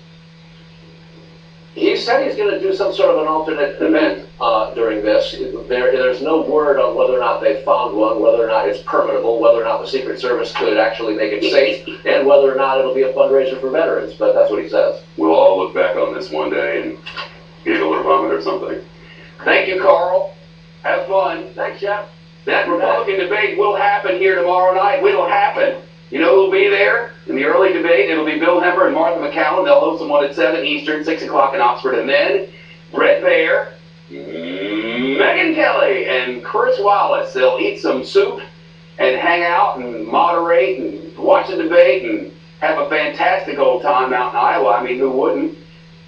He said he's going to do some sort of an alternate event during this. There's no word on whether or not they've found one, whether or not it's permittable, whether or not the Secret Service could actually make it safe, and whether or not it'll be a fundraiser for veterans, but that's what he says. We'll all look back on this one day and giggle or vomit or something. Thank you, Carl. Have fun. Thanks, Jeff. That Republican debate will happen here tomorrow night. It'll happen. You know who'll be there in the early debate? It'll be Bill Hemmer and Martha McCallum. They'll host them one at 7 Eastern, 6 o'clock in Oxford. And then Brett Baier, Megyn Kelly, and Chris Wallace. They'll eat some soup and hang out and moderate and watch the debate and have a fantastic old time out in Iowa. I mean, who wouldn't?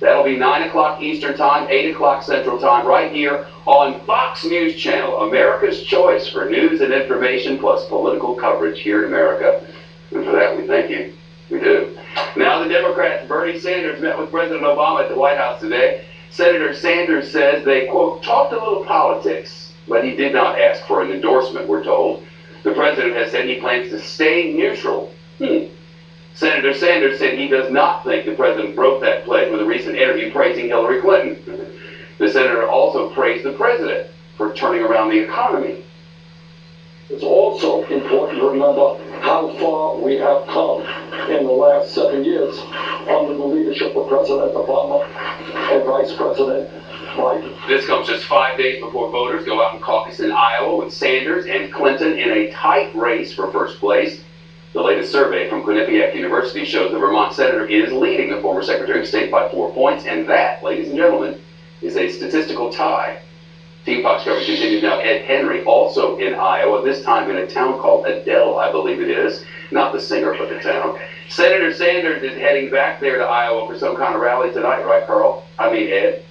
That'll be 9 o'clock Eastern Time, 8 o'clock Central Time, right here on Fox News Channel, America's choice for news and information plus political coverage here in America. And for that, we thank you. We do. Now the Democrats, Bernie Sanders, met with President Obama at the White House today. Senator Sanders says they, quote, talked a little politics, but he did not ask for an endorsement, we're told. The president has said he plans to stay neutral. Senator Sanders said he does not think the president broke that pledge with a recent interview praising Hillary Clinton. The senator also praised the president for turning around the economy. It's also important to remember how far we have come in the last 7 years under the leadership of President Obama and Vice President Biden. This comes just 5 days before voters go out and caucus in Iowa with Sanders and Clinton in a tight race for first place. The latest survey from Quinnipiac University shows the Vermont senator is leading the former Secretary of State by 4 points, and that, ladies and gentlemen, is a statistical tie. Team Fox coverage continues now. Ed Henry, also in Iowa, this time in a town called Adel, I believe it is. Not the singer, but the town. Senator Sanders is heading back there to Iowa for some kind of rally tonight, right, Carl? I mean, Ed.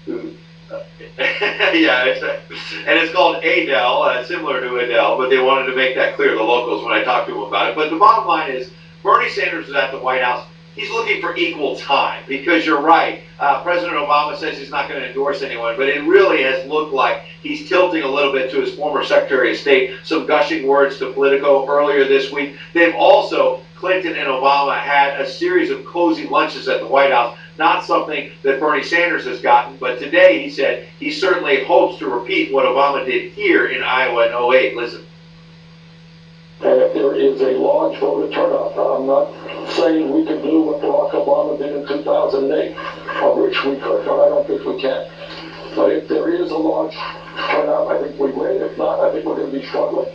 Yeah, and it's called Adele, similar to Adele, but they wanted to make that clear to the locals when I talked to them about it. But the bottom line is, Bernie Sanders is at the White House. He's looking for equal time, because you're right. President Obama says he's not going to endorse anyone, but it really has looked like he's tilting a little bit to his former Secretary of State, some gushing words to Politico earlier this week. They've also, Clinton and Obama had a series of cozy lunches at the White House, not something that Bernie Sanders has gotten, but today he said he certainly hopes to repeat what Obama did here in Iowa in 08. Listen. And if there is a large voter turnout, I'm not saying we can do what Barack Obama did in 2008. I wish we could, but I don't think we can. But if there is a large turnout, I think we win. If not, I think we're going to be struggling.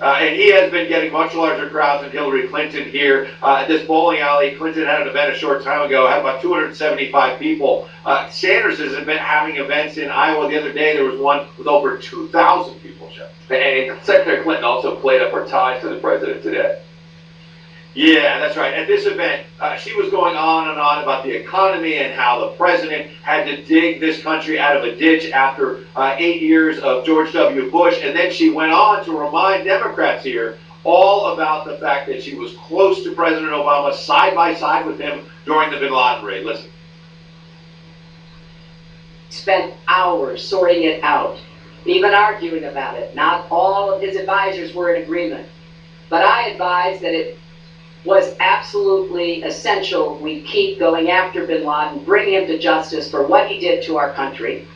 And he has been getting much larger crowds than Hillary Clinton here. At this bowling alley, Clinton had an event a short time ago, had about 275 people. Sanders has been having events in Iowa. The other day, there was one with over 2,000 people show. And Secretary Clinton also played up her ties to the president today. Yeah, that's right. At this event, she was going on and on about the economy and how the president had to dig this country out of a ditch after 8 years of George W. Bush. And then she went on to remind Democrats here all about the fact that she was close to President Obama, side by side with him during the bin Laden raid. Listen. Spent hours sorting it out, even arguing about it. Not all of his advisors were in agreement. But I advised that it was absolutely essential we keep going after bin Laden, bring him to justice for what he did to our country.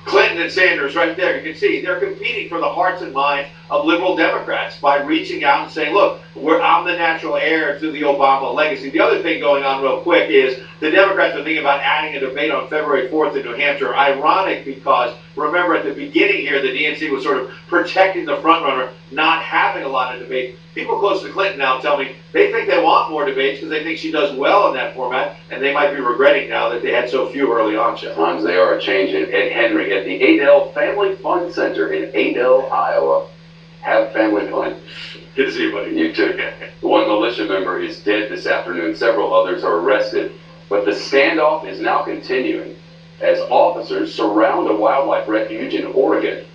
Clinton and Sanders right there, you can see they're competing for the hearts and minds of liberal Democrats by reaching out and saying, look, I'm the natural heir to the Obama legacy. The other thing going on real quick is the Democrats are thinking about adding a debate on February 4th in New Hampshire. Ironic because, remember, at the beginning here, the DNC was sort of protecting the frontrunner, not having a lot of debate. People close to Clinton now tell me they think they want more debates because they think she does well in that format, and they might be regretting now that they had so few early on, Jeff. Times they are changing. Ed Henry at the Adele Family Fun Center in Adele, Iowa. Have family fun. Good to see you, buddy. You too. One militia member is dead this afternoon. Several others are arrested. But the standoff is now continuing as officers surround a wildlife refuge in Oregon.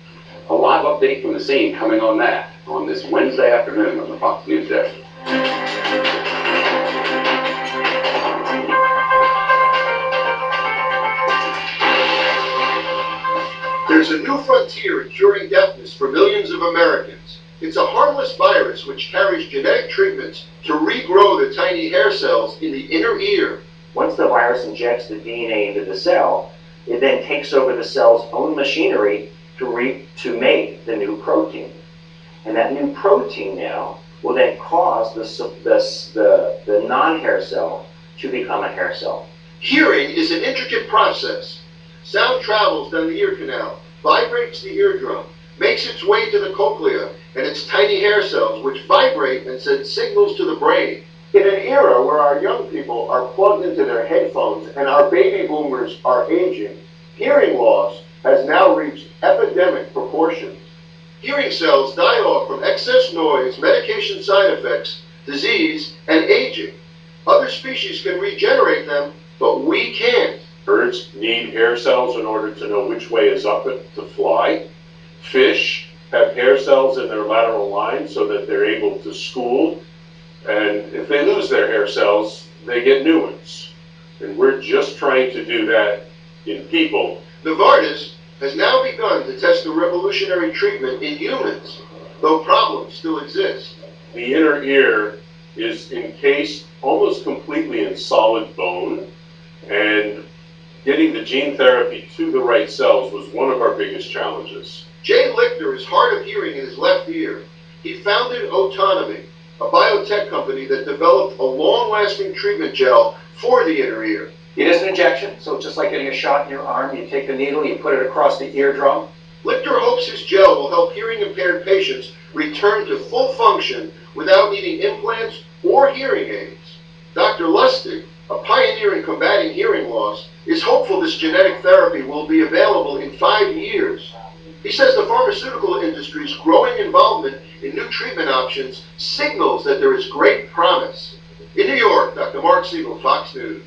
A live update from the scene coming on that on this Wednesday afternoon on the Fox News Desk. There's a new frontier in curing deafness for millions of Americans. It's a harmless virus which carries genetic treatments to regrow the tiny hair cells in the inner ear. Once the virus injects the DNA into the cell, it then takes over the cell's own machinery to make the new protein. And that new protein now will then cause the non-hair cell to become a hair cell. Hearing is an intricate process. Sound travels down the ear canal, vibrates the eardrum, makes its way to the cochlea and its tiny hair cells, which vibrate and send signals to the brain. In an era where our young people are plugged into their headphones and our baby boomers are aging, hearing loss has now reached epidemic proportions. Hearing cells die off from excess noise, medication side effects, disease, and aging. Other species can regenerate them, but we can't. Birds need hair cells in order to know which way is up to fly. Fish have hair cells in their lateral line so that they're able to school. And if they lose their hair cells, they get new ones. And we're just trying to do that in people. Novartis has now begun to test the revolutionary treatment in humans, though problems still exist. The inner ear is encased almost completely in solid bone, and getting the gene therapy to the right cells was one of our biggest challenges. Jay Lichter is hard of hearing in his left ear. He founded Autonomy, a biotech company that developed a long-lasting treatment gel for the inner ear. It is an injection, so it's just like getting a shot in your arm. You take the needle, you put it across the eardrum. Lichter hopes his gel will help hearing-impaired patients return to full function without needing implants or hearing aids. Dr. Lustig, a pioneer in combating hearing loss, is hopeful this genetic therapy will be available in 5 years. He says the pharmaceutical industry's growing involvement in new treatment options signals that there is great promise. In New York, Dr. Mark Siegel, Fox News.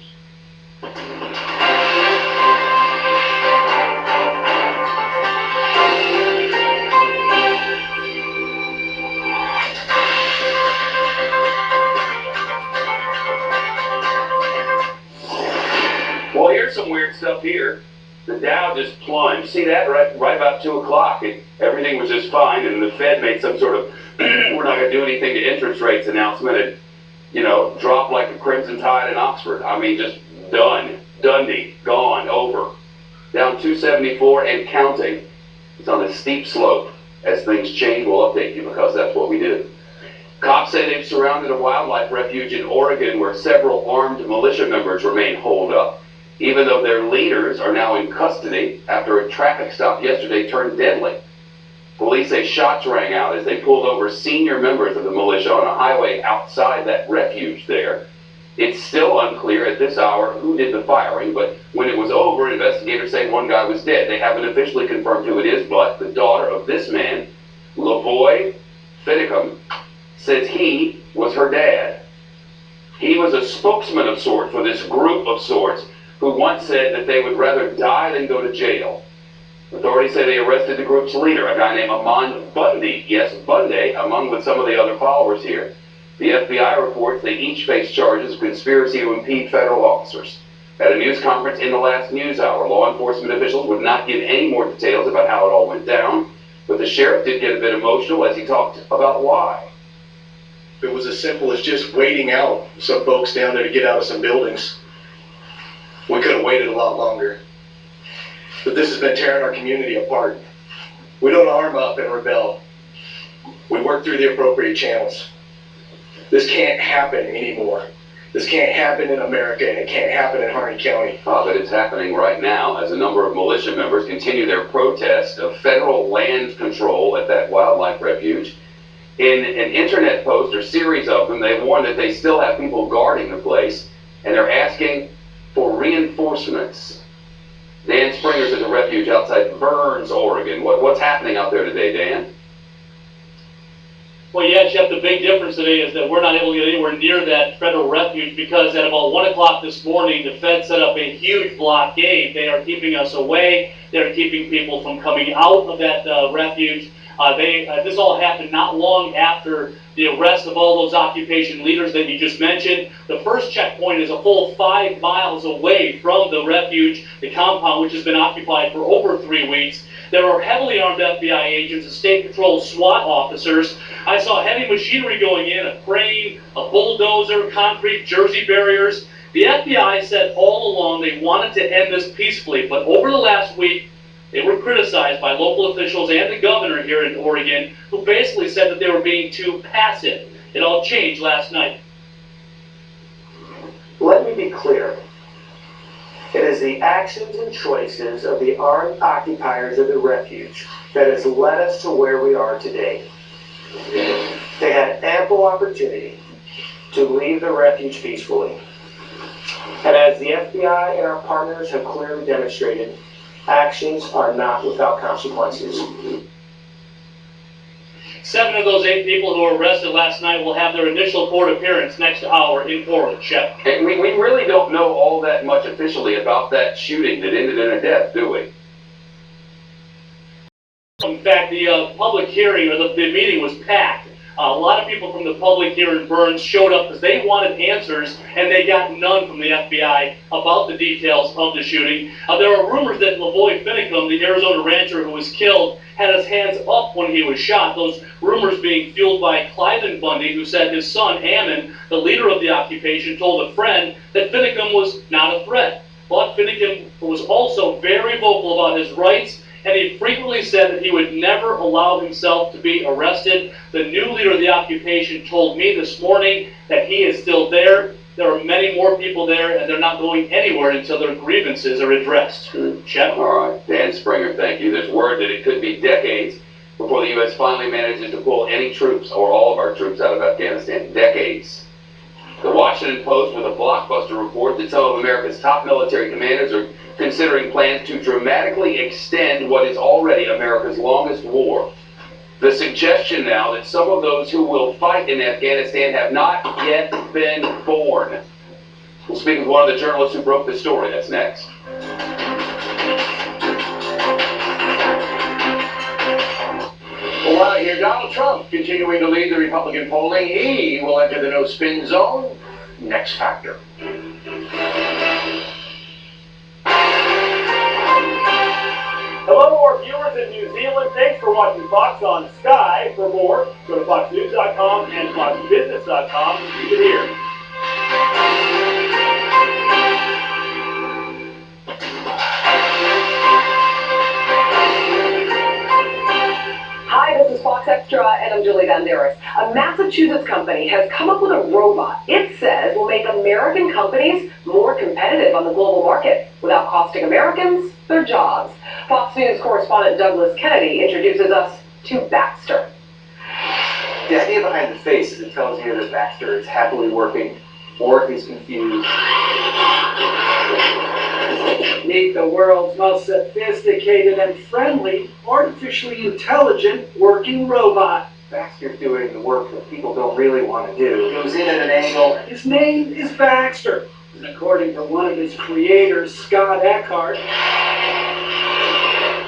Well, here's some weird stuff here. The Dow just plunged. See that right about 2 o'clock? Everything was just fine, and the Fed made some sort of we're not going to do anything to interest rates announcement. It, dropped like a crimson tide in Oxford. I mean, just done. Dundee. Gone. Over. Down 274 and counting. It's on a steep slope. As things change, we'll update you because that's what we do. Cops say they've surrounded a wildlife refuge in Oregon where several armed militia members remain holed up, even though their leaders are now in custody after a traffic stop yesterday turned deadly. Police say shots rang out as they pulled over senior members of the militia on a highway outside that refuge there. It's still unclear at this hour who did the firing, but when it was over, investigators say one guy was dead. They haven't officially confirmed who it is, but the daughter of this man, Lavoy Finicum, says he was her dad. He was a spokesman of sorts for this group of sorts who once said that they would rather die than go to jail. Authorities say they arrested the group's leader, a guy named Amon Bundy. Yes, Bundy, among with some of the other followers here. The FBI reports they each face charges of conspiracy to impede federal officers. At a news conference in the last news hour, law enforcement officials would not give any more details about how it all went down, but the sheriff did get a bit emotional as he talked about why. It was as simple as just waiting out some folks down there to get out of some buildings. We could have waited a lot longer. But this has been tearing our community apart. We don't arm up and rebel. We work through the appropriate channels. This can't happen anymore. This can't happen in America, and it can't happen in Harney County. But it's happening right now as a number of militia members continue their protest of federal land control at that wildlife refuge. In an internet post, or series of them, they warn that they still have people guarding the place, and they're asking for reinforcements. Dan Springer's at the refuge outside Burns, Oregon. What's happening out there today, Dan? Well, yeah, Jeff, the big difference today is that we're not able to get anywhere near that federal refuge because at about 1 o'clock this morning, the Fed set up a huge blockade. They are keeping us away. They're keeping people from coming out of that refuge. This all happened not long after the arrest of all those occupation leaders that you just mentioned. The first checkpoint is a full 5 miles away from the refuge, the compound, which has been occupied for over 3 weeks. There are heavily armed FBI agents and state patrol SWAT officers. I saw heavy machinery going in, a crane, a bulldozer, concrete Jersey barriers. The FBI said all along they wanted to end this peacefully, but over the last week, they were criticized by local officials and the governor here in Oregon, who basically said that they were being too passive. It all changed last night. Let me be clear. It is the actions and choices of the armed occupiers of the refuge that has led us to where we are today. They had ample opportunity to leave the refuge peacefully. And as the FBI and our partners have clearly demonstrated, actions are not without consequences. 7 of those 8 people who were arrested last night will have their initial court appearance next hour in Portland, Shep. And we really don't know all that much officially about that shooting that ended in a death, do we? In fact, the public hearing, or the meeting was packed. A lot of people from the public here in Burns showed up because they wanted answers, and they got none from the FBI about the details of the shooting. There are rumors that Lavoy Finicum, the Arizona rancher who was killed, had his hands up when he was shot. Those rumors being fueled by Cliven Bundy, who said his son, Ammon, the leader of the occupation, told a friend that Finicum was not a threat. But Finicum was also very vocal about his rights, and he frequently said that he would never allow himself to be arrested. The new leader of the occupation told me this morning that he is still there. There are many more people there, and they're not going anywhere until their grievances are addressed. Shep? All right, Dan Springer, thank you. There's word that it could be decades before the U.S. finally manages to pull any troops, or all of our troops, out of Afghanistan. Decades. The Washington Post with a blockbuster report that some of America's top military commanders are considering plans to dramatically extend what is already America's longest war. The suggestion now that some of those who will fight in Afghanistan have not yet been born. We'll speak with one of the journalists who broke the story. That's next. Well, while here, Donald Trump continuing to lead the Republican polling. He will enter the no-spin zone. Next factor. Hello, our viewers in New Zealand. Thanks for watching Fox on Sky. For more, go to foxnews.com and foxbusiness.com. Keep it here. Hi, this is Fox Extra, and I'm Julie Banderas. A Massachusetts company has come up with a robot it says will make American companies more competitive on the global market without costing Americans their jobs. Fox News correspondent Douglas Kennedy introduces us to Baxter. The idea behind the face is it tells you that Baxter is happily working, or if he's confused. Meet the world's most sophisticated and friendly, artificially intelligent working robot. Baxter's doing the work that people don't really want to do. Goes in at an angle. His name is Baxter, and according to one of his creators, Scott Eckhart,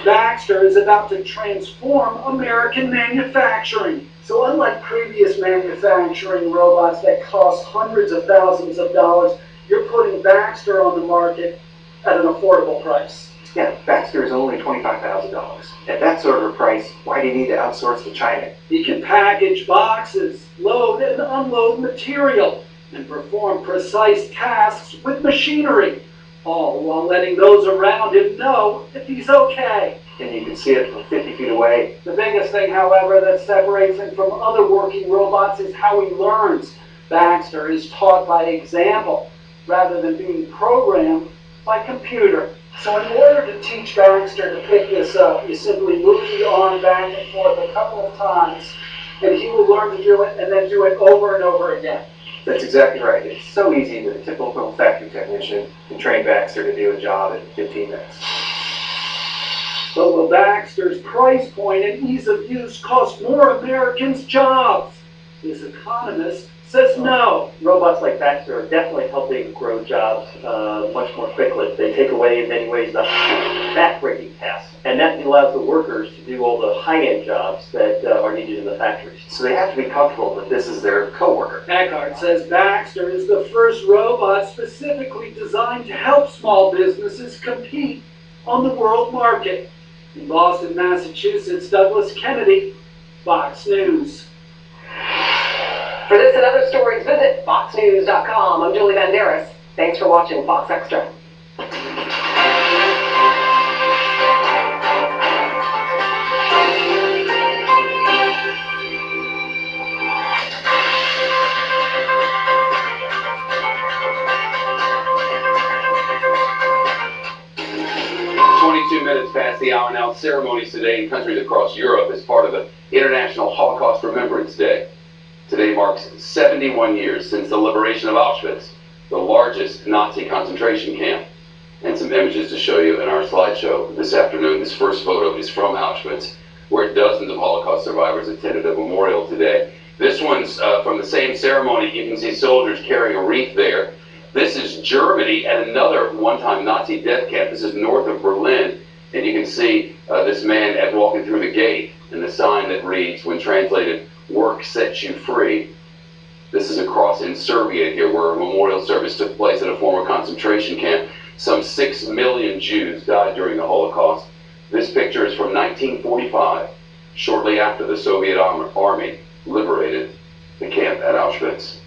Baxter is about to transform American manufacturing. So unlike previous manufacturing robots that cost hundreds of thousands of dollars, you're putting Baxter on the market at an affordable price. Yeah, Baxter is only $25,000. At that sort of price, why do you need to outsource to China? He can package boxes, load and unload material, and perform precise tasks with machinery, all while letting those around him know if he's okay. And you can see it from 50 feet away. The biggest thing, however, that separates him from other working robots is how he learns. Baxter is taught by example, rather than being programmed by computer. So in order to teach Baxter to pick this up, you simply move the arm back and forth a couple of times, and he will learn to do it and then do it over and over again. That's exactly right. It's so easy that a typical factory technician can train Baxter to do a job in 15 minutes. But will Baxter's price point and ease of use cost more Americans jobs? This economist says no. Robots like Baxter are definitely helping grow jobs much more quickly. They take away, in many ways, the back-breaking tasks. And that allows the workers to do all the high-end jobs that are needed in the factories. So they have to be comfortable that this is their co-worker. Eckhart says Baxter is the first robot specifically designed to help small businesses compete on the world market. In Boston, Massachusetts, Douglas Kennedy, Fox News. For this and other stories, visit foxnews.com. I'm Julie Banderas. Thanks for watching Fox Extra. 22 minutes past the hour now. Ceremonies today in countries across Europe as part of the International Holocaust Remembrance Day. Today marks 71 years since the liberation of Auschwitz, the largest Nazi concentration camp. And some images to show you in our slideshow this afternoon. This first photo is from Auschwitz, where dozens of Holocaust survivors attended a memorial today. This one's from the same ceremony. You can see soldiers carrying a wreath there. This is Germany at another one-time Nazi death camp. This is north of Berlin, and you can see this man walking through the gate and the sign that reads, when translated, "Work sets you free." This is across in Serbia here, where a memorial service took place at a former concentration camp. Some 6 million Jews died during the Holocaust. This picture is from 1945, shortly after the Soviet army liberated the camp at Auschwitz.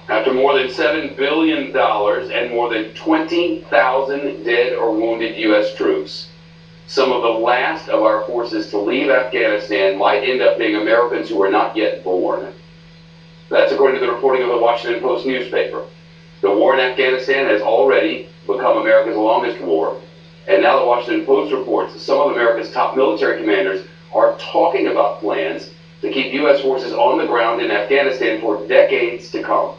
After more than $7 billion and more than 20,000 dead or wounded U.S. troops, some of the last of our forces to leave Afghanistan might end up being Americans who are not yet born. That's according to the reporting of the Washington Post newspaper. The war in Afghanistan has already become America's longest war, and now the Washington Post reports some of America's top military commanders are talking about plans to keep U.S. forces on the ground in Afghanistan for decades to come.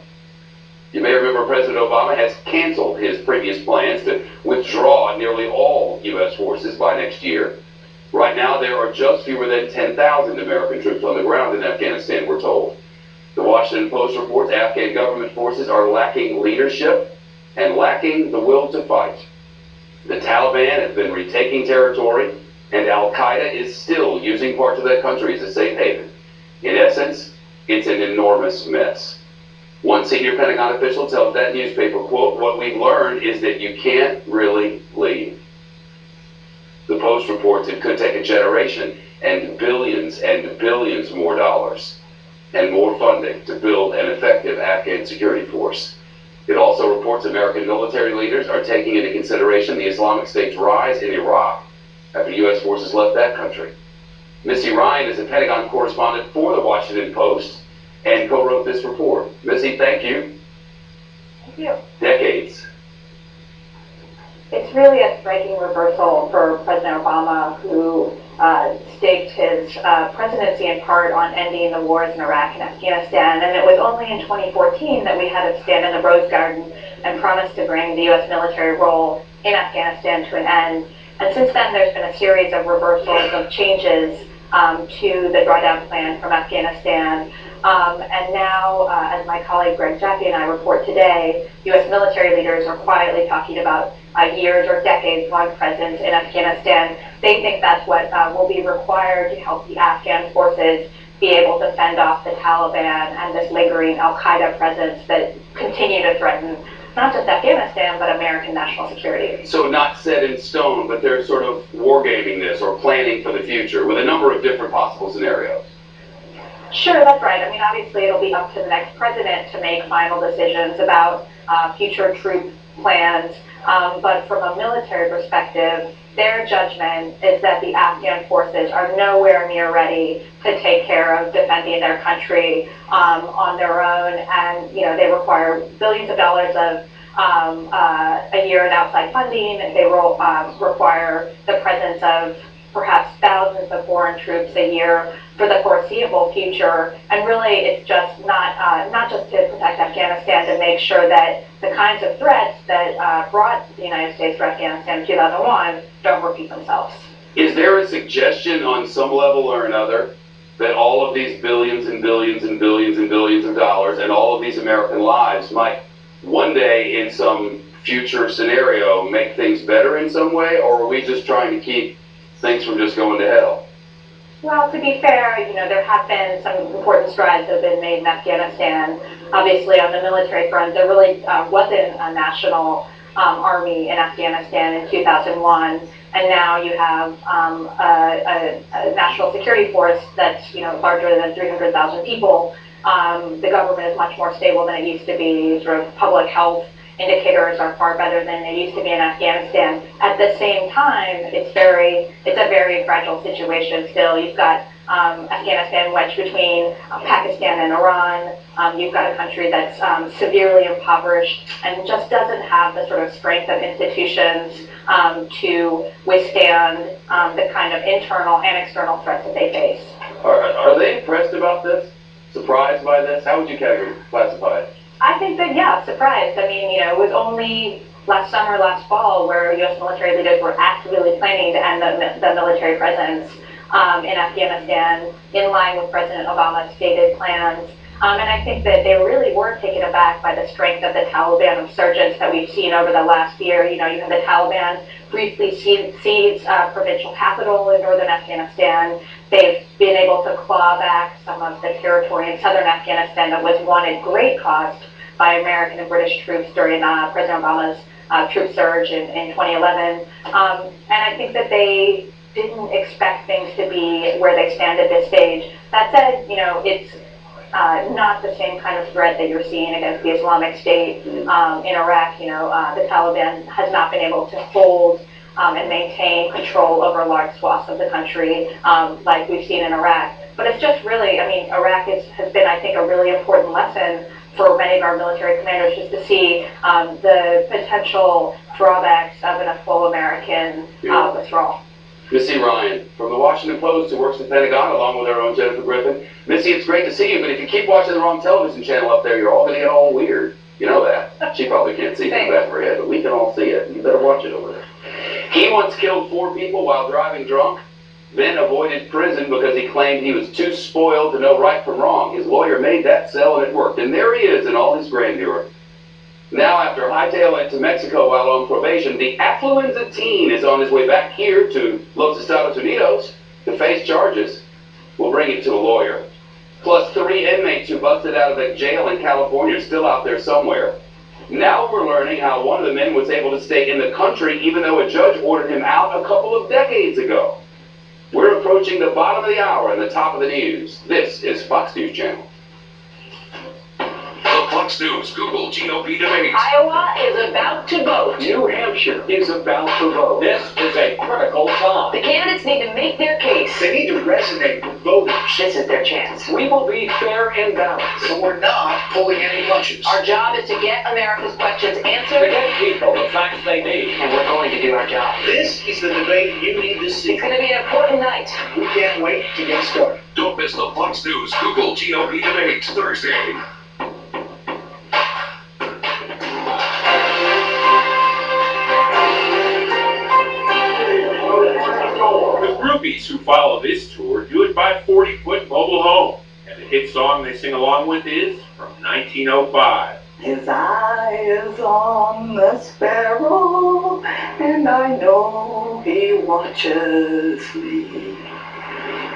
You may remember President Obama has canceled his previous plans to withdraw nearly all U.S. forces by next year. Right now, there are just fewer than 10,000 American troops on the ground in Afghanistan, we're told. The Washington Post reports Afghan government forces are lacking leadership and lacking the will to fight. The Taliban has been retaking territory, and Al-Qaeda is still using parts of that country as a safe haven. In essence, it's an enormous mess. One senior Pentagon official tells that newspaper, quote, "What we've learned is that you can't really leave." The Post reports it could take a generation and billions more dollars and more funding to build an effective Afghan security force. It also reports American military leaders are taking into consideration the Islamic State's rise in Iraq after U.S. forces left that country. Missy Ryan is a Pentagon correspondent for the Washington Post and co-wrote this report. Missy, thank you. Thank you. Decades. It's really a striking reversal for President Obama, who staked his presidency in part on ending the wars in Iraq and Afghanistan. And it was only in 2014 that we had him stand in the Rose Garden and promise to bring the U.S. military role in Afghanistan to an end. And since then, there's been a series of reversals of changes to the drawdown plan from Afghanistan. And now, as my colleague Greg Jaffe and I report today, U.S. military leaders are quietly talking about years or decades-long presence in Afghanistan. They think that's what will be required to help the Afghan forces be able to fend off the Taliban and this lingering al-Qaeda presence that continue to threaten not just Afghanistan, but American national security. So not set in stone, but they're sort of wargaming this or planning for the future with a number of different possible scenarios. Sure, that's right. I mean, obviously it'll be up to the next president to make final decisions about future troop plans. But from a military perspective, their judgment is that the Afghan forces are nowhere near ready to take care of defending their country on their own, and they require billions of dollars of a year in outside funding. They require the presence of perhaps thousands of foreign troops a year for the foreseeable future. And really, it's just not just to protect Afghanistan, to make sure that the kinds of threats that brought the United States to Afghanistan in 2001 don't repeat themselves. Is there a suggestion on some level or another that all of these billions and billions and billions and billions of dollars and all of these American lives might one day in some future scenario make things better in some way, or are we just trying to keep things from just going to hell? Well, to be fair, there have been some important strides that have been made in Afghanistan. Obviously, on the military front, there really wasn't a national army in Afghanistan in 2001, and now you have a national security force that's larger than 300,000 people. The government is much more stable than it used to be. Sort of public health indicators are far better than they used to be in Afghanistan. At the same time, it's a very fragile situation still. You've got Afghanistan wedged between Pakistan and Iran. You've got a country that's severely impoverished and just doesn't have the sort of strength of institutions to withstand the kind of internal and external threats that they face. Are they impressed about this? Surprised by this? How would you classify it? I think that, yeah, surprised. I mean, it was only last summer, last fall, where U.S. military leaders were actively planning to end the military presence in Afghanistan, in line with President Obama's stated plans. And I think that they really were taken aback by the strength of the Taliban insurgents that we've seen over the last year. You have the Taliban briefly seize provincial capital in northern Afghanistan. They've been able to claw back some of the territory in southern Afghanistan that was won at great cost by American and British troops during President Obama's troop surge in 2011. And I think that they didn't expect things to be where they stand at this stage. That said, it's not the same kind of threat that you're seeing against the Islamic State in Iraq. The Taliban has not been able to hold and maintain control over large swaths of the country like we've seen in Iraq. But it's just really, Iraq has been, I think, a really important lesson for many of our military commanders, just to see the potential drawbacks of a full American withdrawal. Missy Ryan, from the Washington Post, who works at the Pentagon, along with our own Jennifer Griffin. Missy, it's great to see you, but if you keep watching the wrong television channel up there, you're all going to get all weird. You know that. She probably can't see from the back of her head, but we can all see it. You better watch it over there. He once killed 4 people while driving drunk. then avoided prison because he claimed he was too spoiled to know right from wrong. His lawyer made that sell and it worked. And there he is in all his grandeur. Now, after hightailing it to Mexico while on probation, the affluenza teen is on his way back here to Los Estados Unidos to face charges. We'll bring it to a lawyer. Plus 3 inmates who busted out of a jail in California are still out there somewhere. Now we're learning how one of the men was able to stay in the country even though a judge ordered him out a couple of decades ago. We're approaching the bottom of the hour and the top of the news. This is Fox News Channel. The Fox News Google GOP debate. Iowa is about to vote. New Hampshire is about to vote. This is a critical time. The candidates need to make their case. They need to resonate with voters. This is their chance. We will be fair and balanced. So we're not pulling any punches. Our job is to get America's questions To answered, get people the facts they need. and we're going to do our job. This is the debate you need to see. It's going to be an important night. We can't wait to get started. Don't miss the Fox News Google GOP debate Thursday. The groupies who follow this tour do it by 40-foot mobile home. And the hit song they sing along with is from 1905. His eye is on the sparrow, and I know he watches me.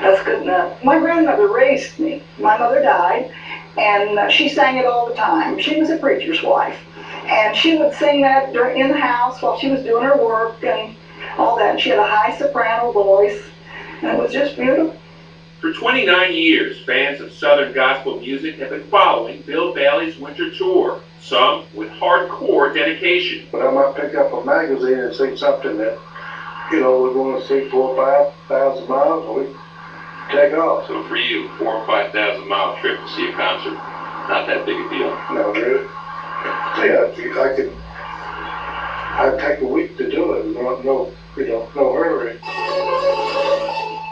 That's good enough. My grandmother raised me. My mother died, and she sang it all the time. She was a preacher's wife, and she would sing that in the house while she was doing her work and all that. And she had a high soprano voice, and it was just beautiful. For 29 years, fans of Southern gospel music have been following Bill Bailey's winter tour, some with hardcore dedication. But I might pick up a magazine and see something that, we're going to see 4,000 or 5,000 miles, and we take off. So for you, 4,000 or 5,000 mile trip to see a concert, not that big a deal. No, really? Yeah, I'd take a week to do it. No hurry.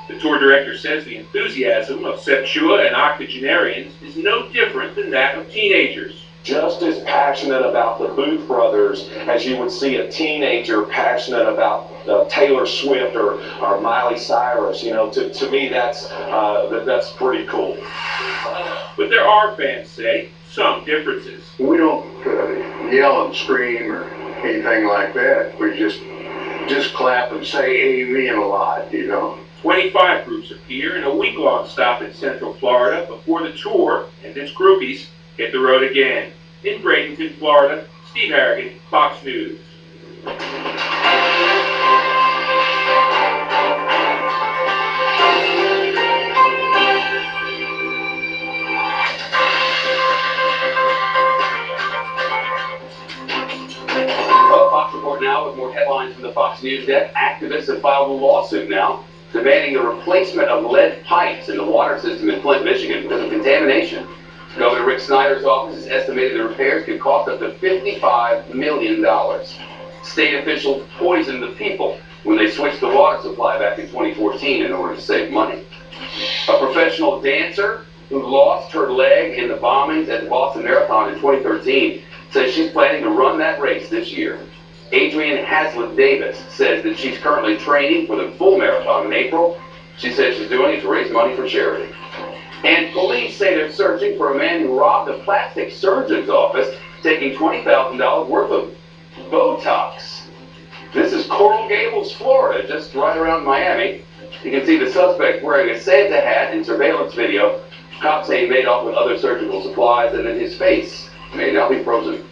The tour director says the enthusiasm of septua and octogenarians is no different than that of teenagers. Just as passionate about the Booth Brothers as you would see a teenager passionate about Taylor Swift or Miley Cyrus. To me that's pretty cool. But there are, fans say, some differences. We don't yell and scream or anything like that. We just clap and say amen a lot, 25 groups appear in a week-long stop in Central Florida before the tour and its groupies hit the road again. In Bradenton, Florida, Steve Harrigan, Fox News. Fox Report now with more headlines from the Fox News desk. Activists have filed a lawsuit now demanding the replacement of lead pipes in the water system in Flint, Michigan because of contamination. Governor Rick Snyder's office has estimated the repairs could cost up to $55 million. State officials poisoned the people when they switched the water supply back in 2014 in order to save money. A professional dancer who lost her leg in the bombings at the Boston Marathon in 2013 says she's planning to run that race this year. Adrienne Haslett-Davis says that she's currently training for the full marathon in April. She says she's doing it to raise money for charity. And police say they're searching for a man who robbed a plastic surgeon's office, taking $20,000 worth of Botox. This is Coral Gables, Florida, just right around Miami. You can see the suspect wearing a Santa hat in surveillance video. Cops say he made off with other surgical supplies, and then his face may now be frozen.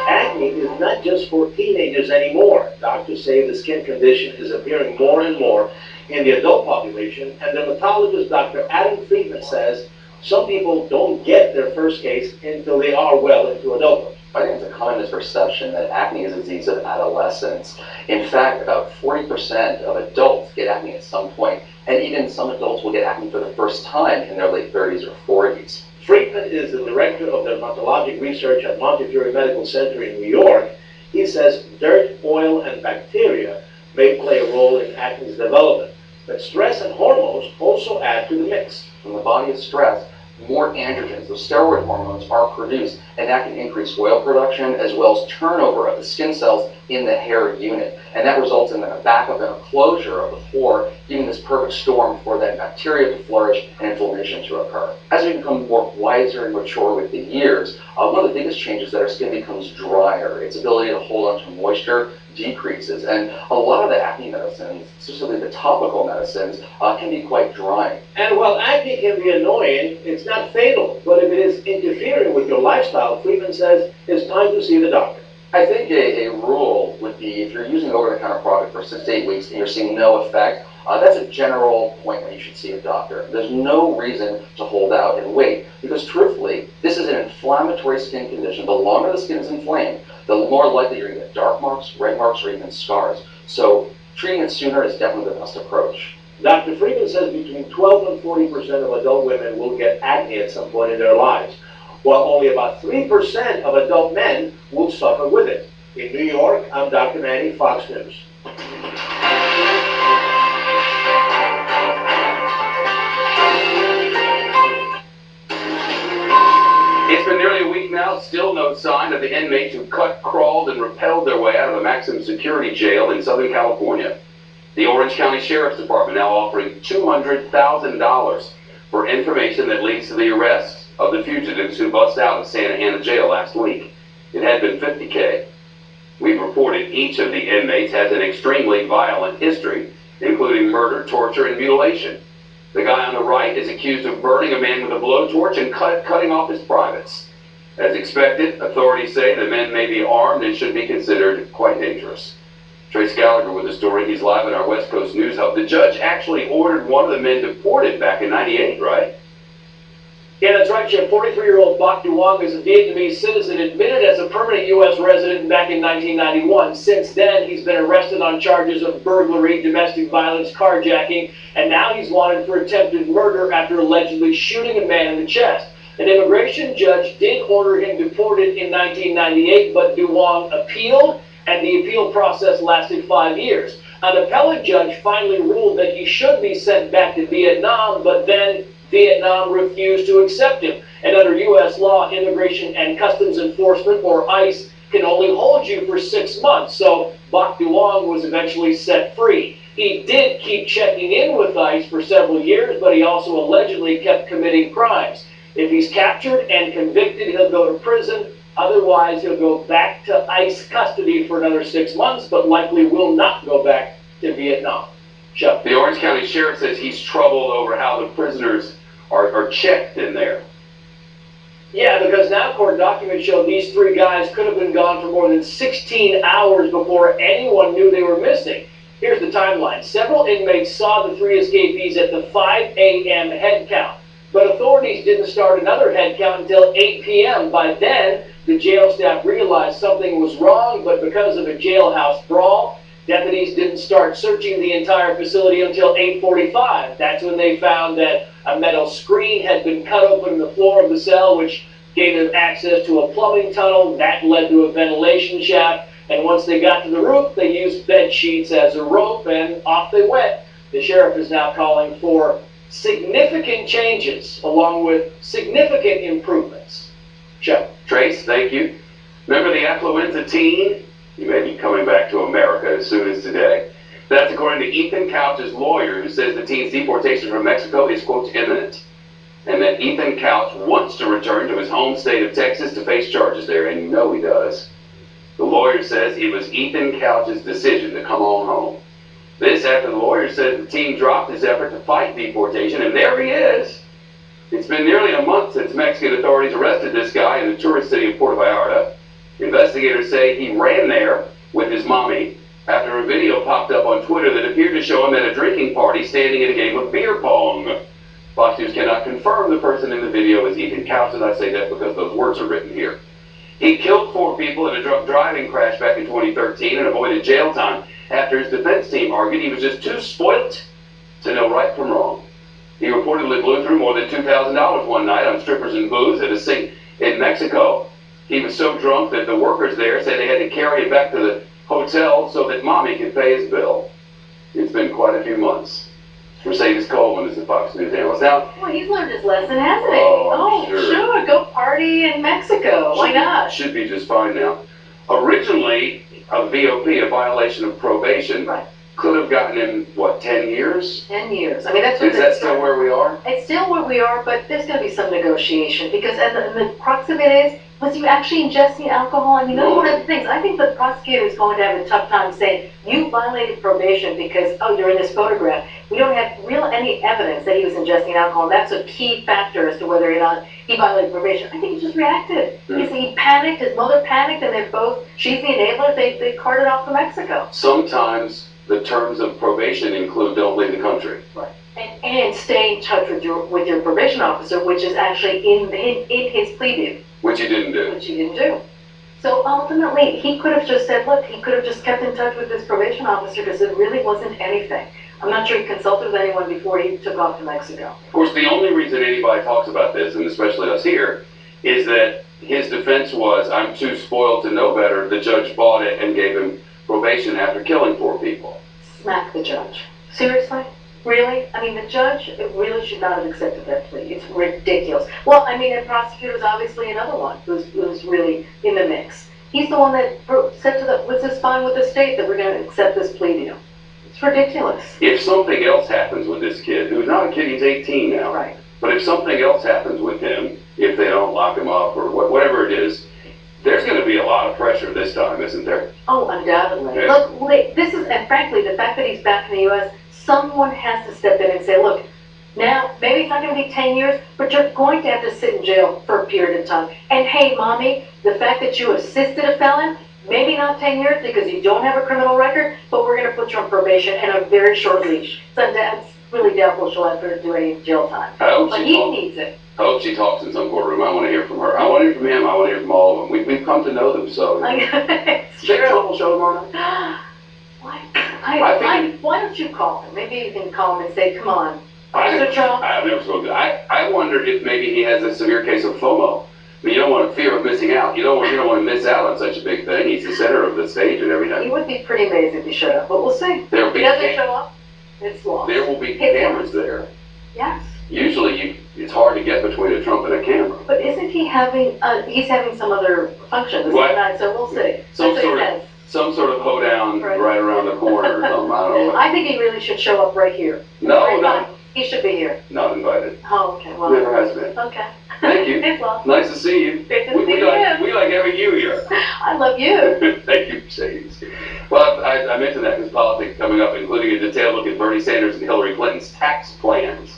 Acne is not just for teenagers anymore. Doctors say the skin condition is appearing more and more in the adult population, and dermatologist Dr. Adam Friedman says some people don't get their first case until they are well into adulthood. I think it's a common misperception that acne is a disease of adolescence. In fact, about 40% of adults get acne at some point, and even some adults will get acne for the first time in their late 30s or 40s. Friedman is the director of dermatologic research at Montefiore Medical Center in New York. He says dirt, oil, and bacteria may play a role in acne's development, but stress and hormones also add to the mix. When the body is stressed, more androgens, those steroid hormones, are produced, and that can increase oil production as well as turnover of the skin cells in the hair unit. And that results in a backup and a closure of the pore, giving this perfect storm for that bacteria to flourish and inflammation to occur. As we become more wiser and mature with the years, one of the biggest changes is that our skin becomes drier. Its ability to hold onto moisture decreases, and a lot of the acne medicines, especially the topical medicines, can be quite drying. And while acne can be annoying, it's not fatal. But if it is interfering with your lifestyle, Friedman says it's time to see the doctor. I think a rule would be if you're using over-the-counter product for 6 to 8 weeks and you're seeing no effect, that's a general point when you should see a doctor. There's no reason to hold out and wait, because truthfully, this is an inflammatory skin condition. The longer the skin is inflamed, the more likely you're going to get dark marks, red marks, or even scars. So treating it sooner is definitely the best approach. Dr. Friedman says between 12 and 40% of adult women will get acne at some point in their lives, while only about 3% of adult men will suffer with it. In New York, I'm Dr. Manny, Fox News. It's been nearly a week now, still no sign of the inmates who cut, crawled, and rappelled their way out of a maximum security jail in Southern California. The Orange County Sheriff's Department now offering $200,000 for information that leads to the arrest of the fugitives who bust out of Santa Ana jail last week. It had been $50K. We've reported each of the inmates has an extremely violent history, including murder, torture, and mutilation. The guy on the right is accused of burning a man with a blowtorch and cutting off his privates. As expected, authorities say the men may be armed and should be considered quite dangerous. Trace Gallagher with the story. He's live at our West Coast News Hub. The judge actually ordered one of the men deported back in '98, right? Yeah, that's right, Chip. 43-year-old Bok Duong is a Vietnamese citizen admitted as a permanent U.S. resident back in 1991. Since then, he's been arrested on charges of burglary, domestic violence, carjacking, and now he's wanted for attempted murder after allegedly shooting a man in the chest. An immigration judge did order him deported in 1998, but Duong appealed, and the appeal process lasted 5 years. An appellate judge finally ruled that he should be sent back to Vietnam, but then Vietnam refused to accept him. And under U.S. law, Immigration and Customs Enforcement, or ICE, can only hold you for 6 months. So Bok Duong was eventually set free. He did keep checking in with ICE for several years, but he also allegedly kept committing crimes. If he's captured and convicted, he'll go to prison. Otherwise, he'll go back to ICE custody for another 6 months, but likely will not go back to Vietnam. Chuck. The Orange County Sheriff says he's troubled over how the prisoners are checked in there. Yeah, because now court documents show these 3 guys could have been gone for more than 16 hours before anyone knew they were missing. Here's the timeline. Several inmates saw the 3 escapees at the 5 a.m. head count, but authorities didn't start another head count until 8 p.m. By then, the jail staff realized something was wrong, but because of a jailhouse brawl, deputies didn't start searching the entire facility until 8:45. That's when they found that a metal screen had been cut open in the floor of the cell, which gave them access to a plumbing tunnel. That led to a ventilation shaft. And once they got to the roof, they used bed sheets as a rope, and off they went. The sheriff is now calling for significant changes, along with significant improvements. Chuck. Trace, thank you. Remember the affluenza teen? He may be coming back to America as soon as today. That's according to Ethan Couch's lawyer, who says the teen's deportation from Mexico is, quote, imminent. And that Ethan Couch wants to return to his home state of Texas to face charges there, and you know he does. The lawyer says it was Ethan Couch's decision to come on home. This after the lawyer says the teen dropped his effort to fight deportation, and there he is. It's been nearly a month since Mexican authorities arrested this guy in the tourist city of Puerto Vallarta. Investigators say he ran there with his mommy after a video popped up on Twitter that appeared to show him at a drinking party standing at a game of beer pong. Fox News cannot confirm the person in the video is Ethan Couch, and I say that because those words are written here. He killed 4 people in a drunk driving crash back in 2013 and avoided jail time after his defense team argued he was just too spoilt to know right from wrong. He reportedly blew through more than $2,000 one night on strippers and booze at a sink in Mexico. He was so drunk that the workers there said they had to carry him back to the hotel so that mommy could pay his bill. It's been quite a few months. Mercedes Coleman is the Fox News analyst. Now, Well, he's learned his lesson, hasn't he? Oh, I'm sure. Go party in Mexico. Why not? should be just fine now. Originally, a VOP, a violation of probation, could have gotten him, what, 10 years? 10 years. I mean, that's what Is that still where we are? It's still where we are, but there's going to be some negotiation because, and the crux of it is, was you actually ingesting alcohol? I mean, that's one of the things. I think the prosecutor is going to have a tough time saying, you violated probation because, oh, you're in this photograph. We don't have any evidence that he was ingesting alcohol, and that's a key factor as to whether or not he violated probation. I think he just reacted. He panicked, his mother panicked, and they're both, she's the enabler, they carted off to Mexico. Sometimes the terms of probation include don't leave the country. Right. And stay in touch with your probation officer, which is actually in his plea deal. Which he didn't do. Which he didn't do. So ultimately, he could have just said, look, he could have just kept in touch with his probation officer because it really wasn't anything. I'm not sure he consulted with anyone before he took off to Mexico. Of course, the only reason anybody talks about this, and especially us here, is that his defense was, I'm too spoiled to know better. The judge bought it and gave him probation after killing 4 people. Smack the judge. Seriously? Really? I mean, the judge really should not have accepted that plea. It's ridiculous. Well, I mean, and prosecutor's obviously another one who's really in the mix. He's the one that said to the, this is fine with the state that we're going to accept this plea deal. It's ridiculous. If something else happens with this kid, who's not a kid, he's 18 now. Right. But if something else happens with him, if they don't lock him up or whatever it is, there's going to be a lot of pressure this time, isn't there? Oh, undoubtedly. Yeah. Look, this is, and frankly, the fact that he's back in the U.S., someone has to step in and say, look, now, maybe it's not going to be 10 years, but you're going to have to sit in jail for a period of time. And hey, mommy, the fact that you assisted a felon, maybe not 10 years because you don't have a criminal record, but we're going to put you on probation and a very short leash. So that's really doubtful she'll have to do any jail time. But he needs it. I hope she talks in some courtroom. I want to hear from her. I want to hear from him. I want to hear from all of them. We've come to know them, so. It's Big true. Trouble show tomorrow night. Why don't you call him? Maybe you can call him and say, come on, Mr. Trump. I've never spoken to him. I wondered if maybe he has a severe case of FOMO. I mean, you don't want to fear of missing out. You don't want to miss out on such a big thing. He's the center of the stage and everything. He would be pretty amazing if he showed up, but we'll see. If he doesn't show up, it's lost. There will be cameras there. Yes. Usually, it's hard to get between a Trump and a camera. But isn't he having, he's having some other function this night, so we'll see. Some sort of hoedown right around the corner or something. I don't know. I think he really should show up right here. No. He should be here. Not invited. Oh, okay. Well, never has been. Okay. Thank you. Thanks, Love. Nice to see you. Great to see you. We like having you here. I love you. Thank you, Mercedes. Well, I mentioned that because politics coming up, including a detailed look at Bernie Sanders and Hillary Clinton's tax plans.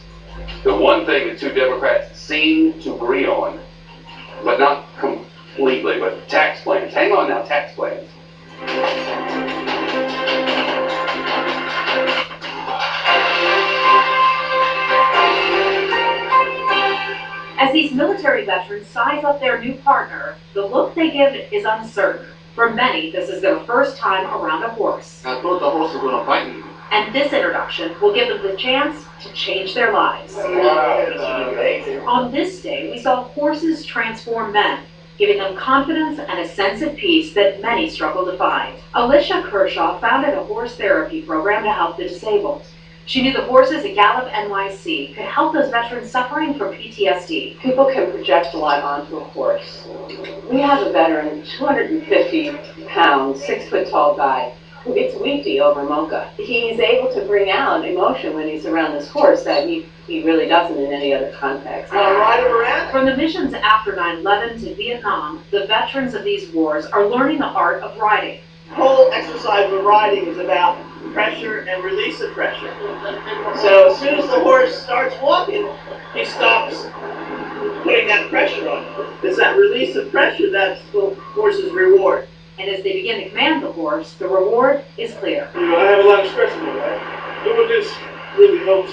The one thing the two Democrats seem to agree on, but not completely, but tax plans. Hang on now, tax plans. As these military veterans size up their new partner, the look they give is uncertain. For many, this is their first time around a horse. I thought the horse was going to bite me. And this introduction will give them the chance to change their lives. On this day, we saw horses transform men, giving them confidence and a sense of peace that many struggle to find. Alicia Kershaw founded a horse therapy program to help the disabled. She knew the horses at Gallup NYC could help those veterans suffering from PTSD. People can project a lot onto a horse. We have a veteran, 250 pounds, 6 foot tall guy, who gets weepy over mocha. He's able to bring out emotion when he's around this horse that he really doesn't in any other context. From the missions after 9/11 to Vietnam, the veterans of these wars are learning the art of riding. The whole exercise of riding is about pressure and release of pressure. So as soon as the horse starts walking, he stops putting that pressure on. It's that release of pressure that's the horse's reward. And as they begin to command the horse, the reward is clear. You know, I have a lot of stress in my life. Doing this really helps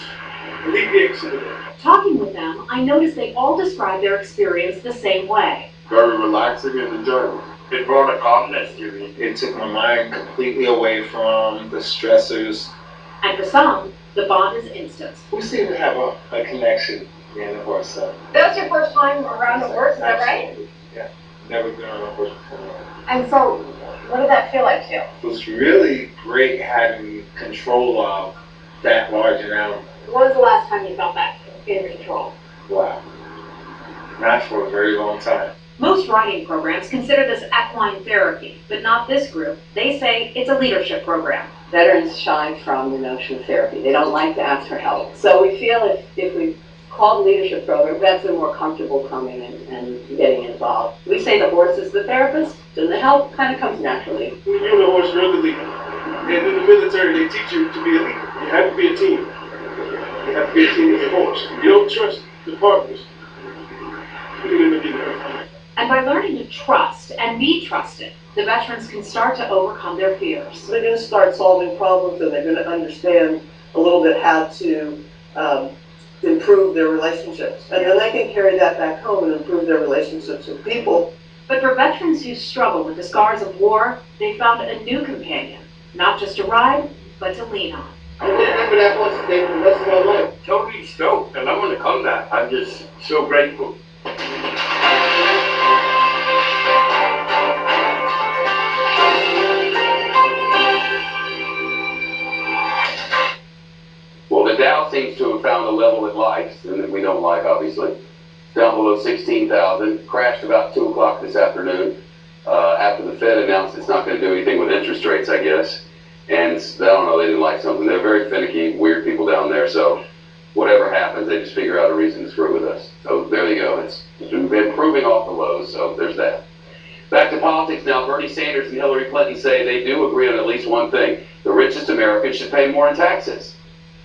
alleviate some of that. Talking with them, I noticed they all describe their experience the same way. Very relaxing and enjoyable. It brought a calmness to me. It took my mind completely away from the stressors. And for some, the bond is instant. We seem to have a connection, me and the horse. That was your first time around a horse, is that right? Absolutely. Yeah, never been on a horse before. And so, what did that feel like to you? It was really great having control of that large animal. When was the last time you felt that in control? Wow. Not for a very long time. Most riding programs consider this equine therapy, but not this group. They say it's a leadership program. Veterans shy from the notion of therapy. They don't like to ask for help. So we feel if we call the leadership program, vets are more comfortable coming and getting involved. We say the horse is the therapist, and the help kind of comes naturally. You're the horse, you're the leader. And in the military, they teach you to be a leader. You have to be a team. You have to be a team with a horse. You don't trust the partners, you're going to be there. And by learning to trust and be trusted, the veterans can start to overcome their fears. They're going to start solving problems, and they're going to understand a little bit how to improve their relationships. And then they can carry that back home and improve their relationships with people. But for veterans who struggle with the scars of war, they found a new companion, not just to ride, but to lean on. I remember that horse today for the rest of my life. Totally stoked, and I'm going to come back. I'm just so grateful. Well, the Dow seems to have found a level it likes, and that we don't like, obviously. Down below 16,000, crashed about 2 o'clock this afternoon after the Fed announced it's not going to do anything with interest rates, I guess. And I don't know, they didn't like something. They're very finicky, weird people down there, so whatever happens, they just figure out a reason to screw with us. So there you go. It's been improving off the lows, so there's that. Back to politics now. Bernie Sanders and Hillary Clinton say they do agree on at least one thing. The richest Americans should pay more in taxes.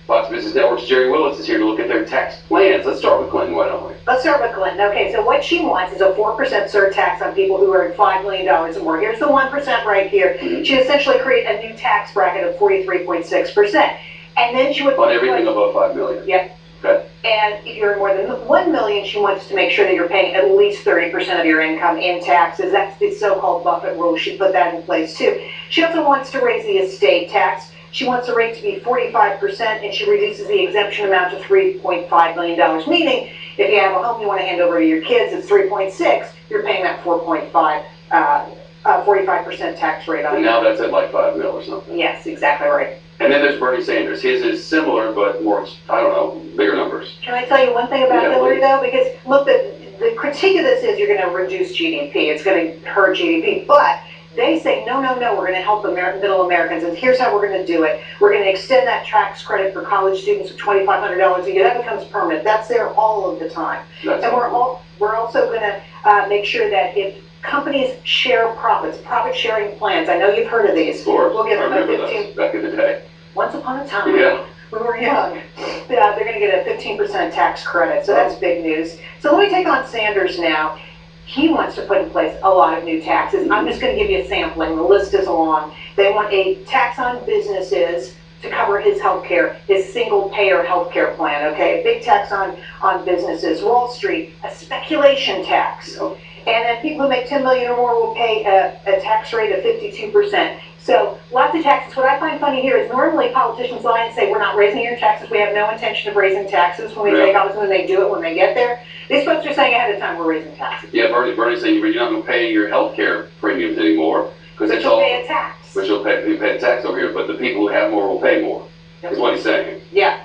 Fox Business Network's Jerry Willis is here to look at their tax plans. Let's start with Clinton, why don't we? Let's start with Clinton. Okay, so what she wants is a 4% surtax on people who earn $5 million or more. Here's the 1% right here. She essentially create a new tax bracket of 43.6%. And then she would... On everything above $5 million? Yep. Okay. And if you're more than $1 million, she wants to make sure that you're paying at least 30% of your income in taxes. That's the so-called Buffett rule. She put that in place too. She also wants to raise the estate tax. She wants the rate to be 45%, and she reduces the exemption amount to $3.5 million, meaning if you have a home you want to hand over to your kids, it's 3.6, you're paying that 45% tax rate on it. And now that's at like $5 million or something. Yes, exactly right. And then there's Bernie Sanders. His is similar, but more, I don't know, bigger numbers. Can I tell you one thing about Hillary, though? Because, look, the critique of this is you're going to reduce GDP. It's going to hurt GDP. But they say, no, we're going to help middle Americans, and here's how we're going to do it. We're going to extend that tax credit for college students of $2,500 a year. That becomes permanent. That's there all of the time. And we're also going to make sure that if companies share profits, profit-sharing plans, I know you've heard of these. Of course. We'll give them I remember those back in the day. Once upon a time, yeah. we were young. Yeah, they're going to get a 15% tax credit, so that's big news. So let me take on Sanders now. He wants to put in place a lot of new taxes. I'm just going to give you a sampling. The list is long. They want a tax on businesses to cover his health care, his single-payer health care plan, okay? A big tax on businesses. Wall Street, a speculation tax. And then people who make $10 million or more will pay a tax rate of 52%. So lots of taxes. What I find funny here is normally politicians lie and say, we're not raising your taxes. We have no intention of raising taxes when we take office, and then they do it when they get there. These folks are saying ahead of time, we're raising taxes. Yeah, Bernie's saying you're not going to pay your health care premiums anymore. But you'll pay a tax. But you'll pay a tax over here, but the people who have more will pay more, is what he's saying. Yeah.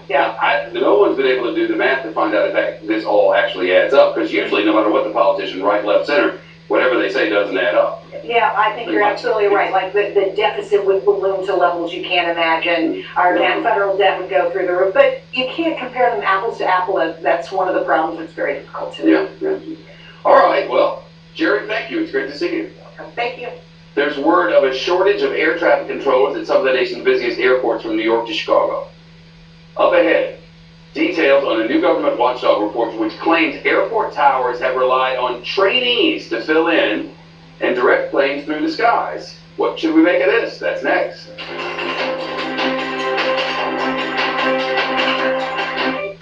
No one's been able to do the math to find out if this all actually adds up, because usually, no matter what the politician, right, left, center, whatever they say doesn't add up. Yeah, I think you're absolutely right. Like the deficit would balloon to levels you can't imagine. Our federal debt would go through the roof. But you can't compare them apples to apples. That's one of the problems that's very difficult to do. Yeah. All right, well, Jerry, thank you. It's great to see you. Thank you. There's word of a shortage of air traffic controllers at some of the nation's busiest airports from New York to Chicago. Up ahead, details on a new government watchdog report which claims airport towers have relied on trainees to fill in and direct planes through the skies. What should we make of this? That's next.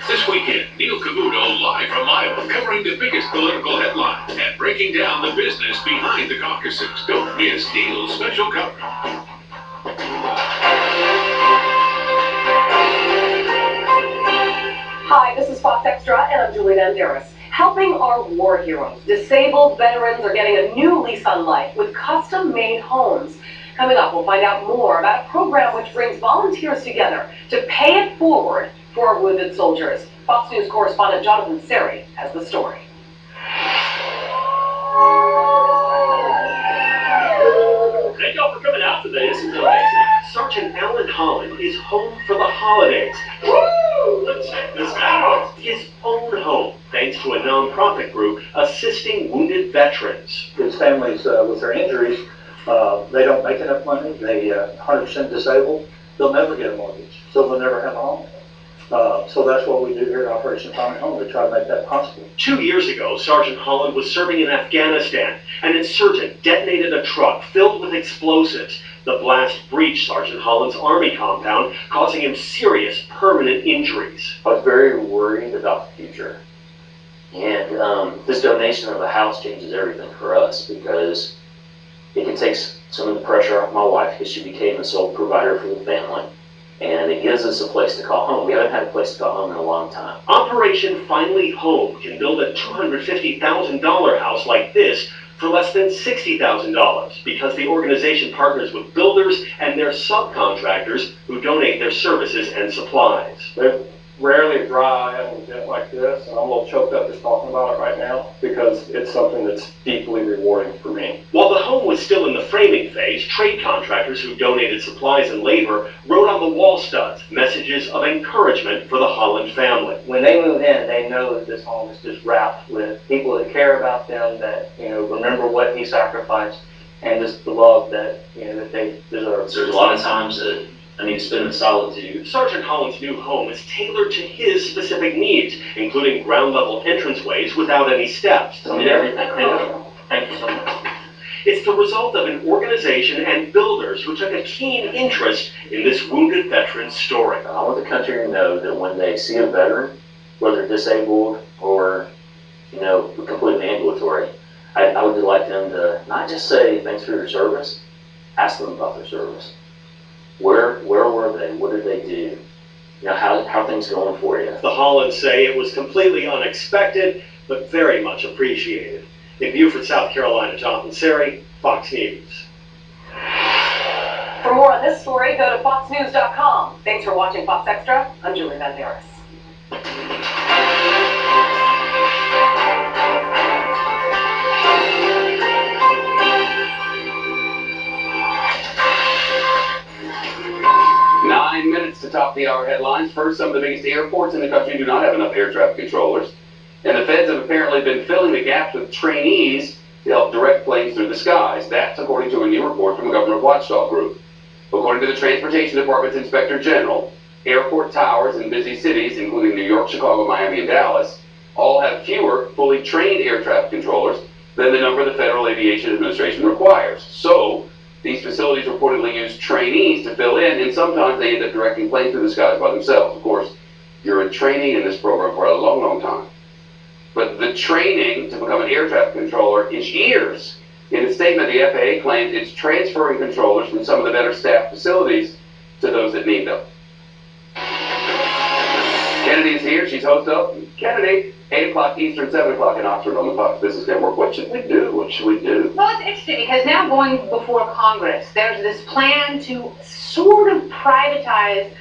This weekend, Neil Cavuto live from Iowa, covering the biggest political headlines and breaking down the business behind the caucuses. Don't miss Neil's special coverage. Hi, this is Fox Extra, and I'm Julie Banderas. Helping our war heroes, disabled veterans are getting a new lease on life with custom-made homes. Coming up, we'll find out more about a program which brings volunteers together to pay it forward for our wounded soldiers. Fox News correspondent Jonathan Seri has the story. Thank y'all for coming out today. This is amazing. Sergeant Alan Holland is home for the holidays. Woo! Let's check this out. His own home, thanks to a nonprofit group assisting wounded veterans. His families with their injuries, they don't make enough money. They 100% disabled. They'll never get a mortgage, so they'll never have a home. So that's what we do here at Operation Find Home. We try to make that possible. 2 years ago, Sergeant Holland was serving in Afghanistan. An insurgent detonated a truck filled with explosives. The blast breached Sergeant Holland's Army compound, causing him serious permanent injuries. I was very worried about the future. And this donation of a house changes everything for us because it can take some of the pressure off my wife because she became the sole provider for the family. And it gives us a place to call home. We haven't had a place to call home in a long time. Operation Finally Home can build a $250,000 house like this for less than $60,000 because the organization partners with builders and their subcontractors who donate their services and supplies. There's rarely a dry eye at an event like this, and I'm a little choked up just talking about it right now because it's something that's deeply rewarding for me. While the home was still in the framing phase, trade contractors who donated supplies and labor wrote on the wall studs messages of encouragement for the Holland family. When they move in, they know that this home is just wrapped with people that care about them, that remember what he sacrificed, and just the love that that they deserve. There's a lot of times that I need to spend in solitude. Sergeant Holland's new home is tailored to his specific needs, including ground-level entranceways without any steps. I mean, everything. Thank you so much. It's the result of an organization and builders who took a keen interest in this wounded veteran's story. I want the country to know that when they see a veteran, whether disabled or completely ambulatory, I would like them to not just say thanks for your service, ask them about their service. Where were they? What did they do? How are things going for you? The Hollands say it was completely unexpected, but very much appreciated. In Beaufort, South Carolina, Jonathan Seri, Fox News. For more on this story, go to foxnews.com. Thanks for watching Fox Extra. I'm Julie Banderas. 9 minutes to top the hour headlines. First, some of the biggest airports in the country do not have enough air traffic controllers. And the feds have apparently been filling the gaps with trainees to help direct planes through the skies. That's according to a new report from a government watchdog group. According to the Transportation Department's Inspector General, airport towers in busy cities, including New York, Chicago, Miami, and Dallas, all have fewer fully trained air traffic controllers than the number the Federal Aviation Administration requires. So, these facilities reportedly use trainees to fill in, and sometimes they end up directing planes through the skies by themselves. Of course, you're a trainee in this program for a long, long time. But the training to become an air traffic controller is years. In a statement, the FAA claims it's transferring controllers from some of the better staffed facilities to those that need them. Kennedy is here. She's host of Kennedy, 8 o'clock Eastern, 7 o'clock in Oxford on the Fox Business Network. What should we do? What should we do? Well, it's interesting because now going before Congress, there's this plan to sort of privatize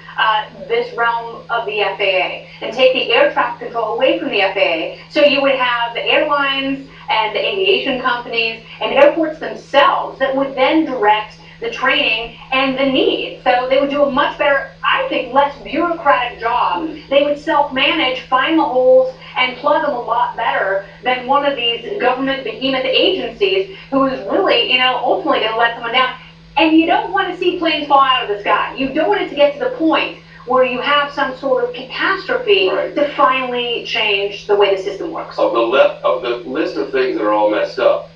this realm of the FAA and take the air traffic control away from the FAA. So you would have the airlines and the aviation companies and airports themselves that would then direct the training and the need. So they would do a much better, I think, less bureaucratic job. They would self-manage, find the holes, and plug them a lot better than one of these government behemoth agencies who is really, ultimately going to let someone down. And you don't want to see planes fall out of the sky. You don't want it to get to the point where you have some sort of catastrophe to finally change the way the system works. Of the list of things that are all messed up,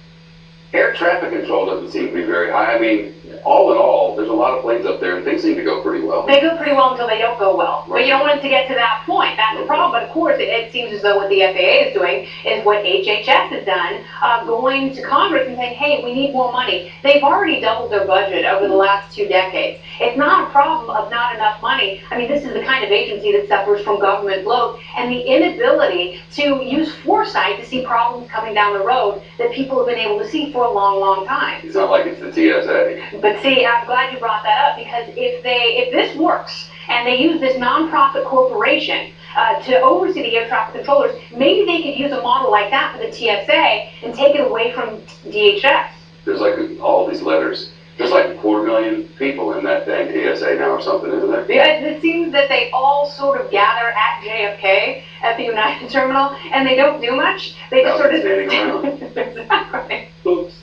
air traffic control doesn't seem to be very high. I mean, all in all, there's a lot of planes up there, and things seem to go pretty well. They go pretty well until they don't go well. But you don't want it to get to that point. That's the problem. But of course, it seems as though what the FAA is doing is what HHS has done, going to Congress and saying, hey, we need more money. They've already doubled their budget over the last 2 decades. It's not a problem of not enough money. I mean, this is the kind of agency that suffers from government bloat and the inability to use foresight to see problems coming down the road that people have been able to see for a long, long time. It's not like it's the TSA. But see, I'm glad you brought that up because if this works and they use this nonprofit corporation to oversee the air traffic controllers. Maybe they could use a model like that for the TSA and take it away from DHS. There's like all these letters. There's like 250,000 people in that dang TSA now or something, isn't there? Yeah, it seems that they all sort of gather at JFK at the United Terminal, and they don't do much. They just sort of standing around. Exactly. Oops.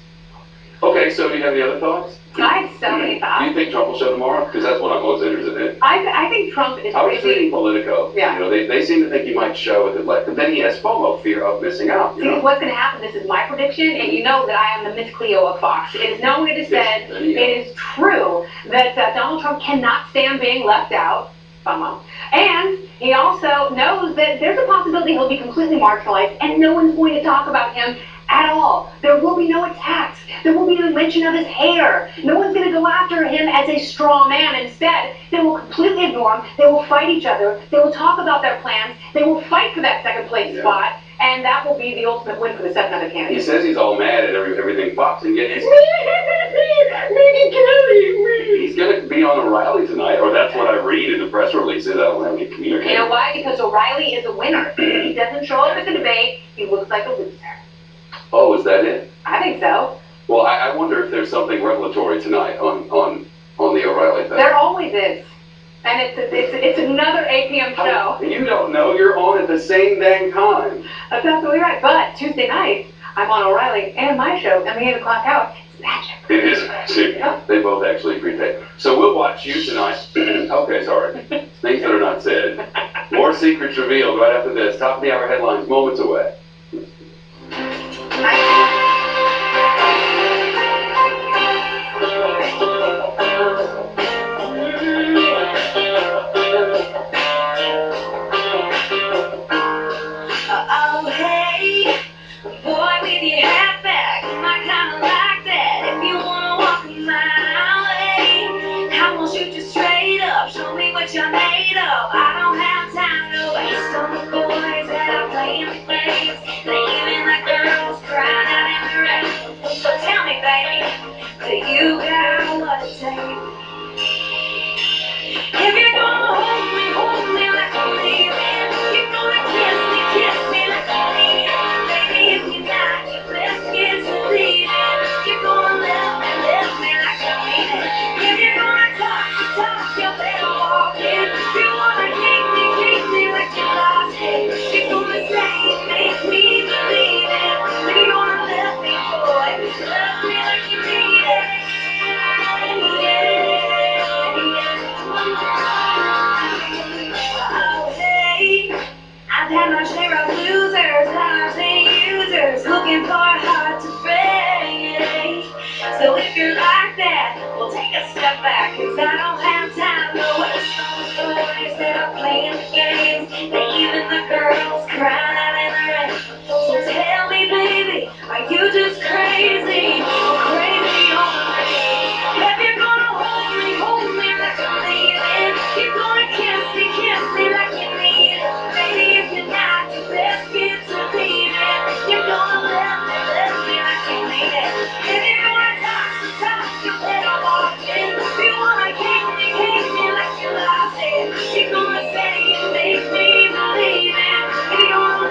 Okay, so do you have any other thoughts? I have so many Do thoughts. you think Trump will show tomorrow? Because that's what I'm most interested in. I think Trump is I was crazy. reading Politico. Yeah. You know, they seem to think he might show at the elect, but then he has FOMO, fear of missing out. You See, know? what's going to happen, this is my prediction, and you know that I am the Miss Cleo of Fox. It is known, it is said, there you go. it is true that Donald Trump cannot stand being left out. FOMO. And he also knows that there's a possibility he'll be completely marginalized, and no one's going to talk about him at all. There will be no attacks. There will be no mention of his hair. No one's going to go after him as a straw man. Instead, they will completely ignore him. They will fight each other. They will talk about their plans. They will fight for that second place spot. And that will be the ultimate win for the second other candidate. He says he's all mad at everything Fox, and yet he's going to be on O'Reilly tonight, or that's what I read in the press releases. I don't have any communication. You know why? Because O'Reilly is a winner. If he doesn't show up at the debate, he looks like a loser. Oh, is that it? I think so. Well, I wonder if there's something revelatory tonight on the O'Reilly thing. There always is. And it's another 8 p.m. show. You don't know. You're on at the same dang time. That's absolutely right. But Tuesday night, I'm on O'Reilly and my show, and the 8 o'clock hour. It's magic. It is magic. They both actually prepay. So we'll watch you tonight. Okay, sorry. Things that are not said. More secrets revealed right after this. Top of the hour headlines moments away. Oh, hey, boy with your hat back, I kinda like that. If you wanna walk my way, I won't shoot you straight up, show me what you're made of. I don't have time to waste on the boys that are playing the games, leaving the girls crying out in the rain. So tell me, baby, do you got what it takes? If you're gonna hold me like I'm leaving. You're gonna kiss me like I'm leaving. Baby, if you're not, your best kiss is leaving. You're gonna love me like I'm leaving. If you're gonna talk, you better walk it. If you wanna keep me like you lost it. You're gonna say it, make me believe it. If you're gonna love me, boy, love me like you need it. Oh, hey, I've had my share of losers, liars and users, looking for a heart to break. So if you're like that, we'll take a step back, 'cause I don't have time to waste on the boys that are playing the games, leaving the girls crying out in the rain. So tell me, baby, are you just crazy, or crazy over me? If you're gonna hold me like I'm leaving, you're gonna kiss me like you need it. Baby, if you're not, your best kiss is leaving. You're gonna love me like you need it. If you're gonna talk, you better walk it. If you wanna keep me like you lost it. You're gonna say it, make me believe it. If you're gonna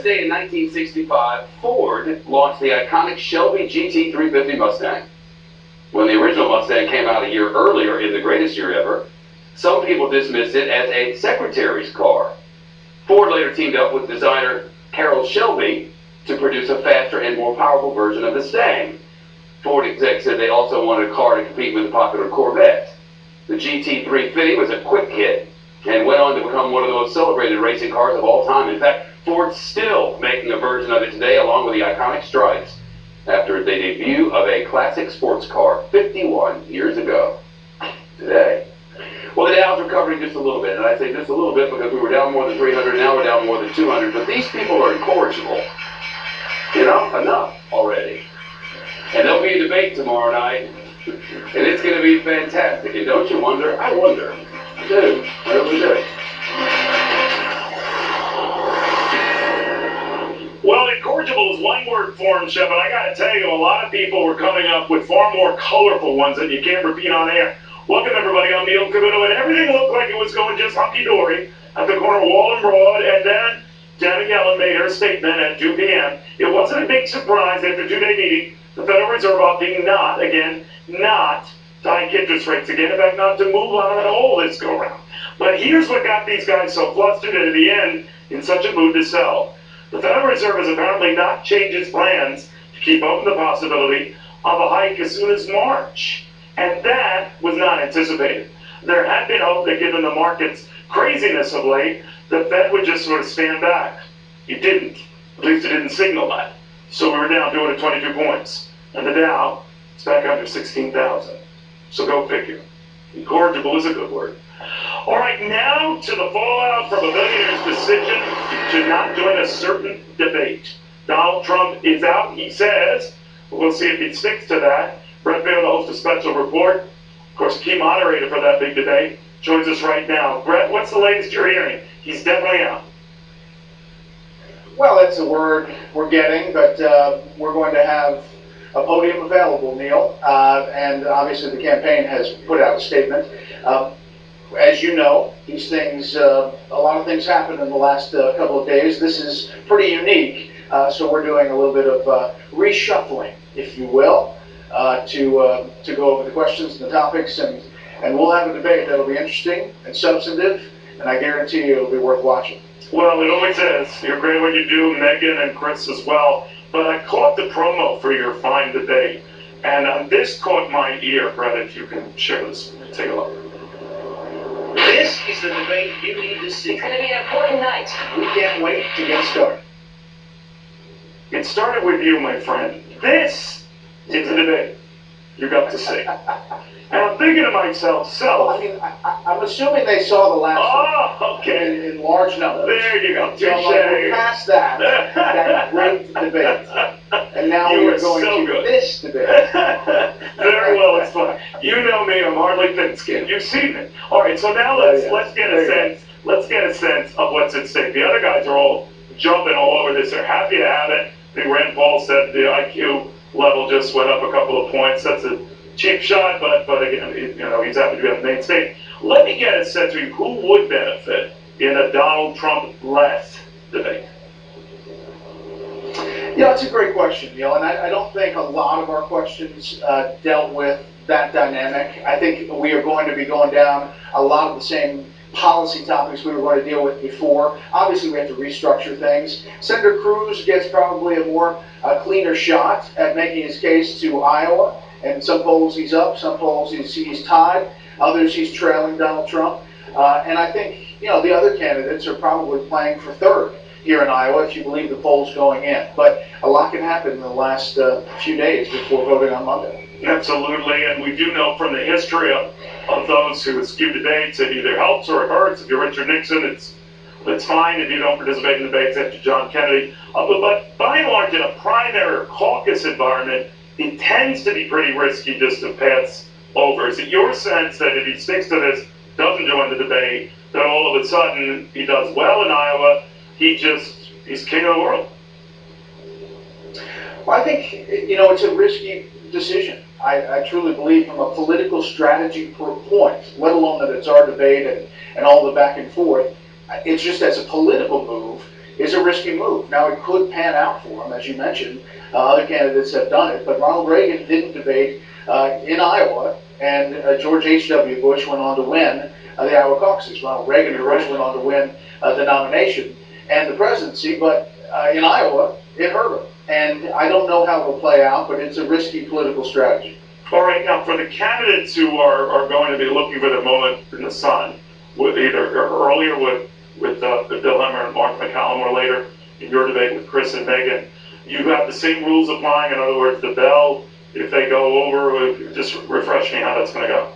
day in 1965, Ford launched the iconic Shelby GT350 Mustang. When the original Mustang came out a year earlier in The Greatest Year Ever, some people dismissed it as a secretary's car. Ford later teamed up with designer Harold Shelby to produce a faster and more powerful version of the Stang. Ford execs said they also wanted a car to compete with the popular Corvette. The GT350 was a quick hit and went on to become one of the most celebrated racing cars of all time. In fact, Ford's still making a version of it today along with the iconic stripes after the debut of a classic sports car 51 years ago today. Well, the Dow's recovering just a little bit, and I say just a little bit because we were down more than 300, now we're down more than 200, but these people are incorrigible. You know, enough already. And there'll be a debate tomorrow night, and it's going to be fantastic. And don't you wonder? I wonder. I do. I really do. Well, incorrigible is one word for him, Shep, but I gotta tell you, a lot of people were coming up with far more colorful ones that you can't repeat on air. Welcome everybody, I'm Neil Cavuto, and everything looked like it was going just hunky-dory at the corner of Wall and Broad, and then Janet Yellen made her statement at 2 p.m. It wasn't a big surprise after a 2-day meeting, the Federal Reserve opting not to hike interest rates again, in fact, not to move on at all this go-round. But here's what got these guys so flustered and at the end in such a mood to sell. The Federal Reserve has apparently not changed its plans to keep open the possibility of a hike as soon as March. And that was not anticipated. There had been hope that given the market's craziness of late, the Fed would just sort of stand back. It didn't. At least it didn't signal that. So we were down 222 points. And the Dow is back under 16,000. So go figure. Incorrigible is a good word. All right, now to the fallout from a billionaire's decision to not join a certain debate. Donald Trump is out, he says. We'll see if he sticks to that. Brett Baer, the host of Special Report, of course, key moderator for that big debate, joins us right now. Brett, what's the latest you're hearing? He's definitely out. Well, that's a word we're getting, but we're going to have a podium available, Neil, and obviously the campaign has put out a statement. As you know, these things, a lot of things happened in the last couple of days. This is pretty unique, so we're doing a little bit of reshuffling, if you will, to go over the questions and the topics, and we'll have a debate that'll be interesting and substantive, and I guarantee you it'll be worth watching. Well, it always is. You're great when you do, Megan and Chris as well. But I caught the promo for your fine debate, and this caught my ear. Brett, if you can share this, take a look. This is the debate you need to see. It's going to be an important night. We can't wait to get started. It started with you, my friend. This is the debate you got to see. And I'm thinking to myself, so... I mean, I'm assuming they saw the last one okay. in large numbers. There you go. So we're past that great debate. And now we're going to this debate. Very well, it's fun. You know me, I'm hardly thin-skinned. You've seen it. All right, so now let's get a sense of what's at stake. The other guys are all jumping all over this. They're happy to have it. I think Rand Paul said the IQ level just went up a couple of points. That's a cheap shot, but again, he's happy to be on the main stage. Let me get a sense of who would benefit in a Donald Trump-less debate. Yeah, it's a great question, Neil, and I don't think a lot of our questions dealt with that dynamic. I think we are going to be going down a lot of the same policy topics we were going to deal with before. Obviously, we have to restructure things. Senator Cruz gets probably a more cleaner shot at making his case to Iowa. And some polls he's up, some polls he's tied, others he's trailing Donald Trump. And I think, the other candidates are probably playing for third here in Iowa, if you believe the polls going in. But a lot can happen in the last few days before voting on Monday. Absolutely, and we do know from the history of those who skew debates, it either helps or it hurts. If you're Richard Nixon, it's fine if you don't participate in debates after John Kennedy. But by and large, in a primary or caucus environment, it tends to be pretty risky just to pass over. Is it your sense that if he sticks to this, doesn't join the debate, that all of a sudden he does well in Iowa, he's king of the world? Well, I think, it's a risky decision. I truly believe from a political strategy point, let alone that it's our debate and all the back and forth, it's just as a political move, is a risky move. Now, it could pan out for him, as you mentioned. Other candidates have done it, but Ronald Reagan didn't debate in Iowa, and George H.W. Bush went on to win the Iowa caucuses. Ronald Reagan and Bush went on to win the nomination and the presidency, but in Iowa, it hurt him. And I don't know how it'll play out, but it's a risky political strategy. All right, now for the candidates who are going to be looking for their moment in the sun, with either earlier with Bill Hemmer and Mark McCallum, or later in your debate with Chris and Megan, you have the same rules applying. In other words, the bell, if they go over, just refresh me how that's going to go.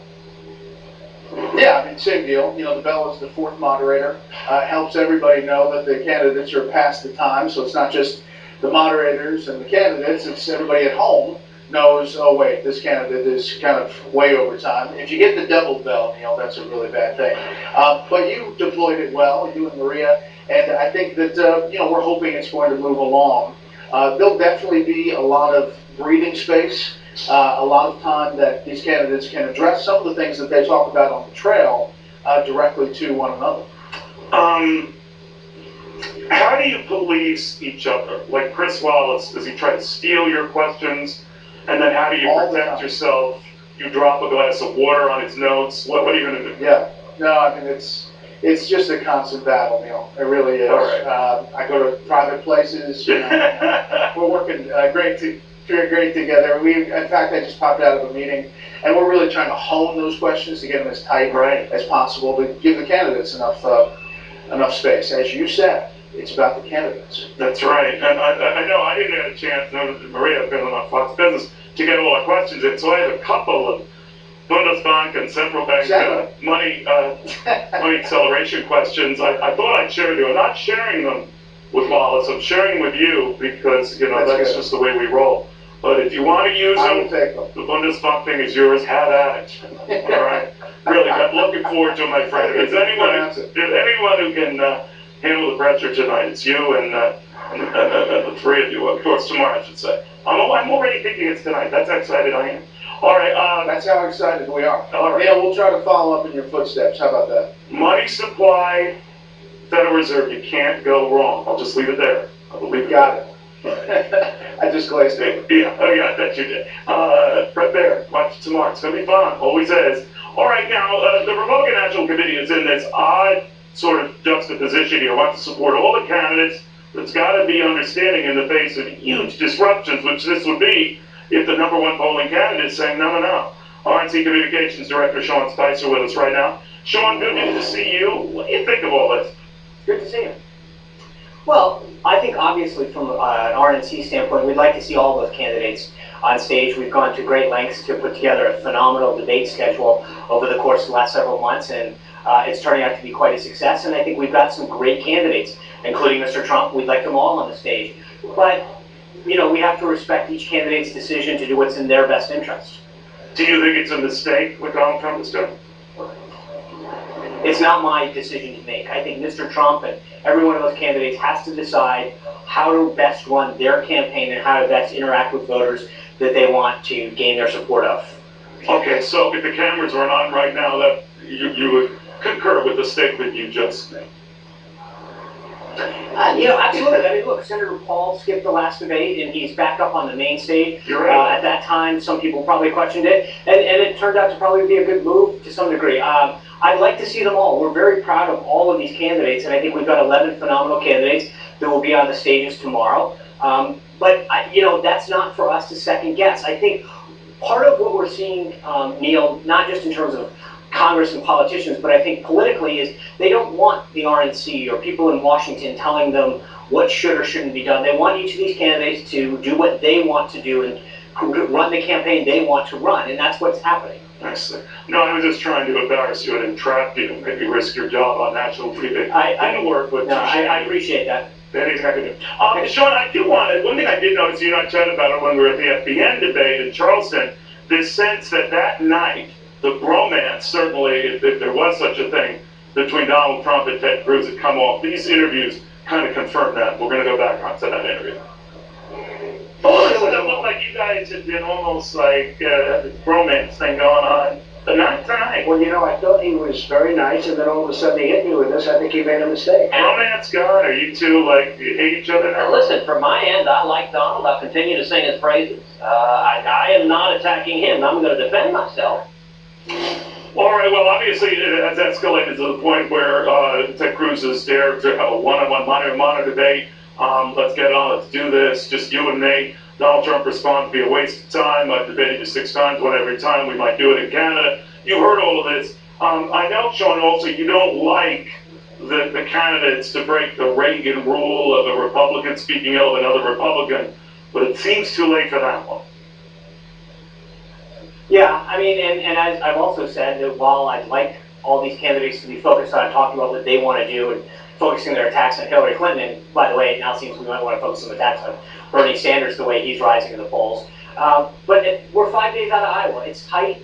Yeah, I mean, same deal. You know, the bell is the fourth moderator. Helps everybody know that the candidates are past the time, so it's not just the moderators and the candidates, it's everybody at home knows, oh wait, this candidate is kind of way over time. If you get the double bell, Neil, that's a really bad thing. But you deployed it well, you and Maria, and I think that, you know, we're hoping it's going to move along. There'll definitely be a lot of breathing space, a lot of time that these candidates can address some of the things that they talk about on the trail directly to one another. How do you police each other? Like Chris Wallace, does he try to steal your questions? And then how do you protect yourself? You drop a glass of water on his notes? What are you going to do? Yeah, no, I mean, it's just a constant battle, Neil. It really is. Right. I go to private places. You know, we're working great together. In fact, I just popped out of a meeting, and we're really trying to hone those questions to get them as tight as possible to give the candidates enough space. As you said, it's about the candidates. That's right. And I know I didn't get a chance, nor did Maria, been on Fox Business, to get all our questions in. So I have a couple of Bundesbank and central bank money acceleration questions. I thought I'd share with you. I'm not sharing them with Wallace. I'm sharing them with you because, you know, that's just the way we roll. But if you want to use them, the Bundesbank thing is yours. Have at it. All right. Really, I'm looking forward to it, my friend. If there's anyone who can handle the pressure tonight, it's you and the three of you. Of course, tomorrow, I should say. I'm already thinking it's tonight. That's how excited I am. All right. That's how excited we are. All right. Yeah, we'll try to follow up in your footsteps. How about that? Money supply, Federal Reserve. You can't go wrong. I'll just leave it there. I believe Got it. I just glazed it. Yeah, oh yeah, I bet you did. Right there. Watch it tomorrow. It's going to be fun. Always is. All right, now, the Republican National Committee is in this odd sort of juxtaposition here. Wants to support all the candidates, but it's got to be understanding in the face of huge disruptions, which this would be if the number one polling candidate is saying no, no, no. RNC Communications Director Sean Spicer with us right now. Sean, good to see you. What do you think of all this? Good to see you. Well, I think obviously from an RNC standpoint, we'd like to see all those candidates on stage. We've gone to great lengths to put together a phenomenal debate schedule over the course of the last several months, and it's turning out to be quite a success. And I think we've got some great candidates, including Mr. Trump. We'd like them all on the stage. But, you know, we have to respect each candidate's decision to do what's in their best interest. Do you think it's a mistake what Donald Trump is doing? It's not my decision to make. I think Mr. Trump and every one of those candidates has to decide how to best run their campaign and how to best interact with voters that they want to gain their support of. Okay, so if the cameras were on right now, that you would concur with the statement you just made. You know, absolutely. I mean, look, Senator Paul skipped the last debate, and he's back up on the main stage. You're right. At that time, some people probably questioned it, and it turned out to probably be a good move to some degree. I'd like to see them all. We're very proud of all of these candidates, and I think we've got 11 phenomenal candidates that will be on the stages tomorrow. But, you know, that's not for us to second guess. I think part of what we're seeing, Neil, not just in terms of Congress and politicians, but I think politically is they don't want the RNC or people in Washington telling them what should or shouldn't be done. They want each of these candidates to do what they want to do and run the campaign they want to run, and that's what's happening. Nicely. No, I was just trying to embarrass you and entrap you, maybe risk your job on national TV. Didn't work, but I appreciate that. Anything I can do. Sean, I do want to, one thing I did notice, you and I chatted about it when we were at the FBN debate in Charleston, this sense that night, the bromance, certainly, if there was such a thing, between Donald Trump and Ted Cruz had come off. These interviews kind of confirmed that. We're going to go back onto that interview. Oh, it looked like you guys had been almost like a bromance thing going on. But not tonight. Well, I thought he was very nice, and then all of a sudden he hit me with this. I think he made a mistake. Romance gone? Are you two, you hate each other now? Listen, from my end, I like Donald. I'll continue to sing his praises. I am not attacking him. I'm going to defend myself. All right, well, obviously it has escalated to the point where Ted Cruz is there to have a one-on-one mano-a-mano debate. Let's get on, let's do this, just you and me. Donald Trump responds to be a waste of time. I've debated you 6 times, one every time. We might do it in Canada. You heard all of this. I know, Sean, also you don't like the candidates to break the Reagan rule of a Republican speaking ill of another Republican, but it seems too late for that one. Yeah, I mean, and as I've also said, that while I'd like all these candidates to be focused on talking about what they want to do and focusing their attacks on Hillary Clinton, and by the way, it now seems we might want to focus some attacks on Bernie Sanders the way he's rising in the polls. But we're 5 days out of Iowa. It's tight.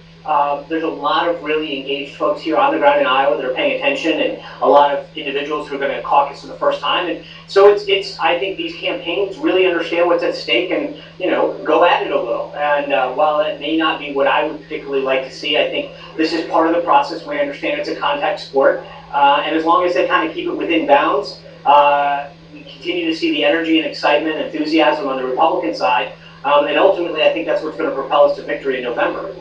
There's a lot of really engaged folks here on the ground in Iowa that are paying attention, and a lot of individuals who are going to caucus for the first time. And so it's I think these campaigns really understand what's at stake and, go at it a little. And while it may not be what I would particularly like to see, I think this is part of the process. We understand it's a contact sport. And as long as they kind of keep it within bounds, we continue to see the energy and excitement and enthusiasm on the Republican side. And ultimately, I think that's what's going to propel us to victory in November.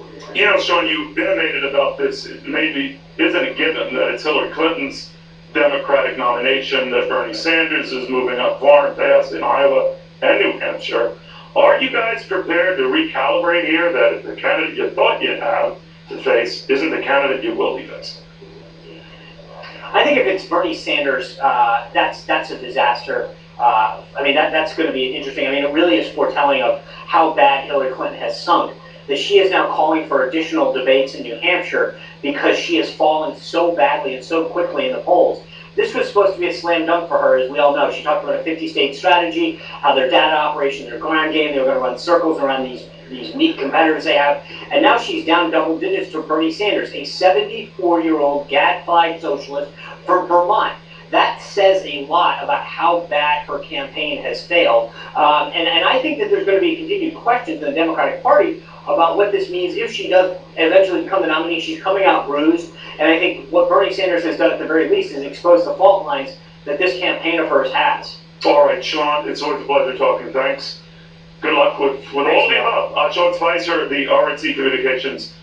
Sean, you intimated about this. It maybe isn't a given that it's Hillary Clinton's Democratic nomination, that Bernie Sanders is moving up far and fast in Iowa and New Hampshire. Are you guys prepared to recalibrate here that if the candidate you thought you'd have to face isn't the candidate you will be facing? I think if it's Bernie Sanders, that's a disaster. That's going to be interesting. It really is foretelling of how bad Hillary Clinton has sunk, that she is now calling for additional debates in New Hampshire because she has fallen so badly and so quickly in the polls. This was supposed to be a slam dunk for her, as we all know. She talked about a 50-state strategy, how their data operation, their ground game, they were going to run circles around these meat competitors they have. And now she's down double digits to Bernie Sanders, a 74-year-old gadfly socialist from Vermont. That says a lot about how bad her campaign has failed. And I think that there's going to be continued questions in the Democratic Party about what this means if she does eventually become the nominee. She's coming out bruised. And I think what Bernie Sanders has done at the very least is expose the fault lines that this campaign of hers has. All right, Sean, it's always a pleasure talking. Thanks. Good luck with all the above. Sean Spicer, the RNC Communications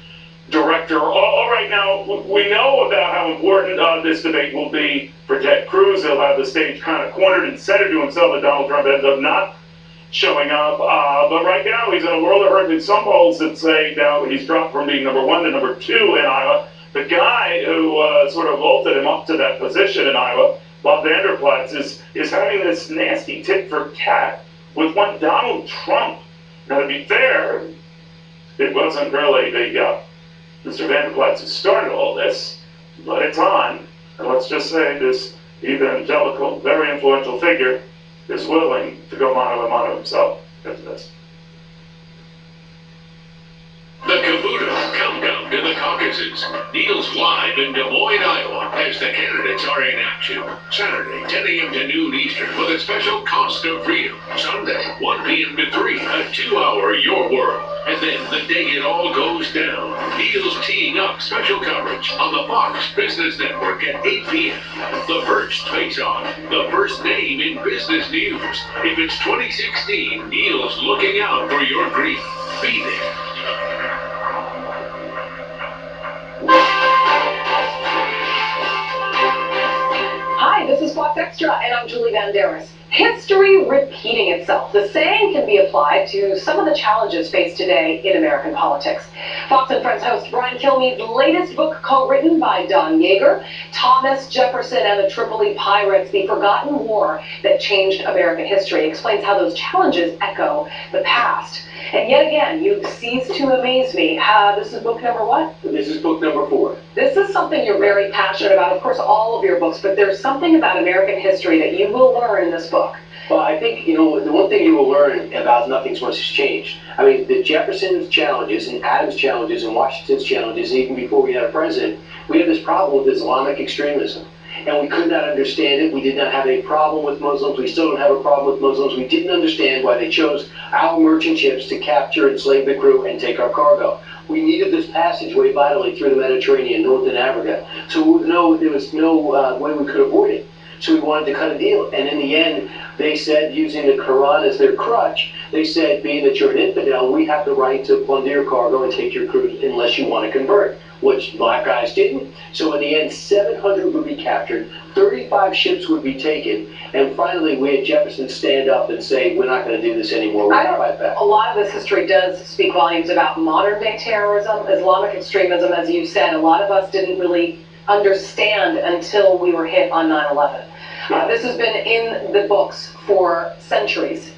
Director. All right, now, we know about how important this debate will be for Ted Cruz. He'll have the stage kind of cornered and centered to himself that Donald Trump ends up not showing up. But right now, he's in a world of hurt. In some polls that say now he's dropped from being number 1 to number 2 in Iowa. The guy who sort of vaulted him up to that position in Iowa, Bob Vanderplaats, is having this nasty tit for tat with one Donald Trump. Now, to be fair, it wasn't really Mr. Vanderplaats who started all this, but it's on. And let's just say this evangelical, very influential figure is willing to go mano-a-mano himself into this. The Caputo Countdown to the Caucuses. Neil's live in Des Moines, Iowa, as the candidates are in action. Saturday, 10 a.m. to noon Eastern, with a special Cost of Freedom. Sunday, 1 p.m. to 3, a 2-hour Your World. And then the day it all goes down, Neil's teeing up special coverage on the Fox Business Network at 8 p.m. The first face-off, the first name in business news. If it's 2016, Neil's looking out for your grief. Be there. Hi, this is Fox Extra, and I'm Julie Banderas. History repeating itself. The saying can be applied to some of the challenges faced today in American politics. Fox and Friends host Brian Kilmeade's latest book, co-written by Don Yeager, Thomas Jefferson and the Tripoli Pirates, The Forgotten War That Changed American History, explains how those challenges echo the past. And yet again, you cease to amaze me. This is book number what? This is book number 4. This is something you're very passionate about, of course, all of your books, but there's something about American history that you will learn in this book. Well, I think, the one thing you will learn about Nothing's Once has changed. The Jefferson's challenges and Adams' challenges and Washington's challenges, even before we had a president, we had this problem with Islamic extremism. and we could not understand it. We did not have a problem with Muslims. We still don't have a problem with Muslims. We didn't understand why they chose our merchant ships to capture, enslave the crew, and take our cargo. We needed this passageway vitally through the Mediterranean, northern Africa, so there was no way we could avoid it. So we wanted to cut a deal, and in the end, they said, using the Quran as their crutch, they said, being that you're an infidel, we have the right to plunder your cargo and take your crew unless you want to convert, which my guys didn't. So in the end, 700 would be captured, 35 ships would be taken, and finally we had Jefferson stand up and say, we're not going to do this anymore, we're going to fight back. A lot of this history does speak volumes about modern day terrorism, Islamic extremism, as you said. A lot of us didn't really understand until we were hit on 9/11. This has been in the books for centuries.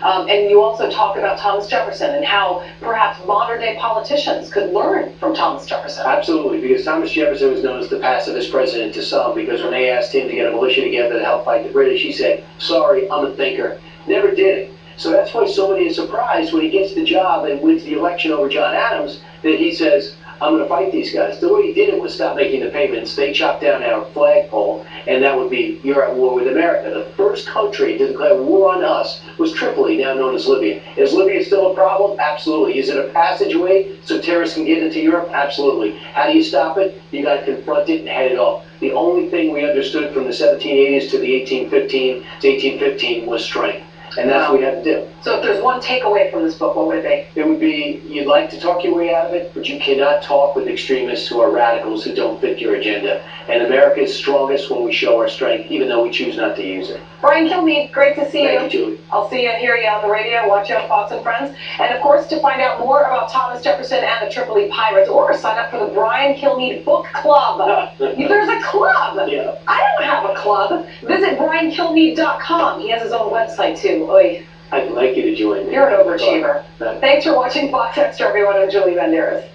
And you also talk about Thomas Jefferson and how perhaps modern day politicians could learn from Thomas Jefferson. Absolutely, because Thomas Jefferson was known as the pacifist president to some, because when they asked him to get a militia together to help fight the British, he said, sorry, I'm a thinker. Never did it. So that's why so many are surprised when he gets the job and wins the election over John Adams, that he says, I'm going to fight these guys. The way he did it was stop making the payments. They chopped down our flagpole, and that would be, you're at war with America. The first country to declare war on us was Tripoli, now known as Libya. Is Libya still a problem? Absolutely. Is it a passageway so terrorists can get into Europe? Absolutely. How do you stop it? You got to confront it and head it off. The only thing we understood from the 1780s to the 1815 was strength. And that's what we had to do. So if there's one takeaway from this book, what would it be? It would be, you'd like to talk your way out of it, but you cannot talk with extremists who are radicals who don't fit your agenda. And America is strongest when we show our strength, even though we choose not to use it. Brian Kilmeade, great to see you. Thank you, Julie. I'll see you and hear you on the radio. Watch out, Fox and Friends. And of course, to find out more about Thomas Jefferson and the Tripoli Pirates, or sign up for the Brian Kilmeade Book Club. There's a club. Yeah. I don't have a club. Visit BrianKilmeade.com. He has his own website too. Oy. I'd like you to join me. You're an overachiever. Thanks for watching Fox Extra, everyone. I'm Julie Banderas.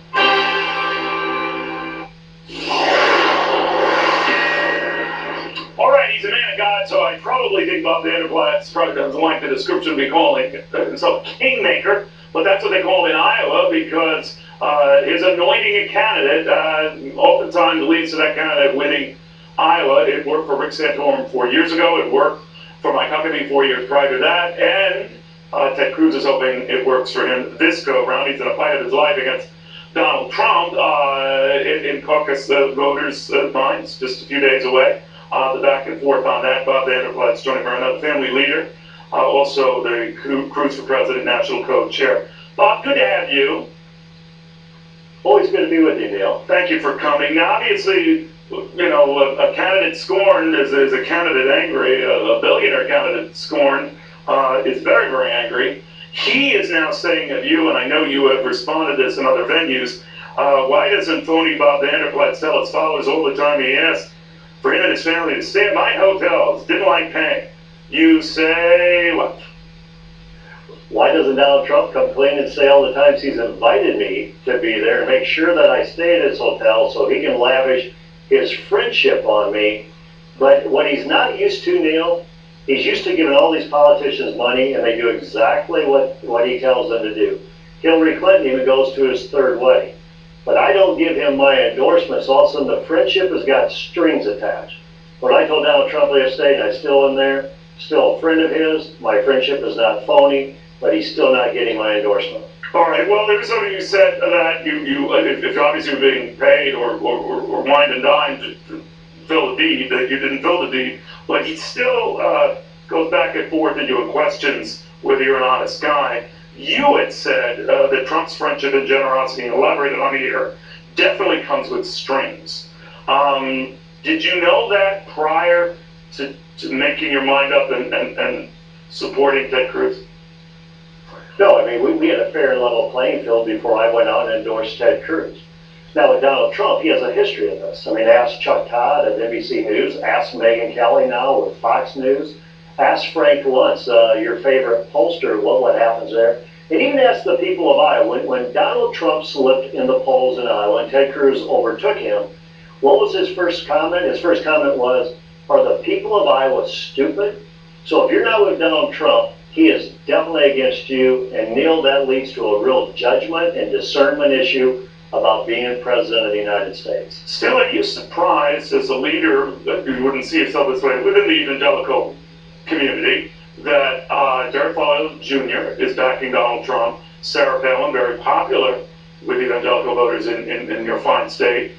All right, he's a man of God, so I probably think Bob Vanderplaats probably doesn't like the description we call himself kingmaker, but that's what they call him in Iowa because his anointing a candidate oftentimes leads to that candidate winning Iowa. It worked for Rick Santorum 4 years ago. It worked for my company 4 years prior to that, and Ted Cruz is hoping it works for him this go-round. He's in a fight of his life against Donald Trump in caucus voters' minds, just a few days away. The back and forth on that. Bob Vanderplaats joining me, another family leader, also the Cruz for President National Co-Chair. Bob, good to have you. Always good to be with you, Neil. Thank you for coming. Now, obviously, you know, a candidate scorned is a candidate angry. A billionaire candidate scorned is very, very angry. He is now saying of you, and I know you have responded to this in other venues, why doesn't phony Bob Vanderplaats tell his followers all the time he asked for him and his family to stay at my hotels, didn't like paying? You say what? Why doesn't Donald Trump come clean and say all the times he's invited me to be there and make sure that I stay at his hotel so he can lavish his friendship on me? But what he's not used to, Neil, he's used to giving all these politicians money and they do exactly what he tells them to do. Hillary Clinton even goes to his third wedding. But I don't give him my endorsements. All of a sudden, the friendship has got strings attached. When I told Donald Trump yesterday, and I still am there, still a friend of his, my friendship is not phony, but he's still not getting my endorsement. All right, well, there was something you said that if obviously you're being paid or wined and dined to fill the deed, that you didn't fill the deed, but he still goes back and forth and you have questions whether you're an honest guy. You had said that Trump's friendship and generosity, and elaborated on here, definitely comes with strings. Did you know that prior to making your mind up and supporting Ted Cruz? No, I mean, we had a fair and level playing field before I went out and endorsed Ted Cruz. Now, with Donald Trump, he has a history of this. I mean, ask Chuck Todd at NBC News, ask Megyn Kelly now with Fox News, ask Frank Luntz, your favorite pollster, what happens there. And even ask the people of Iowa. When Donald Trump slipped in the polls in Iowa and Ted Cruz overtook him, what was his first comment? His first comment was, are the people of Iowa stupid? So if you're not with Donald Trump, he is definitely against you. And Neil, that leads to a real judgment and discernment issue about being president of the United States. Still, are you surprised as a leader that you wouldn't see yourself this way within the evangelical community that Derek Falwell Jr. is backing Donald Trump, Sarah Palin, very popular with evangelical voters in your fine state,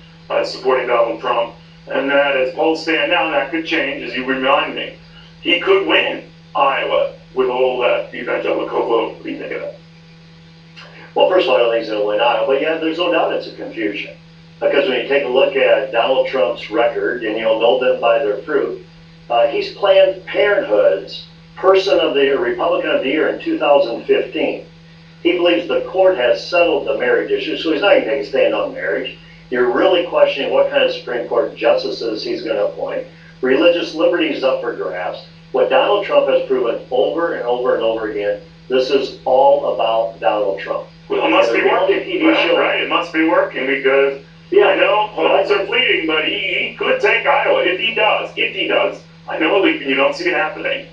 supporting Donald Trump, and that as polls stand now, that could change, as you remind me. He could win Iowa with all that evangelical vote. What do you think of that? Well, first of all, I don't think he's going to win Iowa, but yeah, there's no doubt it's a confusion. Because when you take a look at Donald Trump's record, and you'll know them by their fruit, he's Planned Parenthood's Person of the Republican of the Year in 2015. He believes the court has settled the marriage issue, so he's not going to take a stand on marriage. You're really questioning what kind of Supreme Court justices he's going to appoint. Religious liberty is up for grabs. What Donald Trump has proven over and over and over again, this is all about Donald Trump. Well, it must be working, right? It must be working because I know polls are fleeting, but he could take Iowa if he does. I know you don't see it happening.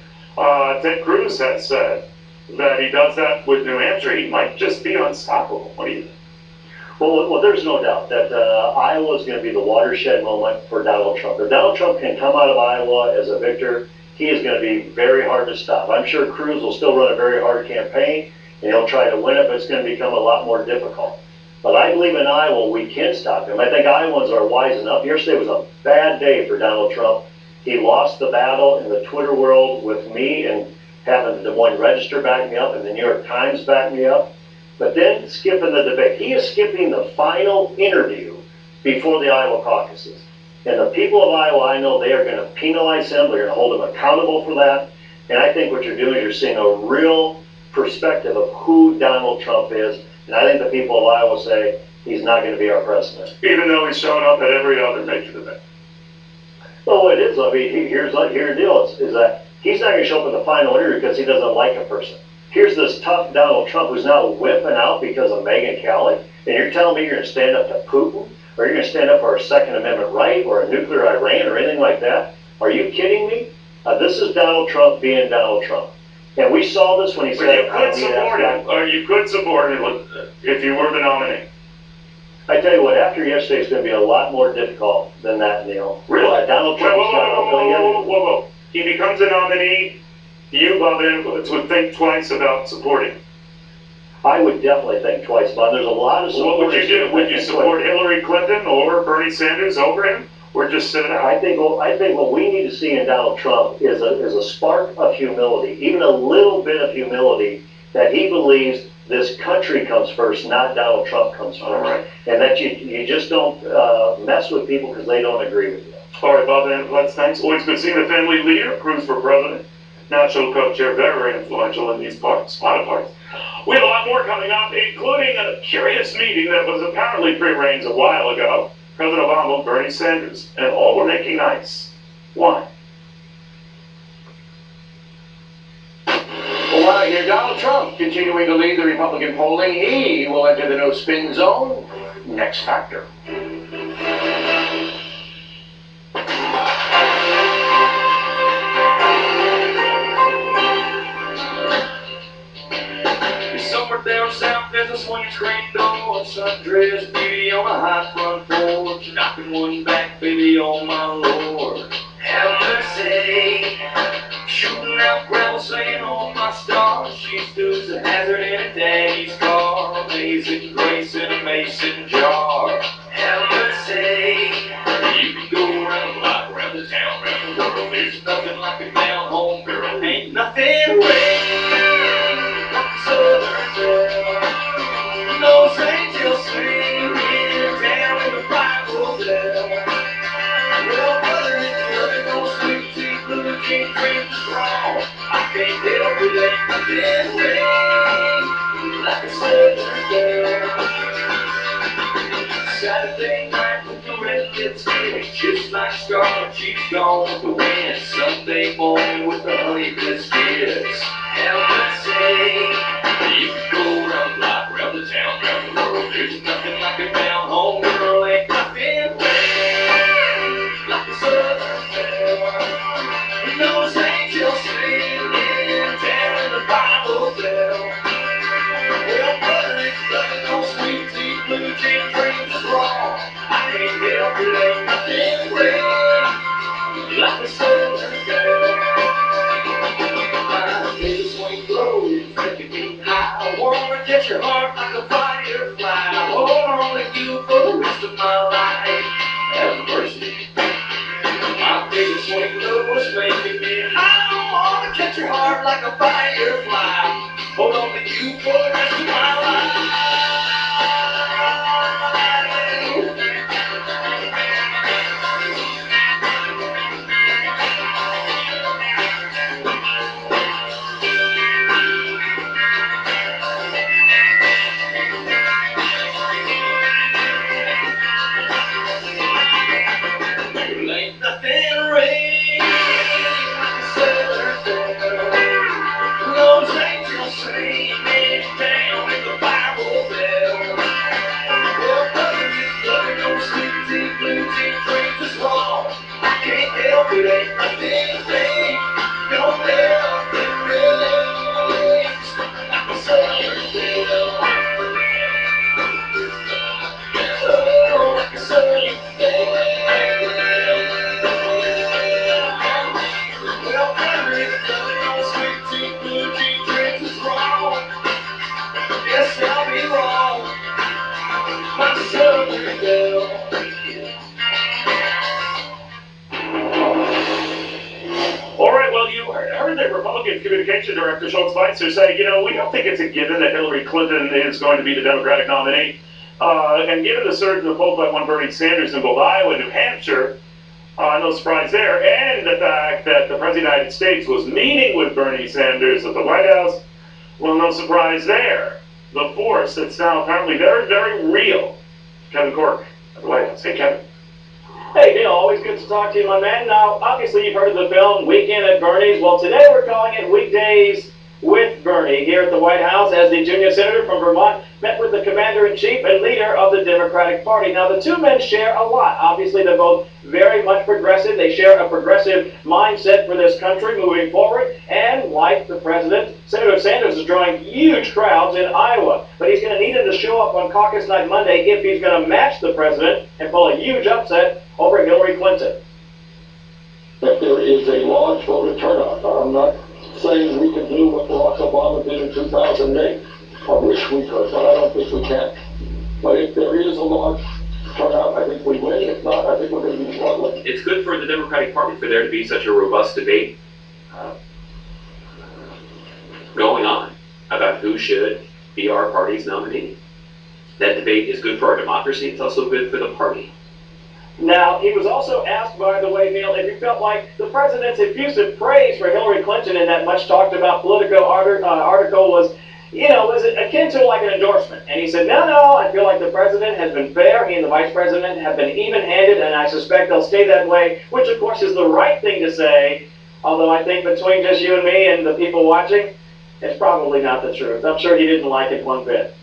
Ted Cruz has said that he does that with New Hampshire. He might just be unstoppable. What do you think? Well, there's no doubt that Iowa is going to be the watershed moment for Donald Trump. If Donald Trump can come out of Iowa as a victor, he is going to be very hard to stop. I'm sure Cruz will still run a very hard campaign, and he'll try to win it, but it's going to become a lot more difficult. But I believe in Iowa we can stop him. I think Iowans are wising up. Yesterday was a bad day for Donald Trump. He lost the battle in the Twitter world with me and having the Des Moines Register back me up and the New York Times back me up. But then skipping the debate. He is skipping the final interview before the Iowa caucuses. And the people of Iowa, I know they are going to penalize him. They're going to hold him accountable for that. And I think what you're doing is you're seeing a real perspective of who Donald Trump is. And I think the people of Iowa say he's not going to be our president. Even though he's shown up at every other major debate. Well, it is. I mean, here's the deal is that he's not going to show up in the final interview because he doesn't like a person. Here's this tough Donald Trump who's now whipping out because of Megyn Kelly. And you're telling me you're going to stand up to Putin? Or you're going to stand up for a Second Amendment right or a nuclear Iran or anything like that? Are you kidding me? This is Donald Trump being Donald Trump. And we saw this when he said... You could support him, or you could support him if you were the nominee. I tell you what, after yesterday, it's going to be a lot more difficult than that, Neil. Really? Donald Trump. Whoa. He becomes a nominee. You, Bob Influence, would think twice about supporting. I would definitely think twice, but there's a lot of supporters. What would you do? Would you support Hillary Clinton or Bernie Sanders over him, or just sit it out? I think what we need to see in Donald Trump is a spark of humility, even a little bit of humility, that he believes this country comes first, not Donald Trump comes first. Right. And that you just don't mess with people because they don't agree with you. All right, Bob Influence, thanks. Always good seeing the family leader, Cruz for president, national co-chair, very influential in these parts, a lot of parts. We have a lot more coming up, including a curious meeting that was apparently prearranged a while ago. President Obama, Bernie Sanders, and all were making nice. Why? Well, while I hear Donald Trump continuing to lead the Republican polling, he will enter the no-spin zone. Next factor. Somewhere down south there's a swinging screen door, sundress beauty on a high front porch, knocking one back, baby, on my lord. Have mercy, shooting out gravel, saying on my stars, she stood a hazard in a daddy's car, amazing grace in a mason jar. Have mercy, you can go around the block, around the town, around the world, there's nothing like a down home girl, ain't nothing rare like a southern girl. Those angels singing down in the Bible bell. Well, brother, if you're living on sweet tea, blue jean, dreams is wrong. I can't help it, ain't nothing ring like a southern girl. Saturday night with the red lipstick, just like Scarlet, she's gone with the wind. Sunday morning with the honey biscuits. Have mercy, you can go around the block, around the town, around the world. There's nothing like a down home girl, ain't nothing like a southern girl. And those angels singing down in the Bible bell. Well, brother, it's loving on sweet tea, blue jean, dream. it ain't nothing red like a southern girl. My favorite swing low is making me high. I wanna catch your heart like a firefly. Hold on to you for the rest of my life. Have mercy. My favorite swing low is making me high. I wanna catch your heart like a firefly. Hold on to you for the rest of my life. Ain't nothing red like a southern belle. Those angels singing down in the Bible Belt. Well, loving those sweet tea, blue tea dreams is wrong. I can't help it, ain't nothing red. No, nothing red like a southern belle. Oh, like a southern belle. Well, loving those sweet tea, blue tea dreams is wrong. Yes, I'll be wrong. My southern belle. All right, well, you heard the Republican Communication Director, Schultz Weitzer, say, we don't think it's a given that Hillary Clinton is going to be the Democratic nominee. And given the surge in the poll by one Bernie Sanders in both Iowa and New Hampshire, no surprise there, and the fact that the President of the United States was meeting with Bernie Sanders at the White House, well, no surprise there. The force that's now apparently very, very real. Kevin Cork at the White House. Hey, Kevin. Hey, Neil, always good to talk to you, my man. Now, obviously, you've heard of the film Weekend at Bernie's. Well, today we're calling it Weekdays with Bernie here at the White House as the junior senator from Vermont met with the commander-in-chief and leader of the Democratic Party. Now, the two men share a lot. Obviously, they're both very much progressive. They share a progressive mindset for this country moving forward. And like the president, Senator Sanders is drawing huge crowds in Iowa. But he's going to need him to show up on caucus night Monday if he's going to match the president and pull a huge upset over Hillary Clinton. If there is a large voter turnout, I'm not saying we can do what Barack Obama did in 2008. I wish we could, but I don't think we can. But if there is a large turnout, I think we win. If not, I think we're going to be struggling. It's good for the Democratic Party for there to be such a robust debate going on about who should be our party's nominee. That debate is good for our democracy. It's also good for the party. Now, he was also asked, by the way, Neil, if he felt like the president's effusive praise for Hillary Clinton in that much talked about Politico article was akin to like an endorsement. And he said, no, I feel like the president has been fair. He and the vice president have been even-handed, and I suspect they'll stay that way, which of course is the right thing to say. Although I think between just you and me and the people watching, it's probably not the truth. I'm sure he didn't like it one bit.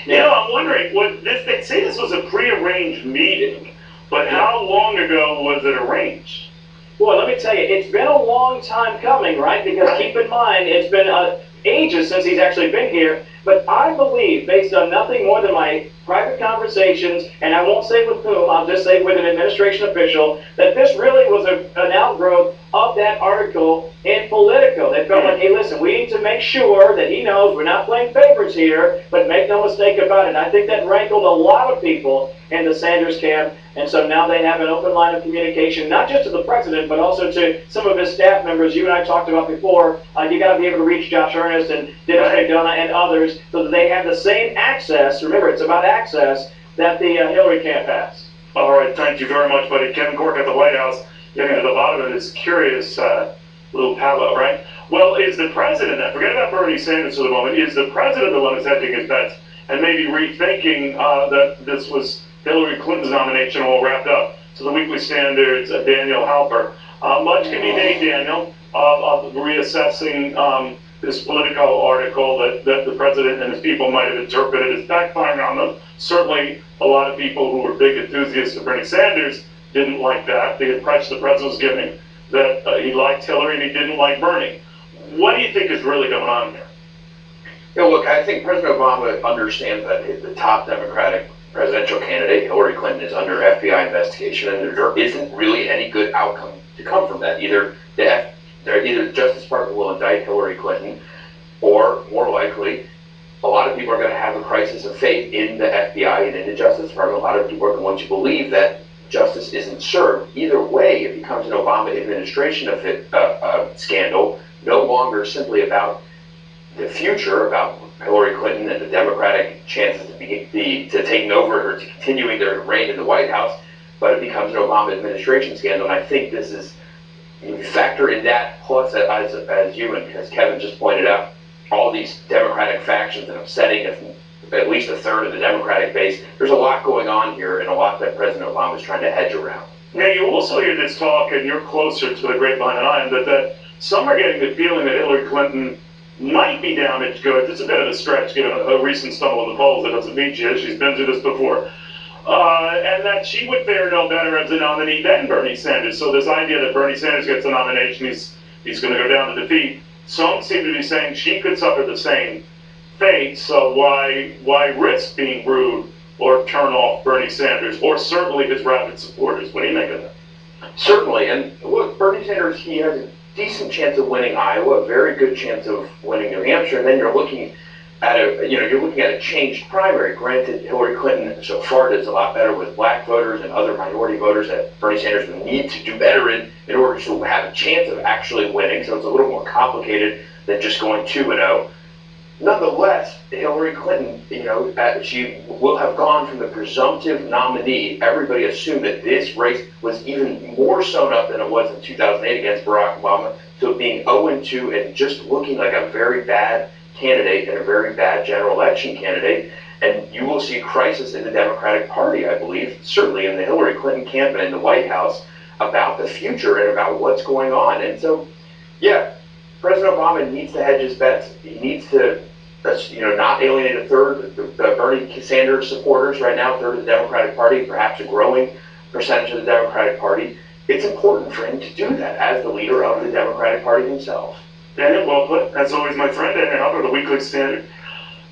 I'm wondering, they say this was a pre-arranged meeting, but how long ago was it arranged? Well, let me tell you, it's been a long time coming, right? Because keep in mind, it's been ages since he's actually been here. But I believe, based on nothing more than my private conversations, and I won't say with whom, I'll just say with an administration official, that this really was an outgrowth of that article in Politico. They felt like, hey, listen, we need to make sure that he knows we're not playing favorites here, but make no mistake about it. And I think that rankled a lot of people in the Sanders camp, and so now they have an open line of communication, not just to the president, but also to some of his staff members. You and I talked about before, you got to be able to reach Josh Earnest and Dennis McDonough and others so that they have the same access, remember, it's about access, that the Hillary camp has. All right, thank you very much, buddy. Kevin Cork at the White House, getting to the bottom of this curious little powwow, right? Well, is the president, forget about Bernie Sanders for the moment, is the president the one who's hedging his bets and maybe rethinking that this was Hillary Clinton's nomination all wrapped up? So the Weekly Standard's Daniel Halper. Much can be made, Daniel, of reassessing this Politico article that the president and his people might have interpreted as backfiring on them. Certainly, a lot of people who were big enthusiasts of Bernie Sanders didn't like that. The impression the president was giving that he liked Hillary and he didn't like Bernie. What do you think is really going on here? Yeah, look, I think President Obama understands that the top Democratic presidential candidate, Hillary Clinton, is under FBI investigation, and there isn't really any good outcome to come from that. Either the Justice Department will indict Hillary Clinton, or more likely, a lot of people are going to have a crisis of faith in the FBI and in the Justice Department. A lot of people are going to believe that justice isn't served. Either way, it becomes an Obama administration scandal, no longer simply about the future, about Hillary Clinton and the Democratic chances to taking over or to continuing their reign in the White House, but it becomes an Obama administration scandal. And I think this is, you factor in that, plus as you and as Kevin just pointed out, all these Democratic factions and upsetting at least a third of the Democratic base. There's a lot going on here and a lot that President Obama is trying to hedge around. Now, you also hear this talk, and you're closer to the grapevine than I am, that some are getting the feeling that Hillary Clinton might be damaged goods. It's a bit of a stretch given a recent stumble in the polls that doesn't meet you. She's been through this before. And that she would fare no better as a nominee than Bernie Sanders. So this idea that Bernie Sanders gets a nomination, he's going to go down to defeat. Some seem to be saying she could suffer the same fate, so why risk being rude or turn off Bernie Sanders, or certainly his rabid supporters? What do you make of that? Certainly, and look, Bernie Sanders, he has a decent chance of winning Iowa, a very good chance of winning New Hampshire, and then you're looking at a changed primary. Granted, Hillary Clinton so far does a lot better with black voters and other minority voters that Bernie Sanders would need to do better in order to have a chance of actually winning, so it's a little more complicated than just going 2-0. Nonetheless, Hillary Clinton, she will have gone from the presumptive nominee. Everybody assumed that this race was even more sewn up than it was in 2008 against Barack Obama, to being 0-2 and just looking like a very bad candidate and a very bad general election candidate. And you will see a crisis in the Democratic Party, I believe, certainly in the Hillary Clinton camp and in the White House, about the future and about what's going on. And so, yeah, President Obama needs to hedge his bets. He needs to, not alienate a third of the Bernie Sanders supporters right now, a third of the Democratic Party, perhaps a growing percentage of the Democratic Party. It's important for him to do that as the leader of the Democratic Party himself. Daniel, well put. As always, my friend, Daniel Hubbard, the Weekly Standard.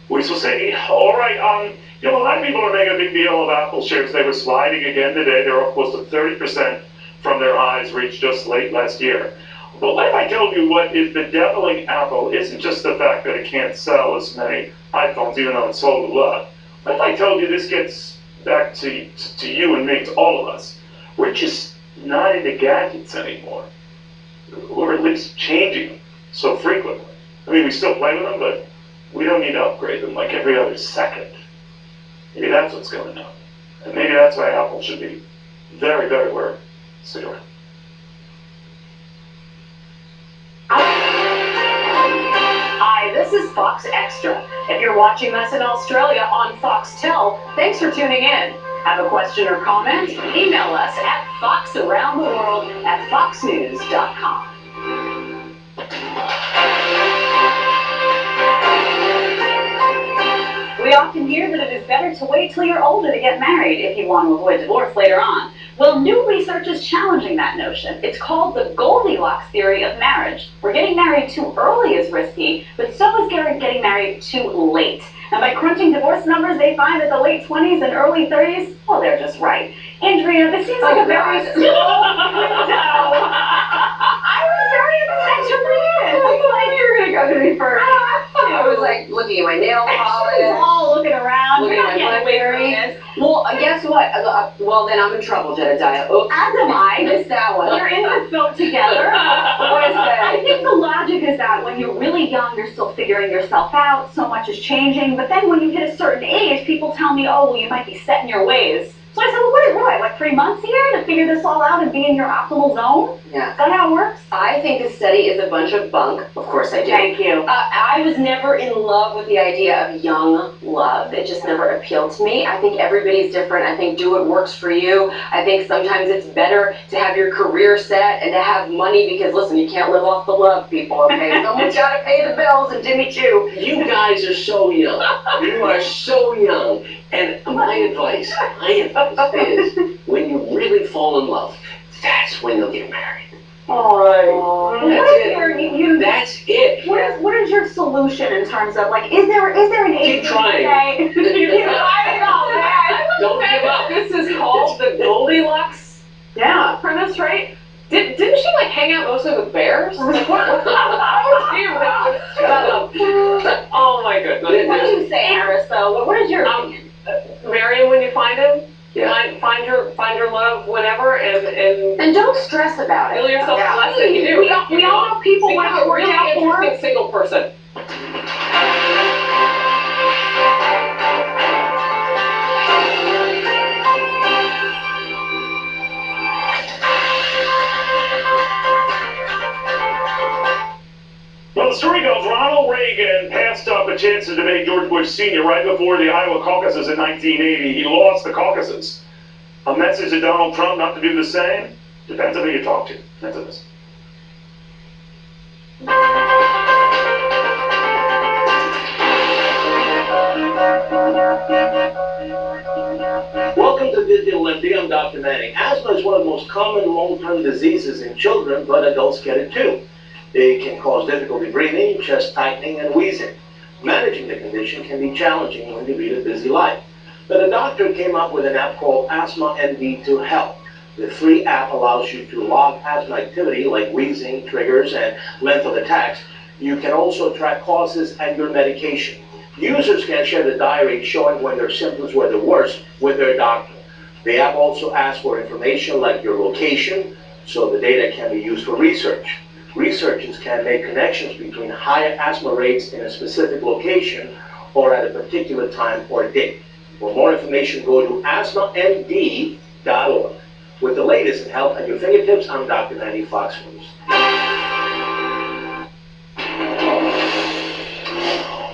We shall say, all right, a lot of people are making a big deal of Apple shares. They were sliding again today. They're up close to 30% from their highs reached just late last year. But what if I told you what is bedeviling Apple isn't just the fact that it can't sell as many iPhones, even though it sold a lot. What if I told you this gets back to you and me, to all of us? We're just not into gadgets anymore. Or at least changing so frequently. I mean, we still play with them, but we don't need to upgrade them like every other second. Maybe that's what's going on. And maybe that's why Apple should be very, very worried. Stick around. Hi, this is Fox Extra. If you're watching us in Australia on Foxtel, thanks for tuning in. Have a question or comment? Email us at foxaroundtheworld@foxnews.com. We often hear that it is better to wait till you're older to get married if you want to avoid divorce later on. Well, new research is challenging that notion. It's called the Goldilocks theory of marriage. Where getting married too early is risky, but so is getting married too late. And by crunching divorce numbers, they find that the late 20s and early 30s, well, they're just right. Andrea, this seems like a very small window. I was very upset to read this. I thought you were going to go to me first. I was like looking at my nail polish. She was all looking around. Looking at my Blackberry. Well, guess what? Well, then I'm in trouble, Jedediah. Oops. As am I. Missed that one. We're in this boat together. I think the logic is that when you're really young, you're still figuring yourself out. So much is changing. But then when you hit a certain age, people tell me, oh, well, you might be set in your ways. So I said, well, what do I, like 3 months here to figure this all out and be in your optimal zone? Yeah. Is that how it works? I think this study is a bunch of bunk. Of course I do. Thank you. I was never in love with the idea of young love. It just never appealed to me. I think everybody's different. I think do what works for you. I think sometimes it's better to have your career set and to have money because, listen, you can't live off the love, people, okay? Someone's got to pay the bills, and Jimmy too. You guys are so young. You are so young. And my advice is, when you really fall in love, that's when you'll get married. All right. That's it. What is your solution in terms of, like, is there an age? Keep trying. Keep trying. Oh, man. Don't give up. This is called the Goldilocks premise, right? Didn't she like hang out mostly with bears? Like what oh my goodness. What do you say, Harris, though? What is your opinion? Marry him when you find him. Yeah. Find your love whenever, and don't stress about it. Feel yourself blessed that you do. We all know people when Become it a works really out for interesting them. single person. Well, the story goes, Ronald Reagan passed up a chance to debate George Bush Sr. right before the Iowa caucuses in 1980. He lost the caucuses. A message to Donald Trump not to do the same? Depends on who you talk to. That's this. Welcome to Digital MD. I'm Dr. Manning. Asthma is one of the most common long-term diseases in children, but adults get it too. It can cause difficulty breathing, chest tightening, and wheezing. Managing the condition can be challenging when you lead a busy life. But a doctor came up with an app called Asthma MD to help. The free app allows you to log asthma activity like wheezing, triggers, and length of attacks. You can also track causes and your medication. Users can share the diary showing when their symptoms were the worst with their doctor. The app also asks for information like your location, so the data can be used for research. Researchers can make connections between higher asthma rates in a specific location or at a particular time or date. For more information, go to asthmamd.org. With the latest in health at your fingertips, I'm Dr. Manny, Fox News.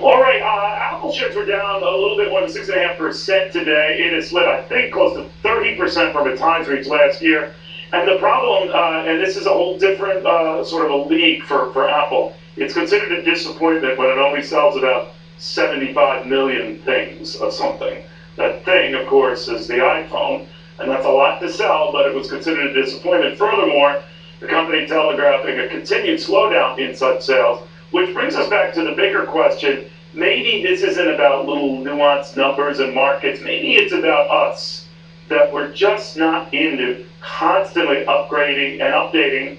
All right, Apple shares were down a little bit more than 6.5% today. It has slid, I think, close to 30% from its highs reached last year. And the problem, and this is a whole different sort of a league for Apple, it's considered a disappointment when it only sells about 75 million things of something. That thing, of course, is the iPhone, and that's a lot to sell, but it was considered a disappointment. Furthermore, the company telegraphing a continued slowdown in such sales, which brings us back to the bigger question. Maybe this isn't about little nuanced numbers and markets. Maybe it's about us, that we're just not into constantly upgrading and updating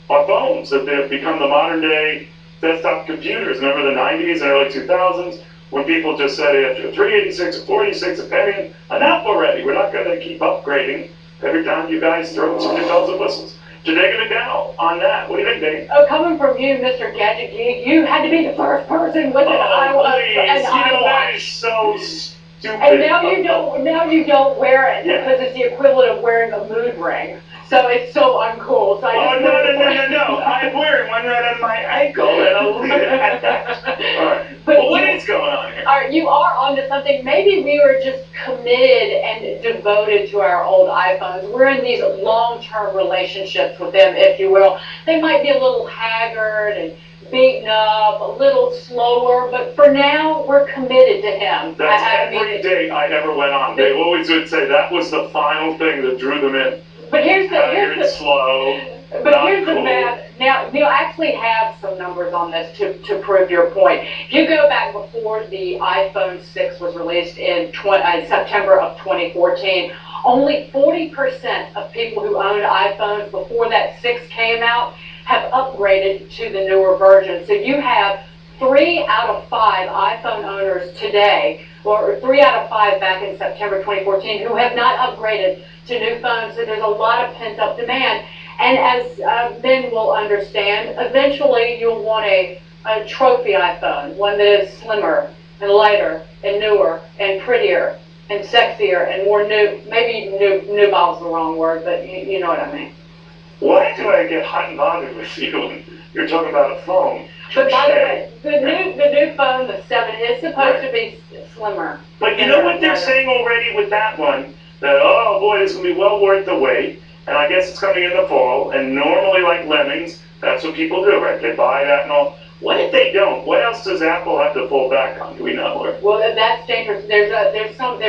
our phones, that they've become the modern day desktop computers. Remember the 90s and early 2000s when people just said after 386 or 486 a penny, enough already. We're not going to keep upgrading every time you guys throw some new bells and whistles. Today going to go on that. What do you think, Dave? Oh, coming from you, Mr. Gadget Geek, you had to be the first person with an Please, that is so stupid. And now you don't wear it because it's the equivalent of wearing a mood ring. So it's so uncool. So No. I'm wearing one right on my ankle, and I'll leave it at that. All right. But what is going on here? You are onto something. Maybe we were just committed and devoted to our old iPhones. We're in these long-term relationships with them, if you will. They might be a little haggard and beaten up, a little slower, but for now, we're committed to him. That's every date I ever went on. They always would say that was the final thing that drew them in. But here's the slow. But here's the math. Now, Neil actually have some numbers on this to prove your point. If you go back before the iPhone 6 was released in September of 2014, only 40% of people who owned iPhones before that 6 came out have upgraded to the newer version. So you have 3 out of 5 iPhone owners today, or 3 out of 5 back in September 2014, who have not upgraded to new phones. So there's a lot of pent-up demand. And as men will understand, eventually you'll want a trophy iPhone, one that is slimmer and lighter and newer and prettier and sexier and more new. Maybe nubile is the wrong word, but you know what I mean. Why do I get hot and bothered with you when you're talking about a phone? But by the way, the new phone, the 7, is supposed to be slimmer. But you know what they're saying already with that one? That, oh boy, this is going to be well worth the wait. And I guess it's coming in the fall. And normally, like lemmings, that's what people do, right? They buy that and all. What if they don't? What else does Apple have to fall back on? Do we know? Well, that's dangerous. There's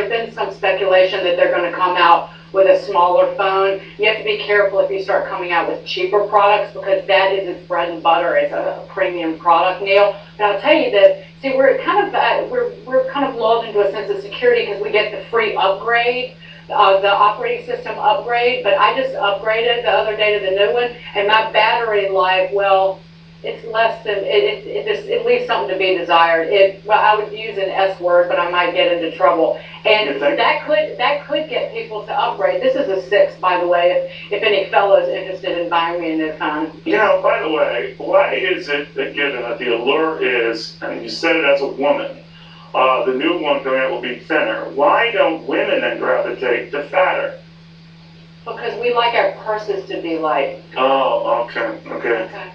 been some speculation that they're going to come out with a smaller phone. You have to be careful if you start coming out with cheaper products because that is its bread and butter. It's a premium product, Neil. But I'll tell you that, see, we're kind of lulled into a sense of security because we get the free upgrade, the operating system upgrade. But I just upgraded the other day to the new one, and my battery life, well, it's less than, it leaves something to be desired. I would use an S word, but I might get into trouble. And that could get people to upgrade. This is a 6, by the way, if any fellows interested in buying me a new phone. You know, by the way, why is it that given that the allure is, and you said it as a woman, the new one coming out will be thinner, why don't women then gravitate to fatter? Because we like our purses to be light. Oh, okay.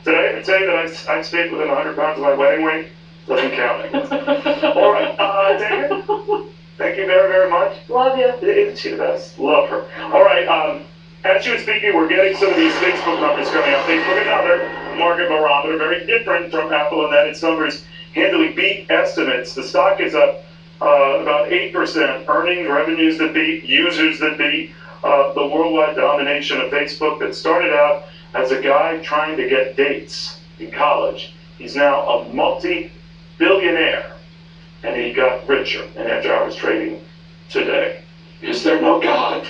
Did I ever tell you that I stayed within 100 pounds of my wedding weight? Doesn't count. All right, David, thank you very, very much. Love you. Isn't she the best? Love her. All right, as you were speaking, we're getting some of these Facebook numbers coming out. Facebook, another market barometer, very different from Apple in that its numbers handily beat estimates. The stock is up about 8%. Earnings, revenues that beat, users that beat. The worldwide domination of Facebook that started out as a guy trying to get dates in college. He's now a multi-billionaire, and he got richer in after-hours trading today. Is there no God?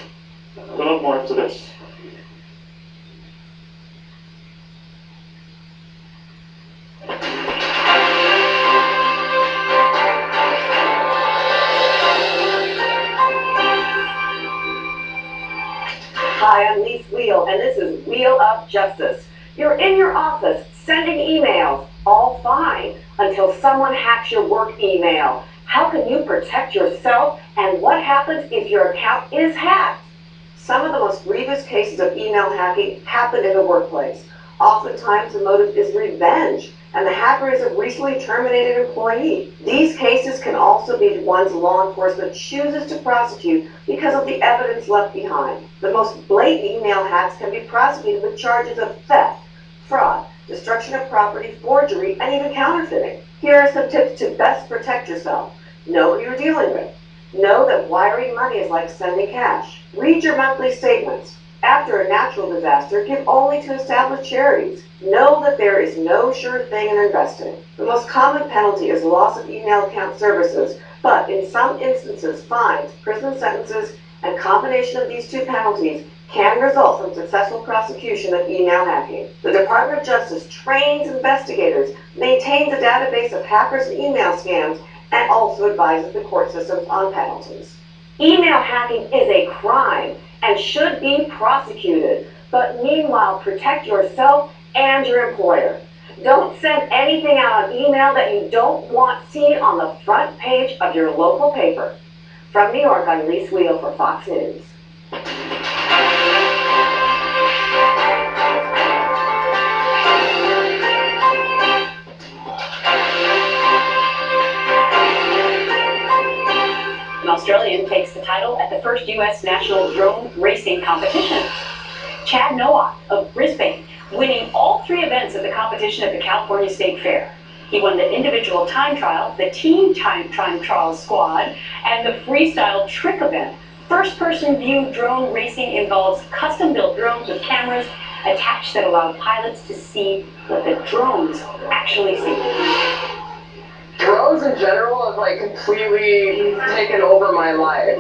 We'll have more after this. Hi, I'm Lise Wheel, and this is Wheel of Justice. You're in your office sending emails, all fine, until someone hacks your work email. How can you protect yourself, and what happens if your account is hacked? Some of the most grievous cases of email hacking happen in the workplace. Oftentimes, the motive is revenge, and the hacker is a recently terminated employee. These cases can also be ones law enforcement chooses to prosecute because of the evidence left behind. The most blatant email hacks can be prosecuted with charges of theft, fraud, destruction of property, forgery, and even counterfeiting. Here are some tips to best protect yourself. Know who you're dealing with. Know that wiring money is like sending cash. Read your monthly statements. After a natural disaster, give only to established charities. Know that there is no sure thing in investing. The most common penalty is loss of email account services, but in some instances, fines, prison sentences, and combination of these two penalties can result from successful prosecution of email hacking. The Department of Justice trains investigators, maintains a database of hackers and email scams, and also advises the court systems on penalties. Email hacking is a crime and should be prosecuted, but meanwhile, protect yourself and your employer. Don't send anything out on email that you don't want seen on the front page of your local paper. From New York, I'm Lise Wheel for Fox News. An Australian takes the title at the first U.S. National Drone Racing Competition. Chad Nowak of Brisbane, winning all 3 events of the competition at the California State Fair. He won the individual time trial, the team time trial squad, and the freestyle trick event. First-person view drone racing involves custom-built drones with cameras attached that allow pilots to see what the drones actually see. Drones in general have like completely taken over my life.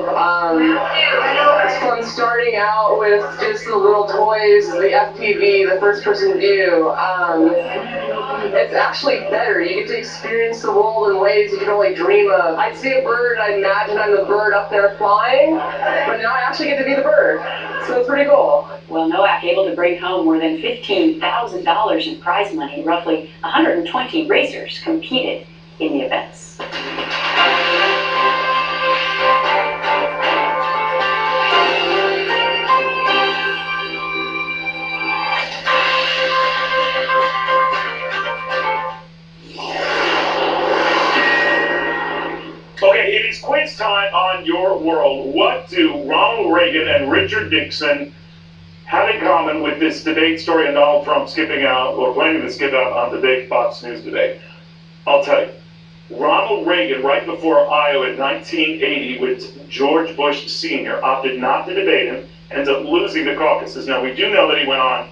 It's from starting out with just the little toys, the FPV, the first person view. It's actually better. You get to experience the world in ways you can only dream of. I'd see a bird, I'd imagine I'm the bird up there flying, but now I actually get to be the bird. So it's pretty cool. Well, Nowak able to bring home more than $15,000 in prize money. Roughly 120 racers competed in the events. Okay, it is quiz time on Your World. What do Ronald Reagan and Richard Nixon have in common with this debate story and Donald Trump skipping out or planning to skip out on the big Fox News debate? I'll tell you. Ronald Reagan, right before Iowa in 1980 with George Bush Sr., opted not to debate him ends up losing the caucuses. Now, we do know that he went on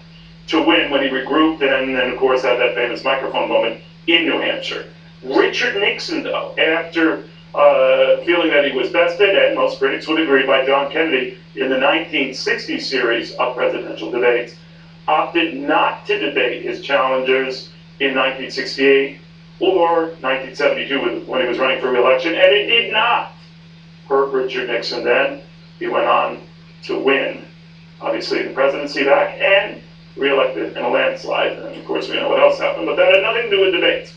to win when he regrouped and of course, had that famous microphone moment in New Hampshire. Richard Nixon, though, after feeling that he was bested, and most critics would agree, by John Kennedy in the 1960 series of presidential debates, opted not to debate his challengers in 1968 or 1972 when he was running for re-election, and it did not hurt Richard Nixon then. He went on to win, obviously, the presidency back and re-elected in a landslide. And of course, we know what else happened, but that had nothing to do with debates.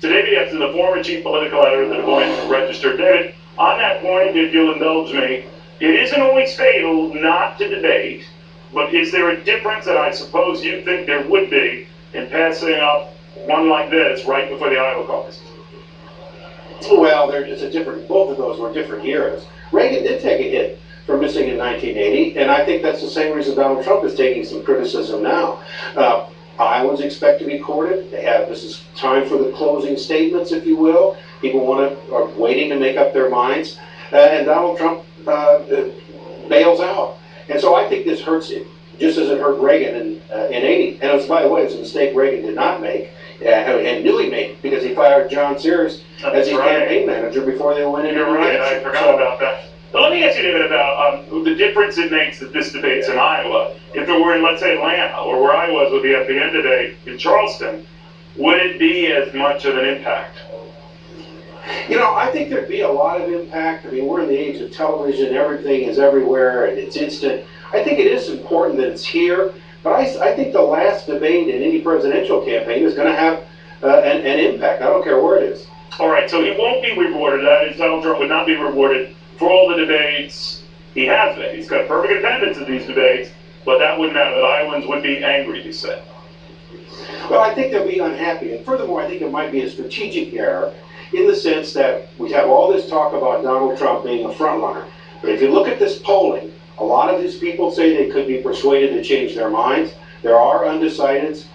To David Epson, the former chief political editor of the Des Moines Register. David, on that point, if you'll indulge me, it isn't always fatal not to debate, but is there a difference, and I suppose you think there would be, in passing up one like this right before the Iowa caucus? Well, it's a different, both of those were different eras. Reagan did take a hit for missing in 1980, and I think that's the same reason Donald Trump is taking some criticism now. Iowans expect to be courted. This is time for the closing statements, if you will. People are waiting to make up their minds, and Donald Trump bails out. And so I think this hurts him, just as it hurt Reagan in 80. And it was, by the way, it's a mistake Reagan did not make, and knew he made, because he fired John Sears as his campaign manager before they went into You're right, I forgot about that. But let me ask you, David, about the difference it makes that this debate's in Iowa. If it were in, let's say, Atlanta, or where I was with the FBN today in Charleston, would it be as much of an impact? You know, I think there'd be a lot of impact. I mean, we're in the age of television. Everything is everywhere, and it's instant. I think it is important that it's here, but I think the last debate in any presidential campaign is going to have an impact. I don't care where it is. All right, so he won't be rewarded. That is, Donald Trump would not be rewarded for all the debates he has made. He's got perfect attendance at these debates, but that wouldn't matter. The Iowans would be angry, you said. Well, I think they'll be unhappy. And furthermore, I think it might be a strategic error in the sense that we have all this talk about Donald Trump being a front runner. But if you look at this polling, a lot of these people say they could be persuaded to change their minds. There are undecideds.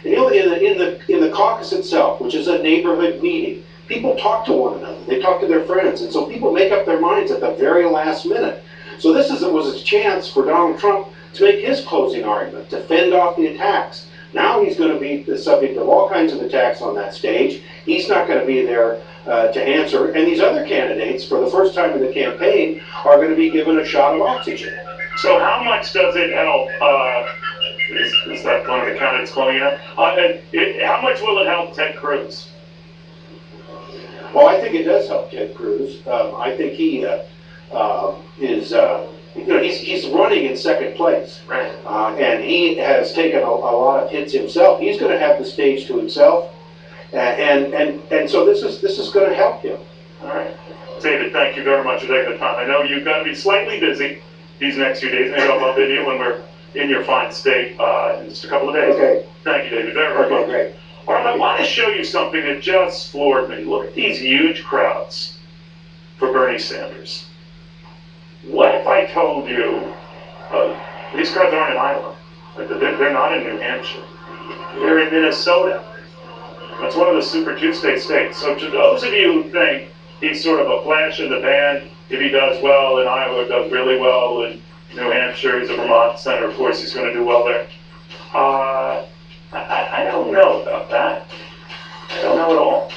And in the caucus itself, which is a neighborhood meeting, people talk to one another. They talk to their friends. And so people make up their minds at the very last minute. So this was a chance for Donald Trump to make his closing argument, to fend off the attacks. Now he's going to be the subject of all kinds of attacks on that stage. He's not going to be there to answer. And these other candidates, for the first time in the campaign, are going to be given a shot of oxygen. So how much does it help? Is that one of the candidates calling it? How much will it help Ted Cruz? Well, I think it does help Ted Cruz. I think he he's running in second place. Right. And he has taken a lot of hits himself. He's going to have the stage to himself. And so this is going to help him. All right. David, thank you very much for taking the time. I know you've got to be slightly busy these next few days. Maybe I'll bump into you when we're in your fine state in just a couple of days. Okay. Thank you, David, very much. Great. All right, I want to show you something that just floored me. Look at these huge crowds for Bernie Sanders. What if I told you these crowds aren't in Iowa? They're not in New Hampshire. They're in Minnesota. That's one of the Super Tuesday states. So to those of you who think he's sort of a flash in the pan, if he does well in Iowa, does really well in New Hampshire, he's a Vermont senator, of course he's going to do well there. I don't know about that. I don't know at all.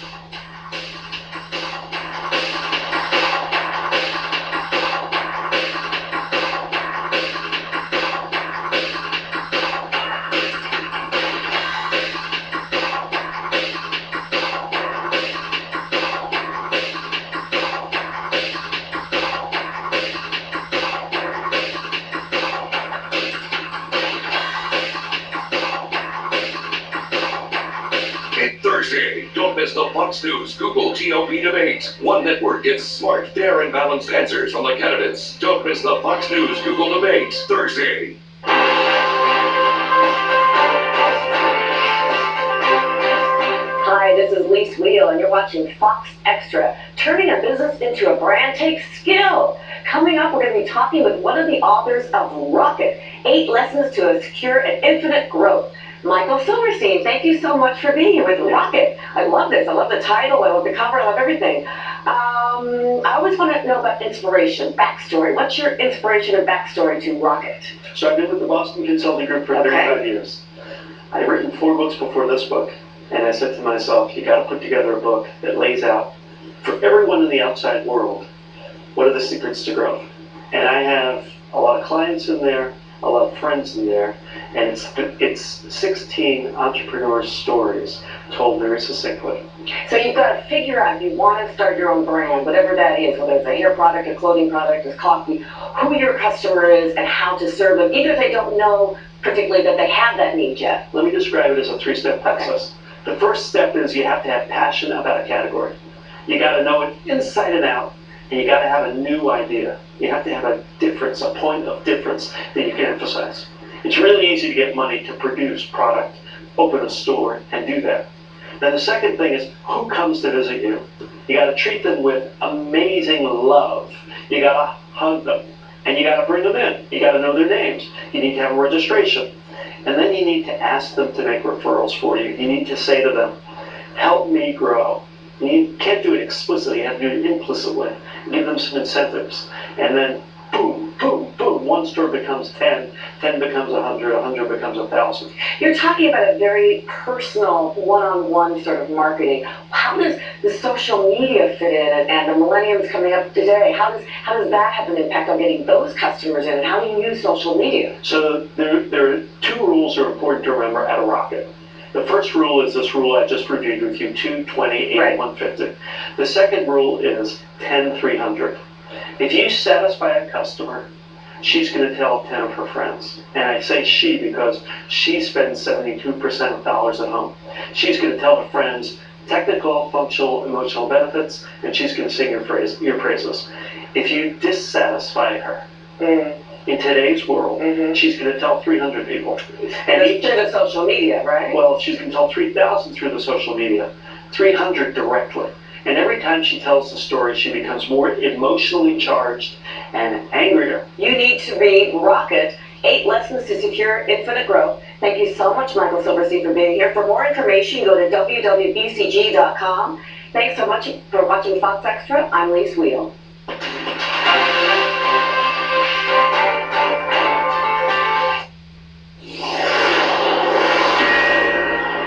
Thursday, don't miss the Fox News Google GOP debate. One network gets smart, fair, and balanced answers from the candidates. Don't miss the Fox News Google debate Thursday. Hi, this is Lise Wheel, and you're watching Fox Extra. Turning a business into a brand takes skill. Coming up, we're going to be talking with one of the authors of Rocket, 8 Lessons to Secure an Infinite Growth. Michael Silverstein, thank you so much for being here with Rocket. I love this. I love the title. I love the cover. I love everything. I always want to know about inspiration, backstory. What's your inspiration and backstory to Rocket? So I've been with the Boston Consulting Group for 35 years. I've written 4 books before this book, and I said to myself, you got to put together a book that lays out for everyone in the outside world what are the secrets to growth. And I have a lot of clients in there, a lot of friends in there, and it's 16 entrepreneurs' stories told very succinctly. So you've got to figure out, if you want to start your own brand, whatever that is, whether it's a hair product, a clothing product, a coffee, who your customer is and how to serve them, even if they don't know particularly that they have that need yet. Let me describe it as a 3-step process. Okay. The first step is you have to have passion about a category. You got to know it inside and out, and you got to have a new idea. You have to have a difference, a point of difference that you can emphasize. It's really easy to get money to produce product, open a store, and do that. Then the second thing is, who comes to visit you? You got to treat them with amazing love. You got to hug them, and you got to bring them in. You got to know their names. You need to have a registration. And then you need to ask them to make referrals for you. You need to say to them, help me grow. You can't do it explicitly, you have to do it implicitly. Give them some incentives. And then boom, boom, boom, one store becomes 10, 10 becomes 100, 100 becomes 1,000. You're talking about a very personal, one-on-one sort of marketing. How does the social media fit in, and the millenniums coming up today? How does that have an impact on getting those customers in, and how do you use social media? So there are 2 rules that are important to remember at a Rocket. The first rule is this rule I just reviewed with you, 2, 20, 80, 150. The second rule is 10, 300. If you satisfy a customer, she's going to tell 10 of her friends. And I say she because she spends 72% of dollars at home. She's going to tell her friends technical, functional, emotional benefits, and she's going to sing your praises. If you dissatisfy her, in today's world, she's going to tell 300 people. And it's through the social media, right? Well, she's going to tell 3,000 through the social media, 300 directly. And every time she tells the story, she becomes more emotionally charged and angrier. You need to read Rocket, 8 Lessons to Secure Infinite Growth. Thank you so much, Michael Silverstein, for being here. For more information, go to www.bcg.com. Thanks so much for watching Fox Extra. I'm Lise Wheel.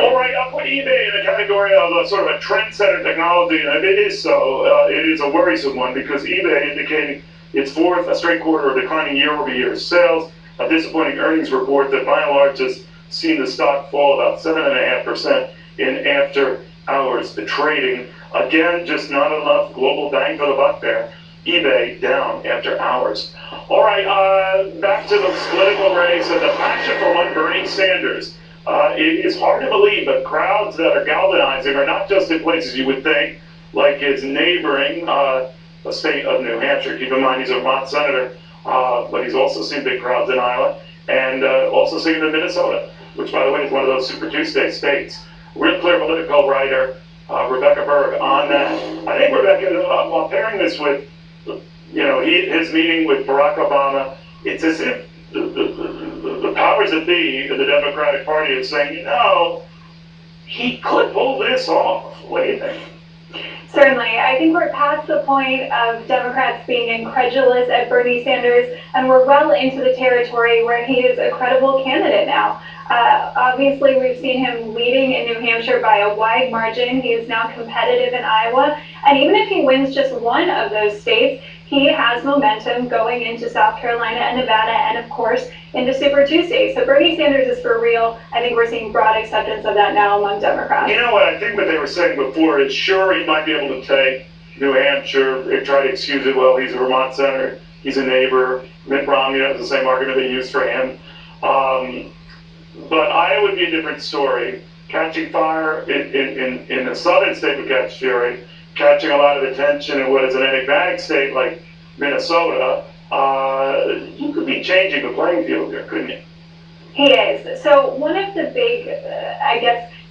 All right, I'll put eBay in a category of a sort of a trendsetter technology, and if it is so, it is a worrisome one because eBay indicating its 4th straight quarter of declining year-over-year sales, a disappointing earnings report that by and large has seen the stock fall about 7.5% in after-hours trading. Again, just not enough global bang for the buck there. eBay down after hours. All right, back to the political race and the passion for one Bernie Sanders. It is hard to believe, but crowds that are galvanizing are not just in places you would think, like his neighboring the state of New Hampshire. Keep in mind he's a Vermont senator, but he's also seen big crowds in Iowa, and also seen in Minnesota, which, by the way, is one of those Super Tuesday states. Real clear political writer, Rebecca Berg, on that. I think Rebecca, while pairing this with, his meeting with Barack Obama, it's as if the powers that be in the Democratic Party is saying, he could pull this off. What do you think? Certainly. I think we're past the point of Democrats being incredulous at Bernie Sanders, and we're well into the territory where he is a credible candidate now. Obviously, we've seen him leading in New Hampshire by a wide margin. He is now competitive in Iowa. And even if he wins just one of those states, he has momentum going into South Carolina and Nevada, and of course, into Super Tuesday. So Bernie Sanders is for real. I think we're seeing broad acceptance of that now among Democrats. You know what, I think what they were saying before is, sure, he might be able to take New Hampshire. They try to excuse it, well, he's a Vermont senator, he's a neighbor. Mitt Romney has the same argument they used for him. But Iowa would be a different story. Catching fire in the southern state would catch fury, catching a lot of attention in what is an enigmatic state like Minnesota. You could be changing the playing field here, couldn't you? He is. So one of the big,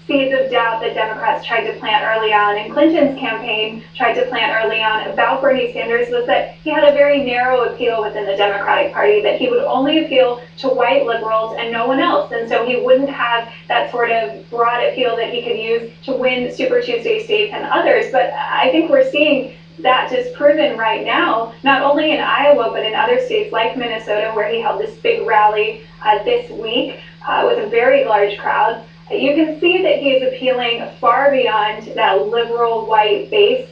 seeds of doubt that Democrats tried to plant early on, and Clinton's campaign tried to plant early on about Bernie Sanders, was that he had a very narrow appeal within the Democratic Party, that he would only appeal to white liberals and no one else. And so he wouldn't have that sort of broad appeal that he could use to win Super Tuesday states and others. But I think we're seeing that disproven right now, not only in Iowa, but in other states like Minnesota, where he held this big rally this week with a very large crowd. You can see that he is appealing far beyond that liberal white base.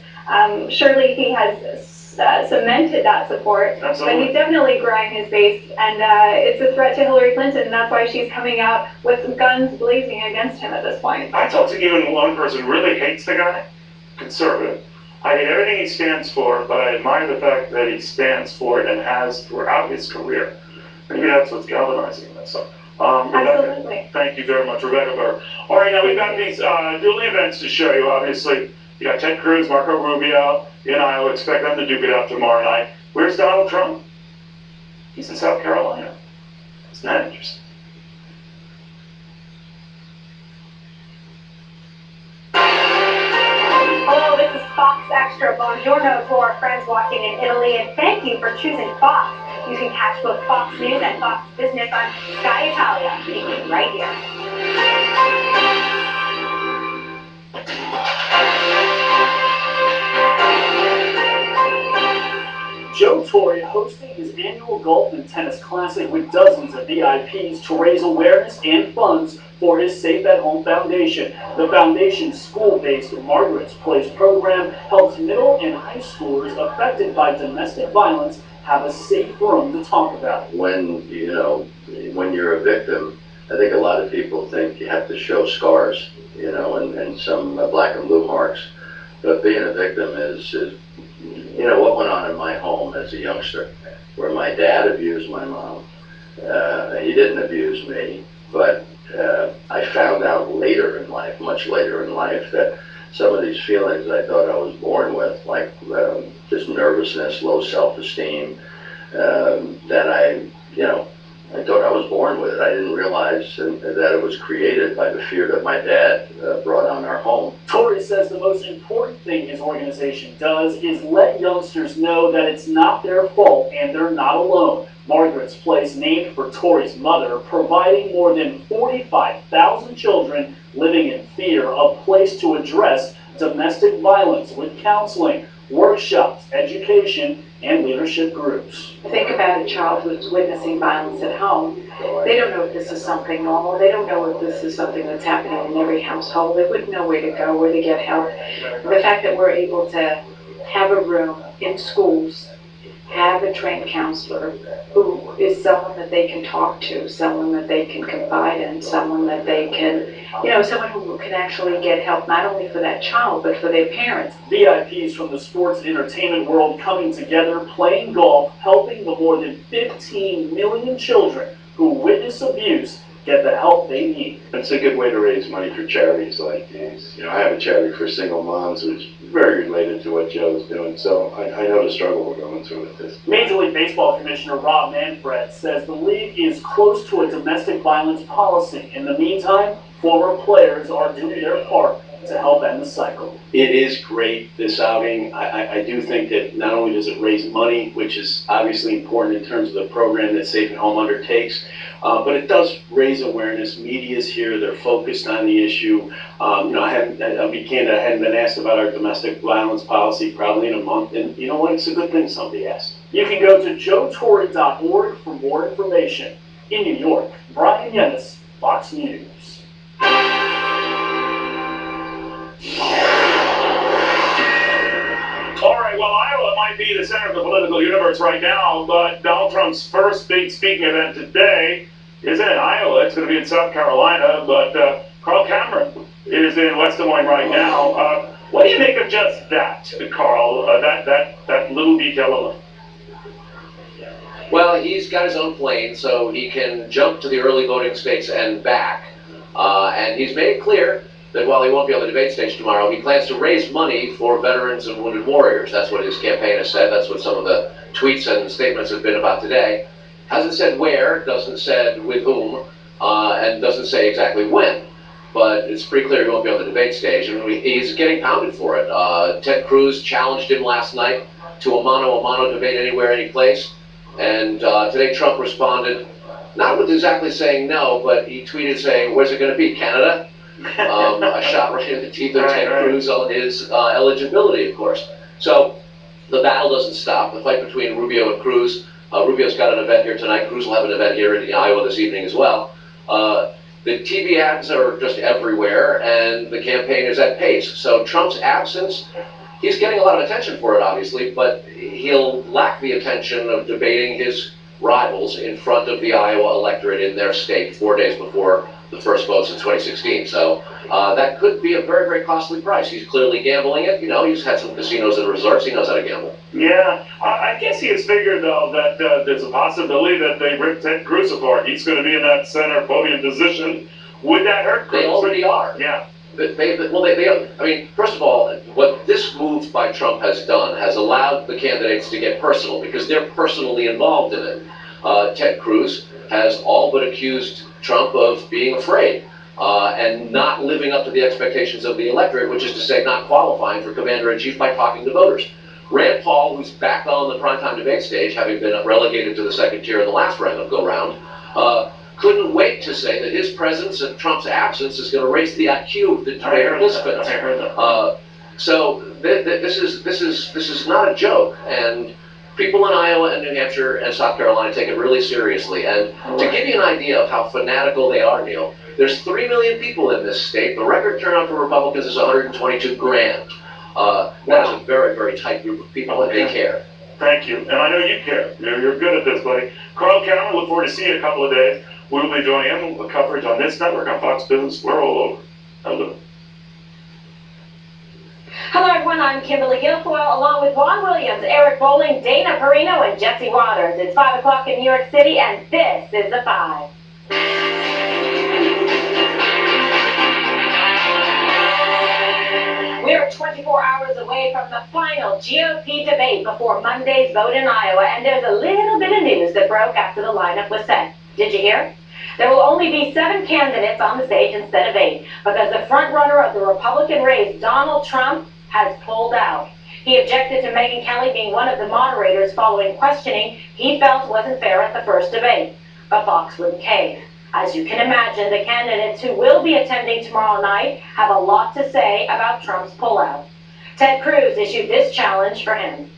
Surely he has cemented that support, Absolutely. but he's definitely growing his base, and it's a threat to Hillary Clinton, and that's why she's coming out with guns blazing against him at this point. I talked to even one person who really hates the guy, conservative. I hate everything he stands for, but I admire the fact that he stands for it and has throughout his career. Maybe that's what's galvanizing this. Rebecca, thank you very much, Rebecca Burr. All right, now we've got these dueling events to show you. Obviously, you got Ted Cruz, Marco Rubio in Iowa. Expect them to duke it out tomorrow night. Where's Donald Trump? He's in South Carolina. Isn't that interesting? Hello, this is Fox Extra. Buongiorno to our friends watching in Italy, and thank you for choosing Fox. You can catch both Fox News and Fox Business on Sky Italia, beginning right here. Joe Torre hosting his annual golf and tennis classic with dozens of VIPs to raise awareness and funds for his Safe at Home Foundation. The foundation's school-based Margaret's Place program helps middle and high schoolers affected by domestic violence have a safe room to talk about it. When you're a victim, I think a lot of people think you have to show scars, and some black and blue marks. But being a victim is what went on in my home as a youngster, where my dad abused my mom. He didn't abuse me, but I found out later in life, much later in life, that some of these feelings I thought I was born with, like just nervousness, low self-esteem, that I thought I was born with it. I didn't realize that it was created by the fear that my dad brought on our home. Torre says the most important thing his organization does is let youngsters know that it's not their fault and they're not alone. Margaret's Place, named for Torre's mother, providing more than 45,000 children living in fear a place to address domestic violence with counseling, workshops, education, and leadership groups. Think about a child who's witnessing violence at home. They don't know if this is something normal. They don't know if this is something that's happening in every household. They wouldn't know where to go, where to get help. The fact that we're able to have a room in schools, have a trained counselor who is someone that they can talk to, someone that they can confide in, someone that they can, someone who can actually get help not only for that child, but for their parents. VIPs from the sports and entertainment world coming together, playing golf, helping the more than 15 million children who witness abuse get the help they need. It's a good way to raise money for charities like these. I have a charity for single moms, which is very related to what Joe's doing, so I know the struggle we're going through with this. Major League Baseball Commissioner Rob Manfred says the league is close to a domestic violence policy. In the meantime, former players are doing their part to help end the cycle. It is great, this outing. I do think that not only does it raise money, which is obviously important in terms of the program that Safe at Home undertakes, but it does raise awareness. Media's here, they're focused on the issue. I'll be candid, I hadn't been asked about our domestic violence policy probably in a month, and you know what, it's a good thing somebody asked. You can go to joetorre.org for more information. In New York, Brian Yennis, Fox News. All right, well, Iowa might be the center of the political universe right now, but Donald Trump's first big speaking event today isn't in Iowa. It's going to be in South Carolina, but Carl Cameron is in West Des Moines right now. What do you make of just that, Carl, that little detail alone? Well, he's got his own plane, so he can jump to the early voting states and back. And he's made it clear that while he won't be on the debate stage tomorrow, he plans to raise money for veterans and wounded warriors. That's what his campaign has said. That's what some of the tweets and statements have been about today. Hasn't said where, doesn't said with whom, and doesn't say exactly when. but it's pretty clear he won't be on the debate stage, and he's getting pounded for it. Ted Cruz challenged him last night to a mano debate anywhere, any place, and today Trump responded, not with exactly saying no, but he tweeted saying, where's it going to be, Canada? A shot right in the teeth of Ted Cruz on his eligibility, of course. So the battle doesn't stop. The fight between Rubio and Cruz. Rubio's got an event here tonight. Cruz will have an event here in Iowa this evening as well. The TV ads are just everywhere, and the campaign is at pace. So Trump's absence, he's getting a lot of attention for it, obviously, but he'll lack the attention of debating his rivals in front of the Iowa electorate in their state 4 days before the first votes in 2016. So that could be a very, very costly price. He's clearly gambling it. You know, he's had some casinos and resorts. He knows how to gamble. Yeah, I guess he has figured, though, that there's a possibility that they rip Ted Cruz apart. He's going to be in that center podium position. Would that hurt Cruz? They already are. Yeah. I mean, first of all, what this move by Trump has done has allowed the candidates to get personal because they're personally involved in it. Ted Cruz has all but accused Trump of being afraid and not living up to the expectations of the electorate, which is to say not qualifying for commander-in-chief by talking to voters. Rand Paul, who's back on the primetime debate stage, having been relegated to the second tier in the last go-round, couldn't wait to say that his presence and Trump's absence is going to raise the IQ of the debate participants. I heard that. So this is not a joke, and people in Iowa and New Hampshire and South Carolina take it really seriously. And to give you an idea of how fanatical they are, Neil, there's 3 million people in this state. The record turnout for Republicans is 122 grand. That is a very, very tight group of people, and they care. Thank you, and I know you care. You're good at this, buddy. Carl Cameron, look forward to seeing you in a couple of days. We will be joining him with coverage on this network, on Fox Business. We're all over. Hello. Hello everyone, I'm Kimberly Guilfoyle along with Juan Williams, Eric Bowling, Dana Perino, and Jesse Waters. It's 5 o'clock in New York City, and this is The Five. We're 24 hours away from the final GOP debate before Monday's vote in Iowa, and there's a little bit of news that broke after the lineup was set. Did you hear? There will only be 7 candidates on the stage instead of 8, because the front-runner of the Republican race, Donald Trump, has pulled out. He objected to Megyn Kelly being one of the moderators following questioning he felt wasn't fair at the first debate. But Fox wouldn't cave. As you can imagine, the candidates who will be attending tomorrow night have a lot to say about Trump's pullout. Ted Cruz issued this challenge for him.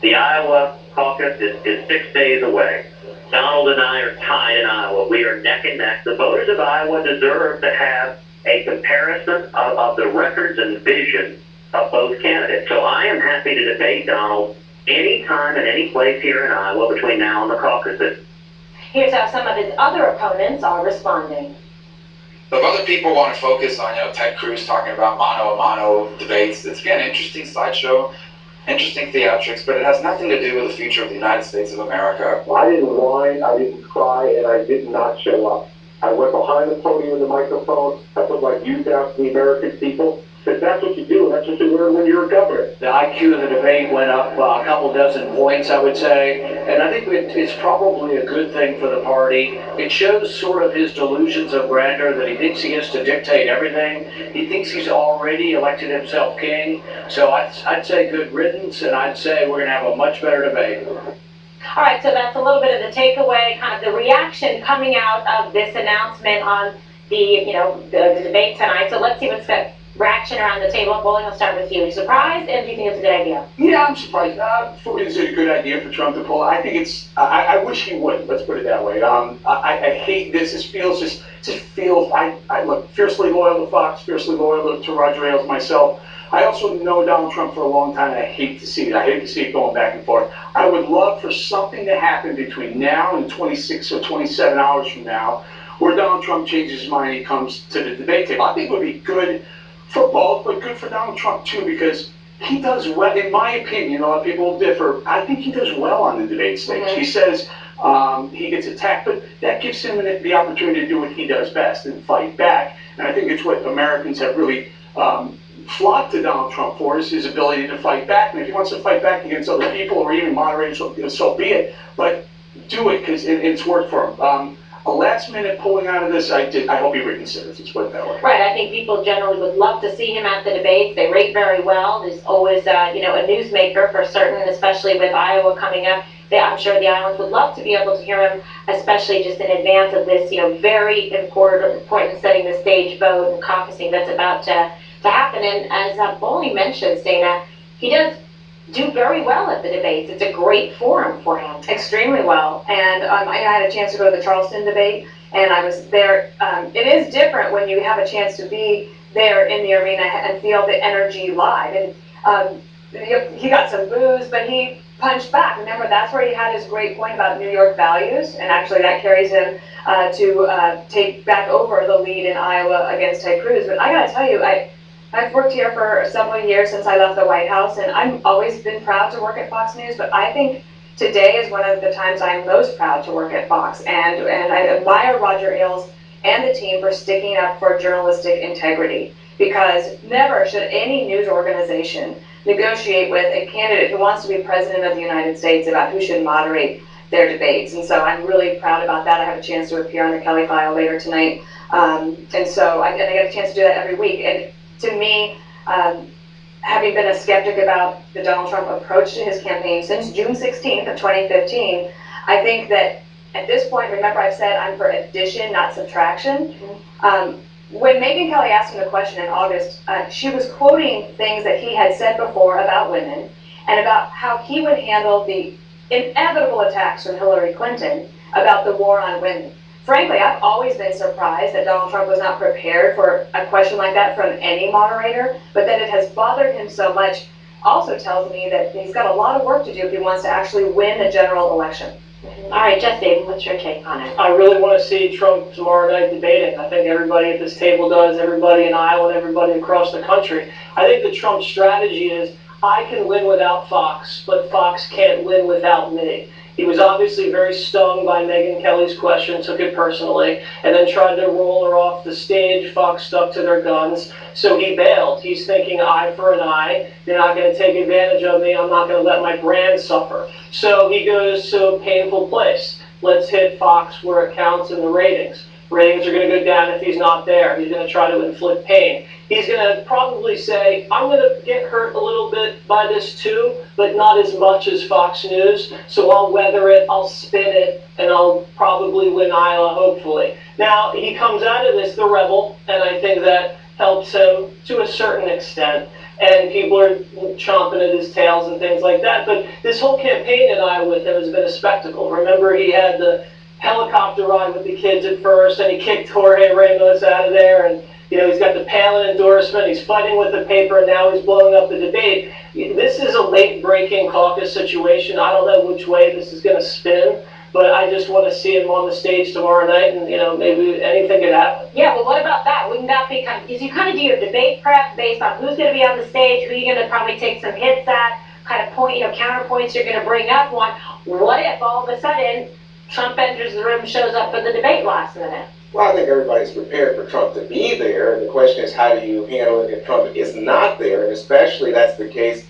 The Iowa caucus is 6 days away. Donald and I are tied in Iowa. We are neck and neck. The voters of Iowa deserve to have a comparison of the records and vision of both candidates. So I am happy to debate Donald anytime and any place here in Iowa between now and the caucuses. Here's how some of his other opponents are responding. If other people want to focus on, Ted Cruz talking about mano-a-mano debates, it's, again, interesting sideshow, interesting theatrics, but it has nothing to do with the future of the United States of America. I didn't whine, I didn't cry, and I did not show up. I went behind the podium with the microphone. I put my views out to the American people. Because that's what you do, and that's what you learn when you're a governor. The IQ of the debate went up a couple dozen points, I would say, and I think it's probably a good thing for the party. It shows sort of his delusions of grandeur, that he thinks he gets to dictate everything. He thinks he's already elected himself king, so I'd say good riddance, and I'd say we're going to have a much better debate. All right, so that's a little bit of the takeaway, kind of the reaction coming out of this announcement on the debate tonight. So let's see what's the reaction around the table. Bowling, I'll start with you. Are you surprised, and do you think it's a good idea? Yeah, I'm surprised. For me, it's a good idea for Trump to pull. I think it's. I wish he wouldn't. Let's put it that way. I hate this. It feels just feels. I look fiercely loyal to Fox, fiercely loyal to Roger Ailes myself. I also know Donald Trump for a long time, and I hate to see it. I hate to see it going back and forth. I would love for something to happen between now and 26 or 27 hours from now, where Donald Trump changes his mind and he comes to the debate table. I think it would be good for both, but good for Donald Trump too, because he does well, in my opinion. A lot of people differ. I think he does well on the debate stage. Mm-hmm. He says he gets attacked, but that gives him the opportunity to do what he does best and fight back. And I think it's what Americans have really flocked to Donald Trump for, is his ability to fight back. And if he wants to fight back against other people or even moderators, so be it. But do it, because it's worked for him. a last minute pulling out of this, I hope he reconsiders, let's put it that way. Right, I think people generally would love to see him at the debates. They rate very well. There's always, a newsmaker for certain, especially with Iowa coming up. I'm sure the Islands would love to be able to hear him, especially just in advance of this, very important setting the stage vote and caucusing that's about to happen. And as Boley mentioned, Dana, he does do very well at the debates. It's a great forum for him. Extremely well. And I had a chance to go to the Charleston debate, and I was there. It is different when you have a chance to be there in the arena and feel the energy live. And he got some boos, but he punched back. Remember, that's where he had his great point about New York values, and actually that carries him to take back over the lead in Iowa against Ted Cruz. But I gotta tell you, I've worked here for several years since I left the White House, and I've always been proud to work at Fox News, but I think today is one of the times I'm most proud to work at Fox, and I admire Roger Ailes and the team for sticking up for journalistic integrity, because never should any news organization negotiate with a candidate who wants to be president of the United States about who should moderate their debates. And so I'm really proud about that. I have a chance to appear on the Kelly File later tonight, and so I get a chance to do that every week. And to me, having been a skeptic about the Donald Trump approach to his campaign since June 16th of 2015, I think that at this point, remember I've said I'm for addition, not subtraction. When Megyn Kelly asked him the question in August, she was quoting things that he had said before about women and about how he would handle the inevitable attacks from Hillary Clinton about the war on women. Frankly, I've always been surprised that Donald Trump was not prepared for a question like that from any moderator, but that it has bothered him so much also tells me that he's got a lot of work to do if he wants to actually win the general election. All right, Jesse, what's your take on it? I really want to see Trump tomorrow night debating. I think everybody at this table does, everybody in Iowa and everybody across the country. I think the Trump strategy is, I can win without Fox, but Fox can't win without me. He was obviously very stung by Megyn Kelly's question, took it personally, and then tried to roll her off the stage. Fox stuck to their guns, so he bailed. He's thinking eye for an eye. You're not going to take advantage of me. I'm not going to let my brand suffer. So he goes to a painful place. Let's hit Fox where it counts in the ratings. Ratings are going to go down if he's not there. He's going to try to inflict pain. He's going to probably say, I'm going to get hurt a little bit by this too, but not as much as Fox News. So I'll weather it, I'll spin it, and I'll probably win Iowa, hopefully. Now, he comes out of this the rebel, and I think that helps him to a certain extent. And people are chomping at his tails and things like that. But this whole campaign in Iowa with him has been a spectacle. Remember, he had the helicopter ride with the kids at first, and he kicked Jorge Ramos out of there, and he's got the Palin endorsement, he's fighting with the paper, and now he's blowing up the debate. This is a late-breaking caucus situation. I don't know which way this is going to spin, but I just want to see him on the stage tomorrow night, and maybe anything could happen. Yeah, well, what about that? Wouldn't that be because you kind of do your debate prep based on who's going to be on the stage, who you're going to probably take some hits at, kind of point, counterpoints you're going to bring up on. What if all of a sudden Trump enters the room, shows up for the debate last minute? Well, I think everybody's prepared for Trump to be there. And the question is, how do you handle it if Trump is not there? And especially that's the case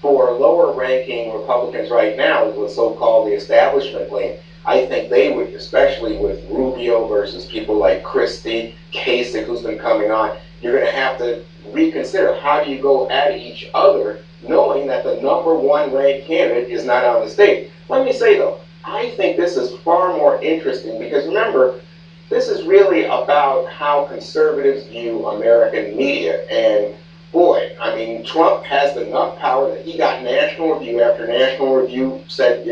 for lower-ranking Republicans right now, with so-called the establishment wing. I think they would, especially with Rubio versus people like Christie, Kasich, who's been coming on, you're going to have to reconsider how do you go at each other, knowing that the number one ranked candidate is not on the stage. Let me say, though, I think this is far more interesting because, remember, this is really about how conservatives view American media. And boy, I mean, Trump has enough power that he got National Review after National Review said,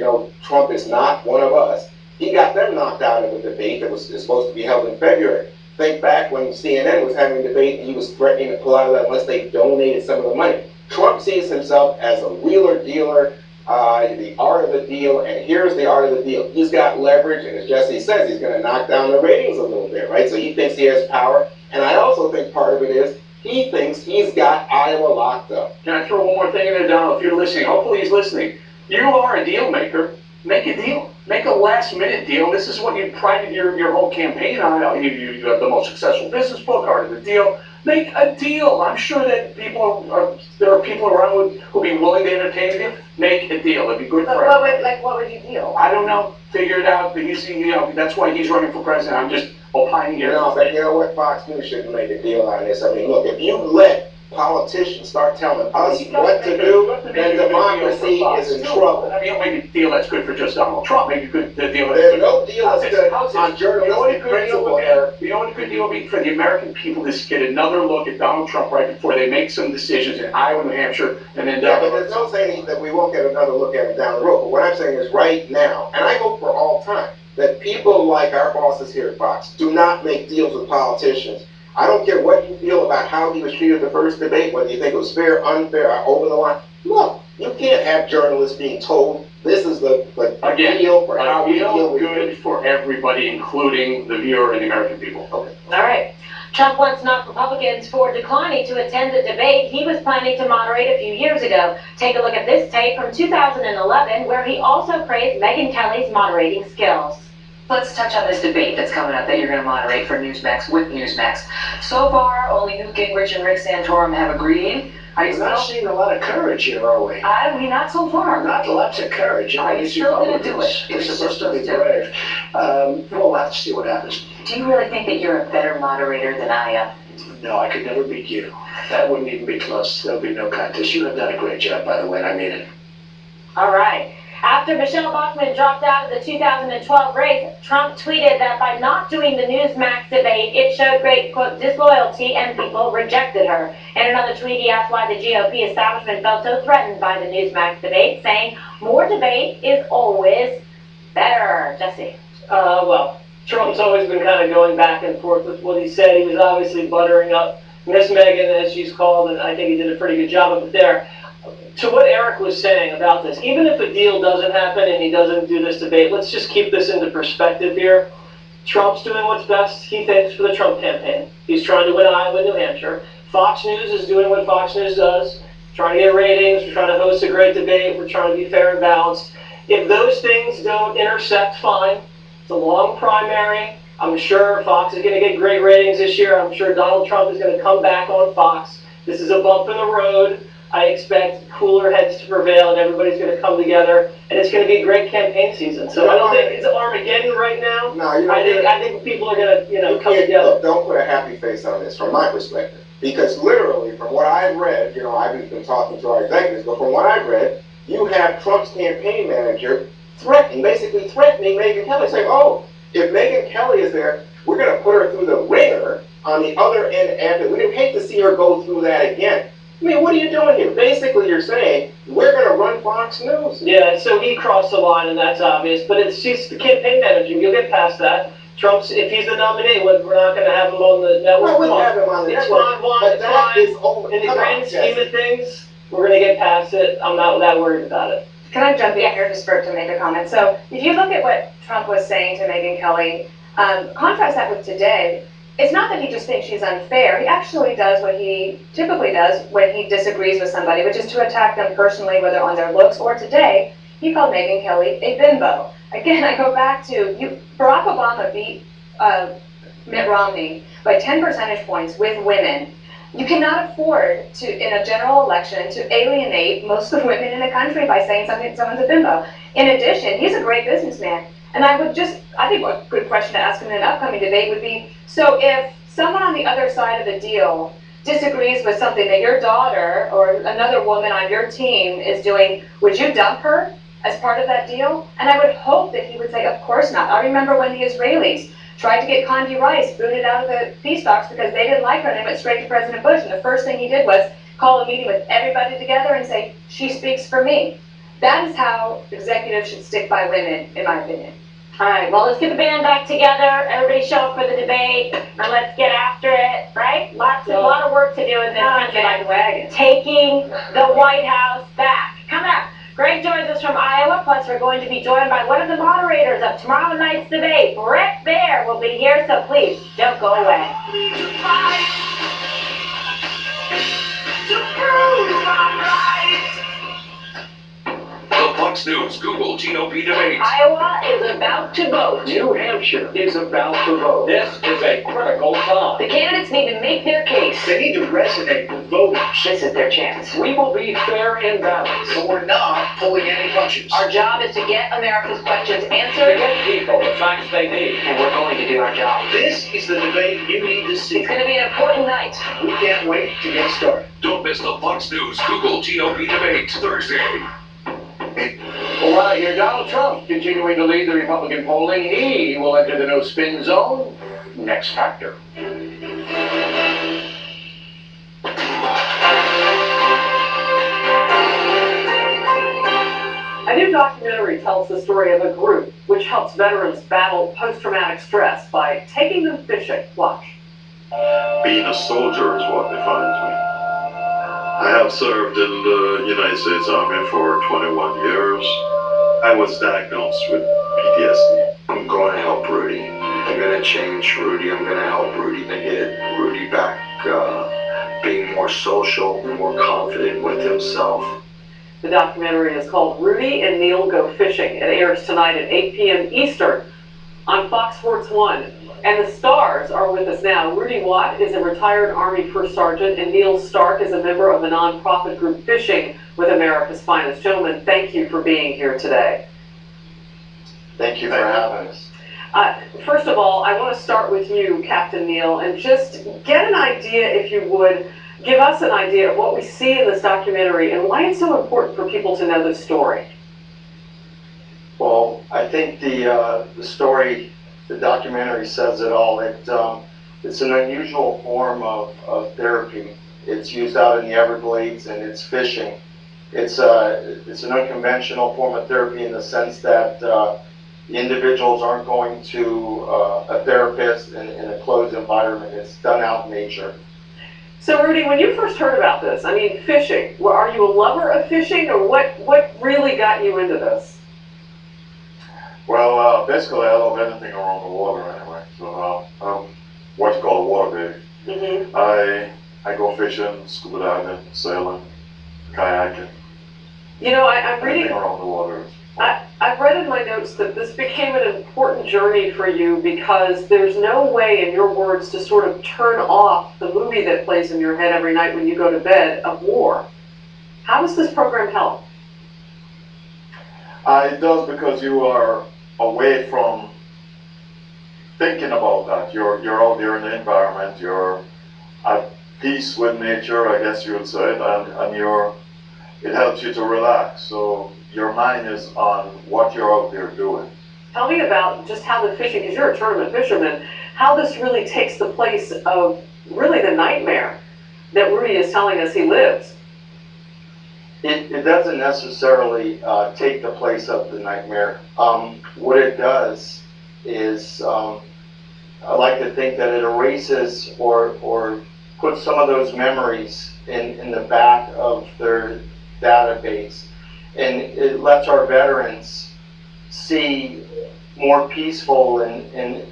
Trump is not one of us. He got them knocked out of a debate that was supposed to be held in February. Think back when CNN was having a debate and he was threatening to pull out of that unless they donated some of the money. Trump sees himself as a wheeler-dealer, the art of the deal, and here's the art of the deal. He's got leverage, and as Jesse says, he's going to knock down the ratings a little bit, right? So he thinks he has power, and I also think part of it is he thinks he's got Iowa locked up. Can I throw one more thing in there, Donald? If you're listening, hopefully he's listening. You are a deal maker. Make a deal. Make a last-minute deal. This is what you prided your whole campaign on. You have the most successful business book, Art of the Deal. Make a deal. I'm sure that there are people around who'll be willing to entertain you. Make a deal. It'd be good for everyone. What would you deal? I don't know. figure it out. But that's why he's running for president. I'm just opining here. No, but you know what? Fox News shouldn't make a deal on this. I mean, look, if you let politicians start telling us what to do, then democracy is in trouble. I mean, maybe a deal that's good for just Donald Trump. Maybe good deal. There's no deal that's good on journalistic principle here. You know what a good deal would be for the American people is get another look at Donald Trump right before they make some decisions in Iowa, New Hampshire, and then yeah, but there's no saying that we won't get another look at it down the road. But what I'm saying is right now, and I hope for all time, that people like our bosses here at Fox do not make deals with politicians. I don't care what you feel about how he was treated the first debate, whether you think it was fair, unfair, or over the line. Look, you can't have journalists being told this is the deal for how we deal with good for everybody, including the viewer and the American people. Okay. All right. Trump once knocked Republicans for declining to attend the debate he was planning to moderate a few years ago. Take a look at this tape from 2011, where he also praised Megyn Kelly's moderating skills. Let's touch on this debate that's coming up that you're going to moderate for Newsmax with Newsmax. So far, only Newt Gingrich and Rick Santorum have agreed. We're not seeing a lot of courage here, are we? Not so far. Not lots of courage. Are you still going to do it? They're supposed to be brave. We'll have to see what happens. Do you really think that you're a better moderator than I am? No, I could never beat you. That wouldn't even be close. There'll be no contest. You have done a great job, by the way, and I mean it. All right. After Michelle Bachmann dropped out of the 2012 race, Trump tweeted that by not doing the Newsmax debate, it showed great, quote, disloyalty and people rejected her. In another tweet, he asked why the GOP establishment felt so threatened by the Newsmax debate, saying, more debate is always better. Jesse. Well, Trump's always been kind of going back and forth with what he said. He was obviously buttering up Miss Megyn, as she's called, and I think he did a pretty good job of it there. To what Eric was saying about this, even if a deal doesn't happen and he doesn't do this debate, let's just keep this into perspective here. Trump's doing what's best, he thinks, for the Trump campaign. He's trying to win Iowa and New Hampshire. Fox News is doing what Fox News does, trying to get ratings, we're trying to host a great debate, we're trying to be fair and balanced. If those things don't intersect, fine. It's a long primary. I'm sure Fox is going to get great ratings this year. I'm sure Donald Trump is going to come back on Fox. This is a bump in the road. I expect cooler heads to prevail and everybody's going to come together and it's going to be a great campaign season. So I don't think it's Armageddon right now. No, I think people are going to come together. Look, don't put a happy face on this from my perspective. Because literally, from what I've read, I've been talking to our executives, but from what I've read, you have Trump's campaign manager basically threatening Megyn Kelly, saying, oh, if Megyn Kelly is there, we're going to put her through the ringer on the other end after. We'd hate to see her go through that again. I mean, what are you doing here? Basically, you're saying, we're going to run Fox News. Yeah, so he crossed the line, and that's obvious. But she's the campaign manager. You'll get past that. Trump's, if he's the nominee, we're not going to have him on the network. No, we'll have him on the network, but that is over. In the grand scheme of things, we're going to get past it. I'm not that worried about it. Can I jump in here just to make a comment? So if you look at what Trump was saying to Megyn Kelly, contrast that with today. It's not that he just thinks she's unfair. He actually does what he typically does when he disagrees with somebody, which is to attack them personally, whether on their looks or today, he called Megyn Kelly a bimbo. Again, I go back to Barack Obama beat Mitt Romney by 10 percentage points with women. You cannot afford to, in a general election, to alienate most of the women in the country by saying someone's a bimbo. In addition, he's a great businessman. And I think a good question to ask him in an upcoming debate would be, so if someone on the other side of the deal disagrees with something that your daughter or another woman on your team is doing, would you dump her as part of that deal? And I would hope that he would say, of course not. I remember when the Israelis tried to get Condi Rice booted out of the peace talks because they didn't like her, and they went straight to President Bush, and the first thing he did was call a meeting with everybody together and say, she speaks for me. That is how executives should stick by women, in my opinion. All right, well, let's get the band back together. Everybody show up for the debate, and let's get after it, right? A lot of work to do in this country. Taking the White House back. Coming up, Greg joins us from Iowa, plus we're going to be joined by one of the moderators of tomorrow night's debate. Brett Baer will be here, so please don't go away. The Fox News Google GOP debate. Iowa is about to vote. New Hampshire is about to vote. This is a critical time. The candidates need to make their case. They need to resonate with voters. This is their chance. We will be fair and balanced, but we're not pulling any punches. Our job is to get America's questions To answered, get people the facts they need. and we're going to do our job. This is the debate you need to see. It's going to be an important night. We can't wait to get started. Don't miss the Fox News Google GOP debate Thursday. All right, here Donald Trump continuing to lead the Republican polling. He will enter the no spin zone. Next factor. A new documentary tells the story of a group which helps veterans battle post-traumatic stress by taking them fishing. Watch. Being a soldier is what defines me. I have served in the United States Army for 21 years. I was diagnosed with PTSD. I'm going to help Rudy. I'm going to change Rudy. I'm going to help Rudy to get Rudy back being more social, more confident with himself. The documentary is called Rudy and Neil Go Fishing. It airs tonight at 8 p.m. Eastern on Fox Sports 1. And the stars are with us now. Rudy Watt is a retired Army First Sergeant, and Neil Stark is a member of the nonprofit group Fishing with America's Finest. Gentlemen, thank you for being here today. Thank you for having us. First of all, I want to start with you, Captain Neil, and just get an idea, if you would, give us an idea of what we see in this documentary and why it's so important for people to know this story. Well, I think the story, the documentary says it all. It's an unusual form of therapy. It's used out in the Everglades, and it's fishing. It's an unconventional form of therapy in the sense that the individuals aren't going to a therapist in a closed environment. It's done out in nature. So, Rudy, when you first heard about this, I mean, fishing, are you a lover of fishing, or what really got you into this? Well, basically, I love anything around the water anyway. So, I'm what's called water baby. Mm-hmm. I go fishing, scuba diving, sailing, kayaking. You know, I'm reading. Anything around the water. I've read in my notes that this became an important journey for you because there's no way, in your words, to sort of turn off the movie that plays in your head every night when you go to bed of war. How does this program help? It does, because you are away from thinking about that. You're out there in the environment. You're at peace with nature, I guess you would say, and it helps you to relax. So your mind is on what you're out there doing. Tell me about just how the fishing, because you're a tournament fisherman, how this really takes the place of really the nightmare that Rudy is telling us he lives. It doesn't necessarily take the place of the nightmare. What it does is, I like to think that it erases or puts some of those memories in the back of their database. And it lets our veterans see more peaceful and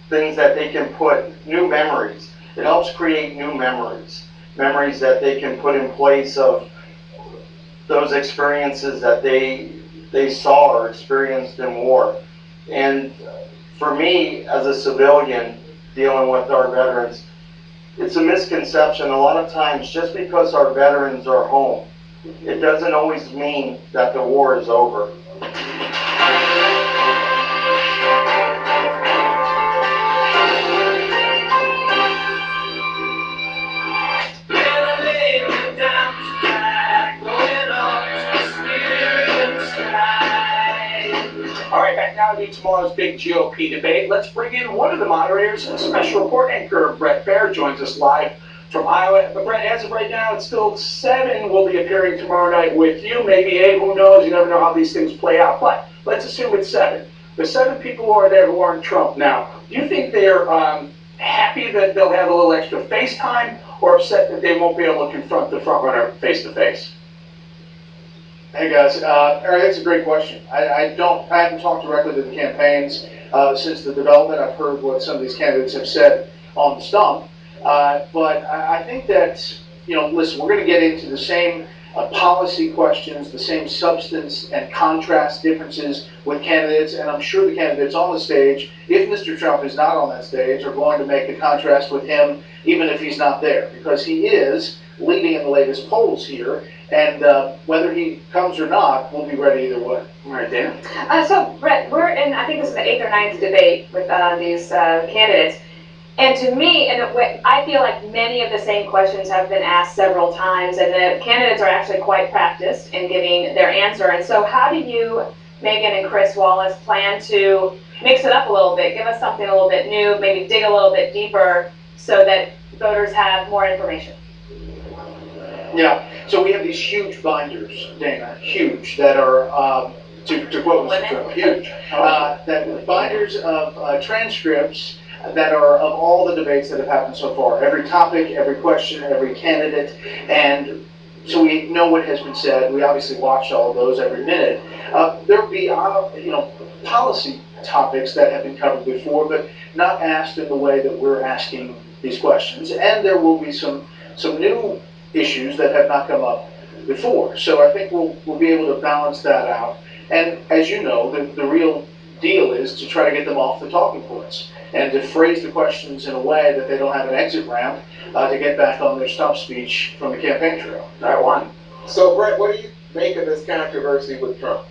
things that they can put, new memories. It helps create new memories that they can put in place of those experiences that they saw or experienced in war. And for me, as a civilian dealing with our veterans, it's a misconception. A lot of times, just because our veterans are home, it doesn't always mean that the war is over. All right, back now to tomorrow's big GOP debate. Let's bring in one of the moderators. Special report anchor Brett Baer joins us live from Iowa. But Brett, as of right now, it's still 7 will be appearing tomorrow night with you. Maybe 8, who knows? You never know how these things play out. But let's assume it's 7. The 7 people who are there who aren't Trump now, do you think they're happy that they'll have a little extra face time, or upset that they won't be able to confront the front runner face to face? Hey guys, Eric, that's a great question. I haven't talked directly to the campaigns since the development. I've heard what some of these candidates have said on the stump, but I think that, listen, we're going to get into the same policy questions, the same substance and contrast differences with candidates, and I'm sure the candidates on the stage, if Mr. Trump is not on that stage, are going to make the contrast with him even if he's not there, because he is leading in the latest polls here, and whether he comes or not, we'll be ready either way. All right, Dana? So, Brett, we're in, I think this is the 8th or 9th debate with these candidates. And to me, I feel like many of the same questions have been asked several times, and the candidates are actually quite practiced in giving their answer. And so how do you, Megan and Chris Wallace, plan to mix it up a little bit, give us something a little bit new, maybe dig a little bit deeper so that voters have more information? Yeah, so we have these huge binders, Dana, huge, that are, to quote Mr. Trump, huge, that binders of transcripts that are of all the debates that have happened so far, every topic, every question, every candidate, and so we know what has been said. We obviously watch all of those every minute. There will be, policy topics that have been covered before, but not asked in the way that we're asking these questions, and there will be some new issues that have not come up before. So I think we'll be able to balance that out. And as you know, the real deal is to try to get them off the talking points and to phrase the questions in a way that they don't have an exit ramp to get back on their stump speech from the campaign trail. That one. So, Brett, what do you make of this controversy with Trump?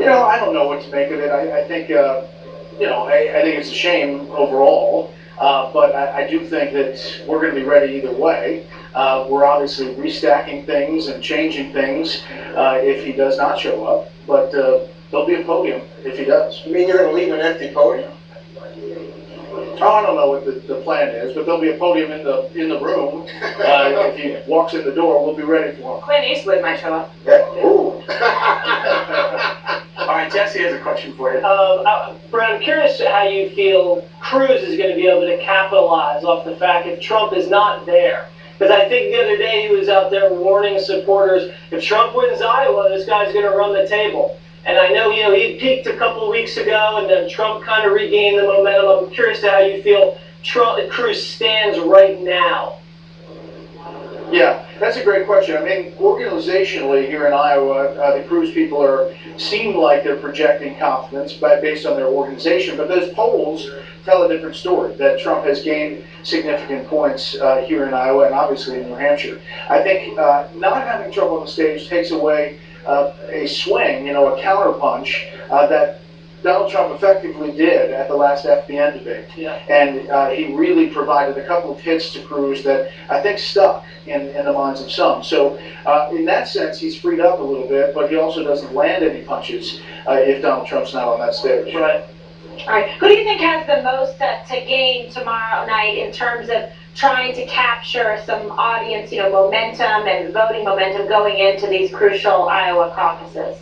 I don't know what to make of it. I think, I think it's a shame overall, but I do think that we're going to be ready either way. We're obviously restacking things and changing things if he does not show up, but there'll be a podium if he does. You mean you're going to leave an empty podium? Oh, I don't know what the plan is, but there'll be a podium in the room. If he walks in the door, we'll be ready for him. Clint Eastwood might show up. Ooh. All right, Jesse has a question for you. Brett, I'm curious how you feel Cruz is going to be able to capitalize off the fact if Trump is not there. Because I think the other day he was out there warning supporters, if Trump wins Iowa, this guy's going to run the table. And I know, he peaked a couple of weeks ago, and then Trump kind of regained the momentum. I'm curious to how you feel Cruz stands right now. Yeah, that's a great question. I mean, organizationally here in Iowa, the Cruz people seem like they're projecting confidence based on their organization, but those polls tell a different story, that Trump has gained significant points here in Iowa and obviously in New Hampshire. I think not having Trump on the stage takes away a swing, a counterpunch that Donald Trump effectively did at the last FBN debate. Yeah. And he really provided a couple of hits to Cruz that I think stuck in the minds of some. So in that sense, he's freed up a little bit, but he also doesn't land any punches if Donald Trump's not on that stage. Right. All right. Who do you think has the most to gain tomorrow night in terms of trying to capture some audience, momentum and voting momentum going into these crucial Iowa caucuses?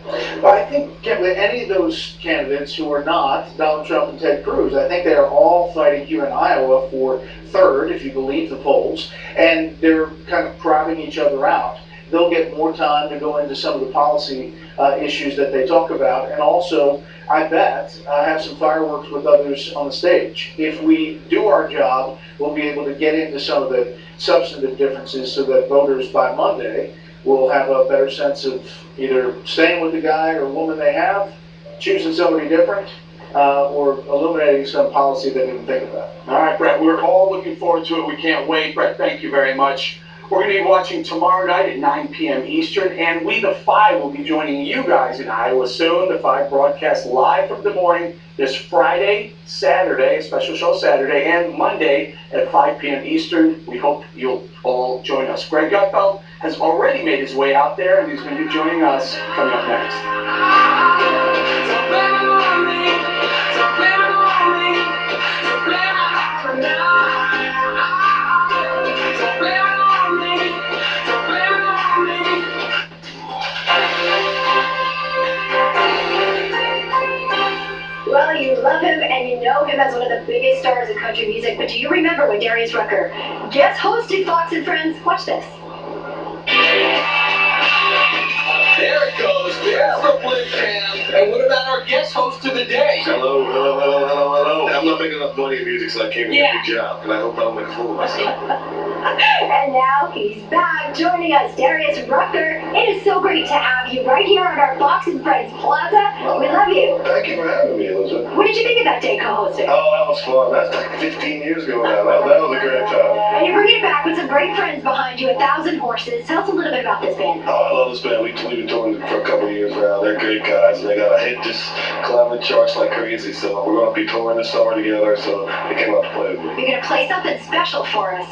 Well, I think any of those candidates who are not Donald Trump and Ted Cruz, I think they are all fighting here in Iowa for third, if you believe the polls, and they're kind of crowding each other out. They'll get more time to go into some of the policy issues that they talk about, and also, I bet, have some fireworks with others on the stage. If we do our job, we'll be able to get into some of the substantive differences so that voters by Monday will have a better sense of either staying with the guy or woman they have, choosing somebody different, or illuminating some policy they didn't think about. All right, Brett, we're all looking forward to it. We can't wait. Brett, thank you very much. We're going to be watching tomorrow night at 9 p.m. Eastern, and we, the Five, will be joining you guys in Iowa soon. The Five broadcast live from Des Moines this Friday, Saturday, a special show Saturday, and Monday at 5 p.m. Eastern. We hope you'll all join us. Greg Gutfeld has already made his way out there, and he's going to be joining us coming up next. Well, you love him and you know him as one of the biggest stars in country music, but do you remember when Darius Rucker guest hosted Fox and Friends? Watch this. There it goes. There's the flip jam. And what about our guest host of the day? Hello. I'm not making enough money in music, so I came to get a new job, and I hope I don't make a fool of myself. And now he's back, joining us, Darius Rucker. It is so great to have you right here on our Fox and Friends Plaza. We love you. Thank you for having me, Elizabeth. What did you think of that day co-hosting? Oh, that was fun. That's like 15 years ago now. That was a great time. And you're bringing it back with some great friends behind you, 1,000 Horses. Tell us a little bit about this band. Oh, I love this band. We've been touring for a couple of years now. They're great guys, and they got a hit just climbing the charts like crazy. So we're going to be touring this summer together, so they came out to play with me. You're going to play something special for us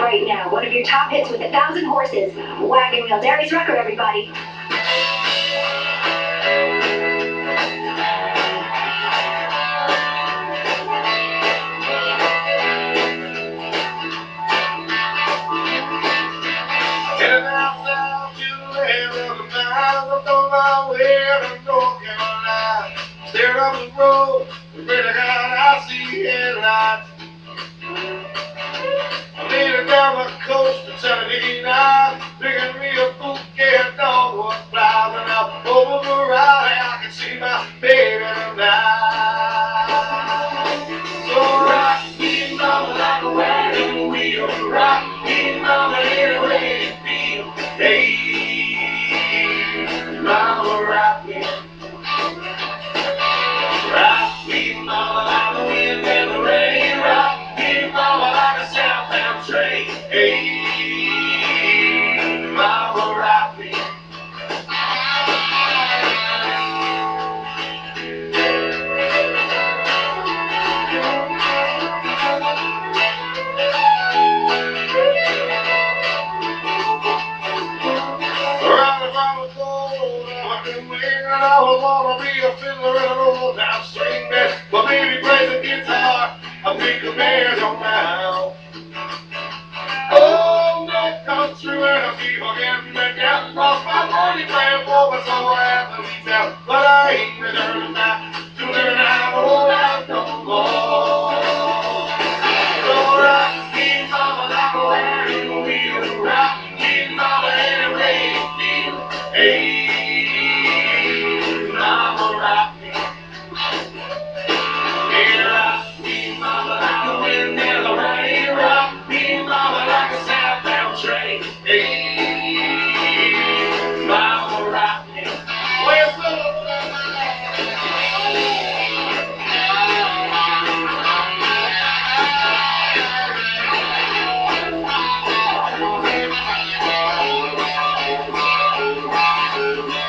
right now. One of your top hits with 1,000 Horses. Wagon Wheel. Darius Rucker, everybody. Stare up the road, really God, I see headlights. I made it down the coast to 79, picking me a bouquet of dogwood flowers, and up over the ride, I can see my baby tonight. So rock me, mama, like a wagon wheel. Rock me, mama, any way you feel. Hey, mama, rock me. Rock me, mama, like the wind and the rain. Rock me, mama, like a southbound train. Hey, mama, rock me. Running from the cold, I've been waiting, and I was wanna be a fiddler in an old time string band. But baby plays the guitar, I think the bears are now. Oh, no country when I keep forgetting that gal. Lost my money playing for me, so I have to leave now. But I ain't returning back to living out old house no more. So rock me, mama, like a wagon wheel. Rock me, mama, any way you feel. Hey, mama, rock me. Yeah, rock me, mama, like the wind and the rain. Rock me, mama, like a southbound train. Hey, mama, rock me. Well,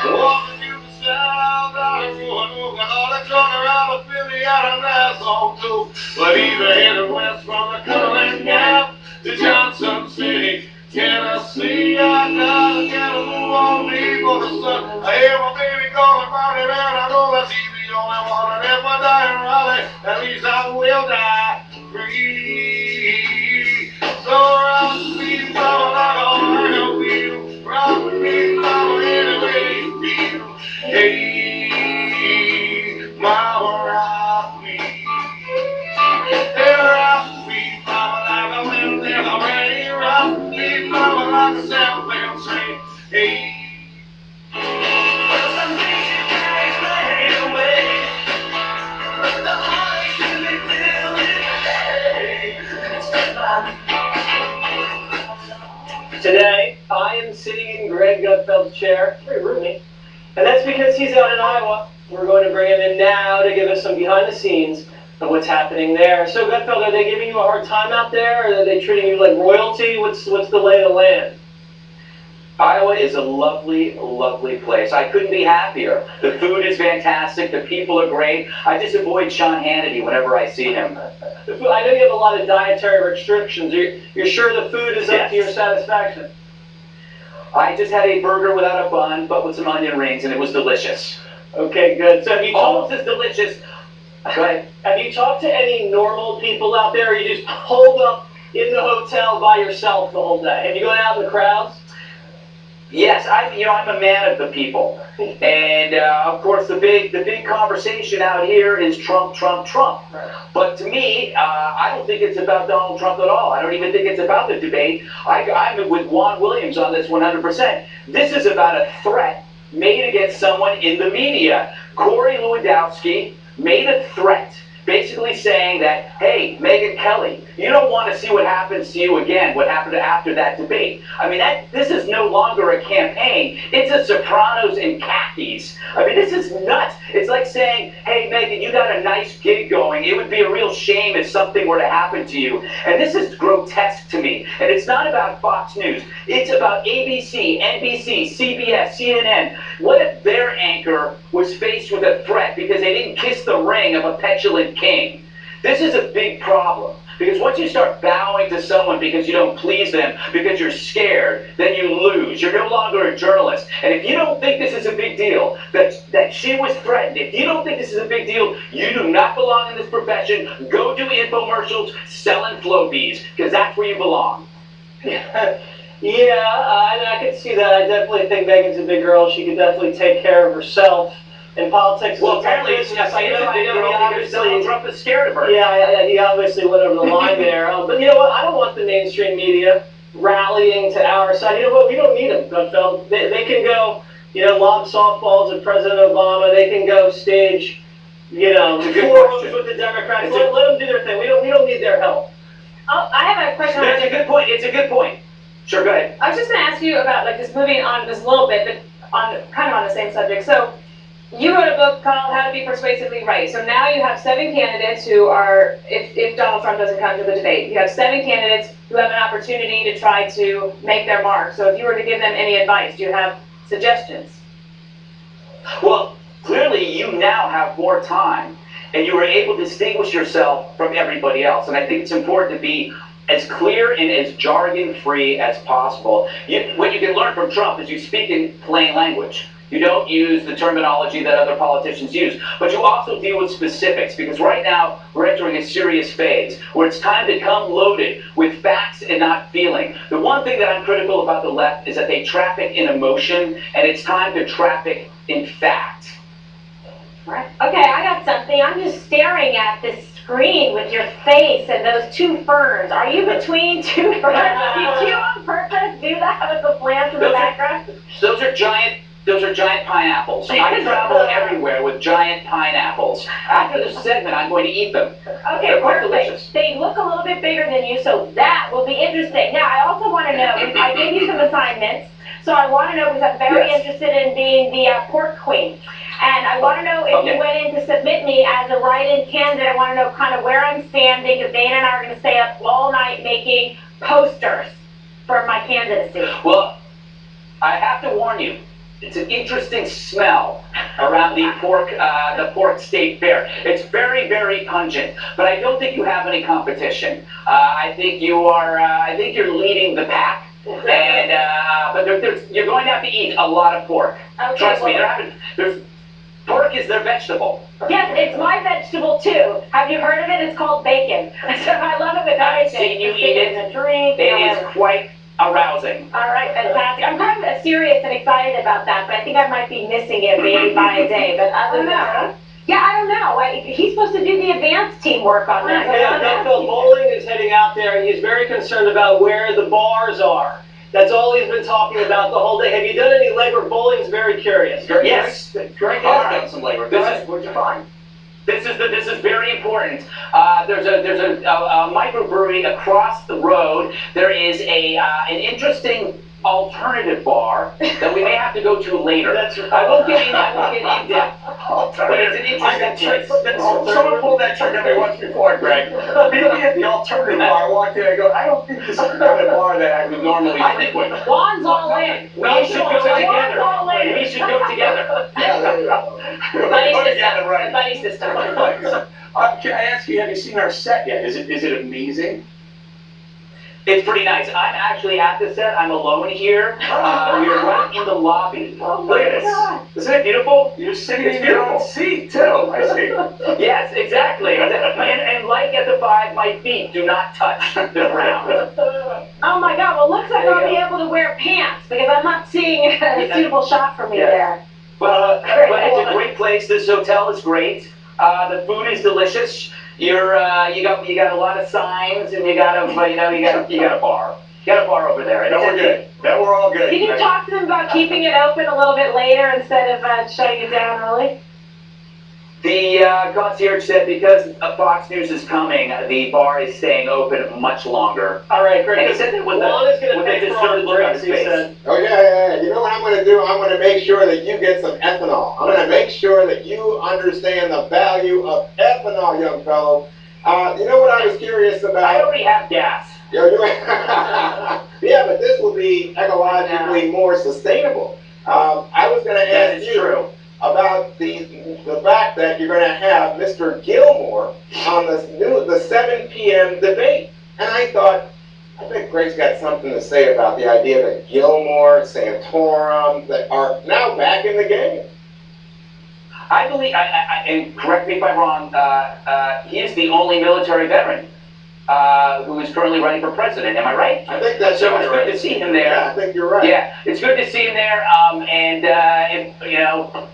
walking through the south, I don't know all the truck around the Philly out of Nassau too. But either headed west from the Cumberland Gap to Johnson City, Tennessee, I gotta get a move on me for the sun. I hear my baby calling about it, and I know that she's the only one. And if I die in Raleigh, at least I will die free. So rock me, mama, like a wagon wheel. Rock me, mama, any way you feel. Hey, mama, rock me. Hey, rock me, mama, like a wind in the rain. Rock me, mama, like a southbound train. Hey. Well, some days you carry my hand away. The heart can be filled in Today, I am sitting in Greg Gutfeld's chair, very roomy, and that's because he's out in Iowa. We're going to bring him in now to give us some behind the scenes of what's happening there. So Gutfeld, are they giving you a hard time out there, or are they treating you like royalty? What's the lay of the land? Iowa is a lovely, lovely place. I couldn't be happier. The food is fantastic. The people are great. I just avoid Sean Hannity whenever I see him. I know you have a lot of dietary restrictions. You're sure the food is up to your satisfaction? I just had a burger without a bun, but with some onion rings, and it was delicious. Okay, good. So have you almost as delicious. Go ahead. Have you talked to any normal people out there, or you just holed up in the hotel by yourself the whole day? Have you gone out in the crowds? Yes, I'm a man of the people, and of course the big conversation out here is Trump, Trump, Trump. But to me, I don't think it's about Donald Trump at all. I don't even think it's about the debate. I'm with Juan Williams on this 100%. This is about a threat made against someone in the media. Corey Lewandowski made a threat, basically saying that, hey, Megyn Kelly, you don't want to see what happens to you again, what happened after that debate. I mean, this is no longer a campaign. It's a Sopranos in khakis. I mean, this is nuts. It's like saying, hey, Megyn, you got a nice gig going. It would be a real shame if something were to happen to you. And this is grotesque to me. And it's not about Fox News. It's about ABC, NBC, CBS, CNN. What if their anchor was faced with a threat because they didn't kiss the ring of a petulant king? This is a big problem. Because once you start bowing to someone because you don't please them, because you're scared, then you lose. You're no longer a journalist. And if you don't think this is a big deal, that she was threatened, if you don't think this is a big deal, you do not belong in this profession. Go do infomercials selling flow bees, because that's where you belong. I could see that. I definitely think Megan's a big girl. She could definitely take care of herself. In politics, well, apparently, I know Trump is scared of her. Yeah, he obviously went over the line there. But you know what? I don't want the mainstream media rallying to our side. You know what? We don't need them, Gutfeld. They can go, lob softballs at President Obama. They can go stage, forums with the Democrats. Let them do their thing. We don't need their help. Oh, I have a question. That's a good point. It's a good point. Sure, go ahead. I was just going to ask you about just moving on just a little bit, but kind of on the same subject. So. You wrote a book called How to Be Persuasively Right. So now you have 7 candidates who are, if Donald Trump doesn't come to the debate, you have 7 candidates who have an opportunity to try to make their mark. So if you were to give them any advice, do you have suggestions? Well, clearly you now have more time, and you are able to distinguish yourself from everybody else. And I think it's important to be as clear and as jargon-free as possible. What you can learn from Trump is you speak in plain language. You don't use the terminology that other politicians use, but you also deal with specifics, because right now we're entering a serious phase where it's time to come loaded with facts and not feeling. The one thing that I'm critical about the left is that they traffic in emotion, and it's time to traffic in fact. Okay, I got something. I'm just staring at this screen with your face and those 2 ferns. Are you between 2 ferns? Did you on purpose do that with the plants in the background? Those are giant pineapples. I travel everywhere with giant pineapples. After this segment, I'm going to eat them. Okay, they're quite perfect. delicious. They look a little bit bigger than you, so that will be interesting. Now, I also want to know, I gave you some assignments, so I want to know, because I'm very interested in being the pork queen. And I want to know if you went in to submit me as a write-in candidate. I want to know kind of where I'm standing, because Dana and I are going to stay up all night making posters for my candidacy. Well, I have to warn you. It's an interesting smell around the pork state fair. It's very, very pungent, but I don't think you have any competition. I think you are. I think you're leading the pack, and but you're going to have to eat a lot of pork. Okay, Trust me. Pork is their vegetable. Yes, it's my vegetable too. Have you heard of it? It's called bacon. So I love it with everything. I've seen you eat it. A drink. It is quite arousing. All right, fantastic. I'm kind of serious and excited about that, but I think I might be missing it maybe by a day. But other than that, I don't know. He's supposed to do the advanced teamwork on that. Phil Bowling is heading out there. He's very concerned about where the bars are. That's all he's been talking about the whole day. Have you done any legwork? Bowling's very curious. Yes. Greg has done some legwork. What'd you find? This is very important. There's a microbrewery across the road. There is an interesting alternative bar that we may have to go to later. I won't get in depth. But it's an interesting place. Someone pulled that trick on me once before, Greg. Maybe at the alternative bar, I walked in and I go, I don't think this is the kind of bar that I would normally frequent. Juan's all in. We should go together. We should go together. Yeah, there you go. Buddy system. Can I ask you, have you seen our set yet? Is it amazing? It's pretty nice. I'm actually at the set. I'm alone here. We're right in the lobby. Look at this. Isn't it beautiful? You're sitting in your own seat, too. I see. Yes, exactly. And like at the 5, my feet do not touch the ground. Oh my God, well, looks like I'll be able to wear pants, because I'm not seeing a suitable shot for me there. But it's a great place. This hotel is great. The food is delicious. You got a lot of signs, and you got a bar. You got a bar over there. No, we're good. No, we're all good. Can you talk to them about keeping it open a little bit later instead of shutting it down early? The concierge said because Fox News is coming, the bar is staying open much longer. All right, great. And he said that with Juan is going with to a pay for all disturbed the look on drinks, his he face. said. Oh, yeah. You know what I'm going to do? I'm going to make sure that you get some ethanol. I'm going to make sure that you understand the value of ethanol, young fellow. You know what I was curious about? I already have gas. Yeah, but this will be ecologically more sustainable. I was going to ask you about the fact that you're going to have Mr. Gilmore on the 7 p.m. debate. And I thought, I bet Greg's got something to say about the idea that Gilmore, Santorum, that are now back in the game. I believe, and correct me if I'm wrong, he is the only military veteran who is currently running for president. Am I right? I think that's so. right. It's good to see him there. Yeah, I think you're right. Yeah, it's good to see him there. If you know,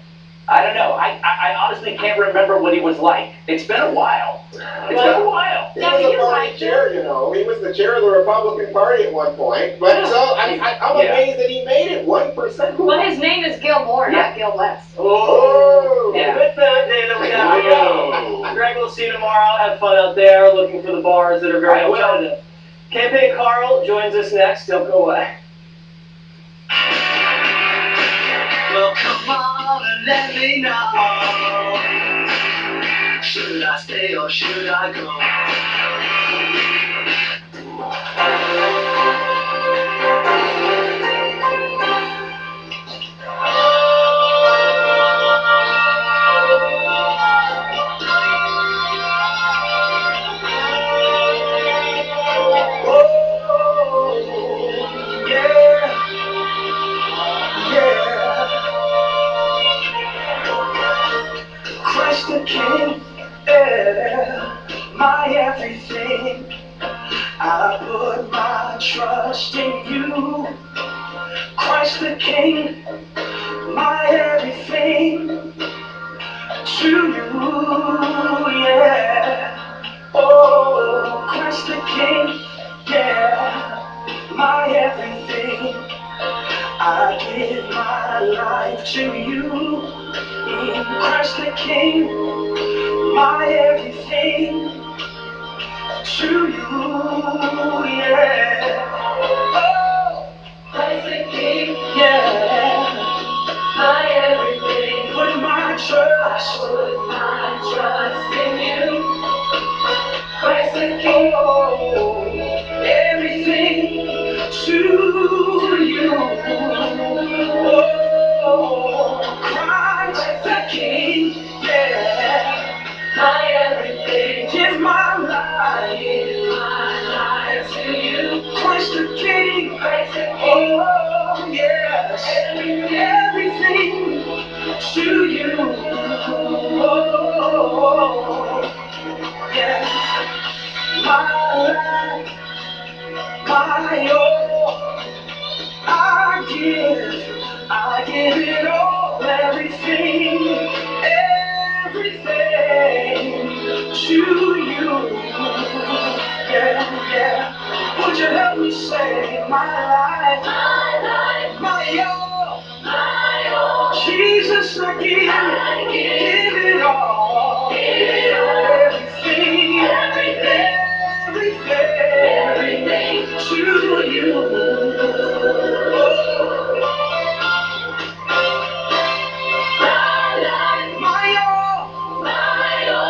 I don't know. I honestly can't remember what he was like. It's been a while. It's been a while. He was a party chair, you know. He was the chair of the Republican Party at one point. But so I'm amazed that he made it 1%. Well, his name is Gilmore, not Gil West. Oh, yeah. With that, Dana, we got to go. Greg, we'll see you tomorrow. Have fun out there looking for the bars that are very alternative. Campaign Carl joins us next. Don't go away. Well, come on and let me know. Should I stay or should I go? Christ the King, yeah, my everything. I put my trust in you. Christ the King, my everything. To you, yeah. Oh, Christ the King, yeah, my everything. I give my life to you. Christ the King, my everything. To you, yeah. Oh, Christ the King, yeah, my everything. Put my trust in you. Christ the King, oh, everything to you. Oh, Christ the King, yeah, my everything. Give my life to you. Christ the King, oh yes, everything to you. Oh, yeah, my life, my all, I give it all, everything, everything to you. Yeah, yeah. Would you help me say my life, my all, Jesus, I give it all, everything, everything to you.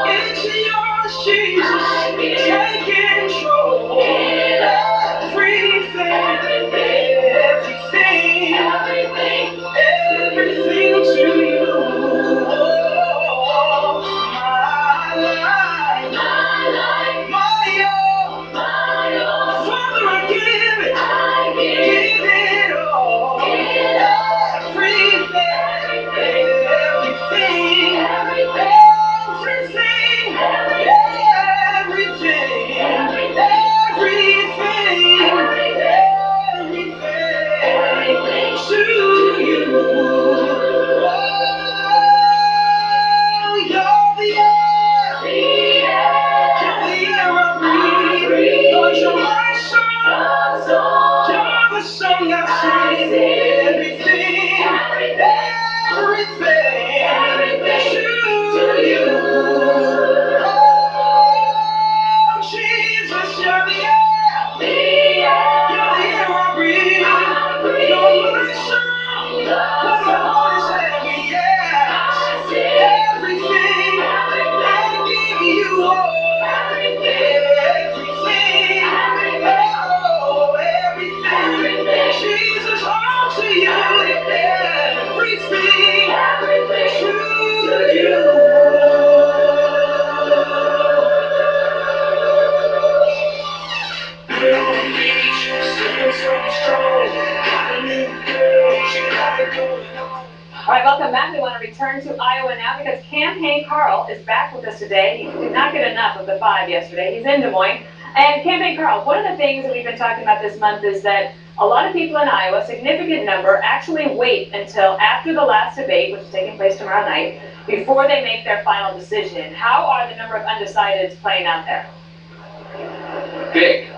It's yours, Jesus. Take control. Everything to you. Swimming on the beach, sipping something strong. Got a new girl, she got it going on. All right, welcome back. We want to return to Iowa now because Campaign Carl is back with us today. He did not get enough of the 5 yesterday. He's in Des Moines. And Campaign Carl, one of the things that we've been talking about this month is that a lot of people in Iowa, a significant number, actually wait until after the last debate, which is taking place tomorrow night, before they make their final decision. How are the number of undecideds playing out there? Big.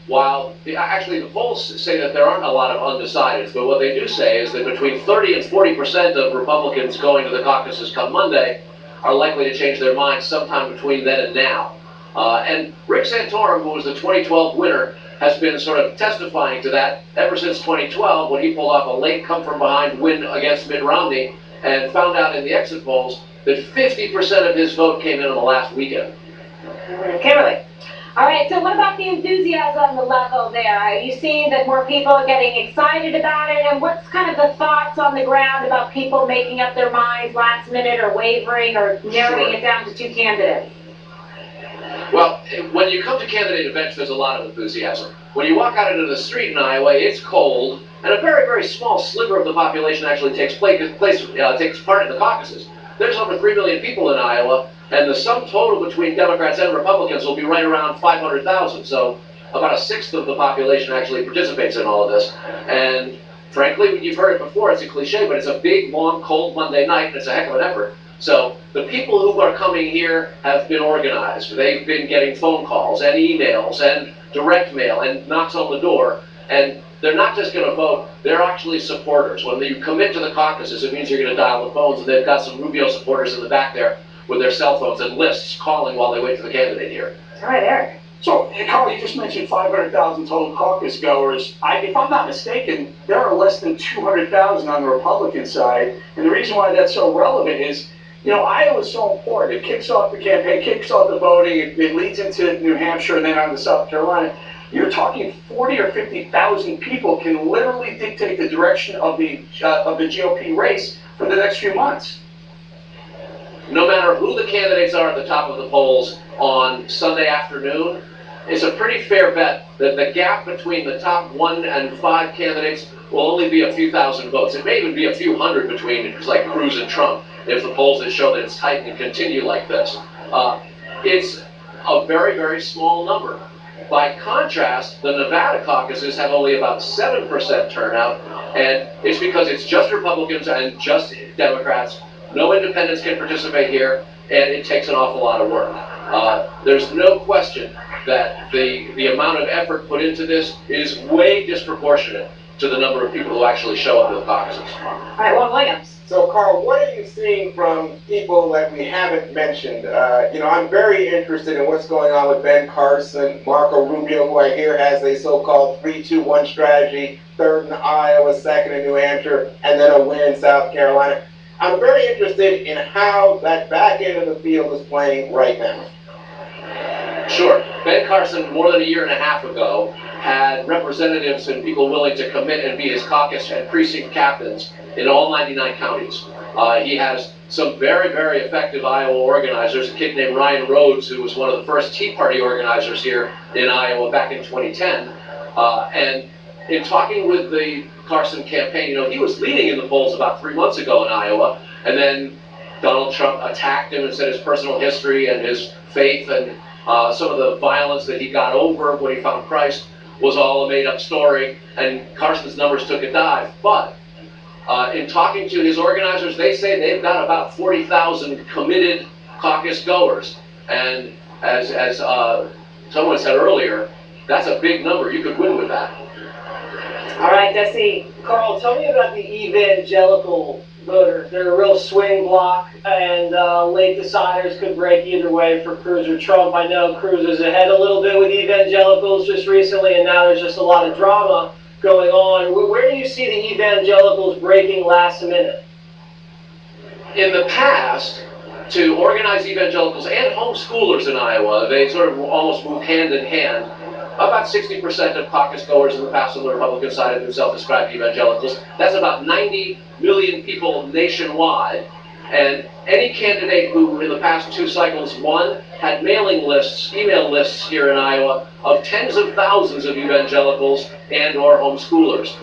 While actually the polls say that there aren't a lot of undecideds, but what they do say is that between 30 and 40% of Republicans going to the caucuses come Monday are likely to change their minds sometime between then and now. And Rick Santorum, who was the 2012 winner, has been sort of testifying to that ever since 2012 when he pulled off a late come-from-behind win against Mitt Romney and found out in the exit polls that 50% of his vote came in on the last weekend. Kimberly. All right, so what about the enthusiasm level there? Are you seeing that more people are getting excited about it? And what's kind of the thoughts on the ground about people making up their minds last minute or wavering or narrowing it down to 2 candidates? Well, when you come to candidate events, there's a lot of enthusiasm. When you walk out into the street in Iowa, it's cold, and a very, very small sliver of the population actually takes part in the caucuses. There's over 3 million people in Iowa, and the sum total between Democrats and Republicans will be right around 500,000. So about 1/6 of the population actually participates in all of this. And frankly, you've heard it before, it's a cliche, but it's a big, long, cold Monday night, and it's a heck of an effort. So the people who are coming here have been organized. They've been getting phone calls and emails and direct mail and knocks on the door. And they're not just going to vote, they're actually supporters. When you commit to the caucuses, it means you're going to dial the phones, and they've got some Rubio supporters in the back there with their cell phones and lists calling while they wait for the candidate here. All right, Eric. So, Carl, you just mentioned 500,000 total caucus goers. If I'm not mistaken, there are less than 200,000 on the Republican side. And the reason why that's so relevant is, you know, Iowa is so important. It kicks off the campaign, kicks off the voting, it leads into New Hampshire and then on to South Carolina. You're talking 40 or 50,000 people can literally dictate the direction of the GOP race for the next few months. No matter who the candidates are at the top of the polls on Sunday afternoon, it's a pretty fair bet that the gap between the top 1 and 5 candidates will only be a few thousand votes. It may even be a few hundred between, like, Cruz and Trump, if the polls that show that it's tight and continue like this. It's a very, very small number. By contrast, the Nevada caucuses have only about 7% turnout, and it's because it's just Republicans and just Democrats. No independents can participate here, and it takes an awful lot of work. There's no question that the amount of effort put into this is way disproportionate to the number of people who actually show up to the caucuses. All right, Juan Williams. So, Carl, what are you seeing from people that we haven't mentioned? I'm very interested in what's going on with Ben Carson, Marco Rubio, who I hear has a so-called 3-2-1 strategy, 3rd in Iowa, 2nd in New Hampshire, and then a win in South Carolina. I'm very interested in how that back end of the field is playing right now. Sure. Ben Carson, more than a year and a half ago, had representatives and people willing to commit and be his caucus and precinct captains in all 99 counties. He has some very, very effective Iowa organizers, a kid named Ryan Rhodes, who was one of the first Tea Party organizers here in Iowa back in 2010. And in talking with the Carson campaign, he was leading in the polls about 3 months ago in Iowa, and then Donald Trump attacked him and said his personal history and his faith and some of the violence that he got over when he found Christ was all a made-up story, and Carson's numbers took a dive. But in talking to his organizers, they say they've got about 40,000 committed caucus goers, and as someone said earlier, that's a big number. You could win with that. All right, Desi. Carl, tell me about the evangelical voter. They're a real swing block, and late deciders could break either way for Cruz or Trump. I know Cruz is ahead a little bit with evangelicals just recently, and now there's just a lot of drama going on. Where do you see the evangelicals breaking last minute? In the past, to organize evangelicals and homeschoolers in Iowa, they sort of almost move hand in hand. About 60% of caucus goers in the past on the Republican side have been self-described evangelicals. That's about 90 million people nationwide. And any candidate who in the past 2 cycles won had mailing lists, email lists here in Iowa of tens of thousands of evangelicals and or homeschoolers.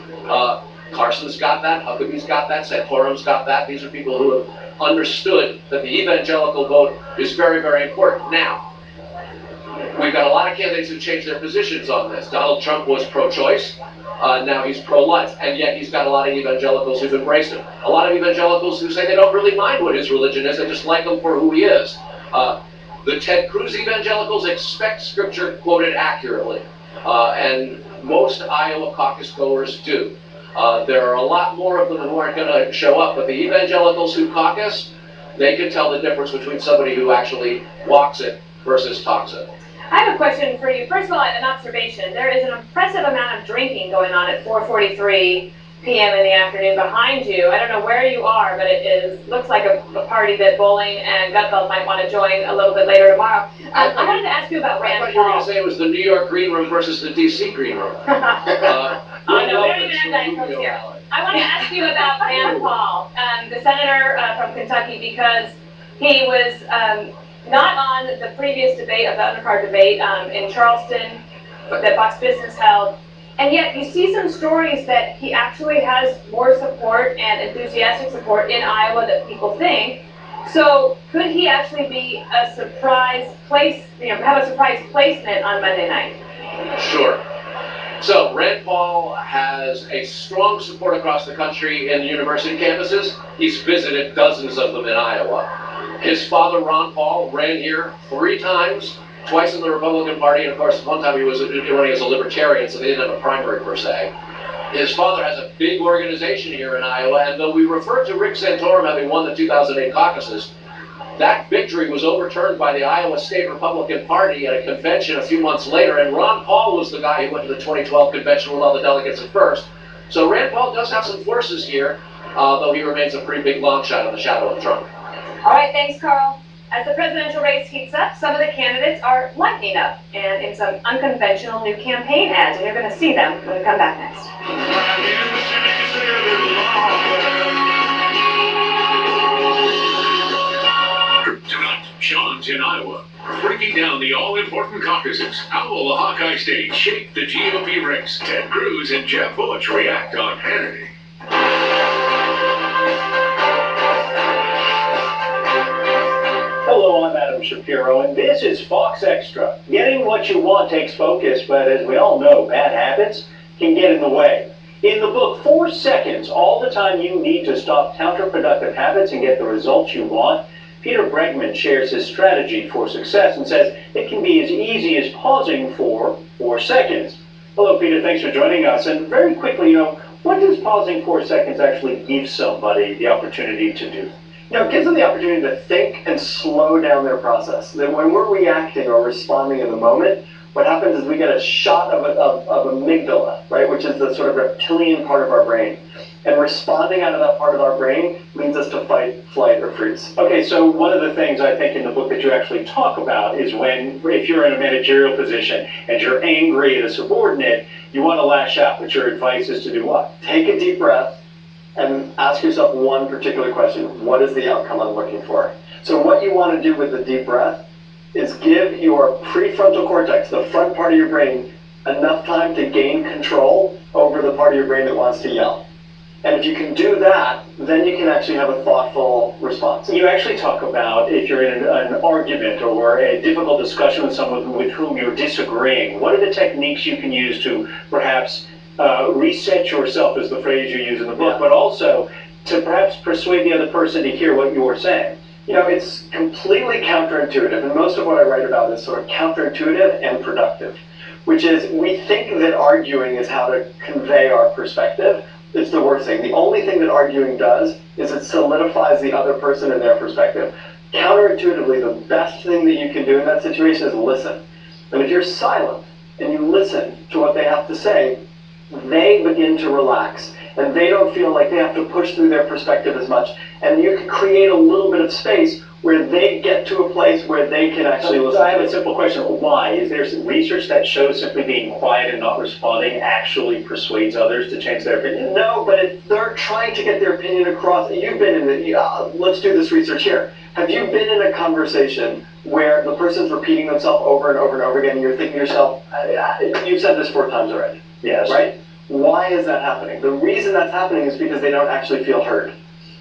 Carson's got that, Huckabee's got that, Santorum's got that. These are people who have understood that the evangelical vote is very, very important. Now, we've got a lot of candidates who changed their positions on this. Donald Trump was pro-choice. Now he's pro-life, and yet he's got a lot of evangelicals who've embraced him. A lot of evangelicals who say they don't really mind what his religion is, they just like him for who he is. The Ted Cruz evangelicals expect scripture quoted accurately, and most Iowa caucus goers do. There are a lot more of them who aren't going to show up, but the evangelicals who caucus, they can tell the difference between somebody who actually walks it versus talks it. I have a question for you. First of all, an observation. There is an impressive amount of drinking going on at 4:43 p.m. in the afternoon behind you. I don't know where you are, but looks like a party that Bowling and Gutfeld might want to join a little bit later tomorrow. I wanted to ask you about Rand Paul. I thought you were going to say it was the New York Green Room versus the D.C. Green Room. No, we don't even have that close here. I want to ask you about Rand Paul, the senator from Kentucky, because he was not on the previous debate, of the undercard debate in Charleston that Fox Business held, and yet you see some stories that he actually has more support and enthusiastic support in Iowa than people think. So could he actually be a surprise have a surprise placement on Monday night? Sure. So Rand Paul has a strong support across the country in the university campuses. He's visited dozens of them in Iowa. His father, Ron Paul, ran here 3 times, twice in the Republican Party, and of course, one time he was running as a libertarian, so they didn't have a primary per se. His father has a big organization here in Iowa, and though we refer to Rick Santorum having won the 2008 caucuses, that victory was overturned by the Iowa State Republican Party at a convention a few months later, and Ron Paul was the guy who went to the 2012 convention with all the delegates at first. So Rand Paul does have some forces here, though he remains a pretty big long shot in the shadow of Trump. All right, thanks, Carl. As the presidential race heats up, some of the candidates are lightening up and in some unconventional new campaign ads, and you're going to see them when we come back next. Tonight, Sean's in Iowa, breaking down the all-important caucuses. How will the Hawkeye State shape the GOP race? Ted Cruz and Jeb Bush react on Hannity. Hello, I'm Adam Shapiro, and this is Fox Extra. Getting what you want takes focus, but as we all know, bad habits can get in the way. In the book, 4 Seconds, All the Time You Need to Stop Counterproductive Habits and Get the Results You Want, Peter Bregman shares his strategy for success and says it can be as easy as pausing for 4 seconds. Hello, Peter. Thanks for joining us. And very quickly, what does pausing 4 seconds actually give somebody the opportunity to do? It gives them the opportunity to think and slow down their process. That when we're reacting or responding in the moment, what happens is we get a shot of amygdala, right, which is the sort of reptilian part of our brain. And responding out of that part of our brain leads us to fight, flight, or freeze. Okay, so one of the things I think in the book that you actually talk about is if you're in a managerial position and you're angry at a subordinate, you want to lash out, but your advice is to do what? Take a deep breath and ask yourself one particular question. What is the outcome I'm looking for? So what you want to do with the deep breath is give your prefrontal cortex, the front part of your brain, enough time to gain control over the part of your brain that wants to yell. And if you can do that, then you can actually have a thoughtful response. You actually talk about if you're in an argument or a difficult discussion with someone with whom you're disagreeing, what are the techniques you can use to perhaps reset yourself, is the phrase you use in the book, but also to perhaps persuade the other person to hear what you're saying? It's completely counterintuitive, and most of what I write about is sort of counterintuitive and productive, which is we think that arguing is how to convey our perspective. It's the worst thing. The only thing that arguing does is it solidifies the other person and their perspective. Counterintuitively, the best thing that you can do in that situation is listen. And if you're silent and you listen to what they have to say, they begin to relax, and they don't feel like they have to push through their perspective as much, and you can create a little bit of space where they get to a place where they can actually listen. I have a simple question. Why? Is there some research that shows simply being quiet and not responding actually persuades others to change their opinion? No, but if they're trying to get their opinion across, you've been in it. Let's do this research here. Have you been in a conversation where the person's repeating themselves over and over and over again, and you're thinking to yourself, you've said this 4 times already. Yes. Right? Why is that happening? The reason that's happening is because they don't actually feel heard.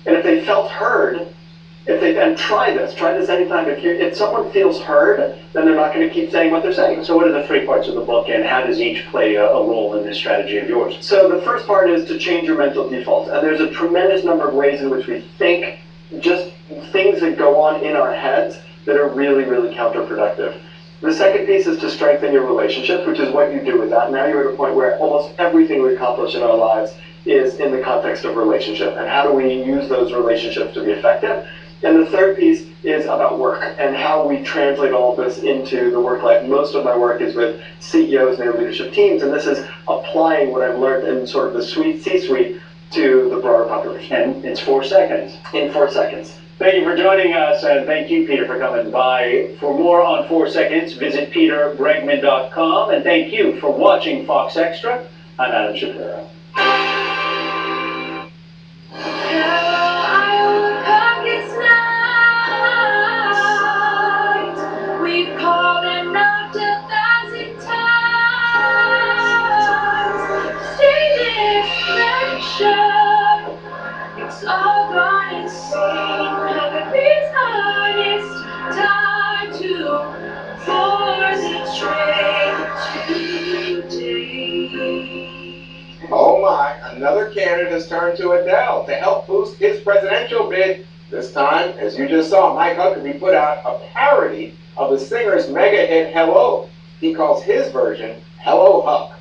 And if they felt heard, and try this anytime, if someone feels heard, then they're not going to keep saying what they're saying. So what are the 3 parts of the book, and how does each play a role in this strategy of yours? So the first part is to change your mental defaults. And there's a tremendous number of ways in which we think, just things that go on in our heads that are really, really counterproductive. The second piece is to strengthen your relationships, which is what you do with that. Now you're at a point where almost everything we accomplish in our lives is in the context of relationship. And how do we use those relationships to be effective? And the third piece is about work and how we translate all of this into the work life. Most of my work is with CEOs and their leadership teams, and this is applying what I've learned in sort of the C-suite to the broader population. And it's 4 seconds. In 4 seconds. Thank you for joining us, and thank you, Peter, for coming by. For more on 4 seconds, visit peterbregman.com, and thank you for watching Fox Extra. I'm Adam Shapiro. We've called and knocked 1,000 times. Stay disconnection. It's all gone insane. It's hardest time to board the train today. Oh my, another candidate has turned to Adele to help boost his presidential bid. This time, as you just saw, Mike Huckabee put out a parody of the singer's mega hit Hello. He calls his version Hello Huck.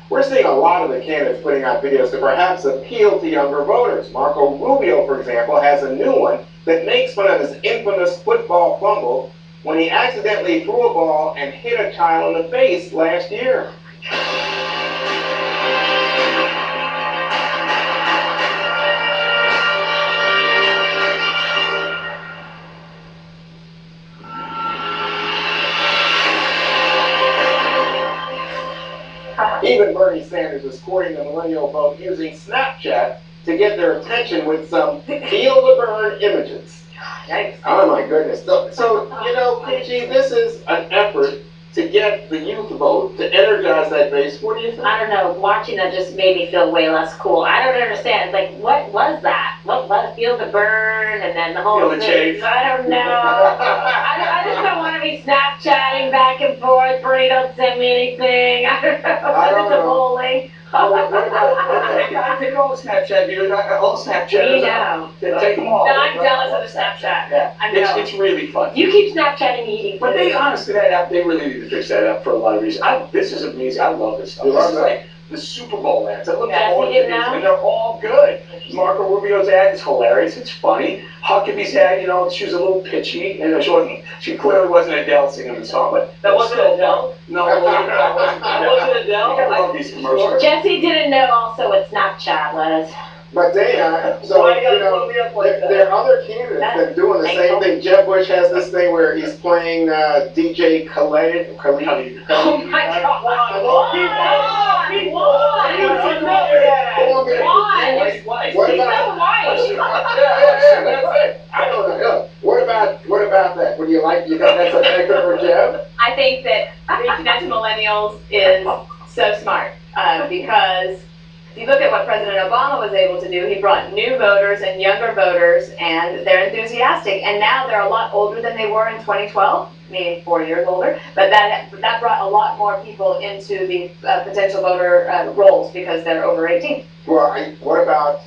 We're seeing a lot of the candidates putting out videos to perhaps appeal to younger voters. Marco Rubio, for example, has a new one that makes fun of his infamous football fumble when he accidentally threw a ball and hit a child in the face last year. Even Bernie Sanders is courting the millennial vote using Snapchat to get their attention with some feel the burn images. Oh my goodness. So you know, Peachy, this is an effort to get the youth vote, to energize that base. What do you think? I don't know. Watching that just made me feel way less cool. I don't understand. Like, what was that? What was feel the burn and then the whole Feel the thing? chafe. I don't know. I just don't want to be Snapchatting back and forth. Bernie, don't send me anything. I don't know. I don't know. Bowling. What about, take all the Snapchat viewers, all Snapchatters We know. Take them all. No, I'm jealous of the Snapchat. Yeah, I know. it's really fun. You keep Snapchatting me eating But food. they honestly, that app, they really need to fix that app for a lot of reasons. This is amazing. I love this stuff. You This love is that? like the Super Bowl ads. I look Yes, forward to you these, did now? and they're all good. Marco Rubio's ad is hilarious. It's funny. Huckabee's ad, you know, she was a little pitchy. You know, she clearly wasn't Adele singing the song, but That wasn't Adele? no, that wasn't That wasn't Adele? I love these commercials. Jesse didn't know also what Snapchat was. But Dana, so Why you gotta you know, blow me up like that? there are other candidates that are doing the same thing. Jeb Bush has this thing where he's playing DJ Khaled. Oh my God. He won. What about? What about that? Would you like? You think that's effective for Jeb? I think that reaching out to millennials is so smart because if you look at what President Obama was able to do, he brought new voters and younger voters, and they're enthusiastic. And now they're a lot older than they were in 2012, meaning 4 years older. But that brought a lot more people into the potential voter rolls because they're over 18. Well, what about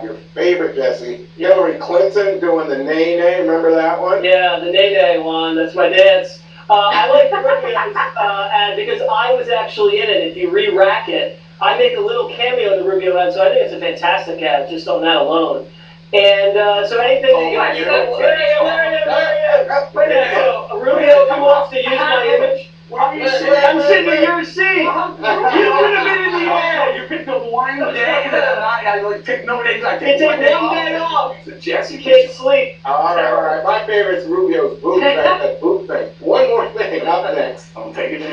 your favorite, Jesse? Hillary Clinton doing the nay-nay. Remember that one? Yeah, the nay-nay one. That's my dance. I like the Rubio ad because I was actually in it. If you re-rack it, I make a little cameo in the Rubio ad, so I think it's a fantastic ad just on that alone. And so anything that you want to so Rubio, who wants to use my image? I'm sitting in your seat. You could have been in the air. You picked up one day that I picked no days. I It picked takes one day one day off. So Jesse Can't sleep. All right. My favorite's Rubio's boot thing. That boot thing. One more thing up next. I'm taking it.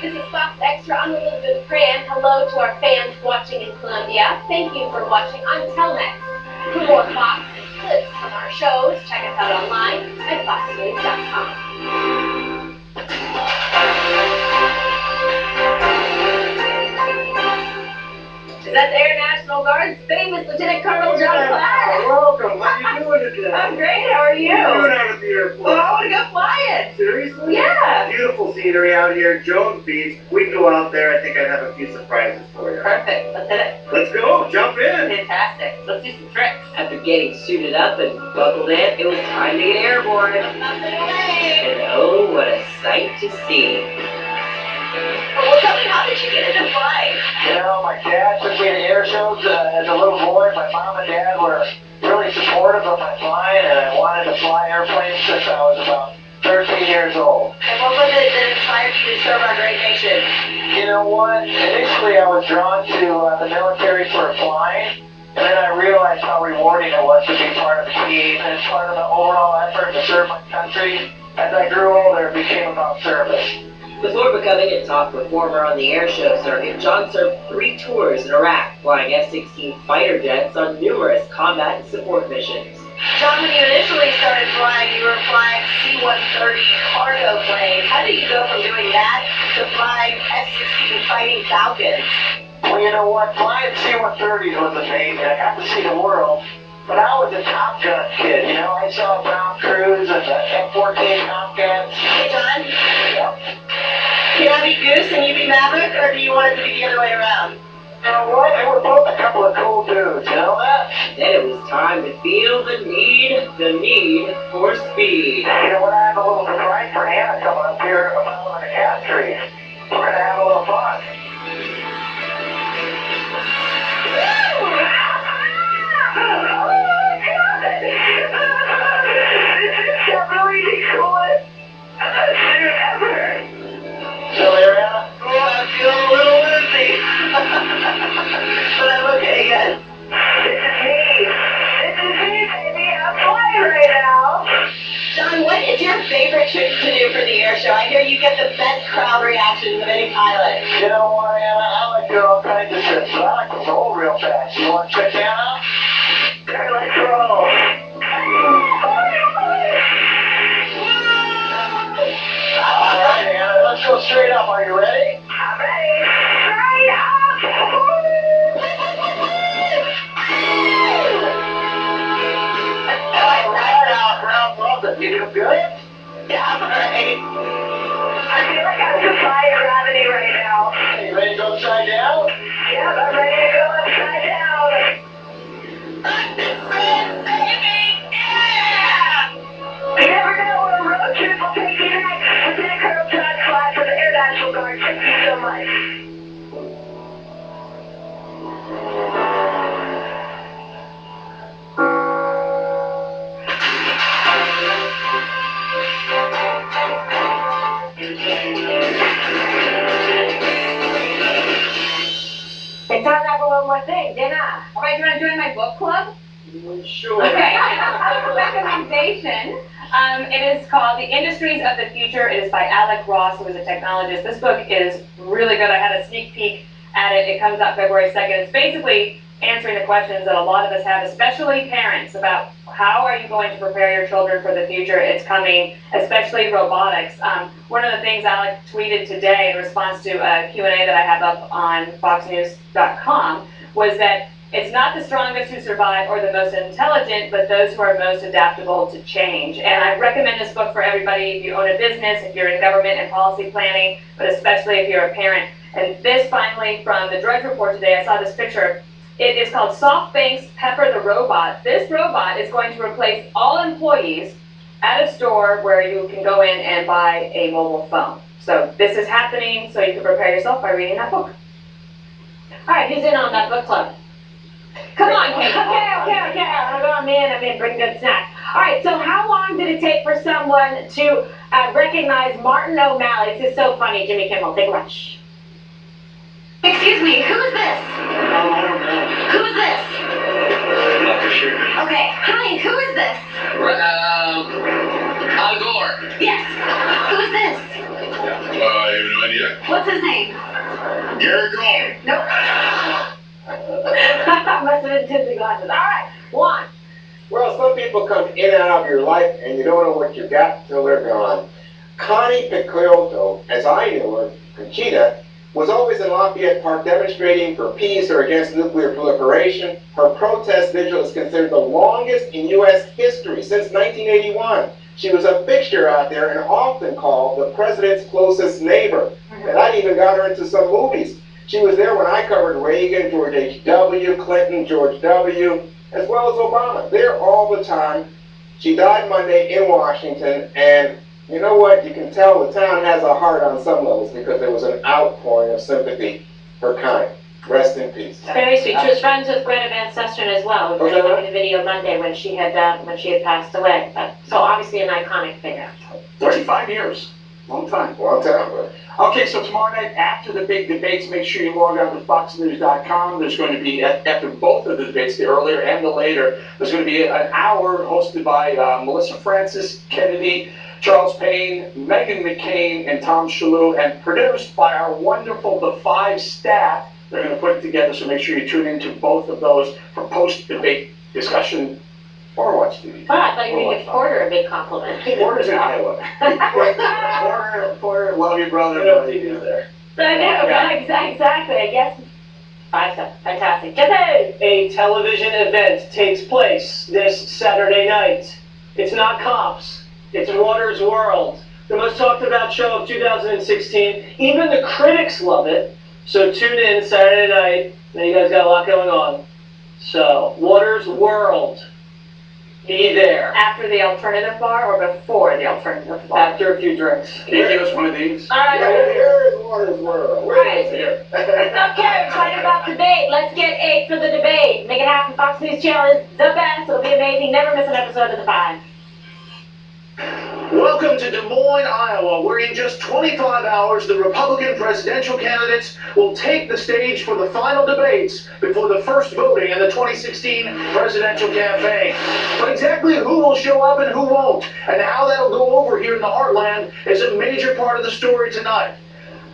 This is Fox Extra. I'm Elizabeth Cran. Hello to our fans watching in Colombia. Thank you for watching. Until next. For more Fox and clips from our shows, check us out online at foxnews.com. Is that the Air National Guard's famous Lieutenant Colonel John Platt? Welcome. How you doing today? I'm great. How are you? What are you doing out at the airport? Well, I want to go flying. Seriously? Yeah. Beautiful scenery out here. Jones Beach. We can go out there. I think I'd have a few surprises for you. Perfect. Let's hit it. Let's go. Jump in. Fantastic. Let's do some tricks. After getting suited up and buckled in, it was time to get airborne. And oh, what a sight to see. Well, tell me, how did you get into flying? You know, my dad took me to air shows as a little boy. My mom and dad were really supportive of my flying, and I wanted to fly airplanes since I was about 13 years old. And what was it that inspired you to serve our great nation? You know what? Initially, I was drawn to the military for flying, and then I realized how rewarding it was to be part of a team and part of the overall effort to serve my country. As I grew older, it became about service. Before becoming a top performer on the air show circuit, John served 3 tours in Iraq, flying F-16 fighter jets on numerous combat and support missions. John, when you initially started flying, you were flying C-130 cargo planes. How did you go from doing that to flying F-16 fighting Falcons? Well, you know what? Flying C-130s was amazing. I got to see the world. But I was a Top Gun kid, you know. I saw Tom Cruise and the F-14 Tomcats. Hey, John? Yep. Can I be Goose and you be Maverick, or do you want it to be the other way around? You know what? They were both a couple of cool dudes, you know that? Then it was time to feel the need for speed. You know what? I have a little surprise for Hannah coming up here about the cat tree. We're going to have a little fun. So, Ariana? Oh, I'm feeling a little woozy. But I'm okay again. This is me, baby. I'm flying right now. John, what is your favorite trick to do for the air show? I hear you get the best crowd reactions of any pilot. You know what, Anna? I like doing all kinds of tricks, but I like to roll real fast. You want to check that out? Sure, let's roll. All right, Anna, let's go straight up. Are you ready? I'm ready. Straight up. All right, our crowd loves it. You do good? Yeah, I'm alright. I feel like I'm defying gravity right now. You ready to go upside down? Yep, I'm ready to go upside down. You never know where a road trip will take you next. Lieutenant Colonel John Platt for the Air National Guard. Thank you so much. It's time now for one more thing, dinner. All right, do you want to join my book club? Sure. Okay, a recommendation. It is called The Industries of the Future. It is by Alec Ross, who is a technologist. This book is really good. I had a sneak peek at it. It comes out February 2nd. It's basically answering the questions that a lot of us have, especially parents, about how are you going to prepare your children for the future? It's coming, especially robotics. One of the things Alec tweeted today in response to a Q&A that I have up on foxnews.com was that it's not the strongest who survive or the most intelligent, but those who are most adaptable to change. And I recommend this book for everybody if you own a business, if you're in government and policy planning, but especially if you're a parent. And this finally, from the Drudge Report today, I saw this picture. It is called SoftBank's Pepper the Robot. This robot is going to replace all employees at a store where you can go in and buy a mobile phone. So this is happening, so you can prepare yourself by reading that book. All right, who's in on that book club? Come on, Kate. Okay. I'm in. Bring good snacks. All right, so how long did it take for someone to recognize Martin O'Malley? This is so funny, Jimmy Kimmel. Take a watch. Excuse me, who is this? I don't know. Who is this? I'm not for sure. Okay, hi, who is this? Al Gore. Yes. Who is this? I have no idea. What's his name? Gary Coleman. Nope. Must have been tinted glasses. All right, Juan. Well, some people come in and out of your life and you don't know what you got till they're gone. Connie Picciotto, as I knew her, Conchita, was always in Lafayette Park demonstrating for peace or against nuclear proliferation. Her protest vigil is considered the longest in U.S. history since 1981. She was a fixture out there and often called the president's closest neighbor. And I even got her into some movies. She was there when I covered Reagan, George H.W., Clinton, George W., as well as Obama. There all the time. She died Monday in Washington, and you know what? You can tell the town has a heart on some levels because there was an outpouring of sympathy for Connie. Rest in peace. Very sweet. She was friends with Greta Van Susteren as well. We were in the video Monday when she had passed away. So obviously an iconic figure. 35 years. Long time. Long time, but. Okay, so tomorrow night after the big debates, make sure you log on to foxnews.com. There's going to be, after both of the debates, the earlier and the later, there's going to be an hour hosted by Melissa Francis, Kennedy, Charles Payne, Meghan McCain, and Tom Shalhoub, and produced by our wonderful The Five staff. They're going to put it together, so make sure you tune into both of those for post-debate discussion or watch TV. Oh, I thought you were going to give Porter a big compliment. Porter's in Iowa. Porter, love you, brother. TV's there. I know, Yeah. exactly. I guess 5 stars. Fantastic. Jesse! A television event takes place this Saturday night. It's not Cops. It's Water's World. The most talked about show of 2016. Even the critics love it. So tune in Saturday night. Now you guys got a lot going on. So, Water's World. Be there. After the alternative bar or before the alternative bar? After a few drinks. Can you give us one of these? All right. Here is Water's World. Where is it? Here. Okay, excited about debate. Let's get 8 for the debate. Make it happen. Fox News Channel is the best. It'll be amazing. Never miss an episode of The Five. Welcome to Des Moines, Iowa, where in just 25 hours, the Republican presidential candidates will take the stage for the final debates before the first voting in the 2016 presidential campaign. But exactly who will show up and who won't, and how that'll go over here in the Heartland is a major part of the story tonight.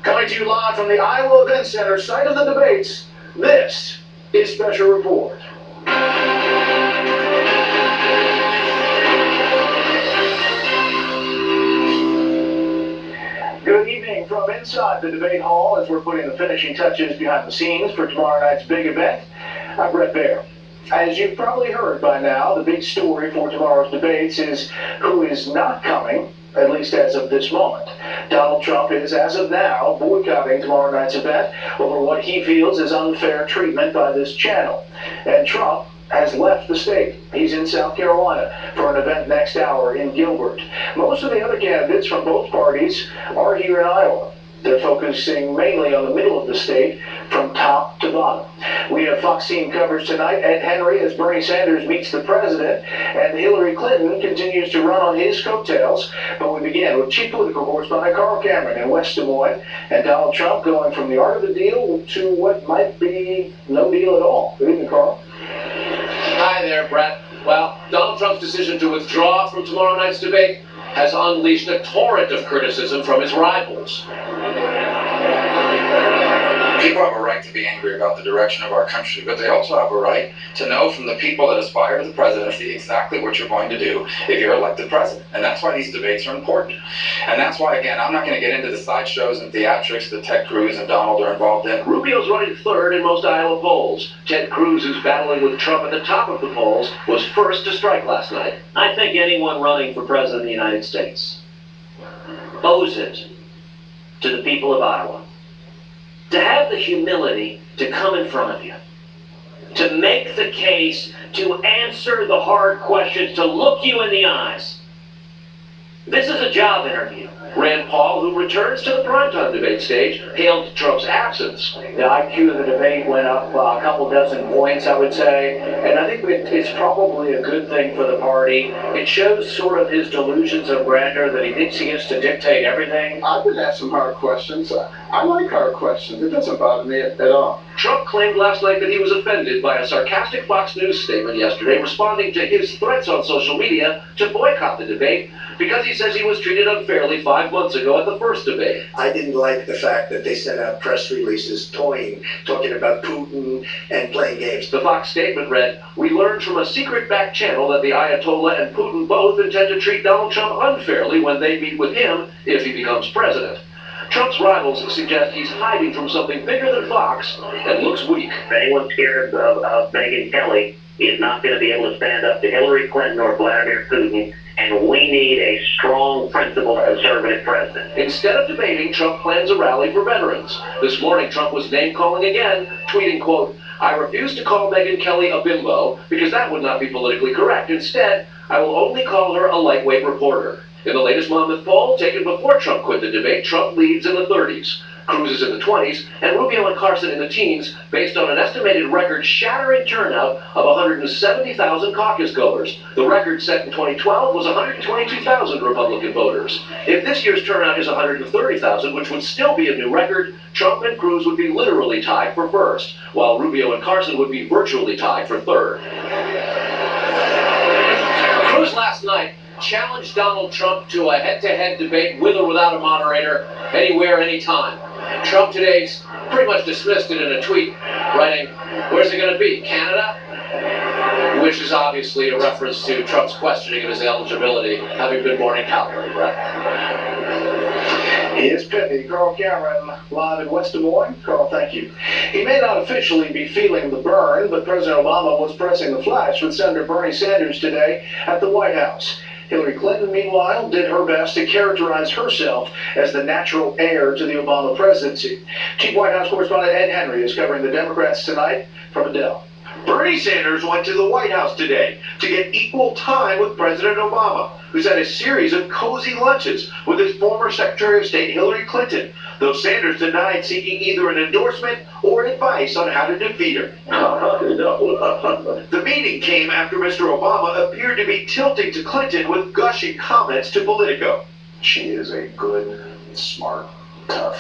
Coming to you live from the Iowa Event Center, site of the debates, this is Special Report. Good evening from inside the debate hall as we're putting the finishing touches behind the scenes for tomorrow night's big event. I'm Brett Baer. As you've probably heard by now, the big story for tomorrow's debates is who is not coming, at least as of this moment. Donald Trump is, as of now, boycotting tomorrow night's event over what he feels is unfair treatment by this channel. And Trump has left the state. He's in South Carolina for an event next hour in Gilbert. Most of the other candidates from both parties are here in Iowa. They're focusing mainly on the middle of the state from top to bottom. We have Fox team coverage tonight. Ed Henry as Bernie Sanders meets the president, and Hillary Clinton continues to run on his coattails. But we begin with chief political correspondent Carl Cameron in West Des Moines, and Donald Trump going from the art of the deal to what might be no deal at all. Good evening, Carl. Hi there, Brett. Well, Donald Trump's decision to withdraw from tomorrow night's debate has unleashed a torrent of criticism from his rivals. People have a right to be angry about the direction of our country, but they also have a right to know from the people that aspire to the presidency exactly what you're going to do if you're elected president. And that's why these debates are important. And that's why, again, I'm not going to get into the sideshows and theatrics that Ted Cruz and Donald are involved in. Rubio's running third in most Iowa polls. Ted Cruz, who's battling with Trump at the top of the polls, was first to strike last night. I think anyone running for president of the United States owes it to the people of Iowa to have the humility to come in front of you, to make the case, to answer the hard questions, to look you in the eyes. This is a job interview. Rand Paul, who returns to the primetime debate stage, hailed Trump's absence. The IQ of the debate went up a couple dozen points, I would say, and I think it's probably a good thing for the party. It shows sort of his delusions of grandeur that he thinks he gets to dictate everything. I've been asked some hard questions. I like hard questions. It doesn't bother me at all. Trump claimed last night that he was offended by a sarcastic Fox News statement yesterday responding to his threats on social media to boycott the debate because he says he was treated unfairly 5 months ago at the first debate. I didn't like the fact that they sent out press releases talking about Putin and playing games. The Fox statement read, "We learned from a secret back channel that the Ayatollah and Putin both intend to treat Donald Trump unfairly when they meet with him if he becomes president." Trump's rivals suggest he's hiding from something bigger than Fox and looks weak. If anyone's scared of Megyn Kelly, is not going to be able to stand up to Hillary Clinton or Vladimir Putin, and we need a strong, principled, conservative president. Instead of debating, Trump plans a rally for veterans. This morning, Trump was name-calling again, tweeting, quote, "I refuse to call Megyn Kelly a bimbo because that would not be politically correct. Instead, I will only call her a lightweight reporter." In the latest Monmouth poll, taken before Trump quit the debate, Trump leads in the 30s, Cruz is in the 20s, and Rubio and Carson in the teens, based on an estimated record-shattering turnout of 170,000 caucus goers. The record set in 2012 was 122,000 Republican voters. If this year's turnout is 130,000, which would still be a new record, Trump and Cruz would be literally tied for first, while Rubio and Carson would be virtually tied for third. Cruz last night challenged Donald Trump to a head-to-head debate with or without a moderator, anywhere, anytime. Trump today pretty much dismissed it in a tweet, writing, "Where's it going to be, Canada?" Which is obviously a reference to Trump's questioning of his eligibility, having been born in Calgary, Brett. Here's Pitney, Carl Cameron, live in West Des Moines. Carl, thank you. He may not officially be feeling the burn, but President Obama was pressing the flesh with Senator Bernie Sanders today at the White House. Hillary Clinton, meanwhile, did her best to characterize herself as the natural heir to the Obama presidency. Chief White House correspondent Ed Henry is covering the Democrats tonight from Adele. Bernie Sanders went to the White House today to get equal time with President Obama, who's had a series of cozy lunches with his former Secretary of State Hillary Clinton, though Sanders denied seeking either an endorsement or advice on how to defeat her. The meeting came after Mr. Obama appeared to be tilting to Clinton with gushing comments to Politico. She is a good, smart, tough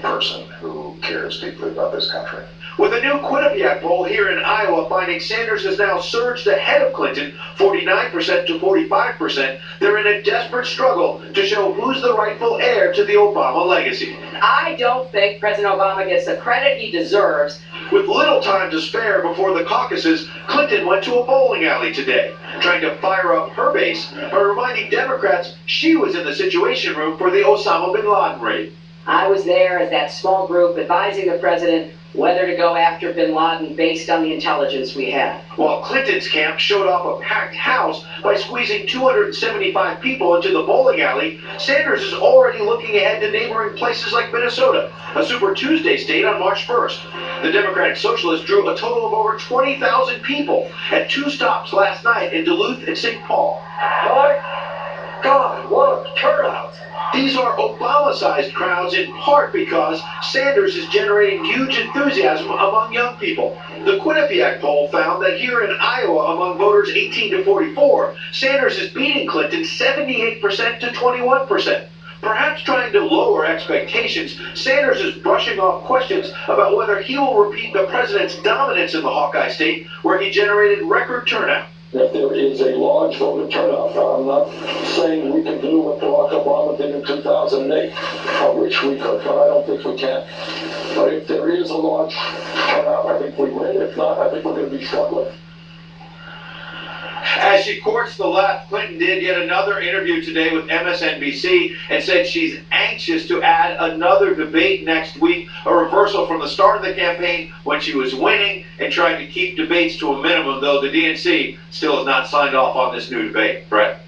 person who cares deeply about this country. With a new Quinnipiac poll here in Iowa finding Sanders has now surged ahead of Clinton, 49% to 45%, they're in a desperate struggle to show who's the rightful heir to the Obama legacy. I don't think President Obama gets the credit he deserves. With little time to spare before the caucuses, Clinton went to a bowling alley today, trying to fire up her base by reminding Democrats she was in the Situation Room for the Osama bin Laden raid. I was there as that small group advising the president whether to go after bin Laden based on the intelligence we had. While Clinton's camp showed off a packed house by squeezing 275 people into the bowling alley, Sanders is already looking ahead to neighboring places like Minnesota, a Super Tuesday state on March 1st. The Democratic Socialists drew a total of over 20,000 people at 2 stops last night in Duluth and St. Paul. My God, what a turnout! These are Obama-sized crowds in part because Sanders is generating huge enthusiasm among young people. The Quinnipiac poll found that here in Iowa, among voters 18 to 44, Sanders is beating Clinton 78% to 21%. Perhaps trying to lower expectations, Sanders is brushing off questions about whether he will repeat the president's dominance in the Hawkeye state, where he generated record turnout. If there is a large voter turnout, now I'm not saying we can do what Barack Obama did in 2008, I wish we could, but I don't think we can. But if there is a large turnout, I think we win. If not, I think we're going to be struggling. As she courts the left, Clinton did yet another interview today with MSNBC and said she's anxious to add another debate next week, a reversal from the start of the campaign when she was winning and trying to keep debates to a minimum, though the DNC still has not signed off on this new debate. Brett?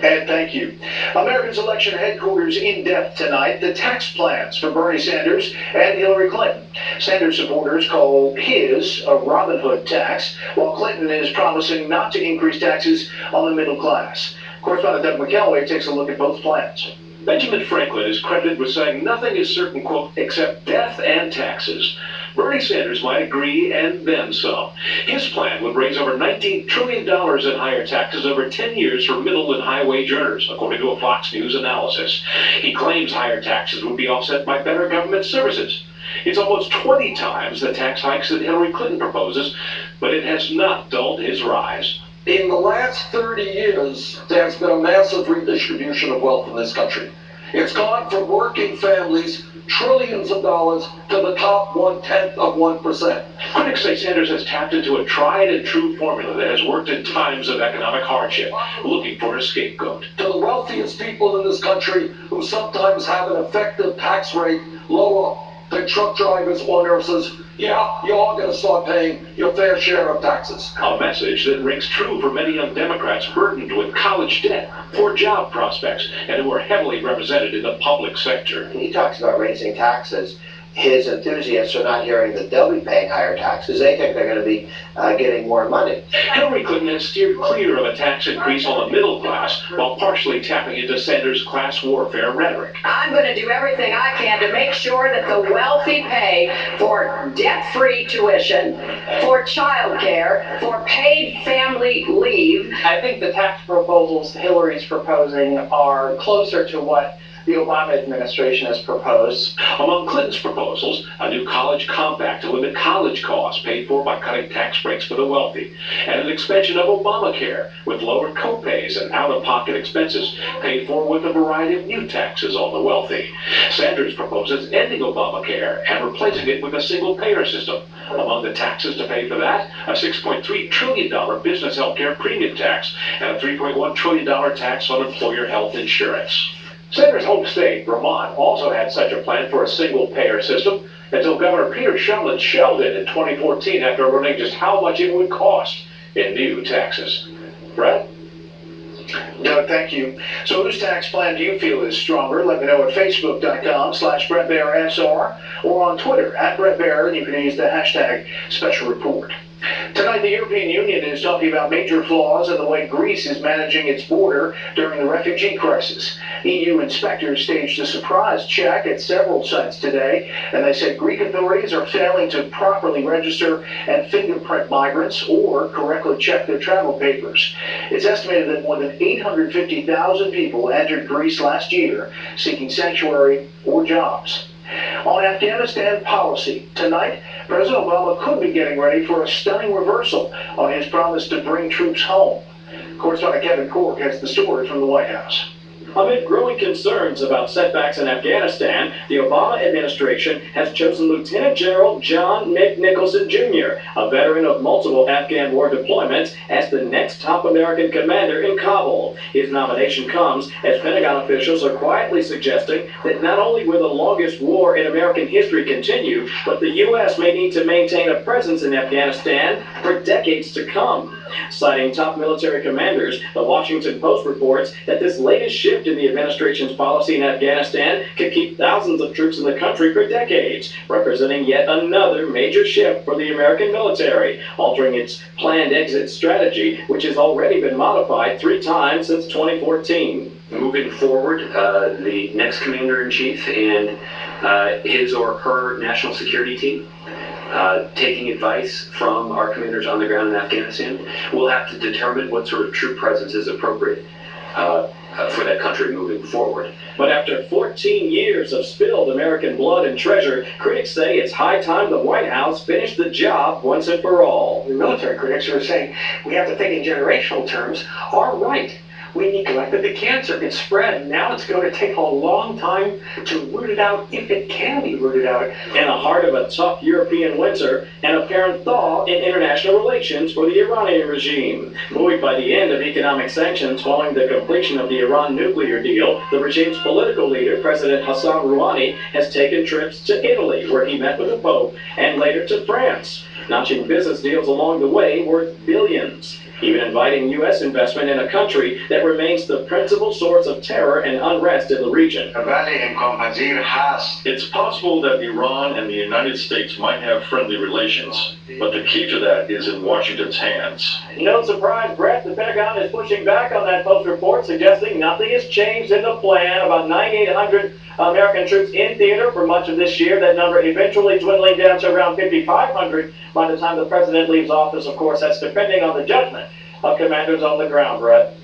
Ed, thank you. Americans Election Headquarters in depth tonight, the tax plans for Bernie Sanders and Hillary Clinton. Sanders supporters call his a Robin Hood tax, while Clinton is promising not to increase taxes on the middle class. Correspondent Doug McElway takes a look at both plans. Benjamin Franklin is credited with saying nothing is certain, quote, except death and taxes. Bernie Sanders might agree and then some. His plan would raise over $19 trillion in higher taxes over 10 years for middle and high wage earners, according to a Fox News analysis. He claims higher taxes would be offset by better government services. It's almost 20 times the tax hikes that Hillary Clinton proposes, but it has not dulled his rise. In the last 30 years, there's been a massive redistribution of wealth in this country. It's gone from working families, trillions of dollars, to the top 1/10 of 1%. Critics say Sanders has tapped into a tried and true formula that has worked in times of economic hardship, looking for a scapegoat. To the wealthiest people in this country who sometimes have an effective tax rate lower than truck drivers or nurses, yeah, you are going to start paying your fair share of taxes. A message that rings true for many young Democrats burdened with college debt, poor job prospects, and who are heavily represented in the public sector. He talks about raising taxes. His enthusiasts are not hearing that they'll be paying higher taxes. They think they're going to be getting more money. Hillary Clinton has steered clear of a tax increase on the middle class while partially tapping into Sanders' class warfare rhetoric. I'm going to do everything I can to make sure that the wealthy pay for debt-free tuition, for child care, for paid family leave. I think the tax proposals Hillary's proposing are closer to what the Obama administration has proposed. Among Clinton's proposals, a new college compact to limit college costs paid for by cutting tax breaks for the wealthy, and an expansion of Obamacare with lower co-pays and out-of-pocket expenses paid for with a variety of new taxes on the wealthy. Sanders proposes ending Obamacare and replacing it with a single-payer system. Among the taxes to pay for that, a $6.3 trillion business health care premium tax and a $3.1 trillion tax on employer health insurance. Sanders' home state, Vermont, also had such a plan for a single-payer system until Governor Peter Shumlin shelved it in 2014 after learning just how much it would cost in new taxes. Brett? No, thank you. So whose tax plan do you feel is stronger? Let me know at facebook.com/BrettBaerSR or on Twitter @BrettBaer, and you can use the hashtag Special Report. Tonight, the European Union is talking about major flaws in the way Greece is managing its border during the refugee crisis. EU inspectors staged a surprise check at several sites today, and they said Greek authorities are failing to properly register and fingerprint migrants or correctly check their travel papers. It's estimated that more than 850,000 people entered Greece last year seeking sanctuary or jobs. On Afghanistan policy, tonight, President Obama could be getting ready for a stunning reversal on his promise to bring troops home. Correspondent Kevin Cork has the story from the White House. Amid growing concerns about setbacks in Afghanistan, the Obama administration has chosen Lieutenant General John Nicholson Jr., a veteran of multiple Afghan war deployments, as the next top American commander in Kabul. His nomination comes as Pentagon officials are quietly suggesting that not only will the longest war in American history continue, but the U.S. may need to maintain a presence in Afghanistan for decades to come. Citing top military commanders, the Washington Post reports that this latest shift in the administration's policy in Afghanistan could keep thousands of troops in the country for decades, representing yet another major shift for the American military, altering its planned exit strategy, which has already been modified 3 times since 2014. Moving forward, the next commander-in-chief and his or her national security team, taking advice from our commanders on the ground in Afghanistan, we'll have to determine what sort of troop presence is appropriate for that country moving forward. But after 14 years of spilled American blood and treasure, critics say it's high time the White House finish the job once and for all. The military critics are saying we have to think in generational terms. Are right. We neglected the cancer. It spread. Now it's going to take a long time to root it out, if it can be rooted out. In the heart of a tough European winter, an apparent thaw in international relations for the Iranian regime. Buoyed by the end of economic sanctions following the completion of the Iran nuclear deal, the regime's political leader, President Hassan Rouhani, has taken trips to Italy, where he met with the Pope, and later to France, notching business deals along the way worth billions, even inviting U.S. investment in a country that remains the principal source of terror and unrest in the region. It's possible that Iran and the United States might have friendly relations, but the key to that is in Washington's hands. No surprise, Brett, the Pentagon is pushing back on that Post report, suggesting nothing has changed in the plan. About 9,800 American troops in theater for much of this year. That number eventually dwindling down to around 5,500 by the time the president leaves office. Of course, that's depending on the judgment of commanders on the ground, Brett.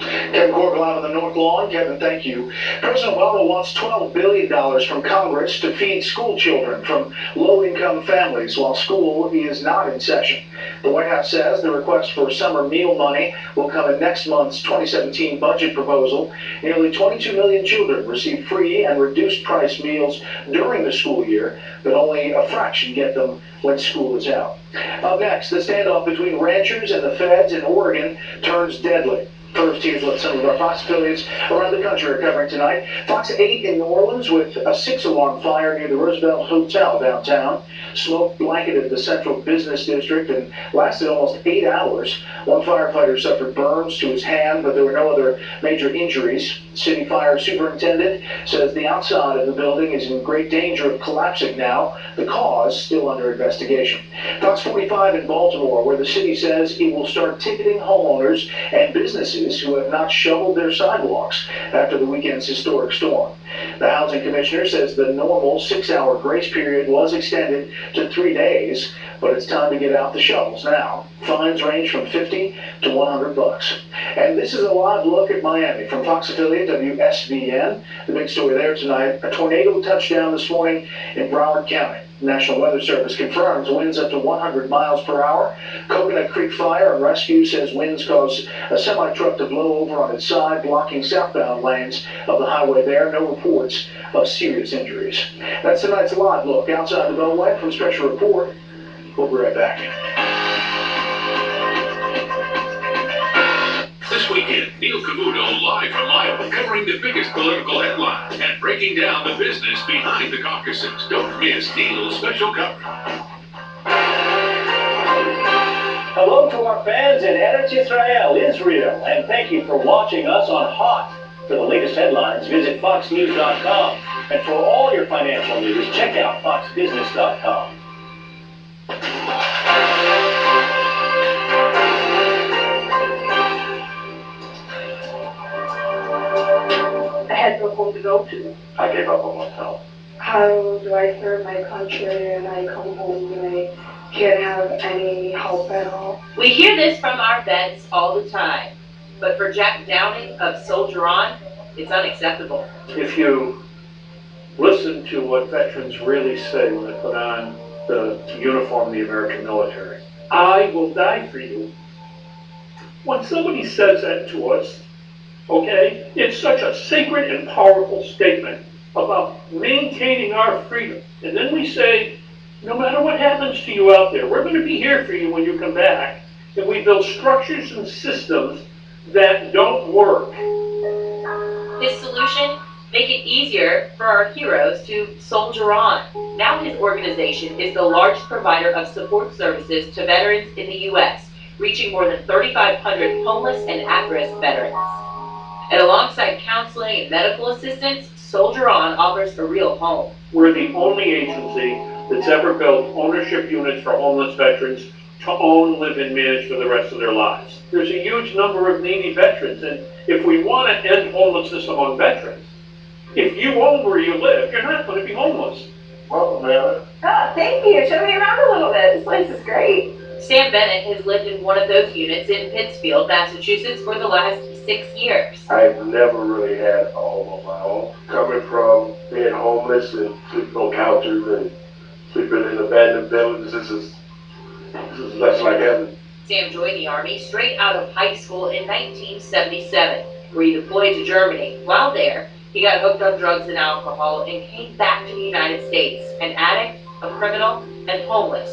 Kevin Cork live on the North Lawn. Kevin, thank you. President Obama wants $12 billion from Congress to feed school children from low-income families while school is not in session. The White House says the request for summer meal money will come in next month's 2017 budget proposal. Nearly 22 million children receive free and reduced price meals during the school year, but only a fraction get them when school is out. Up next, the standoff between ranchers and the feds in Oregon turns deadly. First, here's what some of our Fox affiliates around the country are covering tonight. Fox 8 in New Orleans with a 6-alarm fire near the Roosevelt Hotel downtown. Smoke blanketed the central business district and lasted almost 8 hours. One firefighter suffered burns to his hand, but there were no other major injuries. City Fire Superintendent says the outside of the building is in great danger of collapsing now. The cause still under investigation. Fox 45 in Baltimore, where the city says it will start ticketing homeowners and businesses who have not shoveled their sidewalks after the weekend's historic storm. The housing commissioner says the normal 6-hour grace period was extended to 3 days, but it's time to get out the shovels now. Fines range from $50 to $100. And this is a live look at Miami from Fox affiliate WSVN. The big story there tonight, a tornado touchdown this morning in Broward County. The National Weather Service confirms winds up to 100 miles per hour. Coconut Creek Fire and Rescue says winds caused a semi-truck to blow over on its side, blocking southbound lanes of the highway there. No reports of serious injuries. That's tonight's live look outside the Beltway from Special Report. We'll be right back. This weekend, Neil Cavuto live from Iowa, covering the biggest political headlines and breaking down the business behind the caucuses. Don't miss Neil's special coverage. Hello to our fans in Eretz Yisrael, Israel, and thank you for watching us on Hot. For the latest headlines, visit foxnews.com. And for all your financial news, check out foxbusiness.com. I had no home to go to. I gave up on myself. How do I serve my country and I come home and I can't have any help at all? We hear this from our vets all the time, but for Jack Downing of Soldier On, it's unacceptable. If you listen to what veterans really say when they put on the uniform of the American military, I will die for you. When somebody says that to us, okay, it's such a sacred and powerful statement about maintaining our freedom. And then we say, no matter what happens to you out there, we're going to be here for you when you come back. And we build structures and systems that don't work. His solution? Make it easier for our heroes to soldier on. Now his organization is the largest provider of support services to veterans in the U.S., reaching more than 3,500 homeless and at-risk veterans. And alongside counseling and medical assistance, Soldier On offers a real home. We're the only agency that's ever built ownership units for homeless veterans to own, live, and manage for the rest of their lives. There's a huge number of needy veterans, and if we want to end homelessness among veterans, if you own where you live, you're not going to be homeless. Welcome, Mary. Oh, thank you. Show me around a little bit. This place is great. Sam Bennett has lived in one of those units in Pittsfield, Massachusetts for the last 6 years. I've never really had a home on my own. Coming from being homeless and sleeping on couches and sleeping in abandoned buildings, this is less like heaven. Sam joined the Army straight out of high school in 1977, where he deployed to Germany. While there, he got hooked on drugs and alcohol and came back to the United States, an addict, a criminal, and homeless.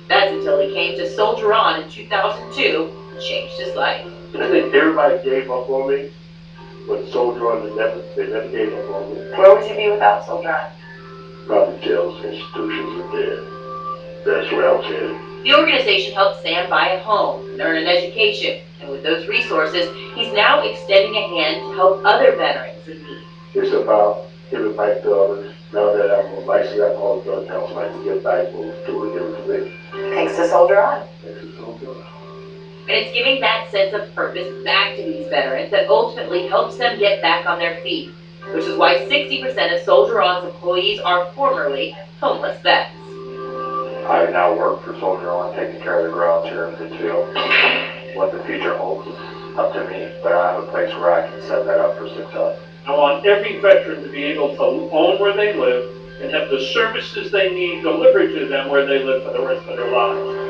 That's until he came to Soldier On in 2002 and changed his life. I think everybody gave up on me, but Soldier On, they never gave up on me. Where would you be without Soldier On? Probably jails, institutions are dead. That's where I was headed. The organization helped Sam buy a home and earn an education, and with those resources, he's now extending a hand to help other veterans in need. It's about giving back to others. Now that I'm a licensed alcoholic drug counselor, I can give back to give to me. Thanks to Soldier On. Thanks to Soldier On. And it's giving that sense of purpose back to these veterans that ultimately helps them get back on their feet. which is why 60% of Soldier On's employees are formerly homeless vets. I now work for Soldier On, taking care of the grounds here in Pittsfield. What the future holds is up to me, but I have a place where I can set that up for success. I want every veteran to be able to own where they live and have the services they need delivered to them where they live for the rest of their lives.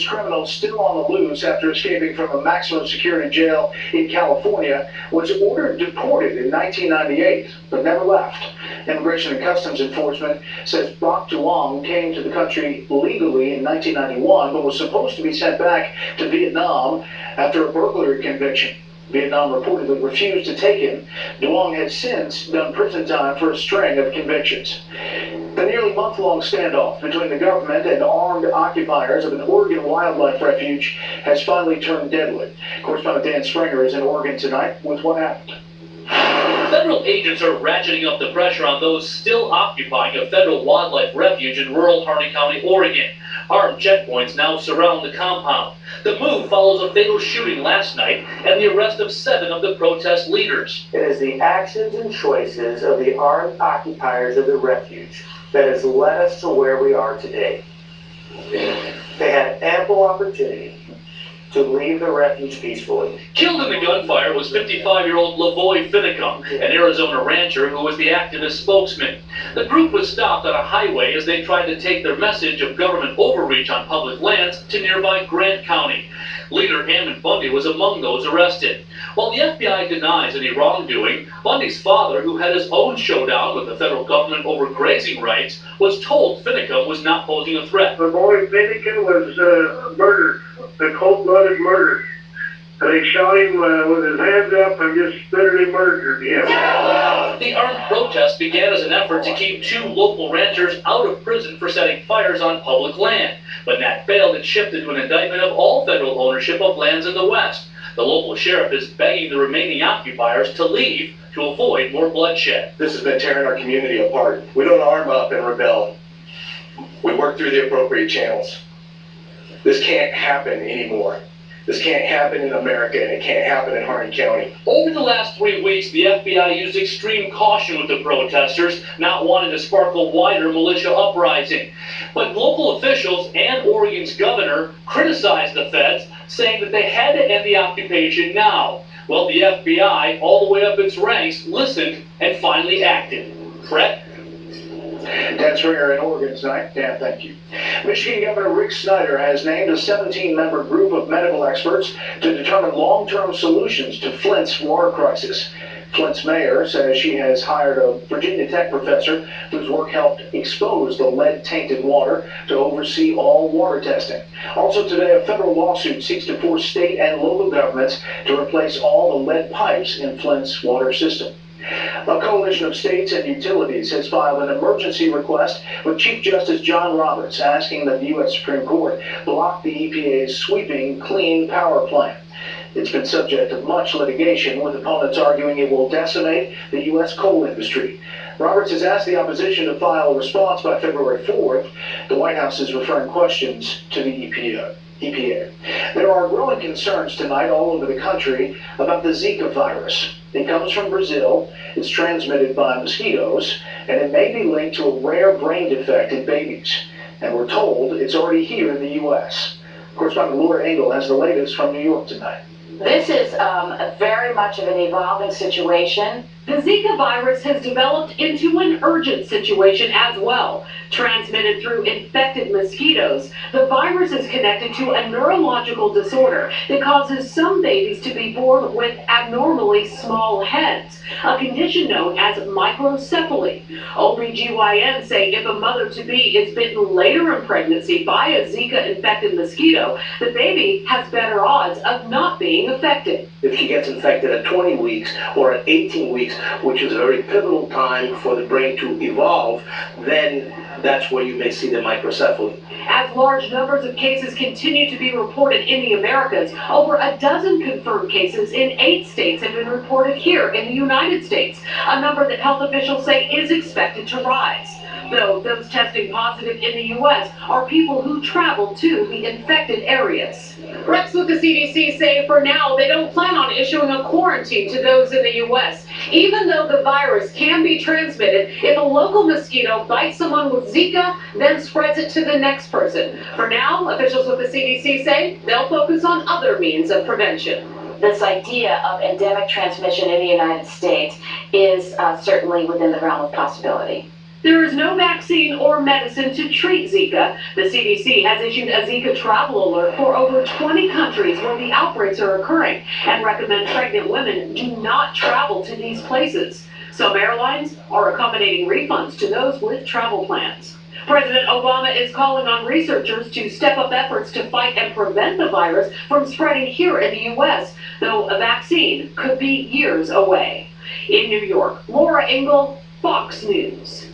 Criminals still on the loose after escaping from a maximum security jail in California was ordered deported in 1998, but never left. Immigration and Customs Enforcement says Bok Duong came to the country legally in 1991, but was supposed to be sent back to Vietnam after a burglary conviction. Vietnam reportedly refused to take him. Duong has since done prison time for a string of convictions. The nearly month-long standoff between the government and armed occupiers of an Oregon wildlife refuge has finally turned deadly. Correspondent Dan Springer is in Oregon tonight with what happened. Federal agents are ratcheting up the pressure on those still occupying a federal wildlife refuge in rural Harney County, Oregon. Armed checkpoints now surround the compound. The move follows a fatal shooting last night and the arrest of 7 of the protest leaders. It is the actions and choices of the armed occupiers of the refuge that has led us to where we are today. They had ample opportunity to leave the refuge peacefully. Killed in the gunfire was 55-year-old Lavoy Finicum, an Arizona rancher who was the activist spokesman. The group was stopped on a highway as they tried to take their message of government overreach on public lands to nearby Grant County. Leader Hammond Bundy was among those arrested. While the FBI denies any wrongdoing, Bundy's father, who had his own showdown with the federal government over grazing rights, was told Finicum was not posing a threat. Lavoy Finicum was murdered. A cold-blooded murder. They shot him with his hands up and just literally murdered him. The armed protest began as an effort to keep 2 local ranchers out of prison for setting fires on public land. But that failed and shifted to an indictment of all federal ownership of lands in the West. The local sheriff is begging the remaining occupiers to leave to avoid more bloodshed. This has been tearing our community apart. We don't arm up and rebel. We work through the appropriate channels. This can't happen anymore. This can't happen in America, and it can't happen in Harney County. Over the last 3 weeks, the FBI used extreme caution with the protesters, not wanting to spark a wider militia uprising. But local officials and Oregon's governor criticized the feds, saying that they had to end the occupation now. Well, the FBI, all the way up its ranks, listened and finally acted. Brett? Dan Springer in Oregon tonight. Dan, thank you. Michigan Governor Rick Snyder has named a 17-member group of medical experts to determine long-term solutions to Flint's water crisis. Flint's mayor says she has hired a Virginia Tech professor whose work helped expose the lead-tainted water to oversee all water testing. Also today, a federal lawsuit seeks to force state and local governments to replace all the lead pipes in Flint's water system. A coalition of states and utilities has filed an emergency request with Chief Justice John Roberts asking that the U.S. Supreme Court block the EPA's sweeping Clean Power Plan. It's been subject to much litigation, with opponents arguing it will decimate the U.S. coal industry. Roberts has asked the opposition to file a response by February 4th. The White House is referring questions to the EPA. There are growing concerns tonight all over the country about the Zika virus. It comes from Brazil, it's transmitted by mosquitoes, and it may be linked to a rare brain defect in babies. And we're told it's already here in the U.S. Correspondent Laura Engel has the latest from New York tonight. This is very much of an evolving situation. The Zika virus has developed into an urgent situation as well. Transmitted through infected mosquitoes, the virus is connected to a neurological disorder that causes some babies to be born with abnormally small heads, a condition known as microcephaly. OBGYNs say if a mother-to-be is bitten later in pregnancy by a Zika-infected mosquito, the baby has better odds of not being affected. If she gets infected at 20 weeks or at 18 weeks, which is a very pivotal time for the brain to evolve, then that's where you may see the microcephaly. As large numbers of cases continue to be reported in the Americas, over a dozen confirmed cases in 8 states have been reported here in the United States, a number that health officials say is expected to rise. Though those testing positive in the U.S. are people who travel to the infected areas. Reps with the CDC say for now they don't plan on issuing a quarantine to those in the U.S., even though the virus can be transmitted if a local mosquito bites someone with Zika, then spreads it to the next person. For now, officials with the CDC say they'll focus on other means of prevention. This idea of endemic transmission in the United States is certainly within the realm of possibility. There is no vaccine or medicine to treat Zika. The CDC has issued a Zika travel alert for over 20 countries where the outbreaks are occurring and recommend pregnant women do not travel to these places. Some airlines are accommodating refunds to those with travel plans. President Obama is calling on researchers to step up efforts to fight and prevent the virus from spreading here in the U.S., though a vaccine could be years away. In New York, Laura Engel, Fox News.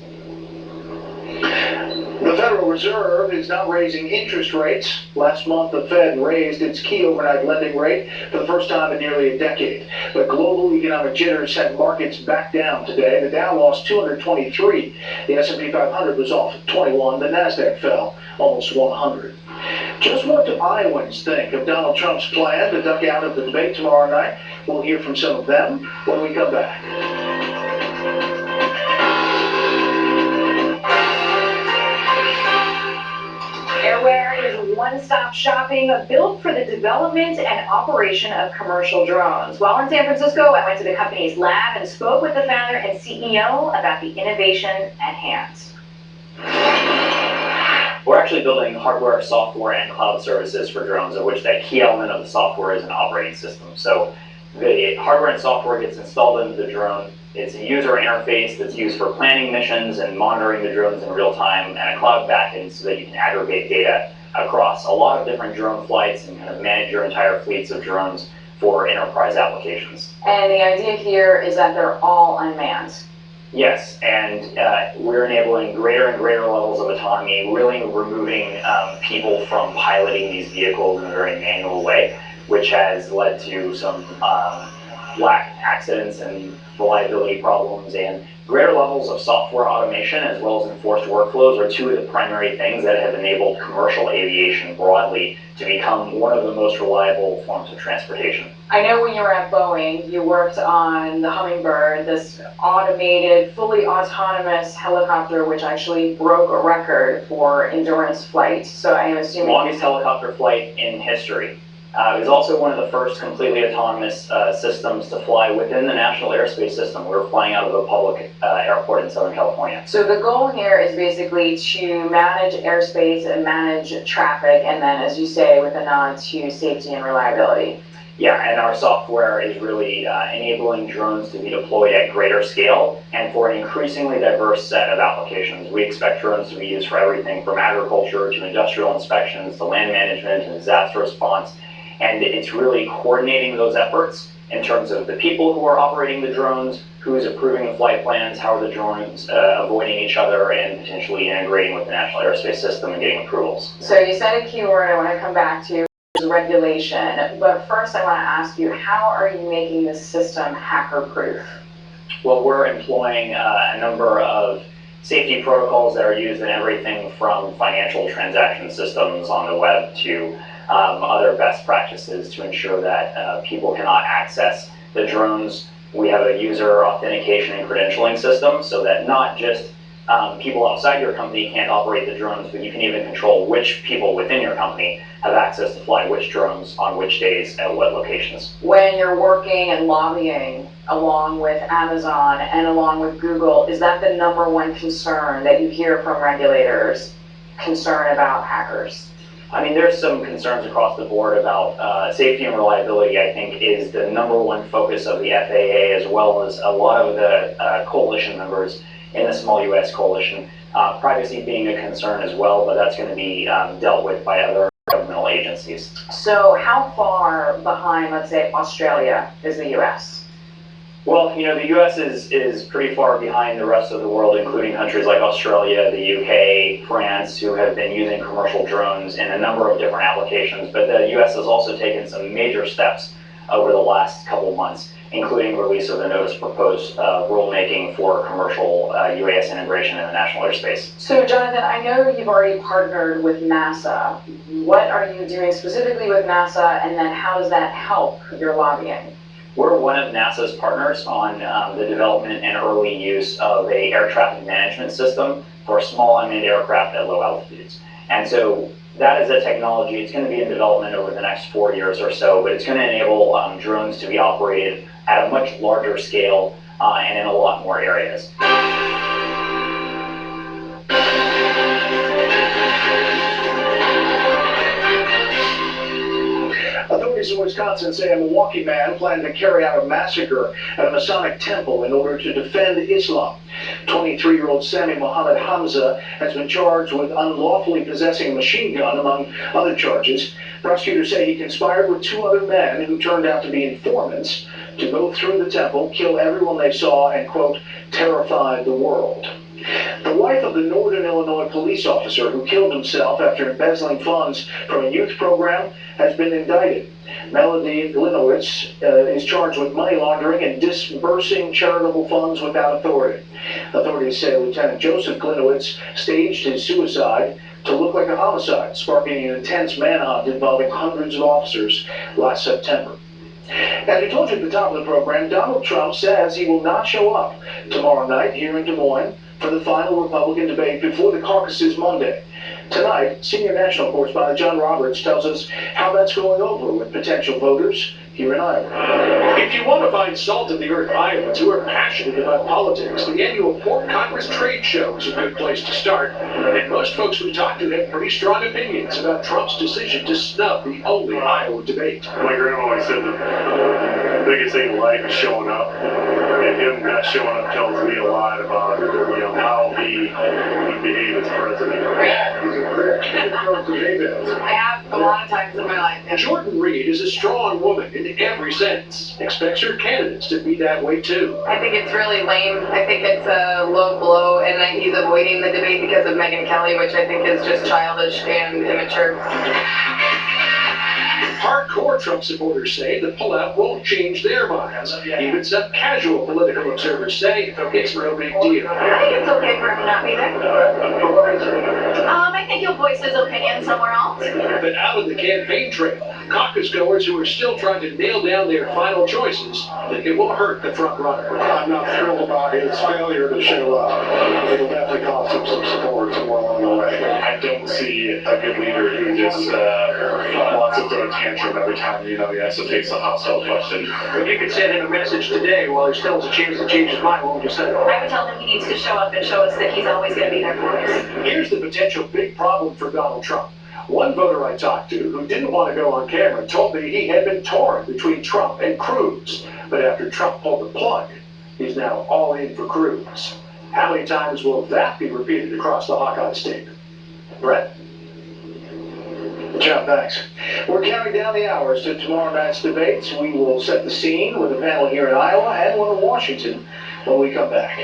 The Federal Reserve is now raising interest rates. Last month, the Fed raised its key overnight lending rate for the first time in nearly a decade. But global economic jitters sent markets back down today. The Dow lost 223. The S&P 500 was off 21. The Nasdaq fell almost 100. Just what do Iowans think of Donald Trump's plan to duck out of the debate tomorrow night? We'll hear from some of them when we come back. Airware is one-stop shopping built for the development and operation of commercial drones. While in San Francisco, I went to the company's lab and spoke with the founder and CEO about the innovation at hand. We're actually building hardware, software, and cloud services for drones, of which the key element of the software is an operating system. So the hardware and software gets installed into the drone. It's a user interface that's used for planning missions and monitoring the drones in real time, and a cloud backend so that you can aggregate data across a lot of different drone flights and kind of manage your entire fleets of drones for enterprise applications. And the idea here is that they're all unmanned. Yes, and we're enabling greater and greater levels of autonomy, really removing people from piloting these vehicles in a very manual way, which has led to some accidents and reliability problems, and greater levels of software automation as well as enforced workflows are two of the primary things that have enabled commercial aviation broadly to become one of the most reliable forms of transportation. I know when you were at Boeing, you worked on the Hummingbird, this automated, fully autonomous helicopter, which actually broke a record for endurance flight. So I am assuming... Longest helicopter flight in history. It was also one of the first completely autonomous systems to fly within the National Airspace System. We were flying out of a public airport in Southern California. So the goal here is basically to manage airspace and manage traffic, and then, as you say, with a nod to safety and reliability. Yeah, and our software is really enabling drones to be deployed at greater scale and for an increasingly diverse set of applications. We expect drones to be used for everything from agriculture to industrial inspections to land management and disaster response. And it's really coordinating those efforts in terms of the people who are operating the drones, who's approving the flight plans, how are the drones avoiding each other, and potentially integrating with the National Airspace System and getting approvals. So you said a keyword I want to come back to, is regulation. But first I want to ask you, how are you making this system hacker-proof? Well, we're employing a number of safety protocols that are used in everything from financial transaction systems on the web to other best practices to ensure that people cannot access the drones. We have a user authentication and credentialing system so that not just people outside your company can't operate the drones, but you can even control which people within your company have access to fly which drones on which days at what locations. When you're working and lobbying along with Amazon and along with Google, is that the #1 concern that you hear from regulators, concern about hackers? I mean, there's some concerns across the board about safety and reliability, I think, is the #1 focus of the FAA, as well as a lot of the coalition members in the Small U.S. Coalition. Privacy being a concern as well, but that's going to be dealt with by other governmental agencies. So how far behind, let's say, Australia is the U.S.? Well, the U.S. is pretty far behind the rest of the world, including countries like Australia, the U.K., France, who have been using commercial drones in a number of different applications. But the U.S. has also taken some major steps over the last couple of months, including release of the notice of proposed rulemaking for commercial UAS integration in the national airspace. So, Jonathan, I know you've already partnered with NASA. What are you doing specifically with NASA, and then how does that help your lobbying? We're one of NASA's partners on the development and early use of a air traffic management system for small unmanned aircraft at low altitudes. And so that is a technology. It's going to be in development over the next 4 years or so, but it's going to enable drones to be operated at a much larger scale and in a lot more areas. Authorities in Wisconsin say a Milwaukee man planned to carry out a massacre at a Masonic temple in order to defend Islam. 23-year-old Sami Mohammed Hamza has been charged with unlawfully possessing a machine gun, among other charges. Prosecutors say he conspired with 2 other men who turned out to be informants to go through the temple, kill everyone they saw, and, quote, terrify the world. The wife of the Northern Illinois police officer who killed himself after embezzling funds from a youth program has been indicted. Melody Glinowitz is charged with money laundering and disbursing charitable funds without authority. Authorities say Lieutenant Joseph Glinowitz staged his suicide to look like a homicide, sparking an intense manhunt involving hundreds of officers last September. As we told you at the top of the program, Donald Trump says he will not show up tomorrow night here in Des Moines for the final Republican debate before the caucuses Monday. Tonight, senior national correspondent John Roberts tells us how that's going over with potential voters here in Iowa. If you want to find salt of the earth Iowans who are passionate about politics, the annual Pork Congress Trade Show is a good place to start. And most folks we talk to have pretty strong opinions about Trump's decision to snub the only Iowa debate. My grandma always said the biggest thing in life is showing up. And him not showing up tells me a lot about, how he would behave as president. I have a lot of times in my life. And Jordan Reed is a strong woman in every sense. Expects her candidates to be that way too. I think it's really lame. I think it's a low blow, and that he's avoiding the debate because of Megyn Kelly, which I think is just childish and immature. Hardcore Trump supporters say the pullout won't change their minds. Even some casual political observers say it's no big deal. I think it's okay for him to not be there. I think he'll voice his opinion somewhere else. But out of the campaign trail, caucus goers who are still trying to nail down their final choices think it will hurt the front runner. I'm not thrilled about his failure to show up. It'll definitely cost him some support somewhere along the way. I don't see a good leader who just wants to throw a tantrum every time, he has to face a hostile question. If you could send him a message today while he still has a chance to change his mind, what would you say? I would tell him he needs to show up and show us that he's always going to be there for us. Here's the potential big problem for Donald Trump. One voter I talked to who didn't want to go on camera told me he had been torn between Trump and Cruz. But after Trump pulled the plug, he's now all in for Cruz. How many times will that be repeated across the Hawkeye state? Brett? John, thanks. We're counting down the hours to tomorrow night's debates. We will set the scene with a panel here in Iowa and one in Washington when we come back.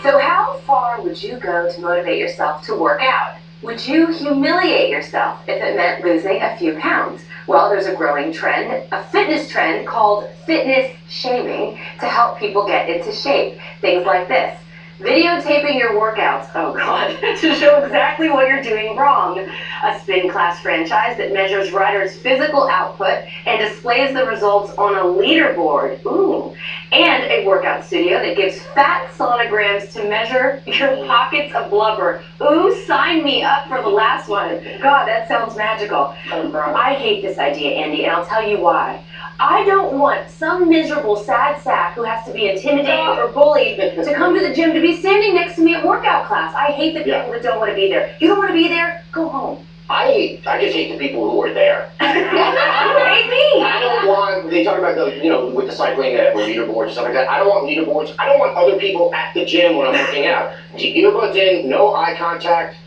So how far would you go to motivate yourself to work out? Would you humiliate yourself if it meant losing a few pounds? Well, there's a growing trend, a fitness trend called fitness shaming to help people get into shape. Things like this. Videotaping your workouts, oh God, to show exactly what you're doing wrong. A spin class franchise that measures riders' physical output and displays the results on a leaderboard. Ooh. And a workout studio that gives fat sonograms to measure your pockets of blubber. Ooh, sign me up for the last one. God, that sounds magical. I hate this idea, Andy, and I'll tell you why. I don't want some miserable sad sack who has to be intimidated or bullied to come to the gym to be standing next to me at workout class. I hate the people that don't want to be there. You don't want to be there? Go home. I just hate the people who are there. You hate me. I don't want, they talk about the, with the cycling, the leaderboards and stuff like that. I don't want leaderboards. I don't want other people at the gym when I'm working out. Earbuds in, no eye contact.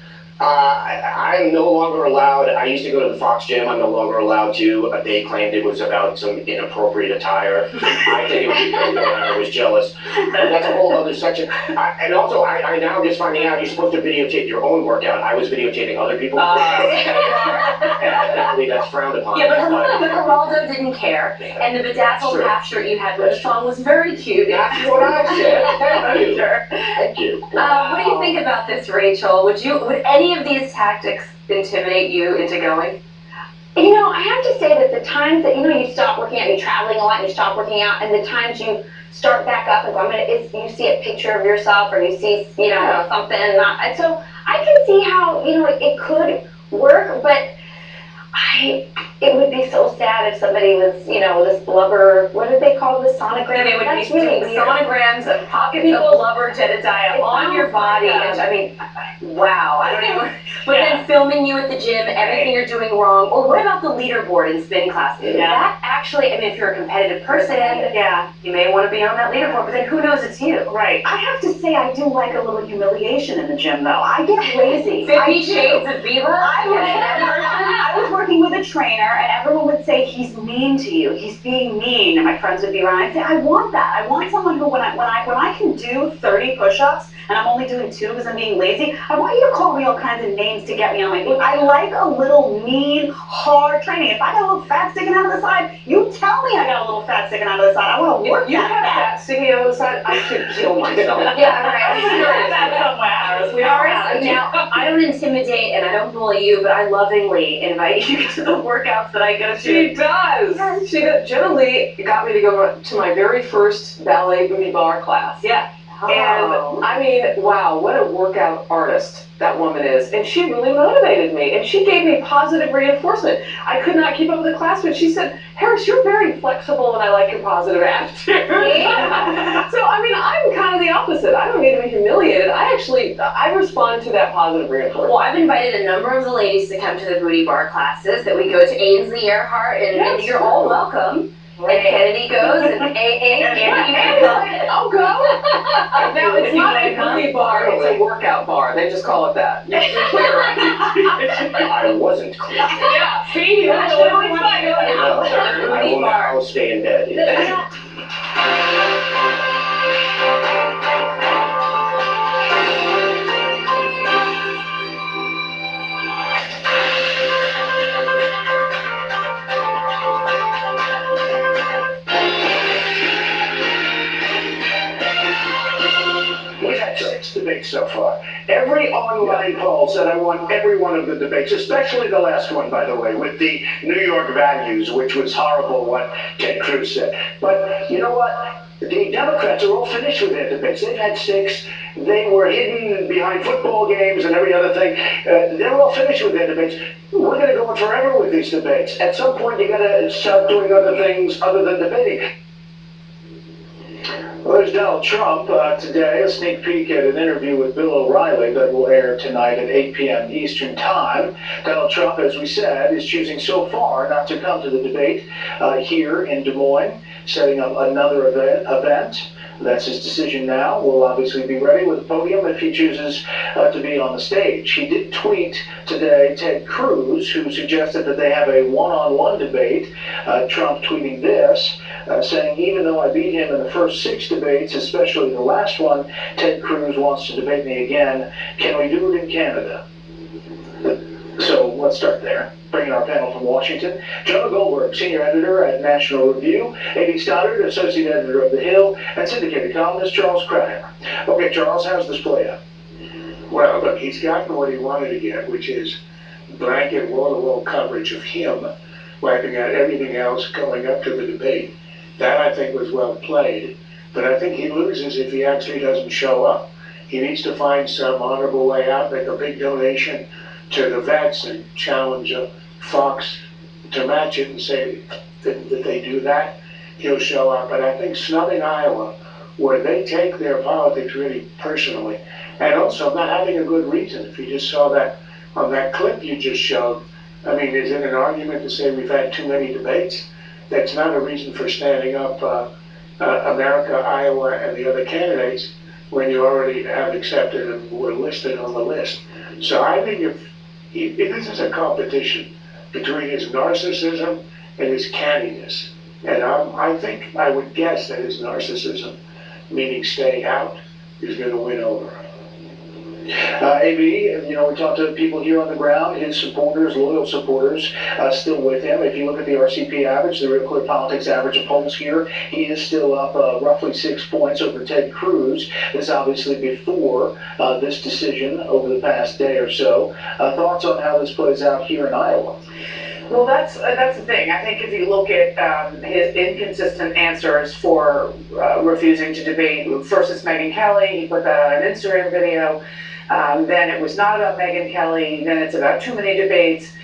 I'm no longer allowed. I used to go to the Fox gym. I'm no longer allowed to. They claimed it was about some inappropriate attire. I think it was because I was jealous. But that's a whole other section. And also, I now just finding out you're supposed to videotape your own workout. I was videotaping other people's workouts. And evidently that's frowned upon. Yeah, but Geraldo didn't care, and the bedazzled half shirt you had with the song was very cute. That's what I said. Thank you. Thank you. What do you think about this, Rachel? Would any of these tactics intimidate you into going? You know, I have to say that the times that, you stop working out, you're traveling a lot, and you stop working out, and the times you start back up and go, you see a picture of yourself, or you see, something, and so I can see how, it could work, but it would be so sad if somebody was, this blubber, what did they call this, sonogram? They would That's be really doing weird. sonograms of pockets of blubber, Jedediah, on your body. Wow, I don't even. But then filming you at the gym, everything you're doing wrong. Or what about the leaderboard in spin classes? Yeah. That actually, if you're a competitive person, you may want to be on that leaderboard, but then who knows it's you. Right. I have to say, I do like a little humiliation in the gym, though. I get lazy. 50 Shades of Viva? I was working with a trainer, and everyone would say, he's mean to you. He's being mean. And my friends would be around. I'd say, I want that. I want someone who, when I can do 30 push-ups, and I'm only doing 2 because I'm being lazy, I want you to call me all kinds of names to get me on my feet. I like a little mean, hard training. If I got a little fat sticking out of the side, you tell me I got a little fat sticking out of the side. I want to work If you have fat sticking out of the side, I could kill myself. Yeah, right. Somewhere. Now, I don't intimidate and I don't bully you, but I lovingly invite you to the workouts that I go to. She does. She does. Jenna Lee got me to go to my very first ballet booty bar class. Yeah. And I mean, wow, what a workout artist that woman is. And she really motivated me. And she gave me positive reinforcement. I could not keep up with the class, but she said, Harris, you're very flexible and I like your positive attitude. Yeah. So, I mean, I'm kind of the opposite. I don't need to be humiliated. I respond to that positive reinforcement. Well, I've invited a number of the ladies to come to the booty bar classes that we go to Ainsley Earhart, and you're all welcome. And Kennedy goes, and Andy, you can come. I'll go. Now, it's not a booty bar, it's a workout bar. They just call it that. You're clear, right? I wasn't clear. Yeah, see? That's what it was like. I will now stay in bed. We've had 6 debates so far. Every online poll said I won every one of the debates, especially the last one, by the way, with the New York values, which was horrible what Ted Cruz said. But you know what? The Democrats are all finished with their debates. They've had 6. They were hidden behind football games and every other thing. They're all finished with their debates. We're going to go on forever with these debates. At some point, you got to start doing other things other than debating. Well, there's Donald Trump today, a sneak peek at an interview with Bill O'Reilly that will air tonight at 8 p.m. Eastern Time. Donald Trump, as we said, is choosing so far not to come to the debate here in Des Moines, setting up another event. That's his decision now. We'll obviously be ready with a podium if he chooses to be on the stage. He did tweet today Ted Cruz, who suggested that they have a one-on-one debate. Trump tweeting this, saying, even though I beat him in the first 6 debates, especially the last one, Ted Cruz wants to debate me again. Can we do it in Canada? So let's start there. Bringing our panel from Washington, Jonah Goldberg, senior editor at National Review, A.D. Stoddard, associate editor of The Hill, and syndicated columnist Charles Kramer. Okay, Charles, how's this play out? Well, look, he's gotten what he wanted to get, which is blanket wall-to-wall coverage of him, wiping out everything else going up to the debate. That, I think, was well played. But I think he loses if he actually doesn't show up. He needs to find some honorable way out, make a big donation to the vets and challenge Fox to match it and say that they do that, he'll show up. But I think snubbing Iowa, where they take their politics really personally, and also not having a good reason. If you just saw that on that clip you just showed, I mean, is it an argument to say we've had too many debates? That's not a reason for standing up America, Iowa, and the other candidates when you already have accepted and were listed on the list. So I think if this is a competition between his narcissism and his canniness. And I think I would guess that his narcissism, meaning staying out, is going to win over. AB, we talked to people here on the ground, his supporters, loyal supporters, still with him. If you look at the RCP average, the Real Clear Politics average of polls here, he is still up roughly 6 points over Ted Cruz. This obviously before this decision over the past day or so. Thoughts on how this plays out here in Iowa? Well, that's the thing. I think if you look at his inconsistent answers for refusing to debate, first it's Megyn Kelly, he put that on an Instagram video, then it was not about Megyn Kelly, then it's about too many debates.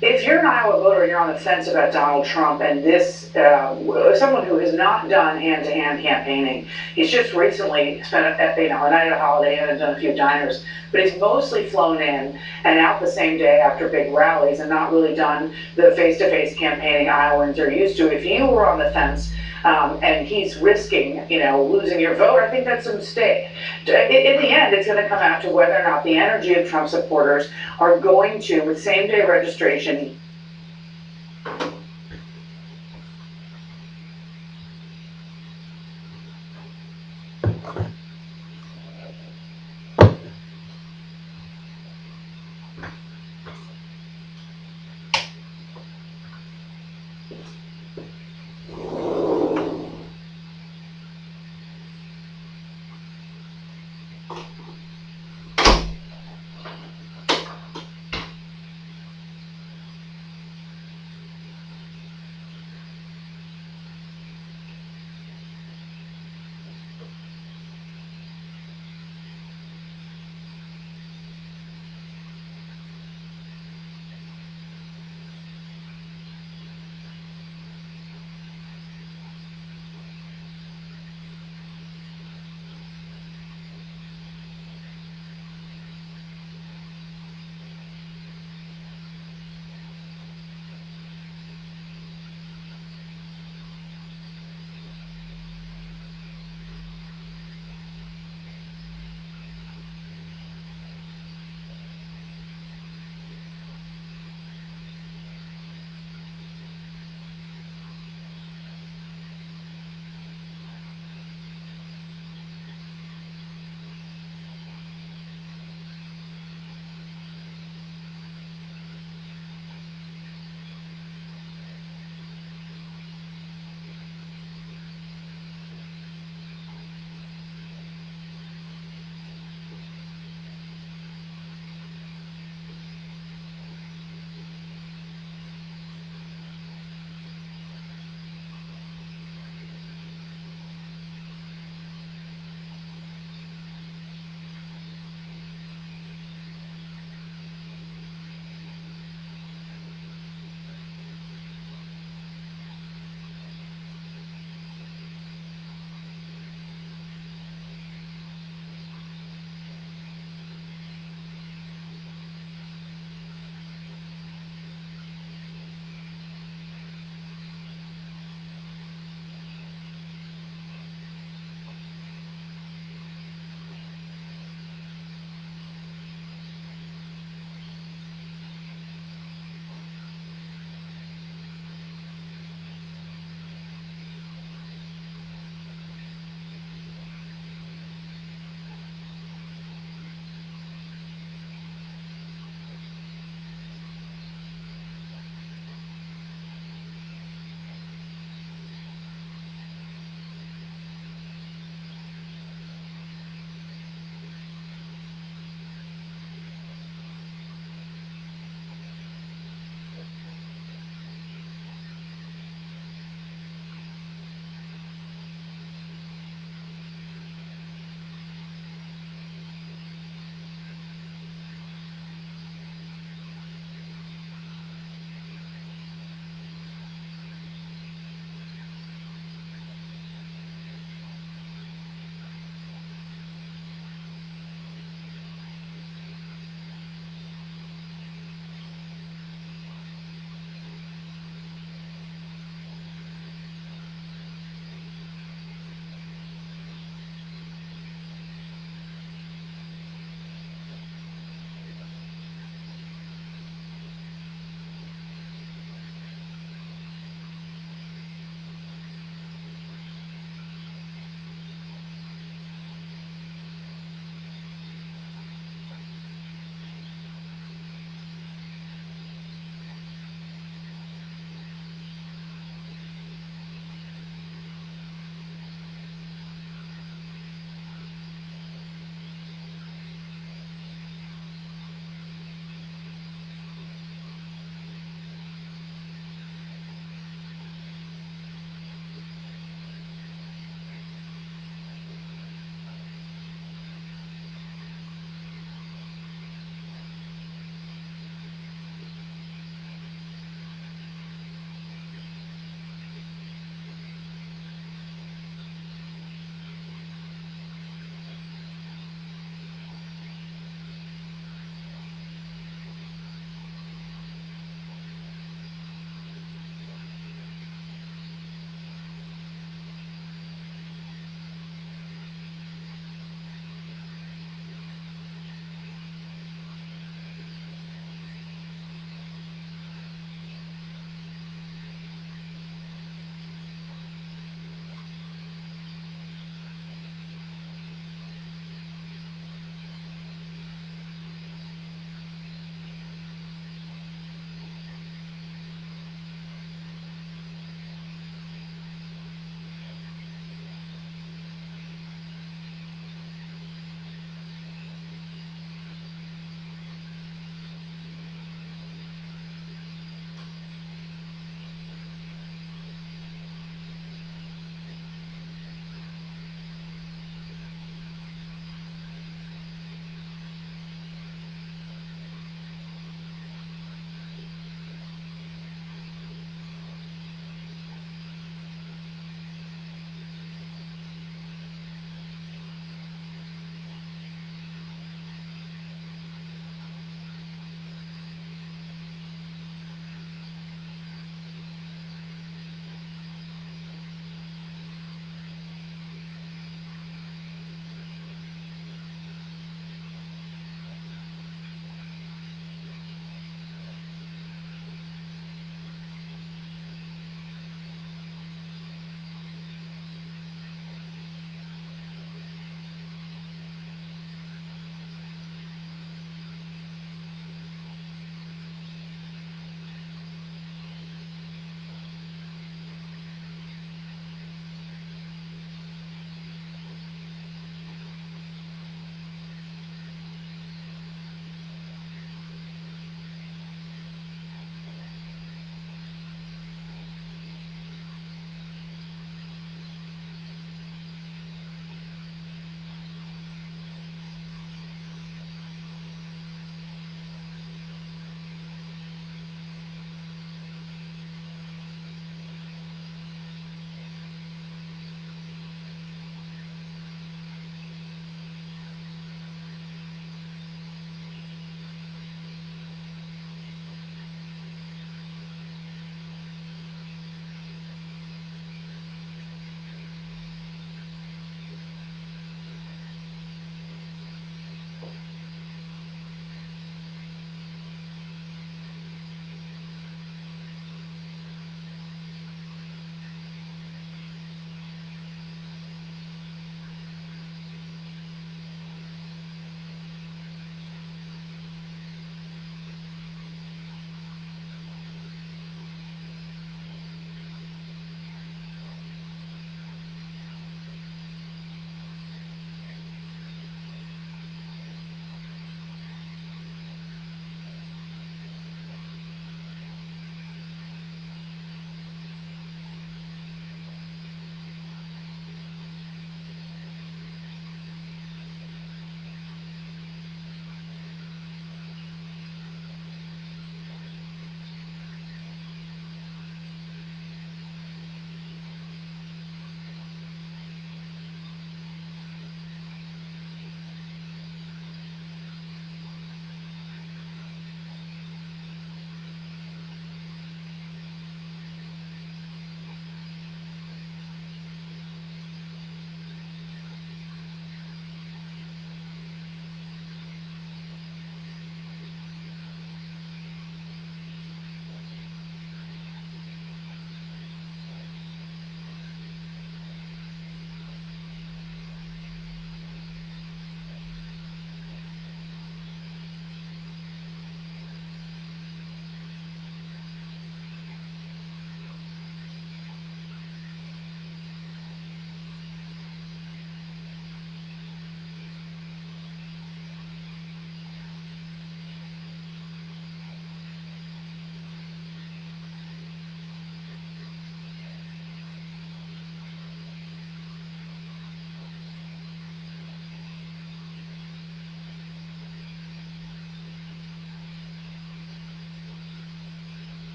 If you're an Iowa voter and you're on the fence about Donald Trump and this, someone who has not done hand-to-hand campaigning, he's just recently spent a night at a Holiday Inn and done a few diners, but he's mostly flown in and out the same day after big rallies and not really done the face-to-face campaigning Iowans are used to. If you were on the fence and he's risking, losing your vote, I think that's a mistake. In the end, it's going to come out to whether or not the energy of Trump supporters are going to, with same-day registration,